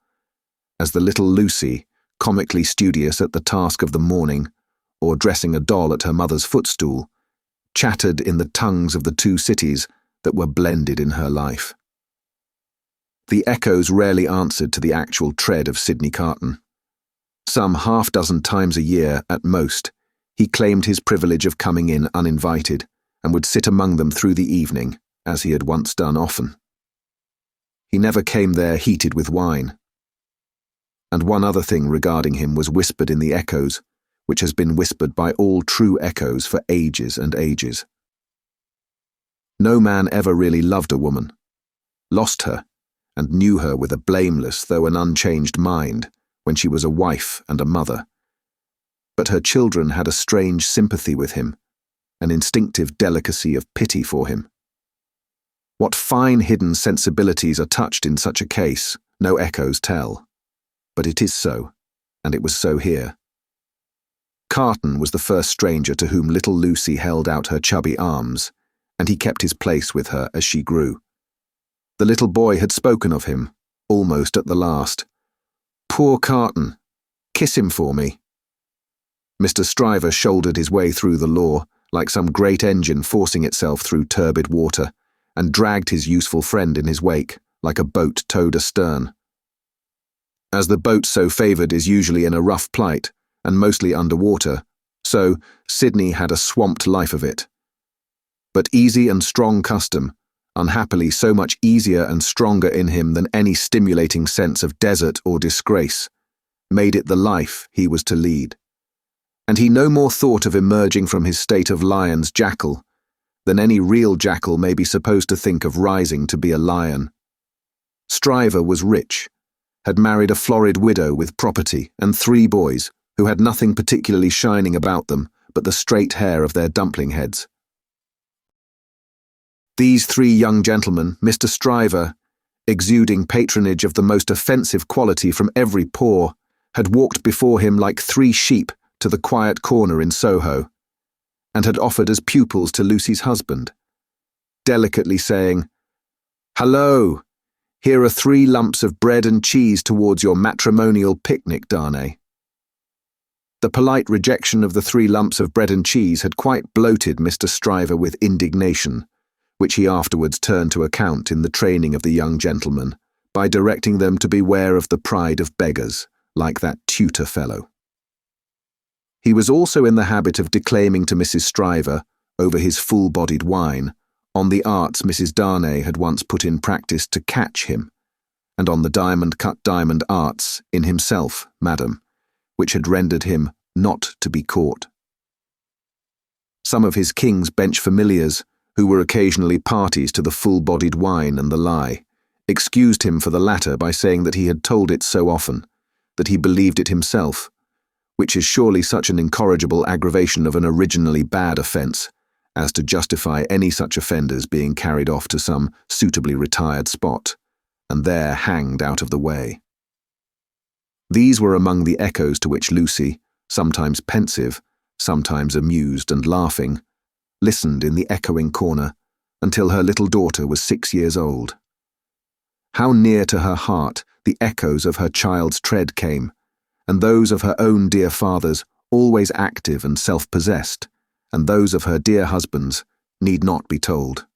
as the little Lucie, comically studious at the task of the morning, or dressing a doll at her mother's footstool, chattered in the tongues of the two cities that were blended in her life. The echoes rarely answered to the actual tread of Sydney Carton. Some half-dozen times a year, at most, he claimed his privilege of coming in uninvited, and would sit among them through the evening, as he had once done often. He never came there heated with wine. And one other thing regarding him was whispered in the echoes, which has been whispered by all true echoes for ages and ages. No man ever really loved a woman, lost her, and knew her with a blameless though an unchanged mind when she was a wife and a mother. But her children had a strange sympathy with him, an instinctive delicacy of pity for him. What fine hidden sensibilities are touched in such a case, no echoes tell. But it is so, and it was so here. Carton was the first stranger to whom little Lucie held out her chubby arms, and he kept his place with her as she grew. The little boy had spoken of him, almost at the last. "Poor Carton, kiss him for me." Mr. Stryver shouldered his way through the law, like some great engine forcing itself through turbid water, and dragged his useful friend in his wake, like a boat towed astern. As the boat so favoured is usually in a rough plight, and mostly underwater, so Sydney had a swamped life of it. But easy and strong custom, unhappily so much easier and stronger in him than any stimulating sense of desert or disgrace, made it the life he was to lead. And he no more thought of emerging from his state of lion's jackal than any real jackal may be supposed to think of rising to be a lion. Stryver was rich, had married a florid widow with property and 3 boys who had nothing particularly shining about them but the straight hair of their dumpling heads. These 3 young gentlemen, Mr. Stryver, exuding patronage of the most offensive quality from every pore, had walked before him like 3 sheep to the quiet corner in Soho, and had offered as pupils to Lucie's husband, delicately saying, "Hello, here are 3 lumps of bread and cheese towards your matrimonial picnic, Darnay." The polite rejection of the 3 lumps of bread and cheese had quite bloated Mr. Stryver with indignation, which he afterwards turned to account in the training of the young gentlemen, by directing them to beware of the pride of beggars, like that tutor fellow. He was also in the habit of declaiming to Mrs. Stryver, over his full-bodied wine, on the arts Mrs. Darnay had once put in practice to catch him, and on the diamond-cut diamond arts in himself, madam, which had rendered him not to be caught. Some of his King's Bench familiars, who were occasionally parties to the full-bodied wine and the lie, excused him for the latter by saying that he had told it so often, that he believed it himself, which is surely such an incorrigible aggravation of an originally bad offence, as to justify any such offenders being carried off to some suitably retired spot, and there hanged out of the way. These were among the echoes to which Lucie, sometimes pensive, sometimes amused and laughing, listened in the echoing corner until her little daughter was 6 years old. How near to her heart the echoes of her child's tread came, and those of her own dear father's, always active and self-possessed, and those of her dear husband's, need not be told.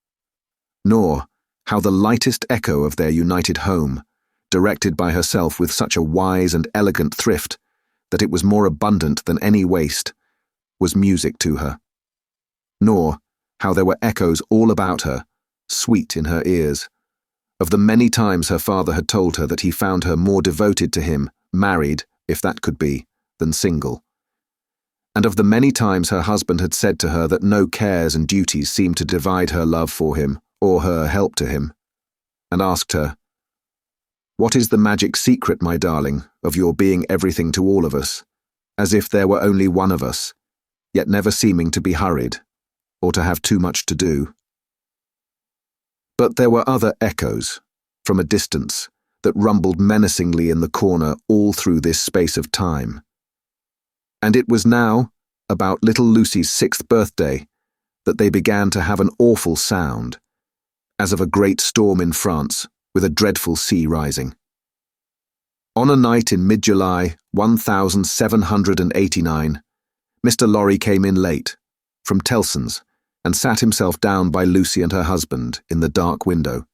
Nor how the lightest echo of their united home, directed by herself with such a wise and elegant thrift that it was more abundant than any waste, was music to her. Nor how there were echoes all about her, sweet in her ears, of the many times her father had told her that he found her more devoted to him, married, if that could be, than single, and of the many times her husband had said to her that no cares and duties seemed to divide her love for him or her help to him, and asked her, What is the magic secret, my darling, of your being everything to all of us, as if there were only one of us, yet never seeming to be hurried, or to have too much to do? But there were other echoes, from a distance, that rumbled menacingly in the corner all through this space of time. And it was now, about little Lucie's 6th birthday, that they began to have an awful sound, as of a great storm in France, with a dreadful sea rising. On a night in mid-July, 1789, Mr. Lorry came in late, from Tellson's, and sat himself down by Lucie and her husband in the dark window.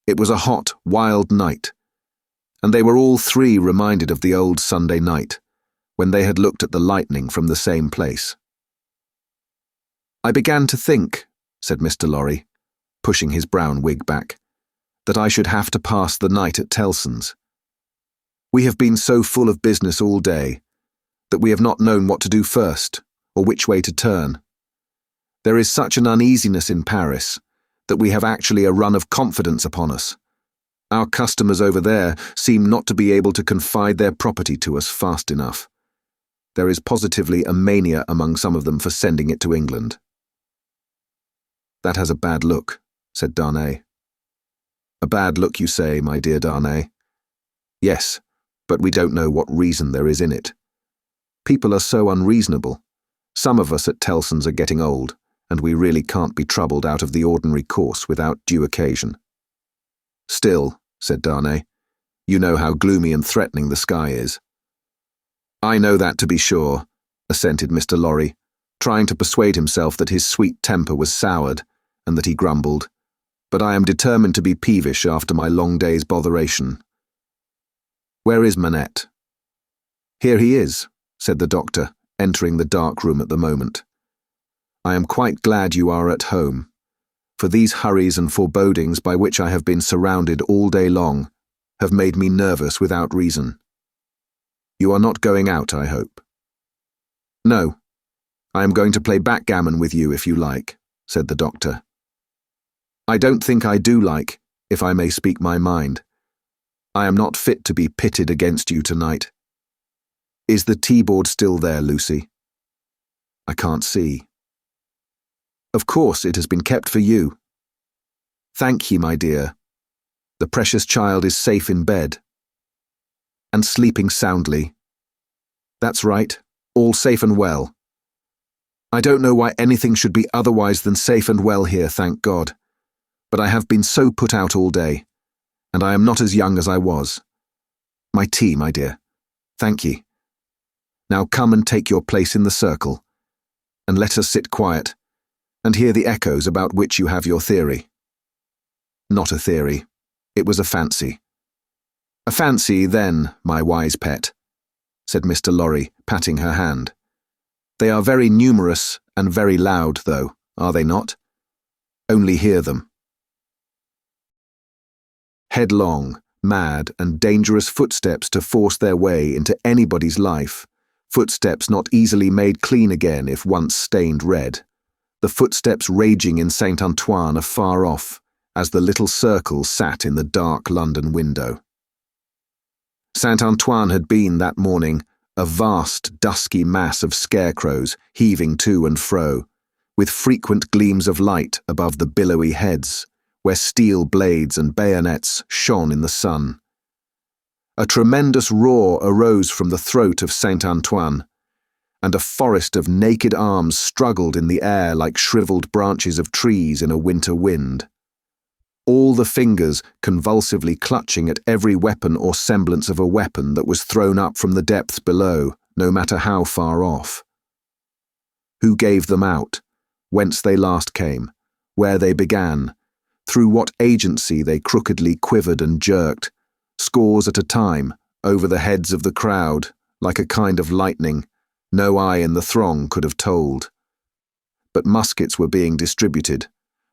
It was a hot, wild night, and they were all three reminded of the old Sunday night, when they had looked at the lightning from the same place. "I began to think," said Mr. Lorry, pushing his brown wig back, "that I should have to pass the night at Tellson's. We have been so full of business all day that we have not known what to do first, or which way to turn. There is such an uneasiness in Paris that we have actually a run of confidence upon us. Our customers over there seem not to be able to confide their property to us fast enough. There is positively a mania among some of them for sending it to England." "That has a bad look," said Darnay. "A bad look, you say, my dear Darnay? Yes, but we don't know what reason there is in it. People are so unreasonable. Some of us at Tellson's are getting old, and we really can't be troubled out of the ordinary course without due occasion." "Still," said Darnay, "you know how gloomy and threatening the sky is." "I know that, to be sure," assented Mr. Lorry, trying to persuade himself that his sweet temper was soured, and that he grumbled, "but I am determined to be peevish after my long day's botheration. Where is Manette?" "Here he is," said the doctor, entering the dark room at the moment. "I am quite glad you are at home, for these hurries and forebodings by which I have been surrounded all day long have made me nervous without reason. You are not going out, I hope?" "No. I am going to play backgammon with you if you like," said the doctor. "I don't think I do like, if I may speak my mind. I am not fit to be pitted against you tonight. Is the tea-board still there, Lucie?" "I can't see." "Of course it has been kept for you." "Thank ye, my dear. The precious child is safe in bed." "And sleeping soundly." "That's right, all safe and well. I don't know why anything should be otherwise than safe and well here, thank God. But I have been so put out all day, and I am not as young as I was. My tea, my dear. Thank ye. Now come and take your place in the circle, and let us sit quiet, and hear the echoes about which you have your theory." "Not a theory. It was a fancy." "A fancy, then, my wise pet," said Mr. Lorry, patting her hand. "They are very numerous and very loud, though, are they not? Only hear them." Headlong, mad, and dangerous footsteps to force their way into anybody's life, footsteps not easily made clean again if once stained red, the footsteps raging in St. Antoine afar off, as the little circle sat in the dark London window. St. Antoine had been, that morning, a vast, dusky mass of scarecrows heaving to and fro, with frequent gleams of light above the billowy heads, where steel blades and bayonets shone in the sun. A tremendous roar arose from the throat of St. Antoine, and a forest of naked arms struggled in the air like shriveled branches of trees in a winter wind. All the fingers convulsively clutching at every weapon or semblance of a weapon that was thrown up from the depths below, no matter how far off. Who gave them out? Whence they last came? Where they began? Through what agency they crookedly quivered and jerked, scores at a time, over the heads of the crowd, like a kind of lightning, no eye in the throng could have told. But muskets were being distributed,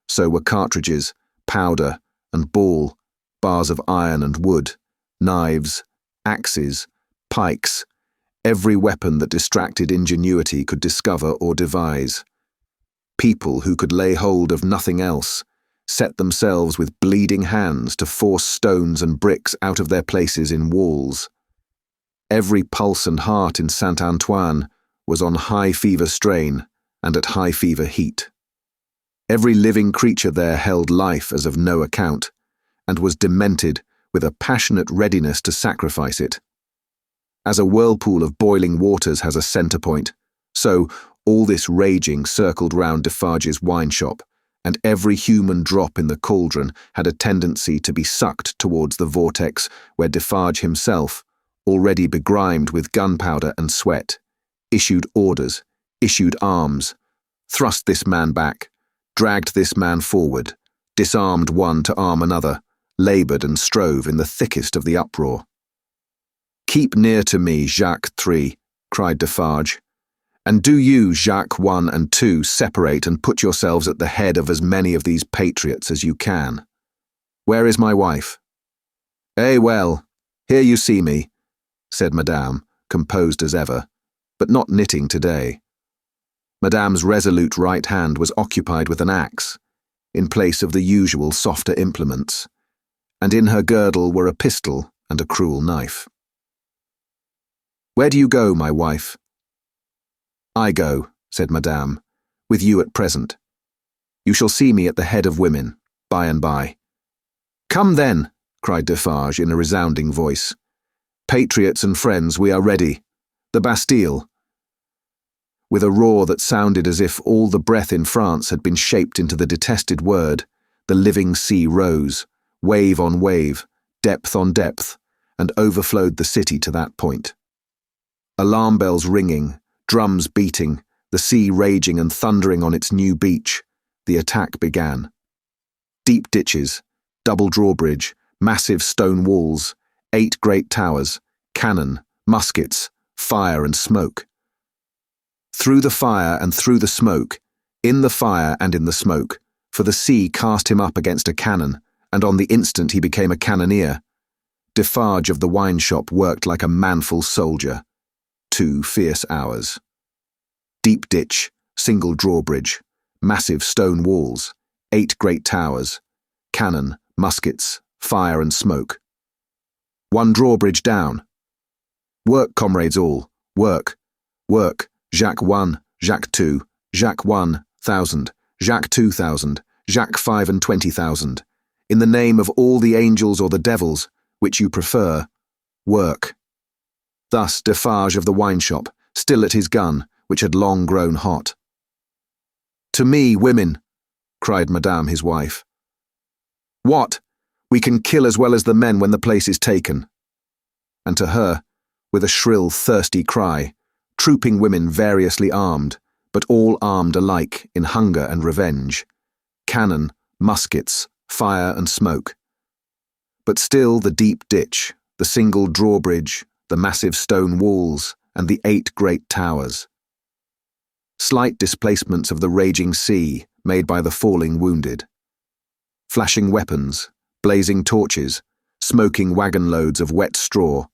so were cartridges, powder and ball, bars of iron and wood, knives, axes, pikes, every weapon that distracted ingenuity could discover or devise. People who could lay hold of nothing else, set themselves with bleeding hands to force stones and bricks out of their places in walls. Every pulse and heart in Saint-Antoine was on high fever strain and at high fever heat. Every living creature there held life as of no account, and was demented with a passionate readiness to sacrifice it. As a whirlpool of boiling waters has a centre point, so all this raging circled round Defarge's wine shop, and every human drop in the cauldron had a tendency to be sucked towards the vortex where Defarge himself, already begrimed with gunpowder and sweat, issued orders, issued arms, thrust this man back, dragged this man forward, disarmed one to arm another, laboured and strove in the thickest of the uproar. "Keep near to me, Jacques III," cried Defarge, "and do you, Jacques I and II, separate and put yourselves at the head of as many of these patriots as you can. Where is my wife?" "Eh well, here you see me," said Madame, composed as ever, but not knitting today. Madame's resolute right hand was occupied with an axe, in place of the usual softer implements, and in her girdle were a pistol and a cruel knife. "Where do you go, my wife?" "I go," said Madame, "with you at present. You shall see me at the head of women, by and by." "Come then," cried Defarge in a resounding voice. "Patriots and friends, we are ready. The Bastille." With a roar that sounded as if all the breath in France had been shaped into the detested word, the living sea rose, wave on wave, depth on depth, and overflowed the city to that point. Alarm bells ringing, drums beating, the sea raging and thundering on its new beach, the attack began. Deep ditches, double drawbridge, massive stone walls, 8 great towers, cannon, muskets, fire and smoke. Through the fire and through the smoke, in the fire and in the smoke, for the sea cast him up against a cannon, and on the instant he became a cannoneer. Defarge of the wine shop worked like a manful soldier. 2 fierce hours. Deep ditch, single drawbridge, massive stone walls, 8 great towers, cannon, muskets, fire and smoke. 1 drawbridge down. Work, comrades all, work, work, Jacques I, Jacques II, Jacques 1,000, Jacques 2,000, Jacques 25,000. In the name of all the angels or the devils, which you prefer, work. Thus Defarge of the wine shop, still at his gun, which had long grown hot. "To me, women," cried Madame his wife. "What? We can kill as well as the men when the place is taken." And to her, with a shrill, thirsty cry, trooping women variously armed, but all armed alike in hunger and revenge, cannon, muskets, fire and smoke. But still the deep ditch, the single drawbridge, the massive stone walls, and the 8 great towers. Slight displacements of the raging sea made by the falling wounded. Flashing weapons, blazing torches, smoking wagon loads of wet straw,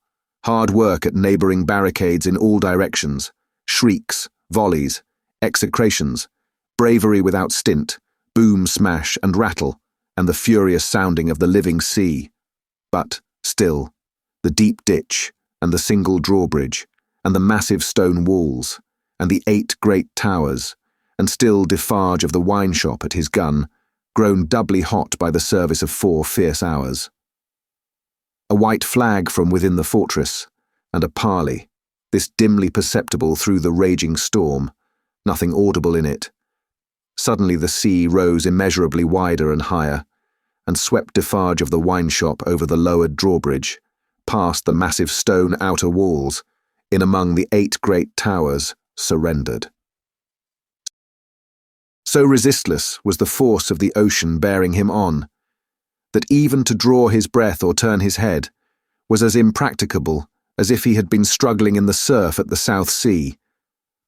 hard work at neighbouring barricades in all directions, shrieks, volleys, execrations, bravery without stint, boom, smash and rattle, and the furious sounding of the living sea. But, still, the deep ditch, and the single drawbridge, and the massive stone walls, and the 8 great towers, and still Defarge of the wine shop at his gun, grown doubly hot by the service of 4 fierce hours. A white flag from within the fortress, and a parley, this dimly perceptible through the raging storm, nothing audible in it. Suddenly the sea rose immeasurably wider and higher, and swept Defarge of the wine shop over the lowered drawbridge, past the massive stone outer walls, in among the 8 great towers, surrendered. So resistless was the force of the ocean bearing him on, that even to draw his breath or turn his head was as impracticable as if he had been struggling in the surf at the South Sea,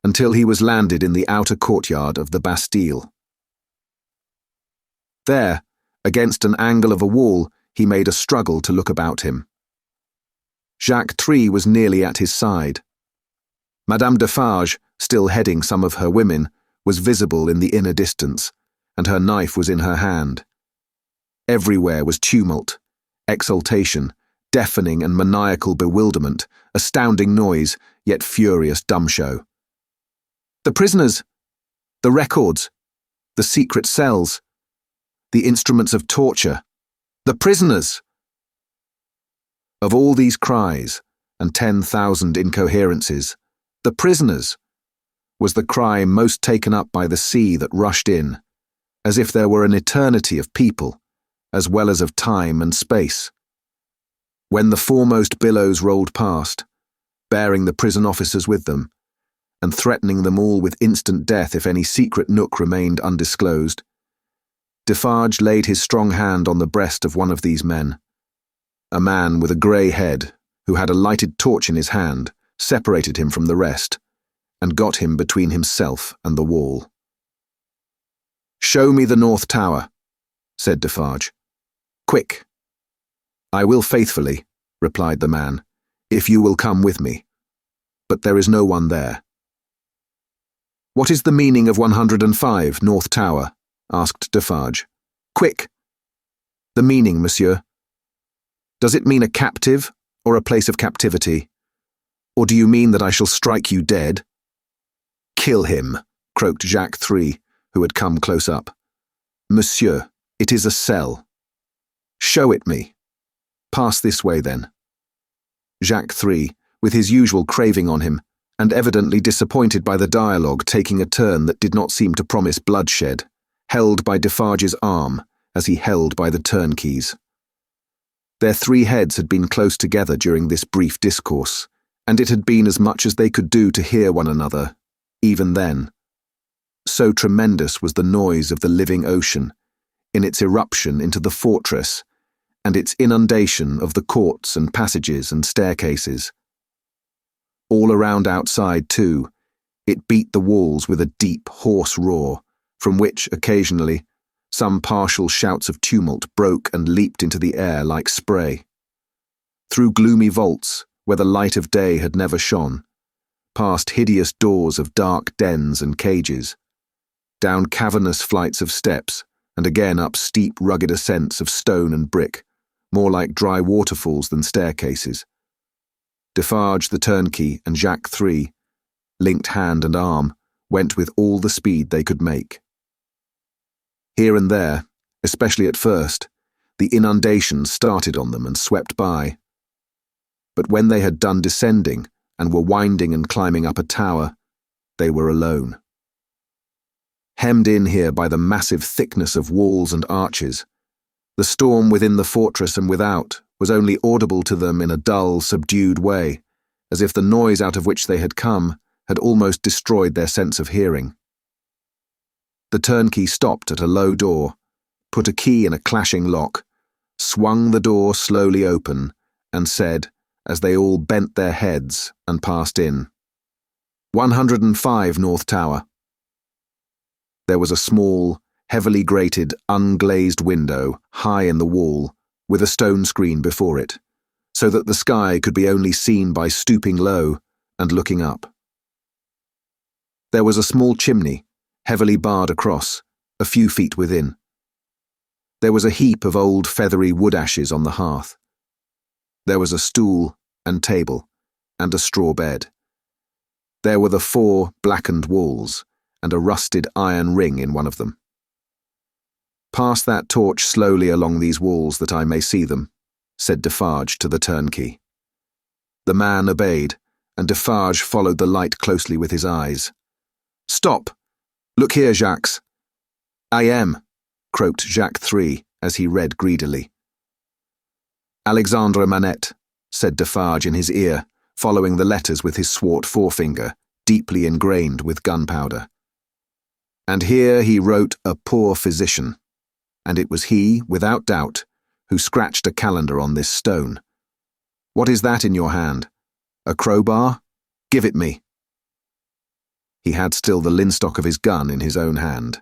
until he was landed in the outer courtyard of the Bastille. There, against an angle of a wall, he made a struggle to look about him. Jacques III was nearly at his side. Madame Defarge, still heading some of her women, was visible in the inner distance, and her knife was in her hand, Everywhere was tumult, exultation, deafening and maniacal bewilderment, astounding noise, yet furious dumb show. The prisoners! The records! The secret cells! The instruments of torture! The prisoners! Of all these cries and 10,000 incoherences, the prisoners was the cry most taken up by the sea that rushed in, as if there were an eternity of people, as well as of time and space. When the foremost billows rolled past, bearing the prison officers with them, and threatening them all with instant death if any secret nook remained undisclosed, Defarge laid his strong hand on the breast of one of these men. A man with a grey head, who had a lighted torch in his hand, separated him from the rest, and got him between himself and the wall. "Show me the North Tower," said Defarge. "Quick." "I will faithfully," replied the man, "if you will come with me. But there is no one there." "What is the meaning of 105, North Tower?" asked Defarge. "Quick." "The meaning, monsieur. Does it mean a captive, or a place of captivity? Or do you mean that I shall strike you dead?" "Kill him," croaked Jacques III, who had come close up. "Monsieur, it is a cell." "Show it me." "Pass this way, then." Jacques III, with his usual craving on him, and evidently disappointed by the dialogue taking a turn that did not seem to promise bloodshed, held by Defarge's arm as he held by the turnkeys. Their three heads had been close together during this brief discourse, and it had been as much as they could do to hear one another, even then. So tremendous was the noise of the living ocean, in its eruption into the fortress, and its inundation of the courts and passages and staircases. All around outside, too, it beat the walls with a deep, hoarse roar, from which, occasionally, some partial shouts of tumult broke and leaped into the air like spray. Through gloomy vaults, where the light of day had never shone, past hideous doors of dark dens and cages, down cavernous flights of steps, and again up steep, rugged ascents of stone and brick, more like dry waterfalls than staircases. Defarge the turnkey and Jacques III, linked hand and arm, went with all the speed they could make. Here and there, especially at first, the inundation started on them and swept by. But when they had done descending and were winding and climbing up a tower, they were alone. Hemmed in here by the massive thickness of walls and arches, the storm within the fortress and without was only audible to them in a dull, subdued way, as if the noise out of which they had come had almost destroyed their sense of hearing. The turnkey stopped at a low door, put a key in a clashing lock, swung the door slowly open, and said, as they all bent their heads and passed in, 105 North Tower. There was a small, heavily grated, unglazed window high in the wall, with a stone screen before it, so that the sky could be only seen by stooping low and looking up. There was a small chimney, heavily barred across, a few feet within. There was a heap of old feathery wood ashes on the hearth. There was a stool and table, and a straw bed. There were the 4 blackened walls, and a rusted iron ring in one of them. "Pass that torch slowly along these walls that I may see them," said Defarge to the turnkey. The man obeyed, and Defarge followed the light closely with his eyes. "Stop! Look here, Jacques." "I am," croaked Jacques III as he read greedily. "Alexandre Manette," said Defarge in his ear, following the letters with his swart forefinger, deeply ingrained with gunpowder. And here he wrote a poor physician, and it was he, without doubt, who scratched a calendar on this stone. "What is that in your hand? A crowbar? Give it me." He had still the linstock of his gun in his own hand.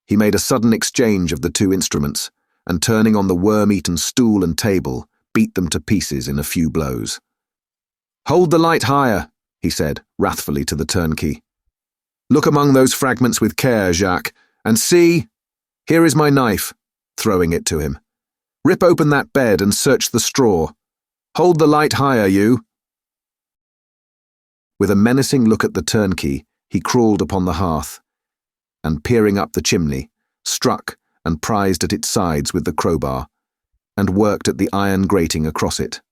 He made a sudden exchange of the 2 instruments, and turning on the worm-eaten stool and table, beat them to pieces in a few blows. "Hold the light higher," he said, wrathfully to the turnkey. "Look among those fragments with care, Jacques, and see, here is my knife. throwing it to him. "Rip open that bed and search the straw. Hold the light higher, you." With a menacing look at the turnkey, he crawled upon the hearth, and peering up the chimney, struck and prized at its sides with the crowbar, and worked at the iron grating across it.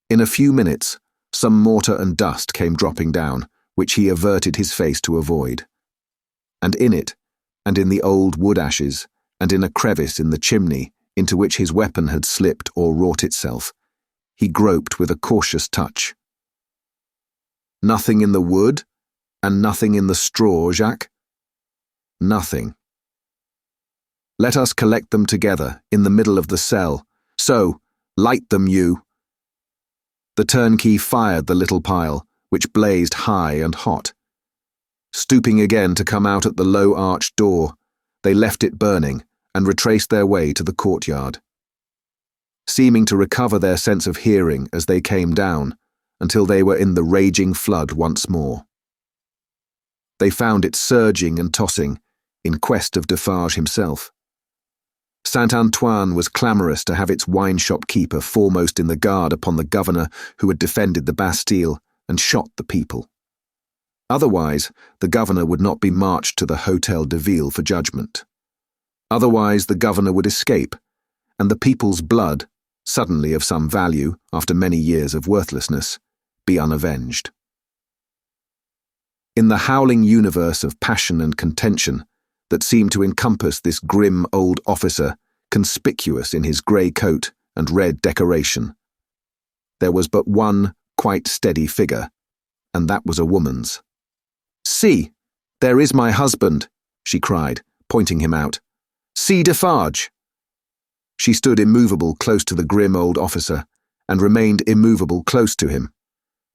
In a few minutes, some mortar and dust came dropping down, which he averted his face to avoid. And in it, and in the old wood ashes, and in a crevice in the chimney into which his weapon had slipped or wrought itself, he groped with a cautious touch. "Nothing in the wood, and nothing in the straw, Jacques?" "Nothing." "Let us collect them together, in the middle of the cell. So, light them, you." The turnkey fired the little pile, which blazed high and hot. Stooping again to come out at the low arched door, they left it burning and retraced their way to the courtyard, seeming to recover their sense of hearing as they came down, until they were in the raging flood once more. They found it surging and tossing, in quest of Defarge himself. Saint-Antoine was clamorous to have its wine-shop keeper foremost in the guard upon the governor who had defended the Bastille and shot the people. Otherwise, the governor would not be marched to the Hôtel de Ville for judgment. Otherwise, the governor would escape, and the people's blood, suddenly of some value after many years of worthlessness, be unavenged. In the howling universe of passion and contention that seemed to encompass this grim old officer, conspicuous in his grey coat and red decoration, there was but one quite steady figure, and that was a woman's. "See, there is my husband," she cried, pointing him out. "See Defarge." She stood immovable close to the grim old officer, and remained immovable close to him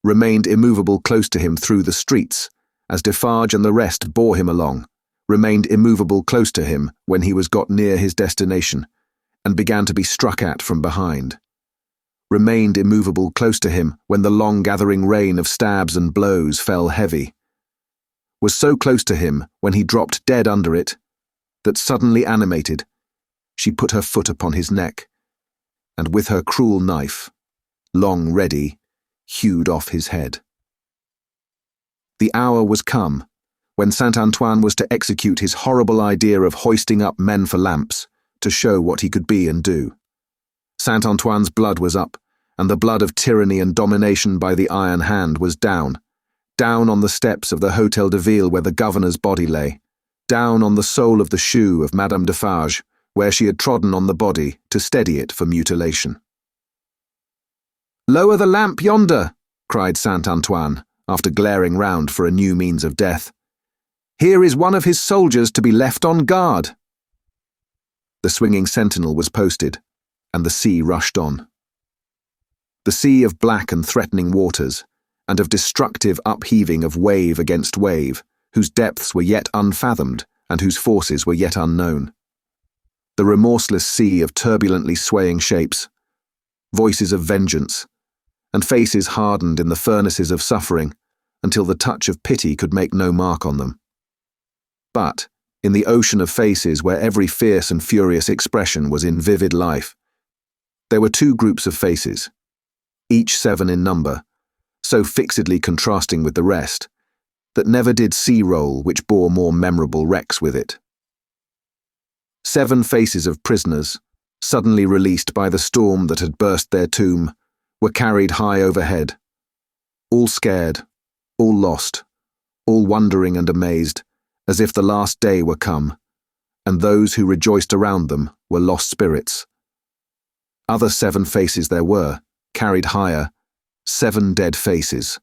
through the streets, as Defarge and the rest bore him along, remained immovable close to him when he was got near his destination, and began to be struck at from behind, remained immovable close to him when the long-gathering rain of stabs and blows fell heavy, was so close to him when he dropped dead under it, that suddenly animated, she put her foot upon his neck, and with her cruel knife, long ready, hewed off his head. The hour was come, when Saint-Antoine was to execute his horrible idea of hoisting up men for lamps, to show what he could be and do. Saint-Antoine's blood was up, and the blood of tyranny and domination by the iron hand was down on the steps of the Hôtel de Ville where the governor's body lay, down on the sole of the shoe of Madame Defarge, where she had trodden on the body to steady it for mutilation. "Lower the lamp yonder," cried Saint-Antoine, after glaring round for a new means of death. "Here is one of his soldiers to be left on guard." The swinging sentinel was posted, and the sea rushed on. The sea of black and threatening waters, and of destructive upheaving of wave against wave, whose depths were yet unfathomed and whose forces were yet unknown. The remorseless sea of turbulently swaying shapes, voices of vengeance, and faces hardened in the furnaces of suffering until the touch of pity could make no mark on them. But, in the ocean of faces where every fierce and furious expression was in vivid life, there were two groups of faces, each 7 in number, so fixedly contrasting with the rest, that never did sea roll which bore more memorable wrecks with it. 7 faces of prisoners, suddenly released by the storm that had burst their tomb, were carried high overhead, all scared, all lost, all wondering and amazed, as if the last day were come, and those who rejoiced around them were lost spirits. Other 7 faces there were, carried higher, 7 dead faces,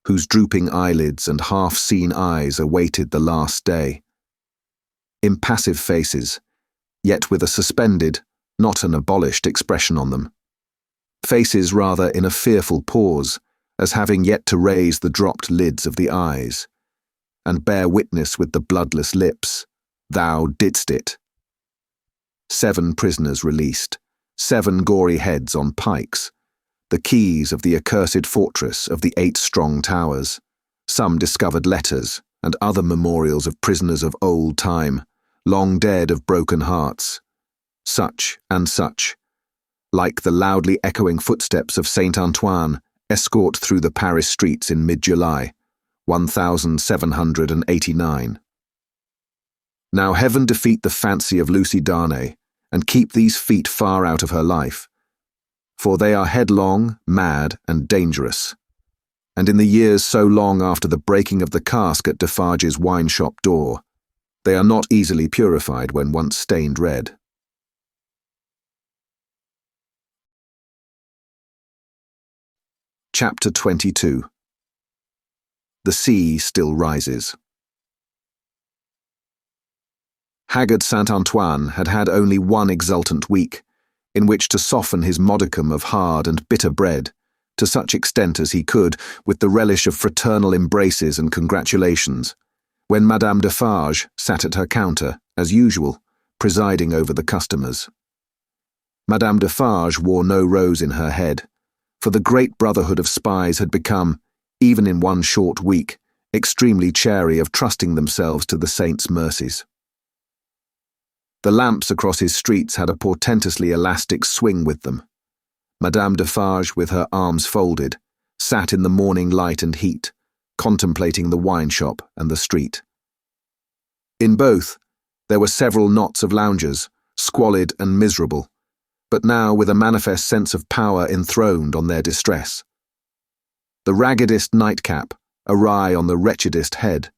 whose drooping eyelids and half-seen eyes awaited the last day. Impassive faces, yet with a suspended, not an abolished expression on them. Faces rather in a fearful pause, as having yet to raise the dropped lids of the eyes, and bear witness with the bloodless lips, "Thou didst it." 7 prisoners released, 7 gory heads on pikes, the keys of the accursed fortress of the 8 strong towers, some discovered letters and other memorials of prisoners of old time, long dead of broken hearts, such and such, like the loudly echoing footsteps of Saint Antoine escort through the Paris streets in mid-July, 1789. Now heaven defeat the fancy of Lucie Darnay, and keep these feet far out of her life, for they are headlong, mad, and dangerous. And in the years so long after the breaking of the cask at Defarge's wine-shop door, they are not easily purified when once stained red. Chapter 22. The sea still rises. Haggard Saint Antoine had had only one exultant week, in which to soften his modicum of hard and bitter bread, to such extent as he could, with the relish of fraternal embraces and congratulations, when Madame Defarge sat at her counter, as usual, presiding over the customers. Madame Defarge wore no rose in her head, for the great brotherhood of spies had become, even in one short week, extremely chary of trusting themselves to the saint's mercies. The lamps across his streets had a portentously elastic swing with them. Madame Defarge, with her arms folded, sat in the morning light and heat, contemplating the wine-shop and the street. In both, there were several knots of loungers, squalid and miserable, but now with a manifest sense of power enthroned on their distress. The raggedest nightcap, awry on the wretchedest head,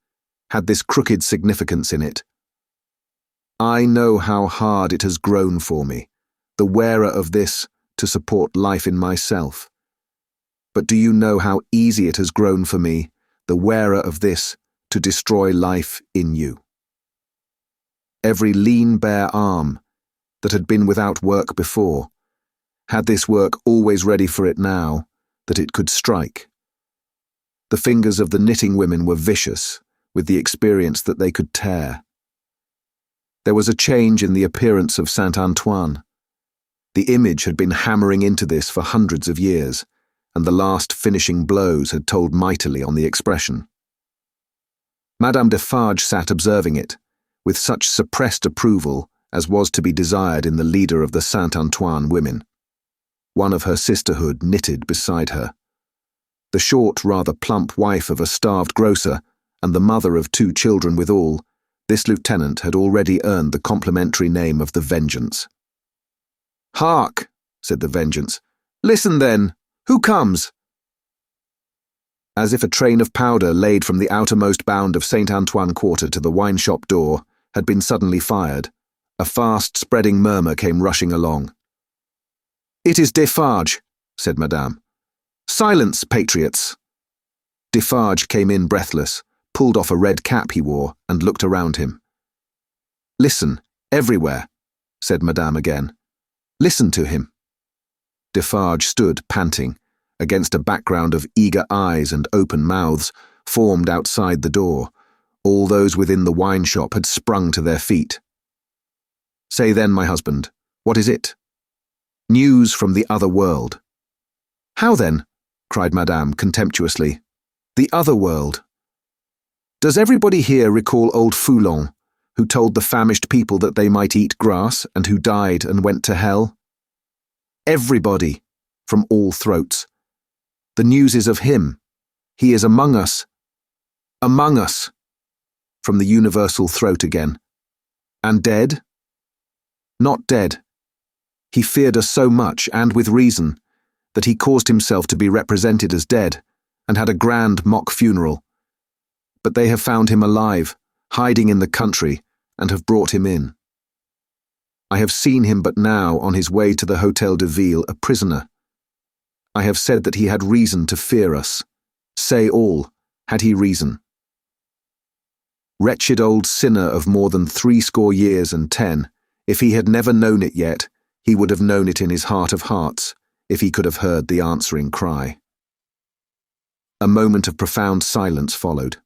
had this crooked significance in it. I know how hard it has grown for me, the wearer of this, to support life in myself. But do you know how easy it has grown for me, the wearer of this, to destroy life in you? Every lean bare arm, that had been without work before, had this work always ready for it now, that it could strike. The fingers of the knitting women were vicious, with the experience that they could tear. There was a change in the appearance of Saint Antoine. The image had been hammering into this for hundreds of years, and the last finishing blows had told mightily on the expression. Madame Defarge sat observing it, with such suppressed approval as was to be desired in the leader of the Saint Antoine women. One of her sisterhood knitted beside her. The short, rather plump wife of a starved grocer, and the mother of 2 children withal, this lieutenant had already earned the complimentary name of the Vengeance. "Hark," said the Vengeance. "Listen, then. Who comes?" As if a train of powder laid from the outermost bound of Saint Antoine Quarter to the wine-shop door had been suddenly fired, a fast-spreading murmur came rushing along. "It is Defarge," said Madame. "Silence, patriots!" Defarge came in breathless, pulled off a red cap he wore, and looked around him. "Listen, everywhere," said Madame again. "Listen to him." Defarge stood panting, against a background of eager eyes and open mouths, formed outside the door. All those within the wine-shop had sprung to their feet. "Say then, my husband, what is it?" "News from the other world." "How then?" cried Madame contemptuously. "The other world. Does everybody here recall old Foulon, who told the famished people that they might eat grass, and who died and went to hell? Everybody, from all throats. The news is of him. He is among us. Among us, from the universal throat again. And dead? Not dead. He feared us so much, and with reason, that he caused himself to be represented as dead, and had a grand mock funeral. But they have found him alive, hiding in the country, and have brought him in. I have seen him but now on his way to the Hôtel de Ville, a prisoner. I have said that he had reason to fear us. Say all, had he reason? Wretched old sinner of more than 80 years and 10, if he had never known it yet, he would have known it in his heart of hearts, if he could have heard the answering cry. A moment of profound silence followed.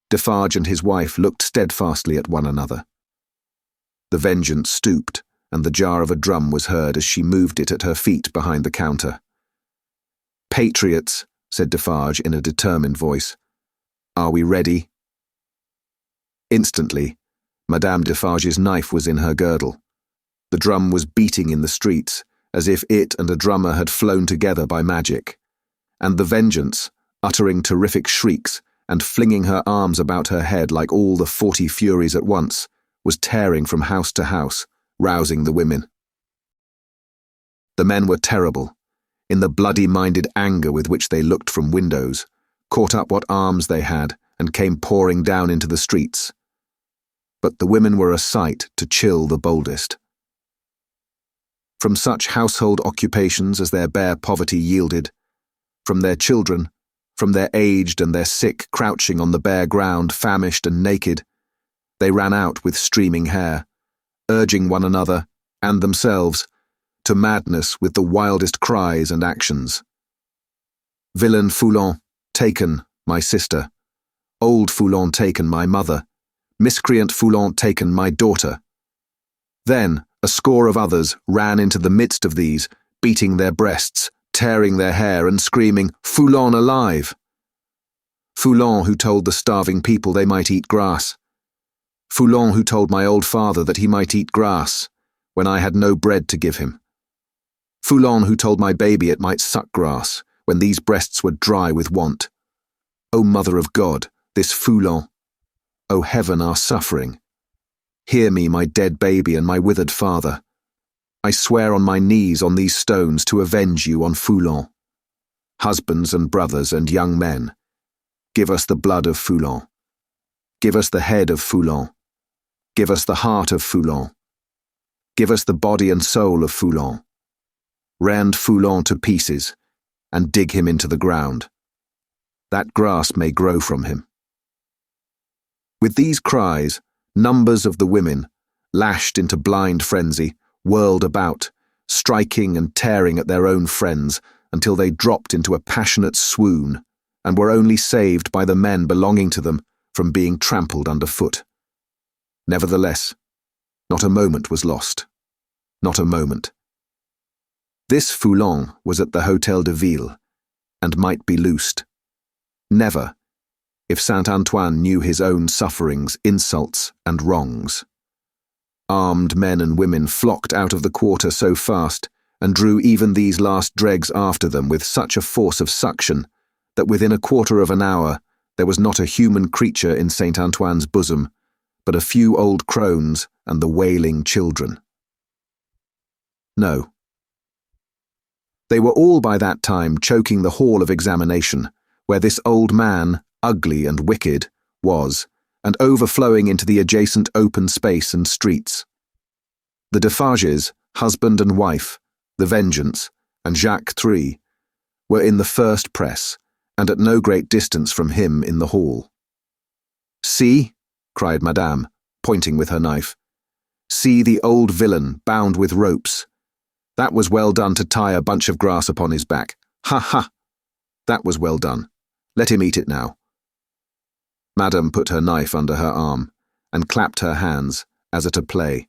Defarge and his wife looked steadfastly at one another. The Vengeance stooped, and the jar of a drum was heard as she moved it at her feet behind the counter. "Patriots," said Defarge in a determined voice, "are we ready?" Instantly, Madame Defarge's knife was in her girdle. The drum was beating in the streets, as if it and a drummer had flown together by magic. And the vengeance, uttering terrific shrieks and flinging her arms about her head like all the 40 furies at once, was tearing from house to house, rousing the women. The men were terrible, in the bloody-minded anger with which they looked from windows, caught up what arms they had, and came pouring down into the streets. But the women were a sight to chill the boldest. From such household occupations as their bare poverty yielded, from their children, from their aged and their sick crouching on the bare ground, famished and naked, they ran out with streaming hair, urging one another, and themselves, to madness with the wildest cries and actions. Villain Foulon, taken, my sister. Old Foulon taken, my mother. Miscreant Foulon taken, my daughter. Then a score of others ran into the midst of these, beating their breasts, tearing their hair and screaming, Foulon alive! Foulon who told the starving people they might eat grass. Foulon who told my old father that he might eat grass, when I had no bread to give him. Foulon who told my baby it might suck grass, when these breasts were dry with want. O Mother of God, this Foulon! O Heaven, our suffering! Hear me, my dead baby and my withered father. I swear on my knees on these stones to avenge you on Foulon. Husbands and brothers and young men, give us the blood of Foulon. Give us the head of Foulon. Give us the heart of Foulon. Give us the body and soul of Foulon. Rend Foulon to pieces, and dig him into the ground. That grass may grow from him. With these cries, numbers of the women, lashed into blind frenzy, whirled about, striking and tearing at their own friends until they dropped into a passionate swoon, and were only saved by the men belonging to them from being trampled underfoot. Nevertheless, not a moment was lost. Not a moment. This Foulon was at the Hôtel de Ville, and might be loosed. Never, if Saint-Antoine knew his own sufferings, insults, and wrongs. Armed men and women flocked out of the quarter so fast, and drew even these last dregs after them with such a force of suction, that within a quarter of an hour there was not a human creature in Saint-Antoine's bosom, but a few old crones and the wailing children. No. They were all by that time choking the hall of examination, where this old man, ugly and wicked, was, and overflowing into the adjacent open space and streets. The Defarges, husband and wife, the Vengeance, and Jacques III, were in the first press, and at no great distance from him in the hall. See, cried Madame, pointing with her knife. See the old villain bound with ropes. That was well done to tie a bunch of grass upon his back. Ha ha! That was well done. Let him eat it now. Madame put her knife under her arm, and clapped her hands, as at a play.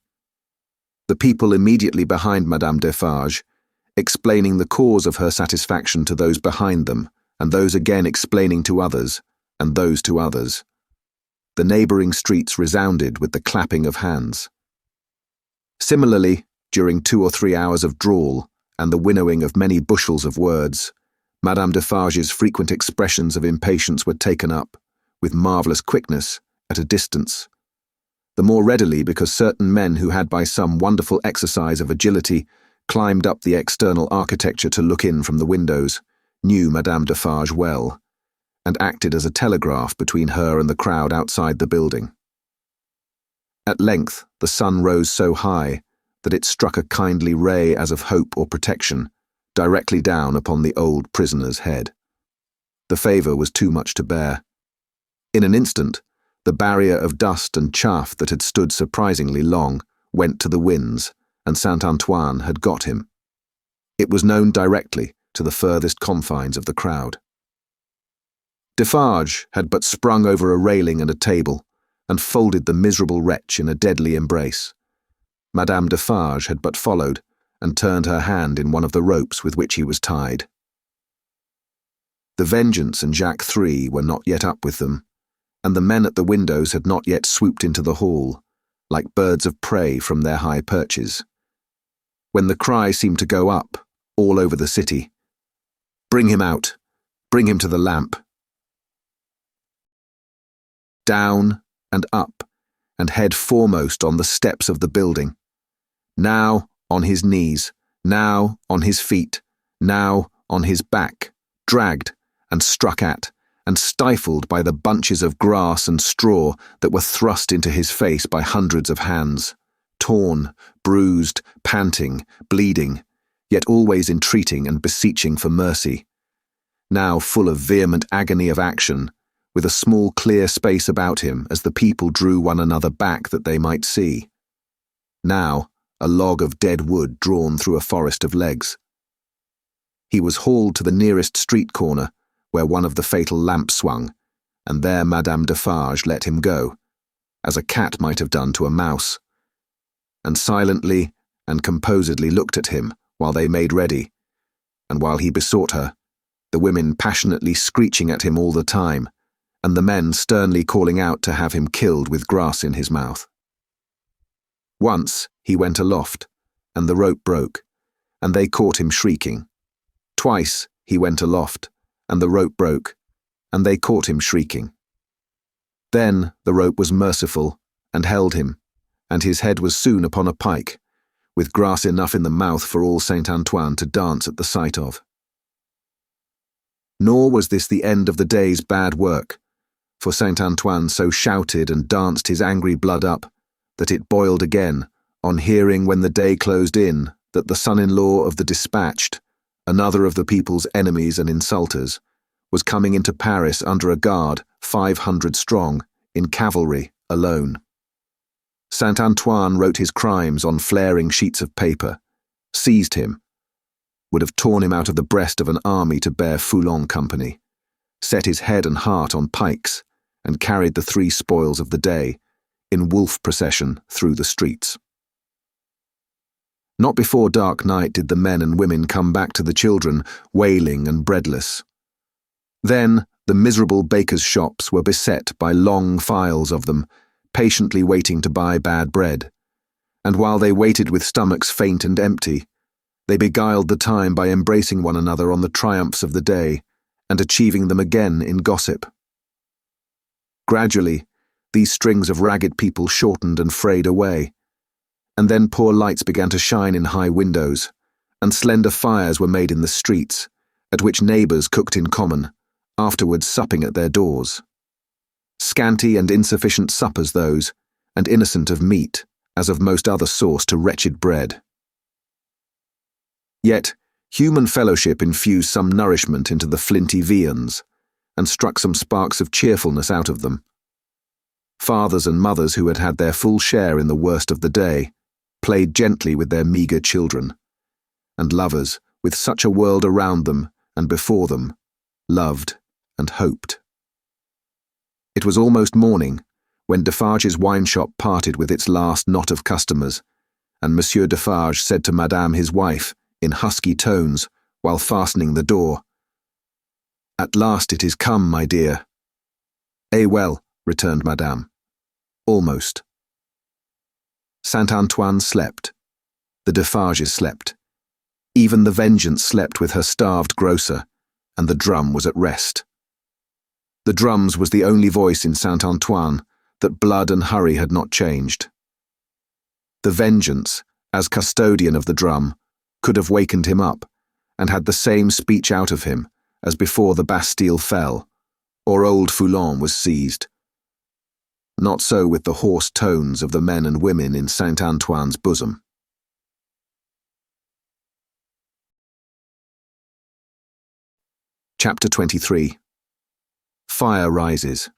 The people immediately behind Madame Defarge, explaining the cause of her satisfaction to those behind them, and those again explaining to others, and those to others. The neighbouring streets resounded with the clapping of hands. Similarly, during 2 or 3 hours of drawl, and the winnowing of many bushels of words, Madame Defarge's frequent expressions of impatience were taken up, with marvellous quickness, at a distance. The more readily because certain men who had by some wonderful exercise of agility climbed up the external architecture to look in from the windows, knew Madame Defarge well, and acted as a telegraph between her and the crowd outside the building. At length the sun rose so high that it struck a kindly ray as of hope or protection, directly down upon the old prisoner's head. The favour was too much to bear. In an instant, the barrier of dust and chaff that had stood surprisingly long went to the winds, and Saint-Antoine had got him. It was known directly to the furthest confines of the crowd. Defarge had but sprung over a railing and a table, and folded the miserable wretch in a deadly embrace. Madame Defarge had but followed, and turned her hand in one of the ropes with which he was tied. The Vengeance and Jacques III were not yet up with them, and the men at the windows had not yet swooped into the hall, like birds of prey from their high perches, when the cry seemed to go up, all over the city. "Bring him out! Bring him to the lamp!" Down and up, and head foremost on the steps of the building. Now on his knees, now on his feet, now on his back, dragged and struck at, and stifled by the bunches of grass and straw that were thrust into his face by hundreds of hands, torn, bruised, panting, bleeding, yet always entreating and beseeching for mercy. Now full of vehement agony of action, with a small clear space about him as the people drew one another back that they might see. Now a log of dead wood drawn through a forest of legs. He was hauled to the nearest street corner, where one of the fatal lamps swung, and there Madame Defarge let him go, as a cat might have done to a mouse, and silently and composedly looked at him while they made ready, and while he besought her, the women passionately screeching at him all the time, and the men sternly calling out to have him killed with grass in his mouth. Once he went aloft, and the rope broke, and they caught him shrieking. Twice he went aloft, and the rope broke, and they caught him shrieking. Then the rope was merciful, and held him, and his head was soon upon a pike, with grass enough in the mouth for all Saint Antoine to dance at the sight of. Nor was this the end of the day's bad work, for Saint Antoine so shouted and danced his angry blood up, that it boiled again, on hearing when the day closed in that the son-in-law of the dispatched, another of the people's enemies and insulters, was coming into Paris under a guard 500 strong, in cavalry, alone. Saint Antoine wrote his crimes on flaring sheets of paper, seized him, would have torn him out of the breast of an army to bear Foulon company, set his head and heart on pikes, and carried the 3 spoils of the day, in wolf procession through the streets. Not before dark night did the men and women come back to the children, wailing and breadless. Then the miserable bakers' shops were beset by long files of them, patiently waiting to buy bad bread, and while they waited with stomachs faint and empty, they beguiled the time by embracing one another on the triumphs of the day, and achieving them again in gossip. Gradually, these strings of ragged people shortened and frayed away, and then poor lights began to shine in high windows, and slender fires were made in the streets, at which neighbours cooked in common, afterwards supping at their doors. Scanty and insufficient suppers those, and innocent of meat, as of most other sauce to wretched bread. Yet human fellowship infused some nourishment into the flinty viands, and struck some sparks of cheerfulness out of them. Fathers and mothers who had had their full share in the worst of the day played gently with their meagre children, and lovers, with such a world around them and before them, loved and hoped. It was almost morning when Defarge's wine shop parted with its last knot of customers, and Monsieur Defarge said to Madame his wife, in husky tones, while fastening the door, "At last it is come, my dear." "Eh well," returned Madame. "Almost." Saint Antoine slept. The Defarges slept. Even the Vengeance slept with her starved grocer, and the drum was at rest. The drums was the only voice in Saint Antoine that blood and hurry had not changed. The Vengeance, as custodian of the drum, could have wakened him up, and had the same speech out of him as before the Bastille fell, or old Foulon was seized. Not so with the hoarse tones of the men and women in Saint Antoine's bosom. Chapter 23. Fire rises.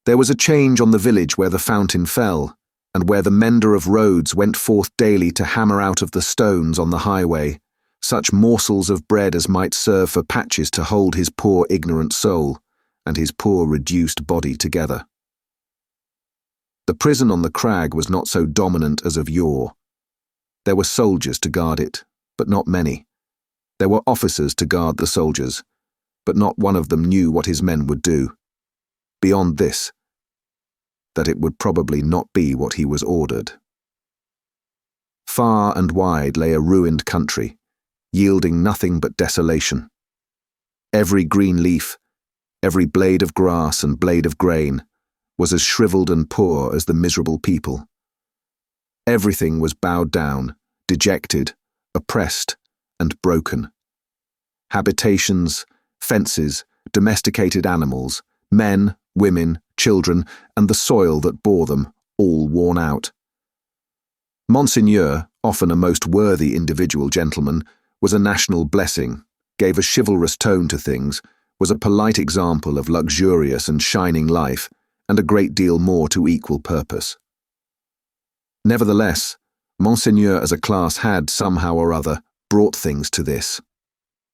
There was a change on the village where the fountain fell, and where the mender of roads went forth daily to hammer out of the stones on the highway such morsels of bread as might serve for patches to hold his poor ignorant soul and his poor reduced body together. The prison on the crag was not so dominant as of yore. There were soldiers to guard it, but not many. There were officers to guard the soldiers, but not one of them knew what his men would do. Beyond this, that it would probably not be what he was ordered. Far and wide lay a ruined country, yielding nothing but desolation. Every green leaf, every blade of grass and blade of grain, was as shriveled and poor as the miserable people. Everything was bowed down, dejected, oppressed, and broken. Habitations, fences, domesticated animals, men, women, children, and the soil that bore them, all worn out. Monseigneur, often a most worthy individual gentleman, was a national blessing, gave a chivalrous tone to things, was a polite example of luxurious and shining life, and a great deal more to equal purpose. Nevertheless, Monseigneur as a class had, somehow or other, brought things to this.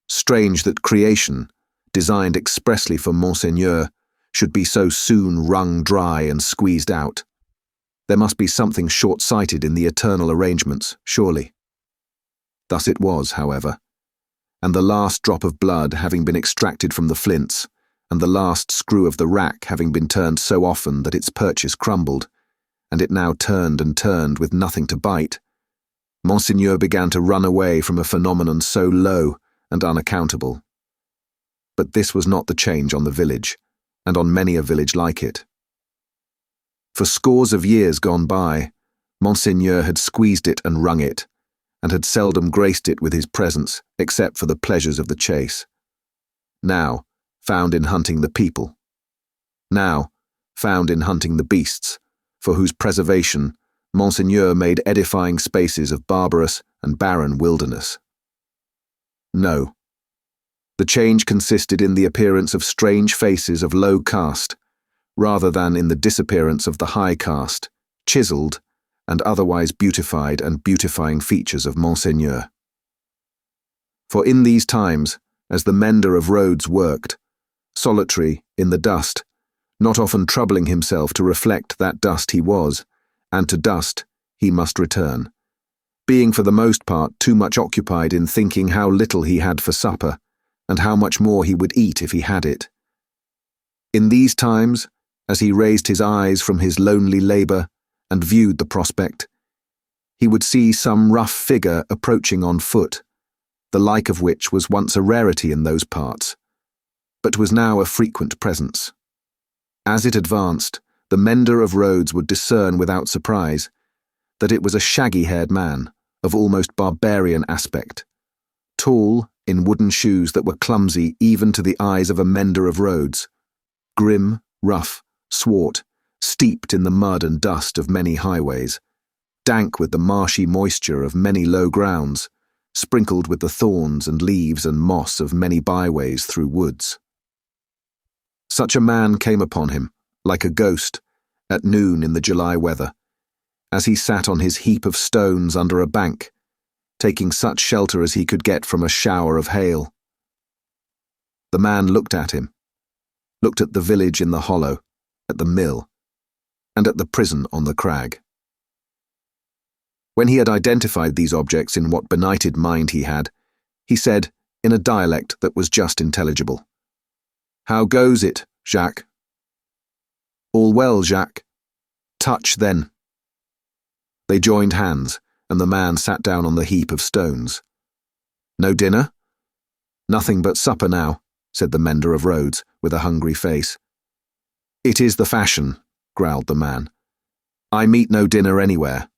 Strange that creation, designed expressly for Monseigneur, should be so soon wrung dry and squeezed out. There must be something short-sighted in the eternal arrangements, surely. Thus it was, however, and the last drop of blood having been extracted from the flints, and the last screw of the rack having been turned so often that its purchase crumbled, and it now turned and turned with nothing to bite, Monseigneur began to run away from a phenomenon so low and unaccountable. But this was not the change on the village, and on many a village like it. For scores of years gone by, Monseigneur had squeezed it and wrung it, and had seldom graced it with his presence except for the pleasures of the chase. Now, found in hunting the people. Now, found in hunting the beasts, for whose preservation Monseigneur made edifying spaces of barbarous and barren wilderness. No. The change consisted in the appearance of strange faces of low caste, rather than in the disappearance of the high caste, chiselled, and otherwise beautified and beautifying features of Monseigneur. For in these times, as the mender of roads worked, solitary, in the dust, not often troubling himself to reflect that dust he was, and to dust he must return, being for the most part too much occupied in thinking how little he had for supper, and how much more he would eat if he had it. In these times, as he raised his eyes from his lonely labour and viewed the prospect, he would see some rough figure approaching on foot, the like of which was once a rarity in those parts, but was now a frequent presence. As it advanced, the mender of roads would discern without surprise that it was a shaggy-haired man, of almost barbarian aspect, tall, in wooden shoes that were clumsy even to the eyes of a mender of roads, grim, rough, swart, steeped in the mud and dust of many highways, dank with the marshy moisture of many low grounds, sprinkled with the thorns and leaves and moss of many byways through woods. Such a man came upon him, like a ghost, at noon in the July weather, as he sat on his heap of stones under a bank, taking such shelter as he could get from a shower of hail. The man looked at him, looked at the village in the hollow, at the mill, and at the prison on the crag. When he had identified these objects in what benighted mind he had, he said, in a dialect that was just intelligible, "How goes it, Jacques?" "All well, Jacques." "Touch, then." They joined hands, and the man sat down on the heap of stones. "No dinner?" "Nothing but supper now," said the mender of roads, with a hungry face. "It is the fashion," growled the man. "I meet no dinner anywhere."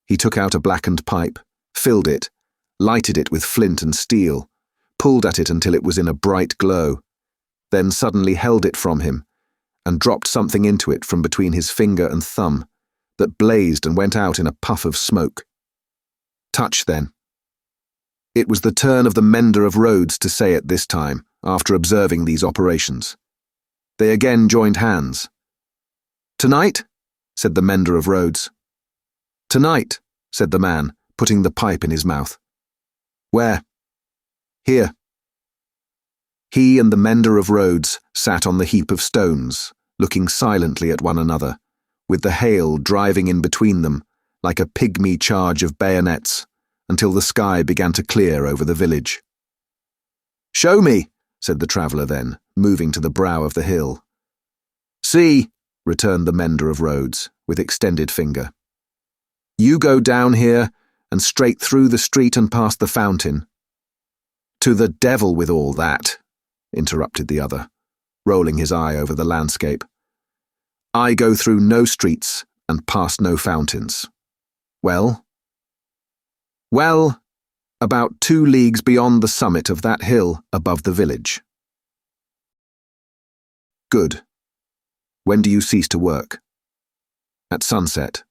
He took out a blackened pipe, filled it, lighted it with flint and steel, pulled at it until it was in a bright glow, then suddenly held it from him, and dropped something into it from between his finger and thumb, that blazed and went out in a puff of smoke. "Touch, then." It was the turn of the mender of roads to say it this time, after observing these operations. They again joined hands. "Tonight?" said the mender of roads. "Tonight," said the man, putting the pipe in his mouth. "Where?" "Here." He and the mender of roads sat on the heap of stones, looking silently at one another, with the hail driving in between them like a pygmy charge of bayonets, until the sky began to clear over the village. "Show me," said the traveller then, moving to the brow of the hill. "See," returned the mender of roads, with extended finger. You go down here, and straight through the street and past the fountain." "To the devil with all that," interrupted the other, rolling his eye over the landscape. "I go through no streets and past no fountains." "Well?" "Well, about 2 leagues beyond the summit of that hill above the village." "Good. When do you cease to work?" "At sunset."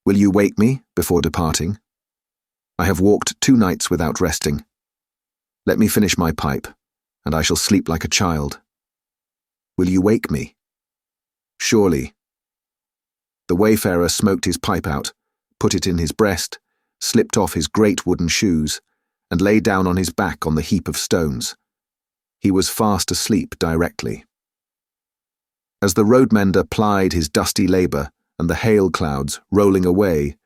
"Will you wake me before departing?" "I have walked 2 nights without resting. Let me finish my pipe, and I shall sleep like a child." "Will you wake me?" "Surely." The wayfarer smoked his pipe out, put it in his breast, slipped off his great wooden shoes, and lay down on his back on the heap of stones. He was fast asleep directly. As the roadmender plied his dusty labour, and the hail clouds, rolling away,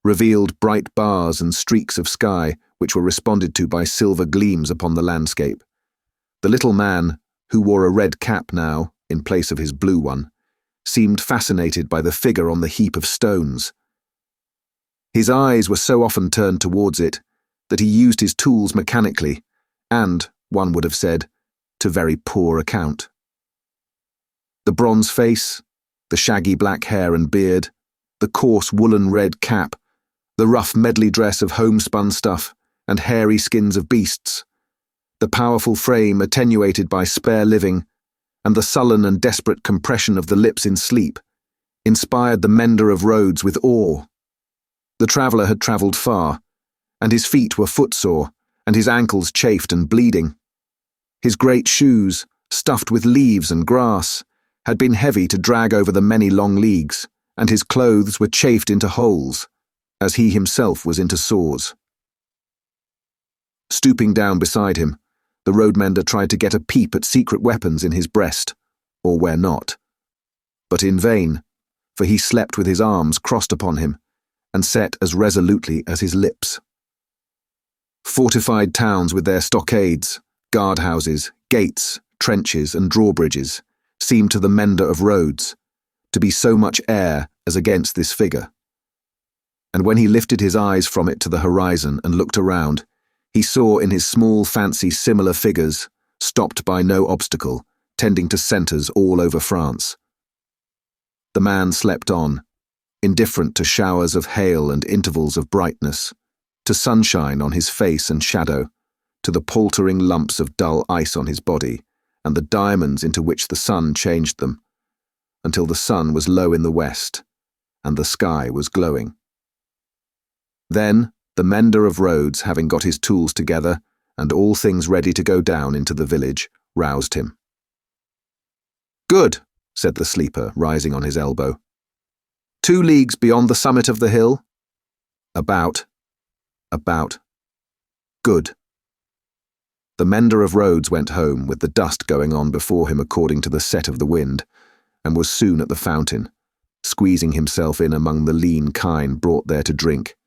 revealed bright bars and streaks of sky which were responded to by silver gleams upon the landscape, the little man, who wore a red cap now, in place of his blue one, seemed fascinated by the figure on the heap of stones. His eyes were so often turned towards it that he used his tools mechanically, and, one would have said, to very poor account. The bronze face, the shaggy black hair and beard, the coarse woolen red cap, the rough medley dress of homespun stuff and hairy skins of beasts, the powerful frame attenuated by spare living, and the sullen and desperate compression of the lips in sleep, inspired the mender of roads with awe. The traveller had travelled far, and his feet were footsore, and his ankles chafed and bleeding. His great shoes, stuffed with leaves and grass, had been heavy to drag over the many long leagues, and his clothes were chafed into holes, as he himself was into sores. Stooping down beside him, the roadmender tried to get a peep at secret weapons in his breast, or where not. But in vain, for he slept with his arms crossed upon him, and set as resolutely as his lips. Fortified towns with their stockades, guardhouses, gates, trenches, and drawbridges seemed to the mender of roads to be so much air as against this figure. And when he lifted his eyes from it to the horizon and looked around, he saw in his small fancy similar figures, stopped by no obstacle, tending to centres all over France. The man slept on, indifferent to showers of hail and intervals of brightness, to sunshine on his face and shadow, to the paltering lumps of dull ice on his body, and the diamonds into which the sun changed them, until the sun was low in the west, and the sky was glowing. Then, the mender of roads, having got his tools together, and all things ready to go down into the village, roused him. "Good," said the sleeper, rising on his elbow. 2 leagues beyond the summit of the hill?" About. Good." The mender of roads went home with the dust going on before him according to the set of the wind, and was soon at the fountain, squeezing himself in among the lean kine brought there to drink,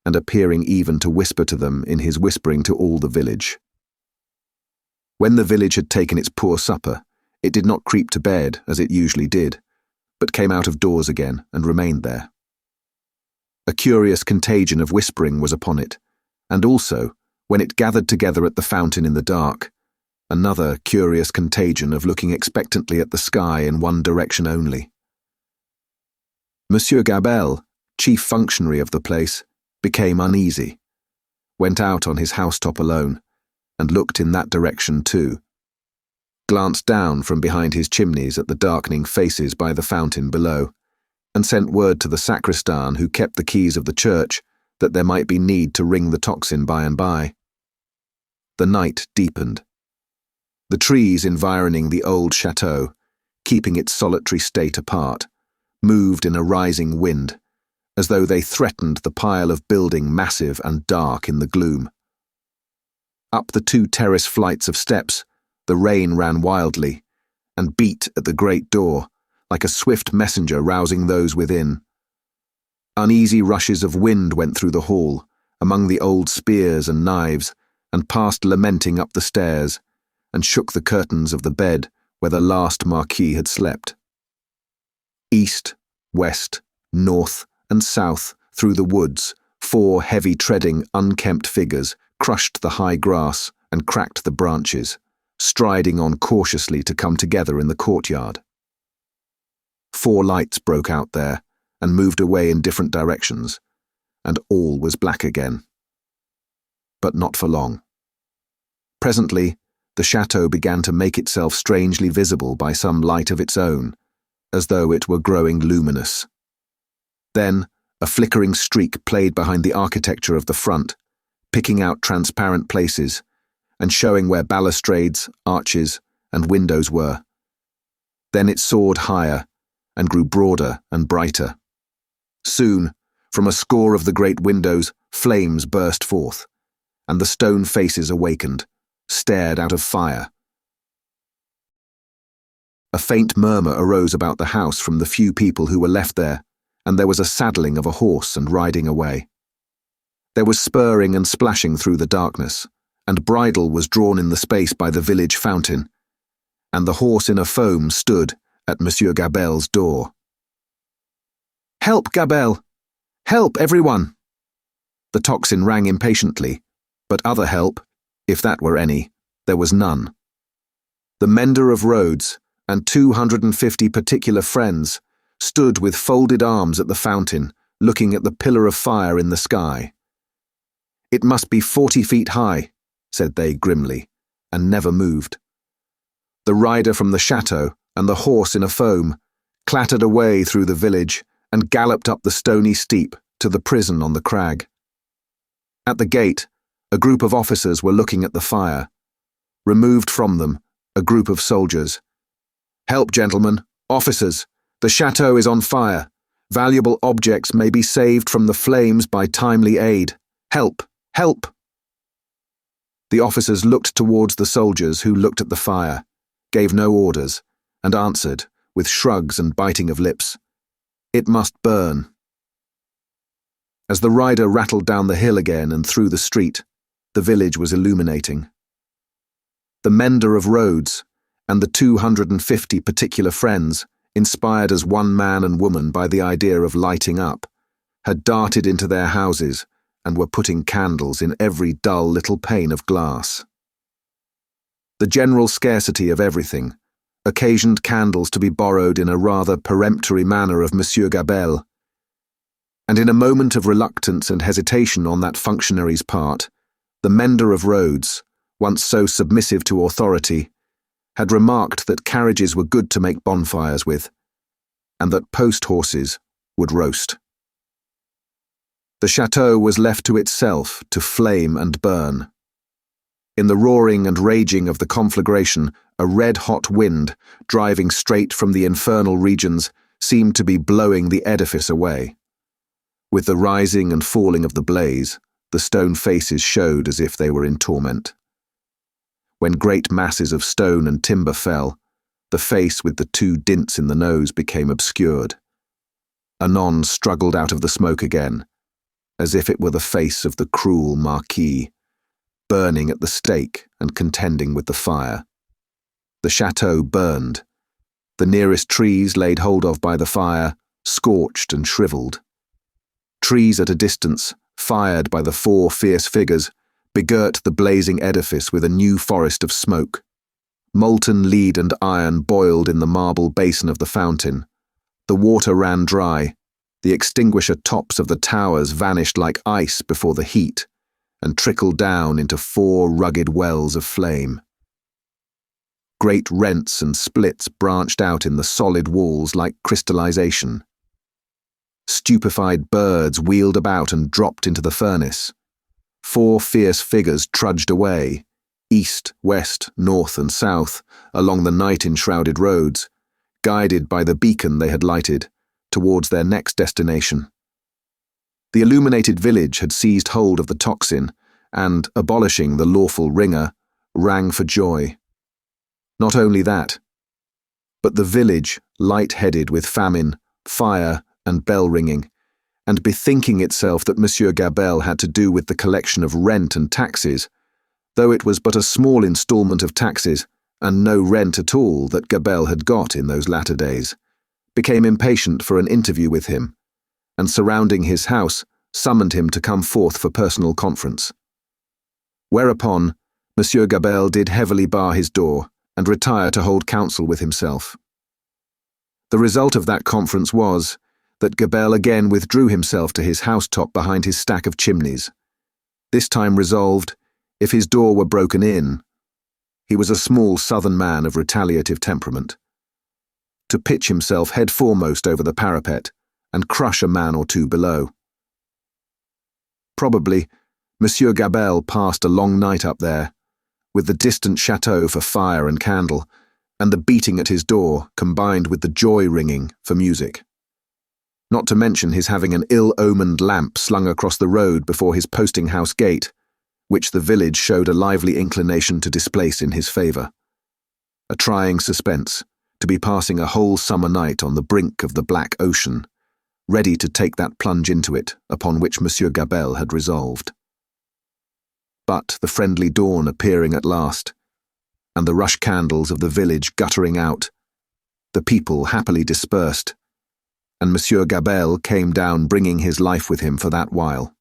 and appearing even to whisper to them in his whispering to all the village. When the village had taken its poor supper, it did not creep to bed as it usually did, but came out of doors again and remained there. A curious contagion of whispering was upon it, and also, when it gathered together at the fountain in the dark, another curious contagion of looking expectantly at the sky in one direction only. Monsieur Gabelle, chief functionary of the place, became uneasy, went out on his housetop alone, and looked in that direction too, glanced down from behind his chimneys at the darkening faces by the fountain below, and sent word to the sacristan who kept the keys of the church that there might be need to ring the tocsin by and by. The night deepened. The trees environing the old chateau, keeping its solitary state apart, moved in a rising wind, as though they threatened the pile of building massive and dark in the gloom. Up the 2 terrace flights of steps, the rain ran wildly, and beat at the great door, like a swift messenger rousing those within. Uneasy rushes of wind went through the hall, among the old spears and knives, and passed lamenting up the stairs, and shook the curtains of the bed where the last marquis had slept. East, west, north, and south through the woods, 4 heavy-treading, unkempt figures crushed the high grass and cracked the branches, striding on cautiously to come together in the courtyard. 4 lights broke out there and moved away in different directions, and all was black again. But not for long. Presently, the chateau began to make itself strangely visible by some light of its own, as though it were growing luminous. Then, a flickering streak played behind the architecture of the front, picking out transparent places and showing where balustrades, arches, and windows were. Then it soared higher and grew broader and brighter. Soon, from a score of the great windows, flames burst forth, and the stone faces awakened, stared out of fire. A faint murmur arose about the house from the few people who were left there, and there was a saddling of a horse and riding away. There was spurring and splashing through the darkness, and bridle was drawn in the space by the village fountain, and the horse in a foam stood at Monsieur Gabelle's door. "Help, Gabelle! Help, everyone!" The tocsin rang impatiently, but other help, if that were any, there was none. The mender of roads and 250 particular friends stood with folded arms at the fountain, looking at the pillar of fire in the sky. "It must be 40 feet high," said they grimly, and never moved. The rider from the chateau and the horse in a foam clattered away through the village and galloped up the stony steep to the prison on the crag. At the gate, a group of officers were looking at the fire. Removed from them, a group of soldiers. "Help, gentlemen, officers! The chateau is on fire. Valuable objects may be saved from the flames by timely aid. Help! Help!" The officers looked towards the soldiers who looked at the fire, gave no orders, and answered, with shrugs and biting of lips, "It must burn." As the rider rattled down the hill again and through the street, the village was illuminating. The mender of roads and the 250 particular friends, inspired as one man and woman by the idea of lighting up, had darted into their houses and were putting candles in every dull little pane of glass. The general scarcity of everything occasioned candles to be borrowed in a rather peremptory manner of Monsieur Gabelle, and in a moment of reluctance and hesitation on that functionary's part, the mender of roads, once so submissive to authority, had remarked that carriages were good to make bonfires with, and that post-horses would roast. The chateau was left to itself to flame and burn. In the roaring and raging of the conflagration, a red-hot wind, driving straight from the infernal regions, seemed to be blowing the edifice away. With the rising and falling of the blaze, the stone faces showed as if they were in torment. When great masses of stone and timber fell, the face with the 2 dints in the nose became obscured. Anon struggled out of the smoke again, as if it were the face of the cruel Marquis, burning at the stake and contending with the fire. The chateau burned. The nearest trees laid hold of by the fire, scorched and shriveled. Trees at a distance, fired by the 4 fierce figures, begirt the blazing edifice with a new forest of smoke. Molten lead and iron boiled in the marble basin of the fountain. The water ran dry. The extinguisher tops of the towers vanished like ice before the heat, and trickled down into 4 rugged wells of flame. Great rents and splits branched out in the solid walls like crystallization. Stupefied birds wheeled about and dropped into the furnace. 4 fierce figures trudged away, east, west, north, and south, along the night-enshrouded roads, guided by the beacon they had lighted, towards their next destination. The illuminated village had seized hold of the tocsin and, abolishing the lawful ringer, rang for joy. Not only that, but the village, light-headed with famine, fire, and bell-ringing, and bethinking itself that Monsieur Gabelle had to do with the collection of rent and taxes, though it was but a small instalment of taxes, and no rent at all that Gabelle had got in those latter days, became impatient for an interview with him, and surrounding his house, summoned him to come forth for personal conference. Whereupon, Monsieur Gabelle did heavily bar his door and retire to hold counsel with himself. The result of that conference was that Gabelle again withdrew himself to his housetop behind his stack of chimneys, this time resolved, if his door were broken in, he was a small southern man of retaliative temperament, to pitch himself head foremost over the parapet and crush a man or two below. Probably, Monsieur Gabelle passed a long night up there, with the distant chateau for fire and candle, and the beating at his door combined with the joy ringing for music. Not to mention his having an ill-omened lamp slung across the road before his posting-house gate, which the village showed a lively inclination to displace in his favour. A trying suspense, to be passing a whole summer night on the brink of the black ocean, ready to take that plunge into it upon which Monsieur Gabelle had resolved. But the friendly dawn appearing at last, and the rush candles of the village guttering out, the people happily dispersed, and Monsieur Gabelle came down bringing his life with him for that while.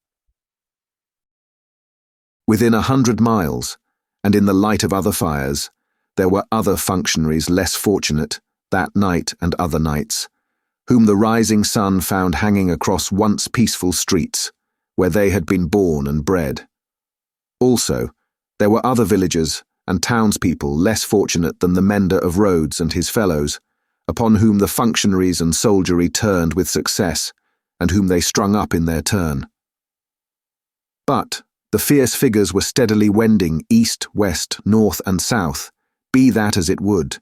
Within 100 miles, and in the light of other fires, there were other functionaries less fortunate, that night and other nights, whom the rising sun found hanging across once peaceful streets, where they had been born and bred. Also, there were other villagers and townspeople less fortunate than the mender of roads and his fellows, upon whom the functionaries and soldiery turned with success, and whom they strung up in their turn. But the fierce figures were steadily wending east, west, north, and south, be that as it would,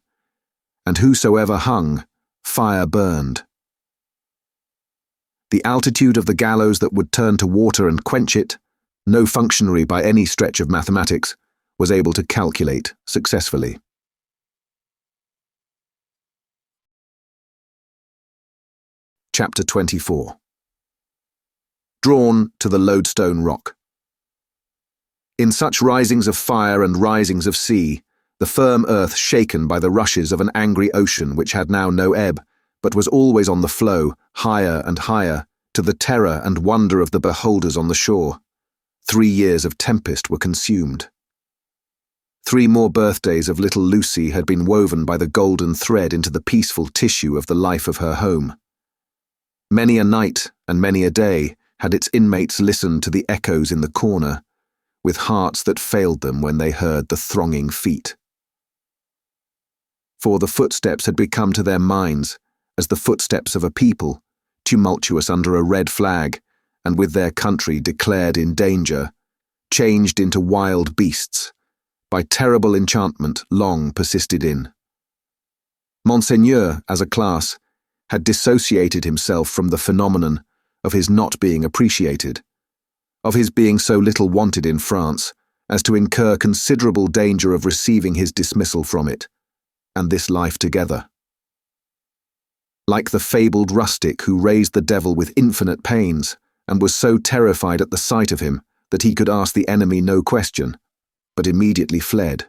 and whosoever hung, fire burned. The altitude of the gallows that would turn to water and quench it, no functionary by any stretch of mathematics was able to calculate successfully. Chapter 24. Drawn to the loadstone rock. In such risings of fire and risings of sea, the firm earth shaken by the rushes of an angry ocean which had now no ebb, but was always on the flow, higher and higher, to the terror and wonder of the beholders on the shore, 3 years of tempest were consumed. 3 more birthdays of little Lucie had been woven by the golden thread into the peaceful tissue of the life of her home. Many a night and many a day had its inmates listened to the echoes in the corner, with hearts that failed them when they heard the thronging feet. For the footsteps had become to their minds as the footsteps of a people, tumultuous under a red flag, and with their country declared in danger, changed into wild beasts, by terrible enchantment long persisted in. Monseigneur, as a class, had dissociated himself from the phenomenon of his not being appreciated, of his being so little wanted in France as to incur considerable danger of receiving his dismissal from it, and this life together. Like the fabled rustic who raised the devil with infinite pains, and was so terrified at the sight of him that he could ask the enemy no question, but immediately fled.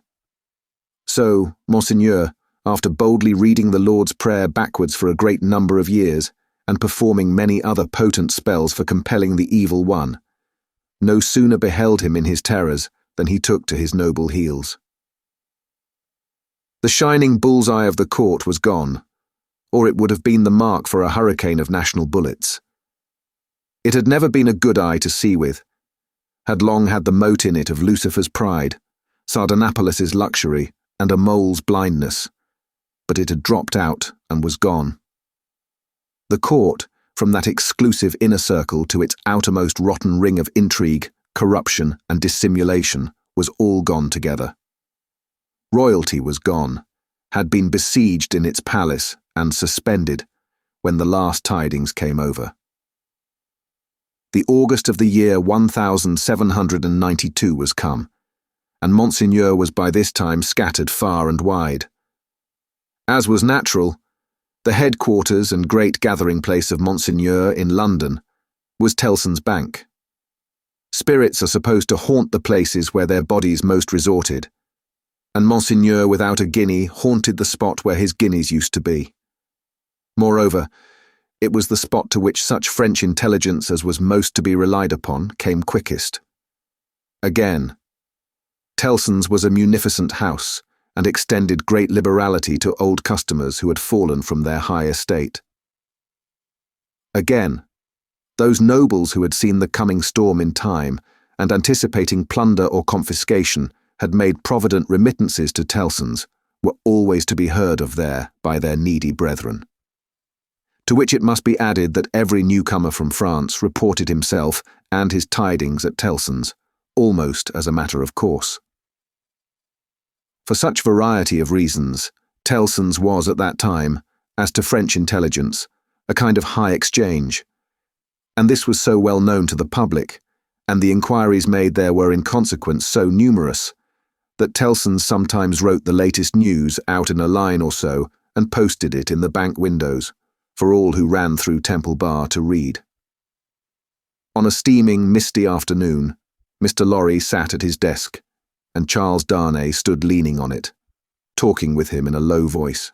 So, Monseigneur, after boldly reading the Lord's Prayer backwards for a great number of years, and performing many other potent spells for compelling the evil one, no sooner beheld him in his terrors than he took to his noble heels. The shining bull's-eye of the court was gone, or it would have been the mark for a hurricane of national bullets. It had never been a good eye to see with, had long had the mote in it of Lucifer's pride, Sardanapalis's luxury, and a mole's blindness, but it had dropped out and was gone. The court, from that exclusive inner circle to its outermost rotten ring of intrigue, corruption, and dissimulation, was all gone together. Royalty was gone, had been besieged in its palace and suspended when the last tidings came over. The August of the year 1792 was come, and Monseigneur was by this time scattered far and wide. As was natural, the headquarters and great gathering place of Monseigneur in London was Tellson's Bank. Spirits are supposed to haunt the places where their bodies most resorted, and Monseigneur without a guinea haunted the spot where his guineas used to be. Moreover, It was the spot to which such French intelligence as was most to be relied upon came quickest. Again, Tellson's was a munificent house, and extended great liberality to old customers who had fallen from their high estate. Again, those nobles who had seen the coming storm in time, and anticipating plunder or confiscation, had made provident remittances to Tellson's, were always to be heard of there by their needy brethren. To which it must be added that every newcomer from France reported himself and his tidings at Tellson's, almost as a matter of course. For such variety of reasons, Tellson's was at that time, as to French intelligence, a kind of high exchange, and this was so well known to the public, and the inquiries made there were in consequence so numerous, that Tellson's sometimes wrote the latest news out in a line or so and posted it in the bank windows, for all who ran through Temple Bar to read. On a steaming, misty afternoon, Mr. Lorry sat at his desk, and Charles Darnay stood leaning on it, talking with him in a low voice.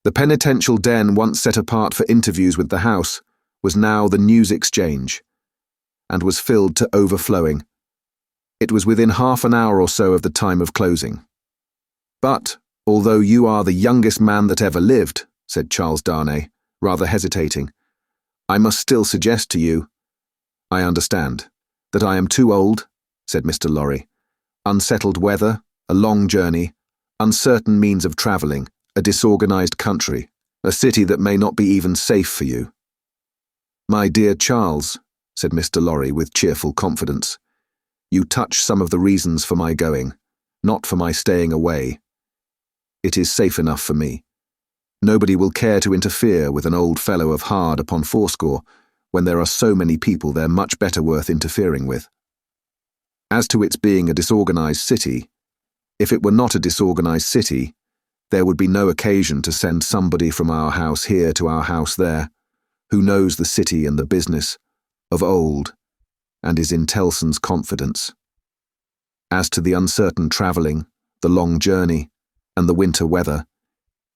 The penitential den once set apart for interviews with the House was now the news exchange, and was filled to overflowing. It was within half an hour or so of the time of closing. But, although you are the youngest man that ever lived, said Charles Darnay, rather hesitating, I must still suggest to you— I understand that I am too old, said Mr. Lorry. Unsettled weather, a long journey, uncertain means of travelling, a disorganized country, a city that may not be even safe for you. My dear Charles, said Mr. Lorry with cheerful confidence, you touch some of the reasons for my going, not for my staying away. It is safe enough for me. Nobody will care to interfere with an old fellow of hard upon fourscore, when there are so many people they're much better worth interfering with. As to its being a disorganized city, if it were not a disorganized city, there would be no occasion to send somebody from our house here to our house there, who knows the city and the business, of old, and is in Tellson's confidence. As to the uncertain travelling, the long journey, and the winter weather,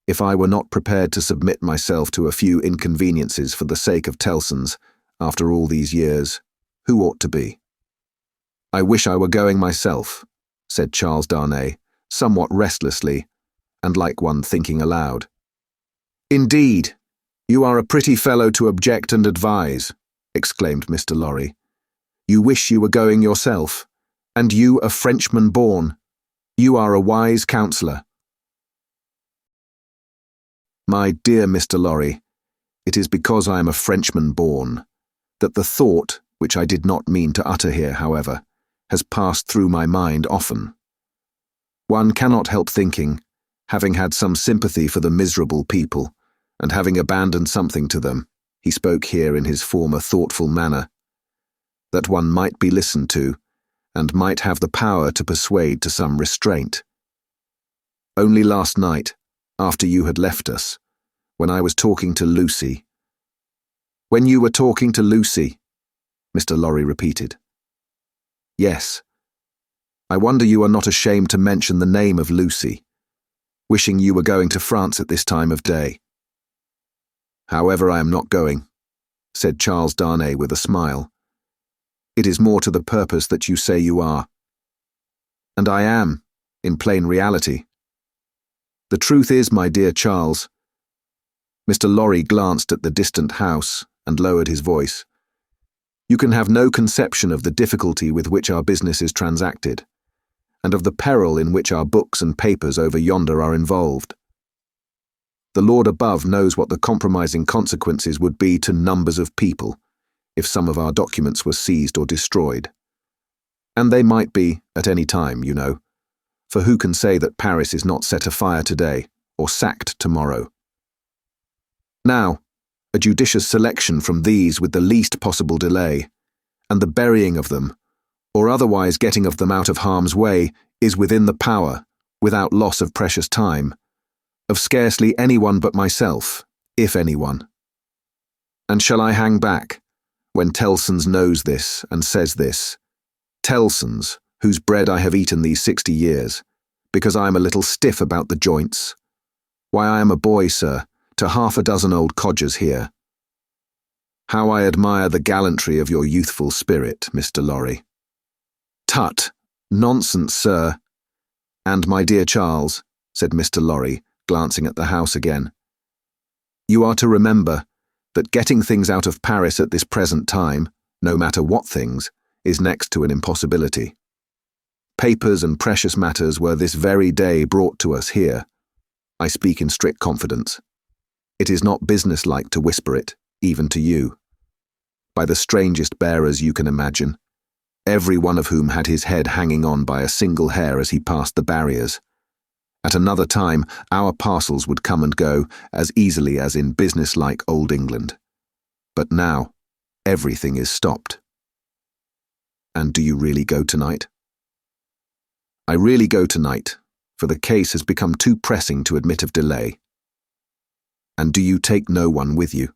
if I were not prepared to submit myself to a few inconveniences for the sake of Tellson's, after all these years, who ought to be? I wish I were going myself, said Charles Darnay, somewhat restlessly, and like one thinking aloud. Indeed, you are a pretty fellow to object and advise, exclaimed Mr. Lorry. You wish you were going yourself, and you a Frenchman born. You are a wise counsellor. My dear Mr. Lorry, it is because I am a Frenchman born, that the thought, which I did not mean to utter here, however, has passed through my mind often. One cannot help thinking, having had some sympathy for the miserable people, and having abandoned something to them, he spoke here in his former thoughtful manner, that one might be listened to, and might have the power to persuade to some restraint. Only last night, after you had left us, when I was talking to Lucie— When you were talking to Lucie, Mr. Lorry repeated. Yes. I wonder you are not ashamed to mention the name of Lucie, wishing you were going to France at this time of day. However, I am not going, said Charles Darnay with a smile. It is more to the purpose that you say you are. And I am, in plain reality. The truth is, my dear Charles— Mr. Lorry glanced at the distant house and lowered his voice. You can have no conception of the difficulty with which our business is transacted, and of the peril in which our books and papers over yonder are involved. The Lord above knows what the compromising consequences would be to numbers of people, if some of our documents were seized or destroyed. And they might be, at any time, you know, for who can say that Paris is not set afire today, or sacked tomorrow? Now, a judicious selection from these with the least possible delay, and the burying of them, or otherwise getting of them out of harm's way, is within the power, without loss of precious time, of scarcely anyone but myself, if anyone. And shall I hang back, when Tellson's knows this and says this, Tellson's, whose bread I have eaten these 60 years, because I am a little stiff about the joints? Why, I am a boy, sir, to half a dozen old codgers here. How I admire the gallantry of your youthful spirit, Mr. Lorry. Tut! Nonsense, sir. And my dear Charles, said Mr. Lorry, glancing at the house again, you are to remember that getting things out of Paris at this present time, no matter what things, is next to an impossibility. Papers and precious matters were this very day brought to us here. I speak in strict confidence. It is not businesslike to whisper it, even to you. By the strangest bearers you can imagine, every one of whom had his head hanging on by a single hair as he passed the barriers. At another time, our parcels would come and go as easily as in businesslike old England. But now, everything is stopped. And do you really go tonight? I really go tonight, for the case has become too pressing to admit of delay. And do you take no one with you?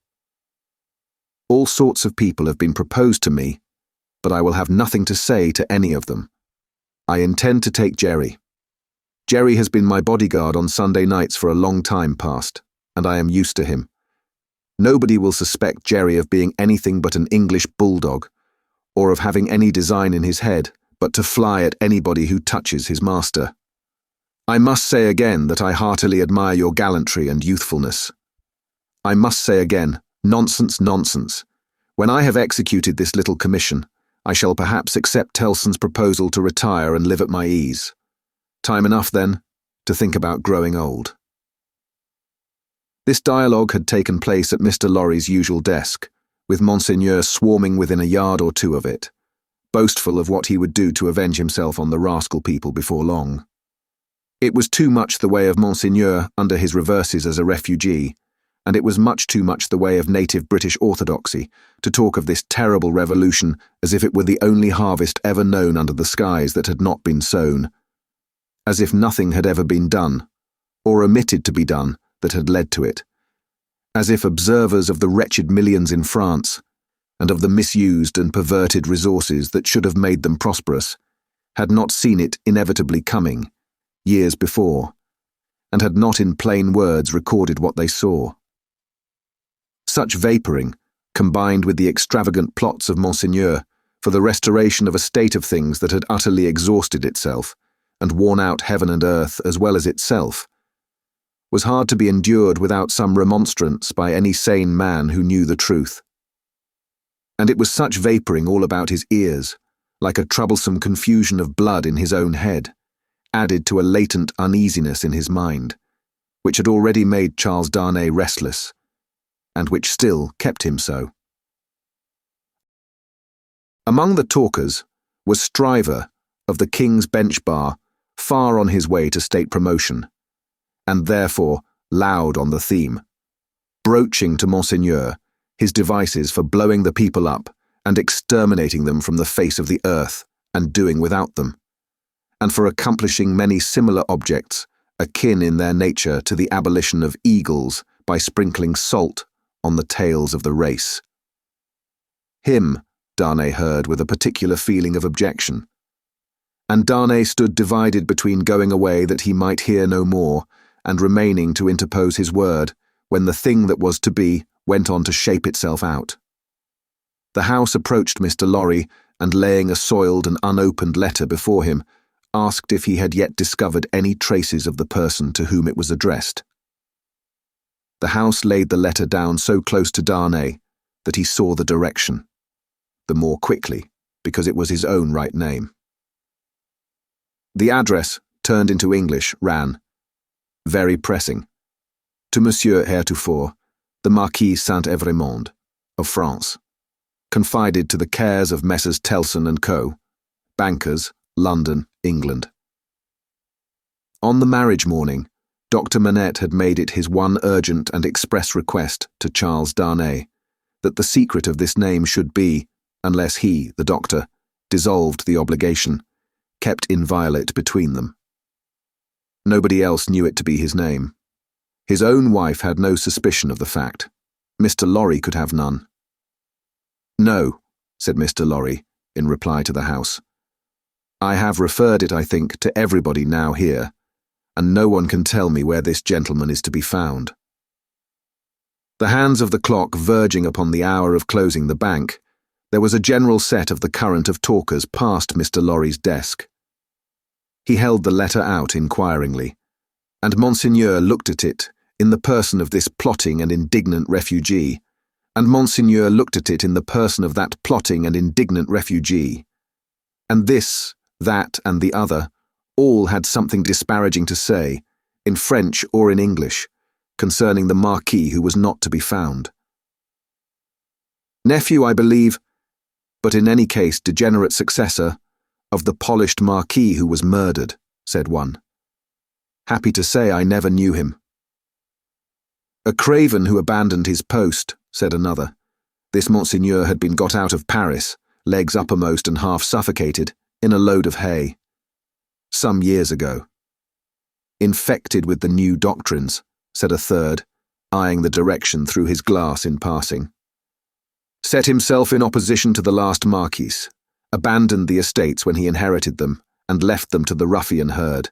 All sorts of people have been proposed to me, but I will have nothing to say to any of them. I intend to take Jerry. Jerry has been my bodyguard on Sunday nights for a long time past, and I am used to him. Nobody will suspect Jerry of being anything but an English bulldog, or of having any design in his head but to fly at anybody who touches his master. I must say again that I heartily admire your gallantry and youthfulness. I must say again, nonsense, nonsense. When I have executed this little commission, I shall perhaps accept Tellson's proposal to retire and live at my ease. Time enough, then, to think about growing old. This dialogue had taken place at Mr. Lorry's usual desk, with Monseigneur swarming within a yard or two of it, boastful of what he would do to avenge himself on the rascal people before long. It was too much the way of Monseigneur under his reverses as a refugee, and it was much too much the way of native British orthodoxy to talk of this terrible revolution as if it were the only harvest ever known under the skies that had not been sown, as if nothing had ever been done, or omitted to be done, that had led to it, as if observers of the wretched millions in France, and of the misused and perverted resources that should have made them prosperous, had not seen it inevitably coming, years before, and had not in plain words recorded what they saw. Such vapouring, combined with the extravagant plots of Monseigneur for the restoration of a state of things that had utterly exhausted itself, and worn out heaven and earth as well as itself, was hard to be endured without some remonstrance by any sane man who knew the truth. And it was such vapouring all about his ears, like a troublesome confusion of blood in his own head, added to a latent uneasiness in his mind, which had already made Charles Darnay restless, and which still kept him so. Among the talkers was Stryver of the King's Bench Bar, far on his way to state promotion, and therefore loud on the theme, broaching to Monseigneur his devices for blowing the people up and exterminating them from the face of the earth and doing without them, and for accomplishing many similar objects akin in their nature to the abolition of eagles by sprinkling salt on the tails of the race. Him Darnay heard with a particular feeling of objection, and Darnay stood divided between going away that he might hear no more and remaining to interpose his word when the thing that was to be went on to shape itself out. The house approached Mr. Lorry and, laying a soiled and unopened letter before him, asked if he had yet discovered any traces of the person to whom it was addressed. The house laid the letter down so close to Darnay that he saw the direction, the more quickly because it was his own right name. The address, turned into English, ran, very pressing, to Monsieur Heretofort, the Marquis Saint-Evremond, of France, confided to the cares of Messrs. Tellson and Co., bankers, London, England. On the marriage morning, Dr. Manette had made it his one urgent and express request to Charles Darnay that the secret of this name should be, unless he, the doctor, dissolved the obligation, kept inviolate between them. Nobody else knew it to be his name. His own wife had no suspicion of the fact. Mr. Lorry could have none. "No," said Mr. Lorry, in reply to the house. "I have referred it, I think, to everybody now here, and no one can tell me where this gentleman is to be found." The hands of the clock verging upon the hour of closing the bank, there was a general set of the current of talkers past Mr. Lorry's desk. He held the letter out inquiringly, and Monseigneur looked at it in the person of this plotting and indignant refugee, and Monseigneur looked at it in the person of that plotting and indignant refugee. And this, that, and the other, all had something disparaging to say, in French or in English, concerning the Marquis who was not to be found. Nephew, I believe, but in any case degenerate successor, of the polished Marquis who was murdered, said one. Happy to say I never knew him. A craven who abandoned his post, said another. This Monseigneur had been got out of Paris, legs uppermost and half suffocated, in a load of hay. Some years ago. Infected with the new doctrines, said a third, eyeing the direction through his glass in passing. Set himself in opposition to the last Marquis, abandoned the estates when he inherited them, and left them to the ruffian herd.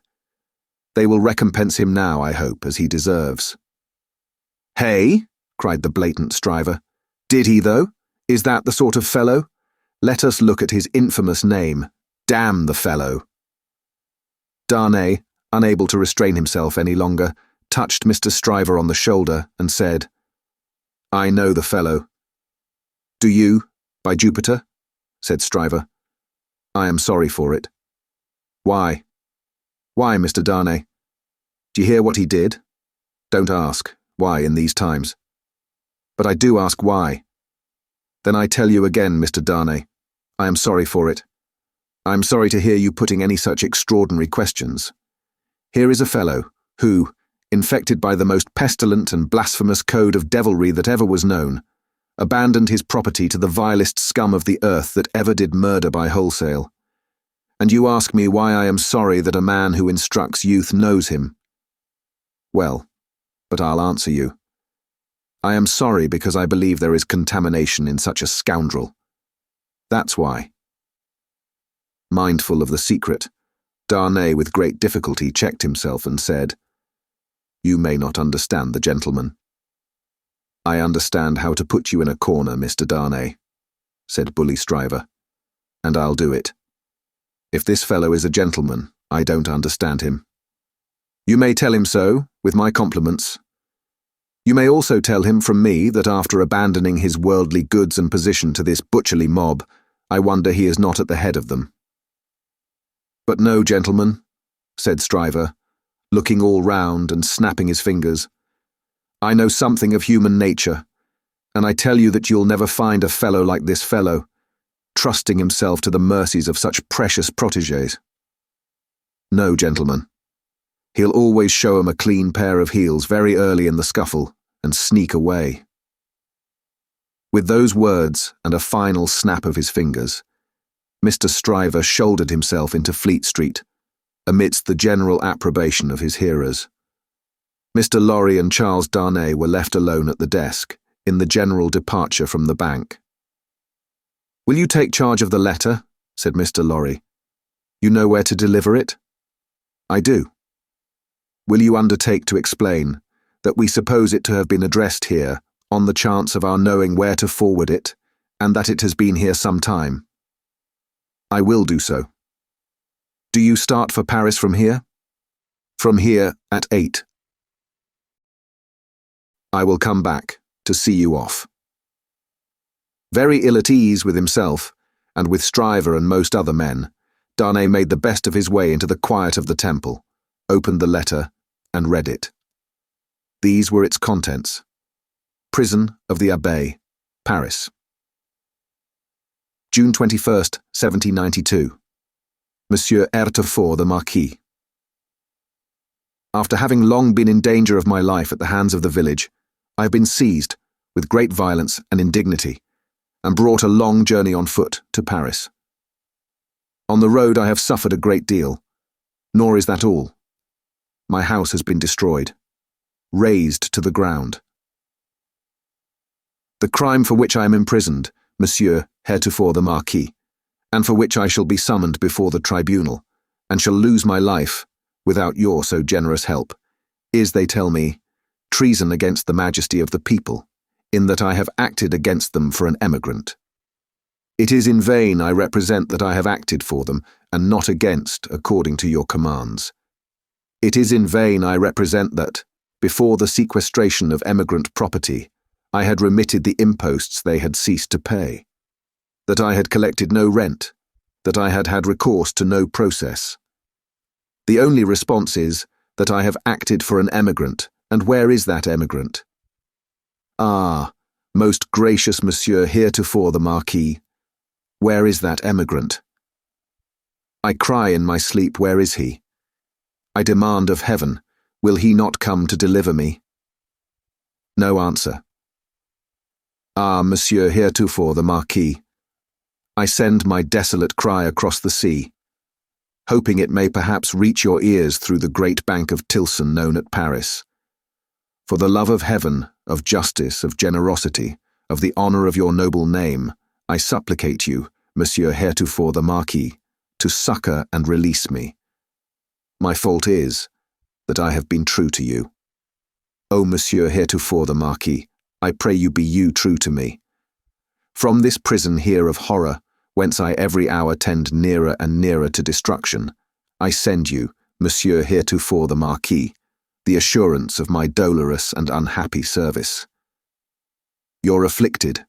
They will recompense him now, I hope, as he deserves. Hey, cried the blatant striver. Did he, though? Is that the sort of fellow? Let us look at his infamous name. Damn the fellow. Darnay, unable to restrain himself any longer, touched Mr. Stryver on the shoulder and said, I know the fellow. Do you, by Jupiter? Said Stryver. I am sorry for it. Why? Why, Mr. Darnay? Do you hear what he did? Don't ask. Why in these times? But I do ask why. Then I tell you again, Mr. Darnay, I am sorry for it. I am sorry to hear you putting any such extraordinary questions. Here is a fellow who, infected by the most pestilent and blasphemous code of devilry that ever was known, abandoned his property to the vilest scum of the earth that ever did murder by wholesale. And you ask me why I am sorry that a man who instructs youth knows him. Well, but I'll answer you. I am sorry because I believe there is contamination in such a scoundrel. That's why. Mindful of the secret, Darnay with great difficulty checked himself and said, You may not understand the gentleman. I understand how to put you in a corner, Mr. Darnay, said Bully Stryver, and I'll do it. If this fellow is a gentleman, I don't understand him. You may tell him so, with my compliments. You may also tell him from me that after abandoning his worldly goods and position to this butcherly mob, I wonder he is not at the head of them. But no, gentlemen, said Stryver, looking all round and snapping his fingers. I know something of human nature, and I tell you that you'll never find a fellow like this fellow, trusting himself to the mercies of such precious protégés. No, gentlemen. He'll always show 'em a clean pair of heels very early in the scuffle and sneak away. With those words and a final snap of his fingers, Mr. Stryver shouldered himself into Fleet Street, amidst the general approbation of his hearers. Mr. Lorry and Charles Darnay were left alone at the desk, in the general departure from the bank. Will you take charge of the letter? Said Mr. Lorry. You know where to deliver it? I do. Will you undertake to explain that we suppose it to have been addressed here on the chance of our knowing where to forward it, and that it has been here some time? I will do so. Do you start for Paris from here? From here at 8. I will come back to see you off. Very ill at ease with himself, and with Stryver and most other men, Darnay made the best of his way into the quiet of the temple, opened the letter, and read it. These were its contents. Prison of the Abbaye, Paris. June 21st, 1792. Monsieur Heretofort the Marquis. After having long been in danger of my life at the hands of the village, I have been seized, with great violence and indignity, and brought a long journey on foot to Paris. On the road I have suffered a great deal, nor is that all. My house has been destroyed, razed to the ground. The crime for which I am imprisoned, Monsieur Heretofort the Marquis, and for which I shall be summoned before the tribunal, and shall lose my life, without your so generous help, is, they tell me, treason against the majesty of the people, in that I have acted against them for an emigrant. It is in vain I represent that I have acted for them, and not against, according to your commands. It is in vain I represent that, before the sequestration of emigrant property, I had remitted the imposts they had ceased to pay, that I had collected no rent, that I had had recourse to no process. The only response is that I have acted for an emigrant, and where is that emigrant? Ah, most gracious Monsieur heretofore the Marquis, where is that emigrant? I cry in my sleep, where is he? I demand of heaven, will he not come to deliver me? No answer. Ah, Monsieur heretofore the Marquis, I send my desolate cry across the sea, hoping it may perhaps reach your ears through the great bank of Tilson known at Paris. For the love of heaven, of justice, of generosity, of the honour of your noble name, I supplicate you, Monsieur heretofore the Marquis, to succour and release me. My fault is that I have been true to you. O Monsieur heretofore the Marquis, I pray you be you true to me. From this prison here of horror, whence I every hour tend nearer and nearer to destruction, I send you, Monsieur heretofore the Marquis, the assurance of my dolorous and unhappy service. Your afflicted,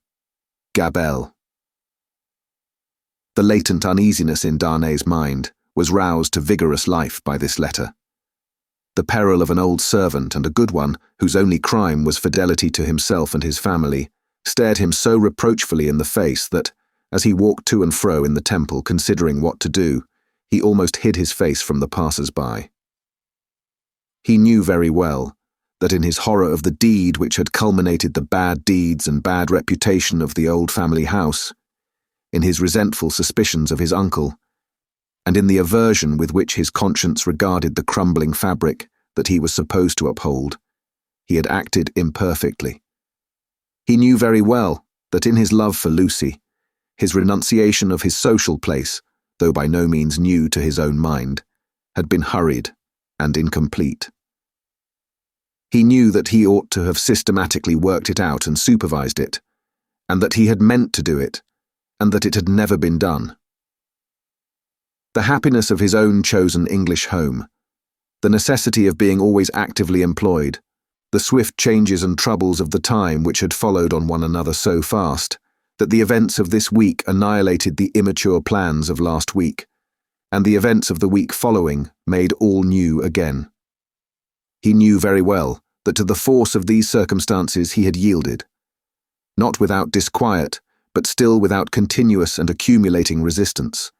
Gabelle. The latent uneasiness in Darnay's mind was roused to vigorous life by this letter. The peril of an old servant and a good one, whose only crime was fidelity to himself and his family, stared him so reproachfully in the face that, as he walked to and fro in the temple considering what to do, he almost hid his face from the passers-by. He knew very well that in his horror of the deed which had culminated the bad deeds and bad reputation of the old family house, in his resentful suspicions of his uncle, and in the aversion with which his conscience regarded the crumbling fabric that he was supposed to uphold, he had acted imperfectly. He knew very well that in his love for Lucie, his renunciation of his social place, though by no means new to his own mind, had been hurried and incomplete. He knew that he ought to have systematically worked it out and supervised it, and that he had meant to do it, and that it had never been done. The happiness of his own chosen English home, the necessity of being always actively employed, the swift changes and troubles of the time which had followed on one another so fast, that the events of this week annihilated the immature plans of last week, and the events of the week following made all new again. He knew very well that to the force of these circumstances he had yielded, not without disquiet, but still without continuous and accumulating resistance,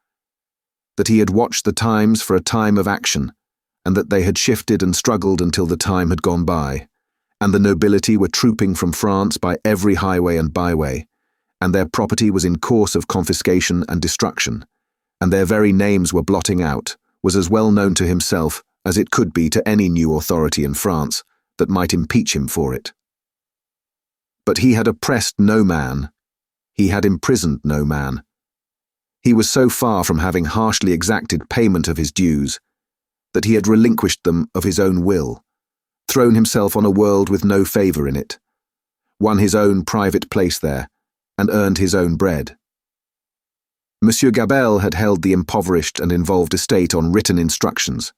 that he had watched the times for a time of action, and that they had shifted and struggled until the time had gone by, and the nobility were trooping from France by every highway and byway, and their property was in course of confiscation and destruction, and their very names were blotting out, was as well known to himself as it could be to any new authority in France that might impeach him for it. But he had oppressed no man, he had imprisoned no man. He was so far from having harshly exacted payment of his dues, that he had relinquished them of his own will, thrown himself on a world with no favour in it, won his own private place there, and earned his own bread. Monsieur Gabelle had held the impoverished and involved estate on written instructions,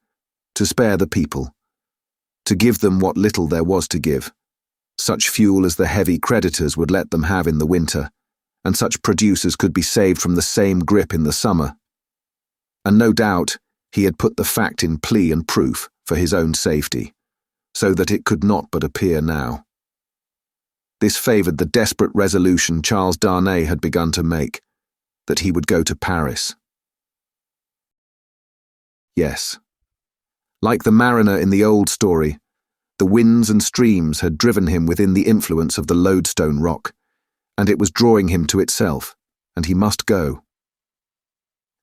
to spare the people, to give them what little there was to give, such fuel as the heavy creditors would let them have in the winter, and such produce as could be saved from the same grip in the summer. And no doubt he had put the fact in plea and proof for his own safety, so that it could not but appear now. This favoured the desperate resolution Charles Darnay had begun to make, that he would go to Paris. Yes, like the mariner in the old story, the winds and streams had driven him within the influence of the loadstone rock, and it was drawing him to itself, and he must go.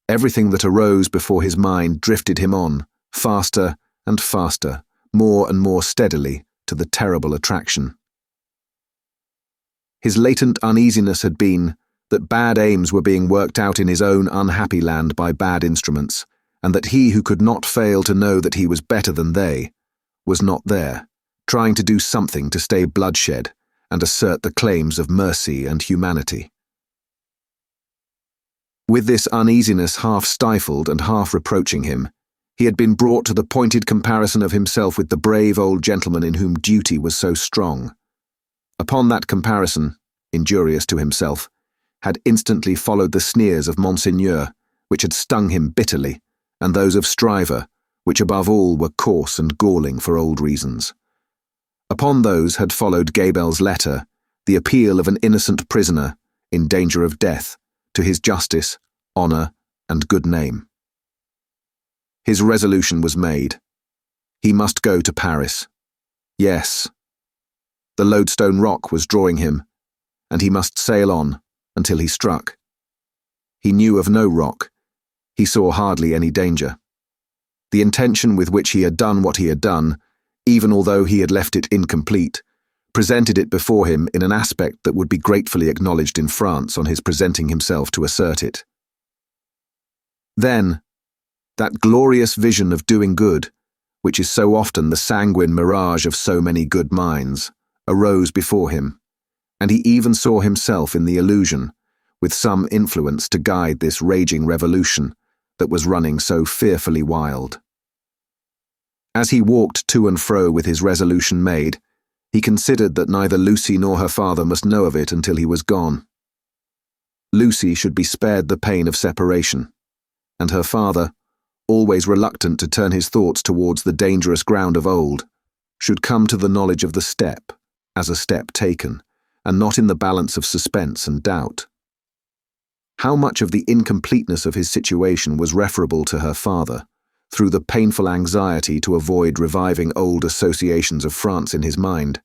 Everything that arose before his mind drifted him on, faster and faster, more and more steadily, to the terrible attraction. His latent uneasiness had been that bad aims were being worked out in his own unhappy land by bad instruments, and that he who could not fail to know that he was better than they, was not there, trying to do something to stay bloodshed, and assert the claims of mercy and humanity. With this uneasiness half stifled and half reproaching him, he had been brought to the pointed comparison of himself with the brave old gentleman in whom duty was so strong. Upon that comparison, injurious to himself, had instantly followed the sneers of Monseigneur, which had stung him bitterly, and those of Stryver, which above all were coarse and galling for old reasons. Upon those had followed Gabel's letter, the appeal of an innocent prisoner, in danger of death, to his justice, honour, and good name. His resolution was made. He must go to Paris. Yes. The loadstone rock was drawing him, and he must sail on until he struck. He knew of no rock. He saw hardly any danger. The intention with which he had done what he had done, even although he had left it incomplete, presented it before him in an aspect that would be gratefully acknowledged in France on his presenting himself to assert it. Then, that glorious vision of doing good, which is so often the sanguine mirage of so many good minds, arose before him, and he even saw himself in the illusion, with some influence to guide this raging revolution that was running so fearfully wild. As he walked to and fro with his resolution made, he considered that neither Lucie nor her father must know of it until he was gone. Lucie should be spared the pain of separation, and her father, always reluctant to turn his thoughts towards the dangerous ground of old, should come to the knowledge of the step as a step taken, and not in the balance of suspense and doubt. How much of the incompleteness of his situation was referable to her father, through the painful anxiety to avoid reviving old associations of France in his mind,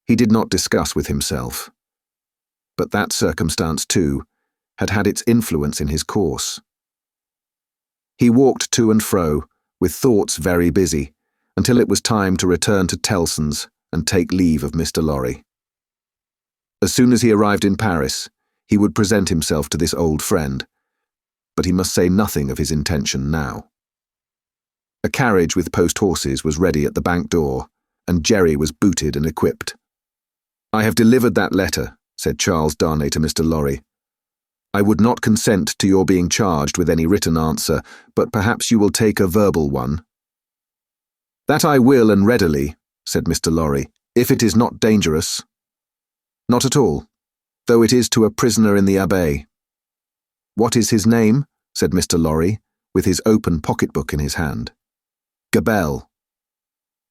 he did not discuss with himself. But that circumstance, too, had had its influence in his course. He walked to and fro, with thoughts very busy, until it was time to return to Tellson's and take leave of Mr. Lorry. As soon as he arrived in Paris, he would present himself to this old friend, but he must say nothing of his intention now. A carriage with post-horses was ready at the bank door, and Jerry was booted and equipped. "I have delivered that letter," said Charles Darnay to Mr. Lorry. "I would not consent to your being charged with any written answer, but perhaps you will take a verbal one." "That I will and readily," said Mr. Lorry, "if it is not dangerous." "Not at all, though it is to a prisoner in the Abbaye." "What is his name?" said Mr. Lorry, with his open pocketbook in his hand. "Gabelle."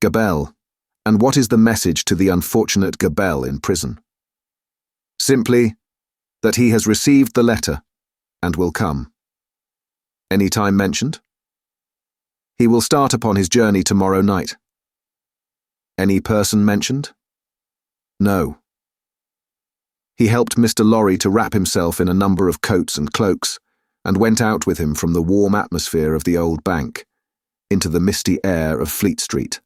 "Gabelle. And what is the message to the unfortunate Gabelle in prison?" "Simply, that he has received the letter, and will come." "Any time mentioned?" "He will start upon his journey tomorrow night." "Any person mentioned?" "No." He helped Mr. Lorry to wrap himself in a number of coats and cloaks, and went out with him from the warm atmosphere of the old bank, into the misty air of Fleet Street.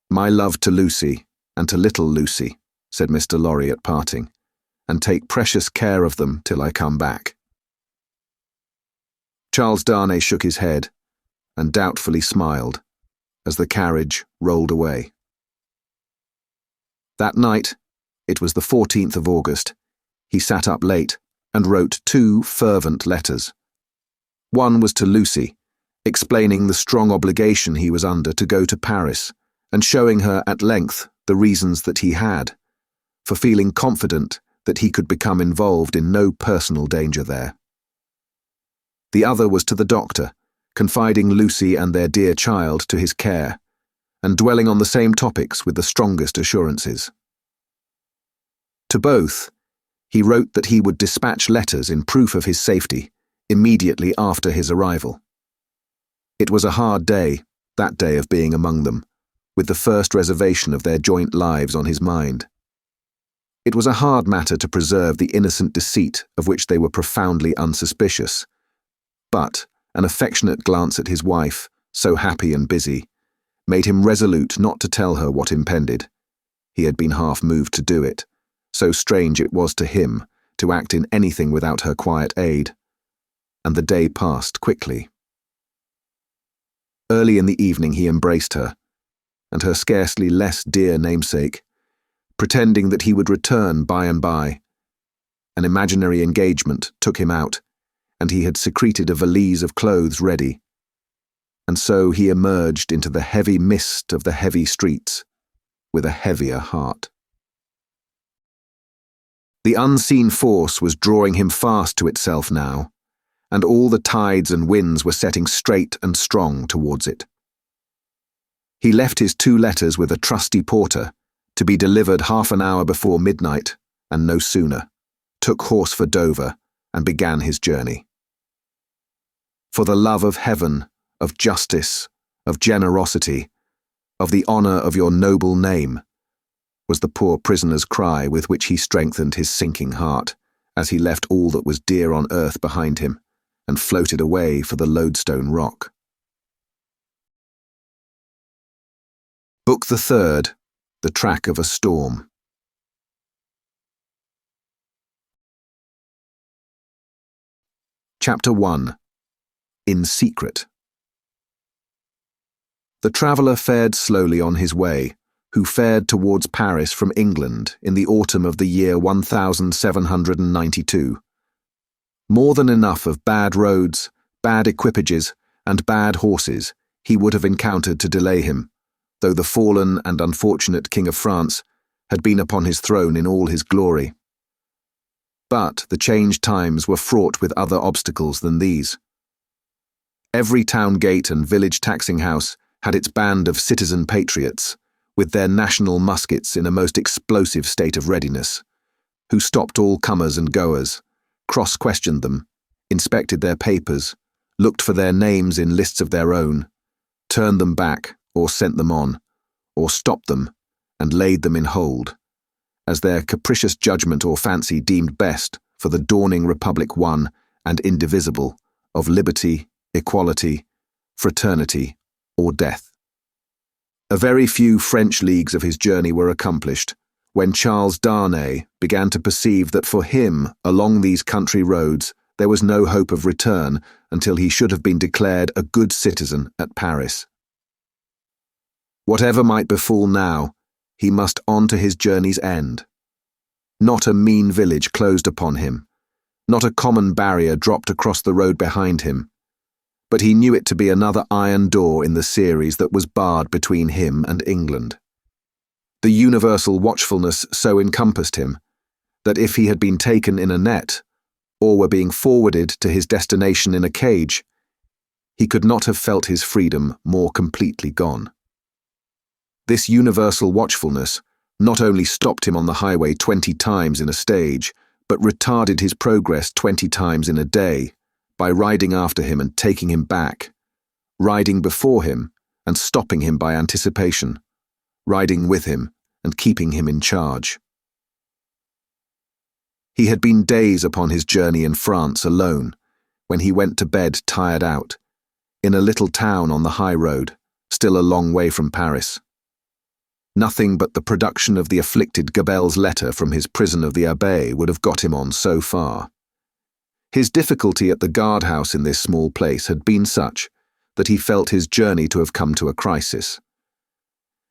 "My love to Lucie, and to little Lucie," said Mr. Lorry at parting, "and take precious care of them till I come back." Charles Darnay shook his head, and doubtfully smiled, as the carriage rolled away. That night, it was the 14th of August, he sat up late and wrote 2 fervent letters. One was to Lucie, explaining the strong obligation he was under to go to Paris, and showing her at length the reasons that he had, for feeling confident that he could become involved in no personal danger there. The other was to the doctor, confiding Lucie and their dear child to his care, and dwelling on the same topics with the strongest assurances. To both, he wrote that he would dispatch letters in proof of his safety immediately after his arrival. It was a hard day, that day of being among them, with the first reservation of their joint lives on his mind. It was a hard matter to preserve the innocent deceit of which they were profoundly unsuspicious, but an affectionate glance at his wife, so happy and busy, made him resolute not to tell her what impended. He had been half moved to do it, so strange it was to him to act in anything without her quiet aid, and the day passed quickly. Early in the evening he embraced her, and her scarcely less dear namesake, pretending that he would return by and by. An imaginary engagement took him out, and he had secreted a valise of clothes ready. And so he emerged into the heavy mist of the heavy streets, with a heavier heart. The unseen force was drawing him fast to itself now, and all the tides and winds were setting straight and strong towards it. He left his 2 letters with a trusty porter, to be delivered half an hour before midnight, and no sooner, took horse for Dover, and began his journey. For the love of heaven, of justice, of generosity, of the honour of your noble name, was the poor prisoner's cry with which he strengthened his sinking heart, as he left all that was dear on earth behind him, and floated away for the loadstone rock. Book the Third, The Track of a Storm. Chapter 1. In Secret. The traveller fared slowly on his way, who fared towards Paris from England in the autumn of the year 1792. More than enough of bad roads, bad equipages, and bad horses he would have encountered to delay him, though the fallen and unfortunate King of France had been upon his throne in all his glory. But the changed times were fraught with other obstacles than these. Every town gate and village taxing house had its band of citizen patriots, with their national muskets in a most explosive state of readiness, who stopped all comers and goers, cross-questioned them, inspected their papers, looked for their names in lists of their own, turned them back or sent them on, or stopped them and laid them in hold, as their capricious judgment or fancy deemed best for the dawning republic one and indivisible of liberty, equality, fraternity, or death. A very few French leagues of his journey were accomplished, when Charles Darnay began to perceive that for him, along these country roads, there was no hope of return until he should have been declared a good citizen at Paris. Whatever might befall now, he must on to his journey's end. Not a mean village closed upon him, not a common barrier dropped across the road behind him, but he knew it to be another iron door in the series that was barred between him and England. The universal watchfulness so encompassed him, that if he had been taken in a net, or were being forwarded to his destination in a cage, he could not have felt his freedom more completely gone. This universal watchfulness not only stopped him on the highway 20 times in a stage, but retarded his progress 20 times in a day, by riding after him and taking him back, riding before him and stopping him by anticipation, riding with him and keeping him in charge. He had been days upon his journey in France alone, when he went to bed tired out, in a little town on the high road, still a long way from Paris. Nothing but the production of the afflicted Gabelle's letter from his prison of the Abbaye would have got him on so far. His difficulty at the guardhouse in this small place had been such that he felt his journey to have come to a crisis.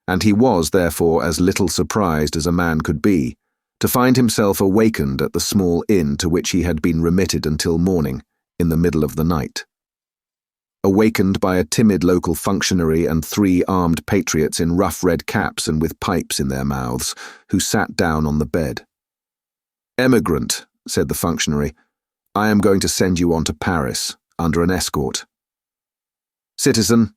And he was, therefore, as little surprised as a man could be to find himself awakened at the small inn to which he had been remitted until morning, in the middle of the night. Awakened by a timid local functionary and 3 armed patriots in rough red caps and with pipes in their mouths, who sat down on the bed. "Emigrant," said the functionary, "I am going to send you on to Paris, under an escort." "Citizen,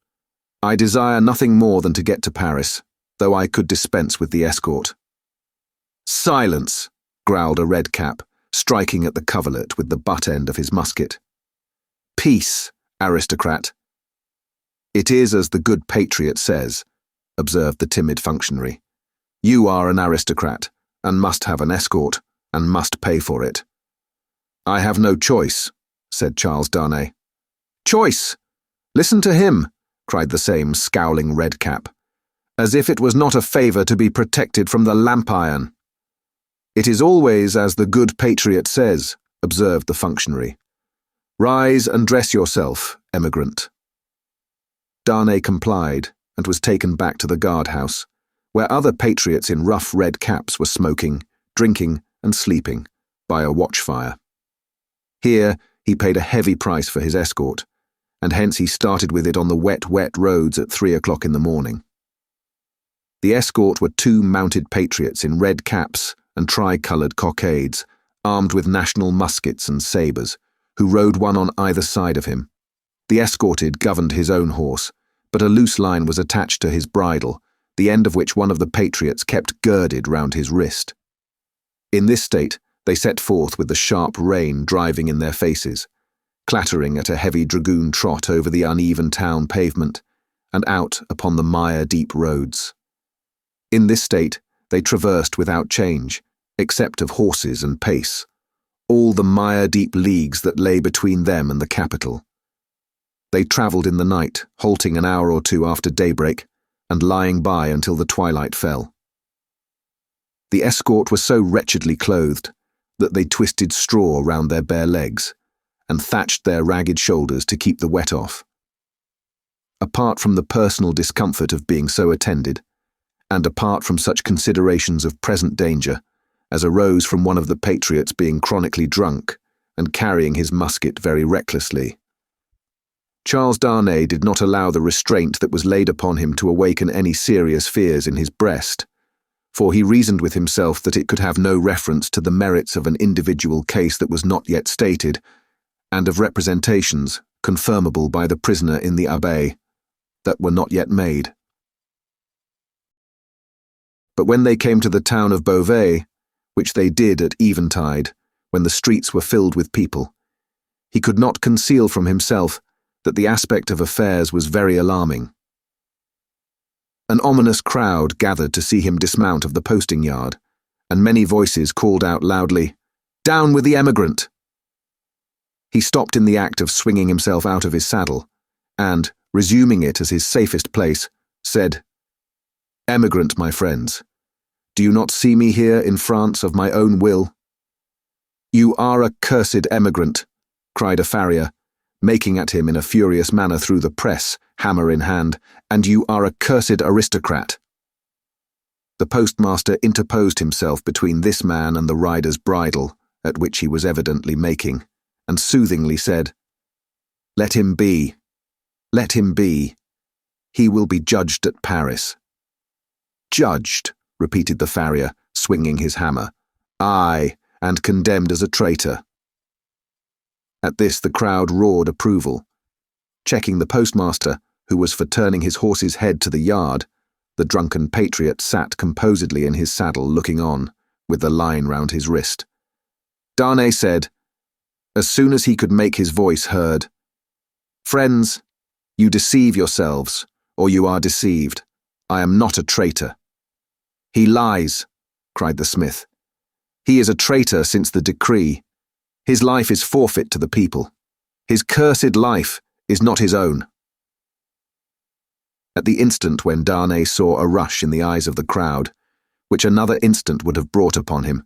I desire nothing more than to get to Paris, though I could dispense with the escort." "Silence," growled a red cap, striking at the coverlet with the butt end of his musket. "Peace, aristocrat." "It is as the good patriot says," observed the timid functionary. "You are an aristocrat, and must have an escort, and must pay for it." "I have no choice," said Charles Darnay. "Choice! Listen to him," cried the same scowling red cap, "as if it was not a favour to be protected from the lamp iron." "It is always as the good patriot says," observed the functionary. "Rise and dress yourself, emigrant." Darnay complied, and was taken back to the guardhouse, where other patriots in rough red caps were smoking, drinking, and sleeping by a watchfire. Here he paid a heavy price for his escort, and hence he started with it on the wet roads at 3 o'clock in the morning. The escort were 2 mounted patriots in red caps and tri-coloured cockades, armed with national muskets and sabres, who rode one on either side of him. The escorted governed his own horse, but a loose line was attached to his bridle, the end of which one of the patriots kept girded round his wrist. In this state, they set forth with the sharp rain driving in their faces, clattering at a heavy dragoon trot over the uneven town pavement, and out upon the mire-deep roads. In this state, they traversed without change, except of horses and pace, all the mire-deep leagues that lay between them and the capital. They travelled in the night, halting an hour or 2 after daybreak, and lying by until the twilight fell. The escort were so wretchedly clothed that they twisted straw round their bare legs, and thatched their ragged shoulders to keep the wet off. Apart from the personal discomfort of being so attended, and apart from such considerations of present danger as arose from one of the patriots being chronically drunk and carrying his musket very recklessly, Charles Darnay did not allow the restraint that was laid upon him to awaken any serious fears in his breast, for he reasoned with himself that it could have no reference to the merits of an individual case that was not yet stated, and of representations, confirmable by the prisoner in the Abbaye, that were not yet made. But when they came to the town of Beauvais, which they did at eventide, when the streets were filled with people, he could not conceal from himself that the aspect of affairs was very alarming. An ominous crowd gathered to see him dismount of the posting yard, and many voices called out loudly, "Down with the emigrant!" He stopped in the act of swinging himself out of his saddle, and, resuming it as his safest place, said, "Emigrant, my friends, do you not see me here in France of my own will?" "You are a cursed emigrant," cried a farrier, making at him in a furious manner through the press, hammer in hand, "and you are a cursed aristocrat." The postmaster interposed himself between this man and the rider's bridle, at which he was evidently making, and soothingly said, "Let him be. Let him be. He will be judged at Paris." "Judged," repeated the farrier, swinging his hammer. "Aye, and condemned as a traitor." At this the crowd roared approval. Checking the postmaster, who was for turning his horse's head to the yard, the drunken patriot sat composedly in his saddle looking on, with the line round his wrist. Darnay said, as soon as he could make his voice heard, "Friends, you deceive yourselves, or you are deceived. I am not a traitor." "He lies," cried the smith. "He is a traitor since the decree. His life is forfeit to the people. His cursed life is not his own." At the instant when Darnay saw a rush in the eyes of the crowd, which another instant would have brought upon him,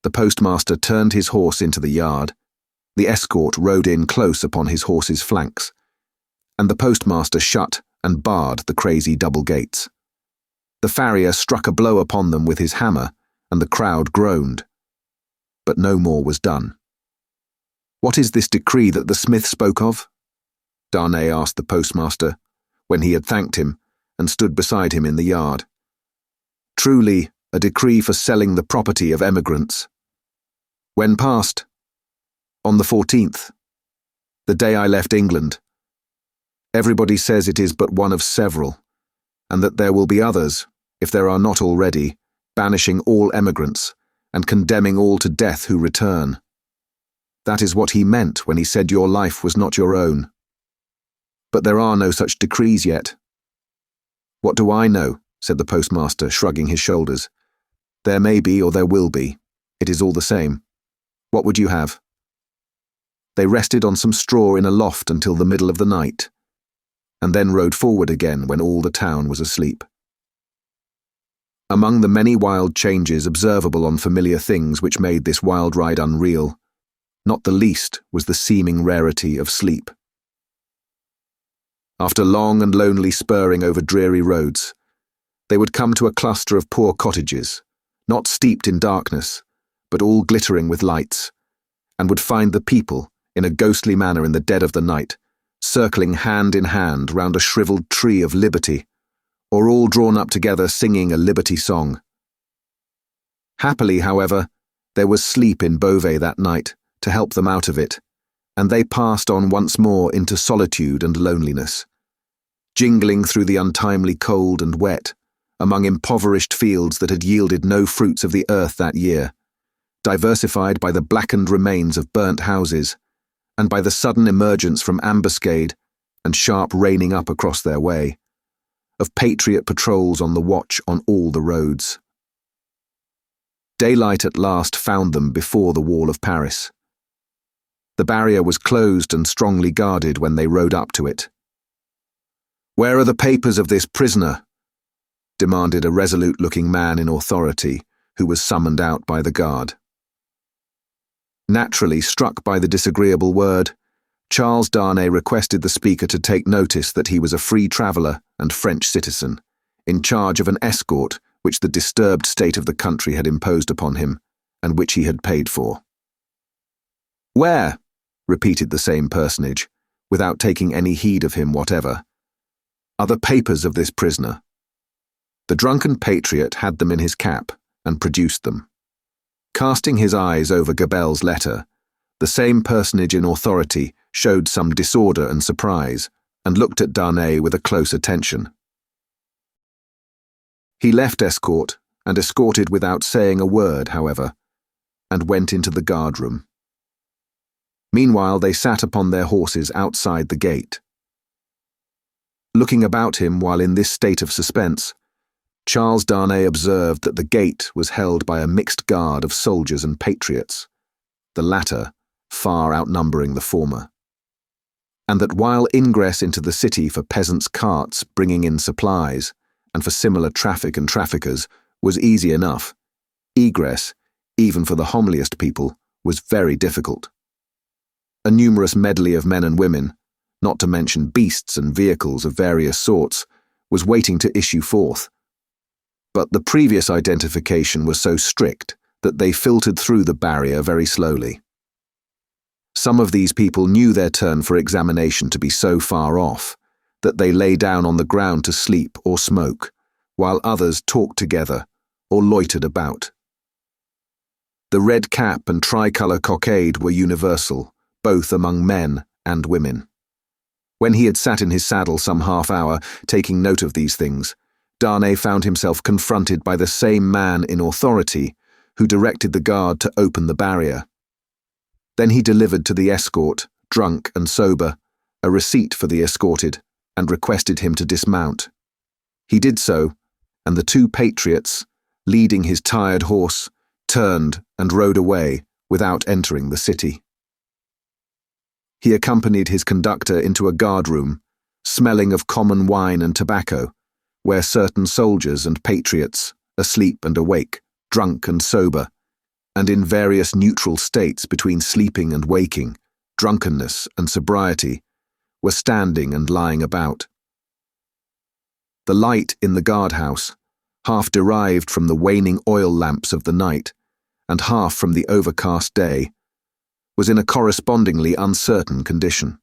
the postmaster turned his horse into the yard, the escort rode in close upon his horse's flanks, and the postmaster shut and barred the crazy double gates. The farrier struck a blow upon them with his hammer, and the crowd groaned. But no more was done. "What is this decree that the smith spoke of?" Darnay asked the postmaster, when he had thanked him and stood beside him in the yard. "Truly, a decree for selling the property of emigrants." "When passed?" "On the 14th, the day I left England. Everybody says it is but one of several, and that there will be others, if there are not already, banishing all emigrants and condemning all to death who return. That is what he meant when he said your life was not your own. But there are no such decrees yet." "What do I know?" said the postmaster, shrugging his shoulders. "There may be or there will be. It is all the same. What would you have?" They rested on some straw in a loft until the middle of the night, and then rode forward again when all the town was asleep. Among the many wild changes observable on familiar things which made this wild ride unreal, not the least was the seeming rarity of sleep. After long and lonely spurring over dreary roads, they would come to a cluster of poor cottages, not steeped in darkness, but all glittering with lights, and would find the people, in a ghostly manner in the dead of the night, circling hand in hand round a shriveled tree of liberty, or all drawn up together singing a liberty song. Happily, however, there was sleep in Beauvais that night to help them out of it, and they passed on once more into solitude and loneliness, jingling through the untimely cold and wet, among impoverished fields that had yielded no fruits of the earth that year, diversified by the blackened remains of burnt houses, and by the sudden emergence from ambuscade and sharp reining up across their way, of patriot patrols on the watch on all the roads. Daylight at last found them before the wall of Paris. The barrier was closed and strongly guarded when they rode up to it. "Where are the papers of this prisoner?" demanded a resolute-looking man in authority who was summoned out by the guard. Naturally struck by the disagreeable word, Charles Darnay requested the speaker to take notice that he was a free traveller and French citizen, in charge of an escort which the disturbed state of the country had imposed upon him, and which he had paid for. "Where?" repeated the same personage, without taking any heed of him whatever, "are the papers of this prisoner?" The drunken patriot had them in his cap, and produced them. Casting his eyes over Gabelle's letter, the same personage in authority showed some disorder and surprise, and looked at Darnay with a close attention. He left escort, and escorted without saying a word, however, and went into the guard-room. Meanwhile they sat upon their horses outside the gate. Looking about him while in this state of suspense, Charles Darnay observed that the gate was held by a mixed guard of soldiers and patriots, the latter far outnumbering the former, and that while ingress into the city for peasants' carts bringing in supplies, and for similar traffic and traffickers, was easy enough, egress, even for the homeliest people, was very difficult. A numerous medley of men and women, not to mention beasts and vehicles of various sorts, was waiting to issue forth. But the previous identification was so strict that they filtered through the barrier very slowly. Some of these people knew their turn for examination to be so far off that they lay down on the ground to sleep or smoke, while others talked together or loitered about. The red cap and tricolour cockade were universal, both among men and women. When he had sat in his saddle some half hour, taking note of these things, Darnay found himself confronted by the same man in authority who directed the guard to open the barrier. Then he delivered to the escort, drunk and sober, a receipt for the escorted, and requested him to dismount. He did so, and the two patriots, leading his tired horse, turned and rode away without entering the city. He accompanied his conductor into a guard-room, smelling of common wine and tobacco, where certain soldiers and patriots, asleep and awake, drunk and sober, and in various neutral states between sleeping and waking, drunkenness and sobriety, were standing and lying about. The light in the guardhouse, half derived from the waning oil lamps of the night, and half from the overcast day, was in a correspondingly uncertain condition.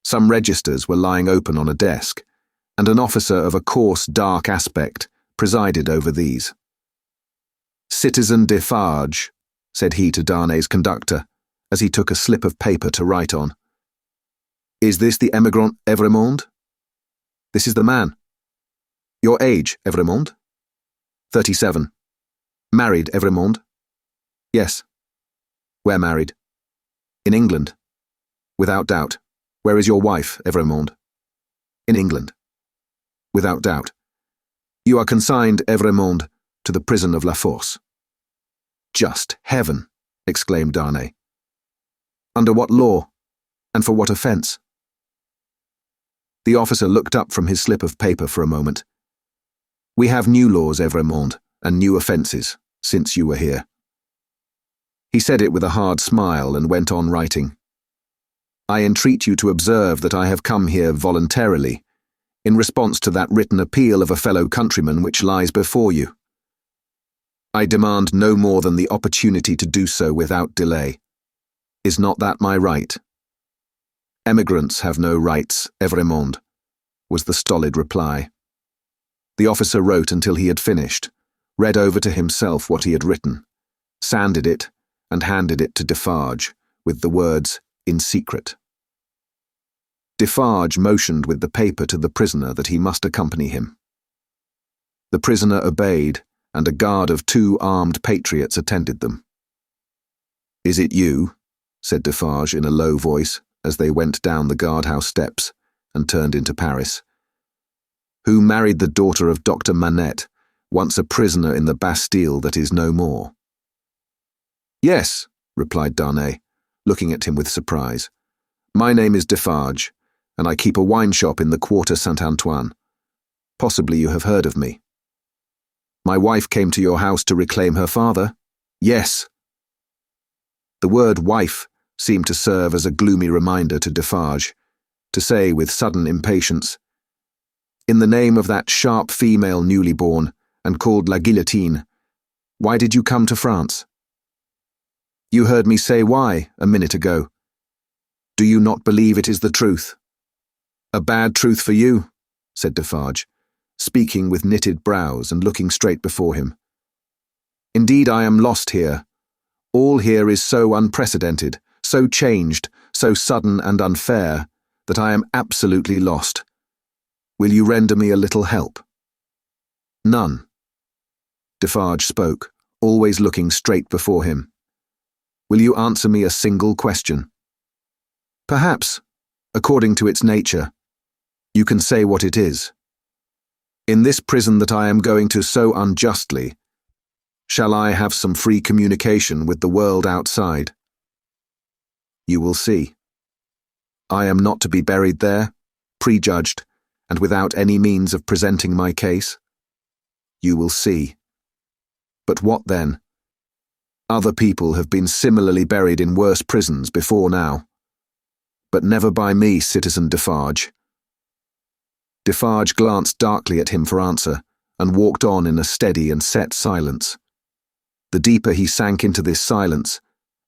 Some registers were lying open on a desk, and an officer of a coarse, dark aspect presided over these. "Citizen Defarge," said he to Darnay's conductor, as he took a slip of paper to write on. "Is this the emigrant Evrémonde?" "This is the man." "Your age, Evrémonde?" 37. "Married, Evrémonde?" "Yes." "Where married?" "In England." "Without doubt. Where is your wife, Evrémonde?" "In England." "Without doubt. You are consigned, Evrémonde, to the prison of La Force." "Just heaven!" exclaimed Darnay. "Under what law, and for what offence?" The officer looked up from his slip of paper for a moment. "We have new laws, Evrémonde, and new offences, since you were here." He said it with a hard smile and went on writing. "I entreat you to observe that I have come here voluntarily, in response to that written appeal of a fellow countryman which lies before you. I demand no more than the opportunity to do so without delay. Is not that my right? Emigrants have no rights, Evrémonde, was the stolid reply. The officer wrote until he had finished, read over to himself what he had written, sanded it, and handed it to Defarge, with the words, "In secret." Defarge motioned with the paper to the prisoner that he must accompany him. The prisoner obeyed, and a guard of 2 armed patriots attended them. "Is it you?" said Defarge in a low voice as they went down the guardhouse steps and turned into Paris. "Who married the daughter of Dr. Manette, once a prisoner in the Bastille that is no more?" "Yes," replied Darnay, looking at him with surprise. "My name is Defarge, and I keep a wine shop in the Quarter Saint-Antoine. Possibly you have heard of me." "My wife came to your house to reclaim her father?" "Yes." The word wife seemed to serve as a gloomy reminder to Defarge, to say with sudden impatience, "In the name of that sharp female newly born, and called la guillotine, why did you come to France?" "You heard me say why, a minute ago. Do you not believe it is the truth?" "A bad truth for you," said Defarge, speaking with knitted brows and looking straight before him. "Indeed, I am lost here. All here is so unprecedented, so changed, so sudden and unfair, that I am absolutely lost. Will you render me a little help?" "None." Defarge spoke, always looking straight before him. "Will you answer me a single question?" "Perhaps, according to its nature. You can say what it is. In this prison that I am going to so unjustly, shall I have some free communication with the world outside?" "You will see. I am not to be buried there, prejudged, and without any means of presenting my case? You will see. But what then? Other people have been similarly buried in worse prisons before now. But never by me, Citizen Defarge." Defarge glanced darkly at him for answer, and walked on in a steady and set silence. The deeper he sank into this silence,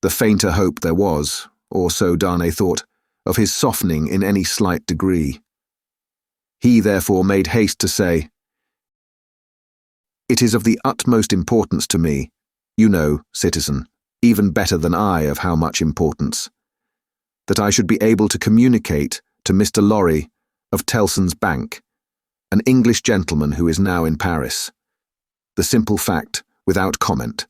the fainter hope there was, or so Darnay thought, of his softening in any slight degree. He therefore made haste to say, "It is of the utmost importance to me, you know, citizen, even better than I of how much importance, that I should be able to communicate to Mr. Lorry of Tellson's Bank, an English gentleman who is now in Paris, the simple fact, without comment,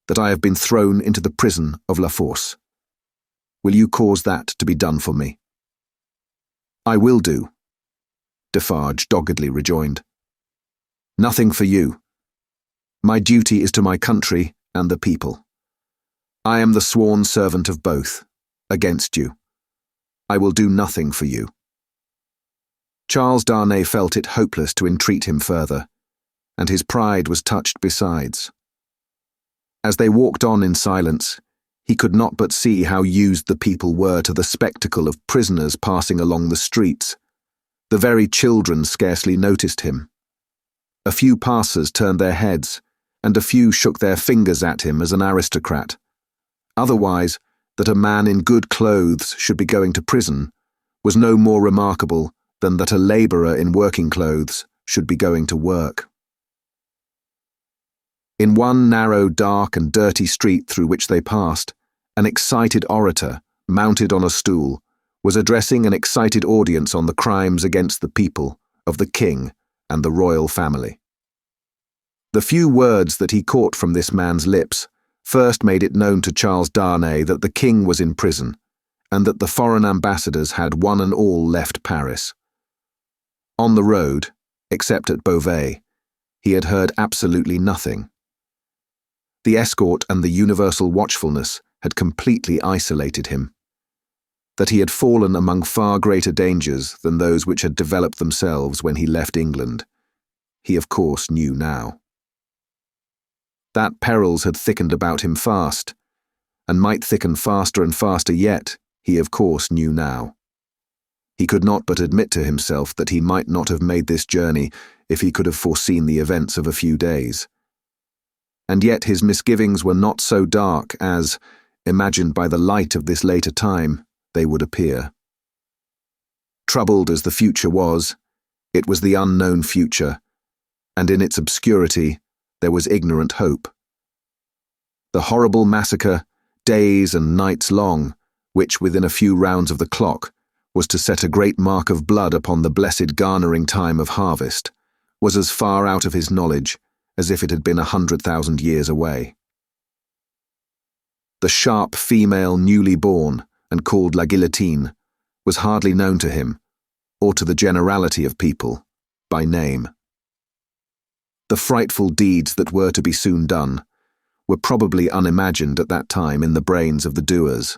that I have been thrown into the prison of La Force. Will you cause that to be done for me?" "I will do," Defarge doggedly rejoined. "Nothing for you. My duty is to my country and the people. I am the sworn servant of both, against you. I will do nothing for you." Charles Darnay felt it hopeless to entreat him further, and his pride was touched besides. As they walked on in silence, he could not but see how used the people were to the spectacle of prisoners passing along the streets. The very children scarcely noticed him. A few passers turned their heads, and a few shook their fingers at him as an aristocrat. Otherwise, that a man in good clothes should be going to prison was no more remarkable than that a labourer in working clothes should be going to work. In one narrow, dark and dirty street through which they passed, an excited orator, mounted on a stool, was addressing an excited audience on the crimes against the people, of the king, and the royal family. The few words that he caught from this man's lips first made it known to Charles Darnay that the king was in prison, and that the foreign ambassadors had one and all left Paris. On the road, except at Beauvais, he had heard absolutely nothing. The escort and the universal watchfulness had completely isolated him. That he had fallen among far greater dangers than those which had developed themselves when he left England, he of course knew now. That perils had thickened about him fast, and might thicken faster and faster yet, he of course knew now. He could not but admit to himself that he might not have made this journey if he could have foreseen the events of a few days. And yet his misgivings were not so dark as, imagined by the light of this later time, they would appear. Troubled as the future was, it was the unknown future, and in its obscurity there was ignorant hope. The horrible massacre, days and nights long, which within a few rounds of the clock was to set a great mark of blood upon the blessed garnering time of harvest, was as far out of his knowledge as if it had been 100,000 years away. The sharp female newly born and called la guillotine was hardly known to him, or to the generality of people, by name. The frightful deeds that were to be soon done were probably unimagined at that time in the brains of the doers.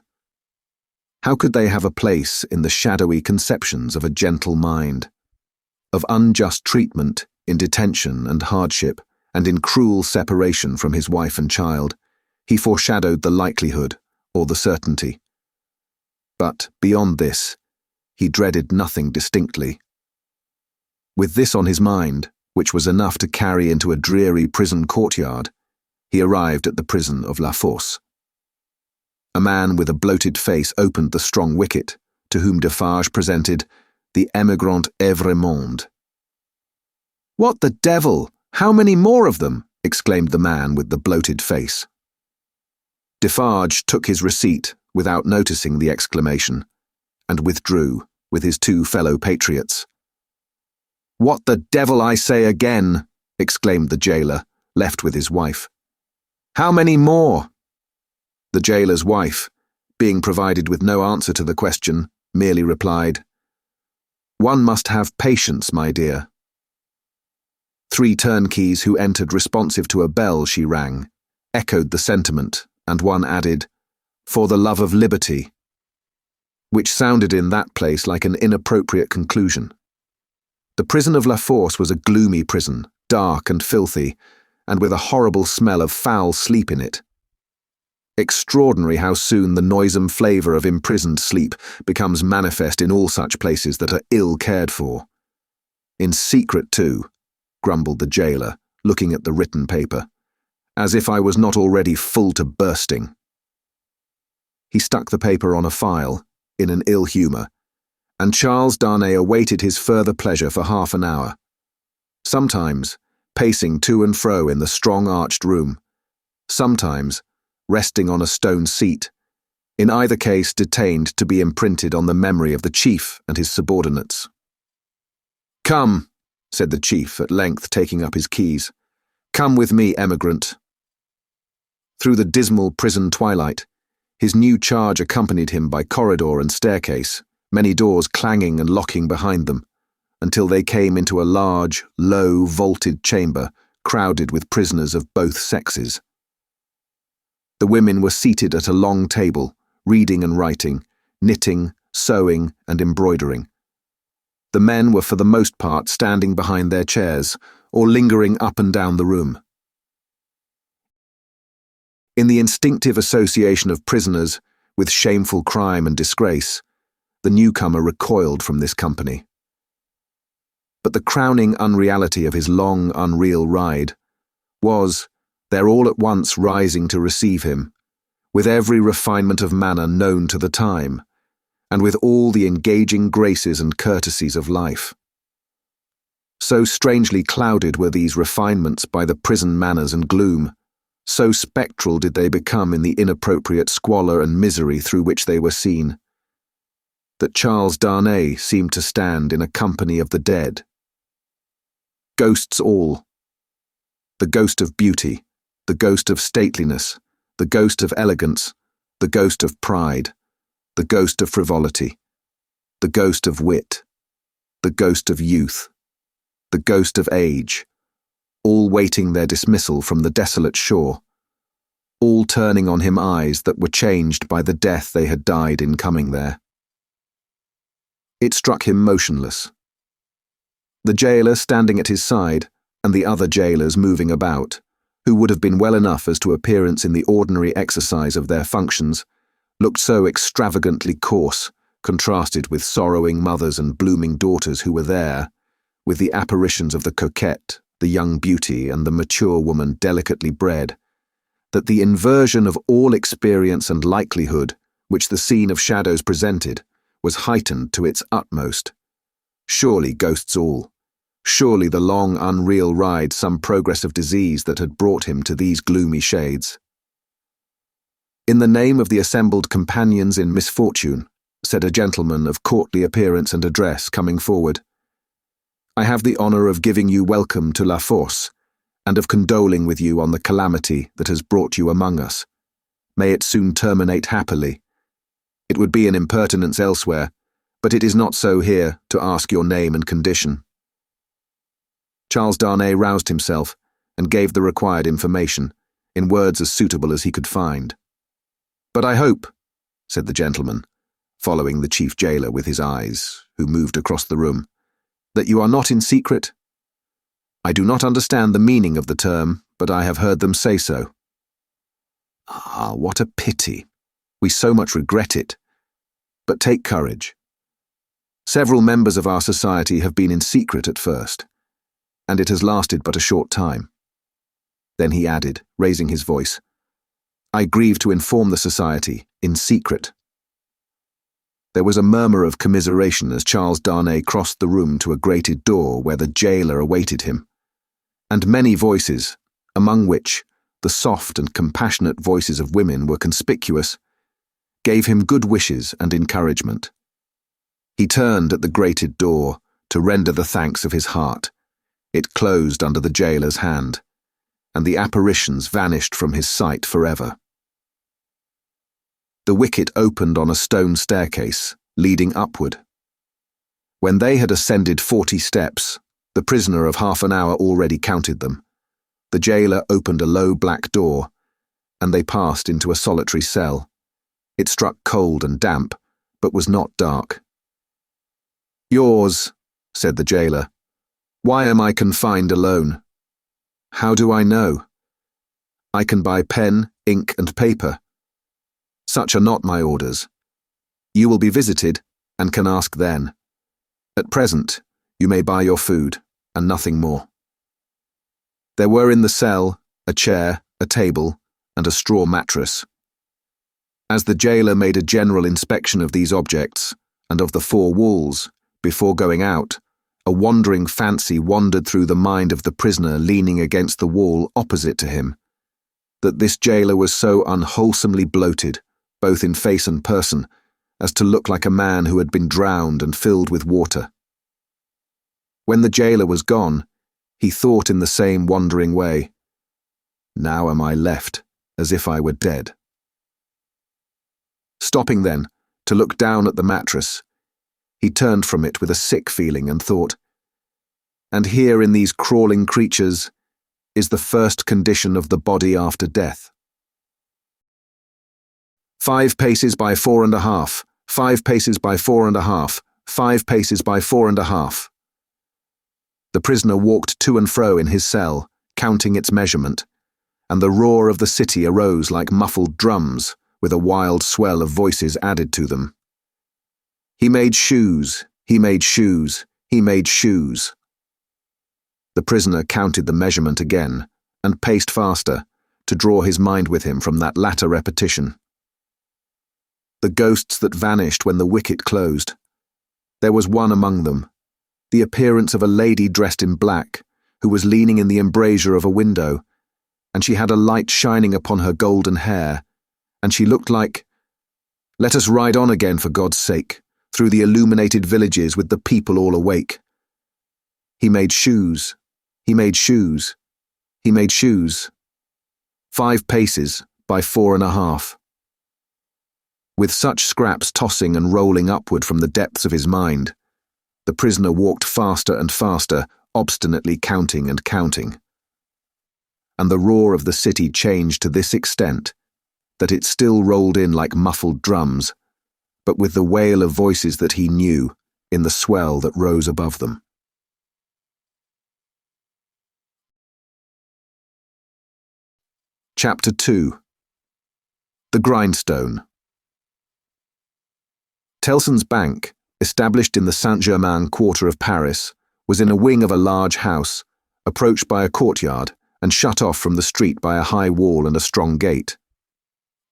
How could they have a place in the shadowy conceptions of a gentle mind? Of unjust treatment in detention and hardship, and in cruel separation from his wife and child, he foreshadowed the likelihood or the certainty. But beyond this, he dreaded nothing distinctly. With this on his mind, which was enough to carry into a dreary prison courtyard, he arrived at the prison of La Force. A man with a bloated face opened the strong wicket, to whom Defarge presented the Emigrant Evrémonde. "What the devil? How many more of them?" exclaimed the man with the bloated face. Defarge took his receipt without noticing the exclamation, and withdrew with his two fellow patriots. "What the devil, I say again!" exclaimed the jailer, left with his wife. "How many more?" The jailer's wife, being provided with no answer to the question, merely replied, "One must have patience, my dear." 3 turnkeys who entered responsive to a bell she rang, echoed the sentiment, and one added, "For the love of liberty," which sounded in that place like an inappropriate conclusion. The prison of La Force was a gloomy prison, dark and filthy, and with a horrible smell of foul sleep in it. Extraordinary how soon the noisome flavour of imprisoned sleep becomes manifest in all such places that are ill cared for. In secret, too, grumbled the jailer, looking at the written paper, as if I was not already full to bursting. He stuck the paper on a file, in an ill humour, and Charles Darnay awaited his further pleasure for half an hour, sometimes pacing to and fro in the strong arched room, sometimes resting on a stone seat, in either case detained to be imprinted on the memory of the chief and his subordinates. "Come," said the chief, at length taking up his keys. "Come with me, emigrant." Through the dismal prison twilight, his new charge accompanied him by corridor and staircase, many doors clanging and locking behind them, until they came into a large, low, vaulted chamber crowded with prisoners of both sexes. The women were seated at a long table, reading and writing, knitting, sewing, and embroidering. The men were for the most part standing behind their chairs, or lingering up and down the room. In the instinctive association of prisoners with shameful crime and disgrace, the newcomer recoiled from this company. But the crowning unreality of his long, unreal ride was, there all at once rising to receive him, with every refinement of manner known to the time, and with all the engaging graces and courtesies of life. So strangely clouded were these refinements by the prison manners and gloom, so spectral did they become in the inappropriate squalor and misery through which they were seen, that Charles Darnay seemed to stand in a company of the dead. Ghosts all. The ghost of beauty, the ghost of stateliness, the ghost of elegance, the ghost of pride, the ghost of frivolity, the ghost of wit, the ghost of youth, the ghost of age, all waiting their dismissal from the desolate shore, all turning on him eyes that were changed by the death they had died in coming there. It struck him motionless. The jailer standing at his side, and the other jailers moving about, who would have been well enough as to appearance in the ordinary exercise of their functions, looked so extravagantly coarse, contrasted with sorrowing mothers and blooming daughters who were there, with the apparitions of the coquette, the young beauty, and the mature woman delicately bred, that the inversion of all experience and likelihood which the scene of shadows presented was heightened to its utmost. Surely ghosts all. Surely the long, unreal ride some progress of disease that had brought him to these gloomy shades. "In the name of the assembled companions in misfortune," said a gentleman of courtly appearance and address, coming forward, "I have the honour of giving you welcome to La Force, and of condoling with you on the calamity that has brought you among us. May it soon terminate happily. It would be an impertinence elsewhere, but it is not so here, to ask your name and condition." Charles Darnay roused himself and gave the required information, in words as suitable as he could find. "But I hope," said the gentleman, following the chief jailer with his eyes, who moved across the room, "that you are not in secret? I do not understand the meaning of the term, but I have heard them say so." "Ah, what a pity. We so much regret it. But take courage. Several members of our society have been in secret at first, and it has lasted but a short time." Then he added, raising his voice, "I grieve to inform the society, in secret." There was a murmur of commiseration as Charles Darnay crossed the room to a grated door where the jailer awaited him, and many voices, among which the soft and compassionate voices of women were conspicuous, gave him good wishes and encouragement. He turned at the grated door to render the thanks of his heart. It closed under the jailer's hand, and the apparitions vanished from his sight forever. The wicket opened on a stone staircase, leading upward. When they had ascended 40 steps, the prisoner of half an hour already counted them, the jailer opened a low black door, and they passed into a solitary cell. It struck cold and damp, but was not dark. "Yours," said the jailer. "Why am I confined alone?" "How do I know? I can buy pen, ink, and paper. Such are not my orders. You will be visited, and can ask then. At present, you may buy your food, and nothing more." There were in the cell a chair, a table, and a straw mattress. As the jailer made a general inspection of these objects, and of the 4 walls, before going out, a wandering fancy wandered through the mind of the prisoner leaning against the wall opposite to him, that this jailer was so unwholesomely bloated, both in face and person, as to look like a man who had been drowned and filled with water. When the jailer was gone, he thought in the same wandering way, "Now am I left, as if I were dead." Stopping then, to look down at the mattress, he turned from it with a sick feeling and thought, "And here in these crawling creatures is the first condition of the body after death. 5 paces by 4.5, 5 paces by 4.5, 5 paces by 4.5. The prisoner walked to and fro in his cell, counting its measurement, and the roar of the city arose like muffled drums, with a wild swell of voices added to them. He made shoes, he made shoes, he made shoes. The prisoner counted the measurement again, and paced faster, to draw his mind with him from that latter repetition. The ghosts that vanished when the wicket closed. There was one among them, the appearance of a lady dressed in black, who was leaning in the embrasure of a window, and she had a light shining upon her golden hair, and she looked like, "Let us ride on again, for God's sake, through the illuminated villages with the people all awake." He made shoes, he made shoes, he made shoes. 5 paces by 4.5. With such scraps tossing and rolling upward from the depths of his mind, the prisoner walked faster and faster, obstinately counting and counting. And the roar of the city changed to this extent, that it still rolled in like muffled drums, but with the wail of voices that he knew, in the swell that rose above them. Chapter 2. The Grindstone. Tellson's bank, established in the Saint-Germain quarter of Paris, was in a wing of a large house, approached by a courtyard and shut off from the street by a high wall and a strong gate.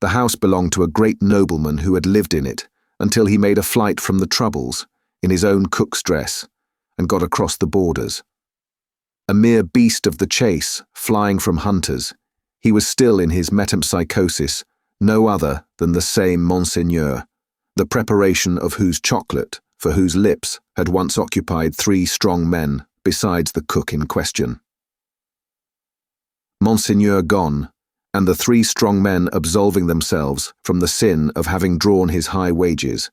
The house belonged to a great nobleman who had lived in it until he made a flight from the troubles, in his own cook's dress, and got across the borders. A mere beast of the chase, flying from hunters, he was still in his metempsychosis, no other than the same Monseigneur, the preparation of whose chocolate, for whose lips, had once occupied 3 strong men besides the cook in question. Monseigneur gone, and the 3 strong men absolving themselves from the sin of having drawn his high wages,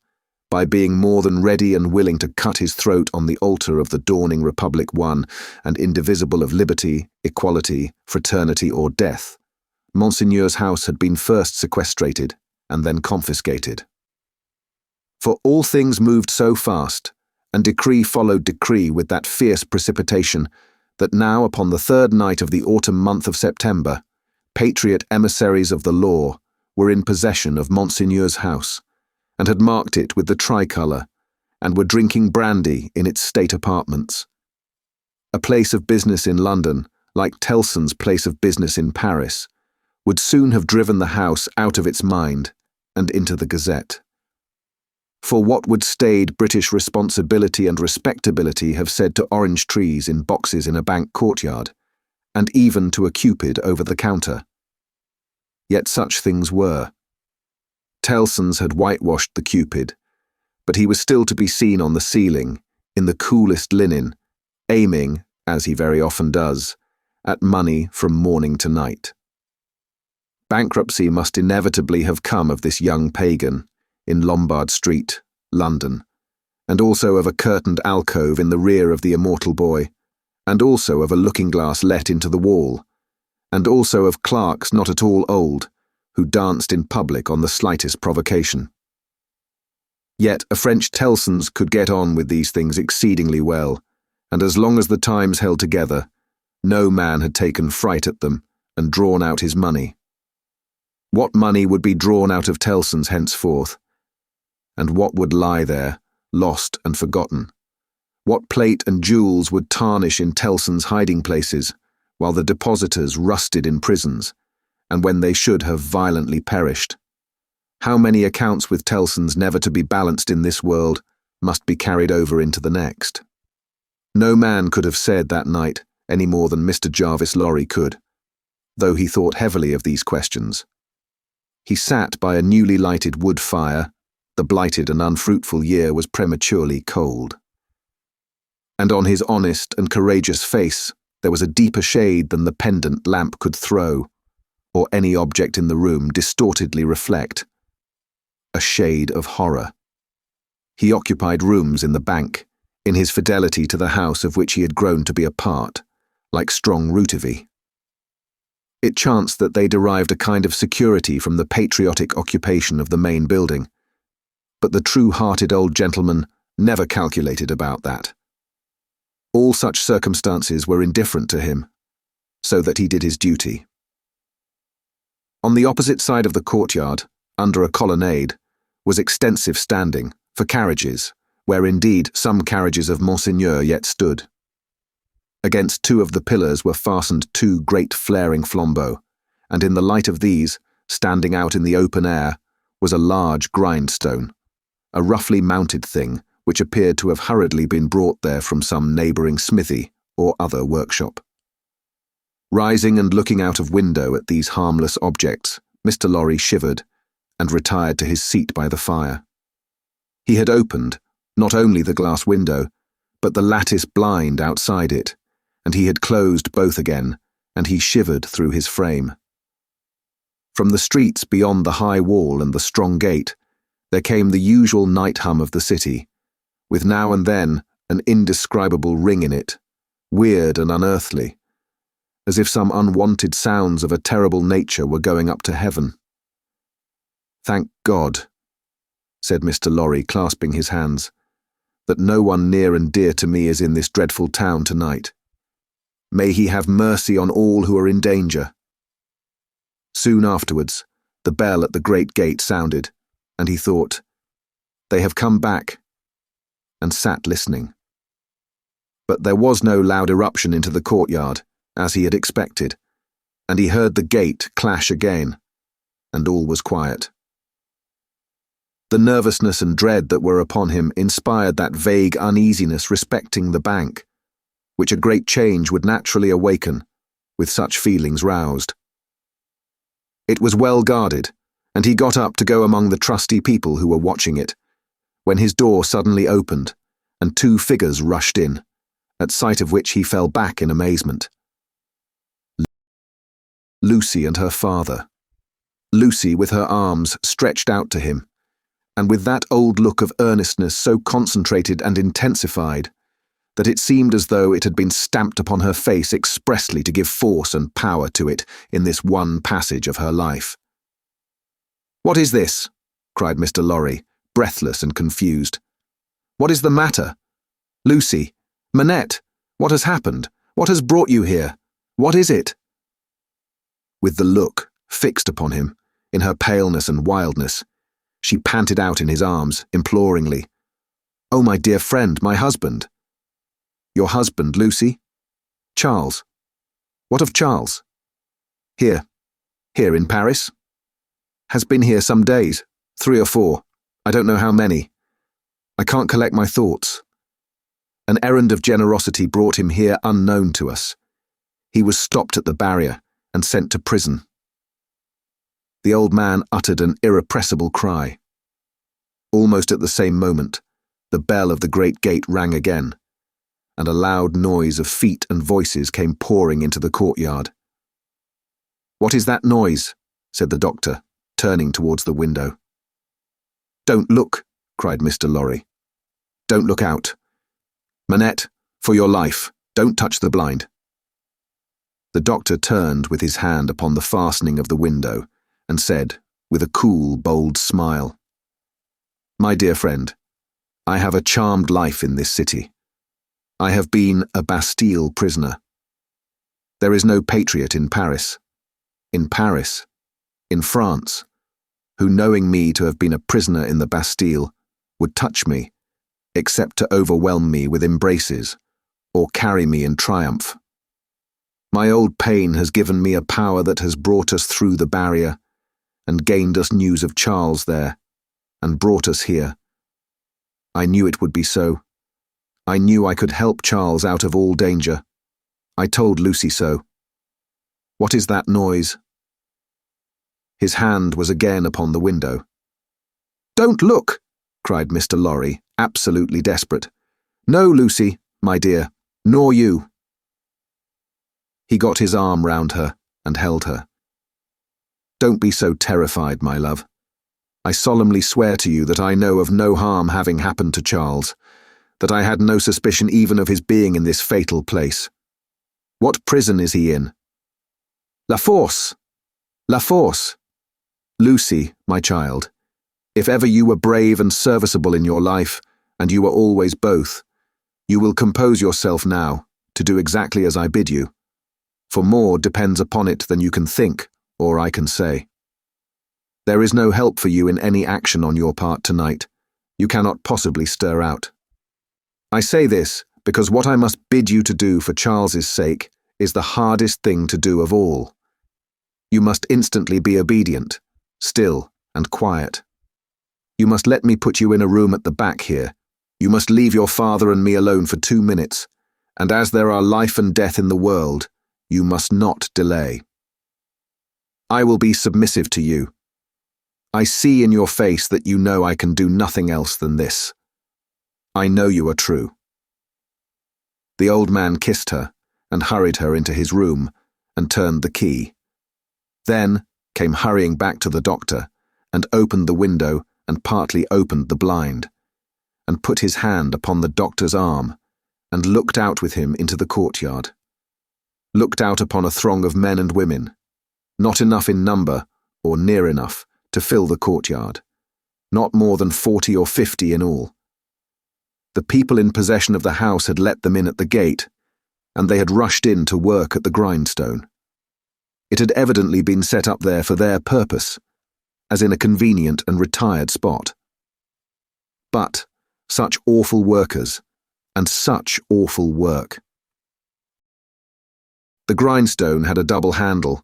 by being more than ready and willing to cut his throat on the altar of the dawning republic one and indivisible of liberty, equality, fraternity, or death, Monseigneur's house had been first sequestrated and then confiscated. For all things moved so fast, and decree followed decree with that fierce precipitation, that now upon the 3rd night of the autumn month of September, patriot emissaries of the law were in possession of Monseigneur's house, and had marked it with the tricolour, and were drinking brandy in its state apartments. A place of business in London, like Tellson's place of business in Paris, would soon have driven the house out of its mind and into the Gazette. For what would staid British responsibility and respectability have said to orange trees in boxes in a bank courtyard, and even to a Cupid over the counter? Yet such things were. Tellson's had whitewashed the Cupid, but he was still to be seen on the ceiling, in the coolest linen, aiming, as he very often does, at money from morning to night. Bankruptcy must inevitably have come of this young pagan, in Lombard Street, London, and also of a curtained alcove in the rear of the immortal boy, and also of a looking-glass let into the wall, and also of clerks not at all old, who danced in public on the slightest provocation. Yet a French Tellson's could get on with these things exceedingly well, and as long as the times held together, no man had taken fright at them and drawn out his money. What money would be drawn out of Tellson's henceforth? And what would lie there, lost and forgotten? What plate and jewels would tarnish in Tellson's hiding places, while the depositors rusted in prisons, and when they should have violently perished? How many accounts with Tellson's never to be balanced in this world must be carried over into the next? No man could have said that night any more than Mr. Jarvis Lorry could, though he thought heavily of these questions. He sat by a newly lighted wood fire. The blighted and unfruitful year was prematurely cold. And on his honest and courageous face there was a deeper shade than the pendant lamp could throw, or any object in the room distortedly reflect. A shade of horror. He occupied rooms in the bank, in his fidelity to the house of which he had grown to be a part, like strong Routivy. It chanced that they derived a kind of security from the patriotic occupation of the main building, but the true-hearted old gentleman never calculated about that. All such circumstances were indifferent to him, so that he did his duty. On the opposite side of the courtyard, under a colonnade, was extensive standing, for carriages, where indeed some carriages of Monseigneur yet stood. Against 2 of the pillars were fastened 2 great flaring flambeaux, and in the light of these, standing out in the open air, was a large grindstone, a roughly mounted thing which appeared to have hurriedly been brought there from some neighbouring smithy or other workshop. Rising and looking out of window at these harmless objects, Mr. Lorry shivered and retired to his seat by the fire. He had opened, not only the glass window, but the lattice blind outside it, and he had closed both again, and he shivered through his frame. From the streets beyond the high wall and the strong gate, there came the usual night hum of the city, with now and then an indescribable ring in it, weird and unearthly, as if some unwanted sounds of a terrible nature were going up to heaven. "Thank God," said Mr. Lorry, clasping his hands, "that no one near and dear to me is in this dreadful town tonight. May he have mercy on all who are in danger." Soon afterwards, the bell at the great gate sounded, and he thought, They have come back," and sat listening. But there was no loud eruption into the courtyard, as he had expected, and he heard the gate clash again, and all was quiet. The nervousness and dread that were upon him inspired that vague uneasiness respecting the bank, which a great change would naturally awaken, with such feelings roused. It was well guarded, and he got up to go among the trusty people who were watching it, when his door suddenly opened, and 2 figures rushed in, at sight of which he fell back in amazement. Lucie and her father. Lucie with her arms stretched out to him, and with that old look of earnestness so concentrated and intensified that it seemed as though it had been stamped upon her face expressly to give force and power to it in this one passage of her life. "What is this?" cried Mr. Lorry, breathless and confused. "What is the matter? Lucie, Manette, what has happened? What has brought you here? What is it?" With the look fixed upon him, in her paleness and wildness, she panted out in his arms, imploringly, "Oh, my dear friend, my husband." "Your husband, Lucie? Charles? What of Charles?" Here in Paris? "Has been here some days, 3 or 4, I don't know how many. I can't collect my thoughts. An errand of generosity brought him here unknown to us. He was stopped at the barrier and sent to prison." The old man uttered an irrepressible cry. Almost at the same moment, the bell of the great gate rang again, and a loud noise of feet and voices came pouring into the courtyard. "What is that noise?" said the doctor, turning towards the window. "Don't look," cried Mr. Lorry. "Don't look out. Manette, for your life, don't touch the blind." The doctor turned with his hand upon the fastening of the window and said, with a cool, bold smile, "My dear friend, I have a charmed life in this city. I have been a Bastille prisoner. There is no patriot in Paris, in France, who, knowing me to have been a prisoner in the Bastille, would touch me, except to overwhelm me with embraces, or carry me in triumph. My old pain has given me a power that has brought us through the barrier, and gained us news of Charles there, and brought us here. I knew it would be so. I knew I could help Charles out of all danger. I told Lucie so. What is that noise?" His hand was again upon the window. "Don't look!" cried Mr. Lorry, absolutely desperate. "No, Lucie, my dear, nor you." He got his arm round her and held her. "Don't be so terrified, my love. I solemnly swear to you that I know of no harm having happened to Charles, that I had no suspicion even of his being in this fatal place. What prison is he in?" La Force! La Force! Lucie, my child, if ever you were brave and serviceable in your life, and you were always both, you will compose yourself now to do exactly as I bid you, for more depends upon it than you can think or I can say. There is no help for you in any action on your part tonight. You cannot possibly stir out. I say this because what I must bid you to do for Charles's sake is the hardest thing to do of all. You must instantly be obedient, still and quiet. You must let me put you in a room at the back here. You must leave your father and me alone for 2 minutes, and as there are life and death in the world, you must not delay. I will be submissive to you. I see in your face that you know I can do nothing else than this. I know you are true." The old man kissed her and hurried her into his room and turned the key. Then came hurrying back to the doctor and opened the window and partly opened the blind, and put his hand upon the doctor's arm and looked out with him into the courtyard. Looked out upon a throng of men and women, not enough in number or near enough to fill the courtyard, not more than 40 or 50 in all. The people in possession of the house had let them in at the gate, and they had rushed in to work at the grindstone. It had evidently been set up there for their purpose, as in a convenient and retired spot. But such awful workers, and such awful work. The grindstone had a double handle,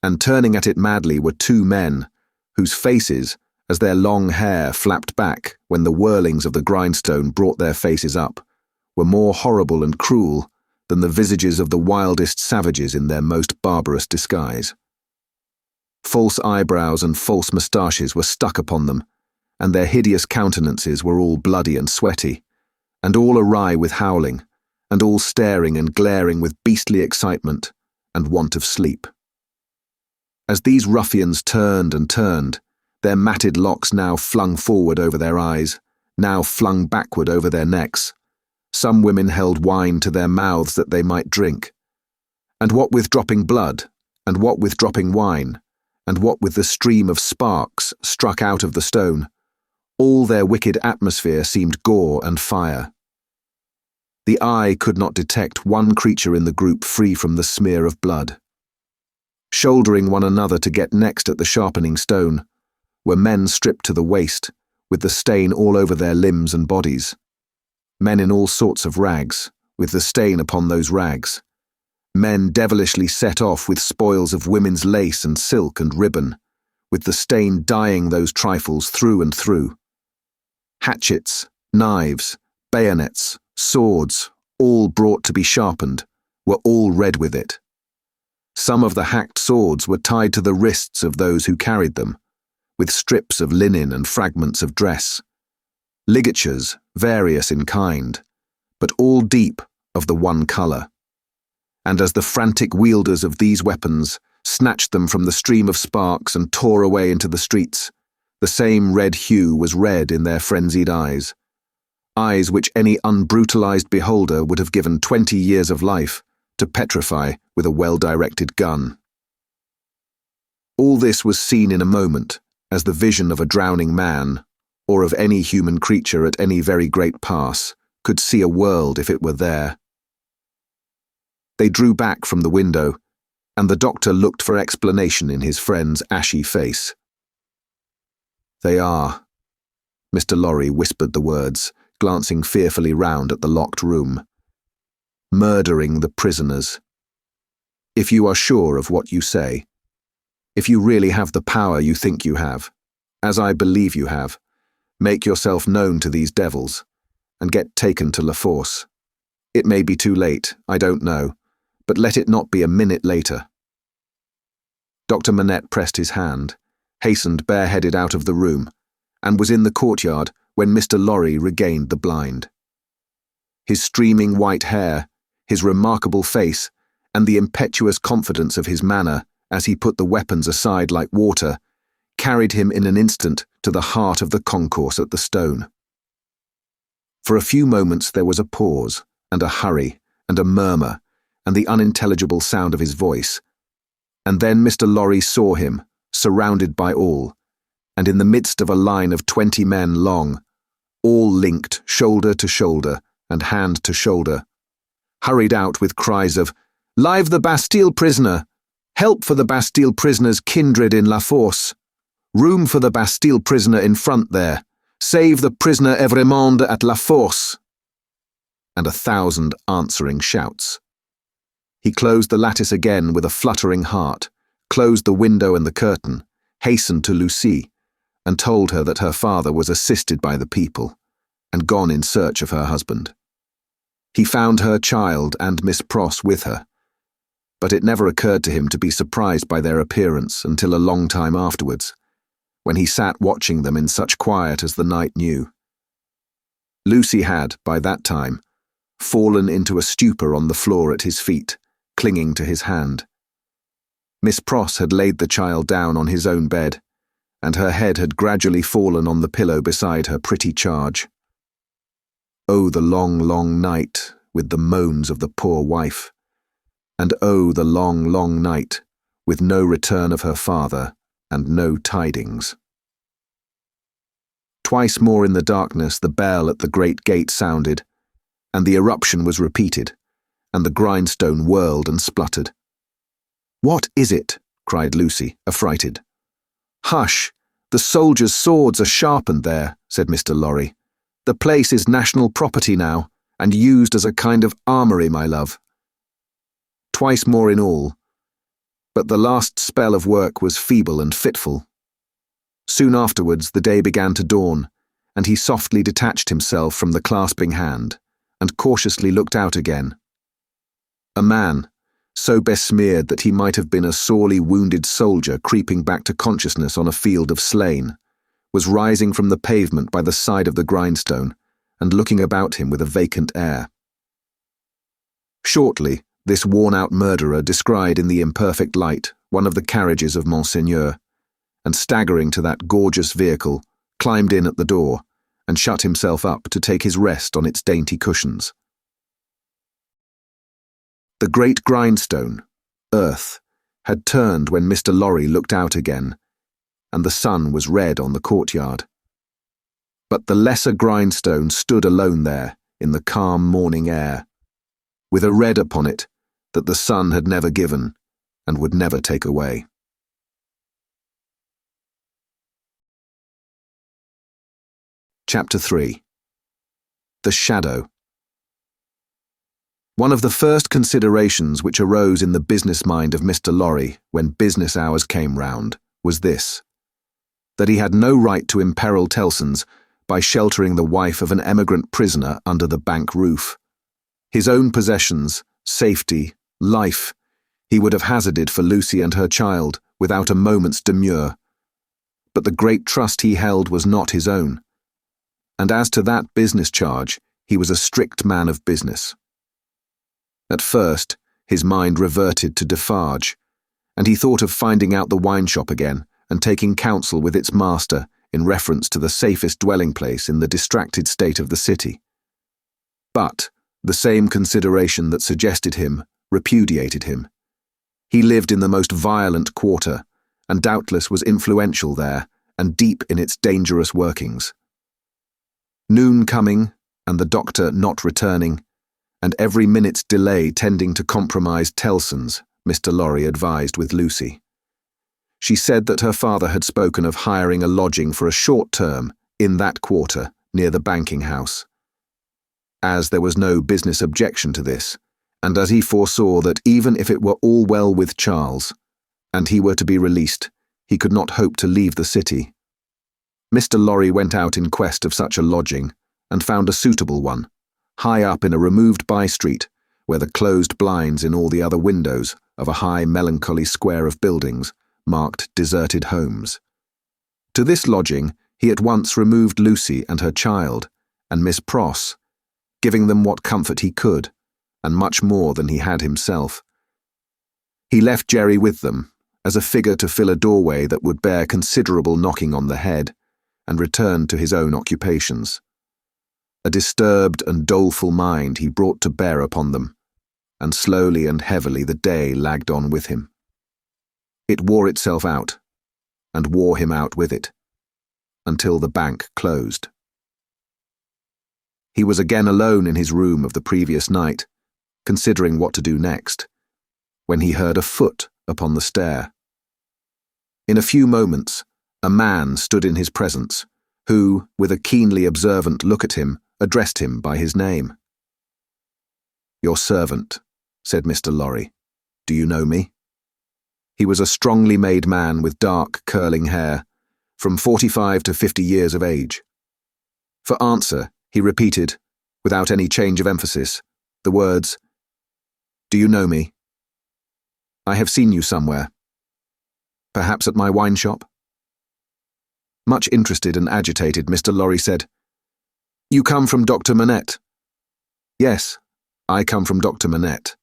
and turning at it madly were two men, whose faces, as their long hair flapped back when the whirlings of the grindstone brought their faces up, were more horrible and cruel than the visages of the wildest savages in their most barbarous disguise. False eyebrows and false moustaches were stuck upon them, and their hideous countenances were all bloody and sweaty, and all awry with howling, and all staring and glaring with beastly excitement and want of sleep. As these ruffians turned and turned, their matted locks now flung forward over their eyes, now flung backward over their necks, some women held wine to their mouths that they might drink. And what with dropping blood, and what with dropping wine, and what with the stream of sparks struck out of the stone, all their wicked atmosphere seemed gore and fire. The eye could not detect one creature in the group free from the smear of blood. Shouldering one another to get next at the sharpening stone were men stripped to the waist, with the stain all over their limbs and bodies. Men in all sorts of rags, with the stain upon those rags. Men devilishly set off with spoils of women's lace and silk and ribbon, with the stain dyeing those trifles through and through. Hatchets, knives, bayonets, swords, all brought to be sharpened, were all red with it. Some of the hacked swords were tied to the wrists of those who carried them, with strips of linen and fragments of dress. Ligatures, various in kind, but all deep of the one colour. And as the frantic wielders of these weapons snatched them from the stream of sparks and tore away into the streets, the same red hue was red in their frenzied eyes which any unbrutalized beholder would have given 20 years of life to petrify with a well-directed gun. All this was seen in a moment as the vision of a drowning man, or of any human creature at any very great pass, could see a world if it were there. They drew back from the window, and the doctor looked for explanation in his friend's ashy face. "They are," Mr. Lorry whispered the words, glancing fearfully round at the locked room. "Murdering the prisoners. If you are sure of what you say, if you really have the power you think you have, as I believe you have, make yourself known to these devils, and get taken to La Force. It may be too late, I don't know, but let it not be a minute later." Dr. Manette pressed his hand, hastened bareheaded out of the room, and was in the courtyard when Mr. Lorry regained the blind. His streaming white hair, his remarkable face, and the impetuous confidence of his manner as he put the weapons aside like water, carried him in an instant to the heart of the concourse at the stone. For a few moments there was a pause, and a hurry, and a murmur, and the unintelligible sound of his voice, and then Mr. Lorry saw him, surrounded by all, and in the midst of a line of 20 men long, all linked shoulder to shoulder and hand to shoulder, hurried out with cries of, "Live the Bastille prisoner! Help for the Bastille prisoner's kindred in La Force! Room for the Bastille prisoner in front there! Save the prisoner Evrémonde at La Force!" And 1,000 answering shouts. He closed the lattice again with a fluttering heart, closed the window and the curtain, hastened to Lucie, and told her that her father was assisted by the people, and gone in search of her husband. He found her child and Miss Pross with her, but it never occurred to him to be surprised by their appearance until a long time afterwards, when he sat watching them in such quiet as the night knew. Lucie had, by that time, fallen into a stupor on the floor at his feet, clinging to his hand. Miss Pross had laid the child down on his own bed, and her head had gradually fallen on the pillow beside her pretty charge. Oh, the long, long night, with the moans of the poor wife, and oh, the long, long night, with no return of her father, and no tidings. Twice more in the darkness the bell at the great gate sounded, and the eruption was repeated, and the grindstone whirled and spluttered. "What is it?" cried Lucie, affrighted. "Hush! The soldiers' swords are sharpened there," said Mr. Lorry. The place is national property now, and used as a kind of armoury, my love. Twice more in all, but the last spell of work was feeble and fitful. Soon afterwards the day began to dawn, and he softly detached himself from the clasping hand, and cautiously looked out again. A man, so besmeared that he might have been a sorely wounded soldier creeping back to consciousness on a field of slain, was rising from the pavement by the side of the grindstone, and looking about him with a vacant air. Shortly, this worn-out murderer descried in the imperfect light one of the carriages of Monseigneur, and staggering to that gorgeous vehicle, climbed in at the door, and shut himself up to take his rest on its dainty cushions. The great grindstone, earth, had turned when Mr. Lorry looked out again, and the sun was red on the courtyard. But the lesser grindstone stood alone there in the calm morning air, with a red upon it that the sun had never given and would never take away. Chapter 3. The Shadow. One of the first considerations which arose in the business mind of Mr. Lorry when business hours came round was this: that he had no right to imperil Tellson's by sheltering the wife of an emigrant prisoner under the bank roof. His own possessions, safety, life, he would have hazarded for Lucie and her child without a moment's demur. But the great trust he held was not his own, and as to that business charge, he was a strict man of business. At first, his mind reverted to Defarge, and he thought of finding out the wine shop again and taking counsel with its master in reference to the safest dwelling place in the distracted state of the city. But the same consideration that suggested him repudiated him. He lived in the most violent quarter, and doubtless was influential there, and deep in its dangerous workings. Noon coming, and the doctor not returning, and every minute's delay tending to compromise Tellson's, Mr. Lorry advised with Lucie. She said that her father had spoken of hiring a lodging for a short term in that quarter near the banking house. As there was no business objection to this, and as he foresaw that even if it were all well with Charles, and he were to be released, he could not hope to leave the city, Mr. Lorry went out in quest of such a lodging, and found a suitable one, high up in a removed by-street, where the closed blinds in all the other windows of a high melancholy square of buildings marked deserted homes. To this lodging he at once removed Lucie and her child, and Miss Pross, giving them what comfort he could, and much more than he had himself. He left Jerry with them, as a figure to fill a doorway that would bear considerable knocking on the head, and returned to his own occupations. A disturbed and doleful mind he brought to bear upon them, and slowly and heavily the day lagged on with him. It wore itself out, and wore him out with it, until the bank closed. He was again alone in his room of the previous night, considering what to do next, when he heard a foot upon the stair. In a few moments, a man stood in his presence, who, with a keenly observant look at him, addressed him by his name. "Your servant," said Mr. Lorry. "Do you know me?" He was a strongly made man with dark, curling hair, from 45 to 50 years of age. For answer, he repeated, without any change of emphasis, the words, "Do you know me? I have seen you somewhere. Perhaps at my wine shop?" Much interested and agitated, Mr. Lorry said, "You come from Dr. Manette?" "Yes, I come from Dr. Manette."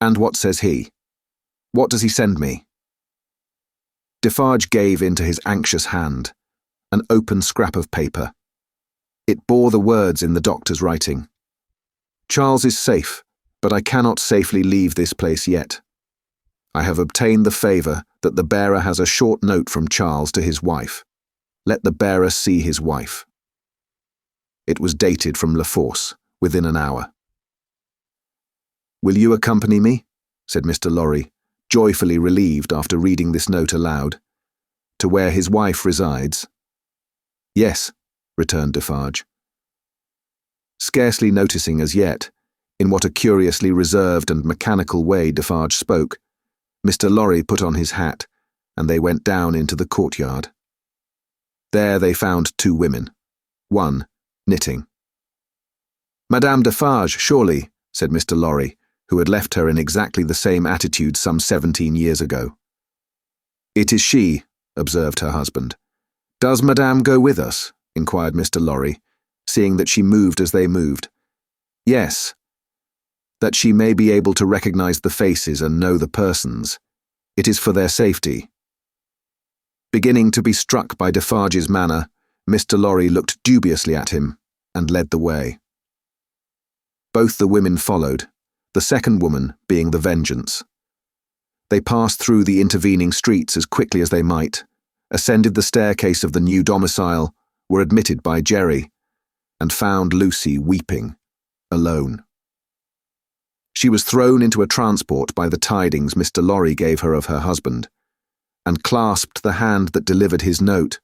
"And what says he? What does he send me?" Defarge gave into his anxious hand an open scrap of paper. It bore the words in the doctor's writing: "Charles is safe, but I cannot safely leave this place yet. I have obtained the favour that the bearer has a short note from Charles to his wife. Let the bearer see his wife." It was dated from La Force, within an hour. "Will you accompany me?" said Mr. Lorry, joyfully relieved after reading this note aloud. "To where his wife resides?" "Yes," returned Defarge, Scarcely noticing as yet, in what a curiously reserved and mechanical way Defarge spoke, Mr. Lorry put on his hat, and they went down into the courtyard. There they found two women, one knitting. "Madame Defarge, surely," said Mr. Lorry, who had left her in exactly the same attitude some 17 years ago. "It is she," observed her husband. "Does Madame go with us?" inquired Mr. Lorry, seeing that she moved as they moved. "Yes, that she may be able to recognize the faces and know the persons. It is for their safety." Beginning to be struck by Defarge's manner, Mr. Lorry looked dubiously at him and led the way. Both the women followed, the second woman being the Vengeance. They passed through the intervening streets as quickly as they might, ascended the staircase of the new domicile, were admitted by Jerry, and found Lucie weeping, alone. She was thrown into a transport by the tidings Mr. Lorry gave her of her husband, and clasped the hand that delivered his note,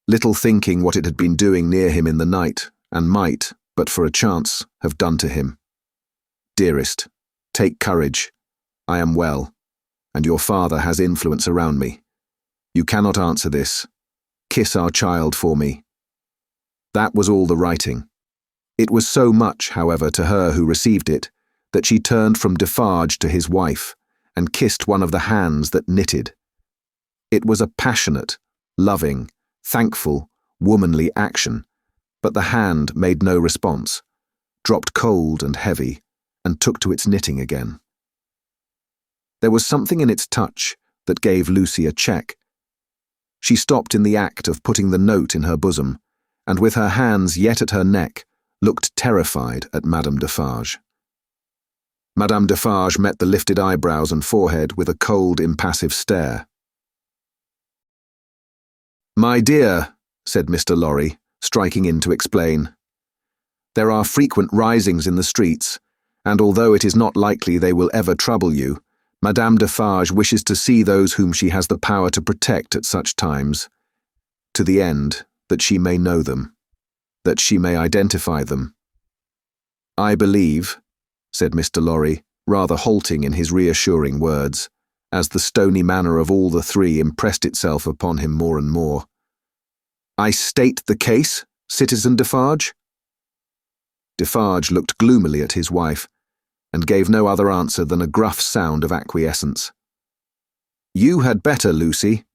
little thinking what it had been doing near him in the night, and might, but for a chance, have done to him. "Dearest, take courage. I am well, and your father has influence around me. You cannot answer this. Kiss our child for me." That was all the writing. It was so much, however, to her who received it, that she turned from Defarge to his wife, and kissed one of the hands that knitted. It was a passionate, loving, thankful, womanly action, but the hand made no response, dropped cold and heavy, and took to its knitting again. There was something in its touch that gave Lucie a check. She stopped in the act of putting the note in her bosom, and with her hands yet at her neck, looked terrified at Madame Defarge. Madame Defarge met the lifted eyebrows and forehead with a cold, impassive stare. "My dear," said Mr. Lorry, striking in to explain, "there are frequent risings in the streets, and although it is not likely they will ever trouble you, Madame Defarge wishes to see those whom she has the power to protect at such times, to the end that she may know them, that she may identify them. I believe," said Mr. Lorry, rather halting in his reassuring words, as the stony manner of all the three impressed itself upon him more and more. "I state the case, Citizen Defarge?" Defarge looked gloomily at his wife, and gave no other answer than a gruff sound of acquiescence. "You had better, Lucie,"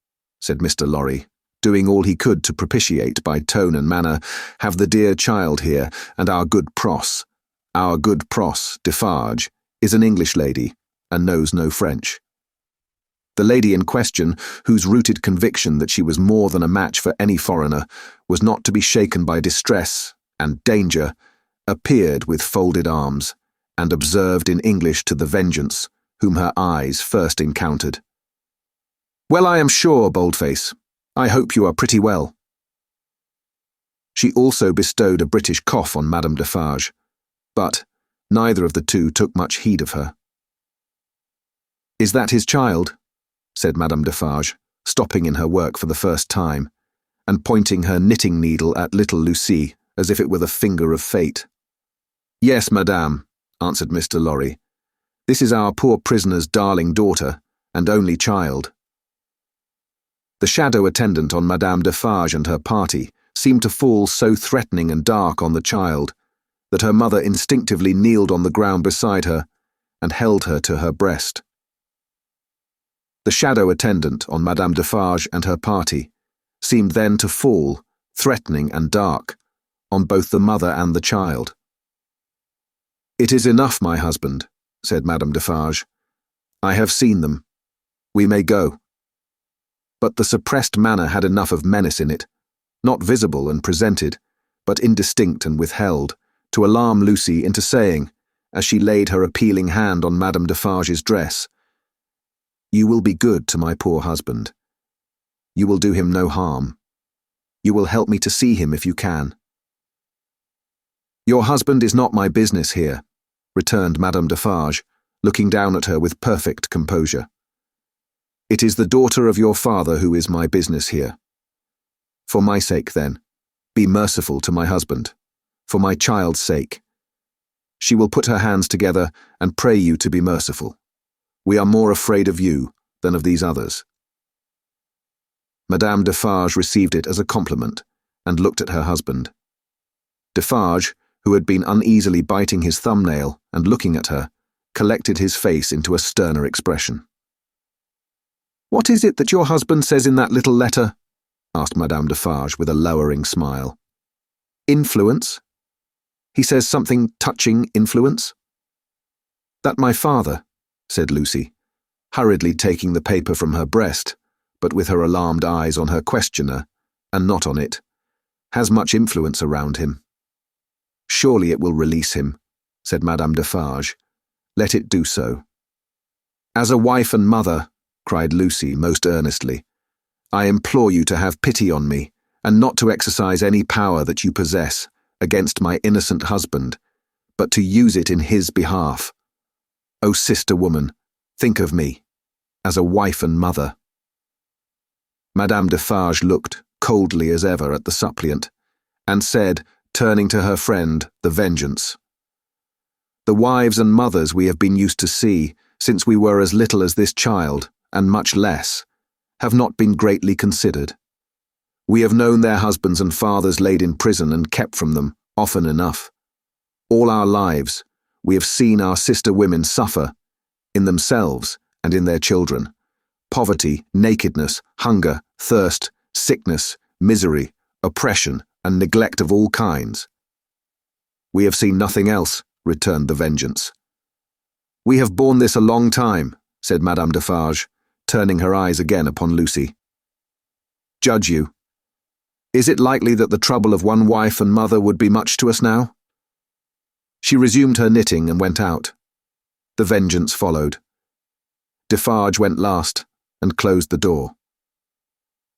said Mr. Lorry, doing all he could to propitiate by tone and manner, "have the dear child here, and our good Pross, Defarge, is an English lady, and knows no French." The lady in question, whose rooted conviction that she was more than a match for any foreigner, was not to be shaken by distress and danger, appeared with folded arms, and observed in English to the Vengeance, whom her eyes first encountered. "Well, I am sure, Boldface, I hope you are pretty well." She also bestowed a British cough on Madame Defarge, but neither of the two took much heed of her. "Is that his child?" said Madame Defarge, stopping in her work for the first time, and pointing her knitting needle at little Lucie as if it were the finger of fate. "Yes, madame," answered Mr. Lorry. "This is our poor prisoner's darling daughter, and only child." The shadow attendant on Madame Defarge and her party seemed to fall so threatening and dark on the child that her mother instinctively kneeled on the ground beside her and held her to her breast. The shadow attendant on Madame Defarge and her party seemed then to fall, threatening and dark, on both the mother and the child. "It is enough, my husband," said Madame Defarge. "I have seen them. We may go." But the suppressed manner had enough of menace in it, not visible and presented, but indistinct and withheld, to alarm Lucie into saying, as she laid her appealing hand on Madame Defarge's dress, "You will be good to my poor husband. You will do him no harm. You will help me to see him if you can." "Your husband is not my business here," returned Madame Defarge, looking down at her with perfect composure. "It is the daughter of your father who is my business here. For my sake, then, be merciful to my husband, for my child's sake. She will put her hands together and pray you to be merciful. We are more afraid of you than of these others." Madame Defarge received it as a compliment and looked at her husband. Defarge, who had been uneasily biting his thumbnail and looking at her, collected his face into a sterner expression. "What is it that your husband says in that little letter?" asked Madame Defarge with a lowering smile. "Influence? He says something touching influence?" "That my father," said Lucie, hurriedly taking the paper from her breast, but with her alarmed eyes on her questioner, and not on it, "has much influence around him." "Surely it will release him," said Madame Defarge. "Let it do so." "As a wife and mother," cried Lucie most earnestly, "I implore you to have pity on me, and not to exercise any power that you possess against my innocent husband, but to use it in his behalf. O sister woman, think of me, as a wife and mother." Madame Defarge looked coldly as ever at the suppliant, and said, turning to her friend, the Vengeance, "The wives and mothers we have been used to see, since we were as little as this child, and much less, have not been greatly considered. We have known their husbands and fathers laid in prison and kept from them, often enough. All our lives, we have seen our sister women suffer, in themselves and in their children, poverty, nakedness, hunger, thirst, sickness, misery, oppression, and neglect of all kinds." "We have seen nothing else," returned the Vengeance. "We have borne this a long time," said Madame Defarge, turning her eyes again upon Lucie. "Judge you. Is it likely that the trouble of one wife and mother would be much to us now?" She resumed her knitting and went out. The Vengeance followed. Defarge went last and closed the door.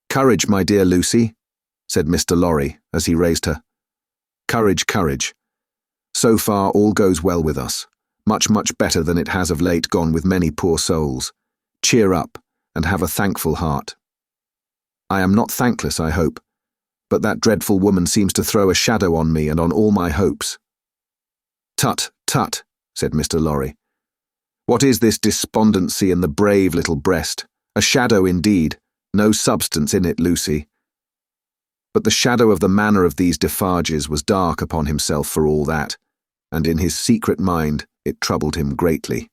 "Courage, my dear Lucie," said Mr. Lorry as he raised her. "Courage, courage. So far all goes well with us, much, much better than it has of late gone with many poor souls. Cheer up, and have a thankful heart. I am not thankless, I hope, but that dreadful woman seems to throw a shadow on me and on all my hopes." "Tut, tut," said Mr. Lorry. "What is this despondency in the brave little breast? A shadow indeed, no substance in it, Lucie." But the shadow of the manner of these Defarges was dark upon himself for all that, and in his secret mind it troubled him greatly.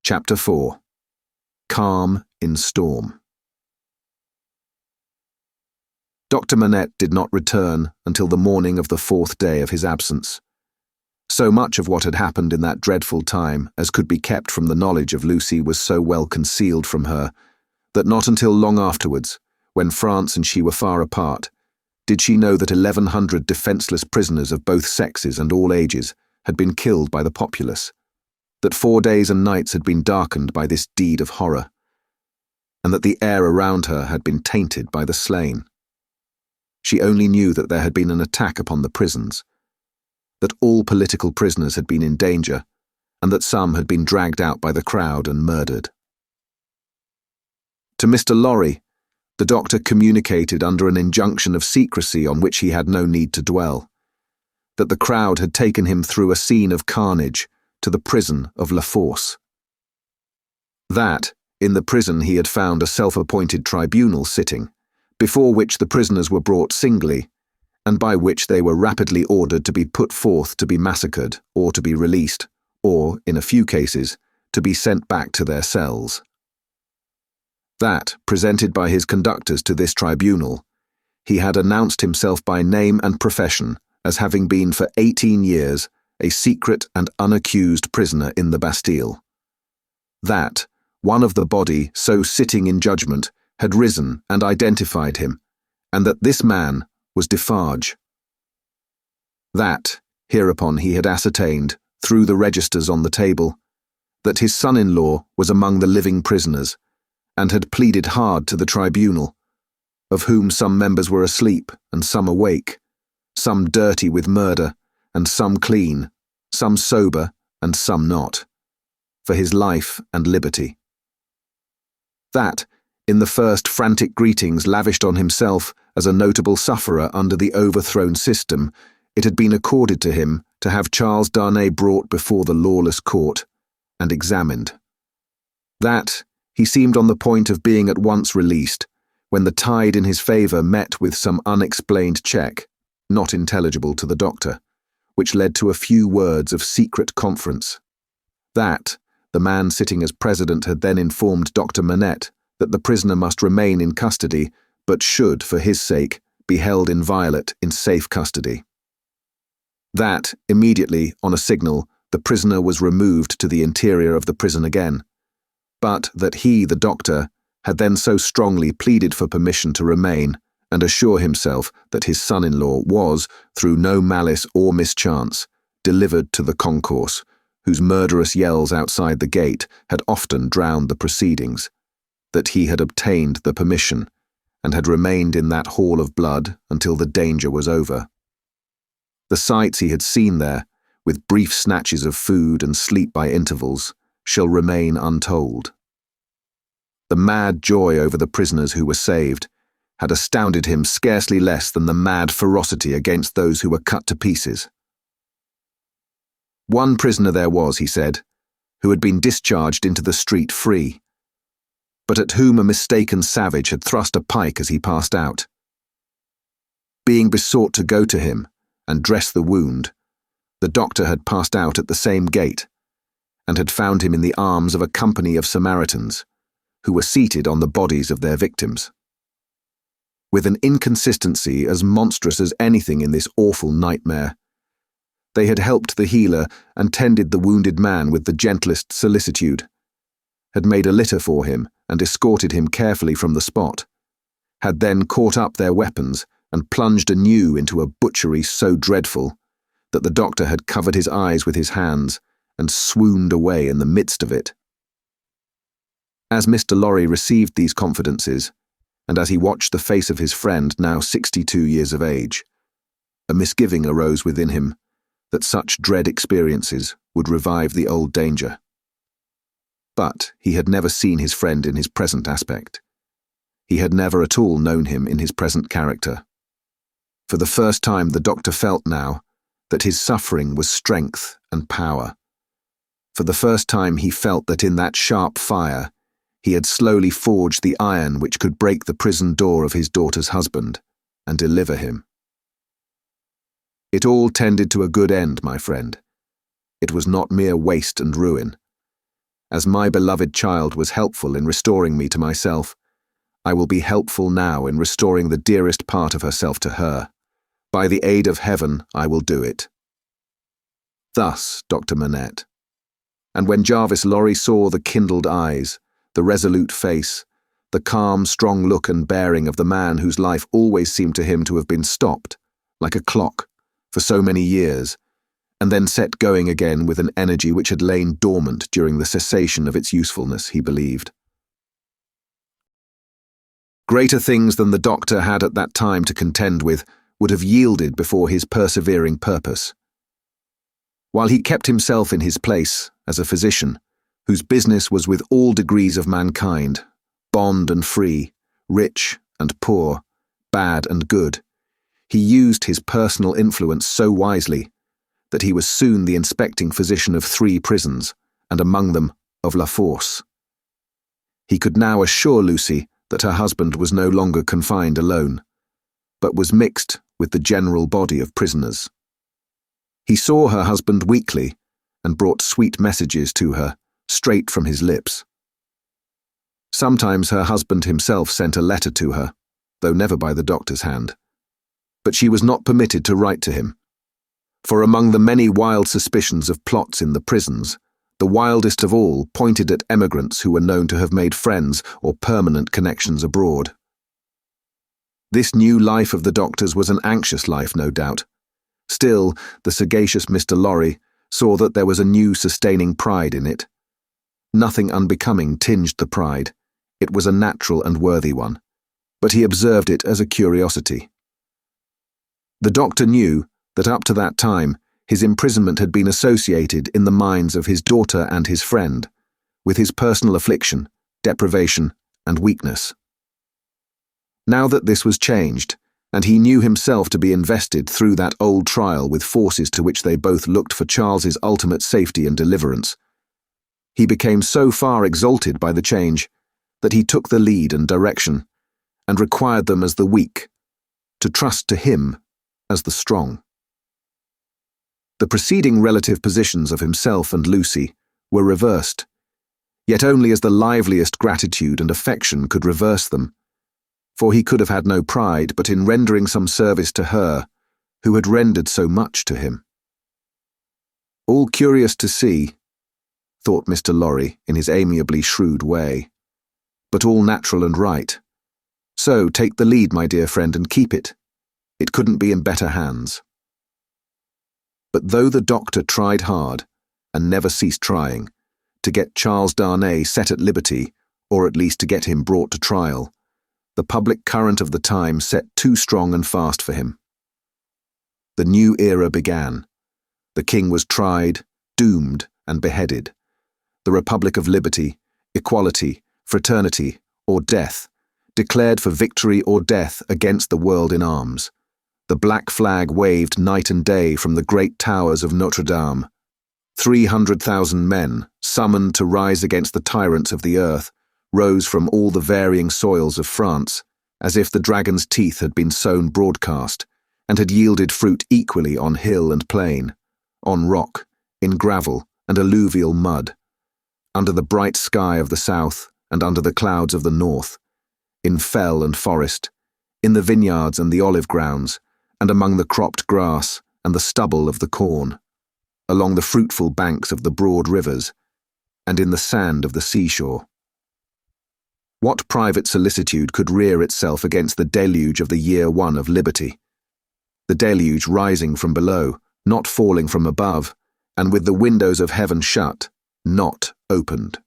Chapter 4. Calm in Storm. Dr. Manette did not return until the morning of the 4th day of his absence. So much of what had happened in that dreadful time as could be kept from the knowledge of Lucie was so well concealed from her, that not until long afterwards, when France and she were far apart, did she know that 1,100 defenceless prisoners of both sexes and all ages had been killed by the populace, that 4 days and nights had been darkened by this deed of horror, and that the air around her had been tainted by the slain. She only knew that there had been an attack upon the prisons, that all political prisoners had been in danger, and that some had been dragged out by the crowd and murdered. To Mr. Lorry, the doctor communicated under an injunction of secrecy on which he had no need to dwell, that the crowd had taken him through a scene of carnage to the prison of La Force. That, in the prison he had found a self-appointed tribunal sitting, before which the prisoners were brought singly, and by which they were rapidly ordered to be put forth to be massacred, or to be released, or, in a few cases, to be sent back to their cells. That, presented by his conductors to this tribunal, he had announced himself by name and profession as having been for 18 years a secret and unaccused prisoner in the Bastille. That, one of the body so sitting in judgment had risen and identified him, and that this man was Defarge. That, hereupon he had ascertained, through the registers on the table, that his son-in-law was among the living prisoners, and had pleaded hard to the tribunal, of whom some members were asleep and some awake, some dirty with murder, and some clean, some sober, and some not, for his life and liberty. That, In the first frantic greetings lavished on himself as a notable sufferer under the overthrown system, it had been accorded to him to have Charles Darnay brought before the lawless court and examined. That he seemed on the point of being at once released, when the tide in his favour met with some unexplained check, not intelligible to the doctor, which led to a few words of secret conference. That, the man sitting as president had then informed Dr. Manette that the prisoner must remain in custody, but should, for his sake, be held inviolate in safe custody. That, immediately, on a signal, the prisoner was removed to the interior of the prison again, but that he, the doctor, had then so strongly pleaded for permission to remain and assure himself that his son-in-law was, through no malice or mischance, delivered to the concourse, whose murderous yells outside the gate had often drowned the proceedings, that he had obtained the permission, and had remained in that hall of blood until the danger was over. The sights he had seen there, with brief snatches of food and sleep by intervals, shall remain untold. The mad joy over the prisoners who were saved had astounded him scarcely less than the mad ferocity against those who were cut to pieces. One prisoner there was, he said, who had been discharged into the street free, but at whom a mistaken savage had thrust a pike as he passed out. Being besought to go to him and dress the wound, the doctor had passed out at the same gate, and had found him in the arms of a company of Samaritans, who were seated on the bodies of their victims. With an inconsistency as monstrous as anything in this awful nightmare, they had helped the healer and tended the wounded man with the gentlest solicitude, had made a litter for him and escorted him carefully from the spot, had then caught up their weapons and plunged anew into a butchery so dreadful that the doctor had covered his eyes with his hands and swooned away in the midst of it. As Mr. Lorry received these confidences, and as he watched the face of his friend, now 62 years of age, a misgiving arose within him that such dread experiences would revive the old danger. But he had never seen his friend in his present aspect. He had never at all known him in his present character. For the first time the doctor felt now that his suffering was strength and power. For the first time he felt that in that sharp fire he had slowly forged the iron which could break the prison door of his daughter's husband and deliver him. It all tended to a good end, my friend. It was not mere waste and ruin. As my beloved child was helpful in restoring me to myself, I will be helpful now in restoring the dearest part of herself to her. By the aid of heaven, I will do it. Thus, Dr. Manette. And when Jarvis Lorry saw the kindled eyes, the resolute face, the calm, strong look and bearing of the man whose life always seemed to him to have been stopped, like a clock, for so many years, and then set going again with an energy which had lain dormant during the cessation of its usefulness, he believed. Greater things than the doctor had at that time to contend with would have yielded before his persevering purpose. While he kept himself in his place as a physician, whose business was with all degrees of mankind, bond and free, rich and poor, bad and good, he used his personal influence so wisely that he was soon the inspecting physician of 3 prisons, and among them of La Force. He could now assure Lucie that her husband was no longer confined alone, but was mixed with the general body of prisoners. He saw her husband weekly and brought sweet messages to her, straight from his lips. Sometimes her husband himself sent a letter to her, though never by the doctor's hand, but she was not permitted to write to him. For among the many wild suspicions of plots in the prisons, the wildest of all pointed at emigrants who were known to have made friends or permanent connections abroad. This new life of the doctor's was an anxious life, no doubt. Still, the sagacious Mr. Lorry saw that there was a new sustaining pride in it. Nothing unbecoming tinged the pride. It was a natural and worthy one, but he observed it as a curiosity. The doctor knew that up to that time his imprisonment had been associated in the minds of his daughter and his friend with his personal affliction, deprivation, and weakness. Now that this was changed, and he knew himself to be invested through that old trial with forces to which they both looked for Charles's ultimate safety and deliverance, he became so far exalted by the change that he took the lead and direction, and required them as the weak, to trust to him as the strong. The preceding relative positions of himself and Lucie were reversed, yet only as the liveliest gratitude and affection could reverse them, for he could have had no pride but in rendering some service to her who had rendered so much to him. All curious to see, thought Mr. Lorry in his amiably shrewd way, but all natural and right. So take the lead, my dear friend, and keep it. It couldn't be in better hands. But though the doctor tried hard, and never ceased trying, to get Charles Darnay set at liberty, or at least to get him brought to trial, the public current of the time set too strong and fast for him. The new era began. The king was tried, doomed, and beheaded. The Republic of Liberty, Equality, Fraternity, or Death, declared for victory or death against the world in arms. The black flag waved night and day from the great towers of Notre Dame. 300,000 men, summoned to rise against the tyrants of the earth, rose from all the varying soils of France, as if the dragon's teeth had been sown broadcast, and had yielded fruit equally on hill and plain, on rock, in gravel and alluvial mud, under the bright sky of the south and under the clouds of the north, in fell and forest, in the vineyards and the olive grounds, and among the cropped grass and the stubble of the corn, along the fruitful banks of the broad rivers, and in the sand of the seashore. What private solicitude could rear itself against the deluge of the year one of liberty? The deluge rising from below, not falling from above, and with the windows of heaven shut, not opened.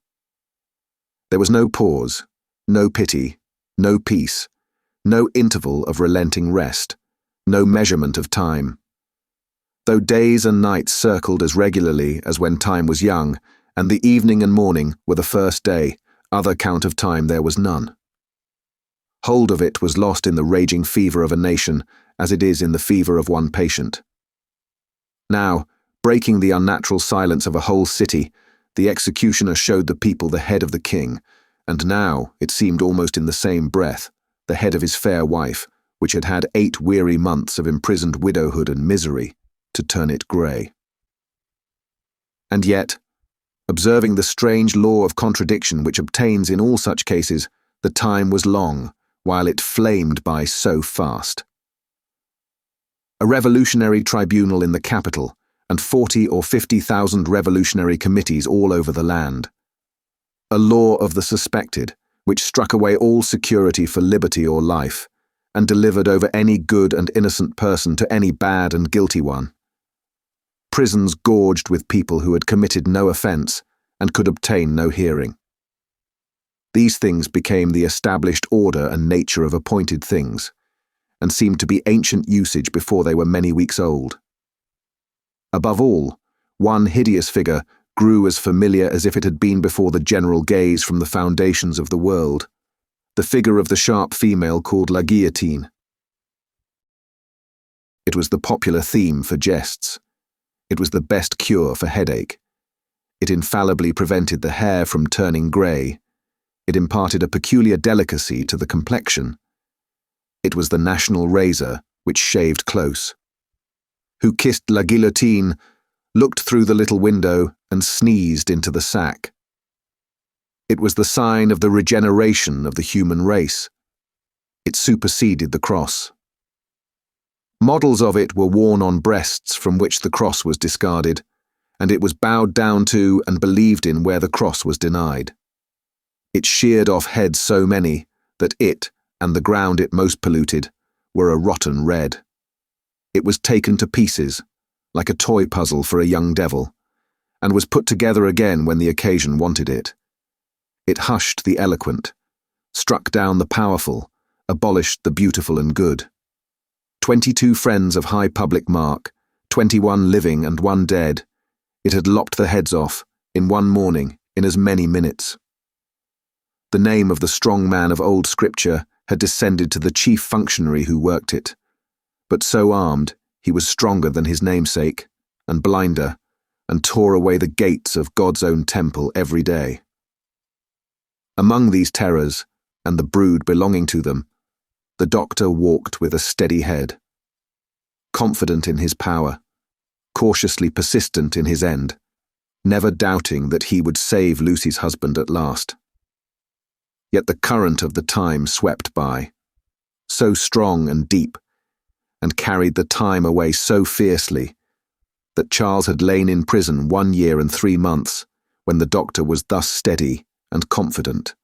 There was no pause, no pity, no peace, no interval of relenting rest, no measurement of time. Though days and nights circled as regularly as when time was young, and the evening and morning were the first day, other count of time there was none. Hold of it was lost in the raging fever of a nation, as it is in the fever of one patient. Now, breaking the unnatural silence of a whole city, the executioner showed the people the head of the king, and now, it seemed almost in the same breath, the head of his fair wife, which had had 8 weary months of imprisoned widowhood and misery, to turn it grey. And yet, observing the strange law of contradiction which obtains in all such cases, the time was long, while it flamed by so fast. A revolutionary tribunal in the capital, and 40 or 50,000 revolutionary committees all over the land. A law of the suspected, which struck away all security for liberty or life, and delivered over any good and innocent person to any bad and guilty one. Prisons gorged with people who had committed no offence and could obtain no hearing. These things became the established order and nature of appointed things, and seemed to be ancient usage before they were many weeks old. Above all, one hideous figure grew as familiar as if it had been before the general gaze from the foundations of the world, the figure of the sharp female called la guillotine. It was the popular theme for jests. It was the best cure for headache. It infallibly prevented the hair from turning grey. It imparted a peculiar delicacy to the complexion. It was the national razor which shaved close. Who kissed la guillotine, looked through the little window and sneezed into the sack. It was the sign of the regeneration of the human race. It superseded the cross. Models of it were worn on breasts from which the cross was discarded, and it was bowed down to and believed in where the cross was denied. It sheared off heads so many that it, and the ground it most polluted, were a rotten red. It was taken to pieces, like a toy puzzle for a young devil, and was put together again when the occasion wanted it. It hushed the eloquent, struck down the powerful, abolished the beautiful and good. 22 friends of high public mark, 21 living and 1 dead, it had lopped the heads off, in one morning, in as many minutes. The name of the strong man of old scripture had descended to the chief functionary who worked it, but so armed, he was stronger than his namesake, and blinder, and tore away the gates of God's own temple every day. Among these terrors, and the brood belonging to them, the doctor walked with a steady head, confident in his power, cautiously persistent in his end, never doubting that he would save Lucie's husband at last. Yet the current of the time swept by, so strong and deep, and carried the time away so fiercely, that Charles had lain in prison 1 year and 3 months when the doctor was thus steady and confident.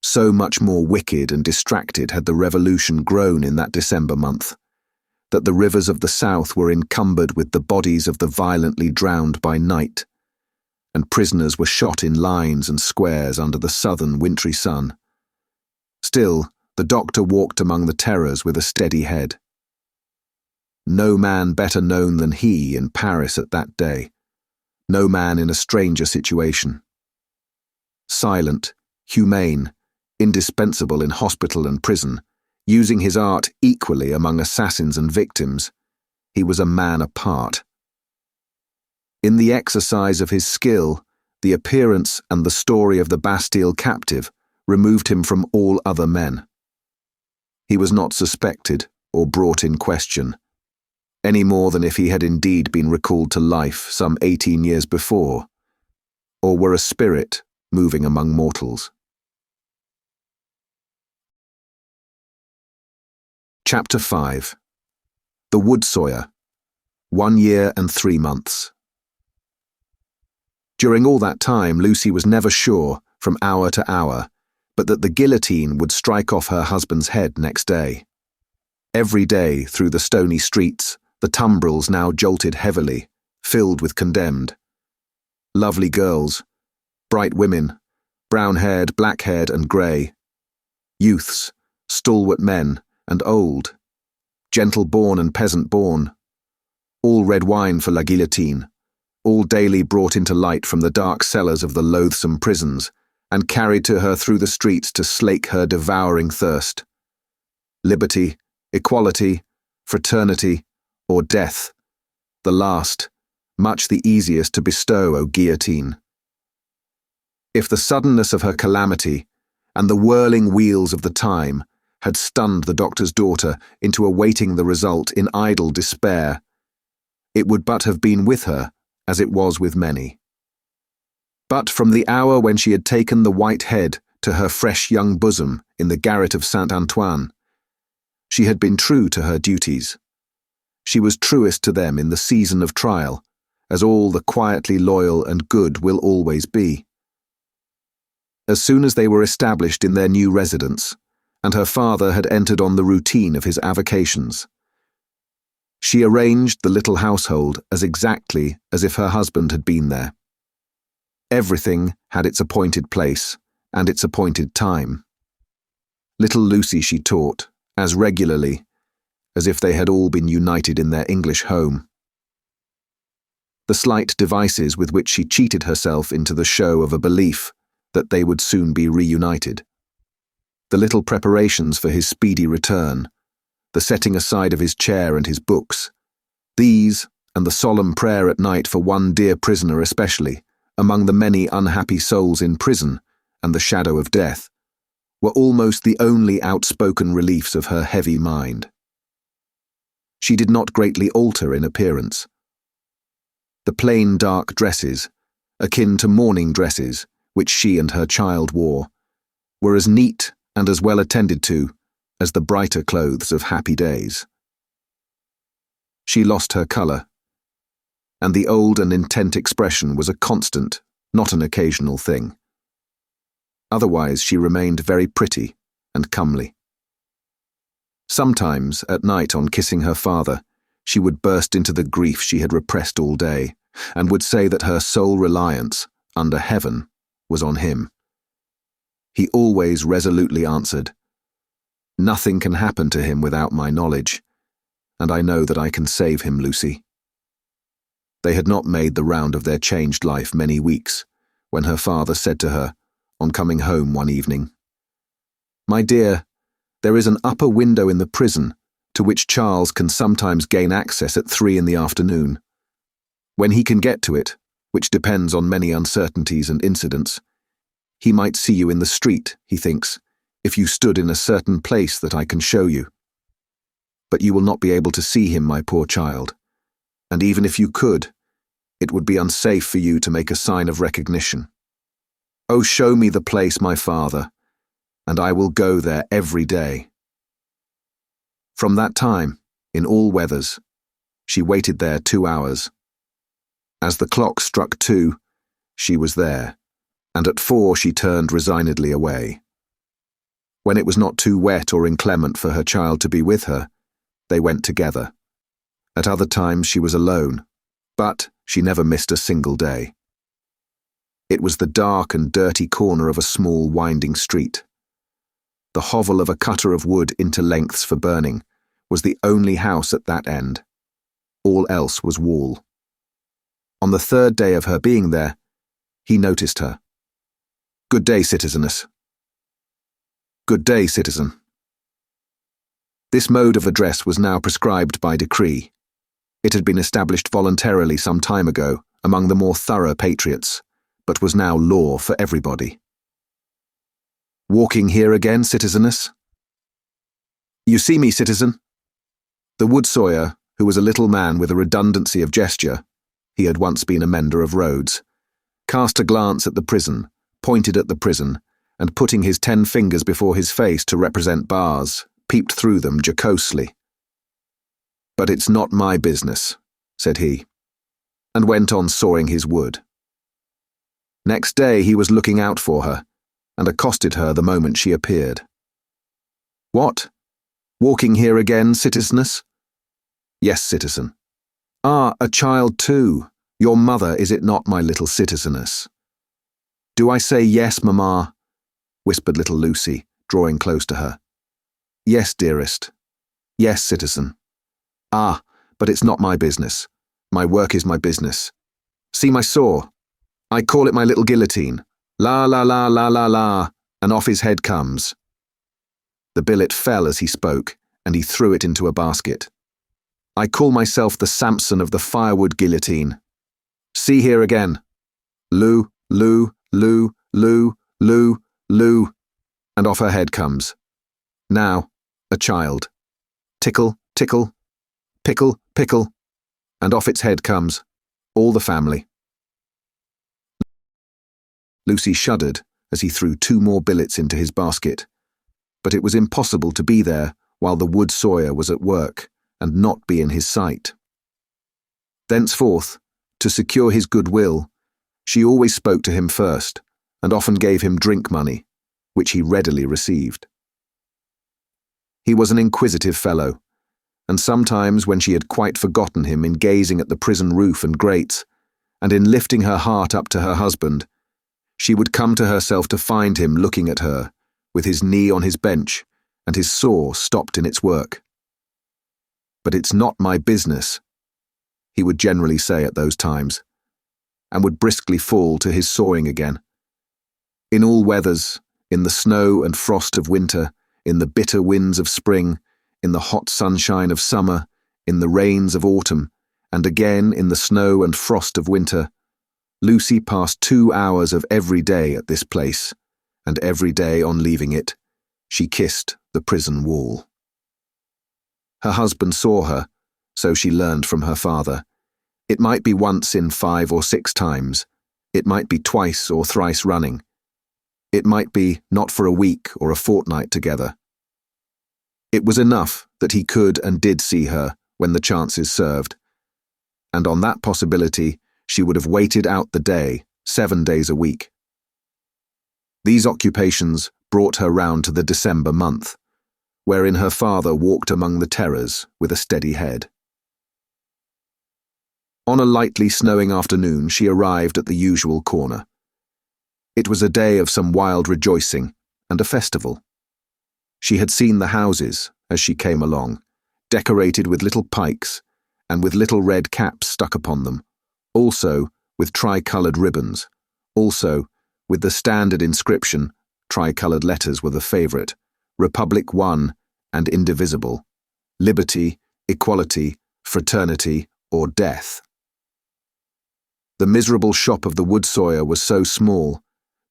So much more wicked and distracted had the revolution grown in that December month, that the rivers of the south were encumbered with the bodies of the violently drowned by night, and prisoners were shot in lines and squares under the southern wintry sun. Still, the doctor walked among the terrors with a steady head. No man better known than he in Paris at that day, no man in a stranger situation. Silent, humane, indispensable in hospital and prison, using his art equally among assassins and victims, he was a man apart. In the exercise of his skill, the appearance and the story of the Bastille captive removed him from all other men. He was not suspected or brought in question, any more than if he had indeed been recalled to life some 18 years before, or were a spirit moving among mortals. Chapter 5. The Wood Sawyer, 1 year and 3 months. During all that time, Lucie was never sure, from hour to hour, but that the guillotine would strike off her husband's head next day. Every day, through the stony streets, the tumbrils now jolted heavily, filled with condemned. Lovely girls, bright women, brown-haired, black-haired and grey. Youths, stalwart men, and old, gentle-born and peasant-born. All red wine for la guillotine, all daily brought into light from the dark cellars of the loathsome prisons, and carried to her through the streets to slake her devouring thirst. Liberty, equality, fraternity, or death, the last, much the easiest to bestow, O guillotine. If the suddenness of her calamity, and the whirling wheels of the time, had stunned the doctor's daughter into awaiting the result in idle despair, it would but have been with her as it was with many. But from the hour when she had taken the white head to her fresh young bosom in the garret of Saint-Antoine, she had been true to her duties. She was truest to them in the season of trial, as all the quietly loyal and good will always be. As soon as they were established in their new residence, and her father had entered on the routine of his avocations, she arranged the little household as exactly as if her husband had been there. Everything had its appointed place and its appointed time. Little Lucie she taught, as regularly as if they had all been united in their English home. The slight devices with which she cheated herself into the show of a belief that they would soon be reunited. The little preparations for his speedy return, the setting aside of his chair and his books, these, and the solemn prayer at night for one dear prisoner especially, among the many unhappy souls in prison and the shadow of death, were almost the only outspoken reliefs of her heavy mind. She did not greatly alter in appearance. The plain dark dresses, akin to mourning dresses, which she and her child wore, were as neat and as well attended to as the brighter clothes of happy days. She lost her colour, and the old and intent expression was a constant, not an occasional thing. Otherwise she remained very pretty and comely. Sometimes, at night on kissing her father, she would burst into the grief she had repressed all day, and would say that her sole reliance, under heaven, was on him. He always resolutely answered, "Nothing can happen to him without my knowledge, and I know that I can save him, Lucie." They had not made the round of their changed life many weeks, when her father said to her, on coming home one evening, "My dear, There is an upper window in the prison to which Charles can sometimes gain access at 3 in the afternoon. When he can get to it, which depends on many uncertainties and incidents, he might see you in the street, he thinks, if you stood in a certain place that I can show you. But you will not be able to see him, my poor child, and even if you could, it would be unsafe for you to make a sign of recognition. Oh, show me the place, my father, and I will go there every day. From that time, in all weathers, she waited there 2 hours. As the clock struck 2, she was there, and at 4 she turned resignedly away. When it was not too wet or inclement for her child to be with her, they went together. At other times she was alone, but she never missed a single day. It was the dark and dirty corner of a small winding street. The hovel of a cutter of wood into lengths for burning was the only house at that end. All else was wall. On the 3rd day of her being there, he noticed her. "Good day, citizeness." "Good day, citizen." This mode of address was now prescribed by decree. It had been established voluntarily some time ago among the more thorough patriots, but was now law for everybody. "Walking here again, citizeness?" "You see me, citizen?" The wood sawyer, who was a little man with a redundancy of gesture, he had once been a mender of roads, cast a glance at the prison, pointed at the prison, and putting his 10 fingers before his face to represent bars, peeped through them jocosely. "But it's not my business," said he, and went on sawing his wood. Next day he was looking out for her, and accosted her the moment she appeared. "What? Walking here again, citizeness?" "Yes, citizen." "Ah, a child too. Your mother, is it not, my little citizeness?" "Do I say yes, mamma?" whispered little Lucie, drawing close to her. "Yes, dearest. Yes, citizen." "Ah, but it's not my business. My work is my business. See my saw? I call it my little guillotine. La la la la la la, and off his head comes." The billet fell as he spoke, and he threw it into a basket. "I call myself the Samson of the firewood guillotine. See here again. Loo, loo, loo, loo, loo, loo, and off her head comes. Now, a child. Tickle, tickle, pickle, pickle, and off its head comes. All the family." Lucie shuddered as he threw 2 more billets into his basket, but it was impossible to be there while the wood sawyer was at work and not be in his sight. Thenceforth, to secure his goodwill, she always spoke to him first, and often gave him drink money, which he readily received. He was an inquisitive fellow, and sometimes when she had quite forgotten him in gazing at the prison roof and grates, and in lifting her heart up to her husband, she would come to herself to find him looking at her, with his knee on his bench and his saw stopped in its work. "But it's not my business," he would generally say at those times, and would briskly fall to his sawing again. In all weathers, in the snow and frost of winter, in the bitter winds of spring, in the hot sunshine of summer, in the rains of autumn, and again in the snow and frost of winter, Lucie passed 2 hours of every day at this place, and every day on leaving it, she kissed the prison wall. Her husband saw her, so she learned from her father. It might be once in 5 or 6 times, it might be twice or thrice running. It might be not for a week or a fortnight together. It was enough that he could and did see her when the chances served, and on that possibility she would have waited out the day, 7 days a week. These occupations brought her round to the December month, wherein her father walked among the terrors with a steady head. On a lightly snowing afternoon she arrived at the usual corner. It was a day of some wild rejoicing and a festival. She had seen the houses, as she came along, decorated with little pikes and with little red caps stuck upon them, also with tri-coloured ribbons, also with the standard inscription, tri-coloured letters were the favourite, Republic one and indivisible, liberty, equality, fraternity, or death. The miserable shop of the woodsawyer was so small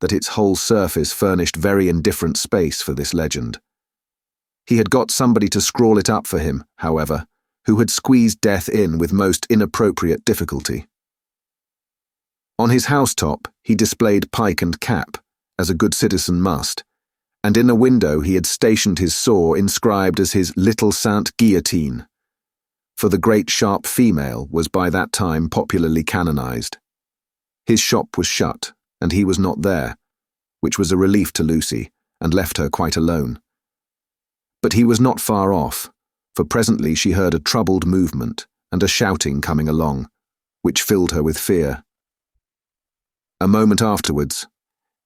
that its whole surface furnished very indifferent space for this legend. He had got somebody to scrawl it up for him, however, who had squeezed death in with most inappropriate difficulty. On his housetop he displayed pike and cap, as a good citizen must, and in a window he had stationed his saw inscribed as his Little Saint Guillotine, for the great sharp female was by that time popularly canonized. His shop was shut, and he was not there, which was a relief to Lucie, and left her quite alone. But he was not far off, for presently she heard a troubled movement and a shouting coming along, which filled her with fear. A moment afterwards,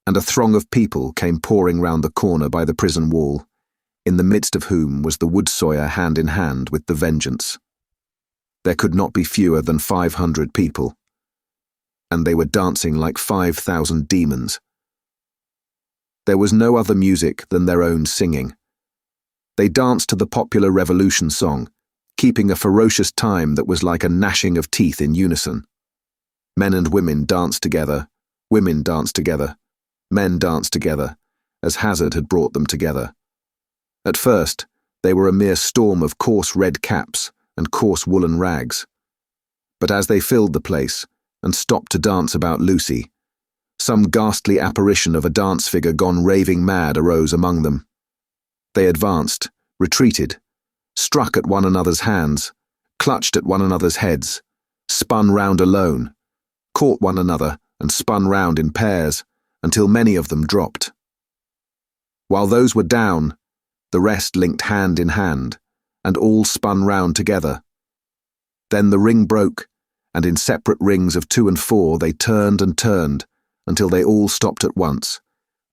and a throng of people came pouring round the corner by the prison wall, in the midst of whom was the woodsawyer hand in hand with the vengeance. There could not be fewer than 500 people, and they were dancing like 5,000 demons. There was no other music than their own singing. They danced to the popular revolution song, keeping a ferocious time that was like a gnashing of teeth in unison. Men and women danced together, women danced together, men danced together, as hazard had brought them together. At first, they were a mere storm of coarse red caps and coarse woolen rags. But as they filled the place, and stopped to dance about Lucie, some ghastly apparition of a dance figure gone raving mad arose among them. They advanced, retreated, struck at one another's hands, clutched at one another's heads, spun round alone, caught one another and spun round in pairs, until many of them dropped. While those were down, the rest linked hand in hand, and all spun round together. Then the ring broke, and in separate rings of 2 and 4 they turned and turned, until they all stopped at once,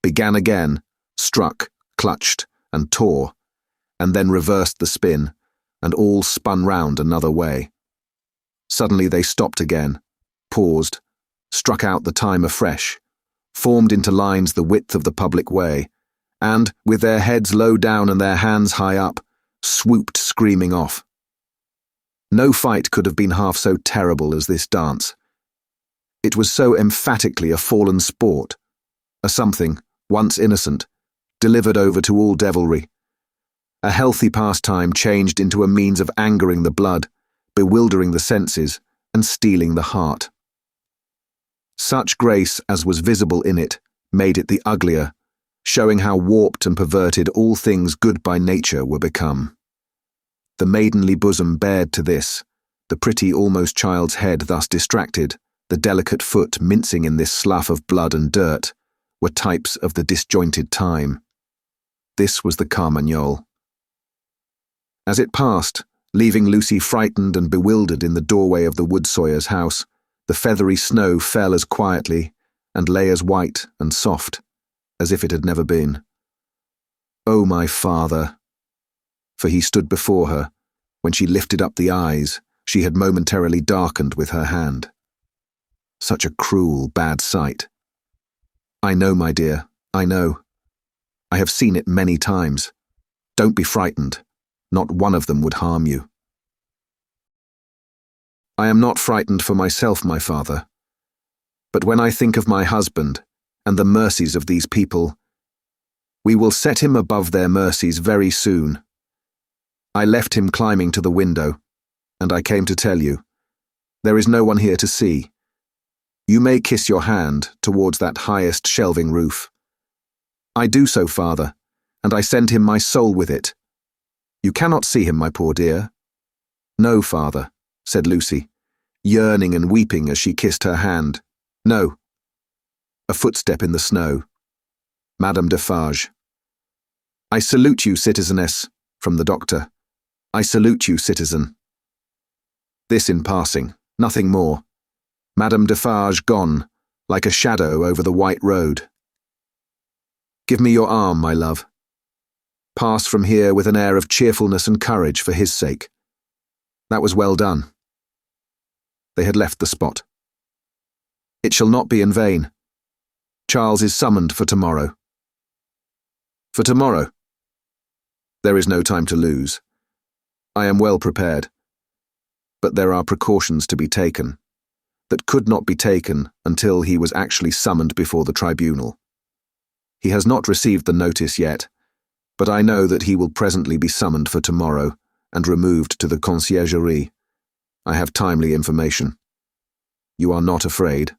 began again, struck, clutched, and tore, and then reversed the spin, and all spun round another way. Suddenly they stopped again, paused, struck out the time afresh, formed into lines the width of the public way, and, with their heads low down and their hands high up, swooped screaming off. No fight could have been half so terrible as this dance. It was so emphatically a fallen sport, a something, once innocent, delivered over to all devilry, a healthy pastime changed into a means of angering the blood, bewildering the senses, and stealing the heart. Such grace as was visible in it made it the uglier, showing how warped and perverted all things good by nature were become. The maidenly bosom bared to this, the pretty almost child's head thus distracted, the delicate foot mincing in this slough of blood and dirt, were types of the disjointed time. This was the Carmagnole. As it passed, leaving Lucie frightened and bewildered in the doorway of the woodsawyer's house, the feathery snow fell as quietly and lay as white and soft as if it had never been. "Oh, my father!" For he stood before her. When she lifted up the eyes, she had momentarily darkened with her hand. Such a cruel, bad sight. "I know, my dear, I know. I have seen it many times. Don't be frightened. Not one of them would harm you." "I am not frightened for myself, my father. But when I think of my husband, and the mercies of these people, we will set him above their mercies very soon. I left him climbing to the window, and I came to tell you. There is no one here to see. You may kiss your hand towards that highest shelving roof. I do so, father, and I send him my soul with it. You cannot see him, my poor dear." "No, father," said Lucie, yearning and weeping as she kissed her hand. "No." A footstep in the snow. Madame Defarge. "I salute you, citizeness," from the doctor. "I salute you, citizen." This in passing, nothing more. Madame Defarge gone, like a shadow over the white road. "Give me your arm, my love. Pass from here with an air of cheerfulness and courage for his sake. That was well done." They had left the spot. "It shall not be in vain. Charles is summoned for tomorrow." "For tomorrow?" There is no time to lose. I am well prepared. But there are precautions to be taken that could not be taken until he was actually summoned before the tribunal. He has not received the notice yet, but I know that he will presently be summoned for tomorrow and removed to the conciergerie. I have timely information. You are not afraid?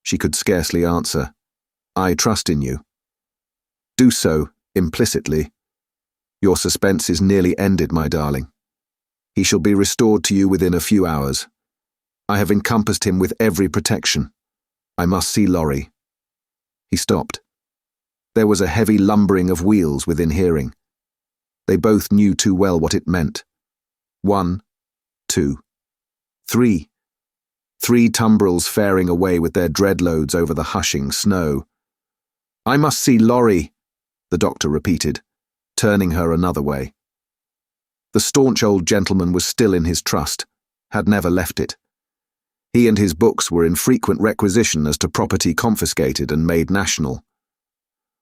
She could scarcely answer. I trust in you. Do so, implicitly. Your suspense is nearly ended, my darling. He shall be restored to you within a few hours. I have encompassed him with every protection. I must see Laurie. He stopped. There was a heavy lumbering of wheels within hearing. They both knew too well what it meant. 1, 2, 3. 3 tumbrils faring away with their dreadloads over the hushing snow. I must see Laurie, the doctor repeated, turning her another way. The staunch old gentleman was still in his trust, had never left it. He and his books were in frequent requisition as to property confiscated and made national.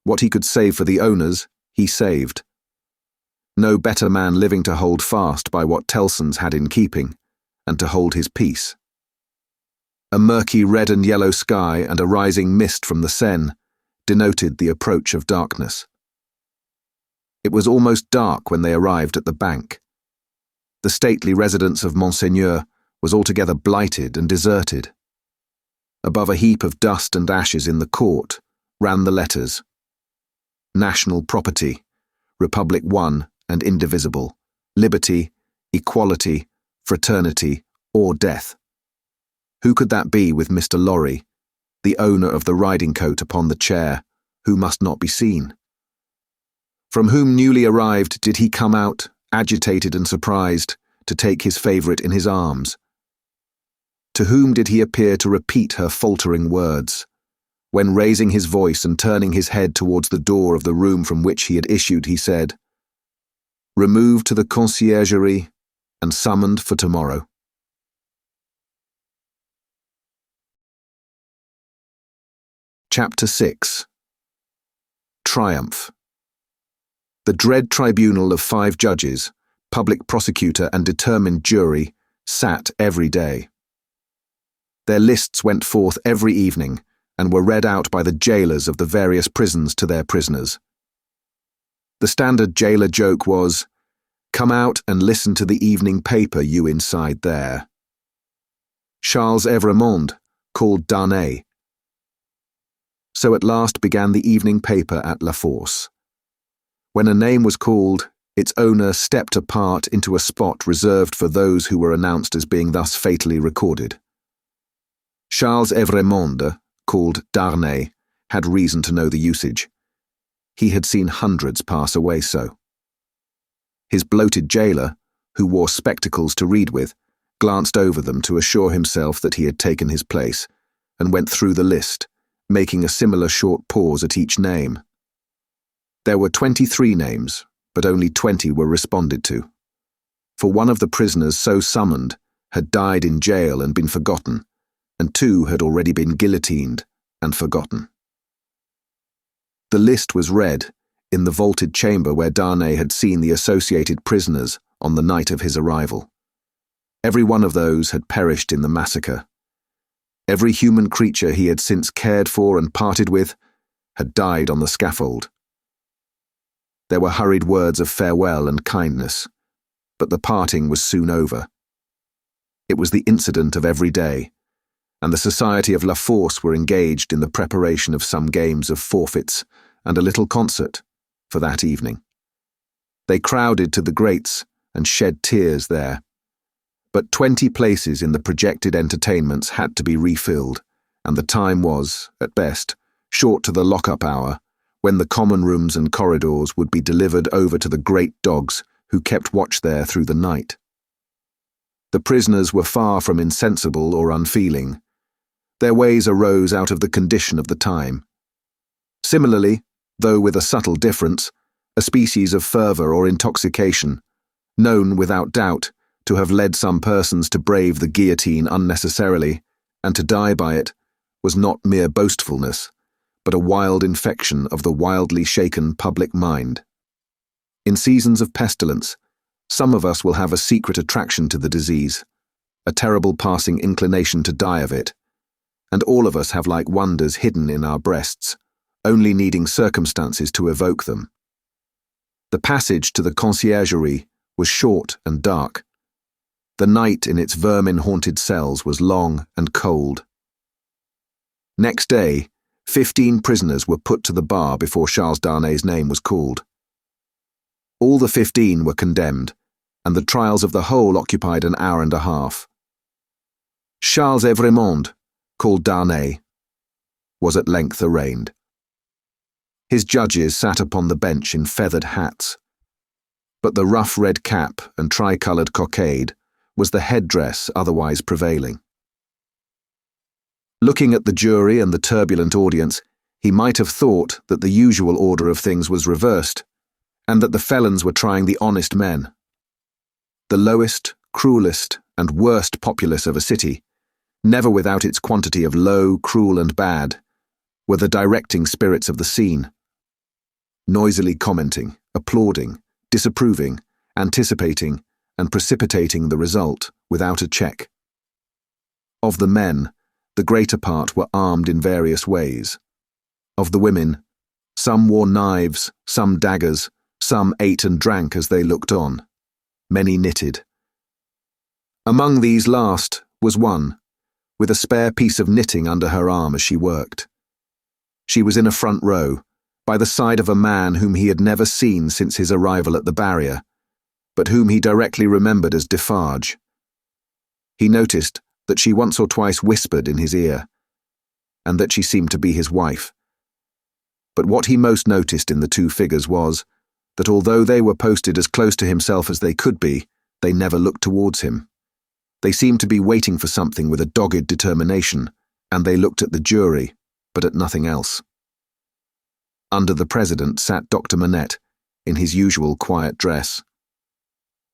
What he could save for the owners, he saved. No better man living to hold fast by what Tellson's had in keeping, and to hold his peace. A murky red and yellow sky and a rising mist from the Seine denoted the approach of darkness. It was almost dark when they arrived at the bank. The stately residence of Monseigneur was altogether blighted and deserted. Above a heap of dust and ashes in the court ran the letters: National Property, Republic One and Indivisible, Liberty, Equality, Fraternity, or Death. Who could that be with Mr. Laurie, the owner of the riding coat upon the chair, who must not be seen? From whom newly arrived did he come out, agitated and surprised, to take his favourite in his arms? To whom did he appear to repeat her faltering words, when raising his voice and turning his head towards the door of the room from which he had issued, he said, "Removed to the conciergerie and summoned for tomorrow." Chapter 6. Triumph. The dread tribunal of 5 judges, public prosecutor and determined jury, sat every day. Their lists went forth every evening and were read out by the jailers of the various prisons to their prisoners. The standard jailer joke was, "Come out and listen to the evening paper, you inside there." Charles Dickens called Darnay. So at last began the evening paper at La Force. When a name was called, its owner stepped apart into a spot reserved for those who were announced as being thus fatally recorded. Charles Dickens, called Darnay, had reason to know the usage. He had seen hundreds pass away so. His bloated jailer, who wore spectacles to read with, glanced over them to assure himself that he had taken his place, and went through the list, making a similar short pause at each name. There were 23 names, but only 20 were responded to. For one of the prisoners so summoned had died in jail and been forgotten, and 2 had already been guillotined and forgotten. The list was read in the vaulted chamber where Darnay had seen the associated prisoners on the night of his arrival. Every one of those had perished in the massacre. Every human creature he had since cared for and parted with had died on the scaffold. There were hurried words of farewell and kindness, but the parting was soon over. It was the incident of every day, and the society of La Force were engaged in the preparation of some games of forfeits and a little concert for that evening. They crowded to the grates and shed tears there. But 20 places in the projected entertainments had to be refilled, and the time was, at best, short to the lock-up hour, when the common rooms and corridors would be delivered over to the great dogs who kept watch there through the night. The prisoners were far from insensible or unfeeling. Their ways arose out of the condition of the time. Similarly, though with a subtle difference, a species of fervour or intoxication, known without doubt to have led some persons to brave the guillotine unnecessarily, and to die by it, was not mere boastfulness, but a wild infection of the wildly shaken public mind. In seasons of pestilence, some of us will have a secret attraction to the disease, a terrible passing inclination to die of it, and all of us have like wonders hidden in our breasts, only needing circumstances to evoke them. The passage to the conciergerie was short and dark. The night in its vermin-haunted cells was long and cold. Next day, 15 prisoners were put to the bar before Charles Darnay's name was called. All the 15 were condemned, and the trials of the whole occupied an hour and a half. Charles Evremond, called Darnay, was at length arraigned. His judges sat upon the bench in feathered hats, but the rough red cap and tricoloured cockade was the headdress otherwise prevailing. Looking at the jury and the turbulent audience, he might have thought that the usual order of things was reversed, and that the felons were trying the honest men. The lowest, cruelest, and worst populace of a city, never without its quantity of low, cruel, and bad, were the directing spirits of the scene, noisily commenting, applauding, disapproving, anticipating, and precipitating the result without a check. Of the men, the greater part were armed in various ways. Of the women, some wore knives, some daggers, some ate and drank as they looked on. Many knitted. Among these last was one, with a spare piece of knitting under her arm as she worked. She was in a front row, by the side of a man whom he had never seen since his arrival at the barrier, but whom he directly remembered as Defarge. He noticed that she once or twice whispered in his ear, and that she seemed to be his wife. But what he most noticed in the two figures was that although they were posted as close to himself as they could be, they never looked towards him. They seemed to be waiting for something with a dogged determination, and they looked at the jury, but at nothing else. Under the president sat Dr. Manette, in his usual quiet dress.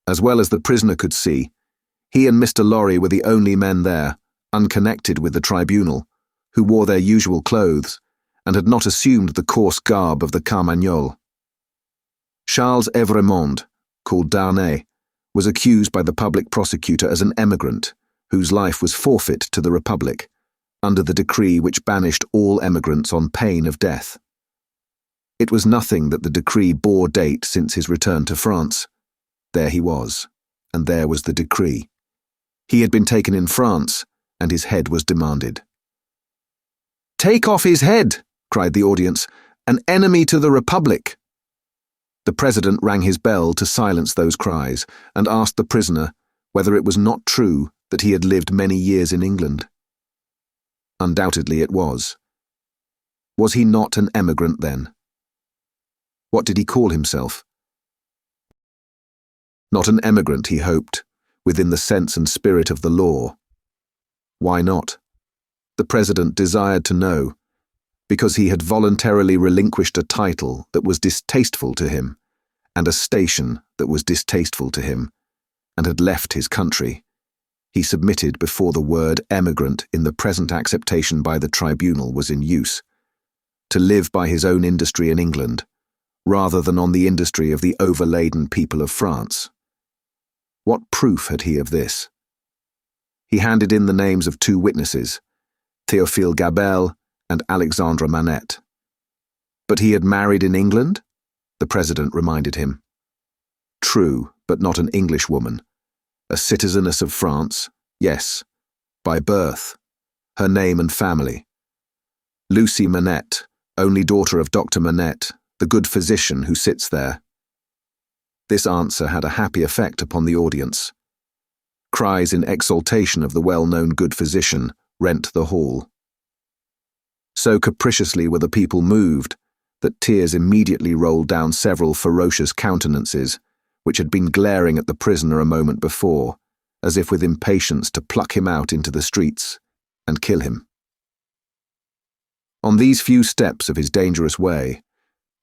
As well as the prisoner could see, he and Mr. Lorry were the only men there, unconnected with the tribunal, who wore their usual clothes, and had not assumed the coarse garb of the Carmagnole. Charles Evremond, called Darnay, was accused by the public prosecutor as an emigrant, whose life was forfeit to the Republic, under the decree which banished all emigrants on pain of death. It was nothing that the decree bore date since his return to France. There he was, and there was the decree. He had been taken in France, and his head was demanded. "Take off his head!" cried the audience. "An enemy to the Republic!" The president rang his bell to silence those cries, and asked the prisoner whether it was not true that he had lived many years in England. Undoubtedly it was. Was he not an emigrant then? What did he call himself? Not an emigrant, he hoped, within the sense and spirit of the law. Why not? The president desired to know, because he had voluntarily relinquished a title that was distasteful to him, and a station that was distasteful to him, and had left his country. He submitted before the word emigrant in the present acceptation by the tribunal was in use, to live by his own industry in England, rather than on the industry of the overladen people of France. What proof had he of this? He handed in the names of two witnesses, Théophile Gabelle and Alexandre Manette. But he had married in England? The president reminded him. True, but not an English woman. A citizeness of France, yes, by birth, her name and family. Lucie Manette, only daughter of Dr. Manette, the good physician who sits there. This answer had a happy effect upon the audience. Cries in exaltation of the well-known good physician rent the hall. So capriciously were the people moved that tears immediately rolled down several ferocious countenances which had been glaring at the prisoner a moment before, as if with impatience to pluck him out into the streets and kill him. On these few steps of his dangerous way,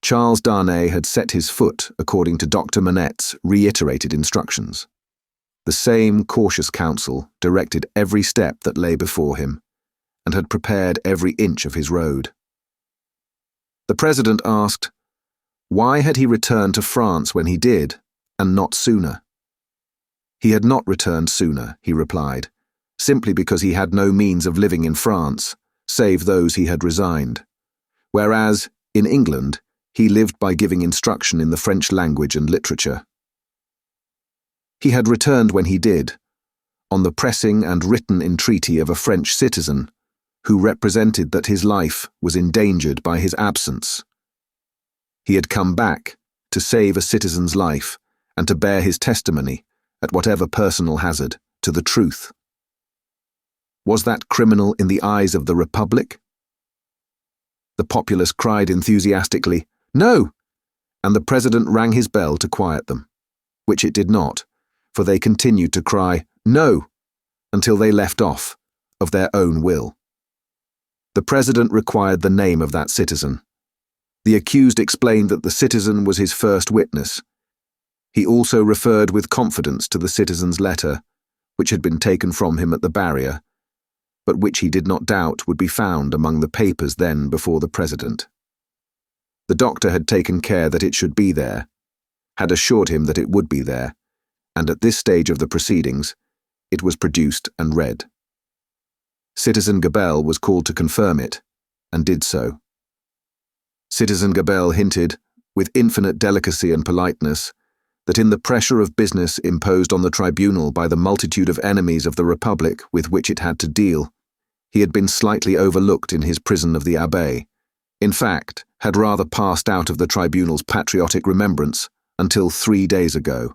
Charles Darnay had set his foot according to Dr. Manette's reiterated instructions. The same cautious counsel directed every step that lay before him, and had prepared every inch of his road. The president asked, Why had he returned to France when he did, and not sooner? He had not returned sooner, he replied, simply because he had no means of living in France, save those he had resigned. Whereas, in England, he lived by giving instruction in the French language and literature. He had returned when he did, on the pressing and written entreaty of a French citizen, who represented that his life was endangered by his absence. He had come back to save a citizen's life and to bear his testimony, at whatever personal hazard, to the truth. Was that criminal in the eyes of the Republic? The populace cried enthusiastically, "No!" and the president rang his bell to quiet them, which it did not, for they continued to cry, "No!" until they left off, of their own will. The president required the name of that citizen. The accused explained that the citizen was his first witness. He also referred with confidence to the citizen's letter, which had been taken from him at the barrier, but which he did not doubt would be found among the papers then before the president. The doctor had taken care that it should be there, had assured him that it would be there, and at this stage of the proceedings, it was produced and read. Citizen Gabelle was called to confirm it, and did so. Citizen Gabelle hinted, with infinite delicacy and politeness, that in the pressure of business imposed on the tribunal by the multitude of enemies of the Republic with which it had to deal, he had been slightly overlooked in his prison of the Abbaye, in fact, had rather passed out of the tribunal's patriotic remembrance until 3 days ago.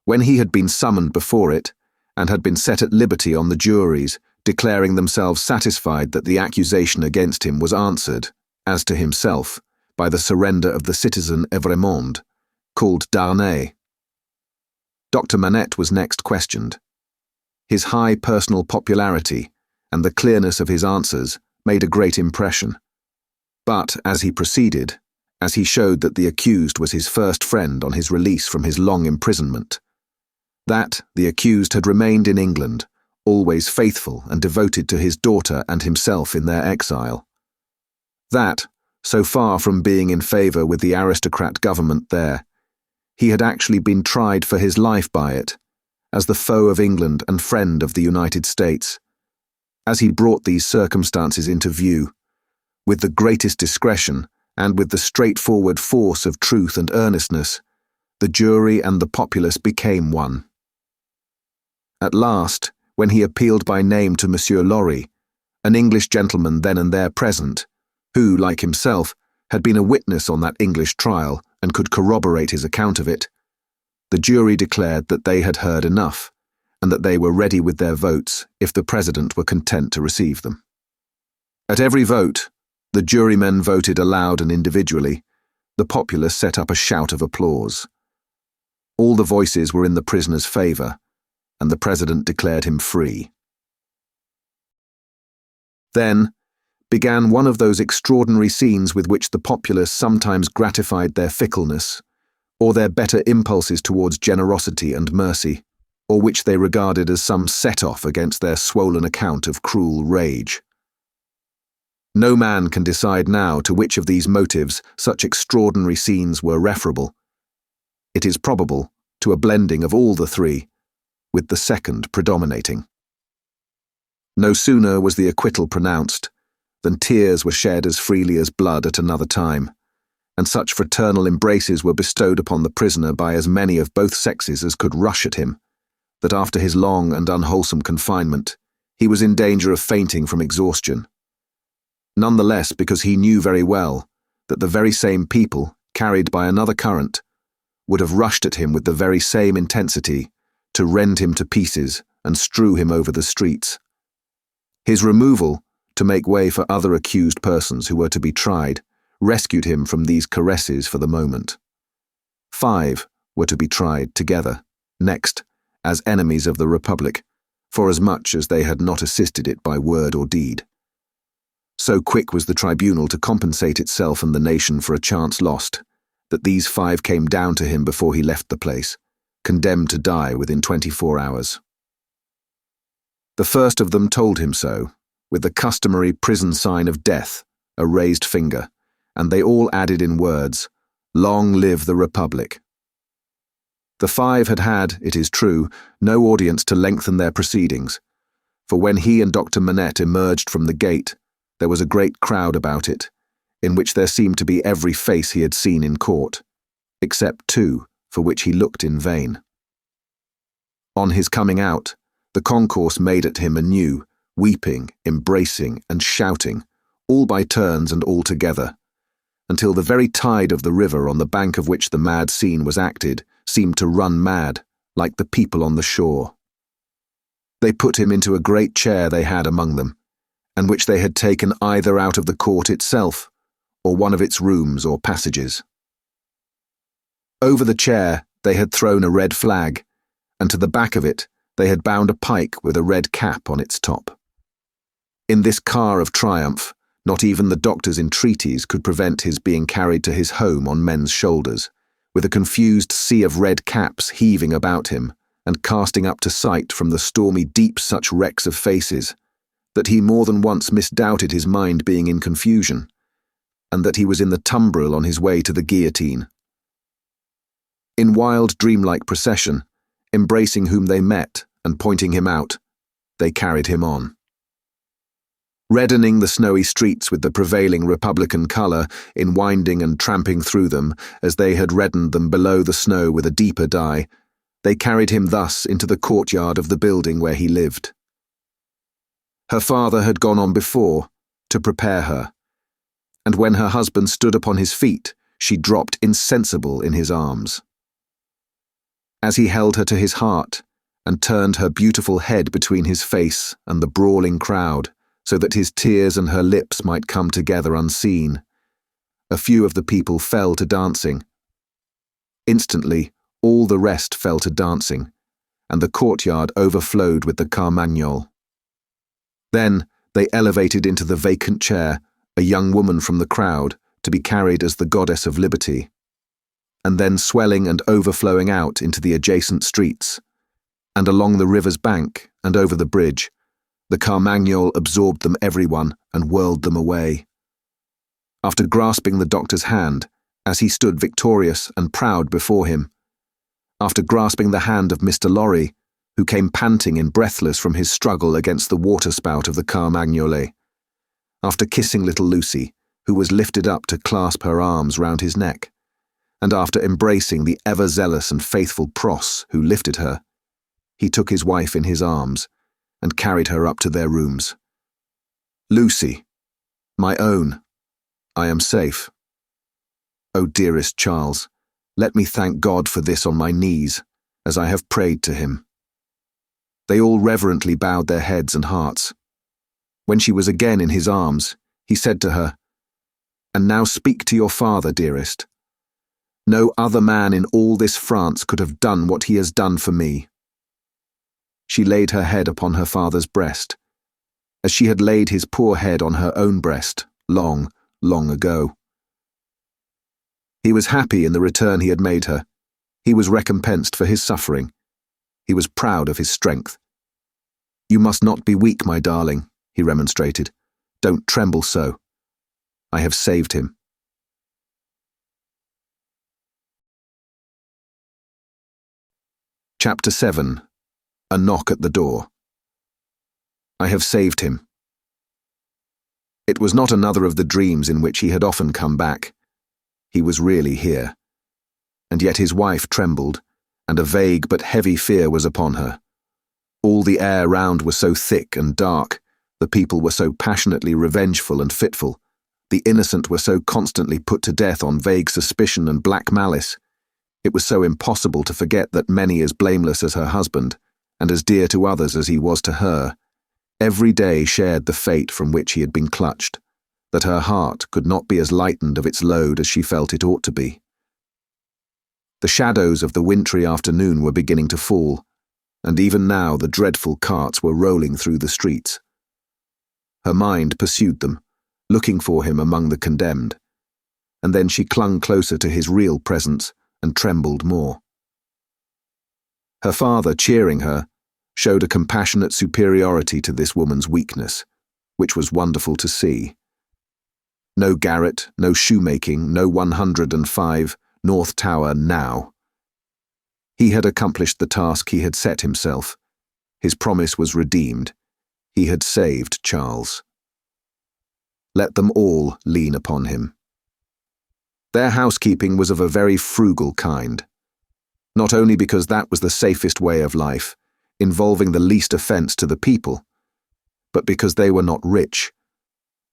When he had been summoned before it, and had been set at liberty on the juries, declaring themselves satisfied that the accusation against him was answered, as to himself, by the surrender of the citizen Evrémonde, called Darnay. Dr. Manette was next questioned. His high personal popularity and the clearness of his answers made a great impression. But as he proceeded, as he showed that the accused was his first friend on his release from his long imprisonment, that the accused had remained in England, always faithful and devoted to his daughter and himself in their exile, that, so far from being in favour with the aristocrat government there, he had actually been tried for his life by it, as the foe of England and friend of the United States. As he brought these circumstances into view, with the greatest discretion and with the straightforward force of truth and earnestness, the jury and the populace became one. At last, when he appealed by name to Monsieur Lorry, an English gentleman then and there present, who, like himself, had been a witness on that English trial and could corroborate his account of it, the jury declared that they had heard enough, and that they were ready with their votes if the president were content to receive them. At every vote, the jurymen voted aloud and individually. The populace set up a shout of applause. All the voices were in the prisoner's favour, and the president declared him free. Then began one of those extraordinary scenes with which the populace sometimes gratified their fickleness, or their better impulses towards generosity and mercy, or which they regarded as some set-off against their swollen account of cruel rage. No man can decide now to which of these motives such extraordinary scenes were referable. It is probable to a blending of all the three, with the second predominating. No sooner was the acquittal pronounced than tears were shed as freely as blood at another time, and such fraternal embraces were bestowed upon the prisoner by as many of both sexes as could rush at him, that after his long and unwholesome confinement, he was in danger of fainting from exhaustion. None the less because he knew very well that the very same people, carried by another current, would have rushed at him with the very same intensity to rend him to pieces and strew him over the streets. His removal, to make way for other accused persons who were to be tried, rescued him from these caresses for the moment. 5 were to be tried together, next, as enemies of the Republic, forasmuch as they had not assisted it by word or deed. So quick was the tribunal to compensate itself and the nation for a chance lost, that these 5 came down to him before he left the place, condemned to die within 24 hours. The first of them told him so, with the customary prison sign of death, a raised finger, and they all added in words, Long live the Republic. The five had had, it is true, no audience to lengthen their proceedings, for when he and Dr. Manette emerged from the gate, there was a great crowd about it, in which there seemed to be every face he had seen in court, except two, for which he looked in vain. On his coming out, the concourse made at him anew, weeping, embracing, and shouting, all by turns and all together, until the very tide of the river on the bank of which the mad scene was acted seemed to run mad, like the people on the shore. They put him into a great chair they had among them, and which they had taken either out of the court itself, or one of its rooms or passages. Over the chair they had thrown a red flag, and to the back of it they had bound a pike with a red cap on its top. In this car of triumph, not even the doctor's entreaties could prevent his being carried to his home on men's shoulders, with a confused sea of red caps heaving about him and casting up to sight from the stormy deep such wrecks of faces, that he more than once misdoubted his mind being in confusion, and that he was in the tumbril on his way to the guillotine. In wild dreamlike procession, embracing whom they met and pointing him out, they carried him on. Reddening the snowy streets with the prevailing Republican colour in winding and tramping through them as they had reddened them below the snow with a deeper dye, they carried him thus into the courtyard of the building where he lived. Her father had gone on before, to prepare her, and when her husband stood upon his feet, she dropped insensible in his arms. As he held her to his heart, and turned her beautiful head between his face and the brawling crowd, so that his tears and her lips might come together unseen, a few of the people fell to dancing. Instantly, all the rest fell to dancing, and the courtyard overflowed with the carmagnole. Then they elevated into the vacant chair a young woman from the crowd to be carried as the goddess of liberty, and then swelling and overflowing out into the adjacent streets, and along the river's bank and over the bridge, the carmagnole absorbed them everyone and whirled them away. After grasping the doctor's hand, as he stood victorious and proud before him, after grasping the hand of Mr. Lorry, who came panting and breathless from his struggle against the waterspout of the carmagnole, after kissing little Lucie, who was lifted up to clasp her arms round his neck, and after embracing the ever-zealous and faithful Pross who lifted her, he took his wife in his arms and carried her up to their rooms. "Lucie, my own, I am safe. Oh, dearest Charles, let me thank God for this on my knees, as I have prayed to him." They all reverently bowed their heads and hearts. When she was again in his arms, he said to her, "And now speak to your father, dearest. No other man in all this France could have done what he has done for me." She laid her head upon her father's breast, as she had laid his poor head on her own breast long, long ago. He was happy in the return he had made her. He was recompensed for his suffering. He was proud of his strength. "You must not be weak, my darling," he remonstrated. "Don't tremble so. I have saved him." Chapter 7. A knock at the door. I have saved him. It was not another of the dreams in which he had often come back. He was really here. And yet his wife trembled, and a vague but heavy fear was upon her. All the air round was so thick and dark, the people were so passionately revengeful and fitful, the innocent were so constantly put to death on vague suspicion and black malice. It was so impossible to forget that many as blameless as her husband, and as dear to others as he was to her, every day shared the fate from which he had been clutched, that her heart could not be as lightened of its load as she felt it ought to be. The shadows of the wintry afternoon were beginning to fall, and even now the dreadful carts were rolling through the streets. Her mind pursued them, looking for him among the condemned, and then she clung closer to his real presence and trembled more. Her father, cheering her, showed a compassionate superiority to this woman's weakness, which was wonderful to see. No garret, no shoemaking, no 105, North Tower now. He had accomplished the task he had set himself. His promise was redeemed. He had saved Charles. Let them all lean upon him. Their housekeeping was of a very frugal kind, not only because that was the safest way of life, involving the least offence to the people, but because they were not rich,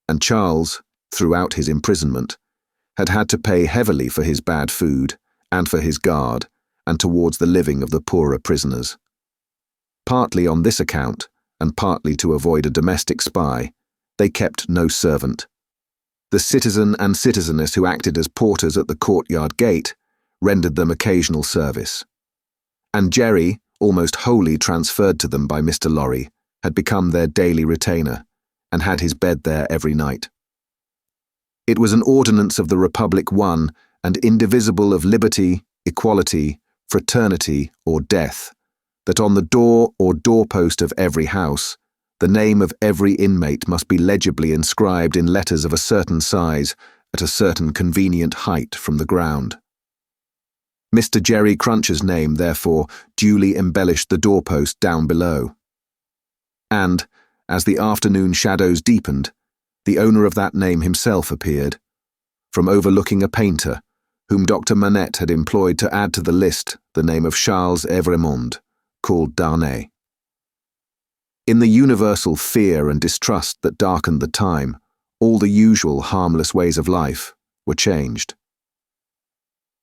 and Charles, throughout his imprisonment, had had to pay heavily for his bad food and for his guard and towards the living of the poorer prisoners. Partly on this account, and partly to avoid a domestic spy, they kept no servant. The citizen and citizeness who acted as porters at the courtyard gate rendered them occasional service. And Jerry, almost wholly transferred to them by Mr. Lorry, had become their daily retainer, and had his bed there every night. It was an ordinance of the Republic one and indivisible of liberty, equality, fraternity, or death, that on the door or doorpost of every house, the name of every inmate must be legibly inscribed in letters of a certain size at a certain convenient height from the ground. Mr. Jerry Cruncher's name, therefore, duly embellished the doorpost down below. And, as the afternoon shadows deepened, the owner of that name himself appeared, from overlooking a painter, whom Dr. Manette had employed to add to the list the name of Charles Evremond, called Darnay. In the universal fear and distrust that darkened the time, all the usual harmless ways of life were changed.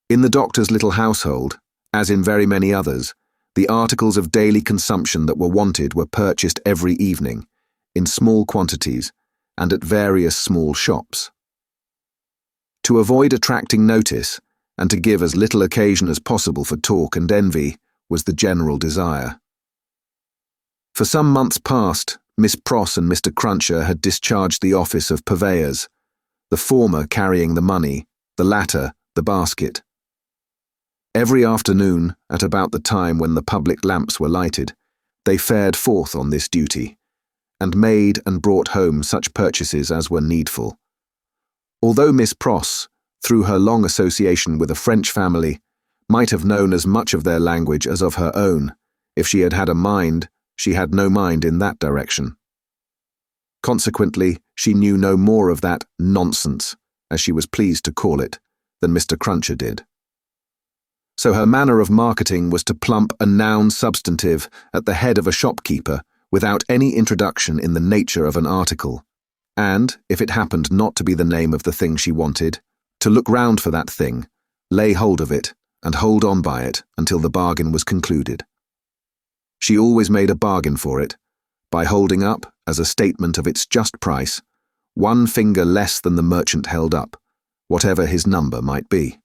In the doctor's little household, as in very many others, the articles of daily consumption that were wanted were purchased every evening, in small quantities, and at various small shops. To avoid attracting notice, and to give as little occasion as possible for talk and envy, was the general desire. For some months past, Miss Pross and Mr. Cruncher had discharged the office of purveyors, the former carrying the money, the latter the basket. Every afternoon, at about the time when the public lamps were lighted, they fared forth on this duty, and made and brought home such purchases as were needful. Although Miss Pross, through her long association with a French family, might have known as much of their language as of her own, if she had had a mind, she had no mind in that direction. Consequently, she knew no more of that nonsense, as she was pleased to call it, than Mr. Cruncher did. So her manner of marketing was to plump a noun substantive at the head of a shopkeeper without any introduction in the nature of an article, and, if it happened not to be the name of the thing she wanted, to look round for that thing, lay hold of it, and hold on by it until the bargain was concluded. She always made a bargain for it, by holding up, as a statement of its just price, one finger less than the merchant held up, whatever his number might be.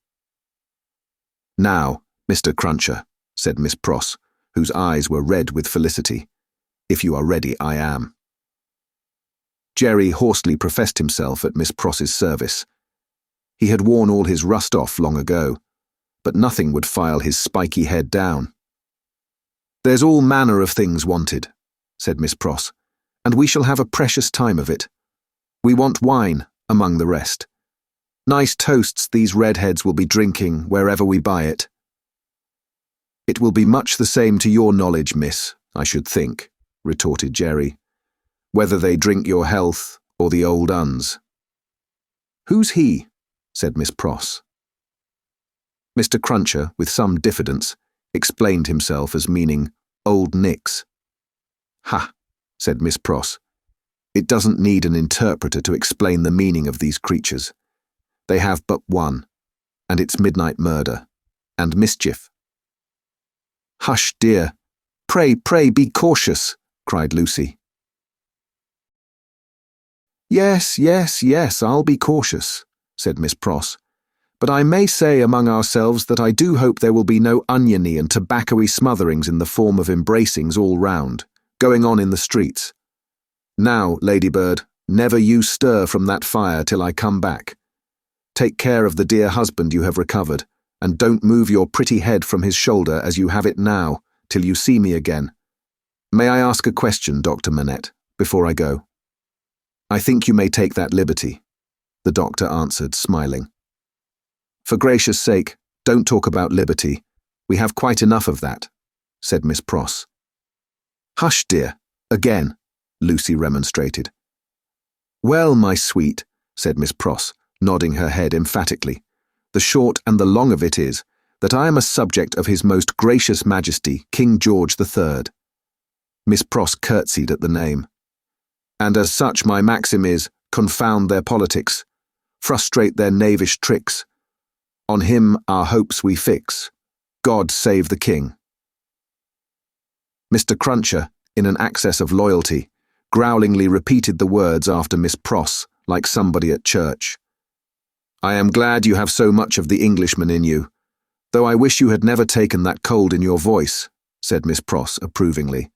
"Now, Mr. Cruncher," said Miss Pross, whose eyes were red with felicity, "if you are ready, I am." Jerry hoarsely professed himself at Miss Pross's service. He had worn all his rust off long ago, but nothing would file his spiky head down. "There's all manner of things wanted," said Miss Pross, "and we shall have a precious time of it. We want wine, among the rest. Nice toasts these redheads will be drinking wherever we buy it." "It will be much the same to your knowledge, miss, I should think," retorted Jerry, "whether they drink your health or the old un's." "Who's he?" said Miss Pross. Mr. Cruncher, with some diffidence, explained himself as meaning Old Nix. "Ha," said Miss Pross, "it doesn't need an interpreter to explain the meaning of these creatures. They have but one, and it's midnight murder, and mischief." "Hush, dear. Pray, be cautious," cried Lucie. Yes, I'll be cautious," said Miss Pross. "But I may say among ourselves that I do hope there will be no oniony and tobacco-y smotherings in the form of embracings all round, going on in the streets. Now, Ladybird, never you stir from that fire till I come back. Take care of the dear husband you have recovered, and don't move your pretty head from his shoulder as you have it now, till you see me again. May I ask a question, Dr. Manette, before I go?" "I think you may take that liberty," the doctor answered, smiling. "For gracious sake, Don't talk about liberty. We have quite enough of that, said Miss Pross. Hush, dear, again, Lucie remonstrated. Well, my sweet, said Miss Pross, nodding her head emphatically, the short and the long of it is that I am a subject of His Most Gracious Majesty, King George III. Miss Pross curtsied at the name. And as such my maxim is, confound their politics, frustrate their knavish tricks. On him our hopes we fix. God save the King. Mr. Cruncher, in an access of loyalty, growlingly repeated the words after Miss Pross, like somebody at church. I am glad you have so much of the Englishman in you, though I wish you had never taken that cold in your voice, said Miss Pross approvingly.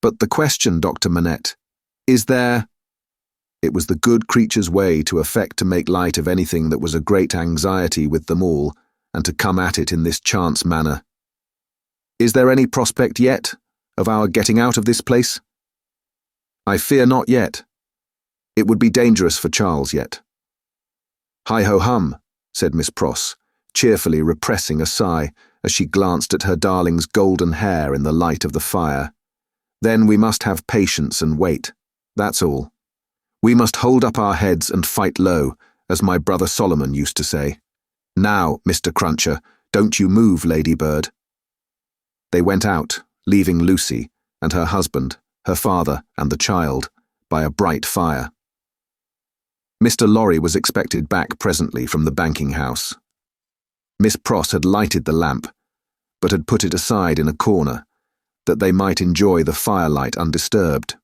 But the question, Dr. Manette, is there— It was the good creature's way to affect to make light of anything that was a great anxiety with them all, and to come at it in this chance manner. Is there any prospect yet of our getting out of this place? I fear not yet. It would be dangerous for Charles yet. Hi-ho-hum, said Miss Pross, cheerfully repressing a sigh as she glanced at her darling's golden hair in the light of the fire. Then we must have patience and wait, that's all. We must hold up our heads and fight low, as my brother Solomon used to say. Now, Mr. Cruncher, don't you move, Ladybird. They went out, leaving Lucie and her husband, her father and the child, by a bright fire. Mr. Lorry was expected back presently from the banking house. Miss Pross had lighted the lamp, but had put it aside in a corner, that they might enjoy the firelight undisturbed.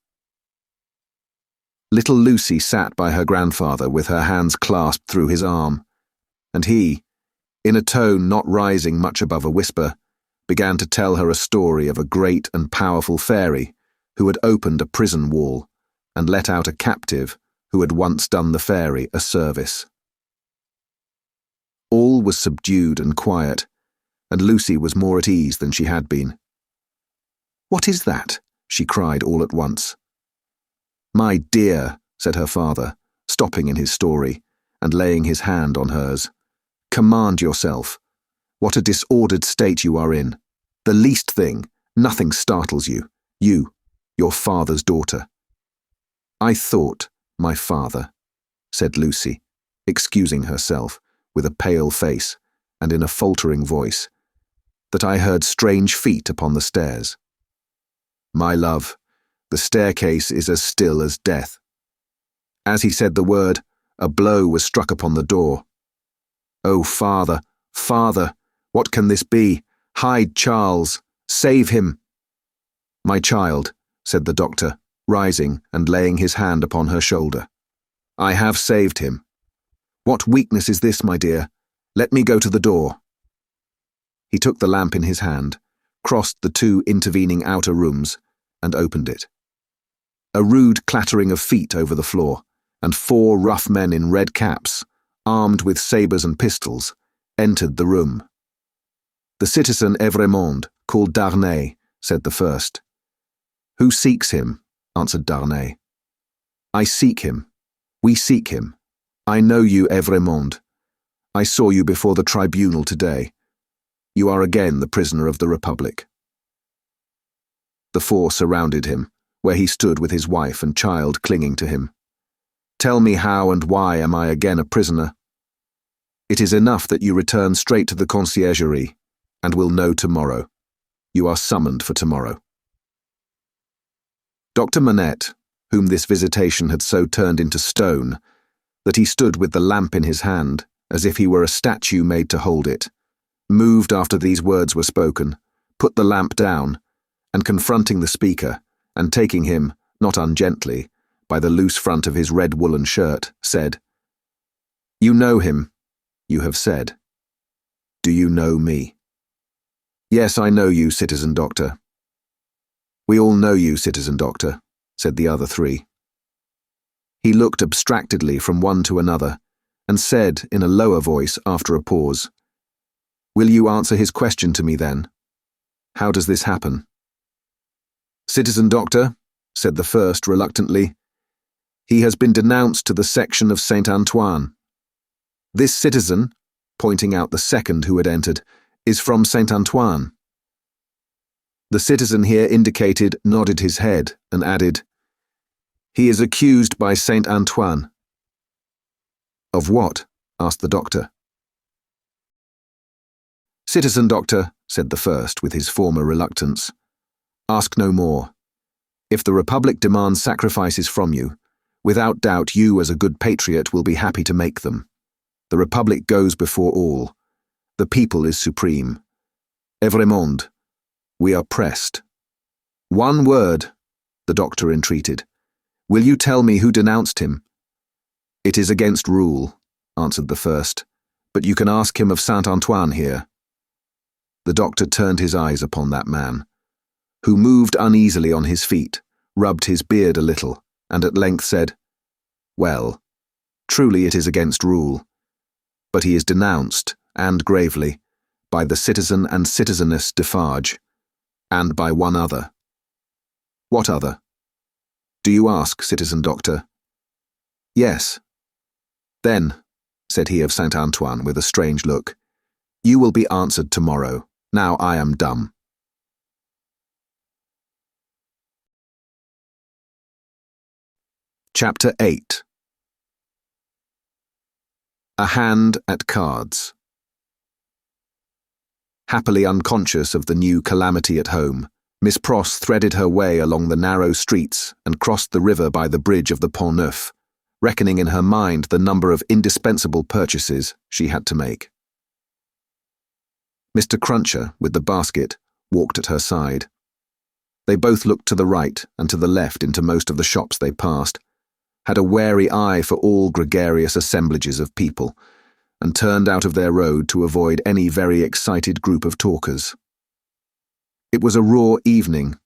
Little Lucie sat by her grandfather with her hands clasped through his arm, and he, in a tone not rising much above a whisper, began to tell her a story of a great and powerful fairy who had opened a prison wall and let out a captive who had once done the fairy a service. All was subdued and quiet, and Lucie was more at ease than she had been. "What is that?" she cried all at once. "My dear," said her father, stopping in his story and laying his hand on hers, "command yourself. What a disordered state you are in. The least thing, nothing startles you. You, your father's daughter." "I thought, my father," said Lucie, excusing herself, with a pale face and in a faltering voice, "that I heard strange feet upon the stairs." "My love, the staircase is as still as death." As he said the word, a blow was struck upon the door. "Oh, father, father, what can this be? Hide Charles! Save him!" "My child," said the doctor, rising and laying his hand upon her shoulder. "I have saved him. What weakness is this, my dear? Let me go to the door." He took the lamp in his hand, crossed the two intervening outer rooms, and opened it. A rude clattering of feet over the floor, and 4 rough men in red caps, armed with sabres and pistols, entered the room. "The citizen Evrémonde, called Darnay," said the first. "Who seeks him?" answered Darnay. "I seek him. We seek him. I know you, Evrémonde. I saw you before the tribunal today. You are again the prisoner of the Republic." The 4 surrounded him, where he stood with his wife and child clinging to him. "Tell me how and why am I again a prisoner? It is enough that you return straight to the conciergerie, and will know tomorrow. You are summoned for tomorrow." Dr. Manette, whom this visitation had so turned into stone, that he stood with the lamp in his hand, as if he were a statue made to hold it, moved after these words were spoken, put the lamp down, and confronting the speaker, and taking him, not ungently, by the loose front of his red woolen shirt, said, "You know him, you have said. Do you know me?" "Yes, I know you, citizen doctor." "We all know you, citizen doctor," said the other 3. He looked abstractedly from one to another, and said in a lower voice after a pause, "Will you answer his question to me then? How does this happen?" "Citizen doctor," said the first reluctantly, "he has been denounced to the section of Saint Antoine." "This citizen?" pointing out the second who had entered, "is from Saint Antoine." The citizen here indicated nodded his head and added, "He is accused by Saint Antoine." "Of what?" asked the doctor. "Citizen doctor," said the first with his former reluctance, "ask no more. If the Republic demands sacrifices from you, without doubt you as a good patriot will be happy to make them. The Republic goes before all. The people is supreme. Evremonde, we are pressed." "One word," the doctor entreated. "Will you tell me who denounced him?" "It is against rule," answered the first, "but you can ask him of Saint Antoine here." The doctor turned his eyes upon that man, who moved uneasily on his feet, rubbed his beard a little, and at length said, "Well, truly it is against rule, but he is denounced, and gravely, by the citizen and citizeness Defarge, and by one other." "What other?" "Do you ask, citizen doctor?" "Yes." "Then," said he of Saint Antoine with a strange look, "you will be answered tomorrow. Now I am dumb." Chapter 8. A Hand at Cards. Happily unconscious of the new calamity at home, Miss Pross threaded her way along the narrow streets and crossed the river by the bridge of the Pont Neuf, reckoning in her mind the number of indispensable purchases she had to make. Mr. Cruncher, with the basket, walked at her side. They both looked to the right and to the left into most of the shops they passed, had a wary eye for all gregarious assemblages of people, and turned out of their road to avoid any very excited group of talkers. It was a raw evening,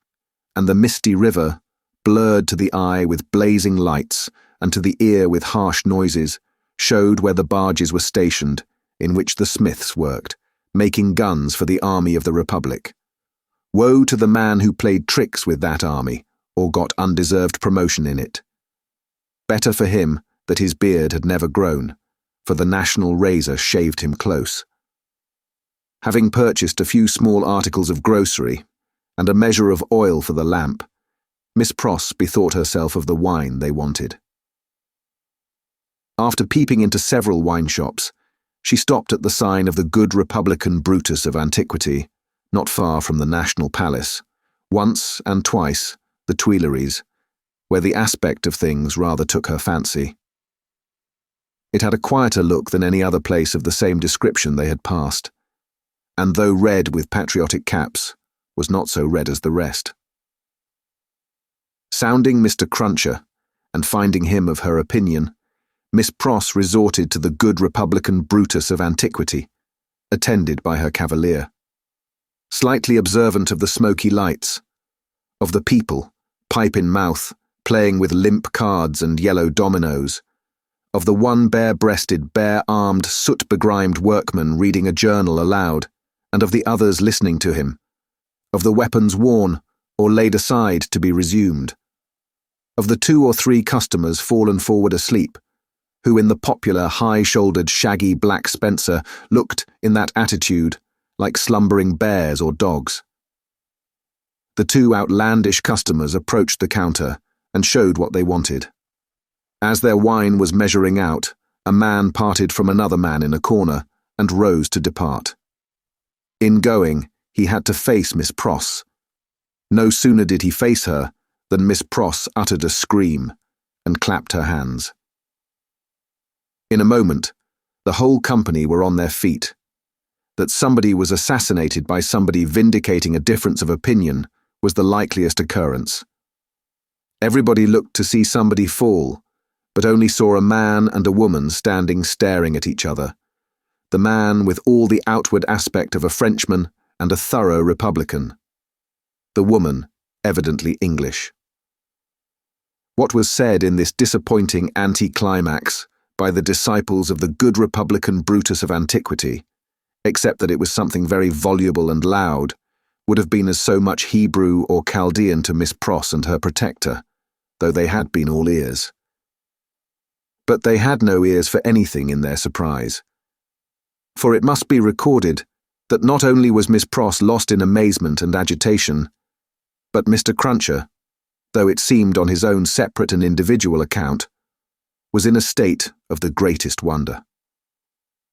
and the misty river, blurred to the eye with blazing lights and to the ear with harsh noises, showed where the barges were stationed, in which the smiths worked, making guns for the army of the Republic. Woe to the man who played tricks with that army, or got undeserved promotion in it. Better for him that his beard had never grown, for the national razor shaved him close. Having purchased a few small articles of grocery, and a measure of oil for the lamp, Miss Pross bethought herself of the wine they wanted. After peeping into several wine shops, she stopped at the sign of the good Republican Brutus of antiquity, not far from the National Palace, once and twice the Tuileries, where the aspect of things rather took her fancy. It had a quieter look than any other place of the same description they had passed, and though red with patriotic caps, was not so red as the rest. Sounding Mr. Cruncher, and finding him of her opinion, Miss Pross resorted to the good Republican Brutus of antiquity, attended by her cavalier. Slightly observant of the smoky lights, of the people, pipe in mouth, playing with limp cards and yellow dominoes, of the one bare-breasted, bare-armed, soot-begrimed workman reading a journal aloud, and of the others listening to him, of the weapons worn or laid aside to be resumed, of the 2 or 3 customers fallen forward asleep, who in the popular high-shouldered shaggy black spencer looked, in that attitude, like slumbering bears or dogs. The 2 outlandish customers approached the counter and showed what they wanted. As their wine was measuring out, a man parted from another man in a corner and rose to depart. In going, he had to face Miss Pross. No sooner did he face her than Miss Pross uttered a scream and clapped her hands. In a moment, the whole company were on their feet. That somebody was assassinated by somebody vindicating a difference of opinion was the likeliest occurrence. Everybody looked to see somebody fall, but only saw a man and a woman standing staring at each other, the man with all the outward aspect of a Frenchman and a thorough Republican, the woman evidently English. What was said in this disappointing anti-climax by the disciples of the good Republican Brutus of antiquity, except that it was something very voluble and loud, would have been as so much Hebrew or Chaldean to Miss Pross and her protector, though they had been all ears. But they had no ears for anything in their surprise. For it must be recorded that not only was Miss Pross lost in amazement and agitation, but Mr. Cruncher, though it seemed on his own separate and individual account, was in a state of the greatest wonder.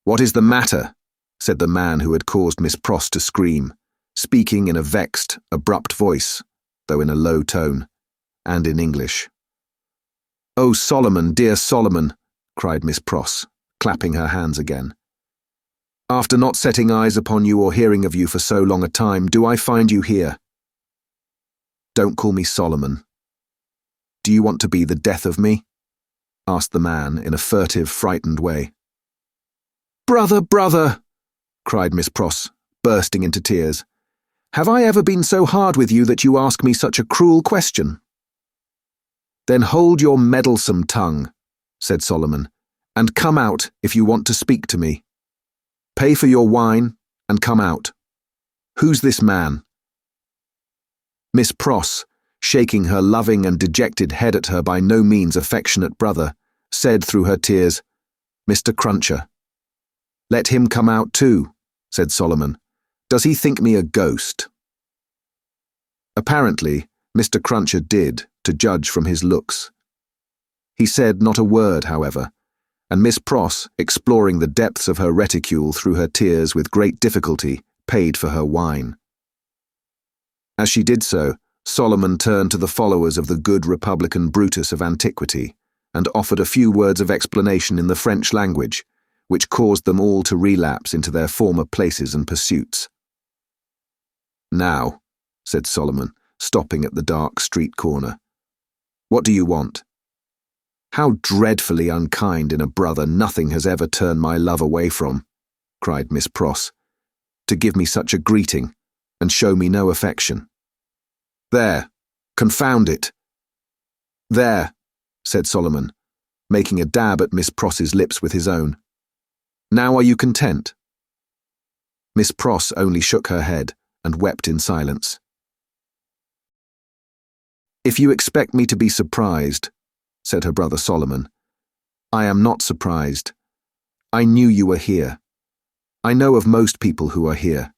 "What is the matter?" said the man who had caused Miss Pross to scream, speaking in a vexed, abrupt voice, though in a low tone, and in English. "Oh, Solomon, dear Solomon," cried Miss Pross, clapping her hands again. "After not setting eyes upon you or hearing of you for so long a time, do I find you here?" "Don't call me Solomon. Do you want to be the death of me?" asked the man in a furtive, frightened way. "Brother, brother," cried Miss Pross, bursting into tears. "Have I ever been so hard with you that you ask me such a cruel question?" "Then hold your meddlesome tongue," said Solomon, "and come out if you want to speak to me. Pay for your wine and come out. Who's this man?" Miss Pross, shaking her loving and dejected head at her by no means affectionate brother, said through her tears, "Mr. Cruncher." "Let him come out too," said Solomon. "Does he think me a ghost?" Apparently, Mr. Cruncher did, to judge from his looks. He said not a word, however, and Miss Pross, exploring the depths of her reticule through her tears with great difficulty, paid for her wine. As she did so, Solomon turned to the followers of the good Republican Brutus of antiquity and offered a few words of explanation in the French language, which caused them all to relapse into their former places and pursuits. "Now," said Solomon, stopping at the dark street corner, "what do you want?" "How dreadfully unkind in a brother nothing has ever turned my love away from," cried Miss Pross, "to give me such a greeting, and show me no affection. There, confound it!" "There," said Solomon, making a dab at Miss Pross's lips with his own. "Now are you content?" Miss Pross only shook her head and wept in silence. "If you expect me to be surprised," said her brother Solomon, "I am not surprised. I knew you were here. I know of most people who are here.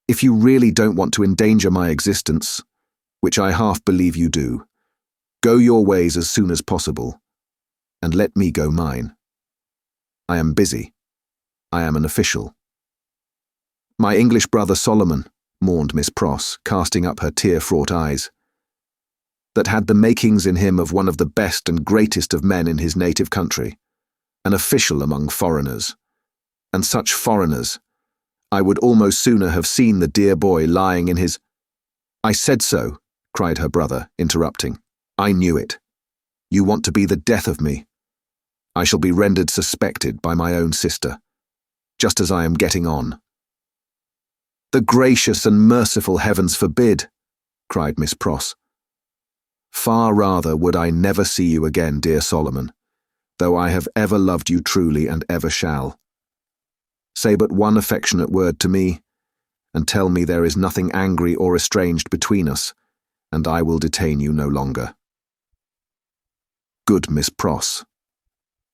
If you really don't want to endanger my existence, which I half believe you do, go your ways as soon as possible, and let me go mine. I am busy. I am an official." "My English brother Solomon," mourned Miss Pross, casting up her tear-fraught eyes, "that had the makings in him of one of the best and greatest of men in his native country, an official among foreigners. And such foreigners! I would almost sooner have seen the dear boy lying in his—" "I said so," cried her brother, interrupting. "I knew it. You want to be the death of me. I shall be rendered suspected by my own sister, just as I am getting on." "The gracious and merciful heavens forbid!" cried Miss Pross. "Far rather would I never see you again, dear Solomon, though I have ever loved you truly and ever shall. Say but one affectionate word to me, and tell me there is nothing angry or estranged between us, and I will detain you no longer." Good Miss Pross.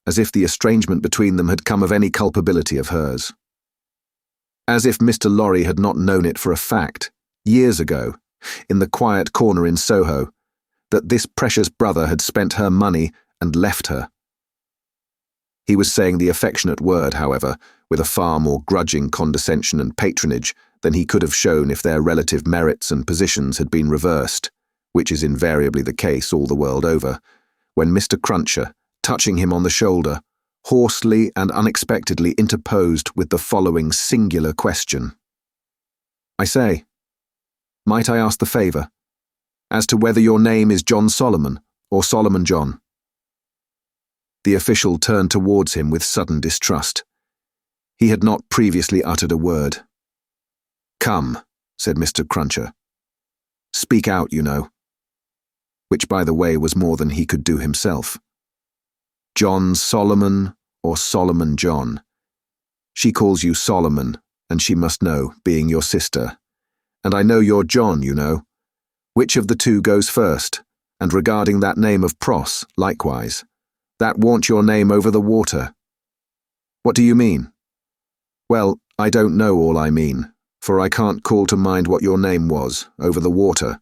As if the estrangement between them had come of any culpability of hers. As if Mr. Lorry had not known it for a fact, years ago, in the quiet corner in Soho, that this precious brother had spent her money and left her. He was saying the affectionate word, however, with a far more grudging condescension and patronage than he could have shown if their relative merits and positions had been reversed, which is invariably the case all the world over, when Mr. Cruncher, touching him on the shoulder, hoarsely and unexpectedly interposed with the following singular question. "I say, might I ask the favour, as to whether your name is John Solomon or Solomon John?" The official turned towards him with sudden distrust. He had not previously uttered a word. "Come," said Mr. Cruncher. "Speak out, you know." Which, by the way, was more than he could do himself. "John Solomon or Solomon John? She calls you Solomon, and she must know, being your sister. And I know you're John, you know. Which of the two goes first? And regarding that name of Pross, likewise. That warn't your name over the water. What do you mean?" Well, I don't know all I mean, for I can't call to mind what your name was, over the water.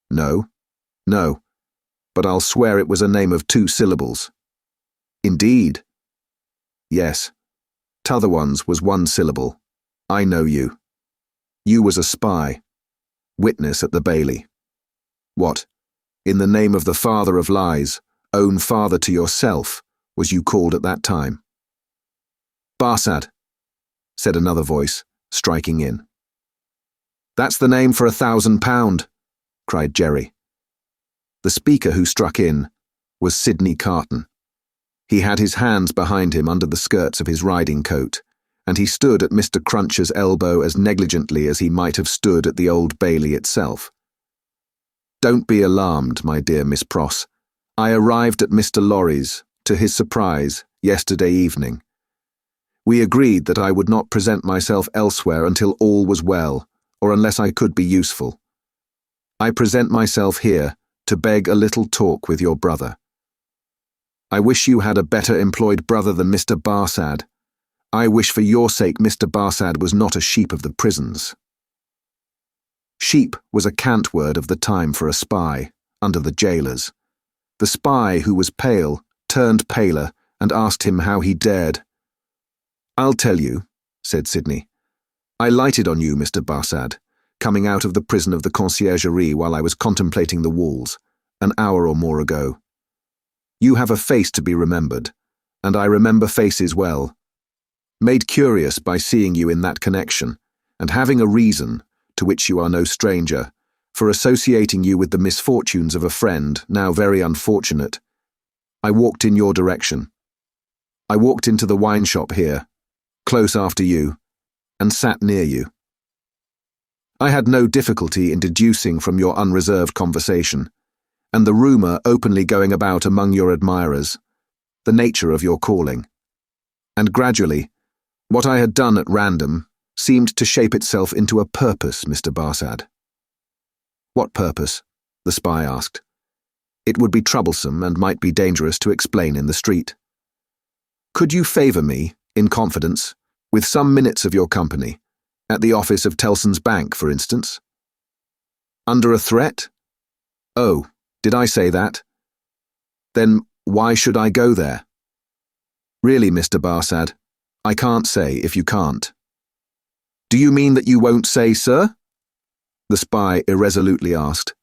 No, no, but I'll swear it was a name of 2 syllables. Indeed? Yes, t'other one's was 1 syllable. I know you. You was a spy. Witness at the Bailey. What, in the name of the father of lies, own father to yourself, was you called at that time? Barsad, said another voice, striking in. That's the name for £1,000, cried Jerry. The speaker who struck in was Sydney Carton. He had his hands behind him under the skirts of his riding coat, and he stood at Mr. Cruncher's elbow as negligently as he might have stood at the Old Bailey itself. Don't be alarmed, my dear Miss Pross. I arrived at Mr. Lorry's, to his surprise, yesterday evening. We agreed that I would not present myself elsewhere until all was well, or unless I could be useful. I present myself here to beg a little talk with your brother. I wish you had a better employed brother than Mr. Barsad. I wish for your sake Mr. Barsad was not a sheep of the prisons. Sheep was a cant word of the time for a spy, under the jailers. The spy, who was pale, turned paler, and asked him how he dared. I'll tell you, said Sydney. I lighted on you, Mr. Barsad, coming out of the prison of the Conciergerie while I was contemplating the walls, an hour or more ago. You have a face to be remembered, and I remember faces well. Made curious by seeing you in that connection, and having a reason, to which you are no stranger, for associating you with the misfortunes of a friend now very unfortunate, I walked in your direction. I walked into the wine shop here, close after you, and sat near you. I had no difficulty in deducing from your unreserved conversation, and the rumour openly going about among your admirers, the nature of your calling. And gradually, what I had done at random seemed to shape itself into a purpose, Mr. Barsad. What purpose? The spy asked. It would be troublesome and might be dangerous to explain in the street. Could you favour me, in confidence, with some minutes of your company, at the office of Tellson's Bank, for instance? Under a threat? Oh, did I say that? Then why should I go there? Really, Mr. Barsad, I can't say if you can't. Do you mean that you won't say, sir? The spy irresolutely asked.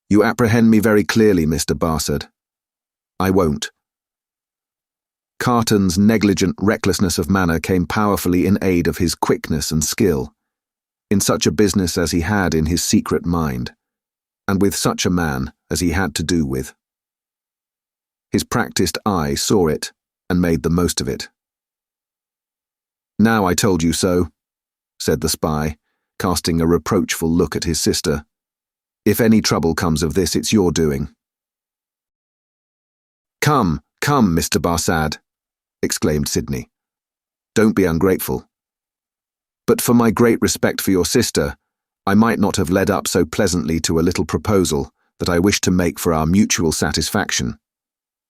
You apprehend me very clearly, Mr. Barsad. I won't. Carton's negligent recklessness of manner came powerfully in aid of his quickness and skill, in such a business as he had in his secret mind, and with such a man as he had to do with. His practised eye saw it and made the most of it. Now I told you so, said the spy, casting a reproachful look at his sister. If any trouble comes of this, it's your doing. Come, come, Mr. Barsad, exclaimed Sydney. Don't be ungrateful. But for my great respect for your sister, I might not have led up so pleasantly to a little proposal that I wish to make for our mutual satisfaction.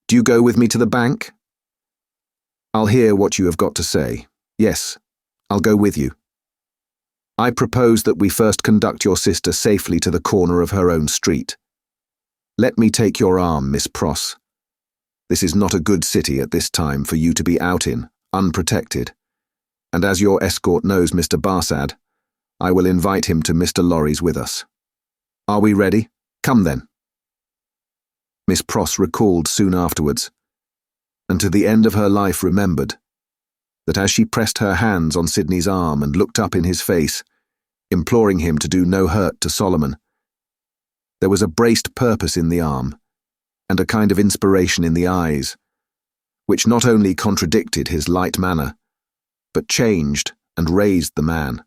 Do you go with me to the bank? I'll hear what you have got to say. Yes, I'll go with you. I propose that we first conduct your sister safely to the corner of her own street. Let me take your arm, Miss Pross. This is not a good city at this time for you to be out in, unprotected, and as your escort knows Mr. Barsad, I will invite him to Mr. Lorry's with us. Are we ready? Come then. Miss Pross recalled soon afterwards, and to the end of her life remembered, that as she pressed her hands on Sydney's arm and looked up in his face, imploring him to do no hurt to Solomon, there was a braced purpose in the arm, and a kind of inspiration in the eyes, which not only contradicted his light manner, but changed and raised the man.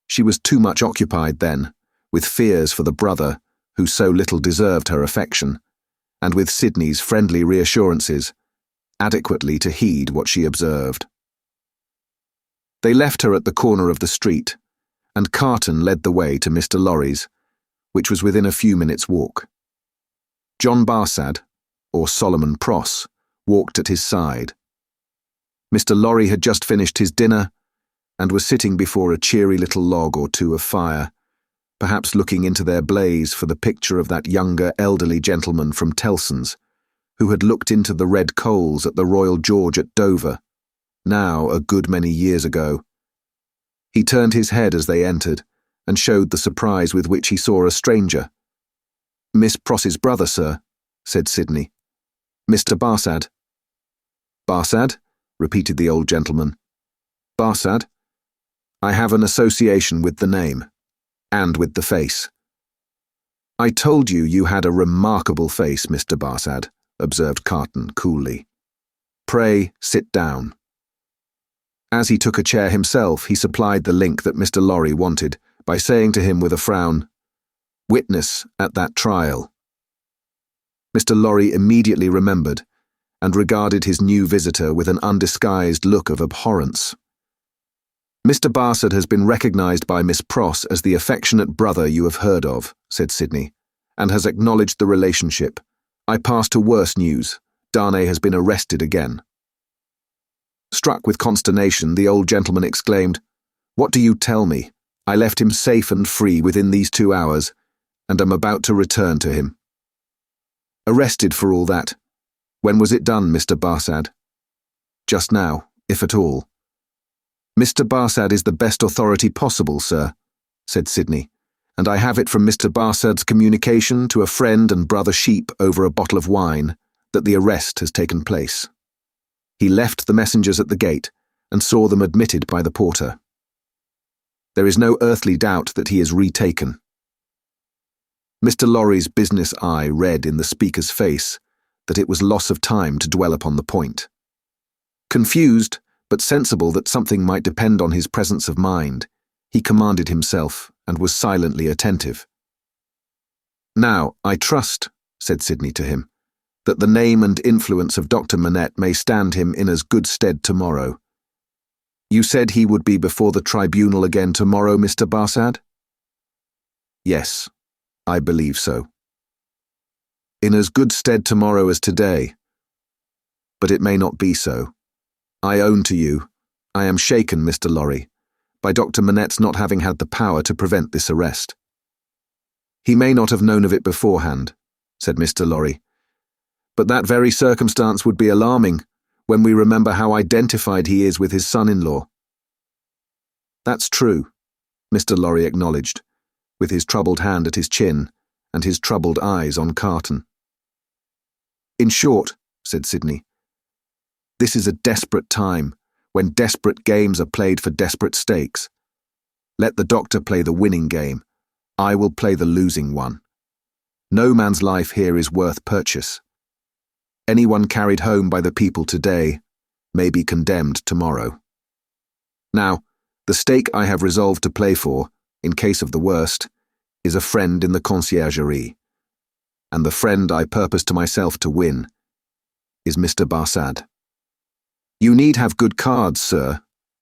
She was too much occupied then, with fears for the brother who so little deserved her affection, and with Sydney's friendly reassurances, adequately to heed what she observed. They left her at the corner of the street, and Carton led the way to Mr. Lorry's, which was within a few minutes' walk. John Barsad, or Solomon Pross, walked at his side. Mr. Lorry had just finished his dinner and was sitting before a cheery little log or two of fire, perhaps looking into their blaze for the picture of that younger elderly gentleman from Tellson's, who had looked into the red coals at the Royal George at Dover, now a good many years ago. He turned his head as they entered, and showed the surprise with which he saw a stranger. "Miss Pross's brother, sir," said Sydney. "Mr. Barsad." "Barsad?" repeated the old gentleman. "Barsad? I have an association with the name, and with the face." "I told you you had a remarkable face, Mr. Barsad," observed Carton coolly. "Pray sit down." As he took a chair himself, he supplied the link that Mr. Lorry wanted by saying to him with a frown, "Witness at that trial." Mr. Lorry immediately remembered and regarded his new visitor with an undisguised look of abhorrence. "Mr. Barsad has been recognized by Miss Pross as the affectionate brother you have heard of," said Sydney, "and has acknowledged the relationship. I pass to worse news. Darnay has been arrested again." Struck with consternation, the old gentleman exclaimed, "What do you tell me? I left him safe and free within these 2 hours, and am about to return to him." "Arrested for all that? When was it done, Mr. Barsad?" "Just now, if at all." "Mr. Barsad is the best authority possible, sir," said Sydney, "and I have it from Mr. Barsad's communication to a friend and brother Sheep over a bottle of wine that the arrest has taken place. He left the messengers at the gate and saw them admitted by the porter. There is no earthly doubt that he is retaken." Mr. Lorry's business eye read in the speaker's face that it was loss of time to dwell upon the point. Confused, but sensible that something might depend on his presence of mind, he commanded himself and was silently attentive. "Now, I trust," said Sydney to him, "that the name and influence of Dr. Manette may stand him in as good stead tomorrow. You said he would be before the tribunal again tomorrow, Mr. Barsad?" "Yes, I believe so." "In as good stead tomorrow as today. But it may not be so. I own to you, I am shaken, Mr. Lorry, by Dr. Manette's not having had the power to prevent this arrest." "He may not have known of it beforehand," said Mr. Lorry, "but that very circumstance would be alarming when we remember how identified he is with his son-in-law." "That's true," Mr. Lorry acknowledged, with his troubled hand at his chin and his troubled eyes on Carton. "In short," said Sydney, "this is a desperate time, when desperate games are played for desperate stakes. Let the doctor play the winning game. I will play the losing one. No man's life here is worth purchase. Anyone carried home by the people today may be condemned tomorrow. Now, the stake I have resolved to play for, in case of the worst, is a friend in the conciergerie, and the friend I purpose to myself to win is Mr. Barsad." "You need have good cards, sir,"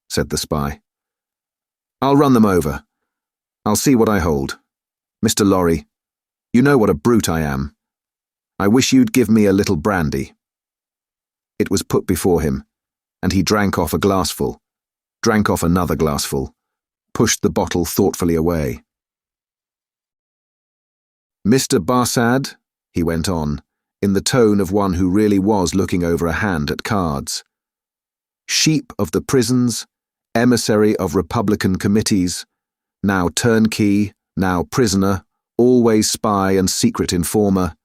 said the spy. "I'll run them over. I'll see what I hold. Mr. Lorry, you know what a brute I am. I wish you'd give me a little brandy." It was put before him, and he drank off a glassful, drank off another glassful, pushed the bottle thoughtfully away. "Mr. Barsad," he went on, in the tone of one who really was looking over a hand at cards, "sheep of the prisons, emissary of Republican committees, now turnkey, now prisoner, always spy and secret informer,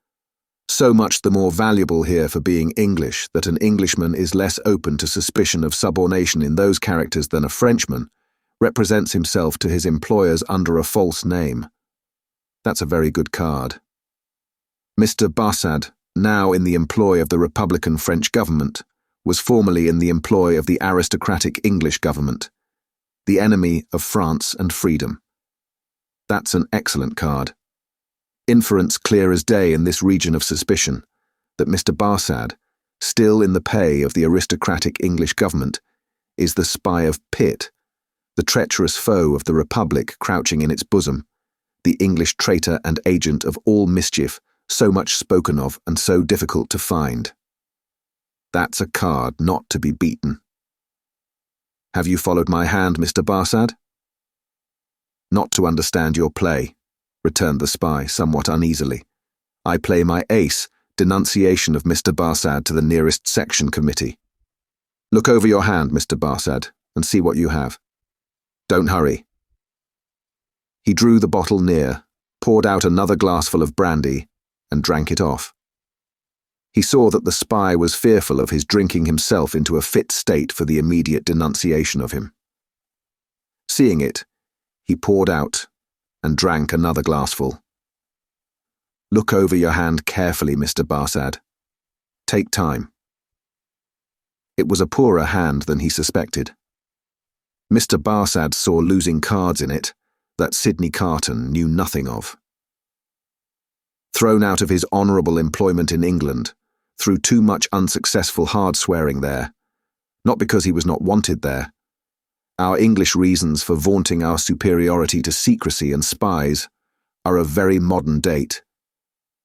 so much the more valuable here for being English that an Englishman is less open to suspicion of subornation in those characters than a Frenchman, represents himself to his employers under a false name. That's a very good card. Mr. Barsad, now in the employ of the Republican French government, was formerly in the employ of the aristocratic English government, the enemy of France and freedom. That's an excellent card. Inference clear as day in this region of suspicion, that Mr. Barsad, still in the pay of the aristocratic English government, is the spy of Pitt, the treacherous foe of the Republic crouching in its bosom, the English traitor and agent of all mischief, so much spoken of and so difficult to find. That's a card not to be beaten. Have you followed my hand, Mr. Barsad? Not to understand your play, returned the spy somewhat uneasily. I play my ace, denunciation of Mr. Barsad to the nearest section committee. Look over your hand, Mr. Barsad, and see what you have. Don't hurry. He drew the bottle near, poured out another glassful of brandy, and drank it off. He saw that the spy was fearful of his drinking himself into a fit state for the immediate denunciation of him. Seeing it, he poured out and drank another glassful. Look over your hand carefully, Mr. Barsad. Take time. It was a poorer hand than he suspected. Mr. Barsad saw losing cards in it that Sydney Carton knew nothing of. Thrown out of his honourable employment in England, through too much unsuccessful hard swearing there, not because he was not wanted there. Our English reasons for vaunting our superiority to secrecy and spies are of very modern date.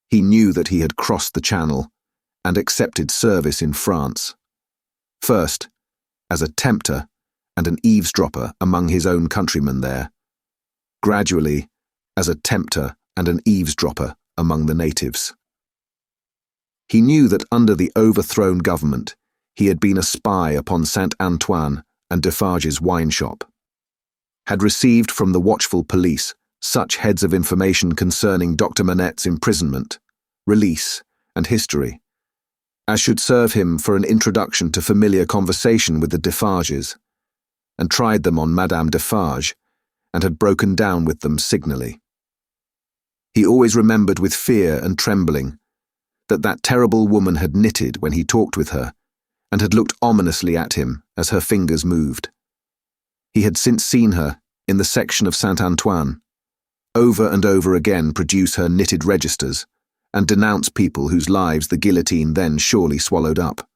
He knew that he had crossed the Channel and accepted service in France. First, as a tempter and an eavesdropper among his own countrymen there. Gradually, as a tempter and an eavesdropper among the natives. He knew that under the overthrown government, he had been a spy upon Saint Antoine and Defarge's wine shop, had received from the watchful police such heads of information concerning Dr. Manette's imprisonment, release, and history, as should serve him for an introduction to familiar conversation with the Defarges, and tried them on Madame Defarge, and had broken down with them signally. He always remembered with fear and trembling that terrible woman had knitted when he talked with her, and had looked ominously at him as her fingers moved. He had since seen her, in the section of Saint Antoine, over and over again produce her knitted registers, and denounce people whose lives the guillotine then surely swallowed up.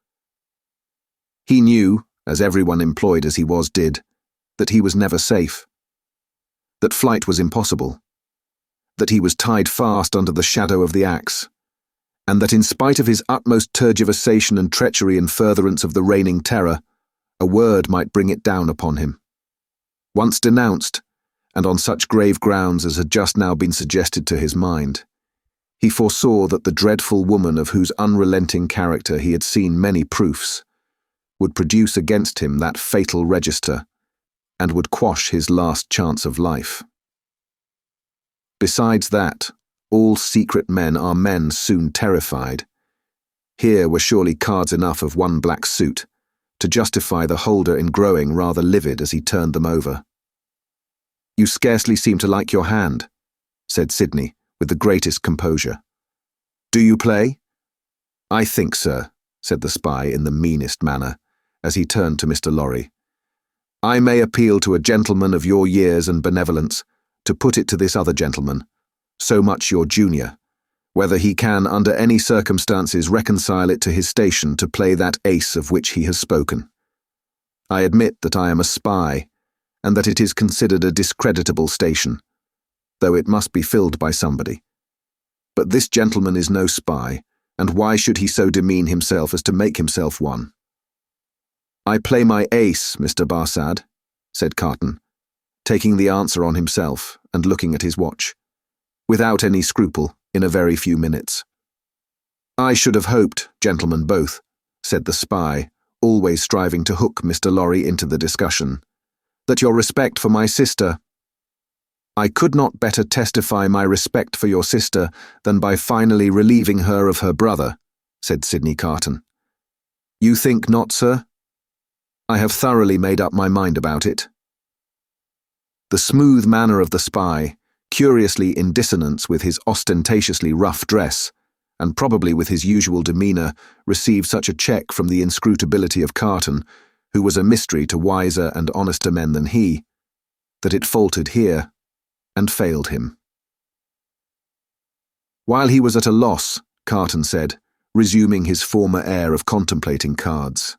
He knew, as everyone employed as he was did, that he was never safe, that flight was impossible, that he was tied fast under the shadow of the axe, and that in spite of his utmost tergiversation and treachery in furtherance of the reigning terror, a word might bring it down upon him. Once denounced, and on such grave grounds as had just now been suggested to his mind, he foresaw that the dreadful woman of whose unrelenting character he had seen many proofs would produce against him that fatal register, and would quash his last chance of life. Besides that, all secret men are men soon terrified. Here were surely cards enough of one black suit to justify the holder in growing rather livid as he turned them over. You scarcely seem to like your hand, said Sydney, with the greatest composure. Do you play? I think, sir, said the spy in the meanest manner, as he turned to Mr. Lorry. I may appeal to a gentleman of your years and benevolence to put it to this other gentleman, so much your junior, whether he can under any circumstances reconcile it to his station to play that ace of which he has spoken. I admit that I am a spy, and that it is considered a discreditable station, though it must be filled by somebody. But this gentleman is no spy, and why should he so demean himself as to make himself one? I play my ace, Mr. Barsad, said Carton, taking the answer on himself and looking at his watch, without any scruple, in a very few minutes. I should have hoped, gentlemen both, said the spy, always striving to hook Mr. Lorry into the discussion, that your respect for my sister— I could not better testify my respect for your sister than by finally relieving her of her brother, said Sydney Carton. You think not, sir? I have thoroughly made up my mind about it. The smooth manner of the spy, curiously in dissonance with his ostentatiously rough dress, and probably with his usual demeanour, received such a check from the inscrutability of Carton, who was a mystery to wiser and honester men than he, that it faltered here, and failed him. While he was at a loss, Carton said, resuming his former air of contemplating cards.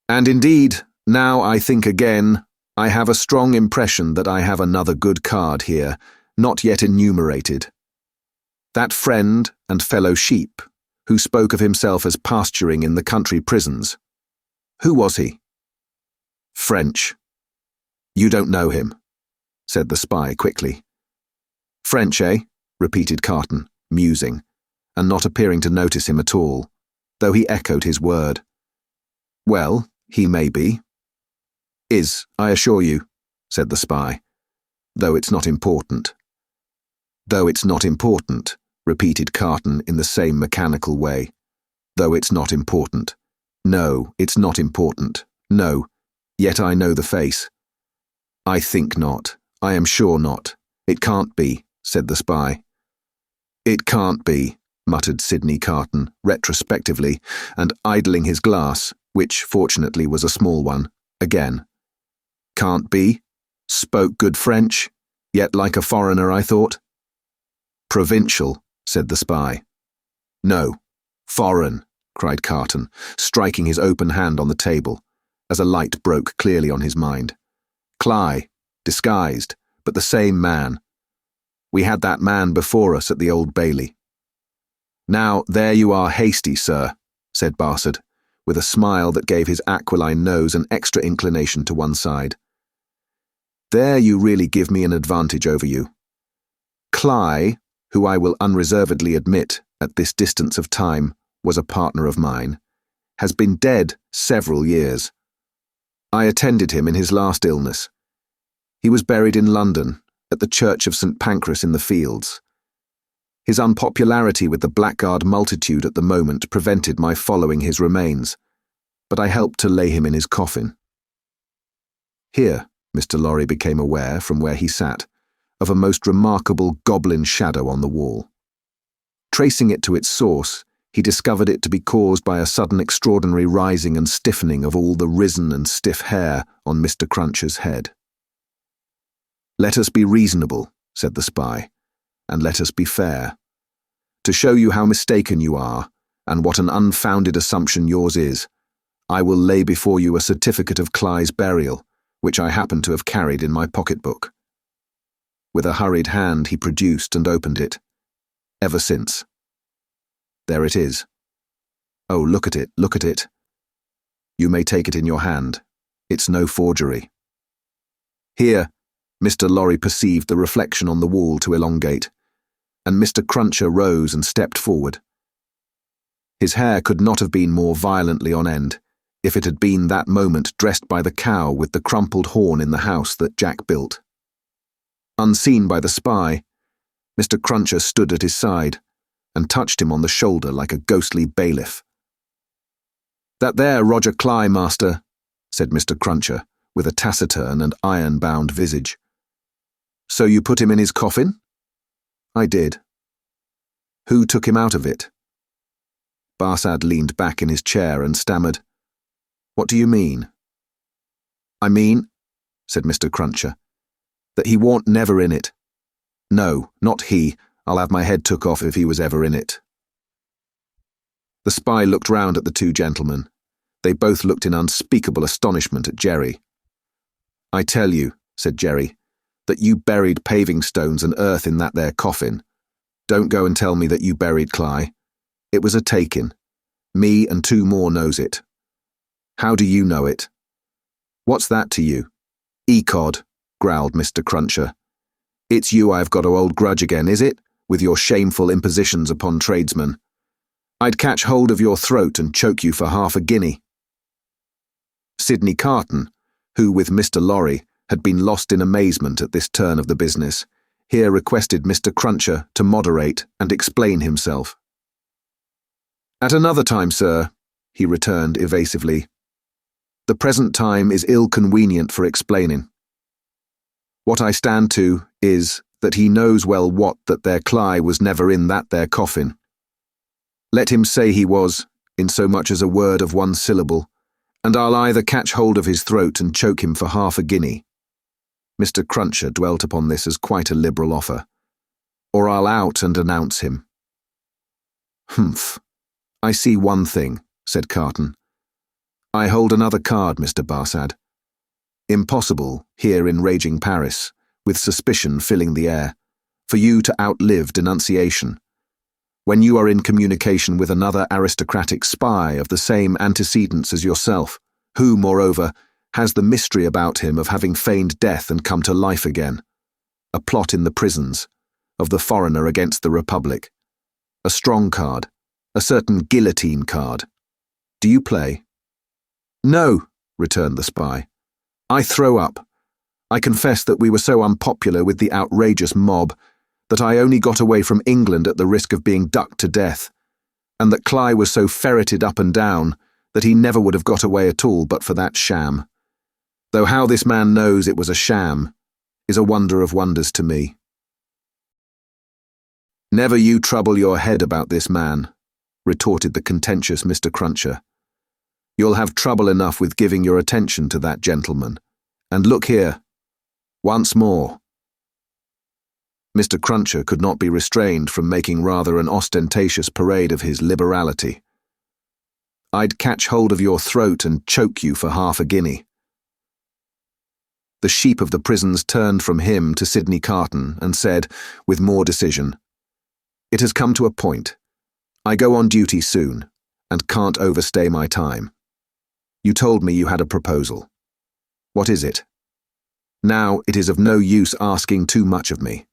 And indeed, now I think again, I have a strong impression that I have another good card here, not yet enumerated. That friend and fellow sheep, who spoke of himself as pasturing in the country prisons. Who was he? French. You don't know him, said the spy quickly. French, eh? Repeated Carton, musing, and not appearing to notice him at all, though he echoed his word. Well, he may be. Is, I assure you, said the spy, though it's not important. Though it's not important, repeated Carton in the same mechanical way. Though it's not important. No, it's not important. No, yet I know the face. I think not. I am sure not. It can't be, said the spy. It can't be, muttered Sydney Carton, retrospectively, and idling his glass, which fortunately was a small one, again. Can't be? Spoke good French, yet like a foreigner, I thought. Provincial, said the spy. No, foreign, cried Carton, striking his open hand on the table, as a light broke clearly on his mind. Cly, disguised, but the same man. We had that man before us at the Old Bailey. Now, there you are hasty, sir, said Barsad, with a smile that gave his aquiline nose an extra inclination to one side. There you really give me an advantage over you. Cly, who I will unreservedly admit, at this distance of time, was a partner of mine, has been dead several years. I attended him in his last illness. He was buried in London, at the Church of St. Pancras in the Fields. His unpopularity with the blackguard multitude at the moment prevented my following his remains, but I helped to lay him in his coffin. Here, Mr. Lorry became aware, from where he sat, of a most remarkable goblin shadow on the wall. Tracing it to its source, he discovered it to be caused by a sudden extraordinary rising and stiffening of all the risen and stiff hair on Mr. Cruncher's head. Let us be reasonable, said the spy, and let us be fair. To show you how mistaken you are, and what an unfounded assumption yours is, I will lay before you a certificate of Cly's burial, which I happen to have carried in my pocketbook. With a hurried hand he produced and opened it. Ever since. There it is. Oh, look at it, look at it. You may take it in your hand. It's no forgery. Here, Mr. Lorry perceived the reflection on the wall to elongate, and Mr. Cruncher rose and stepped forward. His hair could not have been more violently on end, if it had been that moment dressed by the cow with the crumpled horn in the house that Jack built. Unseen by the spy, Mr. Cruncher stood at his side and touched him on the shoulder like a ghostly bailiff. That there, Roger Cly, master, said Mr. Cruncher, with a taciturn and iron-bound visage. So you put him in his coffin? I did. Who took him out of it? Barsad leaned back in his chair and stammered, What do you mean? I mean, said Mr. Cruncher, that he warn't never in it. No, not he. I'll have my head took off if he was ever in it. The spy looked round at the two gentlemen. They both looked in unspeakable astonishment at Jerry. I tell you, said Jerry, that you buried paving stones and earth in that there coffin. Don't go and tell me that you buried Cly. It was a take-in. Me and two more knows it. How do you know it? What's that to you? Ecod, growled Mr. Cruncher. It's you I've got a old grudge again, is it, with your shameful impositions upon tradesmen? I'd catch hold of your throat and choke you for half a guinea. Sydney Carton, who with Mr. Lorry had been lost in amazement at this turn of the business, here requested Mr. Cruncher to moderate and explain himself. At another time, sir, he returned evasively. The present time is ill convenient for explaining. What I stand to is that he knows well what that there Cly was never in that there coffin. Let him say he was, in so much as a word of one syllable, and I'll either catch hold of his throat and choke him for half a guinea. Mr. Cruncher dwelt upon this as quite a liberal offer. Or I'll out and announce him. Humph. I see one thing, said Carton. I hold another card, Mr. Barsad. Impossible, here in raging Paris, with suspicion filling the air, for you to outlive denunciation. When you are in communication with another aristocratic spy of the same antecedents as yourself, who, moreover, has the mystery about him of having feigned death and come to life again. A plot in the prisons, of the foreigner against the Republic. A strong card, a certain guillotine card. Do you play?" "No," returned the spy. "I throw up. I confess that we were so unpopular with the outrageous mob that I only got away from England at the risk of being ducked to death, and that Cly was so ferreted up and down that he never would have got away at all but for that sham. Though how this man knows it was a sham is a wonder of wonders to me." "Never you trouble your head about this man," retorted the contentious Mr. Cruncher. "You'll have trouble enough with giving your attention to that gentleman. And look here, once more." Mr. Cruncher could not be restrained from making rather an ostentatious parade of his liberality. "I'd catch hold of your throat and choke you for half a guinea." The sheep of the prisons turned from him to Sydney Carton and said, with more decision, "It has come to a point. I go on duty soon, and can't overstay my time. You told me you had a proposal. What is it? Now it is of no use asking too much of me.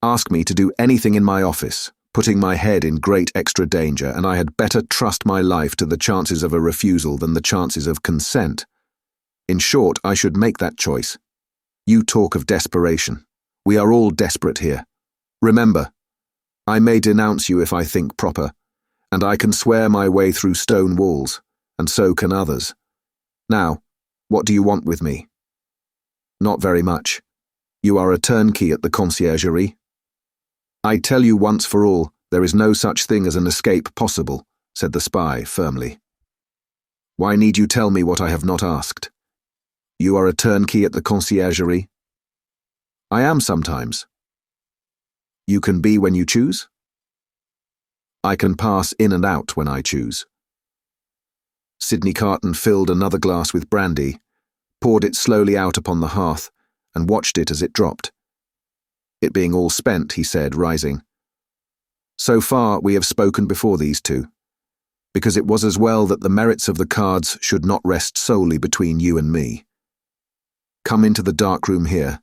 Ask me to do anything in my office, putting my head in great extra danger, and I had better trust my life to the chances of a refusal than the chances of consent. In short, I should make that choice. You talk of desperation. We are all desperate here. Remember, I may denounce you if I think proper, and I can swear my way through stone walls, and so can others. Now, what do you want with me?" "Not very much. You are a turnkey at the conciergerie." "I tell you once for all, there is no such thing as an escape possible," said the spy firmly. "Why need you tell me what I have not asked? You are a turnkey at the conciergerie?" "I am sometimes." "You can be when you choose?" "I can pass in and out when I choose." Sydney Carton filled another glass with brandy, poured it slowly out upon the hearth, and watched it as it dropped. It being all spent, he said, rising, "So far we have spoken before these two, because it was as well that the merits of the cards should not rest solely between you and me. Come into the dark room here,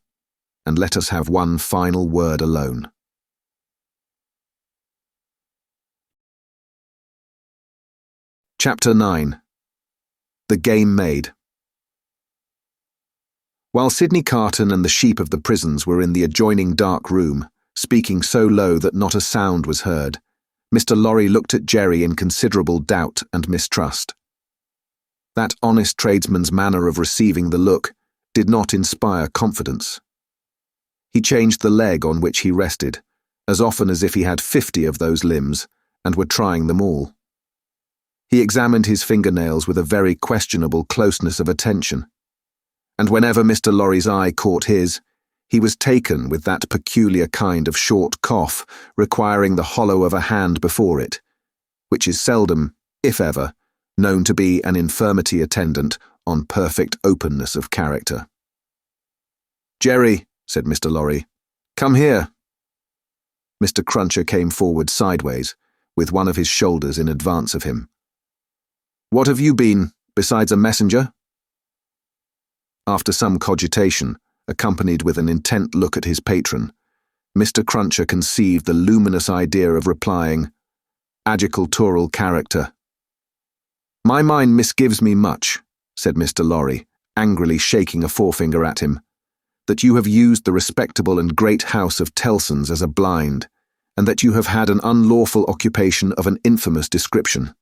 and let us have one final word alone." Chapter 9. The Game Made. While Sydney Carton and the sheep of the prisons were in the adjoining dark room, speaking so low that not a sound was heard, Mr. Lorry looked at Jerry in considerable doubt and mistrust. That honest tradesman's manner of receiving the look did not inspire confidence. He changed the leg on which he rested, as often as if he had 50 of those limbs, and were trying them all. He examined his fingernails with a very questionable closeness of attention, and whenever Mr. Lorry's eye caught his, he was taken with that peculiar kind of short cough requiring the hollow of a hand before it, which is seldom, if ever, known to be an infirmity attendant on perfect openness of character. "Jerry," said Mr. Lorry, "come here." Mr. Cruncher came forward sideways, with one of his shoulders in advance of him. "What have you been, besides a messenger?" After some cogitation, accompanied with an intent look at his patron, Mr. Cruncher conceived the luminous idea of replying, "Adjectival character." "My mind misgives me much," said Mr. Lorry, angrily shaking a forefinger at him, "that you have used the respectable and great house of Tellson's as a blind, and that you have had an unlawful occupation of an infamous description.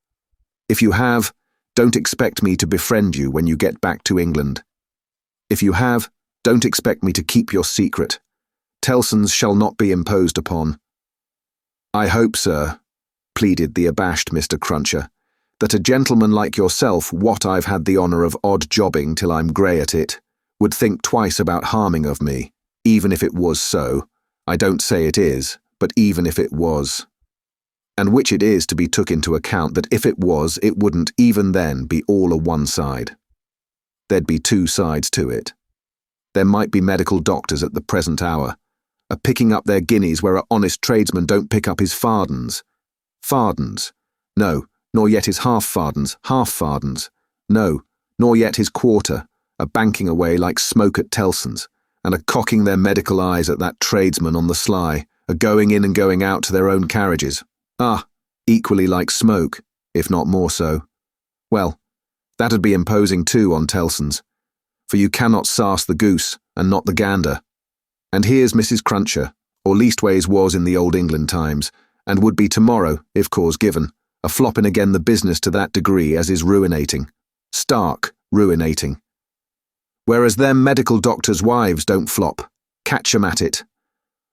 If you have, don't expect me to befriend you when you get back to England. If you have, don't expect me to keep your secret. Tellson's shall not be imposed upon." "I hope, sir," pleaded the abashed Mr. Cruncher, "that a gentleman like yourself, what I've had the honour of odd jobbing till I'm grey at it, would think twice about harming of me, even if it was so. I don't say it is, but even if it was. And which it is to be took into account that if it was, it wouldn't even then be all a one side. There'd be two sides to it. There might be medical doctors at the present hour, a-picking up their guineas where a honest tradesman don't pick up his fardens. Fardens? No, nor yet his half-fardens, no, nor yet his quarter, a banking away like smoke at Tellson's, and a cocking their medical eyes at that tradesman on the sly, a going in and going out to their own carriages. Equally like smoke, if not more so. Well, that'd be imposing too on Tellson's, for you cannot sarse the goose and not the gander. And here's Mrs. Cruncher, or leastways was in the old England times, and would be tomorrow, if cause given, a flopping again the business to that degree as is ruinating. Stark ruinating. Whereas them medical doctors' wives don't flop. Catch 'em at it.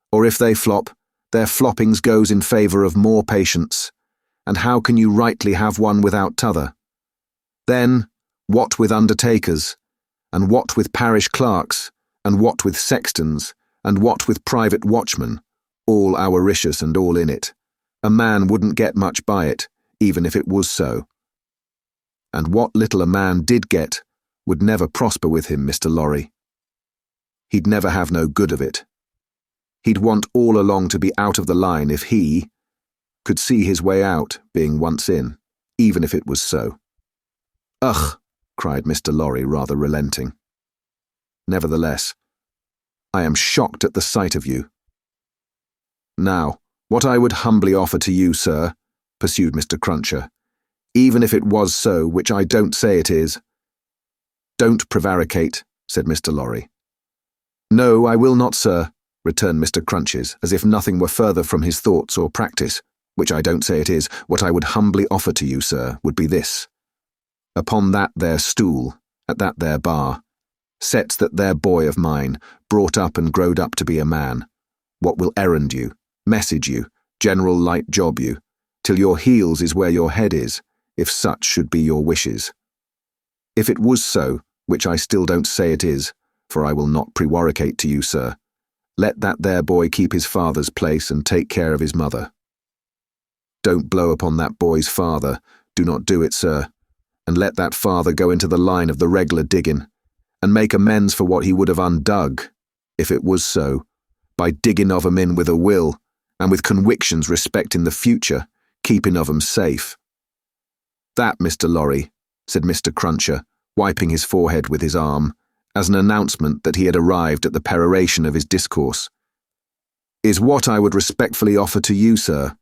Or if they flop, their floppings goes in favour of more patients. And how can you rightly have one without t'other? Then, what with undertakers, and what with parish clerks, and what with sextons, and what with private watchmen, all avaricious and all in it, a man wouldn't get much by it, even if it was so. And what little a man did get would never prosper with him, Mr. Lorry. He'd never have no good of it. He'd want all along to be out of the line if he could see his way out, being once in, even if it was so. Ugh, cried Mr. Lorry, rather relenting. Nevertheless, I am shocked at the sight of you. Now, what I would humbly offer to you, sir, pursued Mr. Cruncher, even if it was so, which I don't say it is. Don't prevaricate, said Mr. Lorry. No, I will not, sir, returned Mr. Crunches, as if nothing were further from his thoughts or practice, which I don't say it is. What I would humbly offer to you, sir, would be this. Upon that there stool, at that there bar, sets that there boy of mine, brought up and growed up to be a man, what will errand you, message you, general light job you, till your heels is where your head is, if such should be your wishes. If it was so, which I still don't say it is, for I will not prevaricate to you, sir, let that there boy keep his father's place and take care of his mother. Don't blow upon that boy's father, do not do it, sir, and let that father go into the line of the reg'lar digging, and make amends for what he would have undug, if it was so, by digging of 'em in with a will, and with conwictions respecting the future, keeping of 'em safe. That, Mr. Lorry, said Mr. Cruncher, wiping his forehead with his arm, as an announcement that he had arrived at the peroration of his discourse, is what I would respectfully offer to you, sir.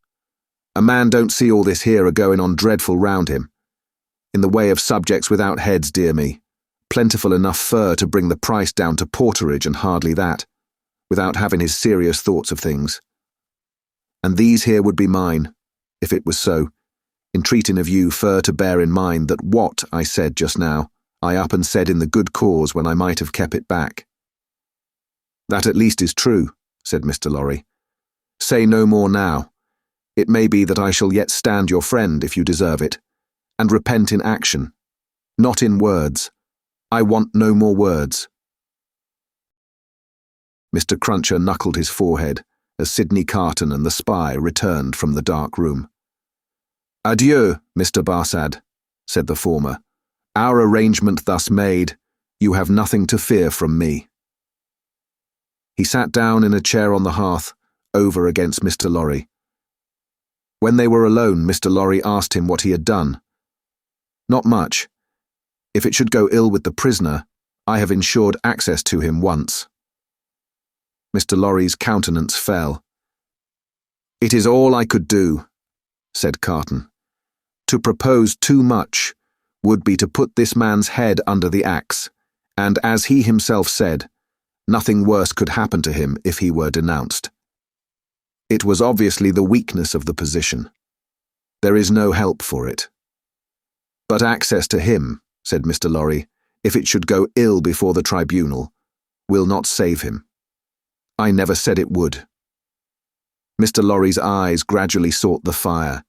A man don't see all this here a-going on dreadful round him. In the way of subjects without heads, dear me, plentiful enough fur to bring the price down to porterage and hardly that, without having his serious thoughts of things. And these here would be mine, if it was so, entreating of you fur to bear in mind that what I said just now, I up and said in the good cause when I might have kept it back. That at least is true, said Mr. Lorry. Say no more now. It may be that I shall yet stand your friend if you deserve it, and repent in action, not in words. I want no more words. Mr. Cruncher knuckled his forehead as Sydney Carton and the spy returned from the dark room. Adieu, Mr. Barsad, said the former. Our arrangement thus made, you have nothing to fear from me. He sat down in a chair on the hearth, over against Mr. Lorry. When they were alone, Mr. Lorry asked him what he had done. Not much. If it should go ill with the prisoner, I have ensured access to him once. Mr. Lorry's countenance fell. It is all I could do, said Carton. To propose too much would be to put this man's head under the axe, and as he himself said, nothing worse could happen to him if he were denounced. It was obviously the weakness of the position. There is no help for it. But access to him, said Mr. Lorry, if it should go ill before the tribunal, will not save him. I never said it would. Mr. Lorry's eyes gradually sought the fire.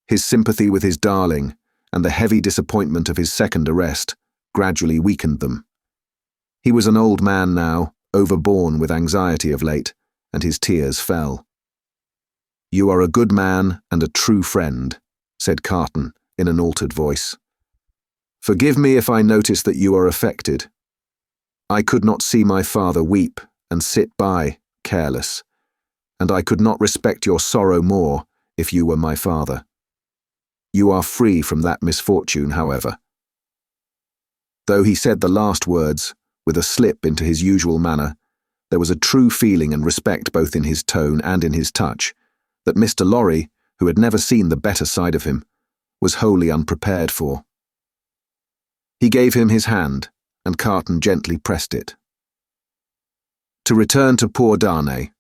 His sympathy with his darling, and the heavy disappointment of his second arrest, gradually weakened them. He was an old man now, overborne with anxiety of late, and his tears fell. You are a good man and a true friend, said Carton in an altered voice. Forgive me if I notice that you are affected. I could not see my father weep and sit by, careless, and I could not respect your sorrow more if you were my father. You are free from that misfortune, however. Though he said the last words, with a slip into his usual manner, there was a true feeling and respect both in his tone and in his touch, that Mr. Lorry, who had never seen the better side of him, was wholly unprepared for. He gave him his hand, and Carton gently pressed it. "To return to poor Darnay,"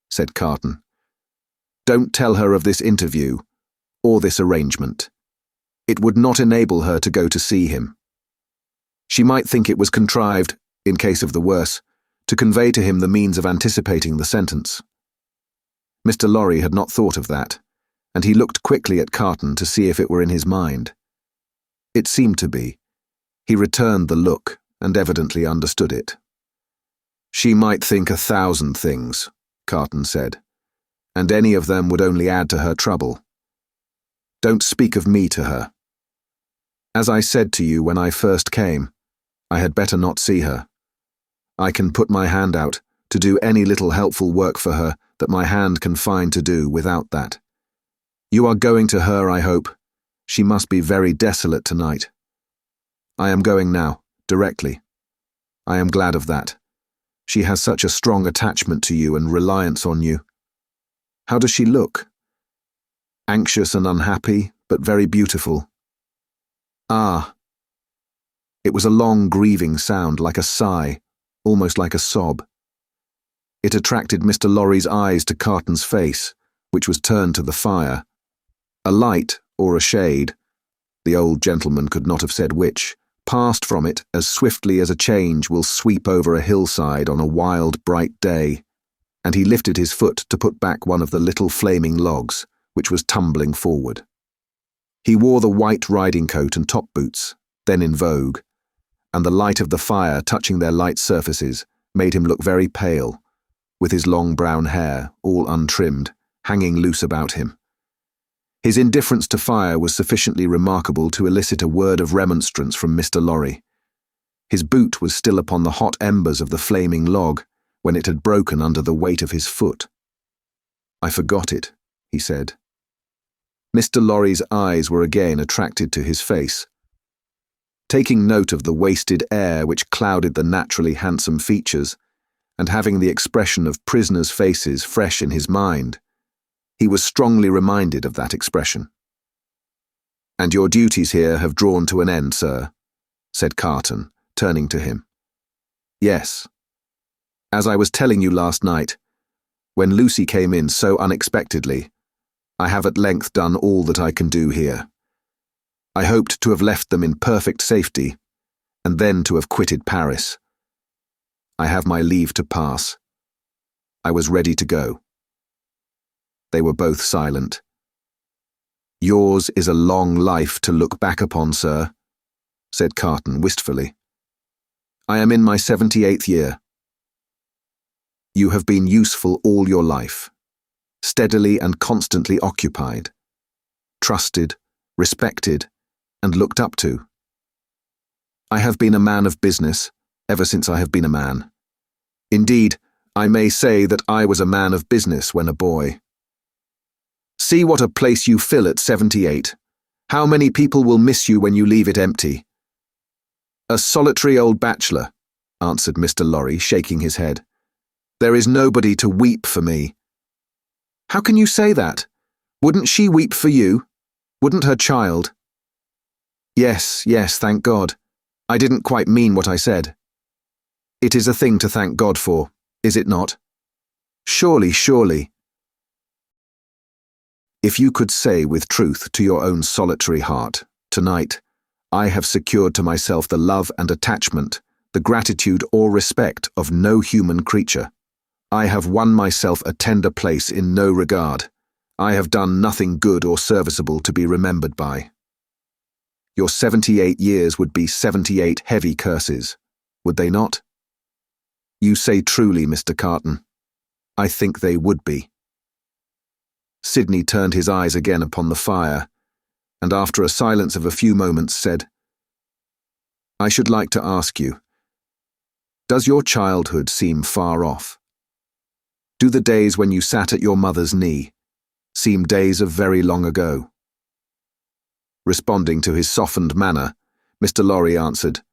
said Carton. "Don't tell her of this interview, or this arrangement. It would not enable her to go to see him. She might think it was contrived, in case of the worse, to convey to him the means of anticipating the sentence." Mr. Lorry had not thought of that, and he looked quickly at Carton to see if it were in his mind. It seemed to be. He returned the look, and evidently understood it. "She might think 1,000 things," Carton said, "and any of them would only add to her trouble. Don't speak of me to her. As I said to you when I first came, I had better not see her. I can put my hand out to do any little helpful work for her that my hand can find to do without that. You are going to her, I hope. She must be very desolate tonight. I am going now, directly. I am glad of that. She has such a strong attachment to you and reliance on you. How does she look? Anxious and unhappy, but very beautiful. Ah." It was a long, grieving sound, like a sigh, almost like a sob. It attracted Mr. Lorry's eyes to Carton's face, which was turned to the fire. A light, or a shade, the old gentleman could not have said which, passed from it as swiftly as a change will sweep over a hillside on a wild, bright day, and he lifted his foot to put back one of the little flaming logs, which was tumbling forward. He wore the white riding coat and top boots, then in vogue, and the light of the fire touching their light surfaces made him look very pale, with his long brown hair, all untrimmed, hanging loose about him. His indifference to fire was sufficiently remarkable to elicit a word of remonstrance from Mr. Lorry. His boot was still upon the hot embers of the flaming log when it had broken under the weight of his foot. "I forgot it," he said. Mr. Lorry's eyes were again attracted to his face. Taking note of the wasted air which clouded the naturally handsome features, and having the expression of prisoners' faces fresh in his mind, he was strongly reminded of that expression. "And your duties here have drawn to an end, sir," said Carton, turning to him. "Yes. As I was telling you last night, when Lucie came in so unexpectedly, I have at length done all that I can do here. I hoped to have left them in perfect safety, and then to have quitted Paris. I have my leave to pass. I was ready to go." They were both silent. "Yours is a long life to look back upon, sir," said Carton wistfully. "I am in my 78th year. You have been useful all your life, steadily and constantly occupied, trusted, respected, and looked up to. I have been a man of business ever since I have been a man. Indeed, I may say that I was a man of business when a boy. See what a place you fill at 78. How many people will miss you when you leave it empty?" "A solitary old bachelor," answered Mr. Lorry, shaking his head. "There is nobody to weep for me." "How can you say that? Wouldn't she weep for you? Wouldn't her child?" Yes, thank God. I didn't quite mean what I said. It is a thing to thank God for, is it not? Surely. If you could say with truth to your own solitary heart, tonight, I have secured to myself the love and attachment, the gratitude or respect of no human creature. I have won myself a tender place in no regard. I have done nothing good or serviceable to be remembered by. Your 78 years would be 78 heavy curses, would they not? You say truly, Mr. Carton. I think they would be. Sydney turned his eyes again upon the fire, and after a silence of a few moments said, I should like to ask you, does your childhood seem far off? Do the days when you sat at your mother's knee seem days of very long ago? Responding to his softened manner, Mr. Lorry answered,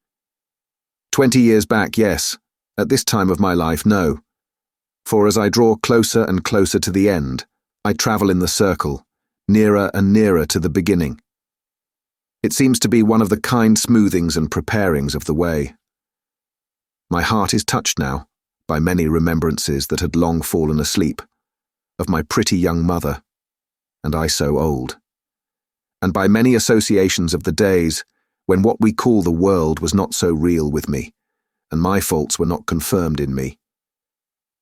20 years back, yes. At this time of my life, no. For as I draw closer and closer to the end, I travel in the circle, nearer and nearer to the beginning. It seems to be one of the kind smoothings and preparings of the way. My heart is touched now by many remembrances that had long fallen asleep, of my pretty young mother, and I so old, and by many associations of the days when what we call the world was not so real with me, and my faults were not confirmed in me.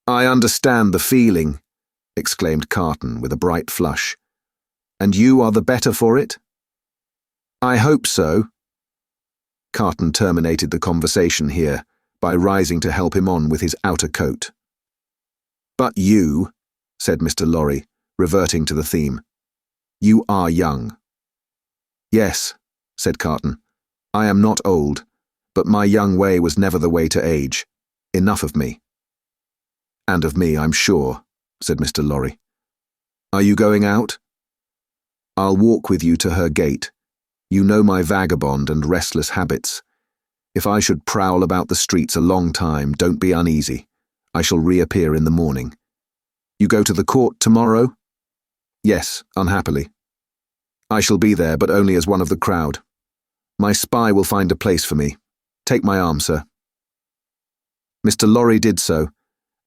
I understand the feeling, exclaimed Carton with a bright flush. And you are the better for it? I hope so. Carton terminated the conversation here by rising to help him on with his outer coat. But you, said Mr. Lorry, reverting to the theme, you are young. Yes, said Carton, I am not old, but my young way was never the way to age. Enough of me. And of me, I'm sure, said Mr. Lorry. Are you going out? I'll walk with you to her gate. You know my vagabond and restless habits. If I should prowl about the streets a long time, don't be uneasy. I shall reappear in the morning. You go to the court tomorrow? Yes, unhappily. I shall be there, but only as one of the crowd. My spy will find a place for me. Take my arm, sir. Mr. Lorry did so,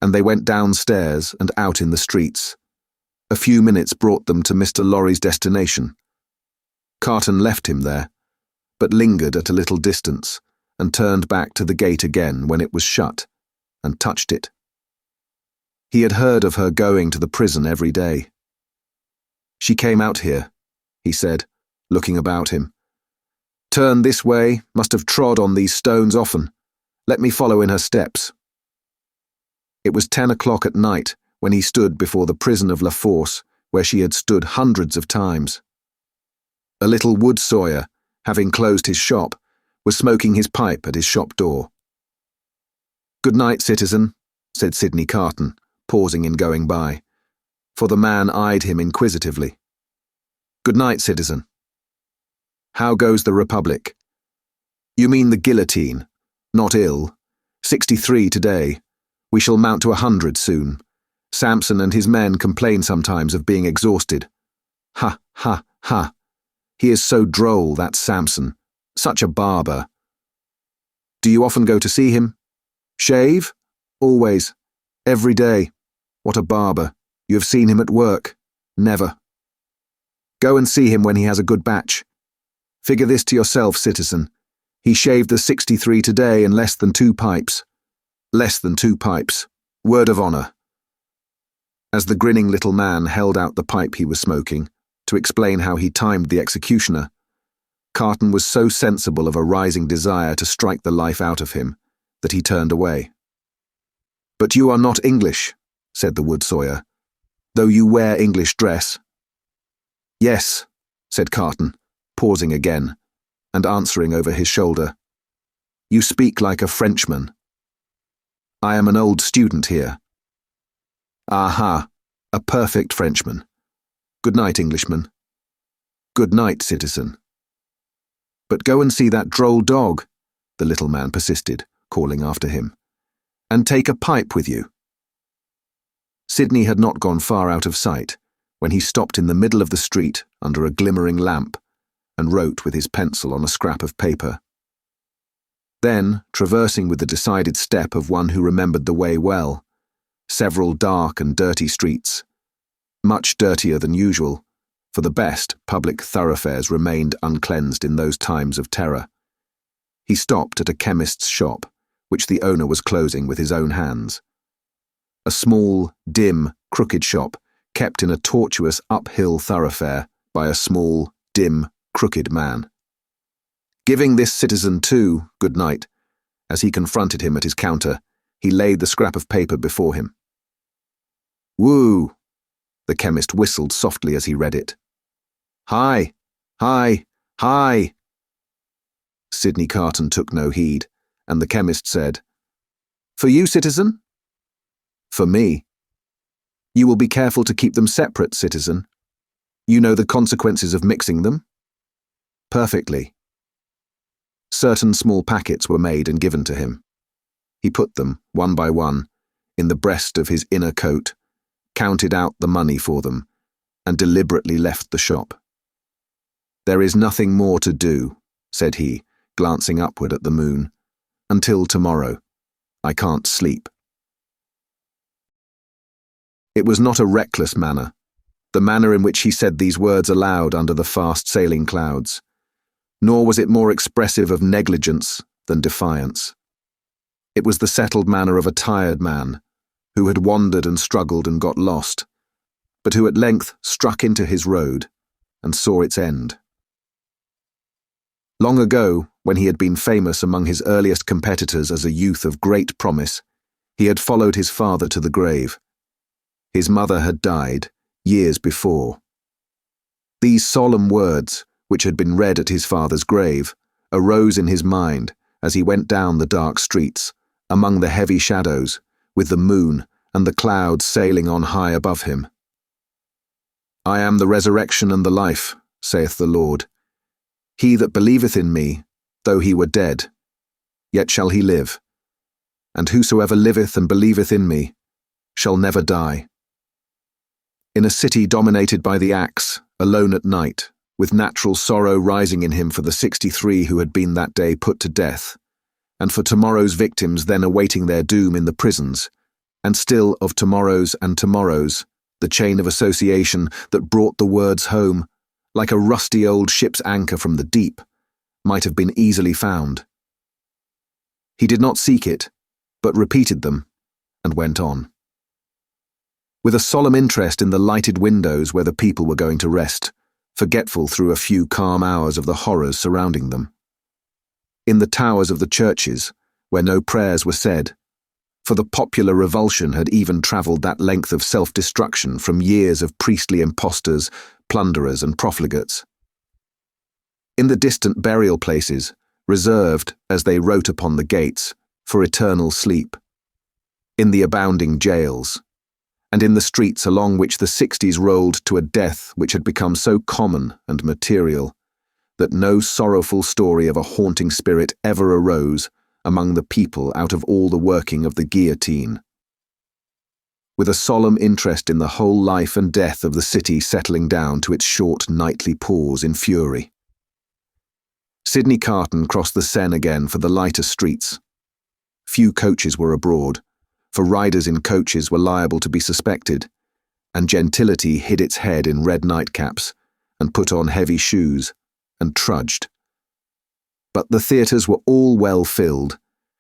and they went downstairs and out in the streets. A few minutes brought them to Mr. Lorry's destination. Carton left him there, but lingered at a little distance and turned back to the gate again when it was shut, and touched it. He had heard of her going to the prison every day. She came out here, he said, looking about him. Turned this way, must have trod on these stones often. Let me follow in her steps. It was 10 o'clock at night when he stood before the prison of La Force, where she had stood hundreds of times. A little wood sawyer, having closed his shop, was smoking his pipe at his shop door. Good night, citizen, said Sydney Carton, pausing in going by, for the man eyed him inquisitively. Good night, citizen. How goes the Republic? You mean the guillotine? Not ill. 63 today. We shall mount to 100 soon. Samson and his men complain sometimes of being exhausted. Ha, ha, ha. He is so droll, that Samson. Such a barber. Do you often go to see him? Shave? Always. Every day. What a barber. You have seen him at work? Never. Go and see him when he has a good batch. Figure this to yourself, citizen. He shaved the 63 today in less than 2 pipes. Less than 2 pipes. Word of honour. As the grinning little man held out the pipe he was smoking, to explain how he timed the executioner, Carton was so sensible of a rising desire to strike the life out of him that he turned away. But you are not English, said the wood sawyer, though you wear English dress. Yes, said Carton, pausing again, and answering over his shoulder. You speak like a Frenchman. I am an old student here. Aha, a perfect Frenchman. Good night, Englishman. Good night, citizen. But go and see that droll dog, the little man persisted, calling after him, and take a pipe with you. Sydney had not gone far out of sight when he stopped in the middle of the street under a glimmering lamp and wrote with his pencil on a scrap of paper. Then, traversing with the decided step of one who remembered the way well, several dark and dirty streets, much dirtier than usual, for the best public thoroughfares remained uncleansed in those times of terror, he stopped at a chemist's shop, which the owner was closing with his own hands. A small, dim, crooked shop kept in a tortuous uphill thoroughfare by a small, dim, crooked man. Giving this citizen too good night, as he confronted him at his counter, he laid the scrap of paper before him. Woo! The chemist whistled softly as he read it. Hi! Hi! Hi! Sydney Carton took no heed, and the chemist said, For you, citizen? For me. You will be careful to keep them separate, citizen. You know the consequences of mixing them? Perfectly. Certain small packets were made and given to him. He put them, one by one, in the breast of his inner coat, counted out the money for them, and deliberately left the shop. "There is nothing more to do," said he, glancing upward at the moon. "Until tomorrow. I can't sleep." It was not a reckless manner, the manner in which he said these words aloud under the fast-sailing clouds, nor was it more expressive of negligence than defiance. It was the settled manner of a tired man, who had wandered and struggled and got lost, but who at length struck into his road and saw its end. Long ago, when he had been famous among his earliest competitors as a youth of great promise, he had followed his father to the grave. His mother had died years before. These solemn words, which had been read at his father's grave, arose in his mind as he went down the dark streets, among the heavy shadows, with the moon and the clouds sailing on high above him. "I am the resurrection and the life, saith the Lord. He that believeth in me, though he were dead, yet shall he live. And whosoever liveth and believeth in me shall never die." In a city dominated by the axe, alone at night, with natural sorrow rising in him for the 63 who had been that day put to death, and for tomorrow's victims then awaiting their doom in the prisons, and still of tomorrows and tomorrows, the chain of association that brought the words home, like a rusty old ship's anchor from the deep, might have been easily found. He did not seek it, but repeated them, and went on. With a solemn interest in the lighted windows where the people were going to rest, forgetful through a few calm hours of the horrors surrounding them. In the towers of the churches, where no prayers were said, for the popular revulsion had even travelled that length of self-destruction from years of priestly impostors, plunderers and profligates. In the distant burial places, reserved, as they wrote upon the gates, for eternal sleep. In the abounding jails, and in the streets along which the 60s rolled to a death which had become so common and material, that no sorrowful story of a haunting spirit ever arose among the people out of all the working of the guillotine. With a solemn interest in the whole life and death of the city settling down to its short nightly pause in fury. Sydney Carton crossed the Seine again for the lighter streets. Few coaches were abroad, for riders in coaches were liable to be suspected, and gentility hid its head in red nightcaps, and put on heavy shoes, and trudged. But the theatres were all well filled,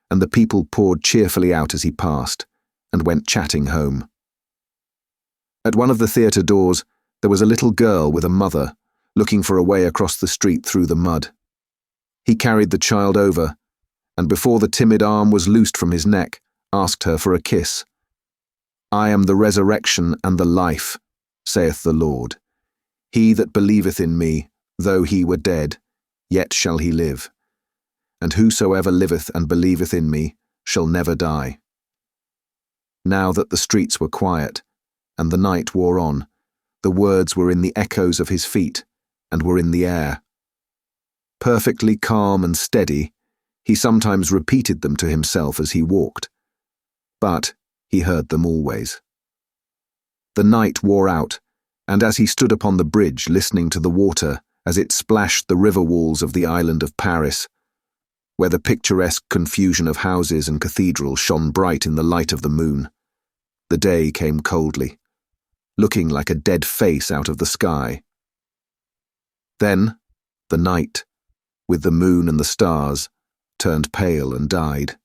and the people poured cheerfully out as he passed, and went chatting home. At one of the theatre doors there was a little girl with a mother, looking for a way across the street through the mud. He carried the child over, and before the timid arm was loosed from his neck, asked her for a kiss. "I am the resurrection and the life, saith the Lord. He that believeth in me, though he were dead, yet shall he live. And whosoever liveth and believeth in me shall never die." Now that the streets were quiet, and the night wore on, the words were in the echoes of his feet, and were in the air. Perfectly calm and steady, he sometimes repeated them to himself as he walked. But he heard them always. The night wore out, and as he stood upon the bridge listening to the water as it splashed the river walls of the island of Paris, where the picturesque confusion of houses and cathedrals shone bright in the light of the moon, the day came coldly, looking like a dead face out of the sky. Then the night, with the moon and the stars, turned pale and died.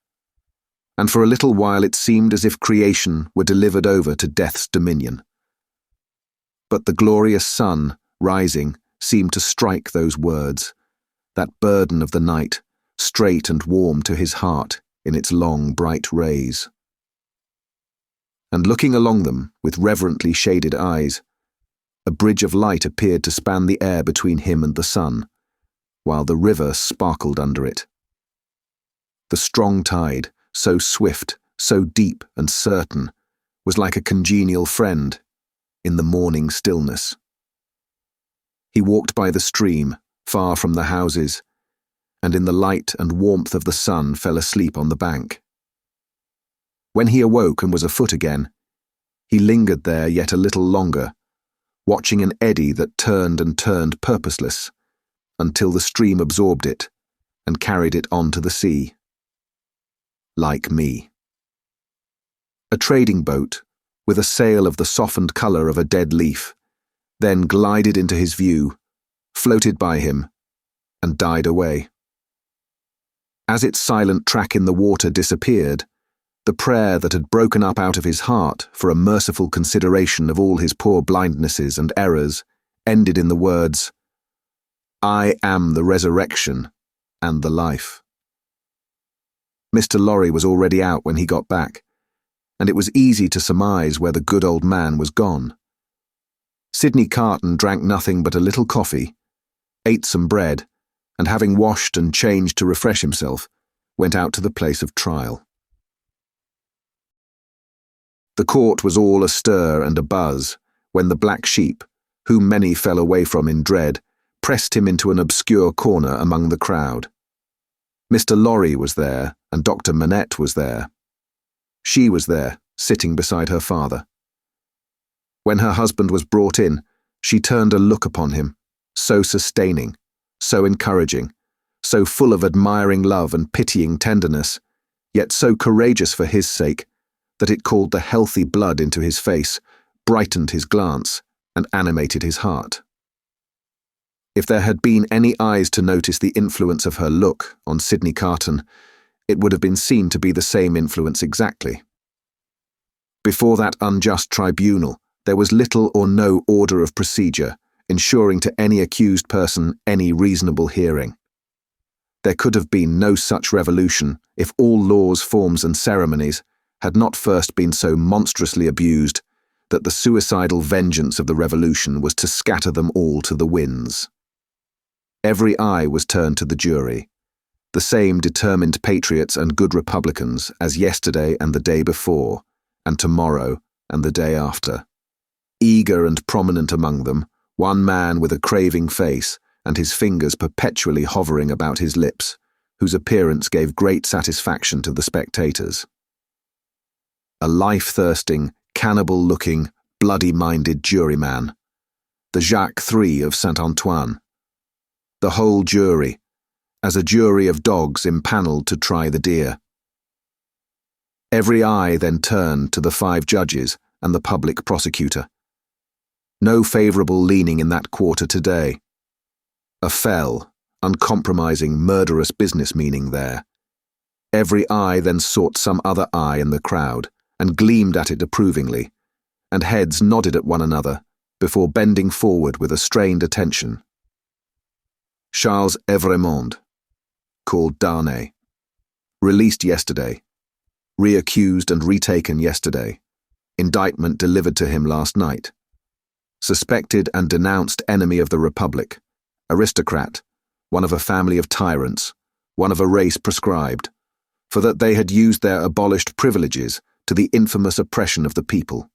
And for a little while it seemed as if creation were delivered over to death's dominion. But the glorious sun, rising, seemed to strike those words, that burden of the night, straight and warm to his heart in its long, bright rays. And looking along them with reverently shaded eyes, a bridge of light appeared to span the air between him and the sun, while the river sparkled under it. The strong tide, so swift, so deep and certain, was like a congenial friend in the morning stillness. He walked by the stream, far from the houses, and in the light and warmth of the sun fell asleep on the bank. When he awoke and was afoot again, he lingered there yet a little longer, watching an eddy that turned and turned purposeless, until the stream absorbed it and carried it on to the sea. Like me. A trading boat, with a sail of the softened colour of a dead leaf, then glided into his view, floated by him, and died away. As its silent track in the water disappeared, the prayer that had broken up out of his heart for a merciful consideration of all his poor blindnesses and errors ended in the words, "I am the resurrection and the life." Mr. Lorry was already out when he got back, and it was easy to surmise where the good old man was gone. Sydney Carton drank nothing but a little coffee, ate some bread, and having washed and changed to refresh himself, went out to the place of trial. The court was all astir and abuzz when the black sheep, whom many fell away from in dread, pressed him into an obscure corner among the crowd. Mr. Lorry was there, and Dr. Manette was there. She was there, sitting beside her father. When her husband was brought in, she turned a look upon him, so sustaining, so encouraging, so full of admiring love and pitying tenderness, yet so courageous for his sake, that it called the healthy blood into his face, brightened his glance, and animated his heart. If there had been any eyes to notice the influence of her look on Sydney Carton, it would have been seen to be the same influence exactly. Before that unjust tribunal, there was little or no order of procedure, ensuring to any accused person any reasonable hearing. There could have been no such revolution if all laws, forms, and ceremonies had not first been so monstrously abused that the suicidal vengeance of the revolution was to scatter them all to the winds. Every eye was turned to the jury, the same determined patriots and good republicans as yesterday and the day before, and tomorrow and the day after. Eager and prominent among them, one man with a craving face and his fingers perpetually hovering about his lips, whose appearance gave great satisfaction to the spectators. A life-thirsting, cannibal-looking, bloody-minded juryman, the Jacques III of Saint-Antoine. The whole jury, as a jury of dogs impanelled to try the deer. Every eye then turned to the 5 judges and the public prosecutor. No favourable leaning in that quarter today. A fell, uncompromising, murderous business meaning there. Every eye then sought some other eye in the crowd, and gleamed at it approvingly, and heads nodded at one another before bending forward with a strained attention. Charles Dickens, called Darnay, released yesterday, reaccused and retaken yesterday, indictment delivered to him last night. Suspected and denounced enemy of the Republic, aristocrat, one of a family of tyrants, one of a race proscribed, for that they had used their abolished privileges to the infamous oppression of the people.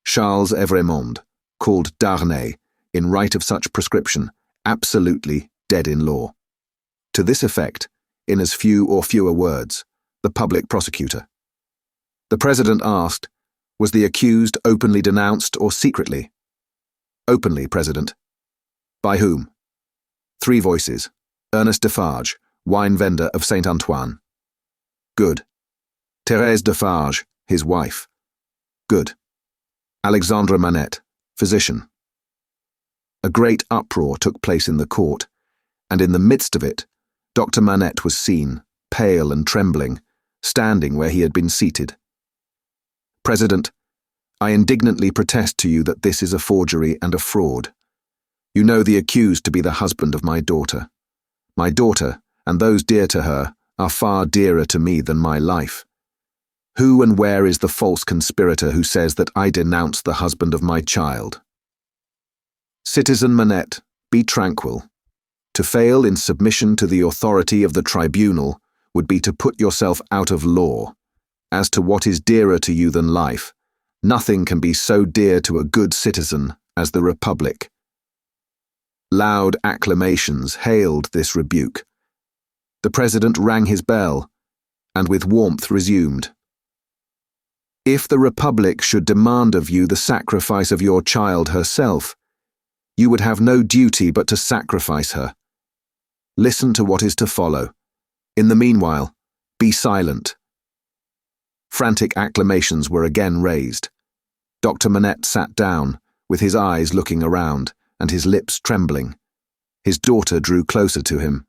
Charles Dickens, called Darnay, in right of such prescription, absolutely dead in law. To this effect, in as few or fewer words, the public prosecutor. The President asked, was the accused openly denounced or secretly? Openly, President. By whom? 3 voices. Ernest Defarge, wine vendor of Saint-Antoine. Good. Thérèse Defarge, his wife. Good. Alexandre Manette, physician. A great uproar took place in the court, and in the midst of it, Dr. Manette was seen, pale and trembling, standing where he had been seated. President, I indignantly protest to you that this is a forgery and a fraud. You know the accused to be the husband of my daughter. My daughter, and those dear to her, are far dearer to me than my life. Who and where is the false conspirator who says that I denounce the husband of my child? Citizen Manette, be tranquil. To fail in submission to the authority of the tribunal would be to put yourself out of law. As to what is dearer to you than life, nothing can be so dear to a good citizen as the Republic. Loud acclamations hailed this rebuke, The president rang his bell, and with warmth resumed. If the Republic should demand of you the sacrifice of your child herself, you would have no duty but to sacrifice her. Listen to what is to follow. In the meanwhile, be silent. Frantic acclamations were again raised. Dr. Manette sat down, with his eyes looking around, and his lips trembling. His daughter drew closer to him.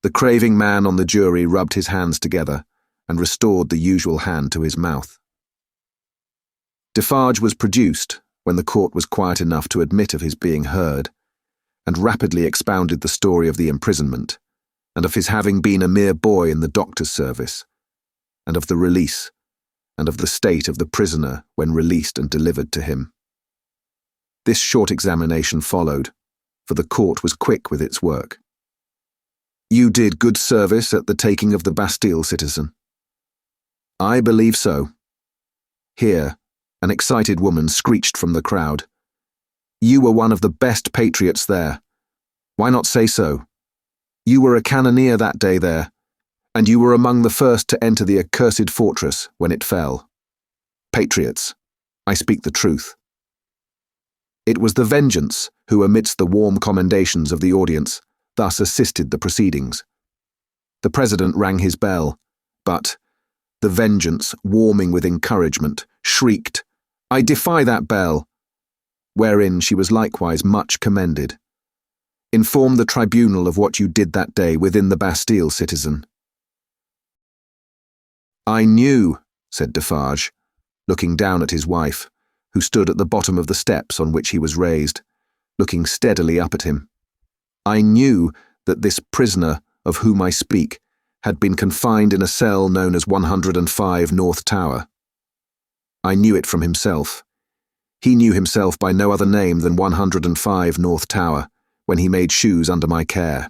The craving man on the jury rubbed his hands together and restored the usual hand to his mouth. Defarge was produced when the court was quiet enough to admit of his being heard, and rapidly expounded the story of the imprisonment, and of his having been a mere boy in the doctor's service, and of the release, and of the state of the prisoner when released and delivered to him. This short examination followed, for the court was quick with its work. You did good service at the taking of the Bastille, citizen. I believe so. Here, an excited woman screeched from the crowd. You were one of the best patriots there. Why not say so? You were a cannoneer that day there, and you were among the first to enter the accursed fortress when it fell. Patriots, I speak the truth. It was the Vengeance who, amidst the warm commendations of the audience, thus assisted the proceedings. The president rang his bell, but the Vengeance, warming with encouragement, shrieked, I defy that bell, wherein she was likewise much commended. Inform the tribunal of what you did that day within the Bastille, citizen. I knew, said Defarge, looking down at his wife, who stood at the bottom of the steps on which he was raised, looking steadily up at him. I knew that this prisoner of whom I speak had been confined in a cell known as 105 North Tower. I knew it from himself. He knew himself by no other name than 105 North Tower when he made shoes under my care.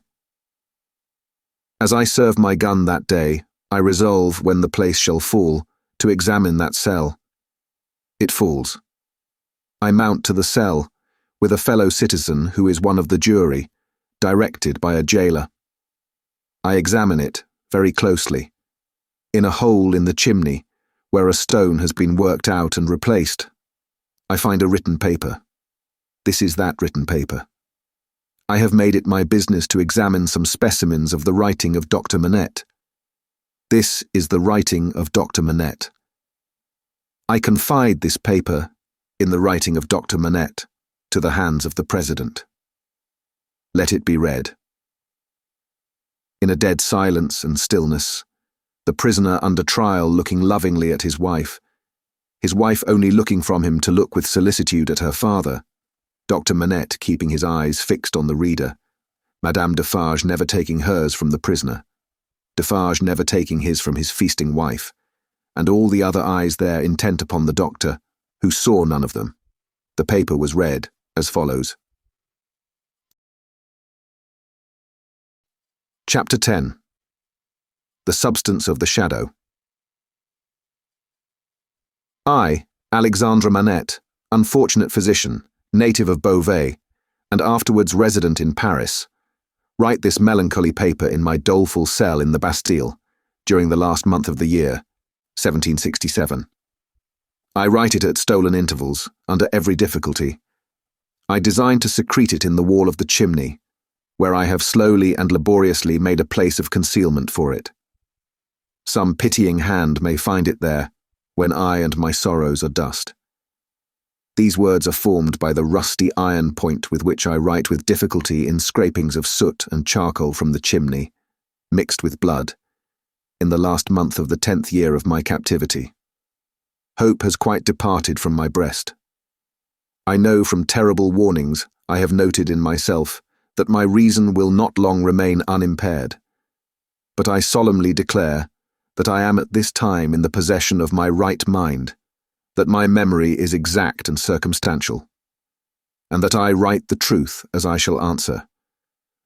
As I serve my gun that day, I resolve, when the place shall fall, to examine that cell. It falls. I mount to the cell, with a fellow citizen who is one of the jury, directed by a jailer. I examine it very closely. In a hole in the chimney, where a stone has been worked out and replaced, I find a written paper. This is that written paper. I have made it my business to examine some specimens of the writing of Dr. Manette. This is the writing of Dr. Manette. I confide this paper, in the writing of Dr. Manette, to the hands of the president. Let it be read. In a dead silence and stillness, the prisoner under trial looking lovingly at his wife only looking from him to look with solicitude at her father, Dr. Manette keeping his eyes fixed on the reader, Madame Defarge never taking hers from the prisoner, Defarge never taking his from his feasting wife, and all the other eyes there intent upon the doctor, who saw none of them. The paper was read as follows. Chapter 10. The Substance of the Shadow. I, Alexandre Manette, unfortunate physician, native of Beauvais, and afterwards resident in Paris, write this melancholy paper in my doleful cell in the Bastille, during the last month of the year, 1767. I write it at stolen intervals, under every difficulty. I design to secrete it in the wall of the chimney, where I have slowly and laboriously made a place of concealment for it. Some pitying hand may find it there, when I and my sorrows are dust. These words are formed by the rusty iron point with which I write with difficulty in scrapings of soot and charcoal from the chimney, mixed with blood, in the last month of the 10th year of my captivity. Hope has quite departed from my breast. I know from terrible warnings I have noted in myself that my reason will not long remain unimpaired, but I solemnly declare that I am at this time in the possession of my right mind, that my memory is exact and circumstantial, and that I write the truth as I shall answer.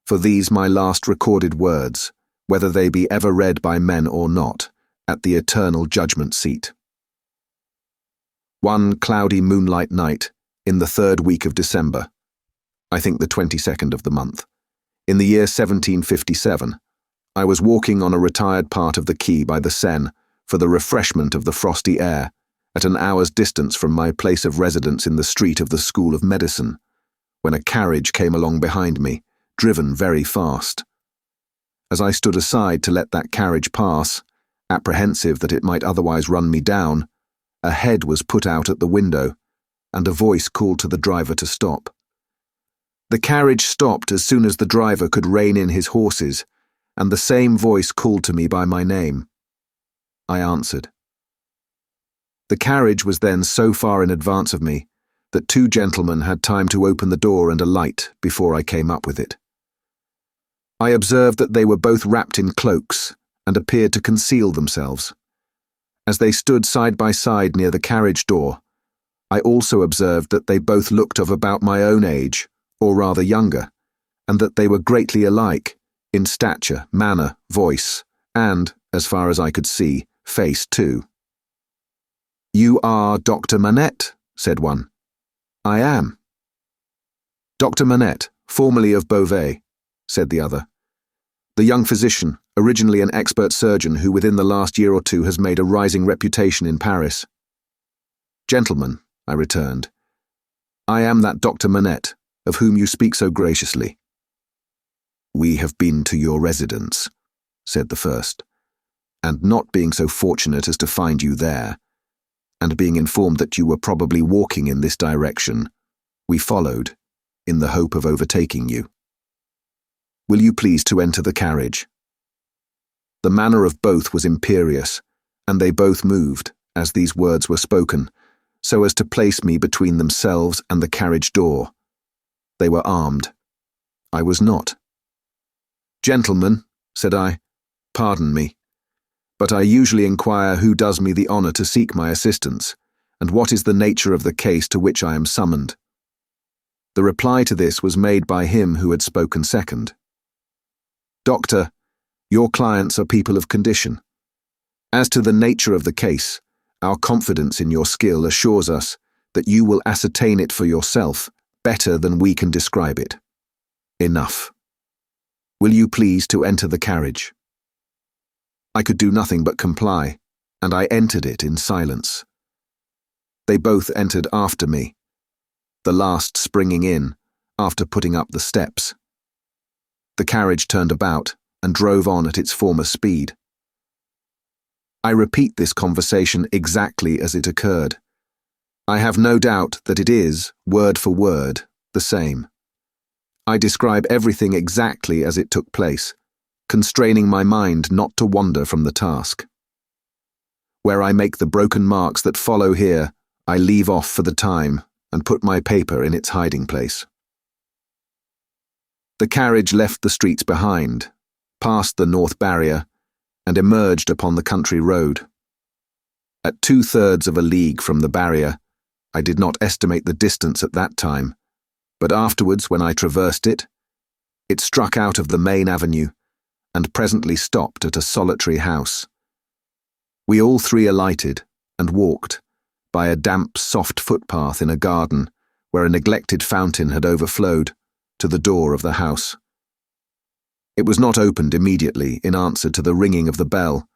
For these my last recorded words, whether they be ever read by men or not, at the eternal judgment seat. One cloudy moonlight night, in the 3rd week of December, I think the 22nd of the month, in the year 1757, I was walking on a retired part of the quay by the Seine for the refreshment of the frosty air, at an hour's distance from my place of residence in the street of the School of Medicine, when a carriage came along behind me, driven very fast. As I stood aside to let that carriage pass, apprehensive that it might otherwise run me down, a head was put out at the window, and a voice called to the driver to stop. The carriage stopped as soon as the driver could rein in his horses, and the same voice called to me by my name. I answered. The carriage was then so far in advance of me that two gentlemen had time to open the door and alight before I came up with it. I observed that they were both wrapped in cloaks and appeared to conceal themselves. As they stood side by side near the carriage door, I also observed that they both looked of about my own age, or rather younger, and that they were greatly alike in stature, manner, voice, and, as far as I could see, face too. "You are Dr. Manette," said one. "I am." "Dr. Manette, formerly of Beauvais," said the other. "The young physician, originally an expert surgeon who within the last year or two has made a rising reputation in Paris." "Gentlemen," I returned, "I am that Dr. Manette, of whom you speak so graciously." "We have been to your residence," said the first, "and not being so fortunate as to find you there, and being informed that you were probably walking in this direction, we followed, in the hope of overtaking you. Will you please to enter the carriage?" The manner of both was imperious, and they both moved, as these words were spoken, so as to place me between themselves and the carriage door. They were armed. I was not. "Gentlemen," said I, "pardon me, but I usually inquire who does me the honour to seek my assistance, and what is the nature of the case to which I am summoned." The reply to this was made by him who had spoken second. "Doctor, your clients are people of condition. As to the nature of the case, our confidence in your skill assures us that you will ascertain it for yourself better than we can describe it. Enough. Will you please to enter the carriage?" I could do nothing but comply, and I entered it in silence. They both entered after me, the last springing in, after putting up the steps. The carriage turned about and drove on at its former speed. I repeat this conversation exactly as it occurred. I have no doubt that it is, word for word, the same. I describe everything exactly as it took place, constraining my mind not to wander from the task. Where I make the broken marks that follow here, I leave off for the time and put my paper in its hiding place. The carriage left the streets behind, passed the North Barrier, and emerged upon the country road. At 2/3 of a league from the barrier, I did not estimate the distance at that time, but afterwards when I traversed it, it struck out of the main avenue and presently stopped at a solitary house. We all three alighted and walked, by a damp, soft footpath in a garden where a neglected fountain had overflowed, to the door of the house. It was not opened immediately in answer to the ringing of the bell,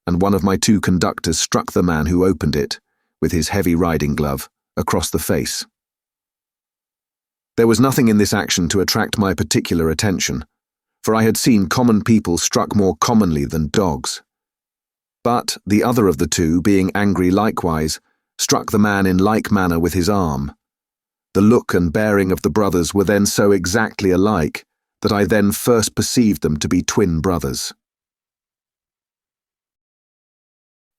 and one of my two conductors struck the man who opened it, with his heavy riding glove, across the face. There was nothing in this action to attract my particular attention, for I had seen common people struck more commonly than dogs. But the other of the two, being angry likewise, struck the man in like manner with his arm. The look and bearing of the brothers were then so exactly alike that I then first perceived them to be twin brothers.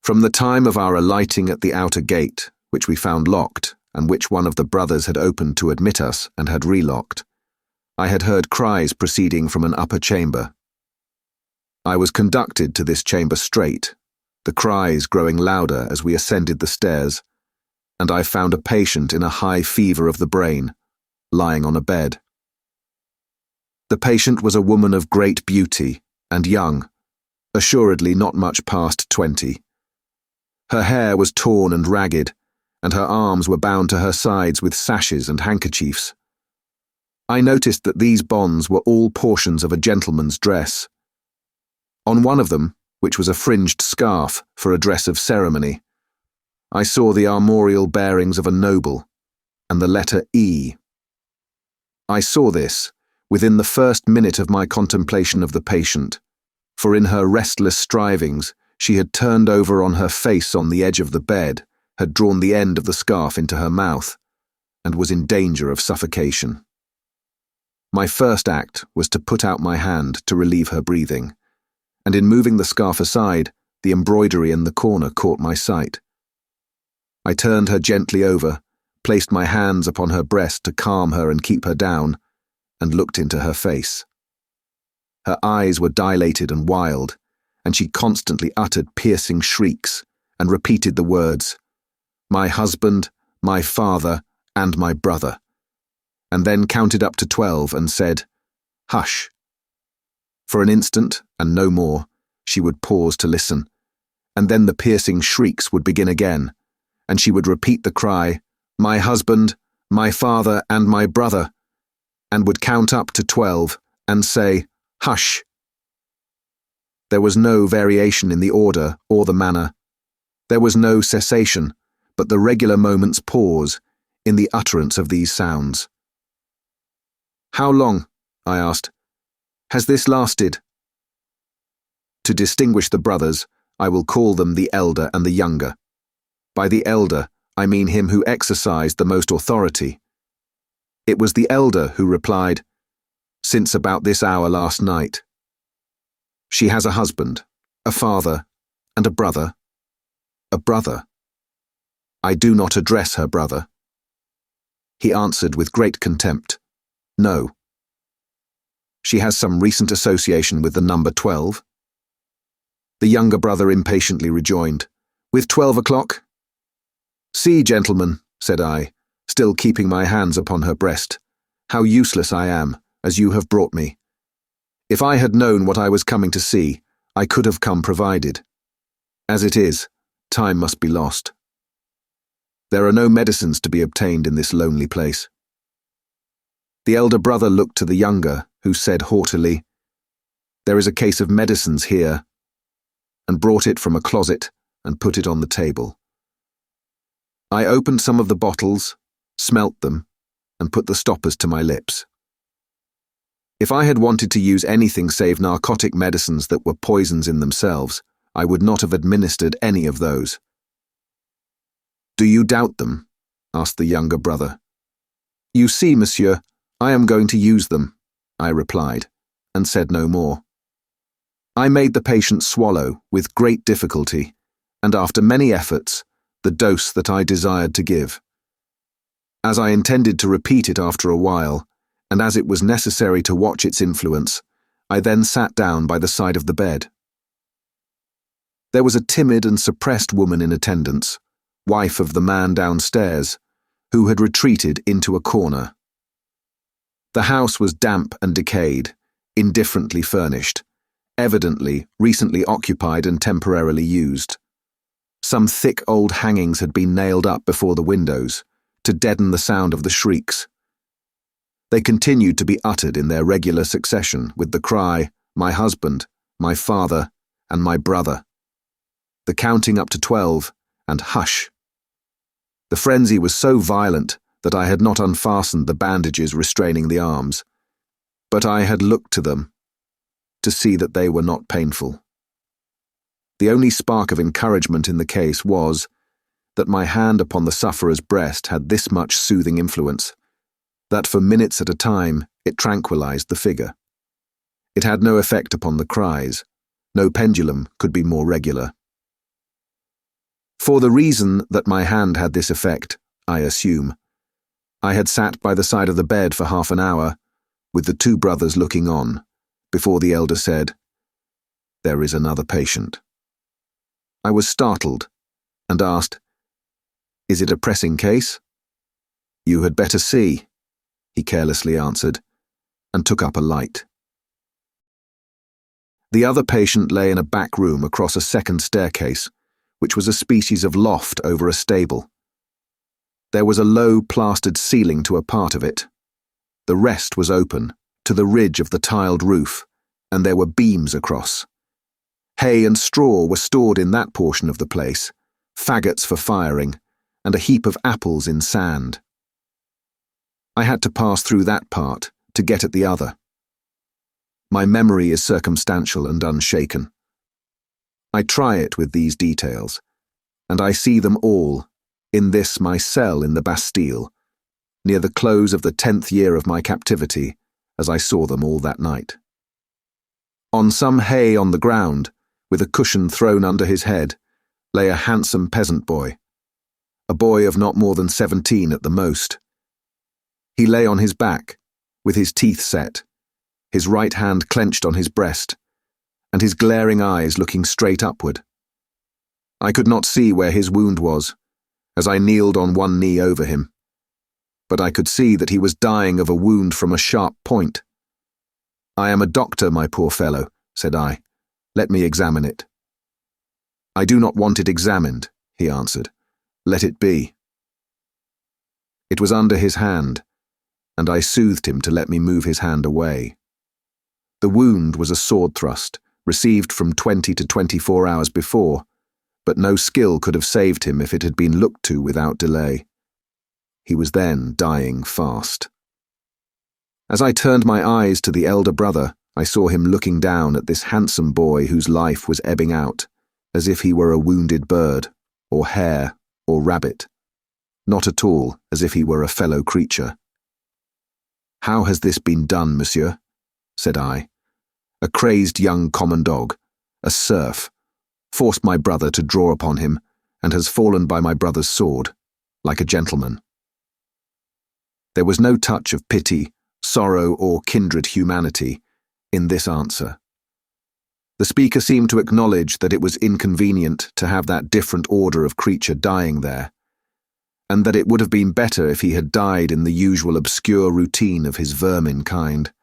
From the time of our alighting at the outer gate, which we found locked, and which one of the brothers had opened to admit us and had relocked, I had heard cries proceeding from an upper chamber. I was conducted to this chamber straight, the cries growing louder as we ascended the stairs, and I found a patient in a high fever of the brain, lying on a bed. The patient was a woman of great beauty and young, assuredly not much past 20. Her hair was torn and ragged, and her arms were bound to her sides with sashes and handkerchiefs. I noticed that these bonds were all portions of a gentleman's dress. On one of them, which was a fringed scarf for a dress of ceremony, I saw the armorial bearings of a noble, and the letter E. I saw this within the first minute of my contemplation of the patient, for in her restless strivings she had turned over on her face on the edge of the bed, had drawn the end of the scarf into her mouth, and was in danger of suffocation. My first act was to put out my hand to relieve her breathing, and in moving the scarf aside, the embroidery in the corner caught my sight. I turned her gently over, placed my hands upon her breast to calm her and keep her down, and looked into her face. Her eyes were dilated and wild, and she constantly uttered piercing shrieks and repeated the words, "My husband, my father, and my brother," and then counted up to 12 and said, "Hush." For an instant, and no more, she would pause to listen, and then the piercing shrieks would begin again, and she would repeat the cry, "My husband, my father, and my brother," and would count up to 12 and say, "Hush." There was no variation in the order or the manner. There was no cessation, but the regular moment's pause in the utterance of these sounds. "How long," I asked, "has this lasted?" To distinguish the brothers, I will call them the elder and the younger. By the elder, I mean him who exercised the most authority. It was the elder who replied, "Since about this hour last night." She has a husband, a father, and a brother. A brother. I do not address her brother. He answered with great contempt, "No." She has some recent association with the number 12? The younger brother impatiently rejoined, "With 12 o'clock? "See, gentlemen," said I, still keeping my hands upon her breast, "how useless I am, as you have brought me. If I had known what I was coming to see, I could have come provided. As it is, time must be lost. There are no medicines to be obtained in this lonely place." The elder brother looked to the younger, who said haughtily, "There is a case of medicines here," and brought it from a closet and put it on the table. I opened some of the bottles, smelt them, and put the stoppers to my lips. If I had wanted to use anything save narcotic medicines that were poisons in themselves, I would not have administered any of those. "Do you doubt them?" asked the younger brother. "You see, monsieur, I am going to use them," I replied, and said no more. I made the patient swallow, with great difficulty, and after many efforts, the dose that I desired to give. As I intended to repeat it after a while, and as it was necessary to watch its influence, I then sat down by the side of the bed. There was a timid and suppressed woman in attendance, wife of the man downstairs, who had retreated into a corner. The house was damp and decayed, indifferently furnished, evidently recently occupied and temporarily used. Some thick old hangings had been nailed up before the windows, to deaden the sound of the shrieks. They continued to be uttered in their regular succession with the cry, "My husband, my father, and my brother," the counting up to 12, and "Hush." The frenzy was so violent that I had not unfastened the bandages restraining the arms, but I had looked to them to see that they were not painful. The only spark of encouragement in the case was that my hand upon the sufferer's breast had this much soothing influence, that for minutes at a time it tranquilized the figure. It had no effect upon the cries. No pendulum could be more regular. For the reason that my hand had this effect, I assume, I had sat by the side of the bed for half an hour, with the two brothers looking on, before the elder said, "There is another patient." I was startled, and asked, "Is it a pressing case?" "You had better see," he carelessly answered, and took up a light. The other patient lay in a back room across a second staircase, which was a species of loft over a stable. There was a low plastered ceiling to a part of it. The rest was open, to the ridge of the tiled roof, and there were beams across. Hay and straw were stored in that portion of the place, faggots for firing, and a heap of apples in sand. I had to pass through that part to get at the other. My memory is circumstantial and unshaken. I try it with these details, and I see them all in this my cell in the Bastille, near the close of the 10th year of my captivity, as I saw them all that night. On some hay on the ground, with a cushion thrown under his head, lay a handsome peasant boy, a boy of not more than 17 at the most. He lay on his back, with his teeth set, his right hand clenched on his breast, and his glaring eyes looking straight upward. I could not see where his wound was, as I kneeled on one knee over him, but I could see that he was dying of a wound from a sharp point. "I am a doctor, my poor fellow," said I. "Let me examine it." "I do not want it examined," he answered. "Let it be." It was under his hand, and I soothed him to let me move his hand away. The wound was a sword thrust, received from 20 to 24 hours before, but no skill could have saved him if it had been looked to without delay. He was then dying fast. As I turned my eyes to the elder brother, I saw him looking down at this handsome boy whose life was ebbing out, as if he were a wounded bird, or hare, or rabbit, not at all as if he were a fellow creature. "How has this been done, monsieur?" said I. "A crazed young common dog, a serf, forced my brother to draw upon him, and has fallen by my brother's sword, like a gentleman." There was no touch of pity, sorrow, or kindred humanity in this answer. The speaker seemed to acknowledge that it was inconvenient to have that different order of creature dying there, and that it would have been better if he had died in the usual obscure routine of his vermin kind.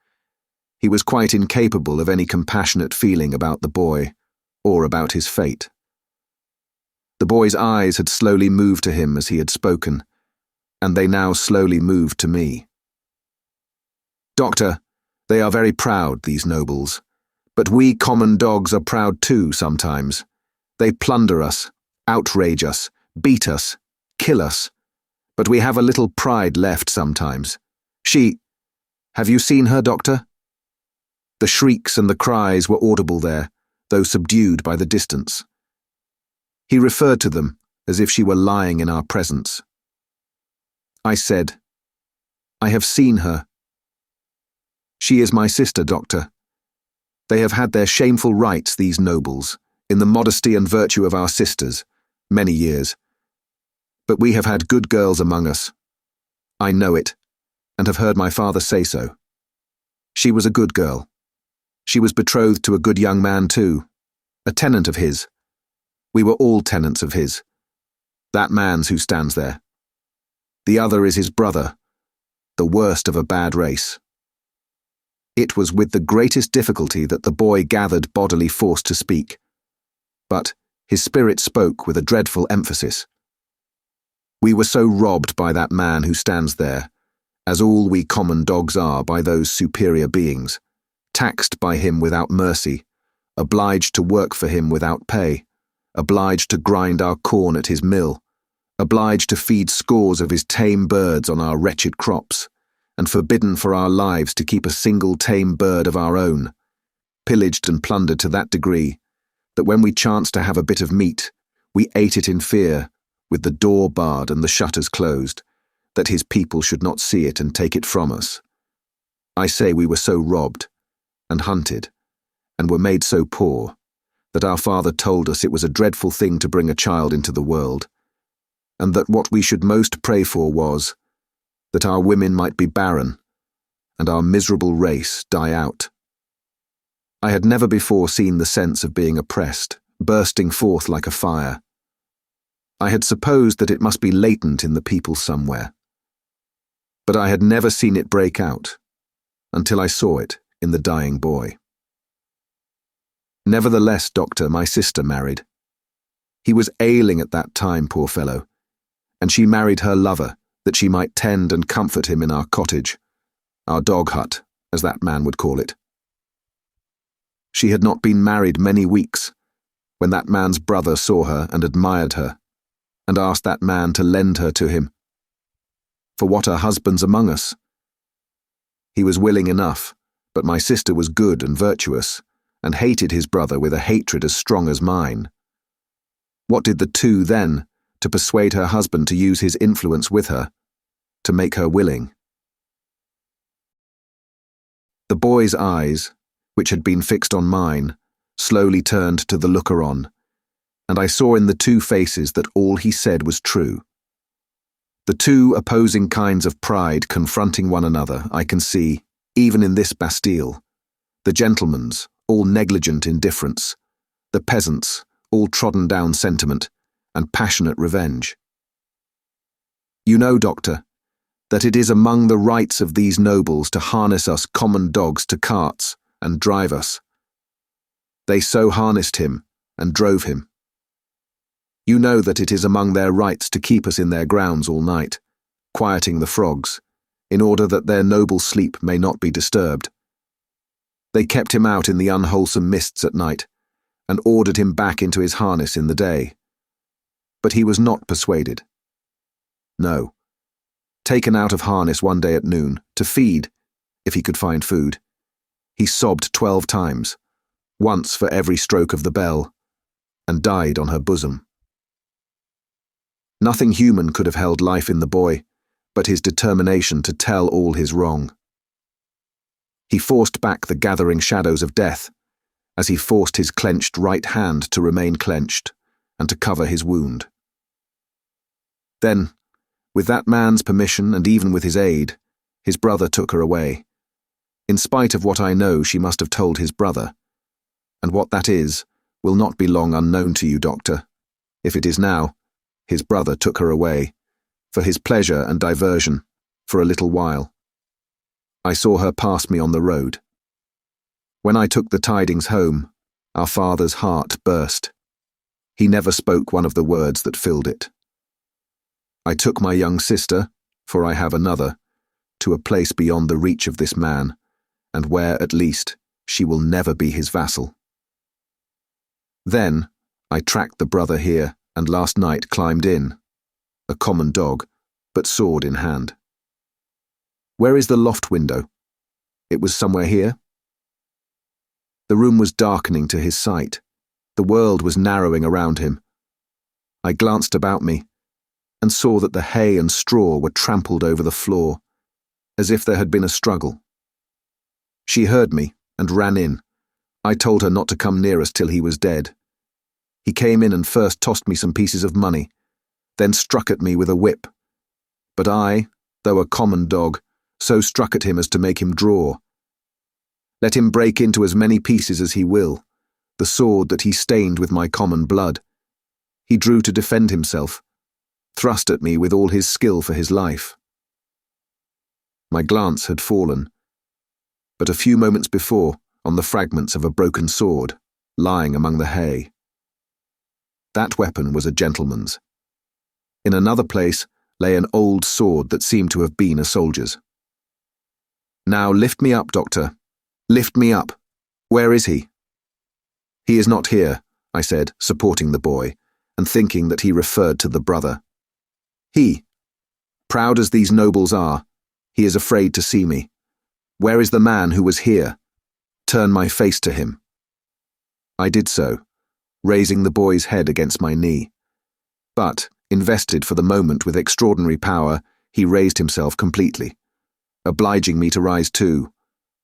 He was quite incapable of any compassionate feeling about the boy, or about his fate. The boy's eyes had slowly moved to him as he had spoken, and they now slowly moved to me. "Doctor, they are very proud, these nobles, but we common dogs are proud too sometimes. They plunder us, outrage us, beat us, kill us, but we have a little pride left sometimes. Have you seen her, doctor?" The shrieks and the cries were audible there, though subdued by the distance. He referred to them as if she were lying in our presence. I said, "I have seen her. She is my sister, doctor. They have had their shameful rights, these nobles, in the modesty and virtue of our sisters, many years. But we have had good girls among us. I know it, and have heard my father say so. She was a good girl. She was betrothed to a good young man too, a tenant of his. We were all tenants of his. That man's who stands there. The other is his brother, the worst of a bad race." It was with the greatest difficulty that the boy gathered bodily force to speak, but his spirit spoke with a dreadful emphasis. "We were so robbed by that man who stands there, as all we common dogs are by those superior beings, taxed by him without mercy, obliged to work for him without pay, obliged to grind our corn at his mill, obliged to feed scores of his tame birds on our wretched crops, and forbidden for our lives to keep a single tame bird of our own, pillaged and plundered to that degree that when we chanced to have a bit of meat, we ate it in fear, with the door barred and the shutters closed, that his people should not see it and take it from us. I say we were so robbed, and hunted, and were made so poor, that our father told us it was a dreadful thing to bring a child into the world, and that what we should most pray for was, that our women might be barren, and our miserable race die out. I had never before seen the sense of being oppressed, bursting forth like a fire. I had supposed that it must be latent in the people somewhere, but I had never seen it break out, until I saw it in the dying boy. Nevertheless, doctor, my sister married. He was ailing at that time, poor fellow, and she married her lover, that she might tend and comfort him in our cottage, our dog hut, as that man would call it. She had not been married many weeks, when that man's brother saw her and admired her, and asked that man to lend her to him. For what are husbands among us? He was willing enough, but my sister was good and virtuous, and hated his brother with a hatred as strong as mine. What did the two then, to persuade her husband to use his influence with her, to make her willing? The boy's eyes, which had been fixed on mine, slowly turned to the looker-on, and I saw in the two faces that all he said was true. The two opposing kinds of pride confronting one another I can see, even in this Bastille, the gentleman's, all negligent indifference, the peasant's, all trodden-down sentiment, and passionate revenge. You know, Doctor, that it is among the rights of these nobles to harness us common dogs to carts and drive us. They so harnessed him and drove him. You know that it is among their rights to keep us in their grounds all night, quieting the frogs, in order that their noble sleep may not be disturbed. They kept him out in the unwholesome mists at night, and ordered him back into his harness in the day. But he was not persuaded. No. Taken out of harness one day at noon, to feed, if he could find food, he sobbed 12 times, once for every stroke of the bell, and died on her bosom. Nothing human could have held life in the boy, but his determination to tell all his wrong. He forced back the gathering shadows of death, as he forced his clenched right hand to remain clenched, and to cover his wound. Then, with that man's permission and even with his aid, his brother took her away. In spite of what I know, she must have told his brother. And what that is, will not be long unknown to you, Doctor. If it is now, his brother took her away, for his pleasure and diversion, for a little while. I saw her pass me on the road. When I took the tidings home, our father's heart burst. He never spoke one of the words that filled it. I took my young sister, for I have another, to a place beyond the reach of this man, and where, at least, she will never be his vassal. Then, I tracked the brother here, and last night climbed in, a common dog, but sword in hand. Where is the loft window? It was somewhere here? The room was darkening to his sight. The world was narrowing around him. I glanced about me, and saw that the hay and straw were trampled over the floor, as if there had been a struggle. She heard me, and ran in. I told her not to come near us till he was dead. He came in and first tossed me some pieces of money, then struck at me with a whip. But I, though a common dog, so struck at him as to make him draw. Let him break into as many pieces as he will, the sword that he stained with my common blood. He drew to defend himself, thrust at me with all his skill for his life. My glance had fallen, but a few moments before, on the fragments of a broken sword, lying among the hay. That weapon was a gentleman's. In another place lay an old sword that seemed to have been a soldier's. Now lift me up, Doctor. Lift me up. Where is he? He is not here, I said, supporting the boy, and thinking that he referred to the brother. He, proud as these nobles are, he is afraid to see me. Where is the man who was here? Turn my face to him. I did so, raising the boy's head against my knee. But, invested for the moment with extraordinary power, he raised himself completely, obliging me to rise too,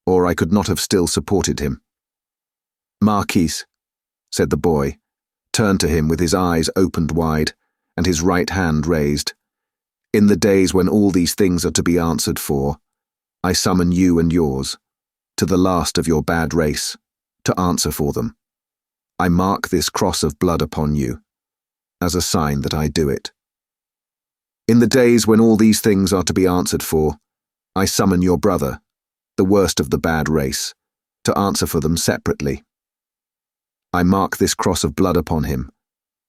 or I could not have still supported him. Marquis, said the boy, turned to him with his eyes opened wide, and his right hand raised. In the days when all these things are to be answered for, I summon you and yours, to the last of your bad race, to answer for them. I mark this cross of blood upon you, as a sign that I do it. In the days when all these things are to be answered for, I summon your brother, the worst of the bad race, to answer for them separately. I mark this cross of blood upon him,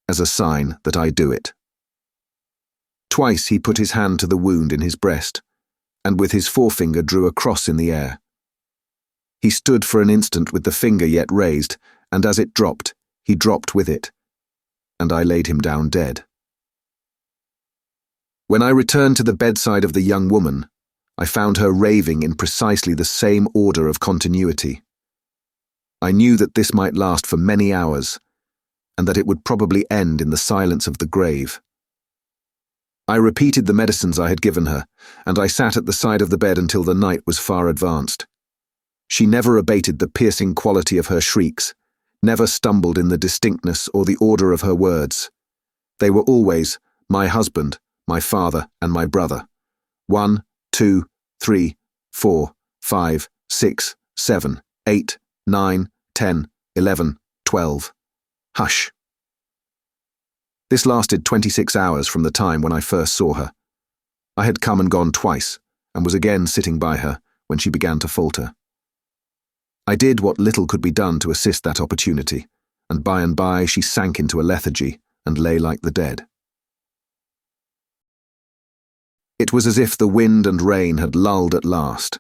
as a sign that I do it. Twice he put his hand to the wound in his breast, and with his forefinger drew a cross in the air. He stood for an instant with the finger yet raised, and as it dropped, he dropped with it, and I laid him down dead. When I returned to the bedside of the young woman, I found her raving in precisely the same order of continuity. I knew that this might last for many hours, and that it would probably end in the silence of the grave. I repeated the medicines I had given her, and I sat at the side of the bed until the night was far advanced. She never abated the piercing quality of her shrieks, never stumbled in the distinctness or the order of her words. They were always, my husband, my father, and my brother. 1, 2, 3, 4, 5, 6, 7, 8, 9, 10, 11, 12. Hush. This lasted 26 hours from the time when I first saw her. I had come and gone twice, and was again sitting by her when she began to falter. I did what little could be done to assist that opportunity, and by she sank into a lethargy and lay like the dead. It was as if the wind and rain had lulled at last,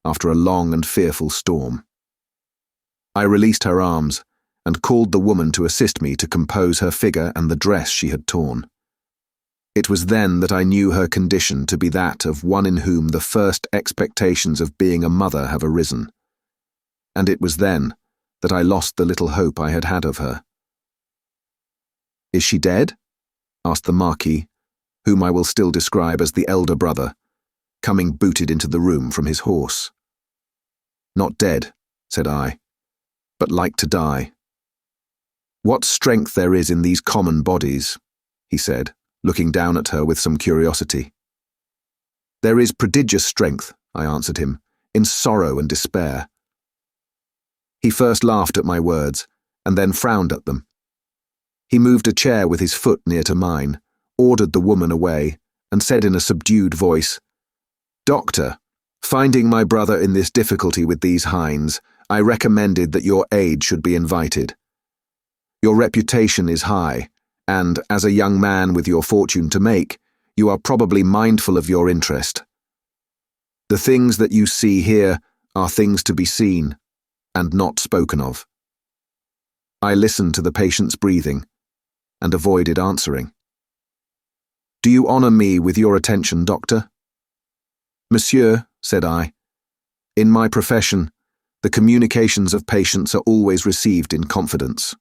after a long and fearful storm. I released her arms, and called the woman to assist me to compose her figure and the dress she had torn. It was then that I knew her condition to be that of one in whom the first expectations of being a mother have arisen, and it was then that I lost the little hope I had had of her. "Is she dead?" asked the Marquis, whom I will still describe as the elder brother, coming booted into the room from his horse. "Not dead," said I, "but like to die." "What strength there is in these common bodies," he said, looking down at her with some curiosity. "There is prodigious strength," I answered him, "in sorrow and despair." He first laughed at my words, and then frowned at them. He moved a chair with his foot near to mine, ordered the woman away, and said in a subdued voice, "Doctor, finding my brother in this difficulty with these hinds, I recommended that your aid should be invited. Your reputation is high, and, as a young man with your fortune to make, you are probably mindful of your interest. The things that you see here are things to be seen, and not spoken of." I listened to the patient's breathing, and avoided answering. "Do you honour me with your attention, doctor?" "Monsieur," said I, "in my profession, the communications of patients are always received in confidence."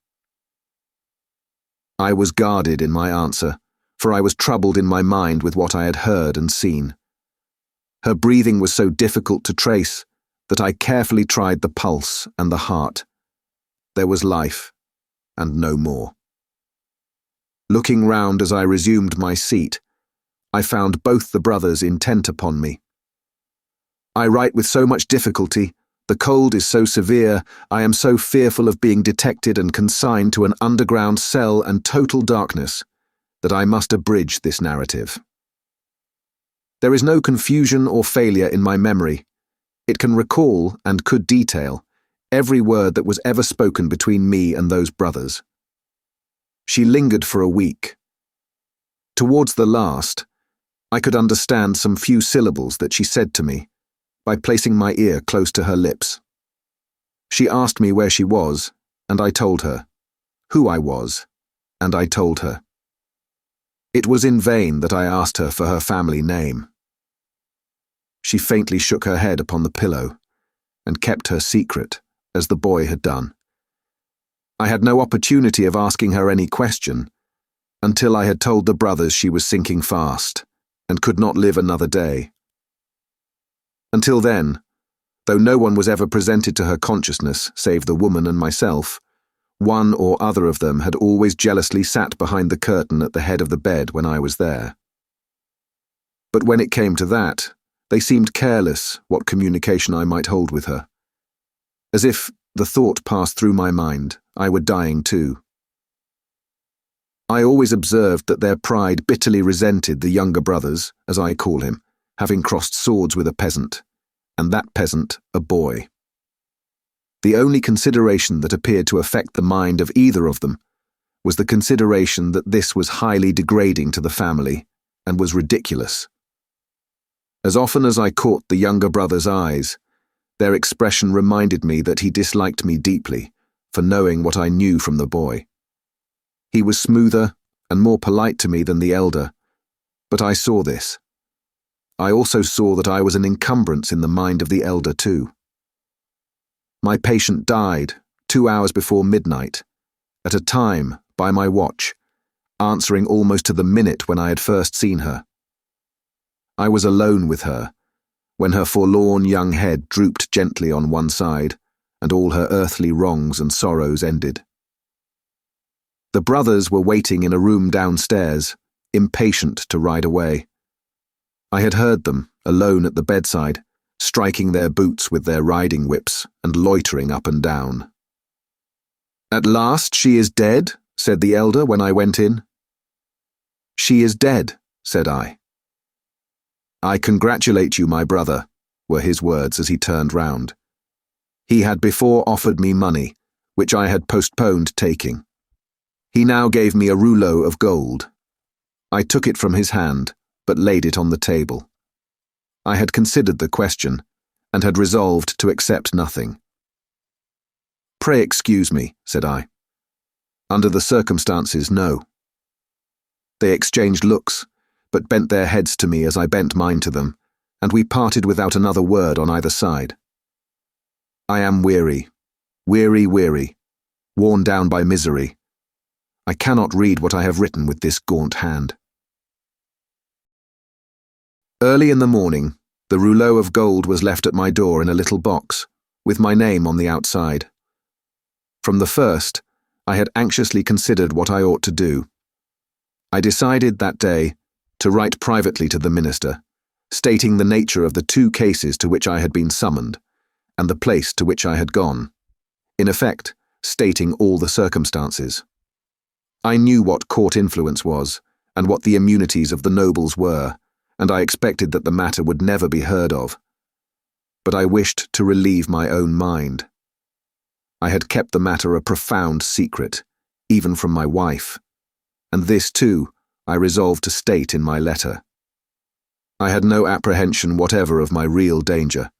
I was guarded in my answer, for I was troubled in my mind with what I had heard and seen. Her breathing was so difficult to trace that I carefully tried the pulse and the heart. There was life, and no more. Looking round as I resumed my seat, I found both the brothers intent upon me. "I write with so much difficulty, the cold is so severe, I am so fearful of being detected and consigned to an underground cell and total darkness, that I must abridge this narrative. There is no confusion or failure in my memory. It can recall, and could detail, every word that was ever spoken between me and those brothers. She lingered for a week. Towards the last, I could understand some few syllables that she said to me, by placing my ear close to her lips. She asked me where she was, and I told her. Who I was, and I told her. It was in vain that I asked her for her family name. She faintly shook her head upon the pillow, and kept her secret, as the boy had done. I had no opportunity of asking her any question, until I had told the brothers she was sinking fast, and could not live another day. Until then, though no one was ever presented to her consciousness save the woman and myself, one or other of them had always jealously sat behind the curtain at the head of the bed when I was there. But when it came to that, they seemed careless what communication I might hold with her. As if the thought passed through my mind, I were dying too. I always observed that their pride bitterly resented the younger brothers, as I call him, having crossed swords with a peasant, and that peasant a boy. The only consideration that appeared to affect the mind of either of them was the consideration that this was highly degrading to the family, and was ridiculous. As often as I caught the younger brother's eyes, their expression reminded me that he disliked me deeply, for knowing what I knew from the boy. He was smoother and more polite to me than the elder, but I saw this. I also saw that I was an encumbrance in the mind of the elder too. My patient died 2 hours before midnight, at a time, by my watch, answering almost to the minute when I had first seen her. I was alone with her, when her forlorn young head drooped gently on one side, and all her earthly wrongs and sorrows ended. The brothers were waiting in a room downstairs, impatient to ride away. I had heard them, alone at the bedside, striking their boots with their riding whips and loitering up and down. "At last she is dead?" said the elder when I went in. "She is dead," said I. "I congratulate you, my brother," were his words as he turned round. He had before offered me money, which I had postponed taking. He now gave me a rouleau of gold. I took it from his hand, but laid it on the table. I had considered the question, and had resolved to accept nothing. "Pray excuse me," said I. "Under the circumstances, no." They exchanged looks, but bent their heads to me as I bent mine to them, and we parted without another word on either side. I am weary, weary, worn down by misery. I cannot read what I have written with this gaunt hand. Early in the morning, the rouleau of gold was left at my door in a little box, with my name on the outside. From the first, I had anxiously considered what I ought to do. I decided that day to write privately to the minister, stating the nature of the 2 cases to which I had been summoned, and the place to which I had gone, in effect, stating all the circumstances. I knew what court influence was, and what the immunities of the nobles were, and I expected that the matter would never be heard of. But I wished to relieve my own mind. I had kept the matter a profound secret, even from my wife, and this, too, I resolved to state in my letter. I had no apprehension whatever of my real danger,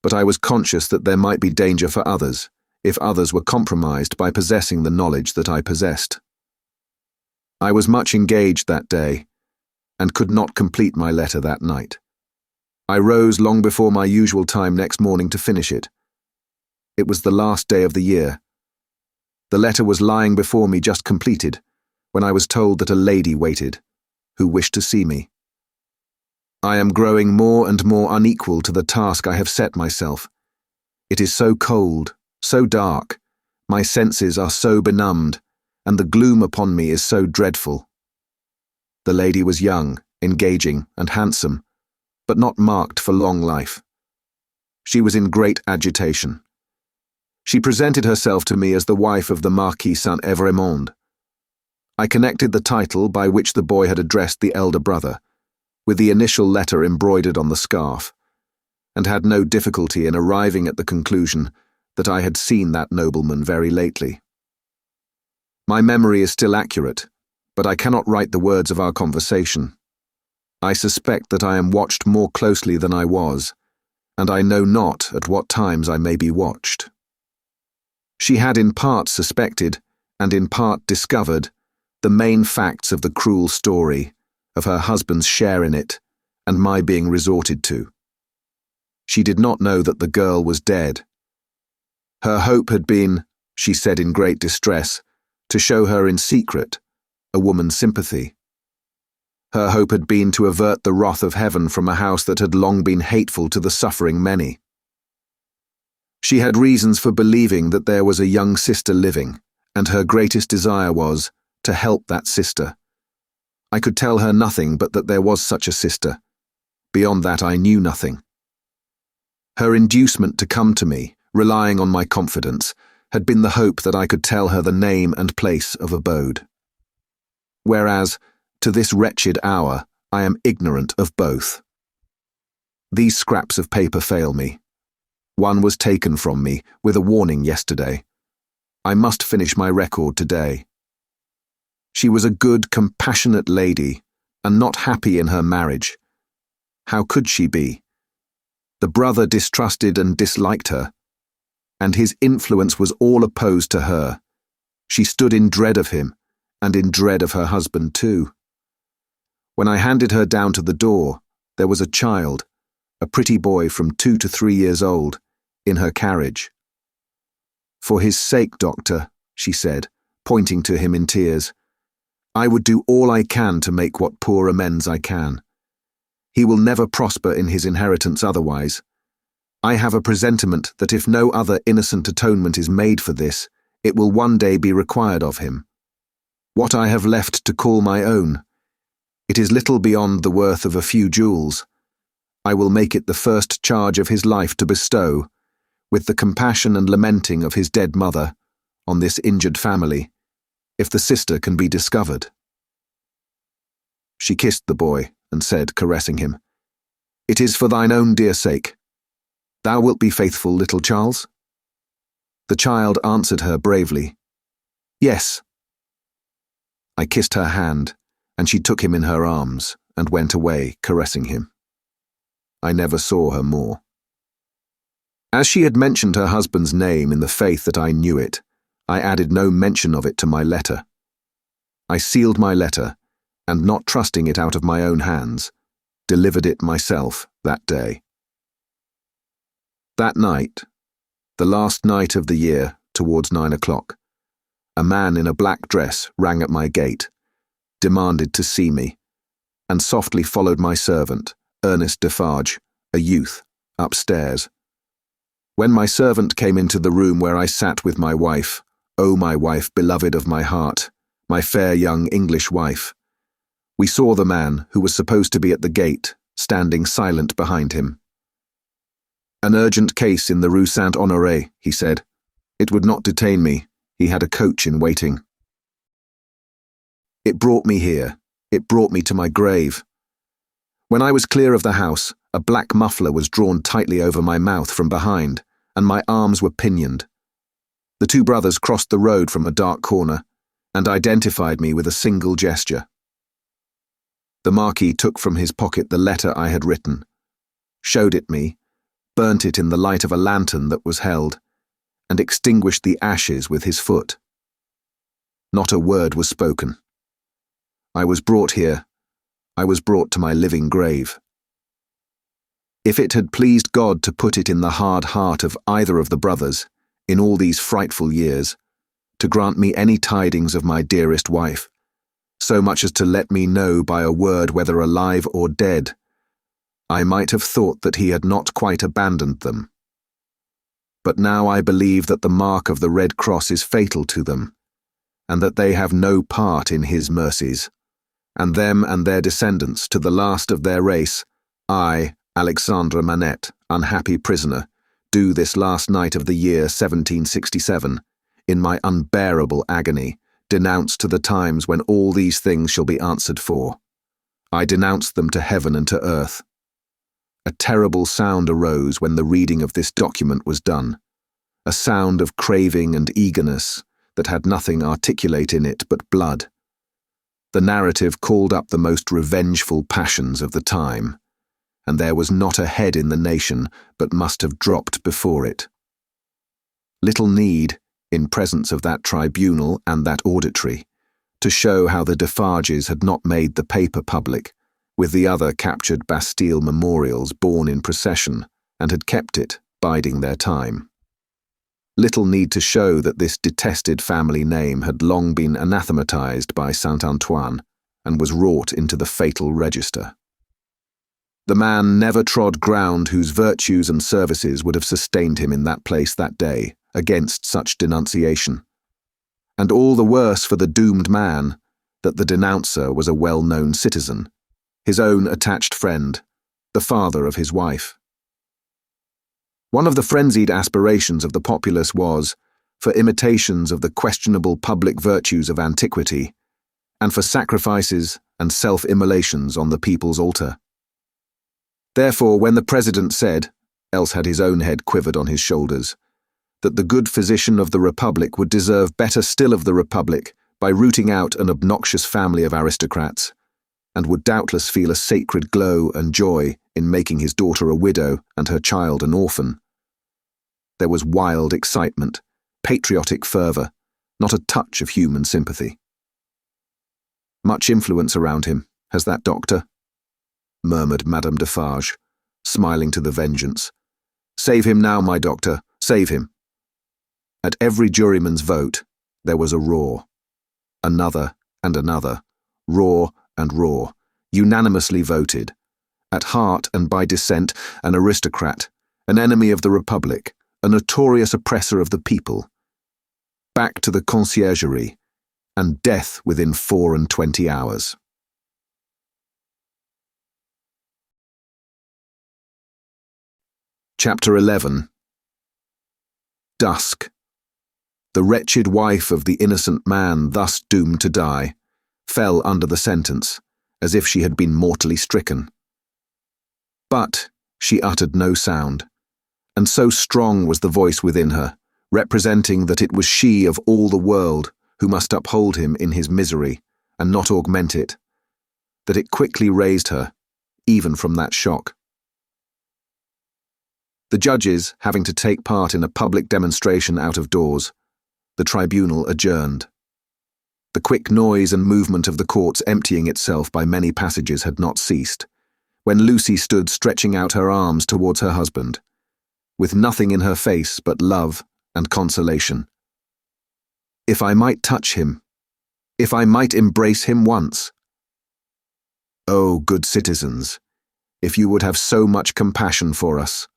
but I was conscious that there might be danger for others, if others were compromised by possessing the knowledge that I possessed. I was much engaged that day, and could not complete my letter that night. I rose long before my usual time next morning to finish it. It was the last day of the year. The letter was lying before me just completed, when I was told that a lady waited, who wished to see me. I am growing more and more unequal to the task I have set myself. It is so cold, so dark, my senses are so benumbed, and the gloom upon me is so dreadful. The lady was young, engaging, and handsome, but not marked for long life. She was in great agitation. She presented herself to me as the wife of the Marquis Saint-Evremond. I connected the title by which the boy had addressed the elder brother, with the initial letter embroidered on the scarf, and had no difficulty in arriving at the conclusion that I had seen that nobleman very lately. My memory is still accurate, but I cannot write the words of our conversation. I suspect that I am watched more closely than I was, and I know not at what times I may be watched. She had in part suspected, and in part discovered, the main facts of the cruel story, of her husband's share in it, and my being resorted to. She did not know that the girl was dead. Her hope had been, she said in great distress, to show her in secret a woman's sympathy. Her hope had been to avert the wrath of heaven from a house that had long been hateful to the suffering many. She had reasons for believing that there was a young sister living, and her greatest desire was to help that sister. I could tell her nothing but that there was such a sister. Beyond that I knew nothing. Her inducement to come to me, relying on my confidence, had been the hope that I could tell her the name and place of abode. Whereas, to this wretched hour, I am ignorant of both. These scraps of paper fail me. One was taken from me, with a warning yesterday. I must finish my record today. She was a good, compassionate lady, and not happy in her marriage. How could she be? The brother distrusted and disliked her. and his influence was all opposed to her. She stood in dread of him, and in dread of her husband too. When I handed her down to the door, there was a child, a pretty boy from 2 to 3 years old, in her carriage. "For his sake, doctor," she said, pointing to him in tears, "I would do all I can to make what poor amends I can. He will never prosper in his inheritance otherwise. I have a presentiment that if no other innocent atonement is made for this, it will one day be required of him. What I have left to call my own, it is little beyond the worth of a few jewels. I will make it the first charge of his life to bestow, with the compassion and lamenting of his dead mother, on this injured family, if the sister can be discovered." She kissed the boy and said, caressing him, "It is for thine own dear sake. Thou wilt be faithful, little Charles?" The child answered her bravely, "Yes." I kissed her hand, and she took him in her arms and went away, caressing him. I never saw her more. As she had mentioned her husband's name in the faith that I knew it, I added no mention of it to my letter. I sealed my letter, and not trusting it out of my own hands, delivered it myself that day. That night, the last night of the year, towards 9 o'clock, a man in a black dress rang at my gate, demanded to see me, and softly followed my servant, Ernest Defarge, a youth, upstairs. When my servant came into the room where I sat with my wife, oh, my wife, beloved of my heart, my fair young English wife, we saw the man, who was supposed to be at the gate, standing silent behind him. "An urgent case in the Rue Saint-Honoré," he said. "It would not detain me. He had a coach in waiting." It brought me here. It brought me to my grave. When I was clear of the house, a black muffler was drawn tightly over my mouth from behind, and my arms were pinioned. The two brothers crossed the road from a dark corner, and identified me with a single gesture. The Marquis took from his pocket the letter I had written, showed it me, burnt it in the light of a lantern that was held, and extinguished the ashes with his foot. Not a word was spoken. I was brought here. I was brought to my living grave. If it had pleased God to put it in the hard heart of either of the brothers, in all these frightful years, to grant me any tidings of my dearest wife, so much as to let me know by a word whether alive or dead, I might have thought that he had not quite abandoned them. But now I believe that the mark of the Red Cross is fatal to them, and that they have no part in his mercies, and them and their descendants, to the last of their race, I, Alexandre Manette, unhappy prisoner, do this last night of the year 1767, in my unbearable agony, denounce to the times when all these things shall be answered for. I denounce them to heaven and to earth. A terrible sound arose when the reading of this document was done, a sound of craving and eagerness that had nothing articulate in it but blood. The narrative called up the most revengeful passions of the time, and there was not a head in the nation but must have dropped before it. Little need, in presence of that tribunal and that auditory, to show how the Defarges had not made the paper public, with the other captured Bastille memorials borne in procession, and had kept it, biding their time. Little need to show that this detested family name had long been anathematized by Saint Antoine, and was wrought into the fatal register. The man never trod ground whose virtues and services would have sustained him in that place that day, against such denunciation. And all the worse for the doomed man, that the denouncer was a well-known citizen, his own attached friend, the father of his wife. One of the frenzied aspirations of the populace was, for imitations of the questionable public virtues of antiquity, and for sacrifices and self-immolations on the people's altar. Therefore, when the president said, else had his own head quivered on his shoulders, that the good physician of the Republic would deserve better still of the Republic by rooting out an obnoxious family of aristocrats, and would doubtless feel a sacred glow and joy in making his daughter a widow and her child an orphan, There was wild excitement, patriotic fervour, not a touch of human sympathy. "Much influence around him, has that doctor?" murmured Madame Defarge, smiling to the vengeance. "Save him now, my doctor, save him." At every juryman's vote, there was a roar. Another and another, roar and roar, unanimously voted. At heart and by descent, an aristocrat, an enemy of the Republic, a notorious oppressor of the people. Back to the conciergerie, and death within 24 hours. Chapter 11. Dusk. The wretched wife of the innocent man thus doomed to die fell under the sentence, as if she had been mortally stricken. But she uttered no sound, and so strong was the voice within her, representing that it was she of all the world who must uphold him in his misery and not augment it, that it quickly raised her, even from that shock. The judges having to take part in a public demonstration out of doors, the tribunal adjourned. The quick noise and movement of the courts emptying itself by many passages had not ceased, when Lucie stood stretching out her arms towards her husband, with nothing in her face but love and consolation. "If I might touch him, if I might embrace him once. Oh, good citizens, if you would have so much compassion for us."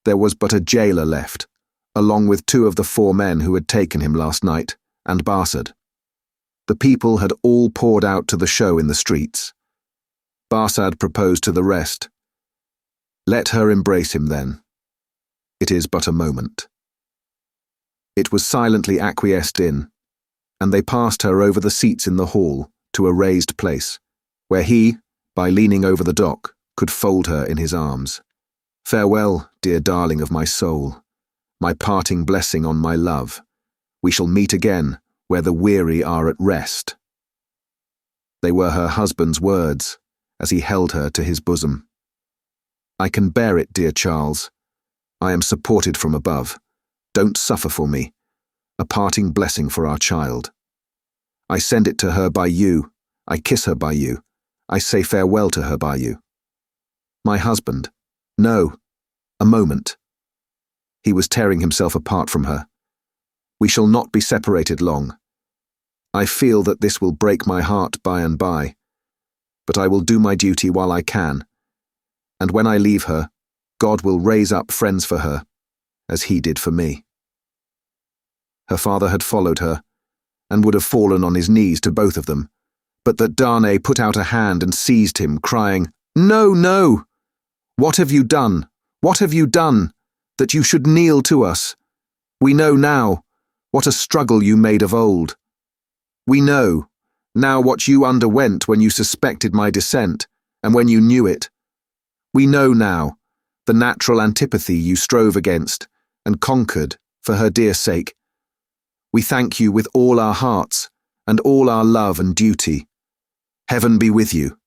There was but a jailer left, along with 2 of the 4 men who had taken him last night, and Barsad. The people had all poured out to the show in the streets. Barsad proposed to the rest, "Let her embrace him then. It is but a moment." It was silently acquiesced in, and they passed her over the seats in the hall to a raised place, where he, by leaning over the dock, could fold her in his arms. "Farewell, dear darling of my soul, my parting blessing on my love. We shall meet again where the weary are at rest." They were her husband's words, as he held her to his bosom. "I can bear it, dear Charles. I am supported from above. Don't suffer for me. A parting blessing for our child. I send it to her by you. I kiss her by you. I say farewell to her by you. My husband. No, a moment." He was tearing himself apart from her. "We shall not be separated long. I feel that this will break my heart by and by, but I will do my duty while I can, and when I leave her, God will raise up friends for her, as he did for me." Her father had followed her, and would have fallen on his knees to both of them, but that Darnay put out a hand and seized him, crying, "No, no! What have you done? What have you done, that you should kneel to us? We know now what a struggle you made of old. We know now what you underwent when you suspected my descent, and when you knew it. We know now the natural antipathy you strove against, and conquered for her dear sake. We thank you with all our hearts, and all our love and duty. Heaven be with you."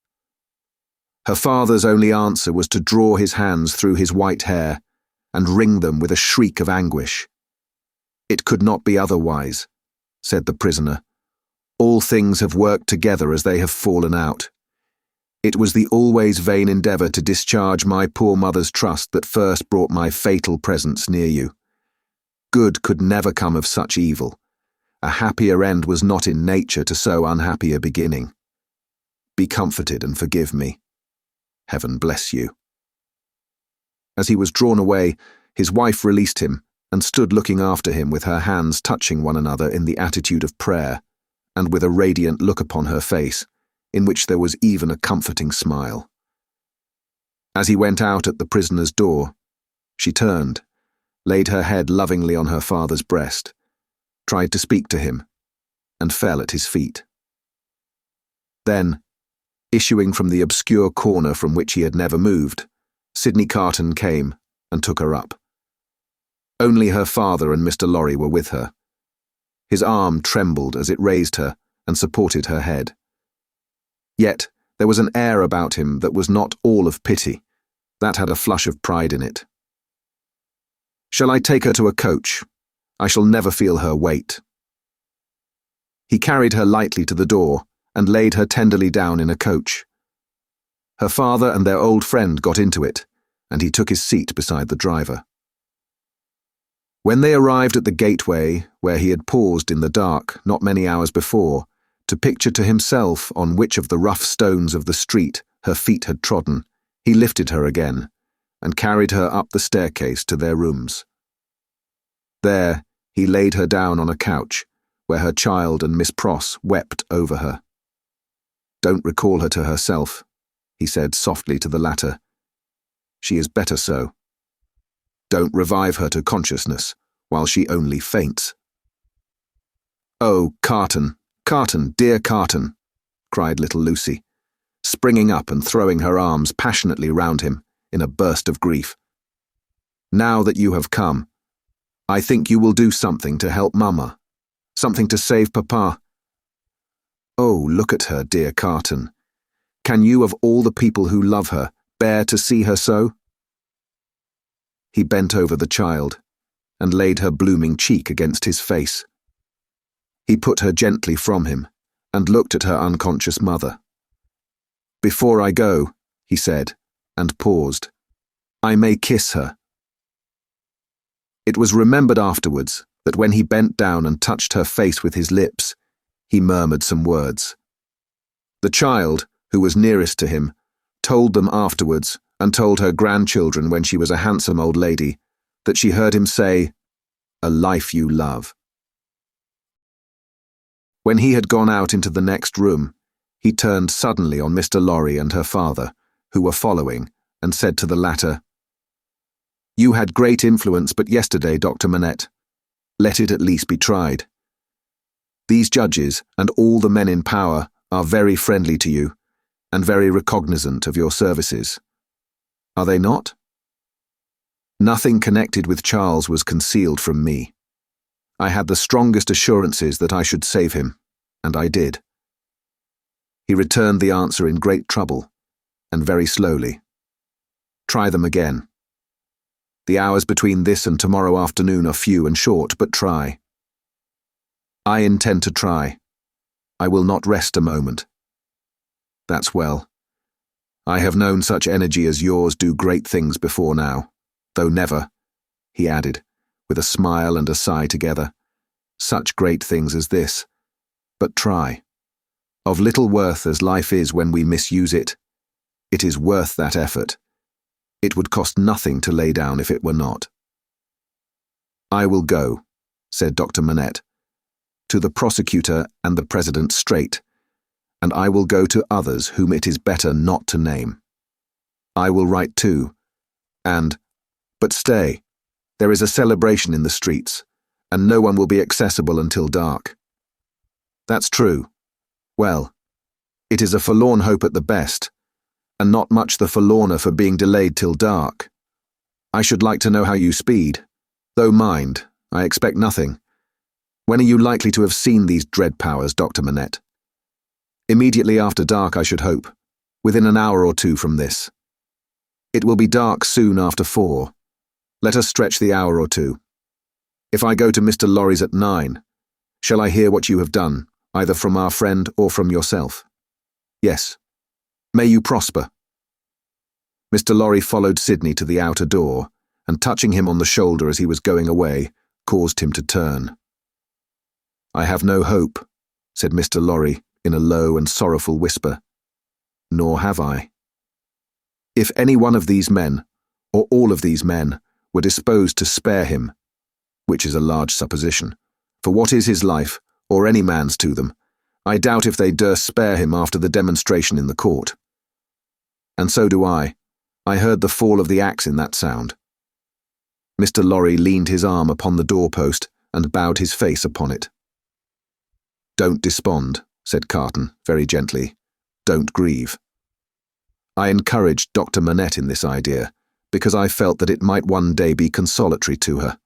Her father's only answer was to draw his hands through his white hair and wring them with a shriek of anguish. "It could not be otherwise," said the prisoner. "All things have worked together as they have fallen out. It was the always vain endeavour to discharge my poor mother's trust that first brought my fatal presence near you. Good could never come of such evil. A happier end was not in nature to so unhappy a beginning. Be comforted and forgive me. Heaven bless you." As he was drawn away, his wife released him and stood looking after him with her hands touching one another in the attitude of prayer, and with a radiant look upon her face, in which there was even a comforting smile. As he went out at the prisoner's door, she turned, laid her head lovingly on her father's breast, tried to speak to him, and fell at his feet. Then, issuing from the obscure corner from which he had never moved, Sydney Carton came and took her up. Only her father and Mr. Lorry were with her. His arm trembled as it raised her and supported her head. Yet there was an air about him that was not all of pity, that had a flush of pride in it. Shall I take her to a coach? I shall never feel her weight." He carried her lightly to the door and laid her tenderly down in a coach. Her father and their old friend got into it, and he took his seat beside the driver. When they arrived at the gateway where he had paused in the dark not many hours before, to picture to himself on which of the rough stones of the street her feet had trodden, he lifted her again and carried her up the staircase to their rooms. There he laid her down on a couch where her child and Miss Pross wept over her. "Don't recall her to herself," he said softly to the latter. "She is better so. Don't revive her to consciousness while she only faints." "Oh, Carton, Carton, dear Carton," cried little Lucie, springing up and throwing her arms passionately round him in a burst of grief. "Now that you have come, I think you will do something to help Mama, something to save Papa. Oh, look at her, dear Carton. Can you, of all the people who love her, bear to see her so?" He bent over the child and laid her blooming cheek against his face. He put her gently from him and looked at her unconscious mother. "Before I go," he said, and paused, "I may kiss her." It was remembered afterwards that when he bent down and touched her face with his lips, he murmured some words. The child, who was nearest to him, told them afterwards, and told her grandchildren when she was a handsome old lady, that she heard him say, "A life you love." When he had gone out into the next room, he turned suddenly on Mr. Lorry and her father, who were following, and said to the latter, "You had great influence but yesterday, Dr. Manette. Let it at least be tried. These judges and all the men in power are very friendly to you, and very recognizant of your services. Are they not? Nothing connected with Charles was concealed from me. I had the strongest assurances that I should save him, and I did." He returned the answer in great trouble, and very slowly. "Try them again. The hours between this and tomorrow afternoon are few and short, but try." "I intend to try. I will not rest a moment." "That's well. I have known such energy as yours do great things before now, though never," he added, with a smile and a sigh together, "such great things as this. But try. Of little worth as life is when we misuse it, it is worth that effort. It would cost nothing to lay down if it were not." "I will go," said Dr. Manette, "to the prosecutor and the president straight, and I will go to others whom it is better not to name. I will write too, but stay, there is a celebration in the streets, and no one will be accessible until dark." "That's true. Well, it is a forlorn hope at the best, and not much the forlorner for being delayed till dark. I should like to know how you speed, though mind, I expect nothing. When are you likely to have seen these dread powers, Dr. Manette?" "Immediately after dark, I should hope, within an hour or two from this. It will be dark soon after 4. Let us stretch the hour or two. If I go to Mr. Lorry's at 9, shall I hear what you have done, either from our friend or from yourself?" "Yes. May you prosper." Mr. Lorry followed Sydney to the outer door, and touching him on the shoulder as he was going away, caused him to turn. "I have no hope," said Mr. Lorry in a low and sorrowful whisper. "Nor have I. If any one of these men, or all of these men, were disposed to spare him, which is a large supposition, for what is his life, or any man's to them, I doubt if they durst spare him after the demonstration in the court. And so do I. I heard the fall of the axe in that sound." Mr. Lorry leaned his arm upon the doorpost and bowed his face upon it. "Don't despond," said Carton, very gently. "Don't grieve. I encouraged Dr. Manette in this idea, because I felt that it might one day be consolatory to her.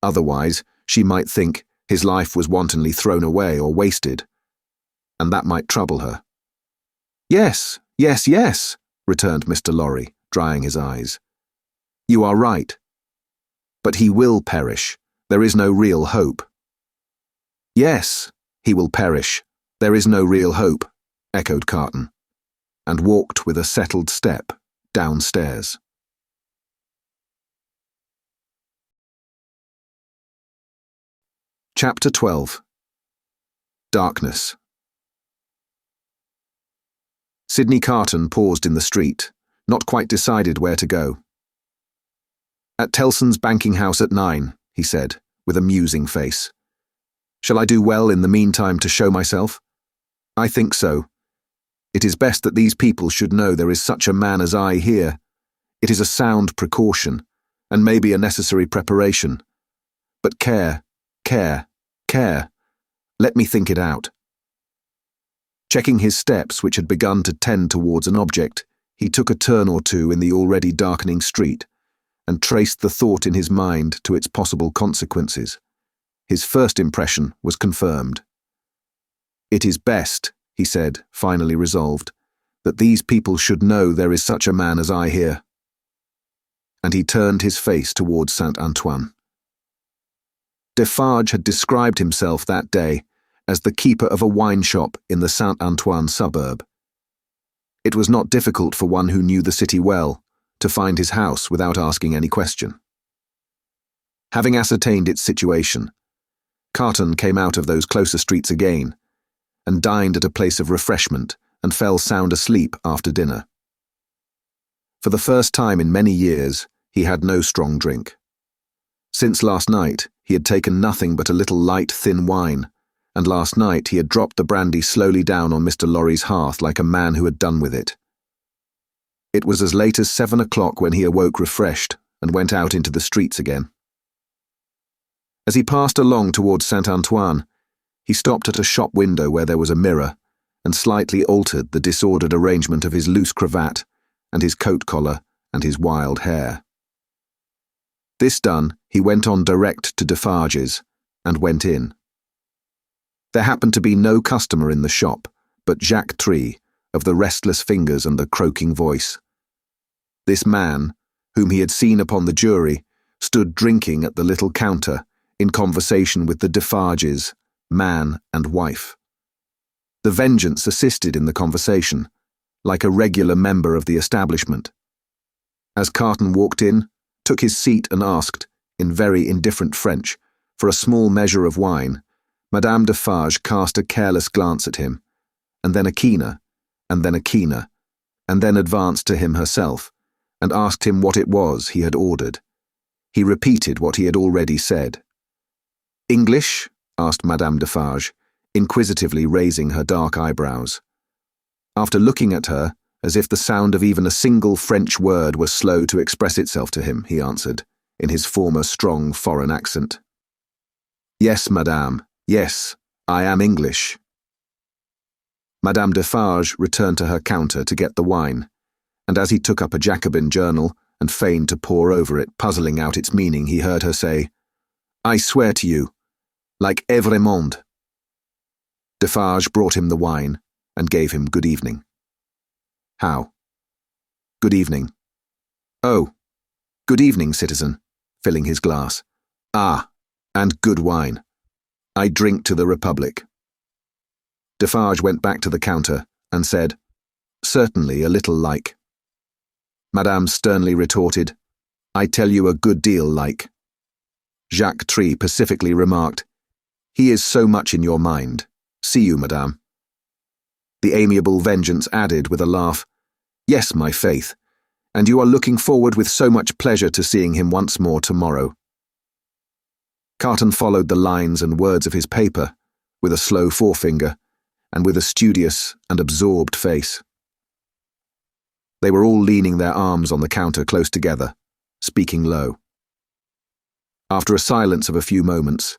Otherwise, she might think his life was wantonly thrown away or wasted, and that might trouble her." "Yes, yes, yes," returned Mr. Lorry, drying his eyes. "You are right. But he will perish. There is no real hope. Yes, he will perish. There is no real hope, echoed Carton, and walked with a settled step downstairs. Chapter 12. Darkness. Sydney Carton paused in the street, not quite decided where to go. At Tellson's banking house at 9, he said, with a musing face. Shall I do well in the meantime to show myself? I think so. It is best that these people should know there is such a man as I here. It is a sound precaution, and maybe a necessary preparation. But care. Let me think it out. Checking his steps, which had begun to tend towards an object, he took a turn or two in the already darkening street, and traced the thought in his mind to its possible consequences. His first impression was confirmed. It is best, he said, finally resolved, that these people should know there is such a man as I here. And he turned his face towards Saint-Antoine. Defarge had described himself that day as the keeper of a wine shop in the Saint-Antoine suburb. It was not difficult for one who knew the city well to find his house without asking any question. Having ascertained its situation, Carton came out of those closer streets again, and dined at a place of refreshment and fell sound asleep after dinner. For the first time in many years, he had no strong drink. Since last night, he had taken nothing but a little light, thin wine, and last night he had dropped the brandy slowly down on Mr. Lorry's hearth like a man who had done with it. It was as late as 7 o'clock when he awoke refreshed and went out into the streets again. As he passed along towards Saint-Antoine, he stopped at a shop window where there was a mirror and slightly altered the disordered arrangement of his loose cravat and his coat collar and his wild hair. This done, he went on direct to Defarge's and went in. There happened to be no customer in the shop but Jacques Tree, of the restless fingers and the croaking voice. This man, whom he had seen upon the jury, stood drinking at the little counter in conversation with the Defarges, man and wife. The Vengeance assisted in the conversation, like a regular member of the establishment. As Carton walked in, took his seat and asked, in very indifferent French, for a small measure of wine, Madame Defarge cast a careless glance at him, and then a keener, and then a keener, and then advanced to him herself, and asked him what it was he had ordered. He repeated what he had already said. English? Asked Madame Defarge, inquisitively raising her dark eyebrows. After looking at her, as if the sound of even a single French word were slow to express itself to him, he answered, in his former strong foreign accent. Yes, madame, yes, I am English. Madame Defarge returned to her counter to get the wine, and as he took up a Jacobin journal and feigned to pore over it, puzzling out its meaning, he heard her say, I swear to you, like Evrémonde. Defarge brought him the wine and gave him good evening. How? Good evening. Oh, good evening, citizen, filling his glass. Ah, and good wine. I drink to the Republic. Defarge went back to the counter and said, Certainly a little like. Madame sternly retorted, I tell you a good deal like. Jacques Tree pacifically remarked, He is so much in your mind. See you, madame. The amiable Vengeance added with a laugh, Yes, my faith, and you are looking forward with so much pleasure to seeing him once more tomorrow. Carton followed the lines and words of his paper, with a slow forefinger, and with a studious and absorbed face. They were all leaning their arms on the counter close together, speaking low. After a silence of a few moments,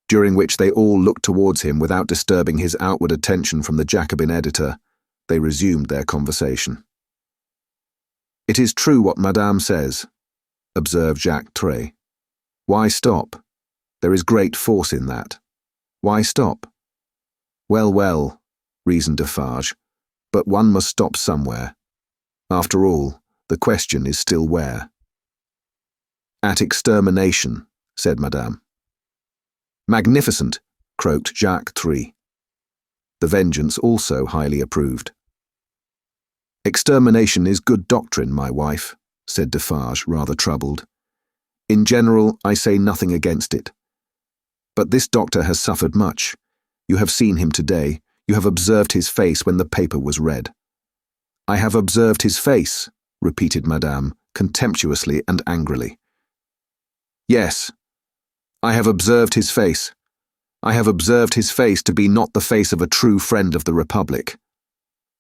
during which they all looked towards him without disturbing his outward attention from the Jacobin editor, they resumed their conversation. It is true what Madame says, observed Jacques Tree. Why stop? There is great force in that. Why stop? Well, reasoned Defarge, but one must stop somewhere. After all, the question is still where. At extermination, said Madame. Magnificent, croaked Jacques III. The vengeance also highly approved. Extermination is good doctrine, my wife, said Defarge, rather troubled. In general, I say nothing against it. But this doctor has suffered much. You have seen him today. You have observed his face when the paper was read. I have observed his face, repeated Madame, contemptuously and angrily. Yes, I have observed his face. I have observed his face to be not the face of a true friend of the Republic.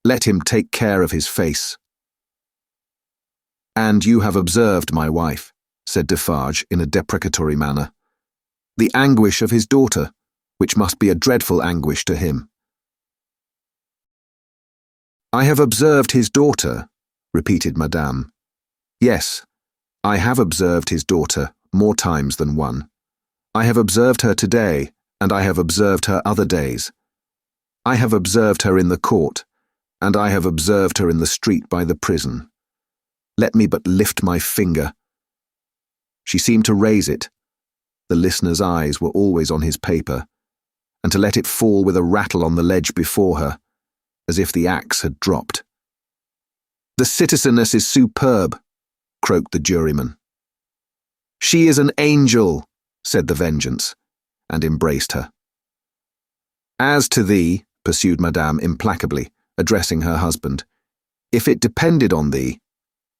Let him take care of his face. And you have observed, my wife, said Defarge in a deprecatory manner, the anguish of his daughter, which must be a dreadful anguish to him. I have observed his daughter, repeated Madame. Yes, I have observed his daughter more times than one. I have observed her today, and I have observed her other days. I have observed her in the court, and I have observed her in the street by the prison. Let me but lift my finger. She seemed to raise it. The listener's eyes were always on his paper, and to let it fall with a rattle on the ledge before her, as if the axe had dropped. The citizeness is superb, croaked the juryman. She is an angel, said the vengeance, and embraced her. As to thee, pursued Madame implacably, addressing her husband, if it depended on thee,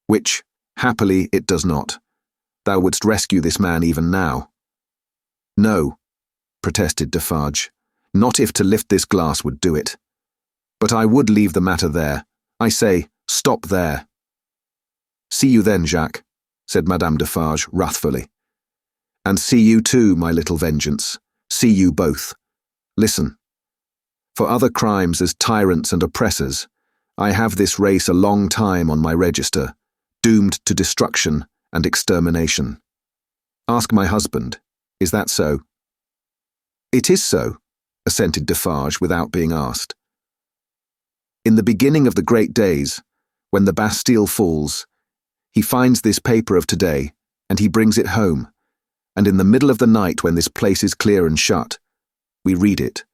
which, happily, it does not, thou wouldst rescue this man even now. No, protested Defarge, not if to lift this glass would do it. But I would leave the matter there. I say, stop there. See you then, Jacques, said Madame Defarge wrathfully. And see you too, my little vengeance. See you both. Listen. For other crimes as tyrants and oppressors, I have this race a long time on my register, doomed to destruction and extermination. Ask my husband, is that so? It is so, assented Defarge without being asked. In the beginning of the great days, when the Bastille falls, he finds this paper of today, and he brings it home, and in the middle of the night when this place is clear and shut, we read it,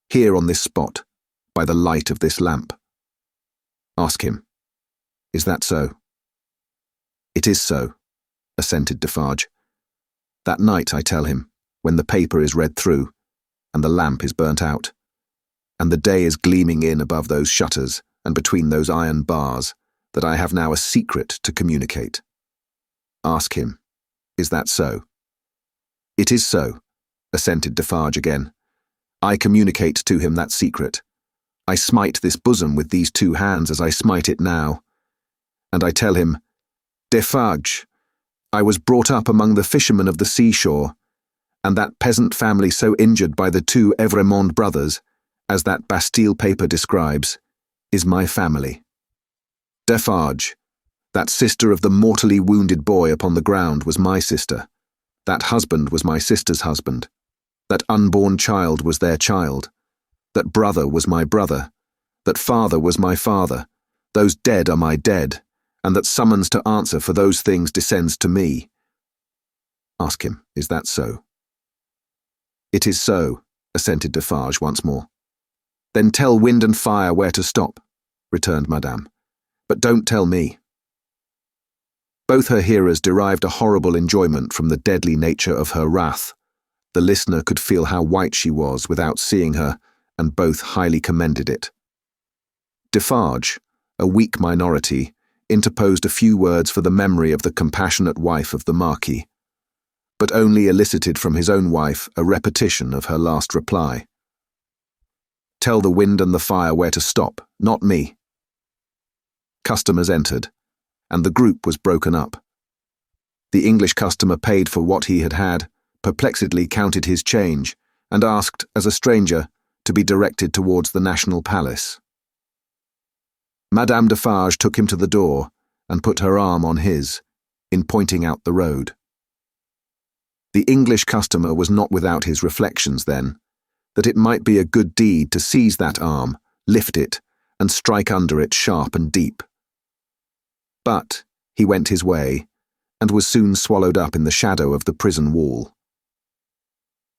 here on this spot, by the light of this lamp. Ask him, is that so? It is so, assented Defarge. That night, I tell him, when the paper is read through, and the lamp is burnt out, and the day is gleaming in above those shutters and between those iron bars, that I have now a secret to communicate. Ask him, is that so? It is so, assented Defarge again. I communicate to him that secret. I smite this bosom with these two hands as I smite it now. And I tell him, Defarge, I was brought up among the fishermen of the seashore, and that peasant family so injured by the two Evremond brothers, as that Bastille paper describes, is my family. Defarge, that sister of the mortally wounded boy upon the ground was my sister. That husband was my sister's husband. That unborn child was their child. That brother was my brother. That father was my father. Those dead are my dead, and that summons to answer for those things descends to me. Ask him, is that so? It is so, assented Defarge once more. Then tell wind and fire where to stop, returned Madame. But don't tell me. Both her hearers derived a horrible enjoyment from the deadly nature of her wrath. The listener could feel how white she was without seeing her, and both highly commended it. Defarge, a weak minority, interposed a few words for the memory of the compassionate wife of the Marquis, but only elicited from his own wife a repetition of her last reply. Tell the wind and the fire where to stop, not me. Customers entered, and the group was broken up. The English customer paid for what he had, perplexedly counted his change, and asked, as a stranger, to be directed towards the National Palace. Madame Defarge took him to the door and put her arm on his, in pointing out the road. The English customer was not without his reflections then, that it might be a good deed to seize that arm, lift it, and strike under it sharp and deep. But he went his way, and was soon swallowed up in the shadow of the prison wall.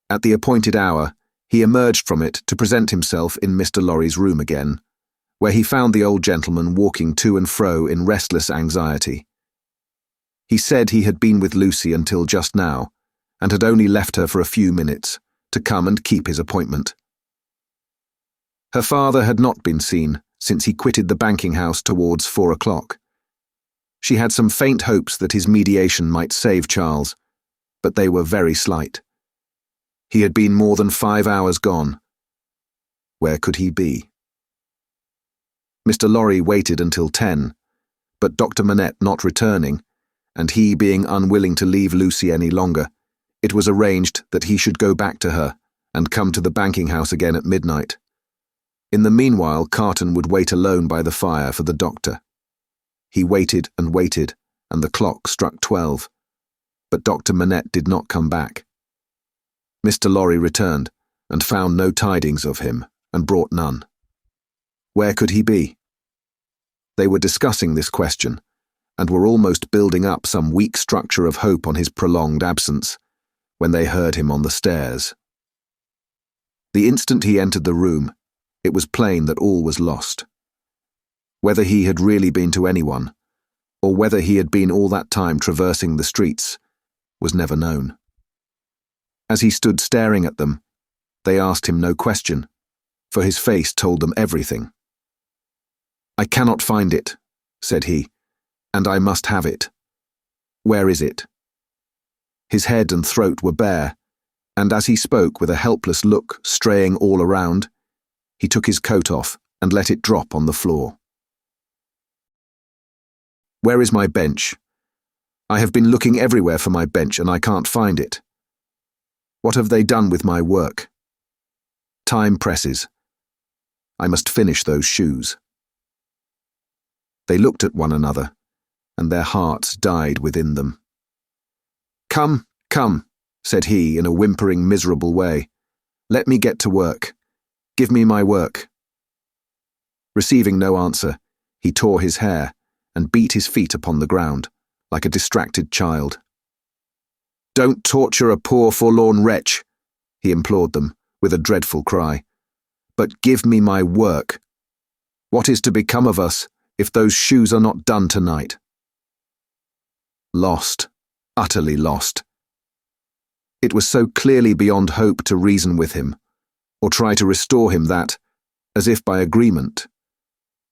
At the appointed hour, he emerged from it to present himself in Mr. Lorry's room again, where he found the old gentleman walking to and fro in restless anxiety. He said he had been with Lucie until just now, and had only left her for a few minutes to come and keep his appointment. Her father had not been seen since he quitted the banking house towards 4 o'clock. She had some faint hopes that his mediation might save Charles, but they were very slight. He had been more than 5 hours gone. Where could he be? Mr. Lorry waited until 10, but Dr. Manette not returning, and he being unwilling to leave Lucie any longer, it was arranged that he should go back to her and come to the banking house again at midnight. In the meanwhile, Carton would wait alone by the fire for the doctor. He waited, and the clock struck 12, but Dr. Manette did not come back. Mr. Lorry returned, and found no tidings of him, and brought none. Where could he be? They were discussing this question, and were almost building up some weak structure of hope on his prolonged absence, when they heard him on the stairs. The instant he entered the room, it was plain that all was lost. Whether he had really been to anyone, or whether he had been all that time traversing the streets, was never known. As he stood staring at them, they asked him no question, for his face told them everything. "I cannot find it," said he, "and I must have it. Where is it?" His head and throat were bare, and as he spoke with a helpless look straying all around, he took his coat off and let it drop on the floor. "Where is my bench? I have been looking everywhere for my bench and I can't find it. What have they done with my work? Time presses. I must finish those shoes." They looked at one another, and their hearts died within them. "Come, come," said he in a whimpering, miserable way. "Let me get to work. Give me my work." Receiving no answer, he tore his hair and beat his feet upon the ground, like a distracted child. "Don't torture a poor, forlorn wretch," he implored them, with a dreadful cry, "but give me my work. What is to become of us if those shoes are not done tonight?" Lost, utterly lost. It was so clearly beyond hope to reason with him, or try to restore him that, as if by agreement,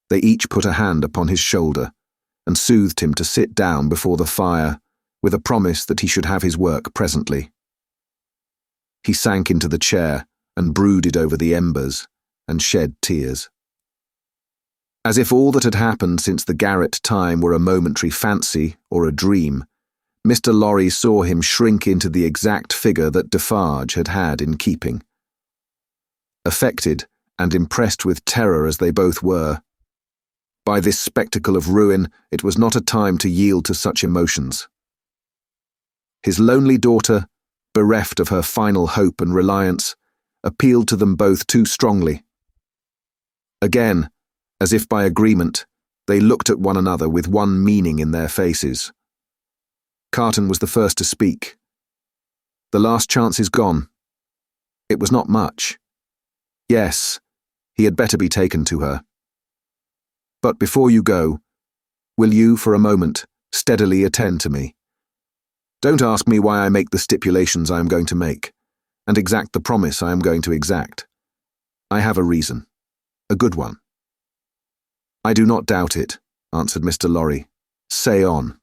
they each put a hand upon his shoulder and soothed him to sit down before the fire with a promise that he should have his work presently. He sank into the chair and brooded over the embers and shed tears. As if all that had happened since the garret time were a momentary fancy or a dream, Mr. Lorry saw him shrink into the exact figure that Defarge had had in keeping. Affected and impressed with terror as they both were, by this spectacle of ruin, it was not a time to yield to such emotions. His lonely daughter, bereft of her final hope and reliance, appealed to them both too strongly. Again, as if by agreement, they looked at one another with one meaning in their faces. Carton was the first to speak. "The last chance is gone. It was not much. Yes, he had better be taken to her. But before you go, will you, for a moment, steadily attend to me? Don't ask me why I make the stipulations I am going to make, and exact the promise I am going to exact. I have a reason, a good one." "I do not doubt it," answered Mr. Lorry. "Say on."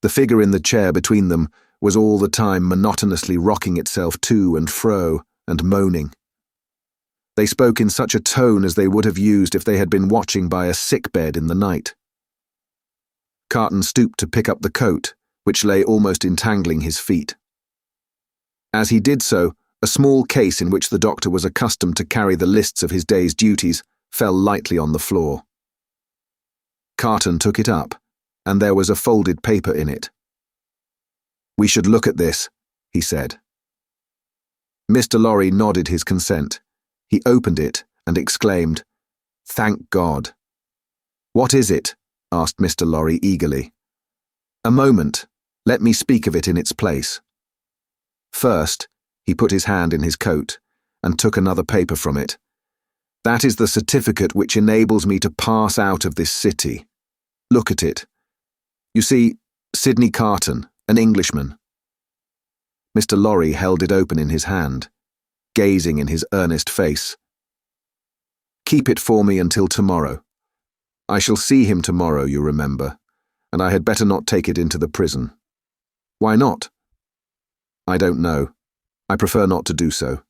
The figure in the chair between them was all the time monotonously rocking itself to and fro and moaning. They spoke in such a tone as they would have used if they had been watching by a sick-bed in the night. Carton stooped to pick up the coat, which lay almost entangling his feet. As he did so, a small case in which the doctor was accustomed to carry the lists of his day's duties fell lightly on the floor. Carton took it up, and there was a folded paper in it. "We should look at this," he said. Mr. Lorry nodded his consent. He opened it and exclaimed, "Thank God." "What is it?" asked Mr. Lorry eagerly. A moment, let me speak of it in its place. First, he put his hand in his coat and took another paper from it. That is the certificate which enables me to pass out of this city. Look at it. You see, Sydney Carton, an Englishman. Mr. Lorry held it open in his hand, gazing in his earnest face. Keep it for me until tomorrow. I shall see him tomorrow, you remember, and I had better not take it into the prison. Why not? I don't know. I prefer not to do so.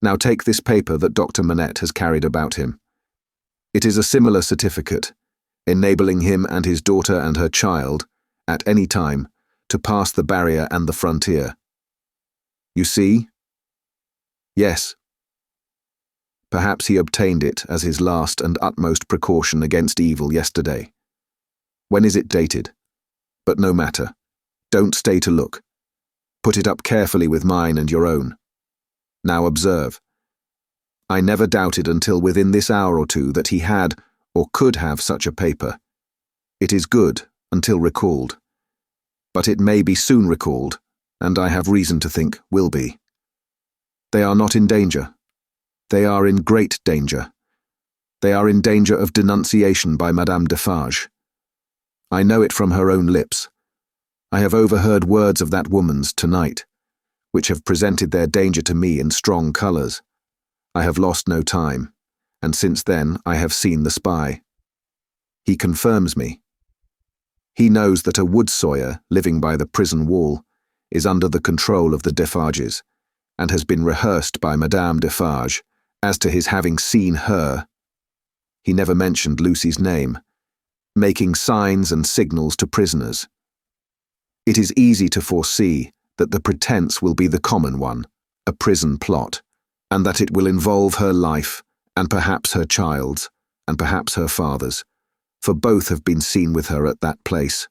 Now take this paper that Dr. Manette has carried about him. It is a similar certificate, enabling him and his daughter and her child, at any time, to pass the barrier and the frontier. You see? Yes. Perhaps he obtained it as his last and utmost precaution against evil yesterday. When is it dated? But no matter. Don't stay to look. Put it up carefully with mine and your own. Now observe. I never doubted until within this hour or two that he had or could have such a paper. It is good until recalled. But it may be soon recalled, and I have reason to think will be. They are not in danger. They are in great danger. They are in danger of denunciation by Madame Defarge. I know it from her own lips. I have overheard words of that woman's tonight, which have presented their danger to me in strong colours. I have lost no time, and since then I have seen the spy. He confirms me. He knows that a wood sawyer living by the prison wall is under the control of the Defarges, and has been rehearsed by Madame Defarge as to his having seen her. He never mentioned Lucie's name, making signs and signals to prisoners. It is easy to foresee that the pretence will be the common one, a prison plot, and that it will involve her life, and perhaps her child's, and perhaps her father's, for both have been seen with her at that place.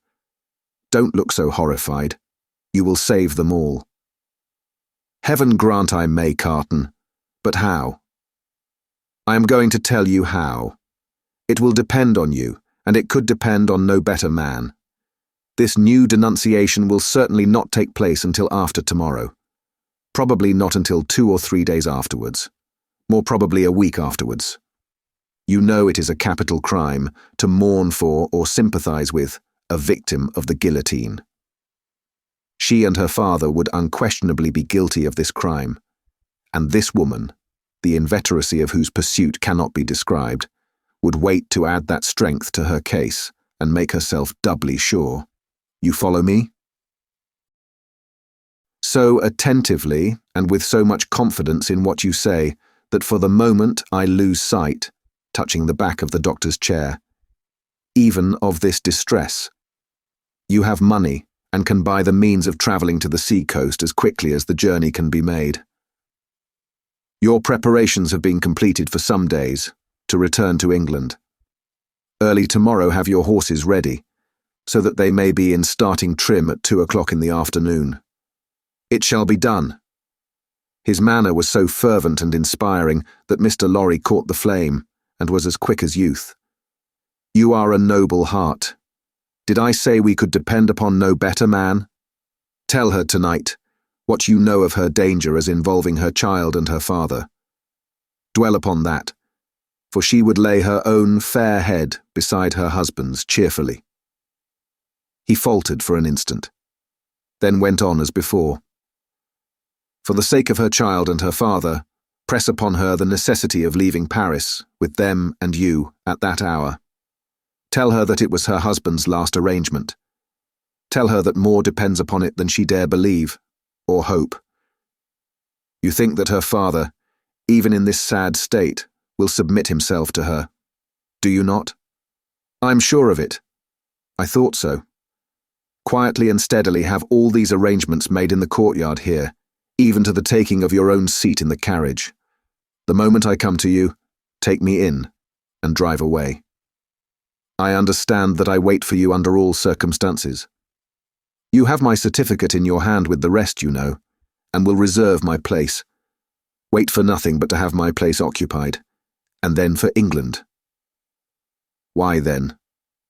Don't look so horrified. You will save them all. Heaven grant I may, Carton, but how? I am going to tell you how. It will depend on you, and it could depend on no better man. This new denunciation will certainly not take place until after tomorrow. Probably not until 2 or 3 days afterwards. More probably a week afterwards. You know it is a capital crime to mourn for or sympathize with a victim of the guillotine. She and her father would unquestionably be guilty of this crime, and this woman, the inveteracy of whose pursuit cannot be described, would wait to add that strength to her case and make herself doubly sure. You follow me? So attentively and with so much confidence in what you say that for the moment I lose sight, touching the back of the doctor's chair, even of this distress. You have money and can buy the means of travelling to the sea coast as quickly as the journey can be made. Your preparations have been completed for some days to return to England. Early tomorrow have your horses ready, so that they may be in starting trim at 2 o'clock in the afternoon. It shall be done. His manner was so fervent and inspiring that Mr. Lorry caught the flame and was as quick as youth. You are a noble heart. Did I say we could depend upon no better man? Tell her tonight what you know of her danger as involving her child and her father. Dwell upon that, for she would lay her own fair head beside her husband's cheerfully. He faltered for an instant, then went on as before. For the sake of her child and her father, press upon her the necessity of leaving Paris, with them and you, at that hour. Tell her that it was her husband's last arrangement. Tell her that more depends upon it than she dare believe, or hope. You think that her father, even in this sad state, will submit himself to her. Do you not? I'm sure of it. I thought so. Quietly and steadily have all these arrangements made in the courtyard here, even to the taking of your own seat in the carriage. The moment I come to you, take me in, and drive away. I understand that I wait for you under all circumstances. You have my certificate in your hand with the rest, you know, and will reserve my place. Wait for nothing but to have my place occupied, and then for England. Why then,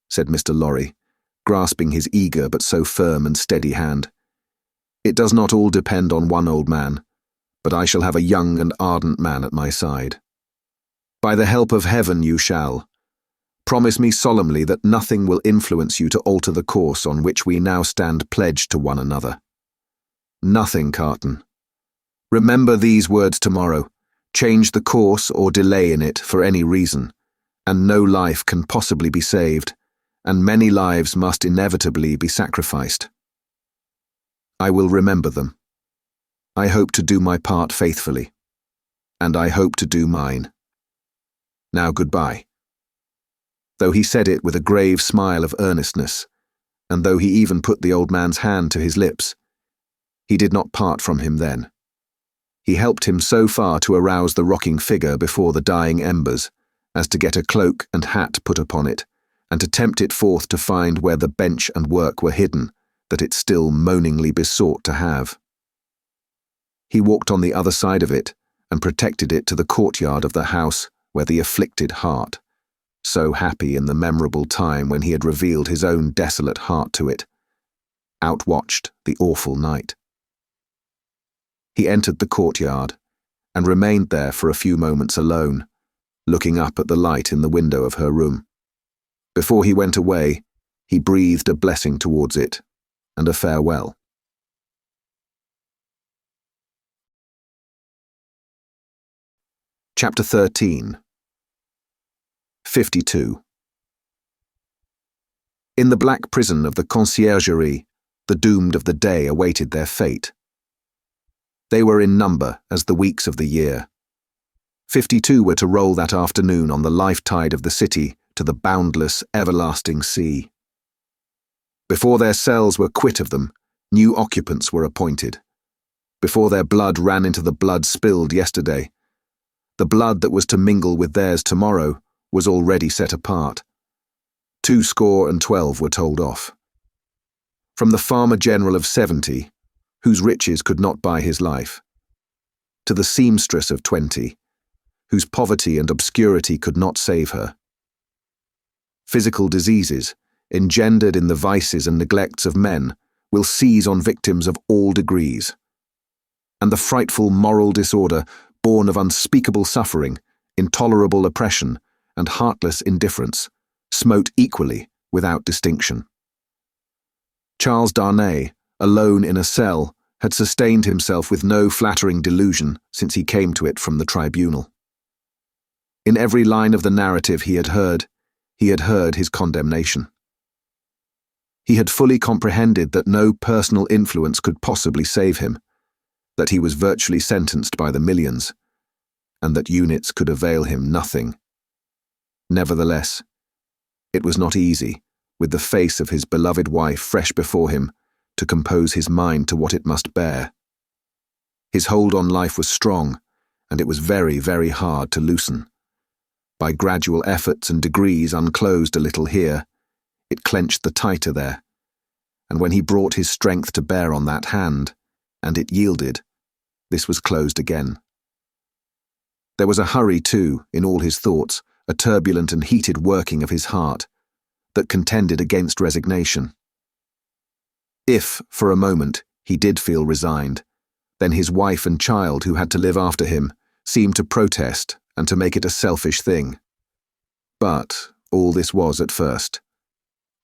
said Mr. Lorry, grasping his eager but so firm and steady hand. "It does not all depend on one old man, but I shall have a young and ardent man at my side. By the help of heaven you shall. Promise me solemnly that nothing will influence you to alter the course on which we now stand pledged to one another. Nothing, Carton. Remember these words tomorrow. Change the course or delay in it for any reason, and no life can possibly be saved, and many lives must inevitably be sacrificed. I will remember them. I hope to do my part faithfully, and I hope to do mine. Now goodbye." Though he said it with a grave smile of earnestness, and though he even put the old man's hand to his lips, he did not part from him then. He helped him so far to arouse the rocking figure before the dying embers, as to get a cloak and hat put upon it, and to tempt it forth to find where the bench and work were hidden, that it still moaningly besought to have. He walked on the other side of it, and protected it to the courtyard of the house where the afflicted heart, so happy in the memorable time when he had revealed his own desolate heart to it, outwatched the awful night. He entered the courtyard, and remained there for a few moments alone, looking up at the light in the window of her room. Before he went away, he breathed a blessing towards it, and a farewell. Chapter 13. 52. In the black prison of the Conciergerie, the doomed of the day awaited their fate. They were in number as the weeks of the year. 52 were to roll that afternoon on the life tide of the city to the boundless, everlasting sea. Before their cells were quit of them, new occupants were appointed. Before their blood ran into the blood spilled yesterday, the blood that was to mingle with theirs tomorrow was already set apart. 212 were told off. From the farmer general of 70, whose riches could not buy his life, to the seamstress of 20, whose poverty and obscurity could not save her. Physical diseases, engendered in the vices and neglects of men, will seize on victims of all degrees. And the frightful moral disorder, born of unspeakable suffering, intolerable oppression, and heartless indifference, smote equally without distinction. Charles Darnay, alone in a cell, had sustained himself with no flattering delusion since he came to it from the tribunal. In every line of the narrative he had heard his condemnation. He had fully comprehended that no personal influence could possibly save him, that he was virtually sentenced by the millions, and that units could avail him nothing. Nevertheless, it was not easy, with the face of his beloved wife fresh before him, to compose his mind to what it must bear. His hold on life was strong, and it was very, very hard to loosen. By gradual efforts and degrees unclosed a little here, it clenched the tighter there, and when he brought his strength to bear on that hand, and it yielded, this was closed again. There was a hurry, too, in all his thoughts, a turbulent and heated working of his heart, that contended against resignation. If, for a moment, he did feel resigned, then his wife and child who had to live after him seemed to protest and to make it a selfish thing. But all this was at first.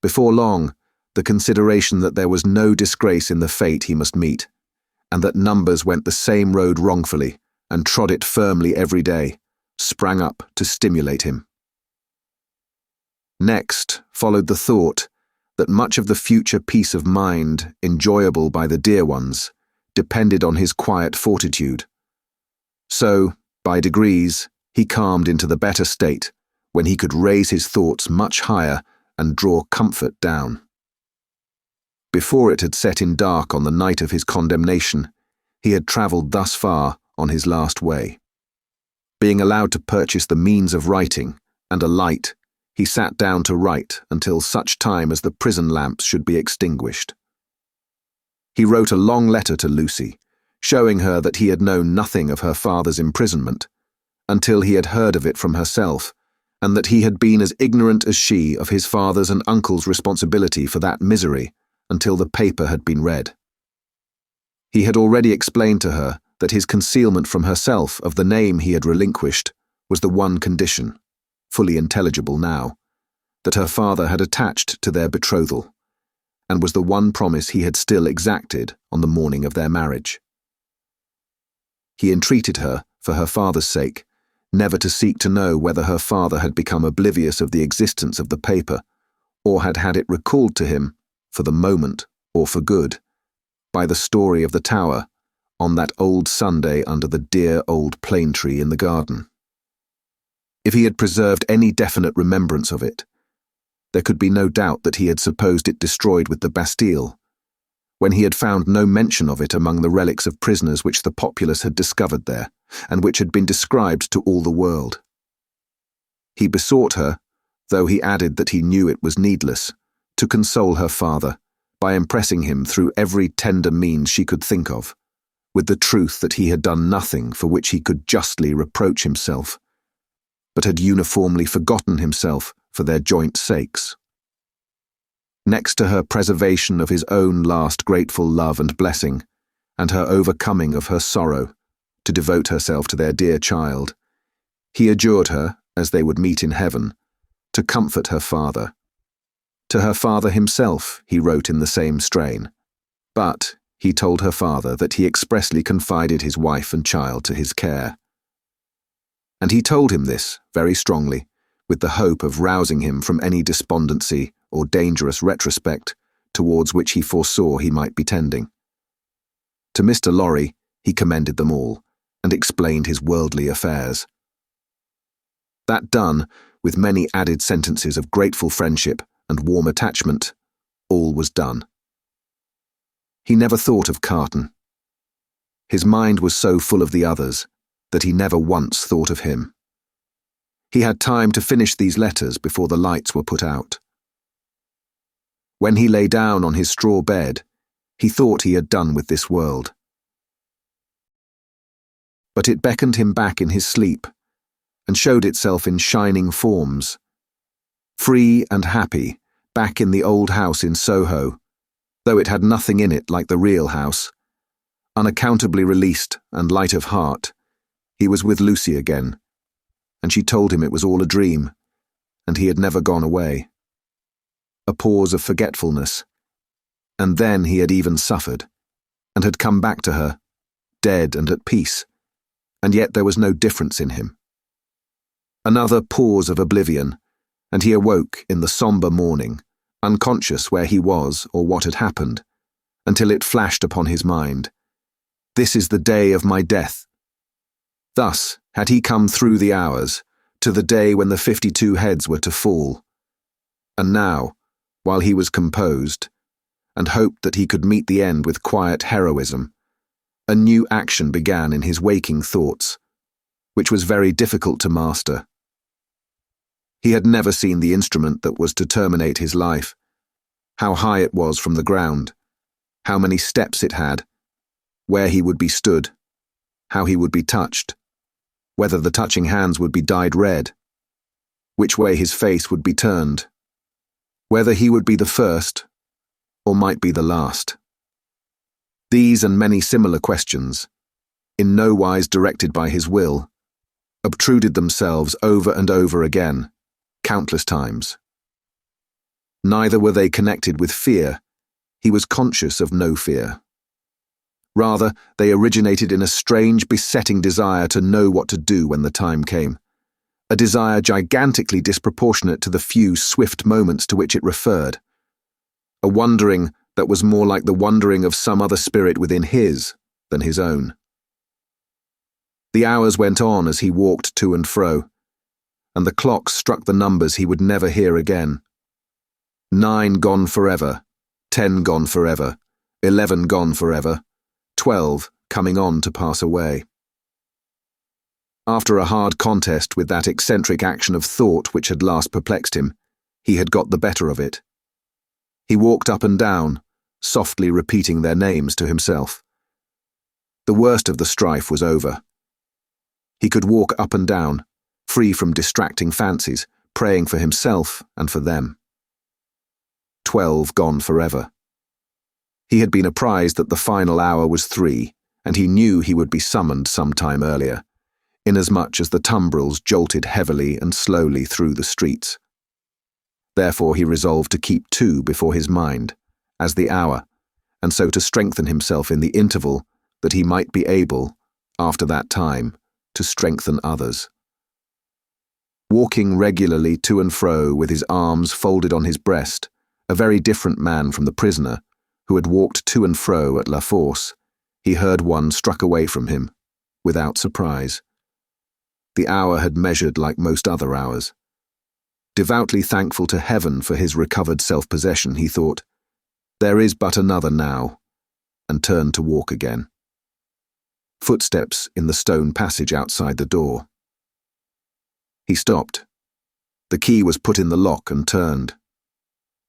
Before long, the consideration that there was no disgrace in the fate he must meet, and that numbers went the same road wrongfully and trod it firmly every day, sprang up to stimulate him. Next followed the thought that much of the future peace of mind, enjoyable by the dear ones, depended on his quiet fortitude. So, by degrees, he calmed into the better state, when he could raise his thoughts much higher and draw comfort down. Before it had set in dark on the night of his condemnation, he had travelled thus far on his last way. Being allowed to purchase the means of writing and a light, he sat down to write until such time as the prison lamps should be extinguished. He wrote a long letter to Lucie, showing her that he had known nothing of her father's imprisonment, until he had heard of it from herself, and that he had been as ignorant as she of his father's and uncle's responsibility for that misery until the paper had been read. He had already explained to her that his concealment from herself of the name he had relinquished was the one condition, fully intelligible now, that her father had attached to their betrothal, and was the one promise he had still exacted on the morning of their marriage. He entreated her, for her father's sake, never to seek to know whether her father had become oblivious of the existence of the paper, or had had it recalled to him, for the moment or for good, by the story of the tower on that old Sunday under the dear old plane tree in the garden. If he had preserved any definite remembrance of it, there could be no doubt that he had supposed it destroyed with the Bastille, when he had found no mention of it among the relics of prisoners which the populace had discovered there, and which had been described to all the world. He besought her, though he added that he knew it was needless, to console her father by impressing him through every tender means she could think of, with the truth that he had done nothing for which he could justly reproach himself, but had uniformly forgotten himself for their joint sakes. Next to her preservation of his own last grateful love and blessing, and her overcoming of her sorrow, to devote herself to their dear child, he adjured her, as they would meet in heaven, to comfort her father. To her father himself he wrote in the same strain, but he told her father that he expressly confided his wife and child to his care. And he told him this very strongly, with the hope of rousing him from any despondency or dangerous retrospect towards which he foresaw he might be tending. To Mr. Lorry he commended them all, and explained his worldly affairs. That done, with many added sentences of grateful friendship and warm attachment, all was done. He never thought of Carton. His mind was so full of the others that he never once thought of him. He had time to finish these letters before the lights were put out. When he lay down on his straw bed, he thought he had done with this world. But it beckoned him back in his sleep, and showed itself in shining forms. Free and happy, back in the old house in Soho, though it had nothing in it like the real house. Unaccountably released and light of heart, he was with Lucie again, and she told him it was all a dream, and he had never gone away. A pause of forgetfulness, and then he had even suffered, and had come back to her, dead and at peace, and yet there was no difference in him. Another pause of oblivion, and he awoke in the sombre morning, unconscious where he was or what had happened, until it flashed upon his mind. This is the day of my death. Thus had he come through the hours, to the day when the 52 heads were to fall. And now, while he was composed, and hoped that he could meet the end with quiet heroism, a new action began in his waking thoughts, which was very difficult to master. He had never seen the instrument that was to terminate his life, how high it was from the ground, how many steps it had, where he would be stood, how he would be touched, whether the touching hands would be dyed red, which way his face would be turned, whether he would be the first or might be the last. These and many similar questions, in no wise directed by his will, obtruded themselves over and over again, countless times. Neither were they connected with fear. He was conscious of no fear. Rather, they originated in a strange, besetting desire to know what to do when the time came, a desire gigantically disproportionate to the few swift moments to which it referred, a wondering that was more like the wondering of some other spirit within his than his own. The hours went on as he walked to and fro, and the clocks struck the numbers he would never hear again. 9 gone forever, 10 gone forever, 11 gone forever, 12 coming on to pass away. After a hard contest with that eccentric action of thought which had last perplexed him, he had got the better of it. He walked up and down, softly repeating their names to himself. The worst of the strife was over. He could walk up and down, free from distracting fancies, praying for himself and for them. 12 gone forever. He had been apprised that the final hour was 3, and he knew he would be summoned some time earlier, inasmuch as the tumbrils jolted heavily and slowly through the streets. Therefore he resolved to keep 2 before his mind, as the hour, and so to strengthen himself in the interval, that he might be able, after that time, to strengthen others. Walking regularly to and fro with his arms folded on his breast, a very different man from the prisoner, who had walked to and fro at La Force, he heard one struck away from him, without surprise. The hour had measured like most other hours. Devoutly thankful to heaven for his recovered self-possession, he thought, "There is but another now," and turned to walk again. Footsteps in the stone passage outside the door. He stopped. The key was put in the lock and turned.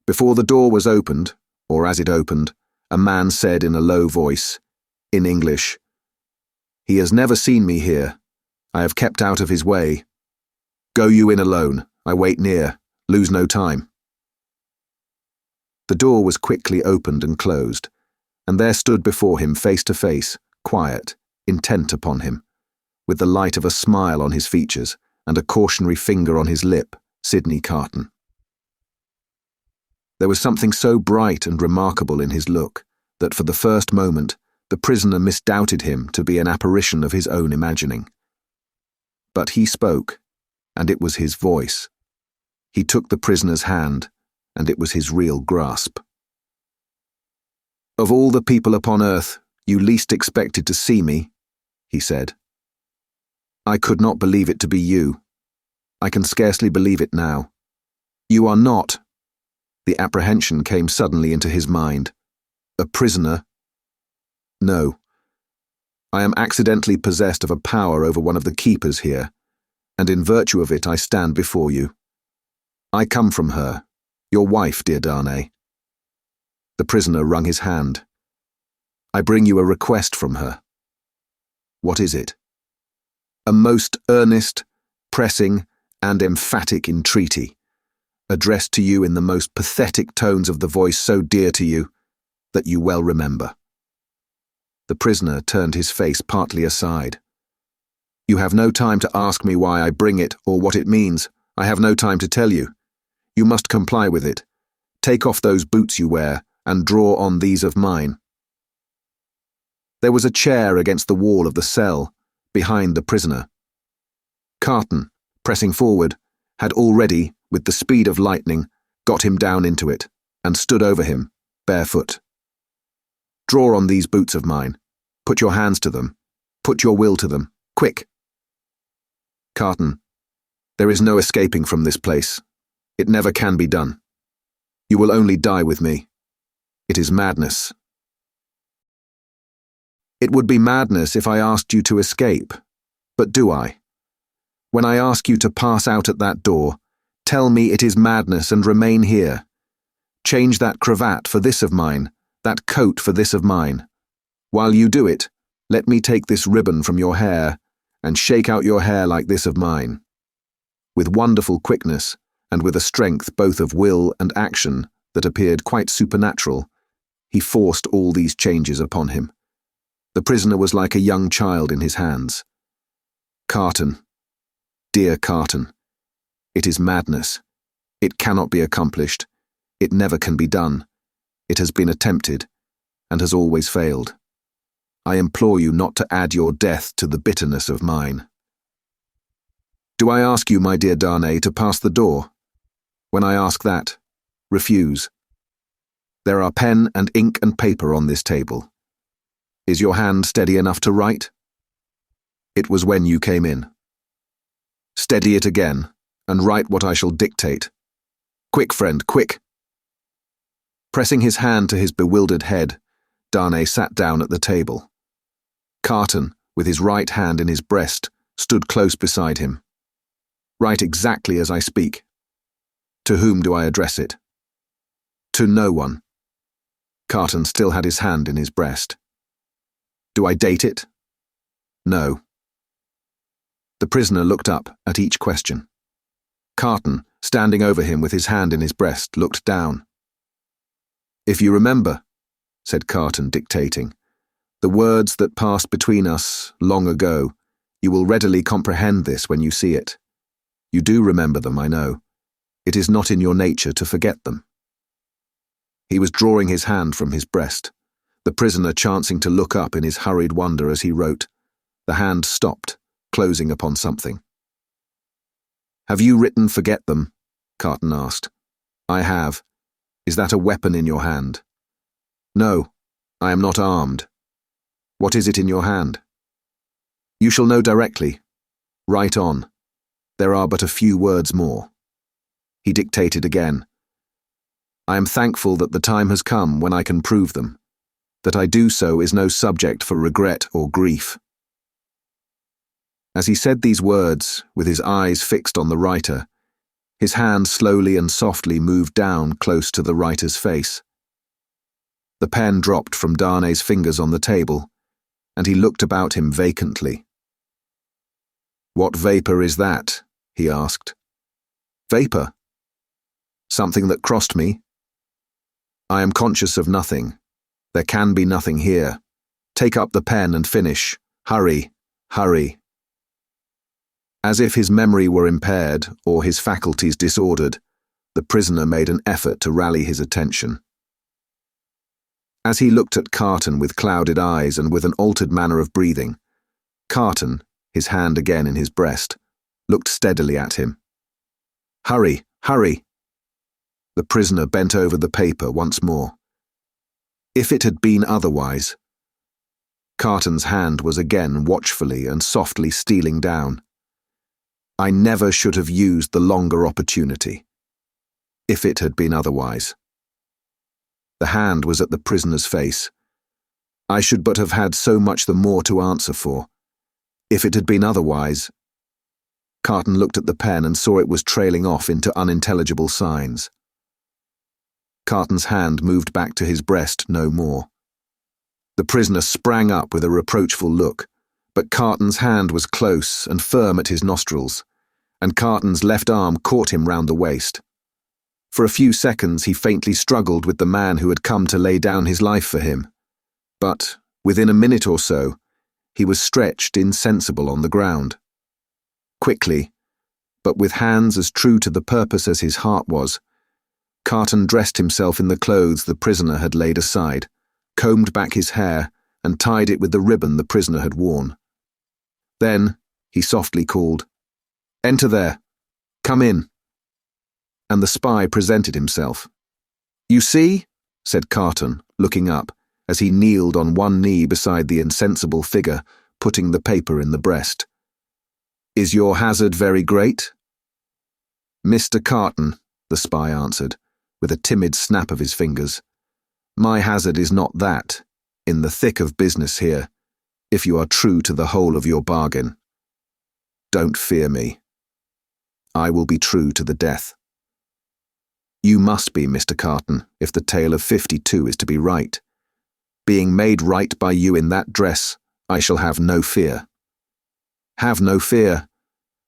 Before the door was opened, or as it opened, a man said in a low voice, in English, "He has never seen me here. I have kept out of his way. Go you in alone. I wait near. Lose no time." The door was quickly opened and closed, and there stood before him face to face, quiet, intent upon him, with the light of a smile on his features and a cautionary finger on his lip, Sydney Carton. There was something so bright and remarkable in his look that for the first moment the prisoner misdoubted him to be an apparition of his own imagining. But he spoke, and it was his voice. He took the prisoner's hand, and it was his real grasp. "Of all the people upon earth, you least expected to see me," he said. "I could not believe it to be you. I can scarcely believe it now. You are not," the apprehension came suddenly into his mind, "a prisoner. No. I am accidentally possessed of a power over one of the keepers here, and in virtue of it I stand before you. I come from her, your wife, dear Darnay." The prisoner wrung his hand. "I bring you a request from her." "What is it?" "A most earnest, pressing, and emphatic entreaty, addressed to you in the most pathetic tones of the voice so dear to you, that you well remember." The prisoner turned his face partly aside. "You have no time to ask me why I bring it or what it means. I have no time to tell you. You must comply with it. Take off those boots you wear, and draw on these of mine." There was a chair against the wall of the cell, behind the prisoner. Carton, pressing forward, had already, with the speed of lightning, got him down into it, and stood over him, barefoot. "Draw on these boots of mine. Put your hands to them. Put your will to them. Quick!" "Carton, there is no escaping from this place. It never can be done. You will only die with me. It is madness." "It would be madness if I asked you to escape. But do I? When I ask you to pass out at that door, tell me it is madness and remain here. Change that cravat for this of mine, that coat for this of mine. While you do it, let me take this ribbon from your hair and shake out your hair like this of mine." With wonderful quickness, and with a strength both of will and action that appeared quite supernatural, he forced all these changes upon him. The prisoner was like a young child in his hands. "Carton, dear Carton, it is madness. It cannot be accomplished. It never can be done. It has been attempted, and has always failed. I implore you not to add your death to the bitterness of mine. Do I ask you, my dear Darnay, to pass the door? When I ask that, refuse. There are pen and ink and paper on this table. Is your hand steady enough to write? It was when you came in. Steady it again, and write what I shall dictate. Quick, friend, quick!" Pressing his hand to his bewildered head, Darnay sat down at the table. Carton, with his right hand in his breast, stood close beside him. "Write exactly as I speak. To whom do I address it?" "To no one." Carton still had his hand in his breast. "Do I date it?" "No." The prisoner looked up at each question. Carton, standing over him with his hand in his breast, looked down. "If you remember," said Carton, dictating, "the words that passed between us long ago, you will readily comprehend this when you see it. You do remember them, I know. It is not in your nature to forget them." He was drawing his hand from his breast, the prisoner chancing to look up in his hurried wonder as he wrote. The hand stopped, closing upon something. "Have you written 'forget them'?" Carton asked. "I have. Is that a weapon in your hand?" "No, I am not armed." "What is it in your hand?" "You shall know directly. Write on. There are but a few words more." He dictated again. "I am thankful that the time has come when I can prove them. That I do so is no subject for regret or grief." As he said these words, with his eyes fixed on the writer, his hand slowly and softly moved down close to the writer's face. The pen dropped from Darnay's fingers on the table, and he looked about him vacantly. "What vapour is that?" he asked. "Vapour? Something that crossed me? I am conscious of nothing. There can be nothing here. Take up the pen and finish. Hurry, hurry." As if his memory were impaired or his faculties disordered, the prisoner made an effort to rally his attention. As he looked at Carton with clouded eyes and with an altered manner of breathing, Carton, his hand again in his breast, looked steadily at him. "Hurry, hurry!" The prisoner bent over the paper once more. If it had been otherwise. Carton's hand was again watchfully and softly stealing down. "I never should have used the longer opportunity. If it had been otherwise." The hand was at the prisoner's face. "I should but have had so much the more to answer for. If it had been otherwise." Carton looked at the pen and saw it was trailing off into unintelligible signs. Carton's hand moved back to his breast no more. The prisoner sprang up with a reproachful look, but Carton's hand was close and firm at his nostrils, and Carton's left arm caught him round the waist. For a few seconds he faintly struggled with the man who had come to lay down his life for him, but, within a minute or so, he was stretched insensible on the ground. Quickly, but with hands as true to the purpose as his heart was, Carton dressed himself in the clothes the prisoner had laid aside, combed back his hair, and tied it with the ribbon the prisoner had worn. Then, he softly called, "Enter there. Come in." And the spy presented himself. "You see," said Carton, looking up, as he kneeled on one knee beside the insensible figure, putting the paper in the breast. "Is your hazard very great?" "Mr. Carton," the spy answered, with a timid snap of his fingers, "my hazard is not that, in the thick of business here, if you are true to the whole of your bargain. Don't fear me. I will be true to the death. You must be, Mr. Carton, if the tale of 52 is to be right. Being made right by you in that dress, I shall have no fear. Have no fear.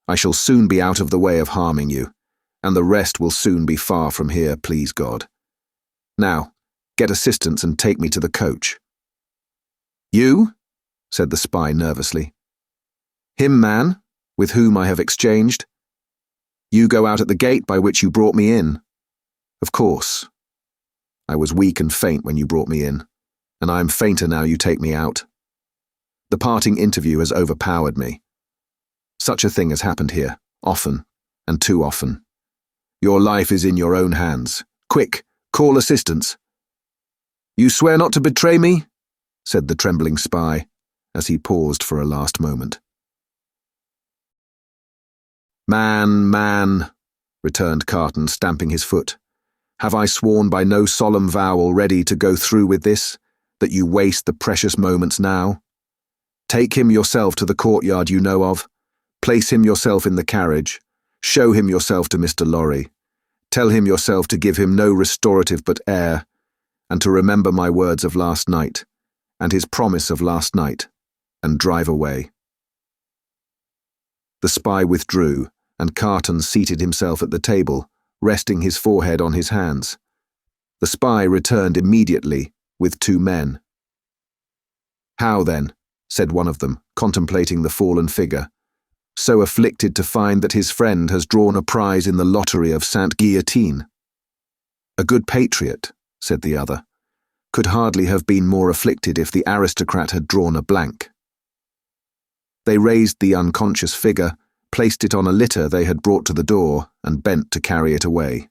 I shall soon be out of the way of harming you, and the rest will soon be far from here, please God. Now, get assistance and take me to the coach." "You?" said the spy nervously. "Him, man, with whom I have exchanged. You go out at the gate by which you brought me in." "Of course. I was weak and faint when you brought me in, and I am fainter now you take me out. The parting interview has overpowered me. Such a thing has happened here, often, and too often. Your life is in your own hands. Quick, call assistance." "You swear not to betray me?" said the trembling spy, as he paused for a last moment. Man, returned Carton, stamping his foot. "Have I sworn by no solemn vow already to go through with this, that you waste the precious moments now? Take him yourself to the courtyard you know of. Place him yourself in the carriage. Show him yourself to Mr. Lorry. Tell him yourself to give him no restorative but air, and to remember my words of last night, and his promise of last night, and drive away." The spy withdrew, and Carton seated himself at the table, resting his forehead on his hands. The spy returned immediately with 2 men. "How then?" said one of them, contemplating the fallen figure, "so afflicted to find that his friend has drawn a prize in the lottery of Saint Guillotine?" "A good patriot," said the other, "could hardly have been more afflicted if the aristocrat had drawn a blank." They raised the unconscious figure, placed it on a litter they had brought to the door, and bent to carry it away.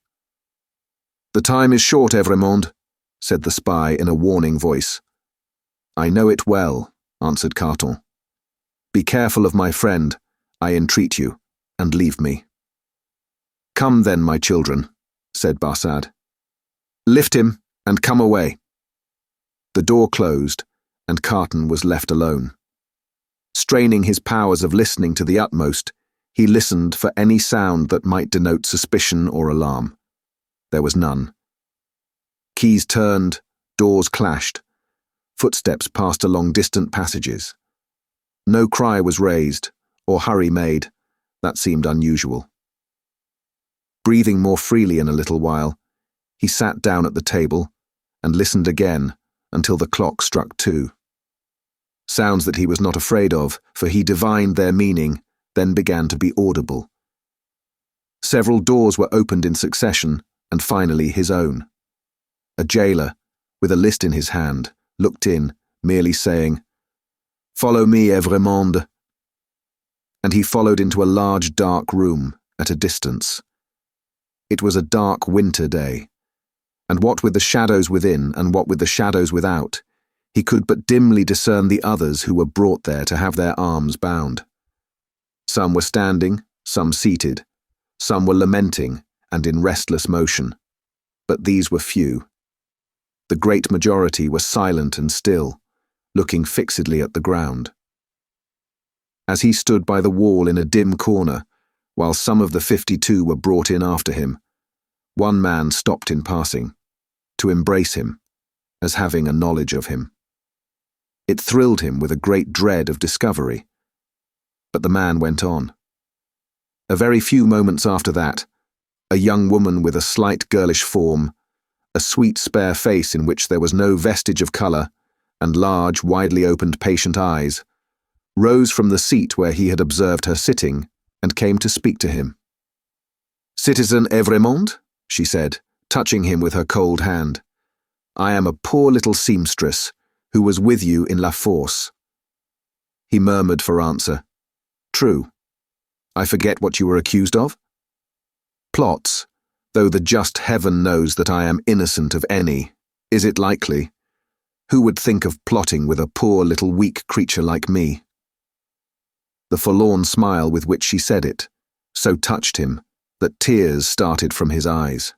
"The time is short, Evrémonde," said the spy in a warning voice. "I know it well," answered Carton. "Be careful of my friend, I entreat you, and leave me." "Come then, my children," said Barsad. "Lift him, and come away." The door closed, and Carton was left alone. Straining his powers of listening to the utmost, he listened for any sound that might denote suspicion or alarm. There was none. Keys turned, doors clashed, footsteps passed along distant passages. No cry was raised, or hurry made. That seemed unusual. Breathing more freely in a little while, he sat down at the table and listened again until the clock struck 2. Sounds that he was not afraid of, for he divined their meaning, then began to be audible. Several doors were opened in succession, and finally his own. A jailer, with a list in his hand, looked in, merely saying, "Follow me, Evrémonde." And he followed into a large dark room, at a distance. It was a dark winter day, and what with the shadows within and what with the shadows without, he could but dimly discern the others who were brought there to have their arms bound. Some were standing, some seated, some were lamenting and in restless motion, but these were few. The great majority were silent and still, looking fixedly at the ground. As he stood by the wall in a dim corner, while some of the 52 were brought in after him, one man stopped in passing, to embrace him, as having a knowledge of him. It thrilled him with a great dread of discovery. But the man went on. A very few moments after that, a young woman with a slight girlish form, a sweet spare face in which there was no vestige of colour, and large, widely opened patient eyes, rose from the seat where he had observed her sitting, and came to speak to him. "Citizen Evrémonde," she said, touching him with her cold hand, "I am a poor little seamstress, who was with you in La Force." He murmured for answer, "True. I forget what you were accused of?" "Plots, though the just heaven knows that I am innocent of any. Is it likely? Who would think of plotting with a poor little weak creature like me?" The forlorn smile with which she said it so touched him that tears started from his eyes.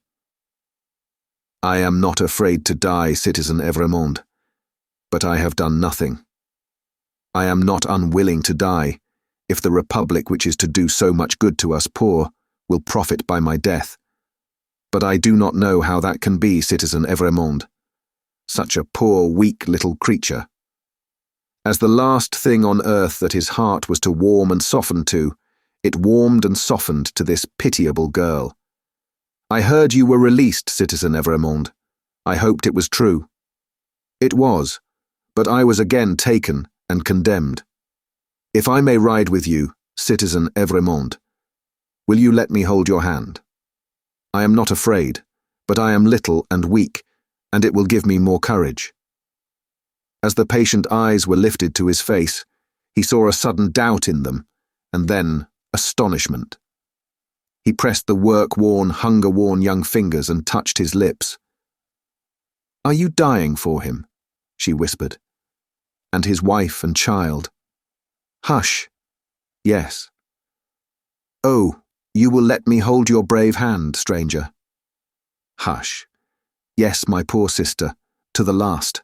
"I am not afraid to die, Citizen Evrémonde, but I have done nothing. I am not unwilling to die, if the Republic which is to do so much good to us poor will profit by my death. But I do not know how that can be, Citizen Evrémonde. Such a poor, weak little creature. As the last thing on earth that his heart was to warm and soften to, it warmed and softened to this pitiable girl. I heard you were released, Citizen Evrémonde. I hoped it was true. It was, but I was again taken and condemned. If I may ride with you, Citizen Evrémonde, will you let me hold your hand? I am not afraid, but I am little and weak, and it will give me more courage." As the patient eyes were lifted to his face, he saw a sudden doubt in them, and then astonishment. He pressed the work-worn, hunger-worn young fingers and touched his lips. "Are you dying for him?" she whispered. "And his wife and child?" "Hush. Yes." "Oh, you will let me hold your brave hand, stranger." "Hush. Yes, my poor sister, to the last."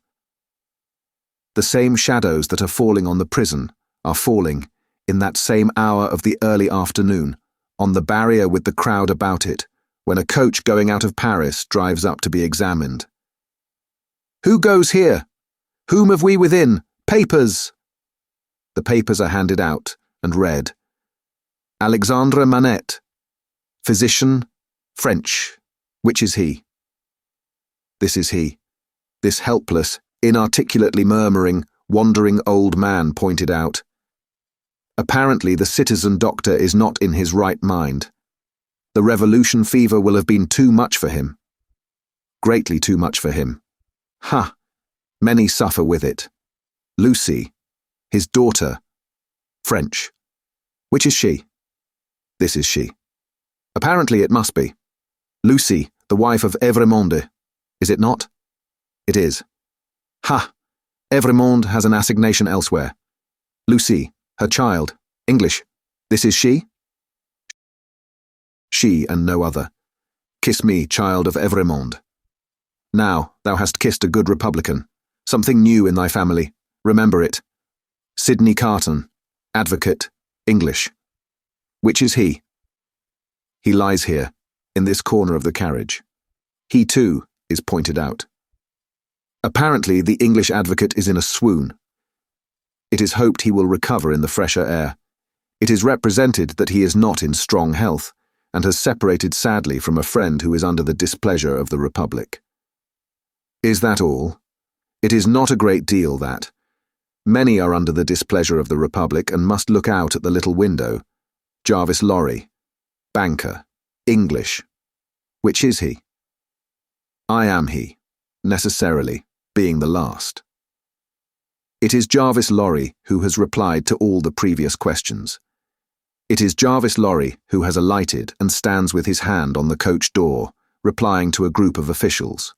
The same shadows that are falling on the prison are falling, in that same hour of the early afternoon, on the barrier with the crowd about it, when a coach going out of Paris drives up to be examined. "Who goes here? Whom have we within? Papers!" The papers are handed out and read. Alexandre Manette, physician, French. Which is he? This is he. This helpless, inarticulately murmuring, wandering old man pointed out. Apparently the citizen doctor is not in his right mind. The revolution fever will have been too much for him. Greatly too much for him. Ha! Many suffer with it. Lucie, his daughter, French. Which is she? This is she. Apparently it must be. Lucie, the wife of Evremonde. Is it not? It is. Ha! Evremonde has an assignation elsewhere. Lucie, her child, English. This is she? She and no other. Kiss me, child of Evremonde. Now thou hast kissed a good Republican. Something new in thy family. Remember it. Sydney Carton, advocate, English. Which is he? He lies here, in this corner of the carriage. He too is pointed out. Apparently the English advocate is in a swoon. It is hoped he will recover in the fresher air. It is represented that he is not in strong health, and has separated sadly from a friend who is under the displeasure of the Republic. Is that all? It is not a great deal, that. Many are under the displeasure of the Republic and must look out at the little window. Jarvis Lorry, banker, English. Which is he? I am he, necessarily, being the last. It is Jarvis Lorry who has replied to all the previous questions. It is Jarvis Lorry who has alighted and stands with his hand on the coach door, replying to a group of officials.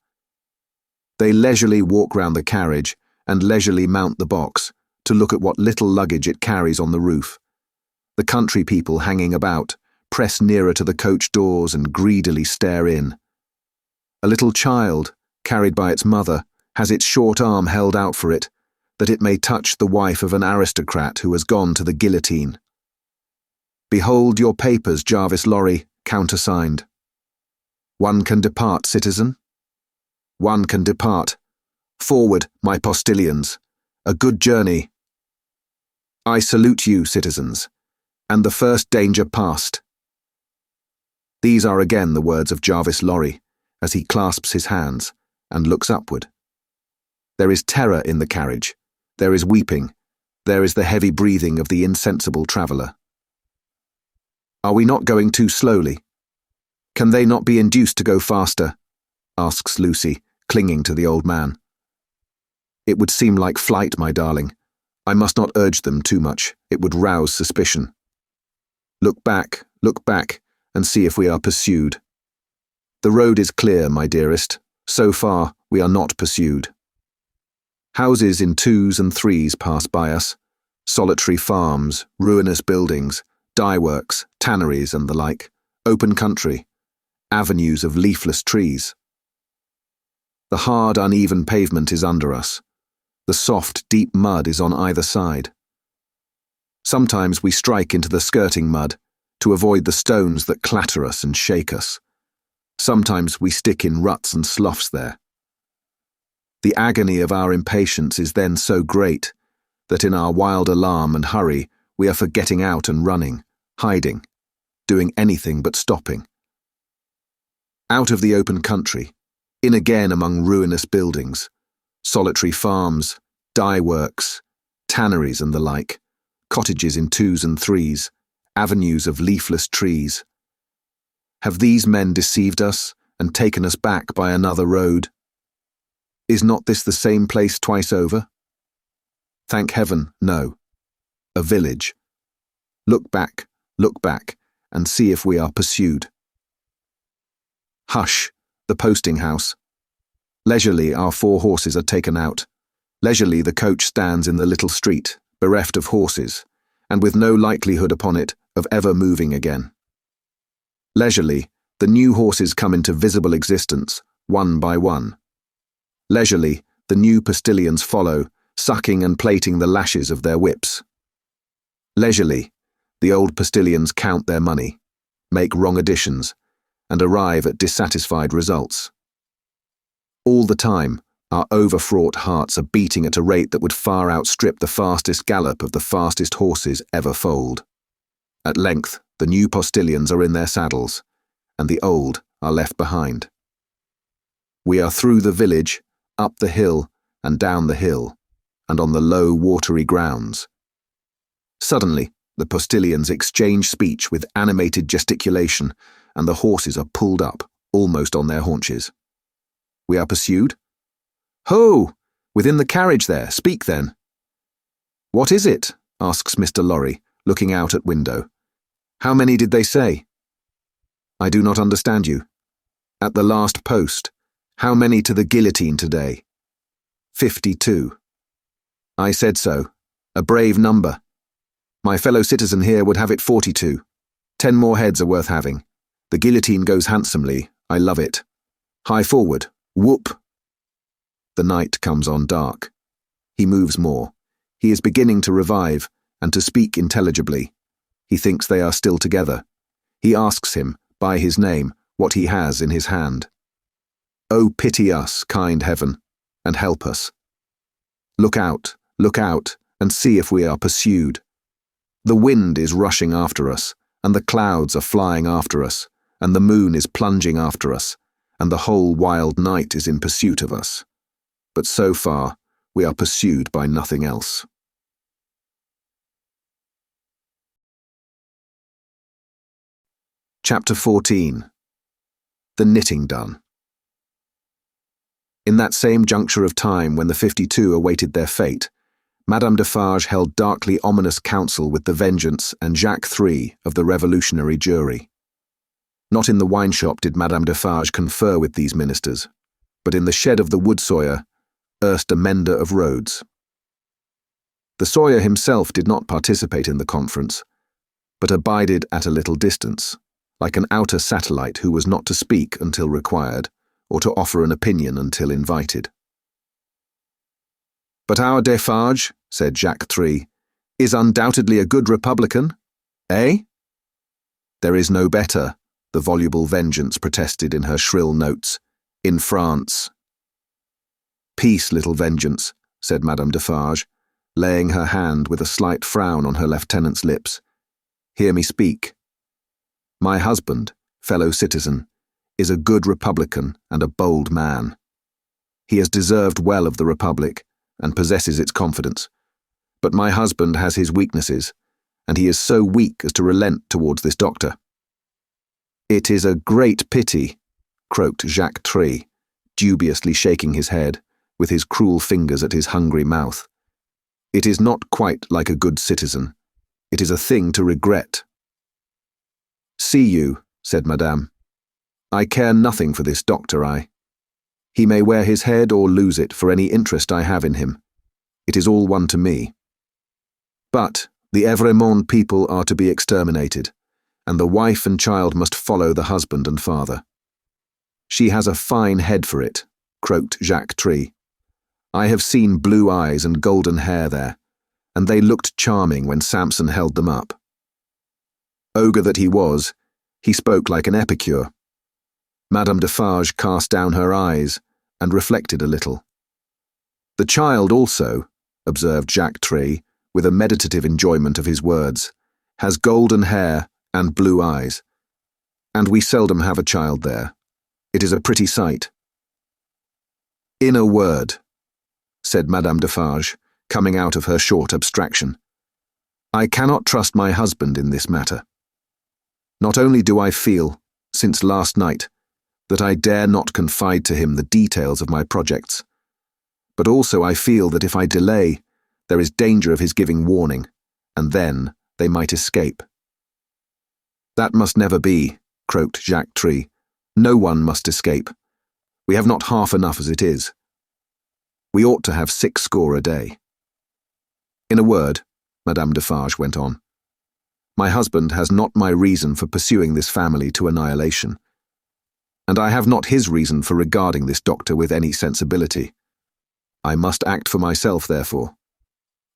They leisurely walk round the carriage and leisurely mount the box to look at what little luggage it carries on the roof. The country people hanging about press nearer to the coach doors and greedily stare in. A little child, carried by its mother, has its short arm held out for it, that it may touch the wife of an aristocrat who has gone to the guillotine. Behold your papers, Jarvis Lorry, countersigned. One can depart, citizen. One can depart. Forward, my postilions. A good journey. I salute you, citizens, and the first danger past. These are again the words of Jarvis Lorry, as he clasps his hands and looks upward. There is terror in the carriage. There is weeping. There is the heavy breathing of the insensible traveller. Are we not going too slowly? Can they not be induced to go faster? Asks Lucie, clinging to the old man. It would seem like flight, my darling. I must not urge them too much. It would rouse suspicion. Look back, and see if we are pursued. The road is clear, my dearest. So far, we are not pursued. Houses in twos and threes pass by us. Solitary farms, ruinous buildings, dye-works, tanneries and the like, open country, avenues of leafless trees. The hard, uneven pavement is under us. The soft, deep mud is on either side. Sometimes we strike into the skirting mud to avoid the stones that clatter us and shake us. Sometimes we stick in ruts and sloughs there. The agony of our impatience is then so great that in our wild alarm and hurry we are for getting out and running, hiding, doing anything but stopping. Out of the open country, in again among ruinous buildings, solitary farms, dye-works, tanneries and the like, cottages in twos and threes, avenues of leafless trees. Have these men deceived us and taken us back by another road? Is not this the same place twice over? Thank heaven, no. A village. Look back, and see if we are pursued. Hush, the posting house. Leisurely our 4 horses are taken out. Leisurely the coach stands in the little street, bereft of horses, and with no likelihood upon it of ever moving again. Leisurely, the new horses come into visible existence, one by one. Leisurely, the new postilions follow, sucking and plaiting the lashes of their whips. Leisurely, the old postilions count their money, make wrong additions, and arrive at dissatisfied results. All the time, our overfraught hearts are beating at a rate that would far outstrip the fastest gallop of the fastest horses ever foaled. At length, The new postilions are in their saddles, and the old are left behind. We are through the village, up the hill, and down the hill, and on the low, watery grounds. Suddenly, the postilions exchange speech with animated gesticulation, and the horses are pulled up, almost on their haunches. We are pursued? Ho! Within the carriage there, speak then. What is it? Asks Mr. Lorry, looking out at window. How many did they say? I do not understand you. At the last post, how many to the guillotine today? 52. I said so. A brave number. My fellow citizen here would have it 42. 10 more heads are worth having. The guillotine goes handsomely. I love it. High forward. Whoop! The night comes on dark. He moves more. He is beginning to revive and to speak intelligibly. He thinks they are still together. He asks him, by his name, what he has in his hand. Oh, pity us, kind heaven, and help us. Look out, and see if we are pursued. The wind is rushing after us, and the clouds are flying after us, and the moon is plunging after us, and the whole wild night is in pursuit of us. But so far, we are pursued by nothing else. Chapter 14. The knitting done. In that same juncture of time when the 52 awaited their fate, Madame Defarge held darkly ominous counsel with the Vengeance and Jacques III of the revolutionary jury. Not in the wine shop did Madame Defarge confer with these ministers, but in the shed of the wood sawyer, erst a mender of roads. The sawyer himself did not participate in the conference, but abided at a little distance, like an outer satellite who was not to speak until required, or to offer an opinion until invited. But our Defarge, said Jacques III, is undoubtedly a good Republican, eh? There is no better, the voluble Vengeance protested in her shrill notes, in France. Peace, little Vengeance, said Madame Defarge, laying her hand with a slight frown on her lieutenant's lips. Hear me speak. My husband, fellow citizen, is a good Republican and a bold man. He has deserved well of the Republic and possesses its confidence. But my husband has his weaknesses, and he is so weak as to relent towards this doctor. It is a great pity, croaked Jacques III, dubiously shaking his head, with his cruel fingers at his hungry mouth. It is not quite like a good citizen. It is a thing to regret. See you, said Madame. I care nothing for this doctor, He may wear his head or lose it for any interest I have in him. It is all one to me. But the Evremond people are to be exterminated, and the wife and child must follow the husband and father. She has a fine head for it, croaked Jacques III. I have seen blue eyes and golden hair there, and they looked charming when Samson held them up. Ogre that he was, he spoke like an epicure. Madame Defarge cast down her eyes and reflected a little. The child also, observed Jacques III, with a meditative enjoyment of his words, has golden hair and blue eyes. And we seldom have a child there. It is a pretty sight. In a word, said Madame Defarge, coming out of her short abstraction, I cannot trust my husband in this matter. Not only do I feel, since last night, that I dare not confide to him the details of my projects, but also I feel that if I delay, there is danger of his giving warning, and then they might escape. That must never be, croaked Jacques III. No one must escape. We have not half enough as it is. We ought to have 60 a day. In a word, Madame Defarge went on, my husband has not my reason for pursuing this family to annihilation, and I have not his reason for regarding this doctor with any sensibility. I must act for myself, therefore.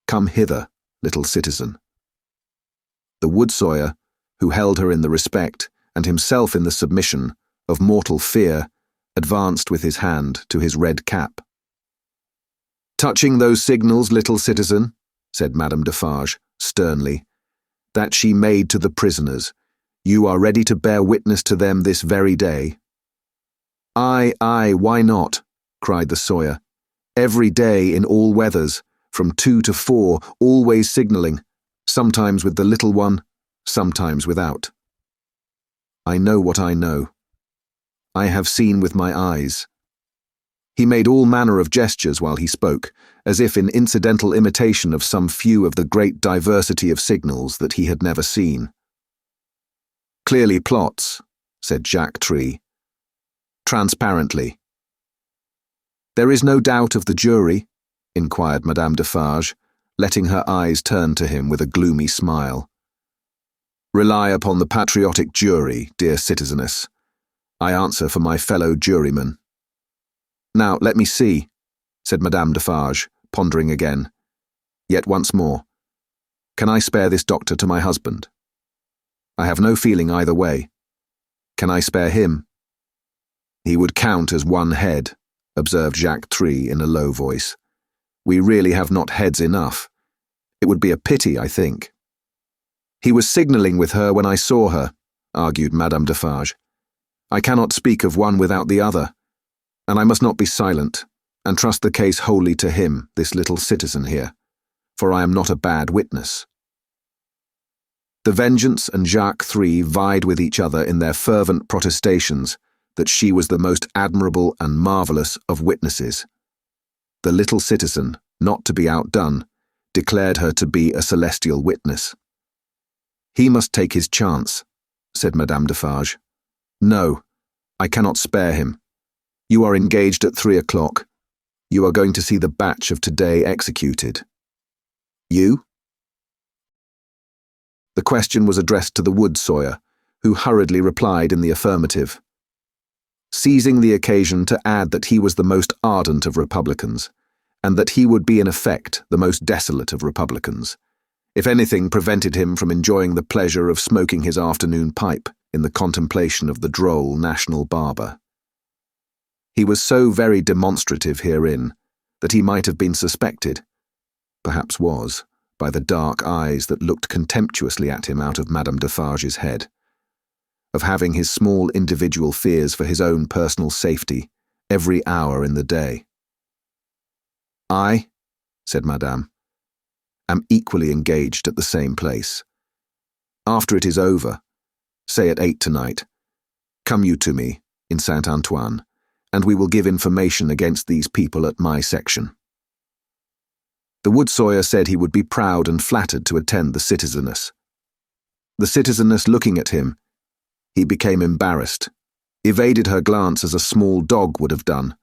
Come hither, little citizen. The wood sawyer, who held her in the respect, and himself in the submission, of mortal fear, advanced with his hand to his red cap. Touching those signals, little citizen, said Madame Defarge, sternly, that she made to the prisoners, You are ready to bear witness to them this very day?" "Aye, aye, why not?" cried the sawyer. "Every day in all weathers, from 2 to 4, always signalling, sometimes with the little one, sometimes without. I know what I know. I have seen with my eyes." He made all manner of gestures while he spoke, as if in incidental imitation of some few of the great diversity of signals that he had never seen. "Clearly plots," said Jacques Tree. "Transparently." "There is no doubt of the jury?" inquired Madame Defarge, letting her eyes turn to him with a gloomy smile. "Rely upon the patriotic jury, dear citizeness. I answer for my fellow jurymen." "Now, let me see," said Madame Defarge, pondering again. "Yet once more. Can I spare this doctor to my husband? I have no feeling either way. Can I spare him?" "He would count as one head," observed Jacques Tree in a low voice. "We really have not heads enough. It would be a pity, I think." "He was signalling with her when I saw her," argued Madame Defarge. "I cannot speak of one without the other, and I must not be silent, and trust the case wholly to him, this little citizen here, for I am not a bad witness." The Vengeance and Jacques Three vied with each other in their fervent protestations that she was the most admirable and marvellous of witnesses. The little citizen, not to be outdone, declared her to be a celestial witness. "He must take his chance," said Madame Defarge. "No, I cannot spare him. You are engaged at 3 o'clock. You are going to see the batch of today executed." "You?" The question was addressed to the wood sawyer, who hurriedly replied in the affirmative, seizing the occasion to add that he was the most ardent of Republicans, and that he would be in effect the most desolate of Republicans, if anything prevented him from enjoying the pleasure of smoking his afternoon pipe in the contemplation of the droll national barber. He was so very demonstrative herein that he might have been suspected, perhaps was, by the dark eyes that looked contemptuously at him out of Madame Defarge's head, of having his small individual fears for his own personal safety every hour in the day. "I," said Madame, "am equally engaged at the same place. After it is over, say at 8 tonight, come you to me in Saint-Antoine, and we will give information against these people at my section." The wood sawyer said he would be proud and flattered to attend the citizeness. The citizeness looking at him, he became embarrassed, evaded her glance as a small dog would have done,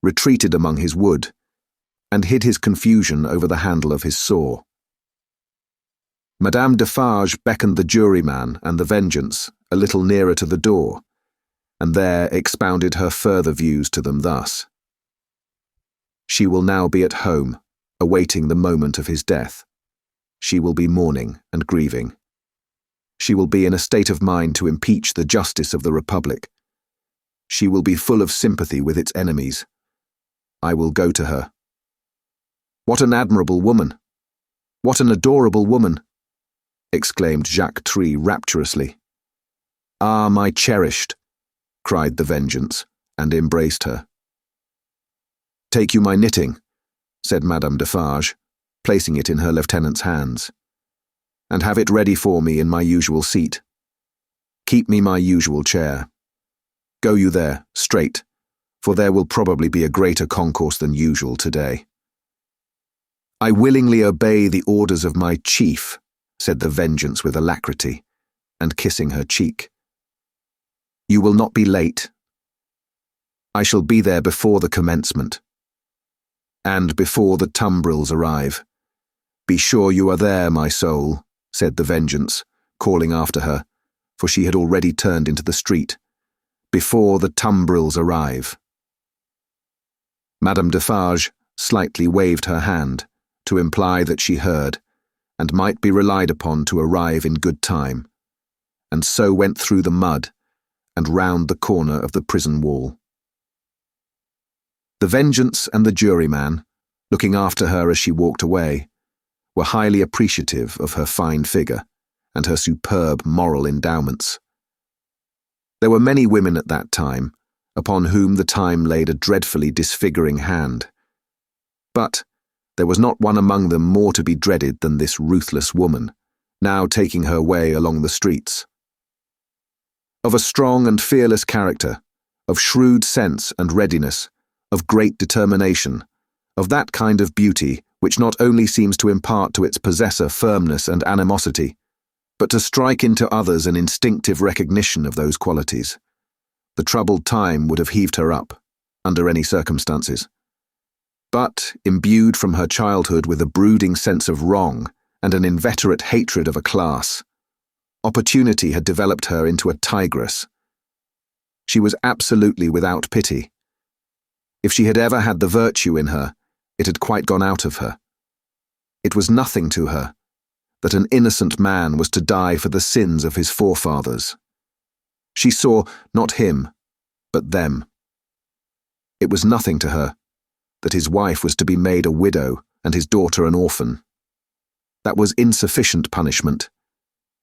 retreated among his wood, and hid his confusion over the handle of his saw. Madame Defarge beckoned the juryman and the Vengeance a little nearer to the door, and there expounded her further views to them thus. She will now be at home, awaiting the moment of his death. She will be mourning and grieving. She will be in a state of mind to impeach the justice of the Republic. She will be full of sympathy with its enemies. I will go to her. What an admirable woman! What an adorable woman! Exclaimed Jacques Tree rapturously. Ah, my cherished! Cried the Vengeance, and embraced her. Take you my knitting, said Madame Defarge, placing it in her lieutenant's hands, and have it ready for me in my usual seat. Keep me my usual chair. Go you there, straight, for there will probably be a greater concourse than usual today. I willingly obey the orders of my chief, said the Vengeance with alacrity, and kissing her cheek. You will not be late. I shall be there before the commencement, and before the tumbrils arrive. Be sure you are there, my soul, said the Vengeance, calling after her, for she had already turned into the street. Before the tumbrils arrive. Madame Defarge slightly waved her hand to imply that she heard, and might be relied upon to arrive in good time, and so went through the mud and round the corner of the prison wall. The Vengeance and the juryman, looking after her as she walked away, were highly appreciative of her fine figure and her superb moral endowments. There were many women at that time, upon whom the time laid a dreadfully disfiguring hand. But there was not one among them more to be dreaded than this ruthless woman, now taking her way along the streets. Of a strong and fearless character, of shrewd sense and readiness, of great determination, of that kind of beauty which not only seems to impart to its possessor firmness and animosity, but to strike into others an instinctive recognition of those qualities. The troubled time would have heaved her up, under any circumstances. But, imbued from her childhood with a brooding sense of wrong and an inveterate hatred of a class, opportunity had developed her into a tigress. She was absolutely without pity. If she had ever had the virtue in her, it had quite gone out of her. It was nothing to her that an innocent man was to die for the sins of his forefathers. She saw not him, but them. It was nothing to her that his wife was to be made a widow and his daughter an orphan. That was insufficient punishment,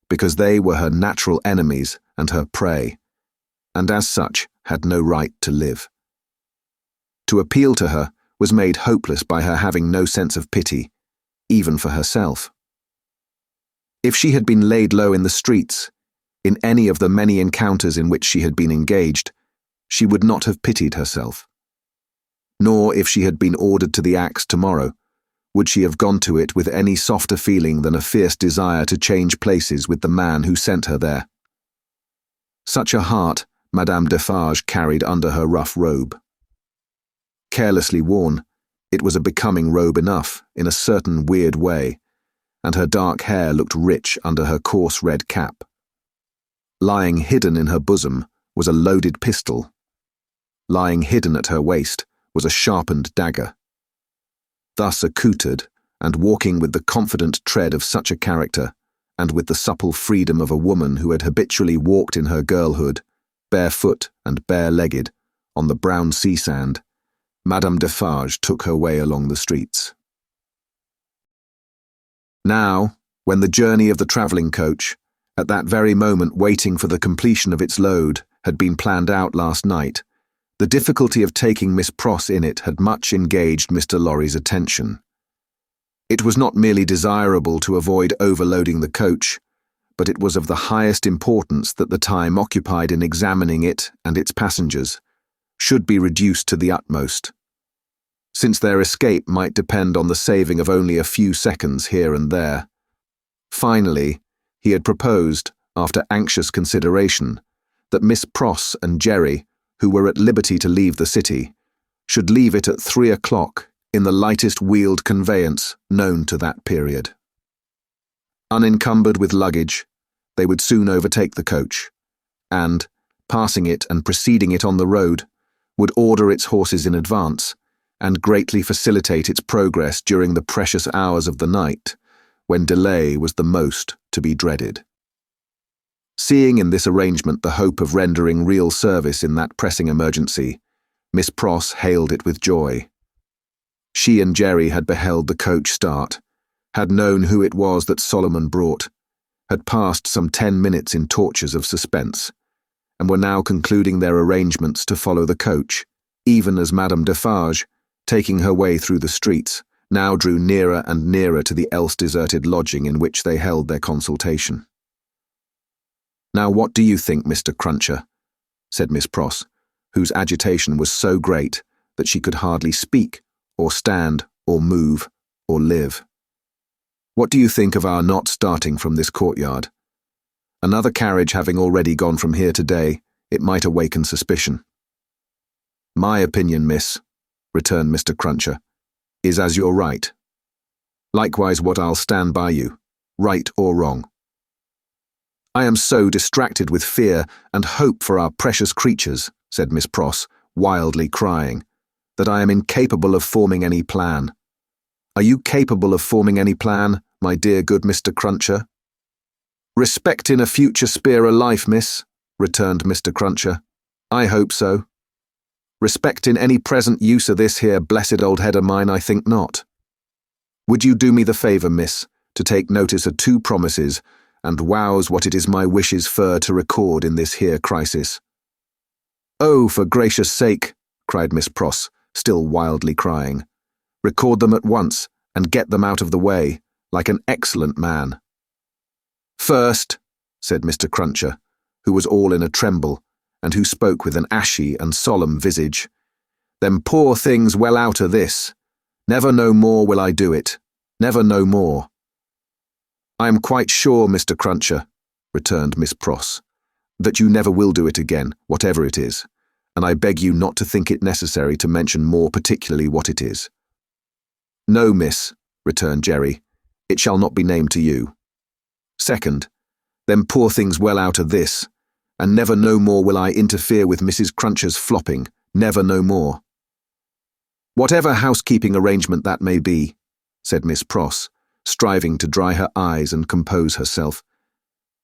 because they were her natural enemies and her prey, and as such had no right to live. To appeal to her was made hopeless by her having no sense of pity, even for herself. If she had been laid low in the streets, in any of the many encounters in which she had been engaged, she would not have pitied herself. Nor if she had been ordered to the axe tomorrow, would she have gone to it with any softer feeling than a fierce desire to change places with the man who sent her there. Such a heart Madame Defarge carried under her rough robe. Carelessly worn, it was a becoming robe enough, in a certain weird way, and her dark hair looked rich under her coarse red cap. Lying hidden in her bosom was a loaded pistol. Lying hidden at her waist was a sharpened dagger. Thus accoutred, and walking with the confident tread of such a character, and with the supple freedom of a woman who had habitually walked in her girlhood, barefoot and bare-legged, on the brown sea sand, Madame Defarge took her way along the streets. Now, when the journey of the travelling coach, at that very moment waiting for the completion of its load, had been planned out last night, the difficulty of taking Miss Pross in it had much engaged Mr. Lorry's attention. It was not merely desirable to avoid overloading the coach, but it was of the highest importance that the time occupied in examining it and its passengers should be reduced to the utmost, since their escape might depend on the saving of only a few seconds here and there. Finally, he had proposed, after anxious consideration, that Miss Pross and Jerry, who were at liberty to leave the city, should leave it at 3 o'clock in the lightest wheeled conveyance known to that period. Unencumbered with luggage, they would soon overtake the coach, and, passing it and preceding it on the road, would order its horses in advance, and greatly facilitate its progress during the precious hours of the night, when delay was the most to be dreaded. Seeing in this arrangement the hope of rendering real service in that pressing emergency, Miss Pross hailed it with joy. She and Jerry had beheld the coach start, had known who it was that Solomon brought, had passed some 10 minutes in tortures of suspense, and were now concluding their arrangements to follow the coach, even as Madame Defarge, taking her way through the streets, now drew nearer and nearer to the else deserted lodging in which they held their consultation. "Now what do you think, Mr. Cruncher?" said Miss Pross, whose agitation was so great that she could hardly speak, or stand, or move, or live. "What do you think of our not starting from this courtyard? Another carriage having already gone from here today, it might awaken suspicion." "My opinion, miss," returned Mr. Cruncher, "is as you're right. Likewise what I'll stand by you, right or wrong. I am so distracted with fear and hope for our precious creatures," said Miss Pross, wildly crying, "that I am incapable of forming any plan. Are you capable of forming any plan, my dear good Mr. Cruncher?" "Respectin' a future spear o' life, miss," returned Mr. Cruncher. "I hope so. Respectin' any present use of this here blessed old head of mine, I think not. Would you do me the favour, miss, to take notice of 2 promises, and wows what it is my wishes fur to record in this here crisis." "Oh, for gracious sake," cried Miss Pross, still wildly crying. "Record them at once, and get them out of the way, like an excellent man." "First," said Mr. Cruncher, who was all in a tremble, and who spoke with an ashy and solemn visage, "them poor things well out o' this. Never no more will I do it. Never no more." "I am quite sure, Mr. Cruncher," returned Miss Pross, "that you never will do it again, whatever it is, and I beg you not to think it necessary to mention more particularly what it is." "No, miss," returned Jerry, "it shall not be named to you." "Second, them poor things well out of this, and never no more will I interfere with Mrs. Cruncher's flopping, never no more." "Whatever housekeeping arrangement that may be," said Miss Pross, striving to dry her eyes and compose herself,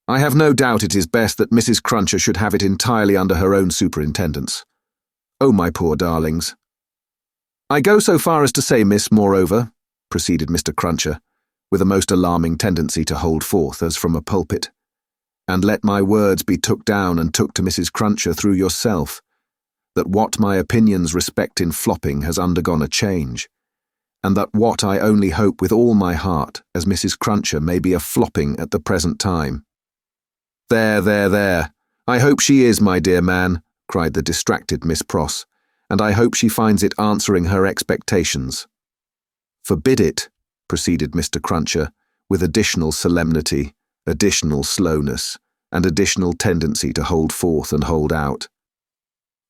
"I have no doubt it is best that Mrs. Cruncher should have it entirely under her own superintendence. Oh, my poor darlings. I go so far as to say, miss, moreover," proceeded Mr. Cruncher, with a most alarming tendency to hold forth as from a pulpit, "and let my words be took down and took to Mrs. Cruncher through yourself, that what my opinions respect in flopping has undergone a change, and that what I only hope with all my heart as Mrs. Cruncher may be a flopping at the present time." There, I hope she is, my dear man," cried the distracted Miss Pross, "and I hope she finds it answering her expectations." "Forbid it," proceeded Mr. Cruncher, with additional solemnity, additional slowness, and additional tendency to hold forth and hold out.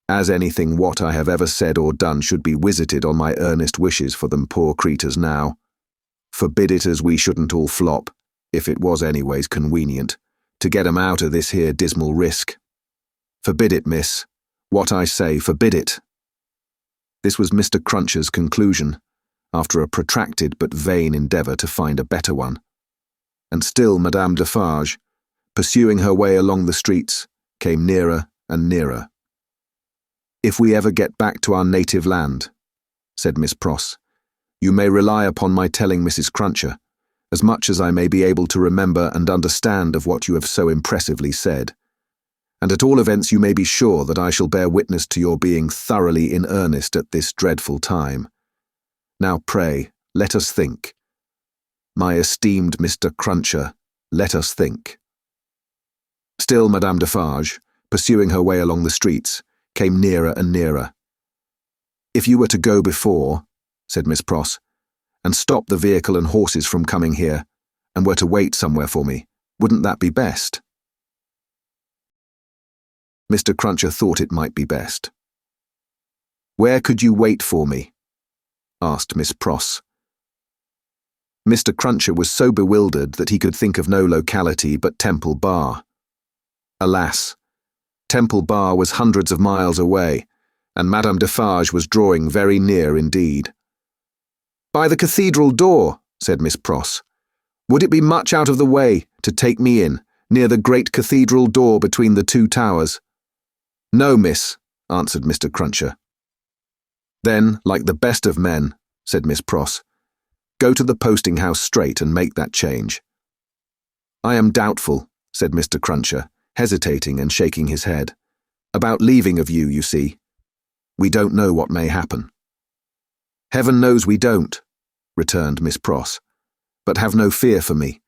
"As anything what I have ever said or done should be wisited on my earnest wishes for them poor creatures now. Forbid it as we shouldn't all flop, if it was anyways convenient, to get 'em out of this here dismal risk. Forbid it, miss. What I say, forbid it." This was Mr. Cruncher's conclusion, after a protracted but vain endeavour to find a better one. And still Madame Defarge, pursuing her way along the streets, came nearer and nearer. "If we ever get back to our native land," said Miss Pross, "you may rely upon my telling Mrs. Cruncher, as much as I may be able to remember and understand of what you have so impressively said, and at all events you may be sure that I shall bear witness to your being thoroughly in earnest at this dreadful time. Now pray, let us think. My esteemed Mr. Cruncher, let us think." Still Madame Defarge, pursuing her way along the streets, came nearer and nearer. "If you were to go before," said Miss Pross, "and stop the vehicle and horses from coming here, and were to wait somewhere for me, wouldn't that be best?" Mr. Cruncher thought it might be best. "Where could you wait for me?" asked Miss Pross. Mr. Cruncher was so bewildered that he could think of no locality but Temple Bar. Alas! Temple Bar was hundreds of miles away, and Madame Defarge was drawing very near indeed. "By the cathedral door," said Miss Pross. "Would it be much out of the way to take me in, near the great cathedral door between the two towers?" "No, miss," answered Mr. Cruncher. "Then, like the best of men," said Miss Pross, "go to the posting-house straight and make that change." "I am doubtful," said Mr. Cruncher, hesitating and shaking his head, "about leaving of you, you see. We don't know what may happen." "Heaven knows we don't," returned Miss Pross, "but have no fear for me.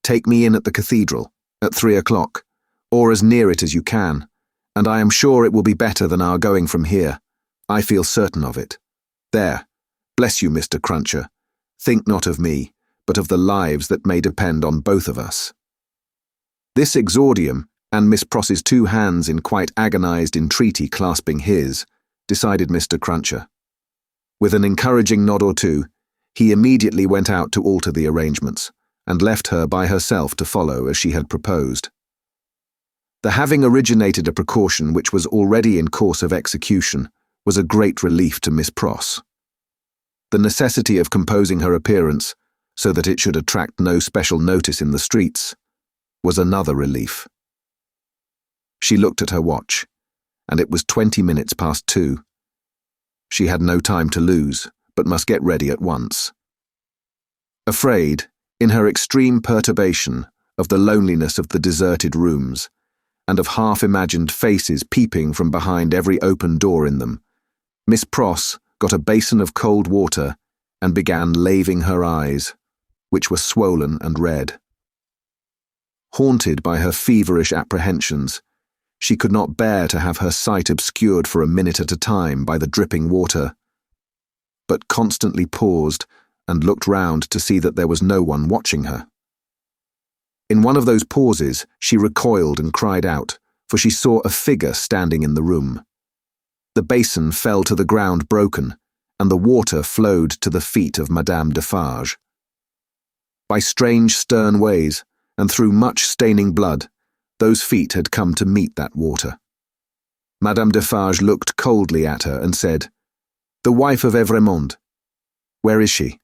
Take me in at the cathedral, at 3 o'clock, or as near it as you can, and I am sure it will be better than our going from here. I feel certain of it. There, bless you, Mr. Cruncher. Think not of me, but of the lives that may depend on both of us." This exordium, and Miss Pross's 2 hands in quite agonized entreaty clasping his, decided Mr. Cruncher. With an encouraging nod or two, he immediately went out to alter the arrangements, and left her by herself to follow as she had proposed. The having originated a precaution which was already in course of execution was a great relief to Miss Pross. The necessity of composing her appearance, so that it should attract no special notice in the streets, was another relief. She looked at her watch, and it was 20 minutes past 2. She had no time to lose, but must get ready at once. Afraid, in her extreme perturbation, of the loneliness of the deserted rooms, and of half-imagined faces peeping from behind every open door in them, Miss Pross got a basin of cold water and began laving her eyes, which were swollen and red. Haunted by her feverish apprehensions, she could not bear to have her sight obscured for a minute at a time by the dripping water, but constantly paused and looked round to see that there was no one watching her. In one of those pauses, she recoiled and cried out, for she saw a figure standing in the room. The basin fell to the ground broken, and the water flowed to the feet of Madame Defarge. By strange stern ways, and through much staining blood, those feet had come to meet that water. Madame Defarge looked coldly at her and said, "The wife of Evrémonde. Where is she?"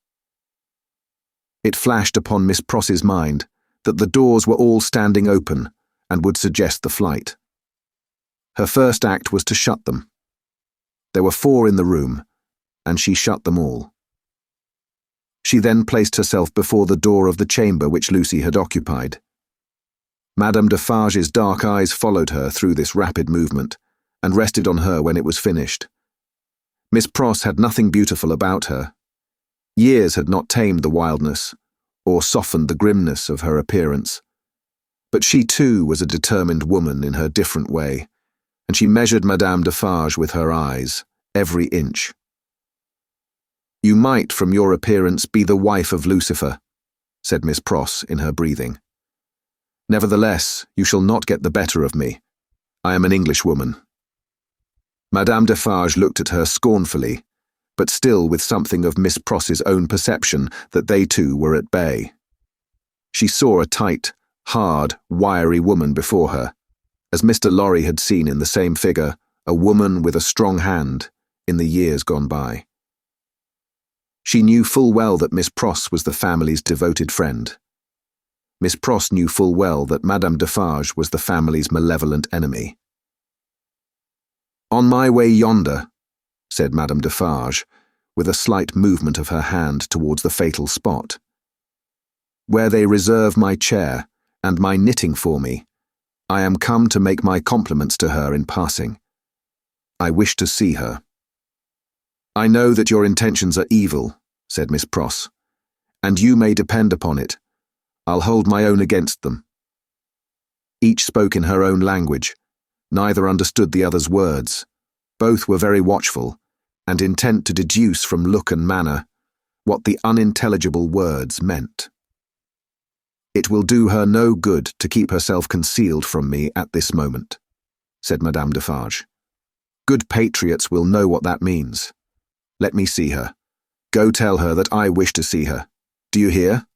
It flashed upon Miss Pross's mind that the doors were all standing open and would suggest the flight. Her first act was to shut them. There were 4 in the room, and she shut them all. She then placed herself before the door of the chamber which Lucie had occupied. Madame Defarge's dark eyes followed her through this rapid movement, and rested on her when it was finished. Miss Pross had nothing beautiful about her. Years had not tamed the wildness, or softened the grimness of her appearance. But she too was a determined woman in her different way, and she measured Madame Defarge with her eyes, every inch. "You might, from your appearance, be the wife of Lucifer," said Miss Pross in her breathing. "Nevertheless, you shall not get the better of me. I am an Englishwoman." Madame Defarge looked at her scornfully, but still with something of Miss Pross's own perception that they two were at bay. She saw a tight, hard, wiry woman before her, as Mr. Lorry had seen in the same figure a woman with a strong hand in the years gone by. She knew full well that Miss Pross was the family's devoted friend. Miss Pross knew full well that Madame Defarge was the family's malevolent enemy. "On my way yonder," said Madame Defarge, with a slight movement of her hand towards the fatal spot, "where they reserve my chair and my knitting for me, I am come to make my compliments to her in passing. I wish to see her." "I know that your intentions are evil," said Miss Pross, "and you may depend upon it. I'll hold my own against them." Each spoke in her own language. Neither understood the other's words. Both were very watchful, and intent to deduce from look and manner what the unintelligible words meant. "It will do her no good to keep herself concealed from me at this moment," said Madame Defarge. "Good patriots will know what that means. Let me see her. Go tell her that I wish to see her. Do you hear?"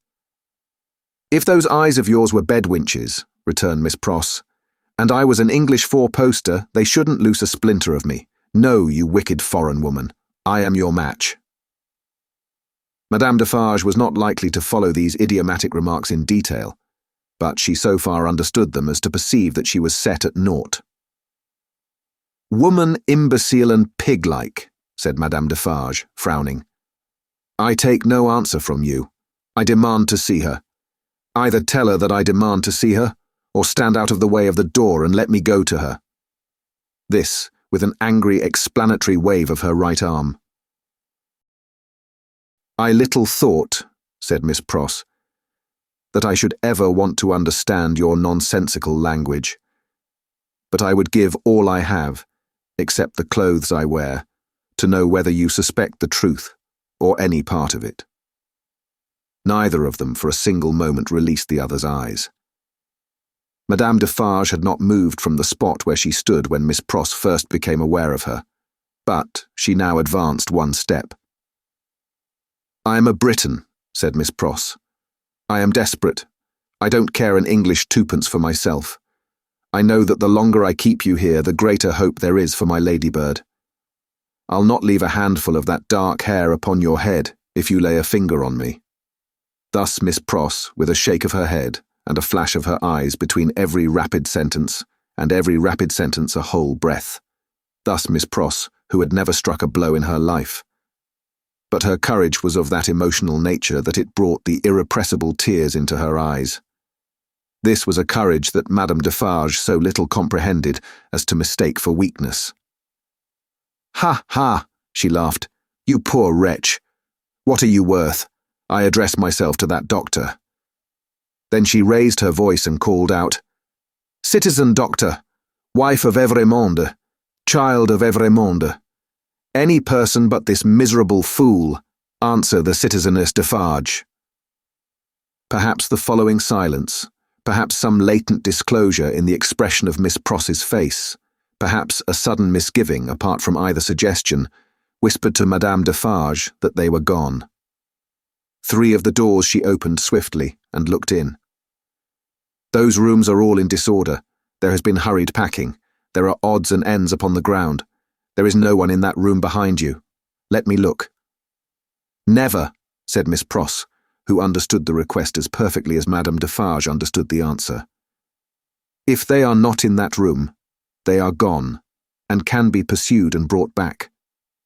"If those eyes of yours were bedwinches," returned Miss Pross, "and I was an English four-poster, they shouldn't loose a splinter of me. No, you wicked foreign woman, I am your match." Madame Defarge was not likely to follow these idiomatic remarks in detail, but she so far understood them as to perceive that she was set at naught. "Woman, imbecile and pig-like," said Madame Defarge, frowning. "I take no answer from you. I demand to see her. Either tell her that I demand to see her, or stand out of the way of the door and let me go to her." This, with an angry explanatory wave of her right arm. "I little thought," said Miss Pross, "that I should ever want to understand your nonsensical language. But I would give all I have, except the clothes I wear, to know whether you suspect the truth, or any part of it." Neither of them for a single moment released the other's eyes. Madame Defarge had not moved from the spot where she stood when Miss Pross first became aware of her, but she now advanced one step. "I am a Briton," said Miss Pross. "I am desperate. I don't care an English twopence for myself. I know that the longer I keep you here, the greater hope there is for my ladybird. I'll not leave a handful of that dark hair upon your head if you lay a finger on me." Thus Miss Pross, with a shake of her head and a flash of her eyes between every rapid sentence, and every rapid sentence a whole breath. Thus Miss Pross, who had never struck a blow in her life. But her courage was of that emotional nature that it brought the irrepressible tears into her eyes. This was a courage that Madame Defarge so little comprehended as to mistake for weakness. "Ha, ha," she laughed. "You poor wretch! What are you worth? I address myself to that doctor." Then she raised her voice and called out, "Citizen doctor, wife of Evrémonde, child of Evrémonde, any person but this miserable fool, answer the citizeness Defarge." Perhaps the following silence, perhaps some latent disclosure in the expression of Miss Pross's face, perhaps a sudden misgiving apart from either suggestion, whispered to Madame Defarge that they were gone. 3 of the doors she opened swiftly and looked in. "Those rooms are all in disorder. There has been hurried packing. There are odds and ends upon the ground. There is no one in that room behind you. Let me look." "Never," said Miss Pross, who understood the request as perfectly as Madame Defarge understood the answer. "If they are not in that room, they are gone, and can be pursued and brought back,"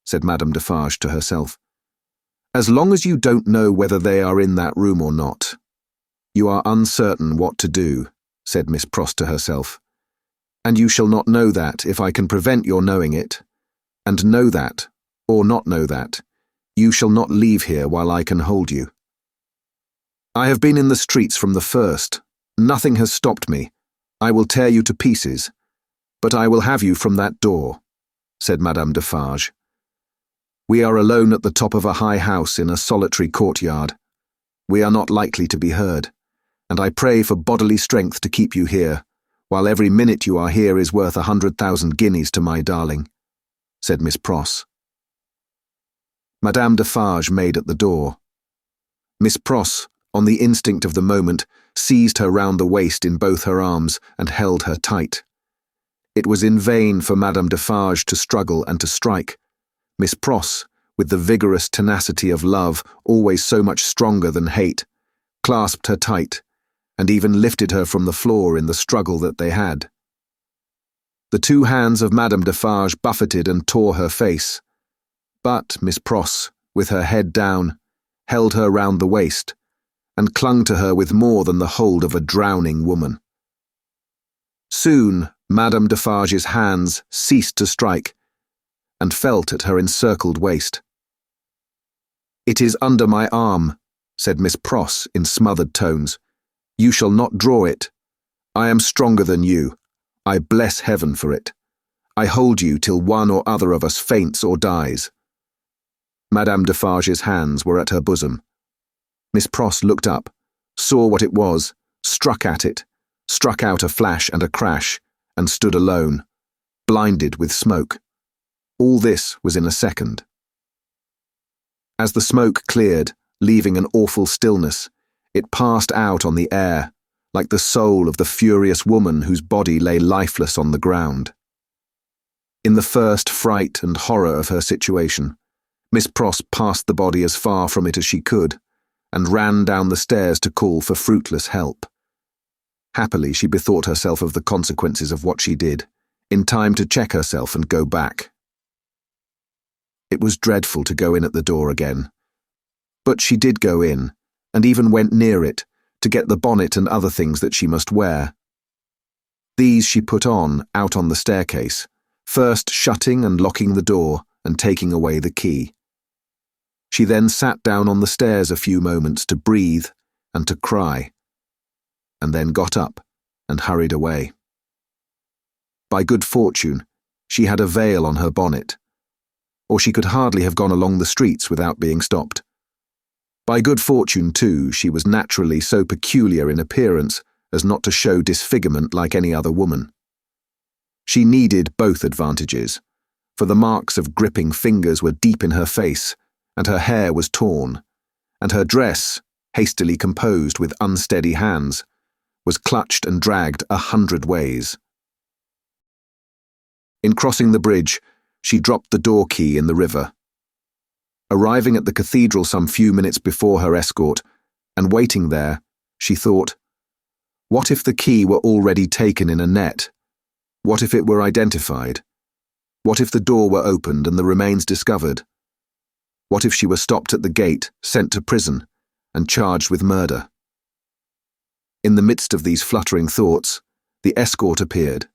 said Madame Defarge to herself. "As long as you don't know whether they are in that room or not, you are uncertain what to do," said Miss Pross to herself. "And you shall not know that if I can prevent your knowing it, and know that, or not know that, you shall not leave here while I can hold you. I have been in the streets from the first. Nothing has stopped me. I will tear you to pieces, but I will have you from that door," said Madame Defarge. "We are alone at the top of a high house in a solitary courtyard. We are not likely to be heard, and I pray for bodily strength to keep you here, while every minute you are here is worth 100,000 guineas to my darling," said Miss Pross. Madame Defarge made at the door. Miss Pross, on the instinct of the moment, seized her round the waist in both her arms and held her tight. It was in vain for Madame Defarge to struggle and to strike. Miss Pross, with the vigorous tenacity of love, always so much stronger than hate, clasped her tight, and even lifted her from the floor in the struggle that they had. The 2 hands of Madame Defarge buffeted and tore her face, but Miss Pross, with her head down, held her round the waist, and clung to her with more than the hold of a drowning woman. Soon Madame Defarge's hands ceased to strike, and felt at her encircled waist. "It is under my arm," said Miss Pross in smothered tones. "You shall not draw it. I am stronger than you. I bless heaven for it. I hold you till one or other of us faints or dies." Madame Defarge's hands were at her bosom. Miss Pross looked up, saw what it was, struck at it, struck out a flash and a crash, and stood alone, blinded with smoke. All this was in a second. As the smoke cleared, leaving an awful stillness, it passed out on the air, like the soul of the furious woman whose body lay lifeless on the ground. In the first fright and horror of her situation, Miss Pross passed the body as far from it as she could, and ran down the stairs to call for fruitless help. Happily, she bethought herself of the consequences of what she did, in time to check herself and go back. It was dreadful to go in at the door again. But she did go in, and even went near it, to get the bonnet and other things that she must wear. These she put on, out on the staircase, first shutting and locking the door and taking away the key. She then sat down on the stairs a few moments to breathe and to cry, and then got up and hurried away. By good fortune, she had a veil on her bonnet, or she could hardly have gone along the streets without being stopped. By good fortune, too, she was naturally so peculiar in appearance as not to show disfigurement like any other woman. She needed both advantages, for the marks of gripping fingers were deep in her face, and her hair was torn, and her dress, hastily composed with unsteady hands, was clutched and dragged 100 ways. In crossing the bridge, she dropped the door key in the river. Arriving at the cathedral some few minutes before her escort, and waiting there, she thought, what if the key were already taken in a net? What if it were identified? What if the door were opened and the remains discovered? What if she were stopped at the gate, sent to prison, and charged with murder? In the midst of these fluttering thoughts, the escort appeared,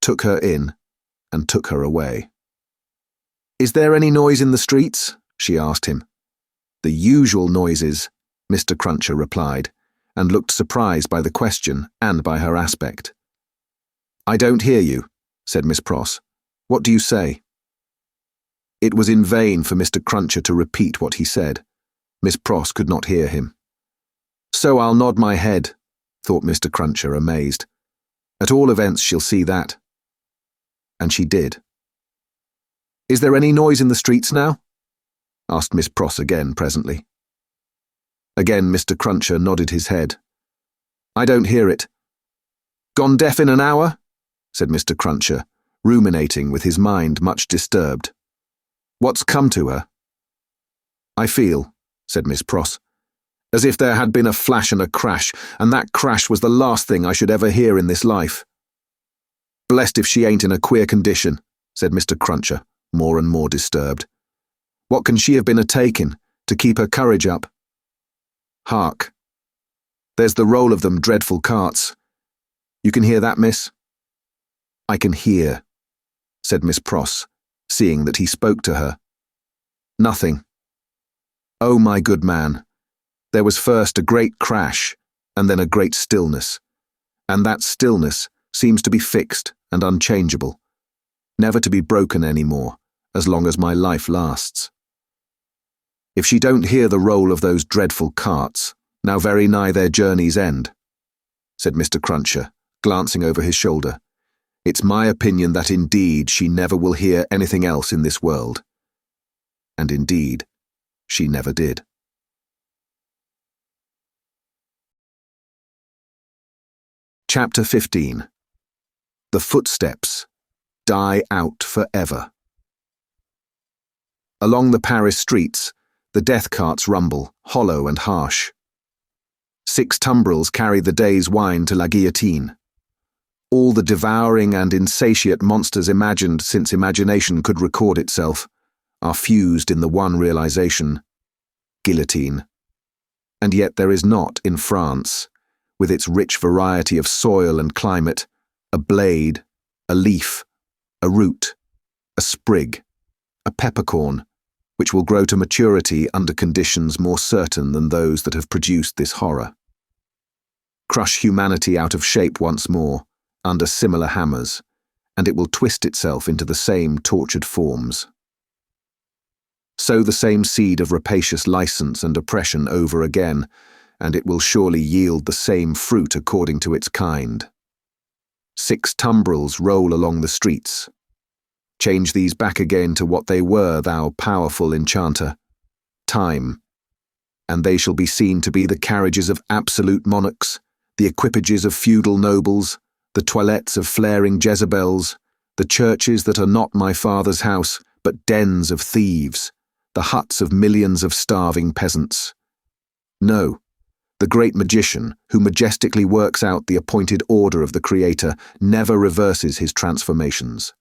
took her in, and took her away. "Is there any noise in the streets?" she asked him. "The usual noises," Mr. Cruncher replied, and looked surprised by the question and by her aspect. "I don't hear you," said Miss Pross. "What do you say?" It was in vain for Mr. Cruncher to repeat what he said. Miss Pross could not hear him. "So I'll nod my head," thought Mr. Cruncher, amazed. "At all events she'll see that." And she did. "Is there any noise in the streets now?" asked Miss Pross again presently. Again Mr. Cruncher nodded his head. "I don't hear it." "Gone deaf in an hour?" said Mr. Cruncher, ruminating with his mind much disturbed. "What's come to her?" "I feel," said Miss Pross, "as if there had been a flash and a crash, and that crash was the last thing I should ever hear in this life." "Blessed if she ain't in a queer condition," said Mr. Cruncher, more and more disturbed. "What can she have been a-taking to keep her courage up? Hark! There's the roll of them dreadful carts. You can hear that, miss?" "I can hear," said Miss Pross, seeing that he spoke to her. "Nothing. Oh, my good man, there was first a great crash, and then a great stillness, and that stillness seems to be fixed and unchangeable, never to be broken any more, as long as my life lasts. If she don't hear the roll of those dreadful carts, now very nigh their journey's end," said Mr. Cruncher, glancing over his shoulder, "it's my opinion that indeed she never will hear anything else in this world." And indeed, she never did. Chapter 15. The footsteps die out forever. Along the Paris streets, the death carts rumble, hollow and harsh. 6 tumbrils carry the day's wine to la guillotine. All the devouring and insatiate monsters imagined since imagination could record itself are fused in the one realization: guillotine. And yet there is not in France, with its rich variety of soil and climate, a blade, a leaf, a root, a sprig, a peppercorn, which will grow to maturity under conditions more certain than those that have produced this horror. Crush humanity out of shape once more, under similar hammers, and it will twist itself into the same tortured forms. Sow the same seed of rapacious license and oppression over again, and it will surely yield the same fruit according to its kind. 6 tumbrils roll along the streets. Change these back again to what they were, thou powerful enchanter, time, and they shall be seen to be the carriages of absolute monarchs, the equipages of feudal nobles, the toilettes of flaring Jezebels, the churches that are not my father's house, but dens of thieves, the huts of millions of starving peasants. No, the great magician, who majestically works out the appointed order of the Creator, never reverses his transformations.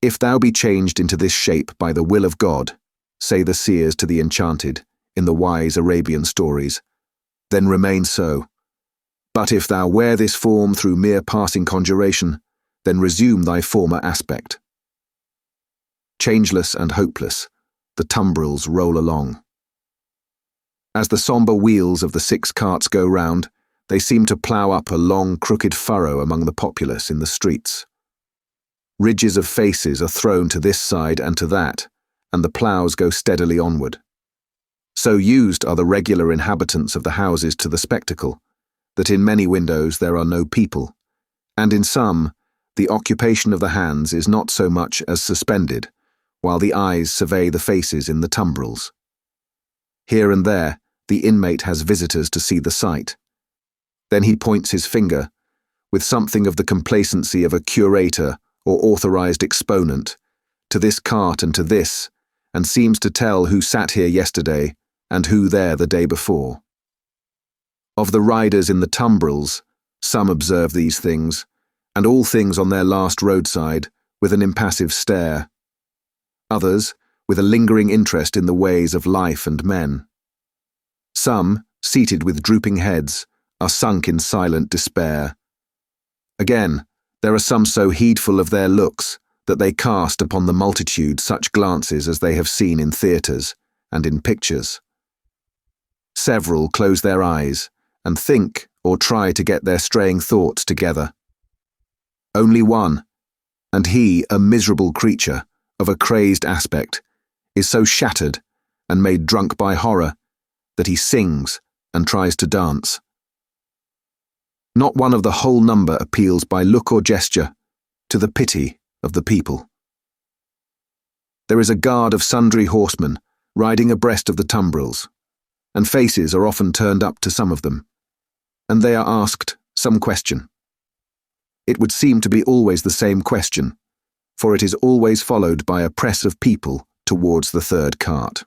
If thou be changed into this shape by the will of God, say the seers to the enchanted, in the wise Arabian stories, then remain so. But if thou wear this form through mere passing conjuration, then resume thy former aspect. Changeless and hopeless, the tumbrils roll along. As the sombre wheels of the 6 carts go round, they seem to plough up a long crooked furrow among the populace in the streets. Ridges of faces are thrown to this side and to that, and the ploughs go steadily onward. So used are the regular inhabitants of the houses to the spectacle, that in many windows there are no people, and in some, the occupation of the hands is not so much as suspended, while the eyes survey the faces in the tumbrils. Here and there, the inmate has visitors to see the sight. Then he points his finger, with something of the complacency of a curator or authorized exponent, to this cart and to this, and seems to tell who sat here yesterday and who there the day before. Of the riders in the tumbrils, some observe these things, and all things on their last roadside, with an impassive stare. Others, with a lingering interest in the ways of life and men. Some, seated with drooping heads, are sunk in silent despair. Again, there are some so heedful of their looks that they cast upon the multitude such glances as they have seen in theatres and in pictures. Several close their eyes and think or try to get their straying thoughts together. Only one, and he, a miserable creature of a crazed aspect, is so shattered and made drunk by horror that he sings and tries to dance. Not one of the whole number appeals by look or gesture to the pity of the people. There is a guard of sundry horsemen riding abreast of the tumbrils, and faces are often turned up to some of them, and they are asked some question. It would seem to be always the same question, for it is always followed by a press of people towards the third cart.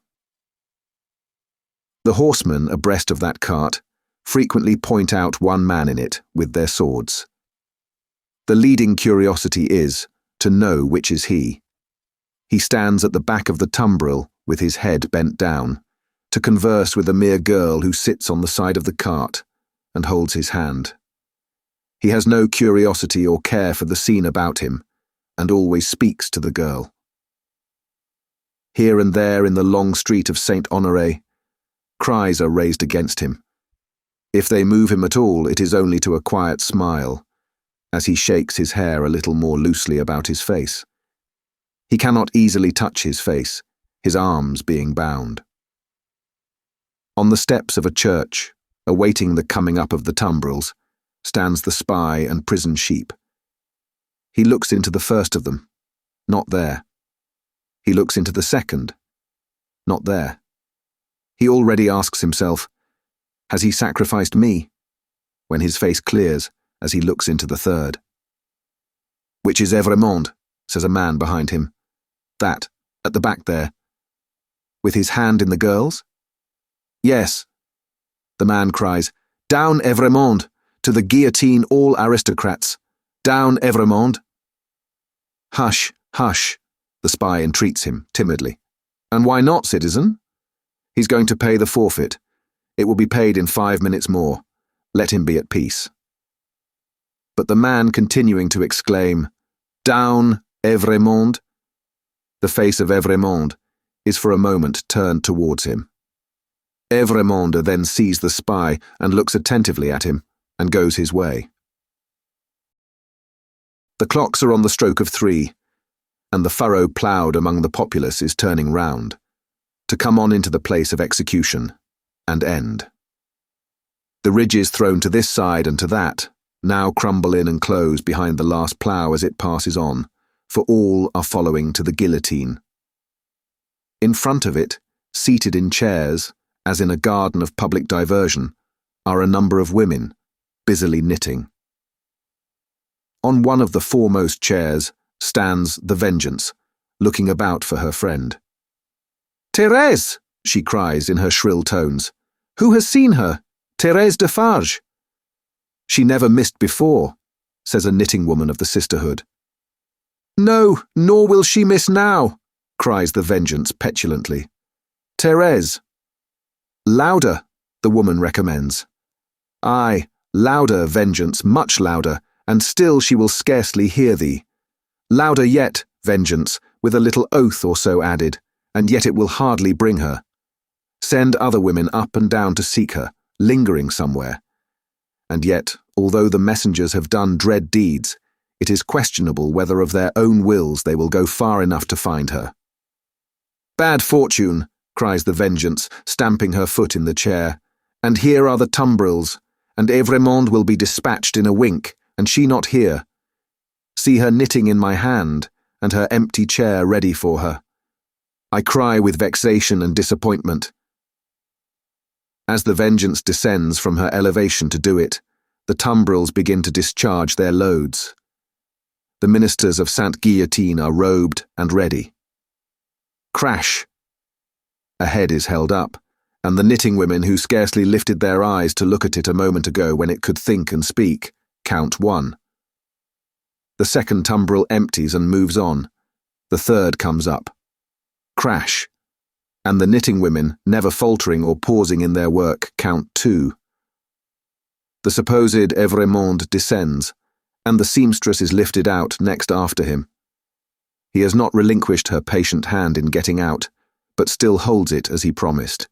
The horsemen abreast of that cart frequently point out one man in it with their swords. The leading curiosity is to know which is he. He stands at the back of the tumbril with his head bent down, to converse with a mere girl who sits on the side of the cart and holds his hand. He has no curiosity or care for the scene about him, and always speaks to the girl. Here and there in the long street of Saint Honoré, cries are raised against him. If they move him at all, it is only to a quiet smile, as he shakes his hair a little more loosely about his face. He cannot easily touch his face, his arms being bound. On the steps of a church, awaiting the coming up of the tumbrils, stands the spy and prison sheep. He looks into the first of them, not there. He looks into the second, not there. He already asks himself, has he sacrificed me? When his face clears as he looks into the third. Which is Evrémonde, says a man behind him. That, at the back there. With his hand in the girl's? Yes. The man cries, down Evrémonde, to the guillotine all aristocrats. Down Evrémonde. Hush, hush, the spy entreats him, timidly. And why not, citizen? He's going to pay the forfeit. It will be paid in 5 minutes more. Let him be at peace. But the man continuing to exclaim, down Evrémonde, the face of Evrémonde is for a moment turned towards him. Evrémonde then sees the spy and looks attentively at him and goes his way. The clocks are on the stroke of 3, and the furrow ploughed among the populace is turning round, to come on into the place of execution and end. The ridges thrown to this side and to that now crumble in and close behind the last plough as it passes on, for all are following to the guillotine. In front of it, seated in chairs, as in a garden of public diversion, are a number of women, busily knitting. On one of the foremost chairs stands the Vengeance, looking about for her friend. Thérèse, she cries in her shrill tones. Who has seen her? Thérèse Defarge. She never missed before, says a knitting woman of the sisterhood. No, nor will she miss now, cries the Vengeance petulantly. Thérèse. Louder, the woman recommends. Aye, louder, Vengeance, much louder, and still she will scarcely hear thee. Louder yet, Vengeance, with a little oath or so added, and yet it will hardly bring her. Send other women up and down to seek her, lingering somewhere. And yet, although the messengers have done dread deeds, it is questionable whether of their own wills they will go far enough to find her. Bad fortune, cries the Vengeance, stamping her foot in the chair, and here are the tumbrils, and Evrémonde will be dispatched in a wink, and she not here. See her knitting in my hand, and her empty chair ready for her. I cry with vexation and disappointment. As the Vengeance descends from her elevation to do it, the tumbrils begin to discharge their loads. The ministers of Sainte Guillotine are robed and ready. Crash! A head is held up, and the knitting women who scarcely lifted their eyes to look at it a moment ago when it could think and speak, count 1. The second tumbril empties and moves on. The third comes up. Crash! And the knitting women, never faltering or pausing in their work, count 2. The supposed Evrémonde descends, and the seamstress is lifted out next after him. He has not relinquished her patient hand in getting out, but still holds it as he promised.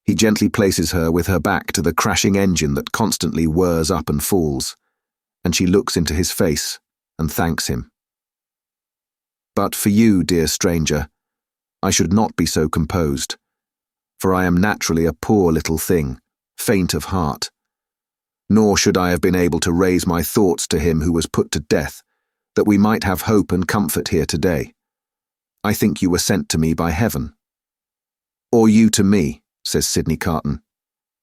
He gently places her with her back to the crashing engine that constantly whirs up and falls, and she looks into his face and thanks him. But for you, dear stranger, I should not be so composed, for I am naturally a poor little thing, faint of heart. Nor should I have been able to raise my thoughts to him who was put to death, that we might have hope and comfort here today. I think you were sent to me by heaven. Or you to me, says Sydney Carton.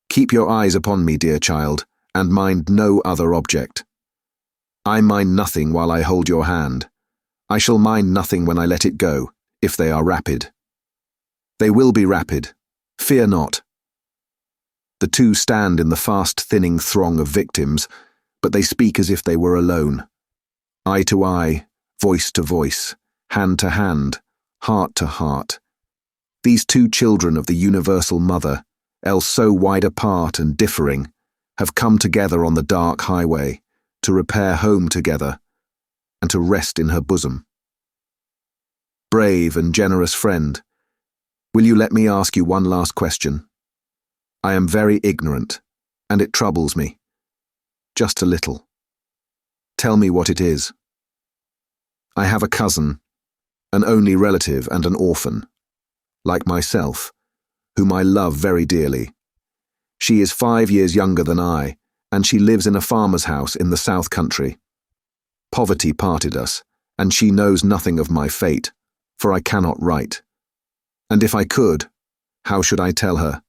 Keep your eyes upon me, dear child, and mind no other object. I mind nothing while I hold your hand. I shall mind nothing when I let it go, if they are rapid. They will be rapid. Fear not. The two stand in the fast-thinning throng of victims, but they speak as if they were alone. Eye to eye, voice to voice, hand to hand, heart to heart. These two children of the universal mother, else so wide apart and differing, have come together on the dark highway, to repair home together, and to rest in her bosom. Brave and generous friend, will you let me ask you one last question? I am very ignorant, and it troubles me. Just a little. Tell me what it is. I have a cousin, an only relative and an orphan, like myself, whom I love very dearly. She is 5 years younger than I, and she lives in a farmer's house in the south country. Poverty parted us, and she knows nothing of my fate, for I cannot write. And if I could, how should I tell her?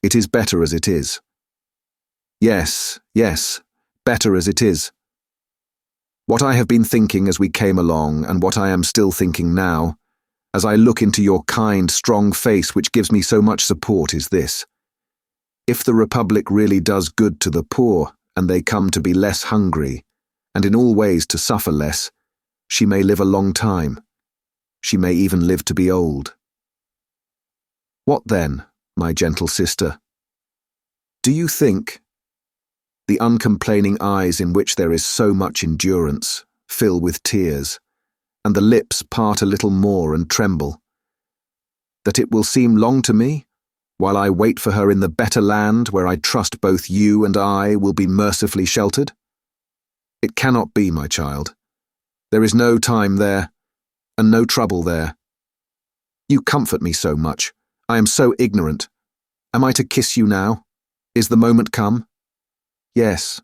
It is better as it is. Yes, better as it is. What I have been thinking as we came along, and what I am still thinking now, as I look into your kind, strong face which gives me so much support, is this. If the Republic really does good to the poor, and they come to be less hungry, and in all ways to suffer less, she may live a long time. She may even live to be old. What then, my gentle sister? Do you think? The uncomplaining eyes in which there is so much endurance fill with tears, and the lips part a little more and tremble. That it will seem long to me, while I wait for her in the better land where I trust both you and I will be mercifully sheltered? It cannot be, my child. There is no time there, and no trouble there. You comfort me so much. I am so ignorant. Am I to kiss you now? Is the moment come? Yes.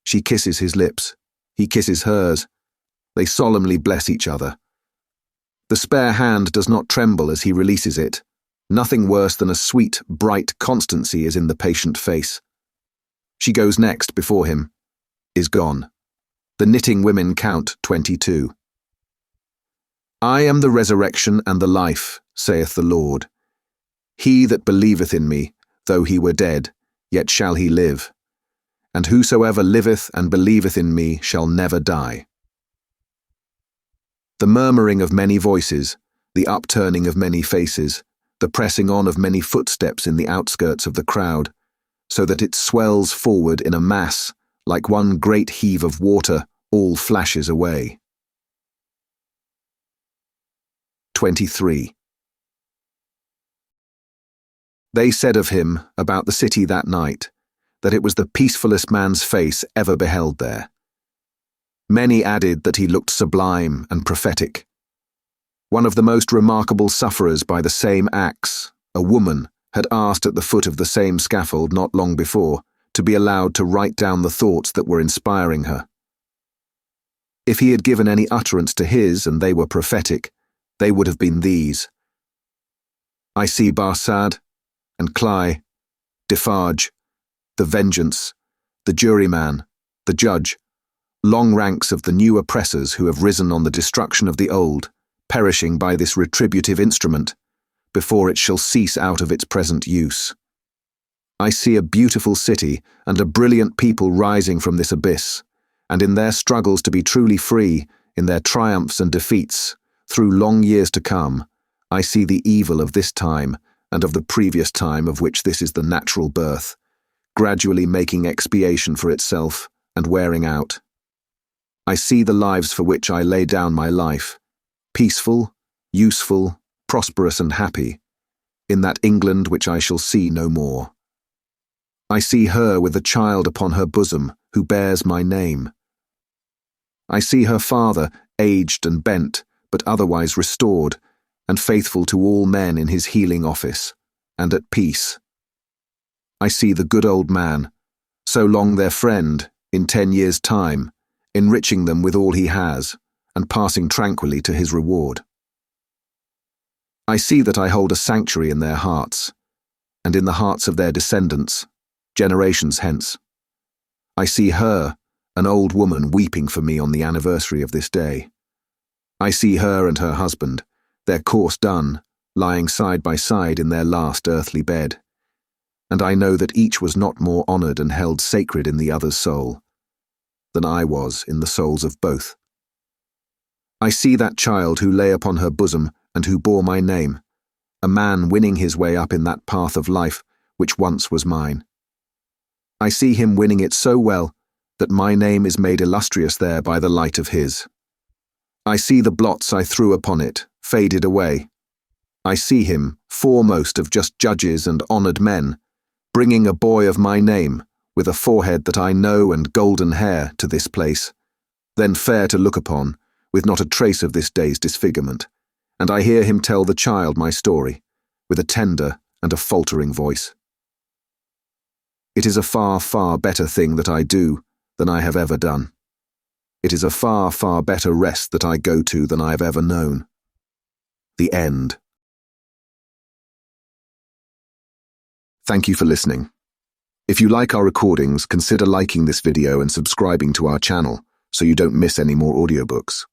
She kisses his lips. He kisses hers. They solemnly bless each other. The spare hand does not tremble as he releases it. Nothing worse than a sweet, bright constancy is in the patient face. She goes next before him. Is gone. The knitting women count 22. I am the resurrection and the life, saith the Lord. He that believeth in me, though he were dead, yet shall he live. And whosoever liveth and believeth in me shall never die. The murmuring of many voices, the upturning of many faces, the pressing on of many footsteps in the outskirts of the crowd, so that it swells forward in a mass, like one great heave of water, all flashes away. 23. They said of him, about the city that night, that it was the peacefullest man's face ever beheld there. Many added that he looked sublime and prophetic. One of the most remarkable sufferers by the same axe, a woman, had asked at the foot of the same scaffold not long before to be allowed to write down the thoughts that were inspiring her. If he had given any utterance to his, and they were prophetic, they would have been these. I see Barsad, and Cly, Defarge, the Vengeance, the Juryman, the Judge, long ranks of the new oppressors who have risen on the destruction of the old, perishing by this retributive instrument, before it shall cease out of its present use. I see a beautiful city and a brilliant people rising from this abyss, and in their struggles to be truly free, in their triumphs and defeats, through long years to come, I see the evil of this time and of the previous time of which this is the natural birth, gradually making expiation for itself and wearing out. I see the lives for which I lay down my life, peaceful, useful, prosperous and happy, in that England which I shall see no more. I see her with a child upon her bosom who bears my name. I see her father, aged and bent, but otherwise restored, and faithful to all men in his healing office, and at peace. I see the good old man, so long their friend, in 10 years' time, enriching them with all he has, and passing tranquilly to his reward. I see that I hold a sanctuary in their hearts, and in the hearts of their descendants, generations hence. I see her, an old woman, weeping for me on the anniversary of this day. I see her and her husband, their course done, lying side by side in their last earthly bed, and I know that each was not more honoured and held sacred in the other's soul than I was in the souls of both. I see that child who lay upon her bosom and who bore my name, a man winning his way up in that path of life which once was mine. I see him winning it so well that my name is made illustrious there by the light of his. I see the blots I threw upon it faded away. I see him, foremost of just judges and honoured men, bringing a boy of my name, with a forehead that I know and golden hair, to this place, then fair to look upon, with not a trace of this day's disfigurement, and I hear him tell the child my story, with a tender and a faltering voice. It is a far, far better thing that I do than I have ever done. It is a far, far better rest that I go to than I have ever known. The end. Thank you for listening. If you like our recordings, consider liking this video and subscribing to our channel so you don't miss any more audiobooks.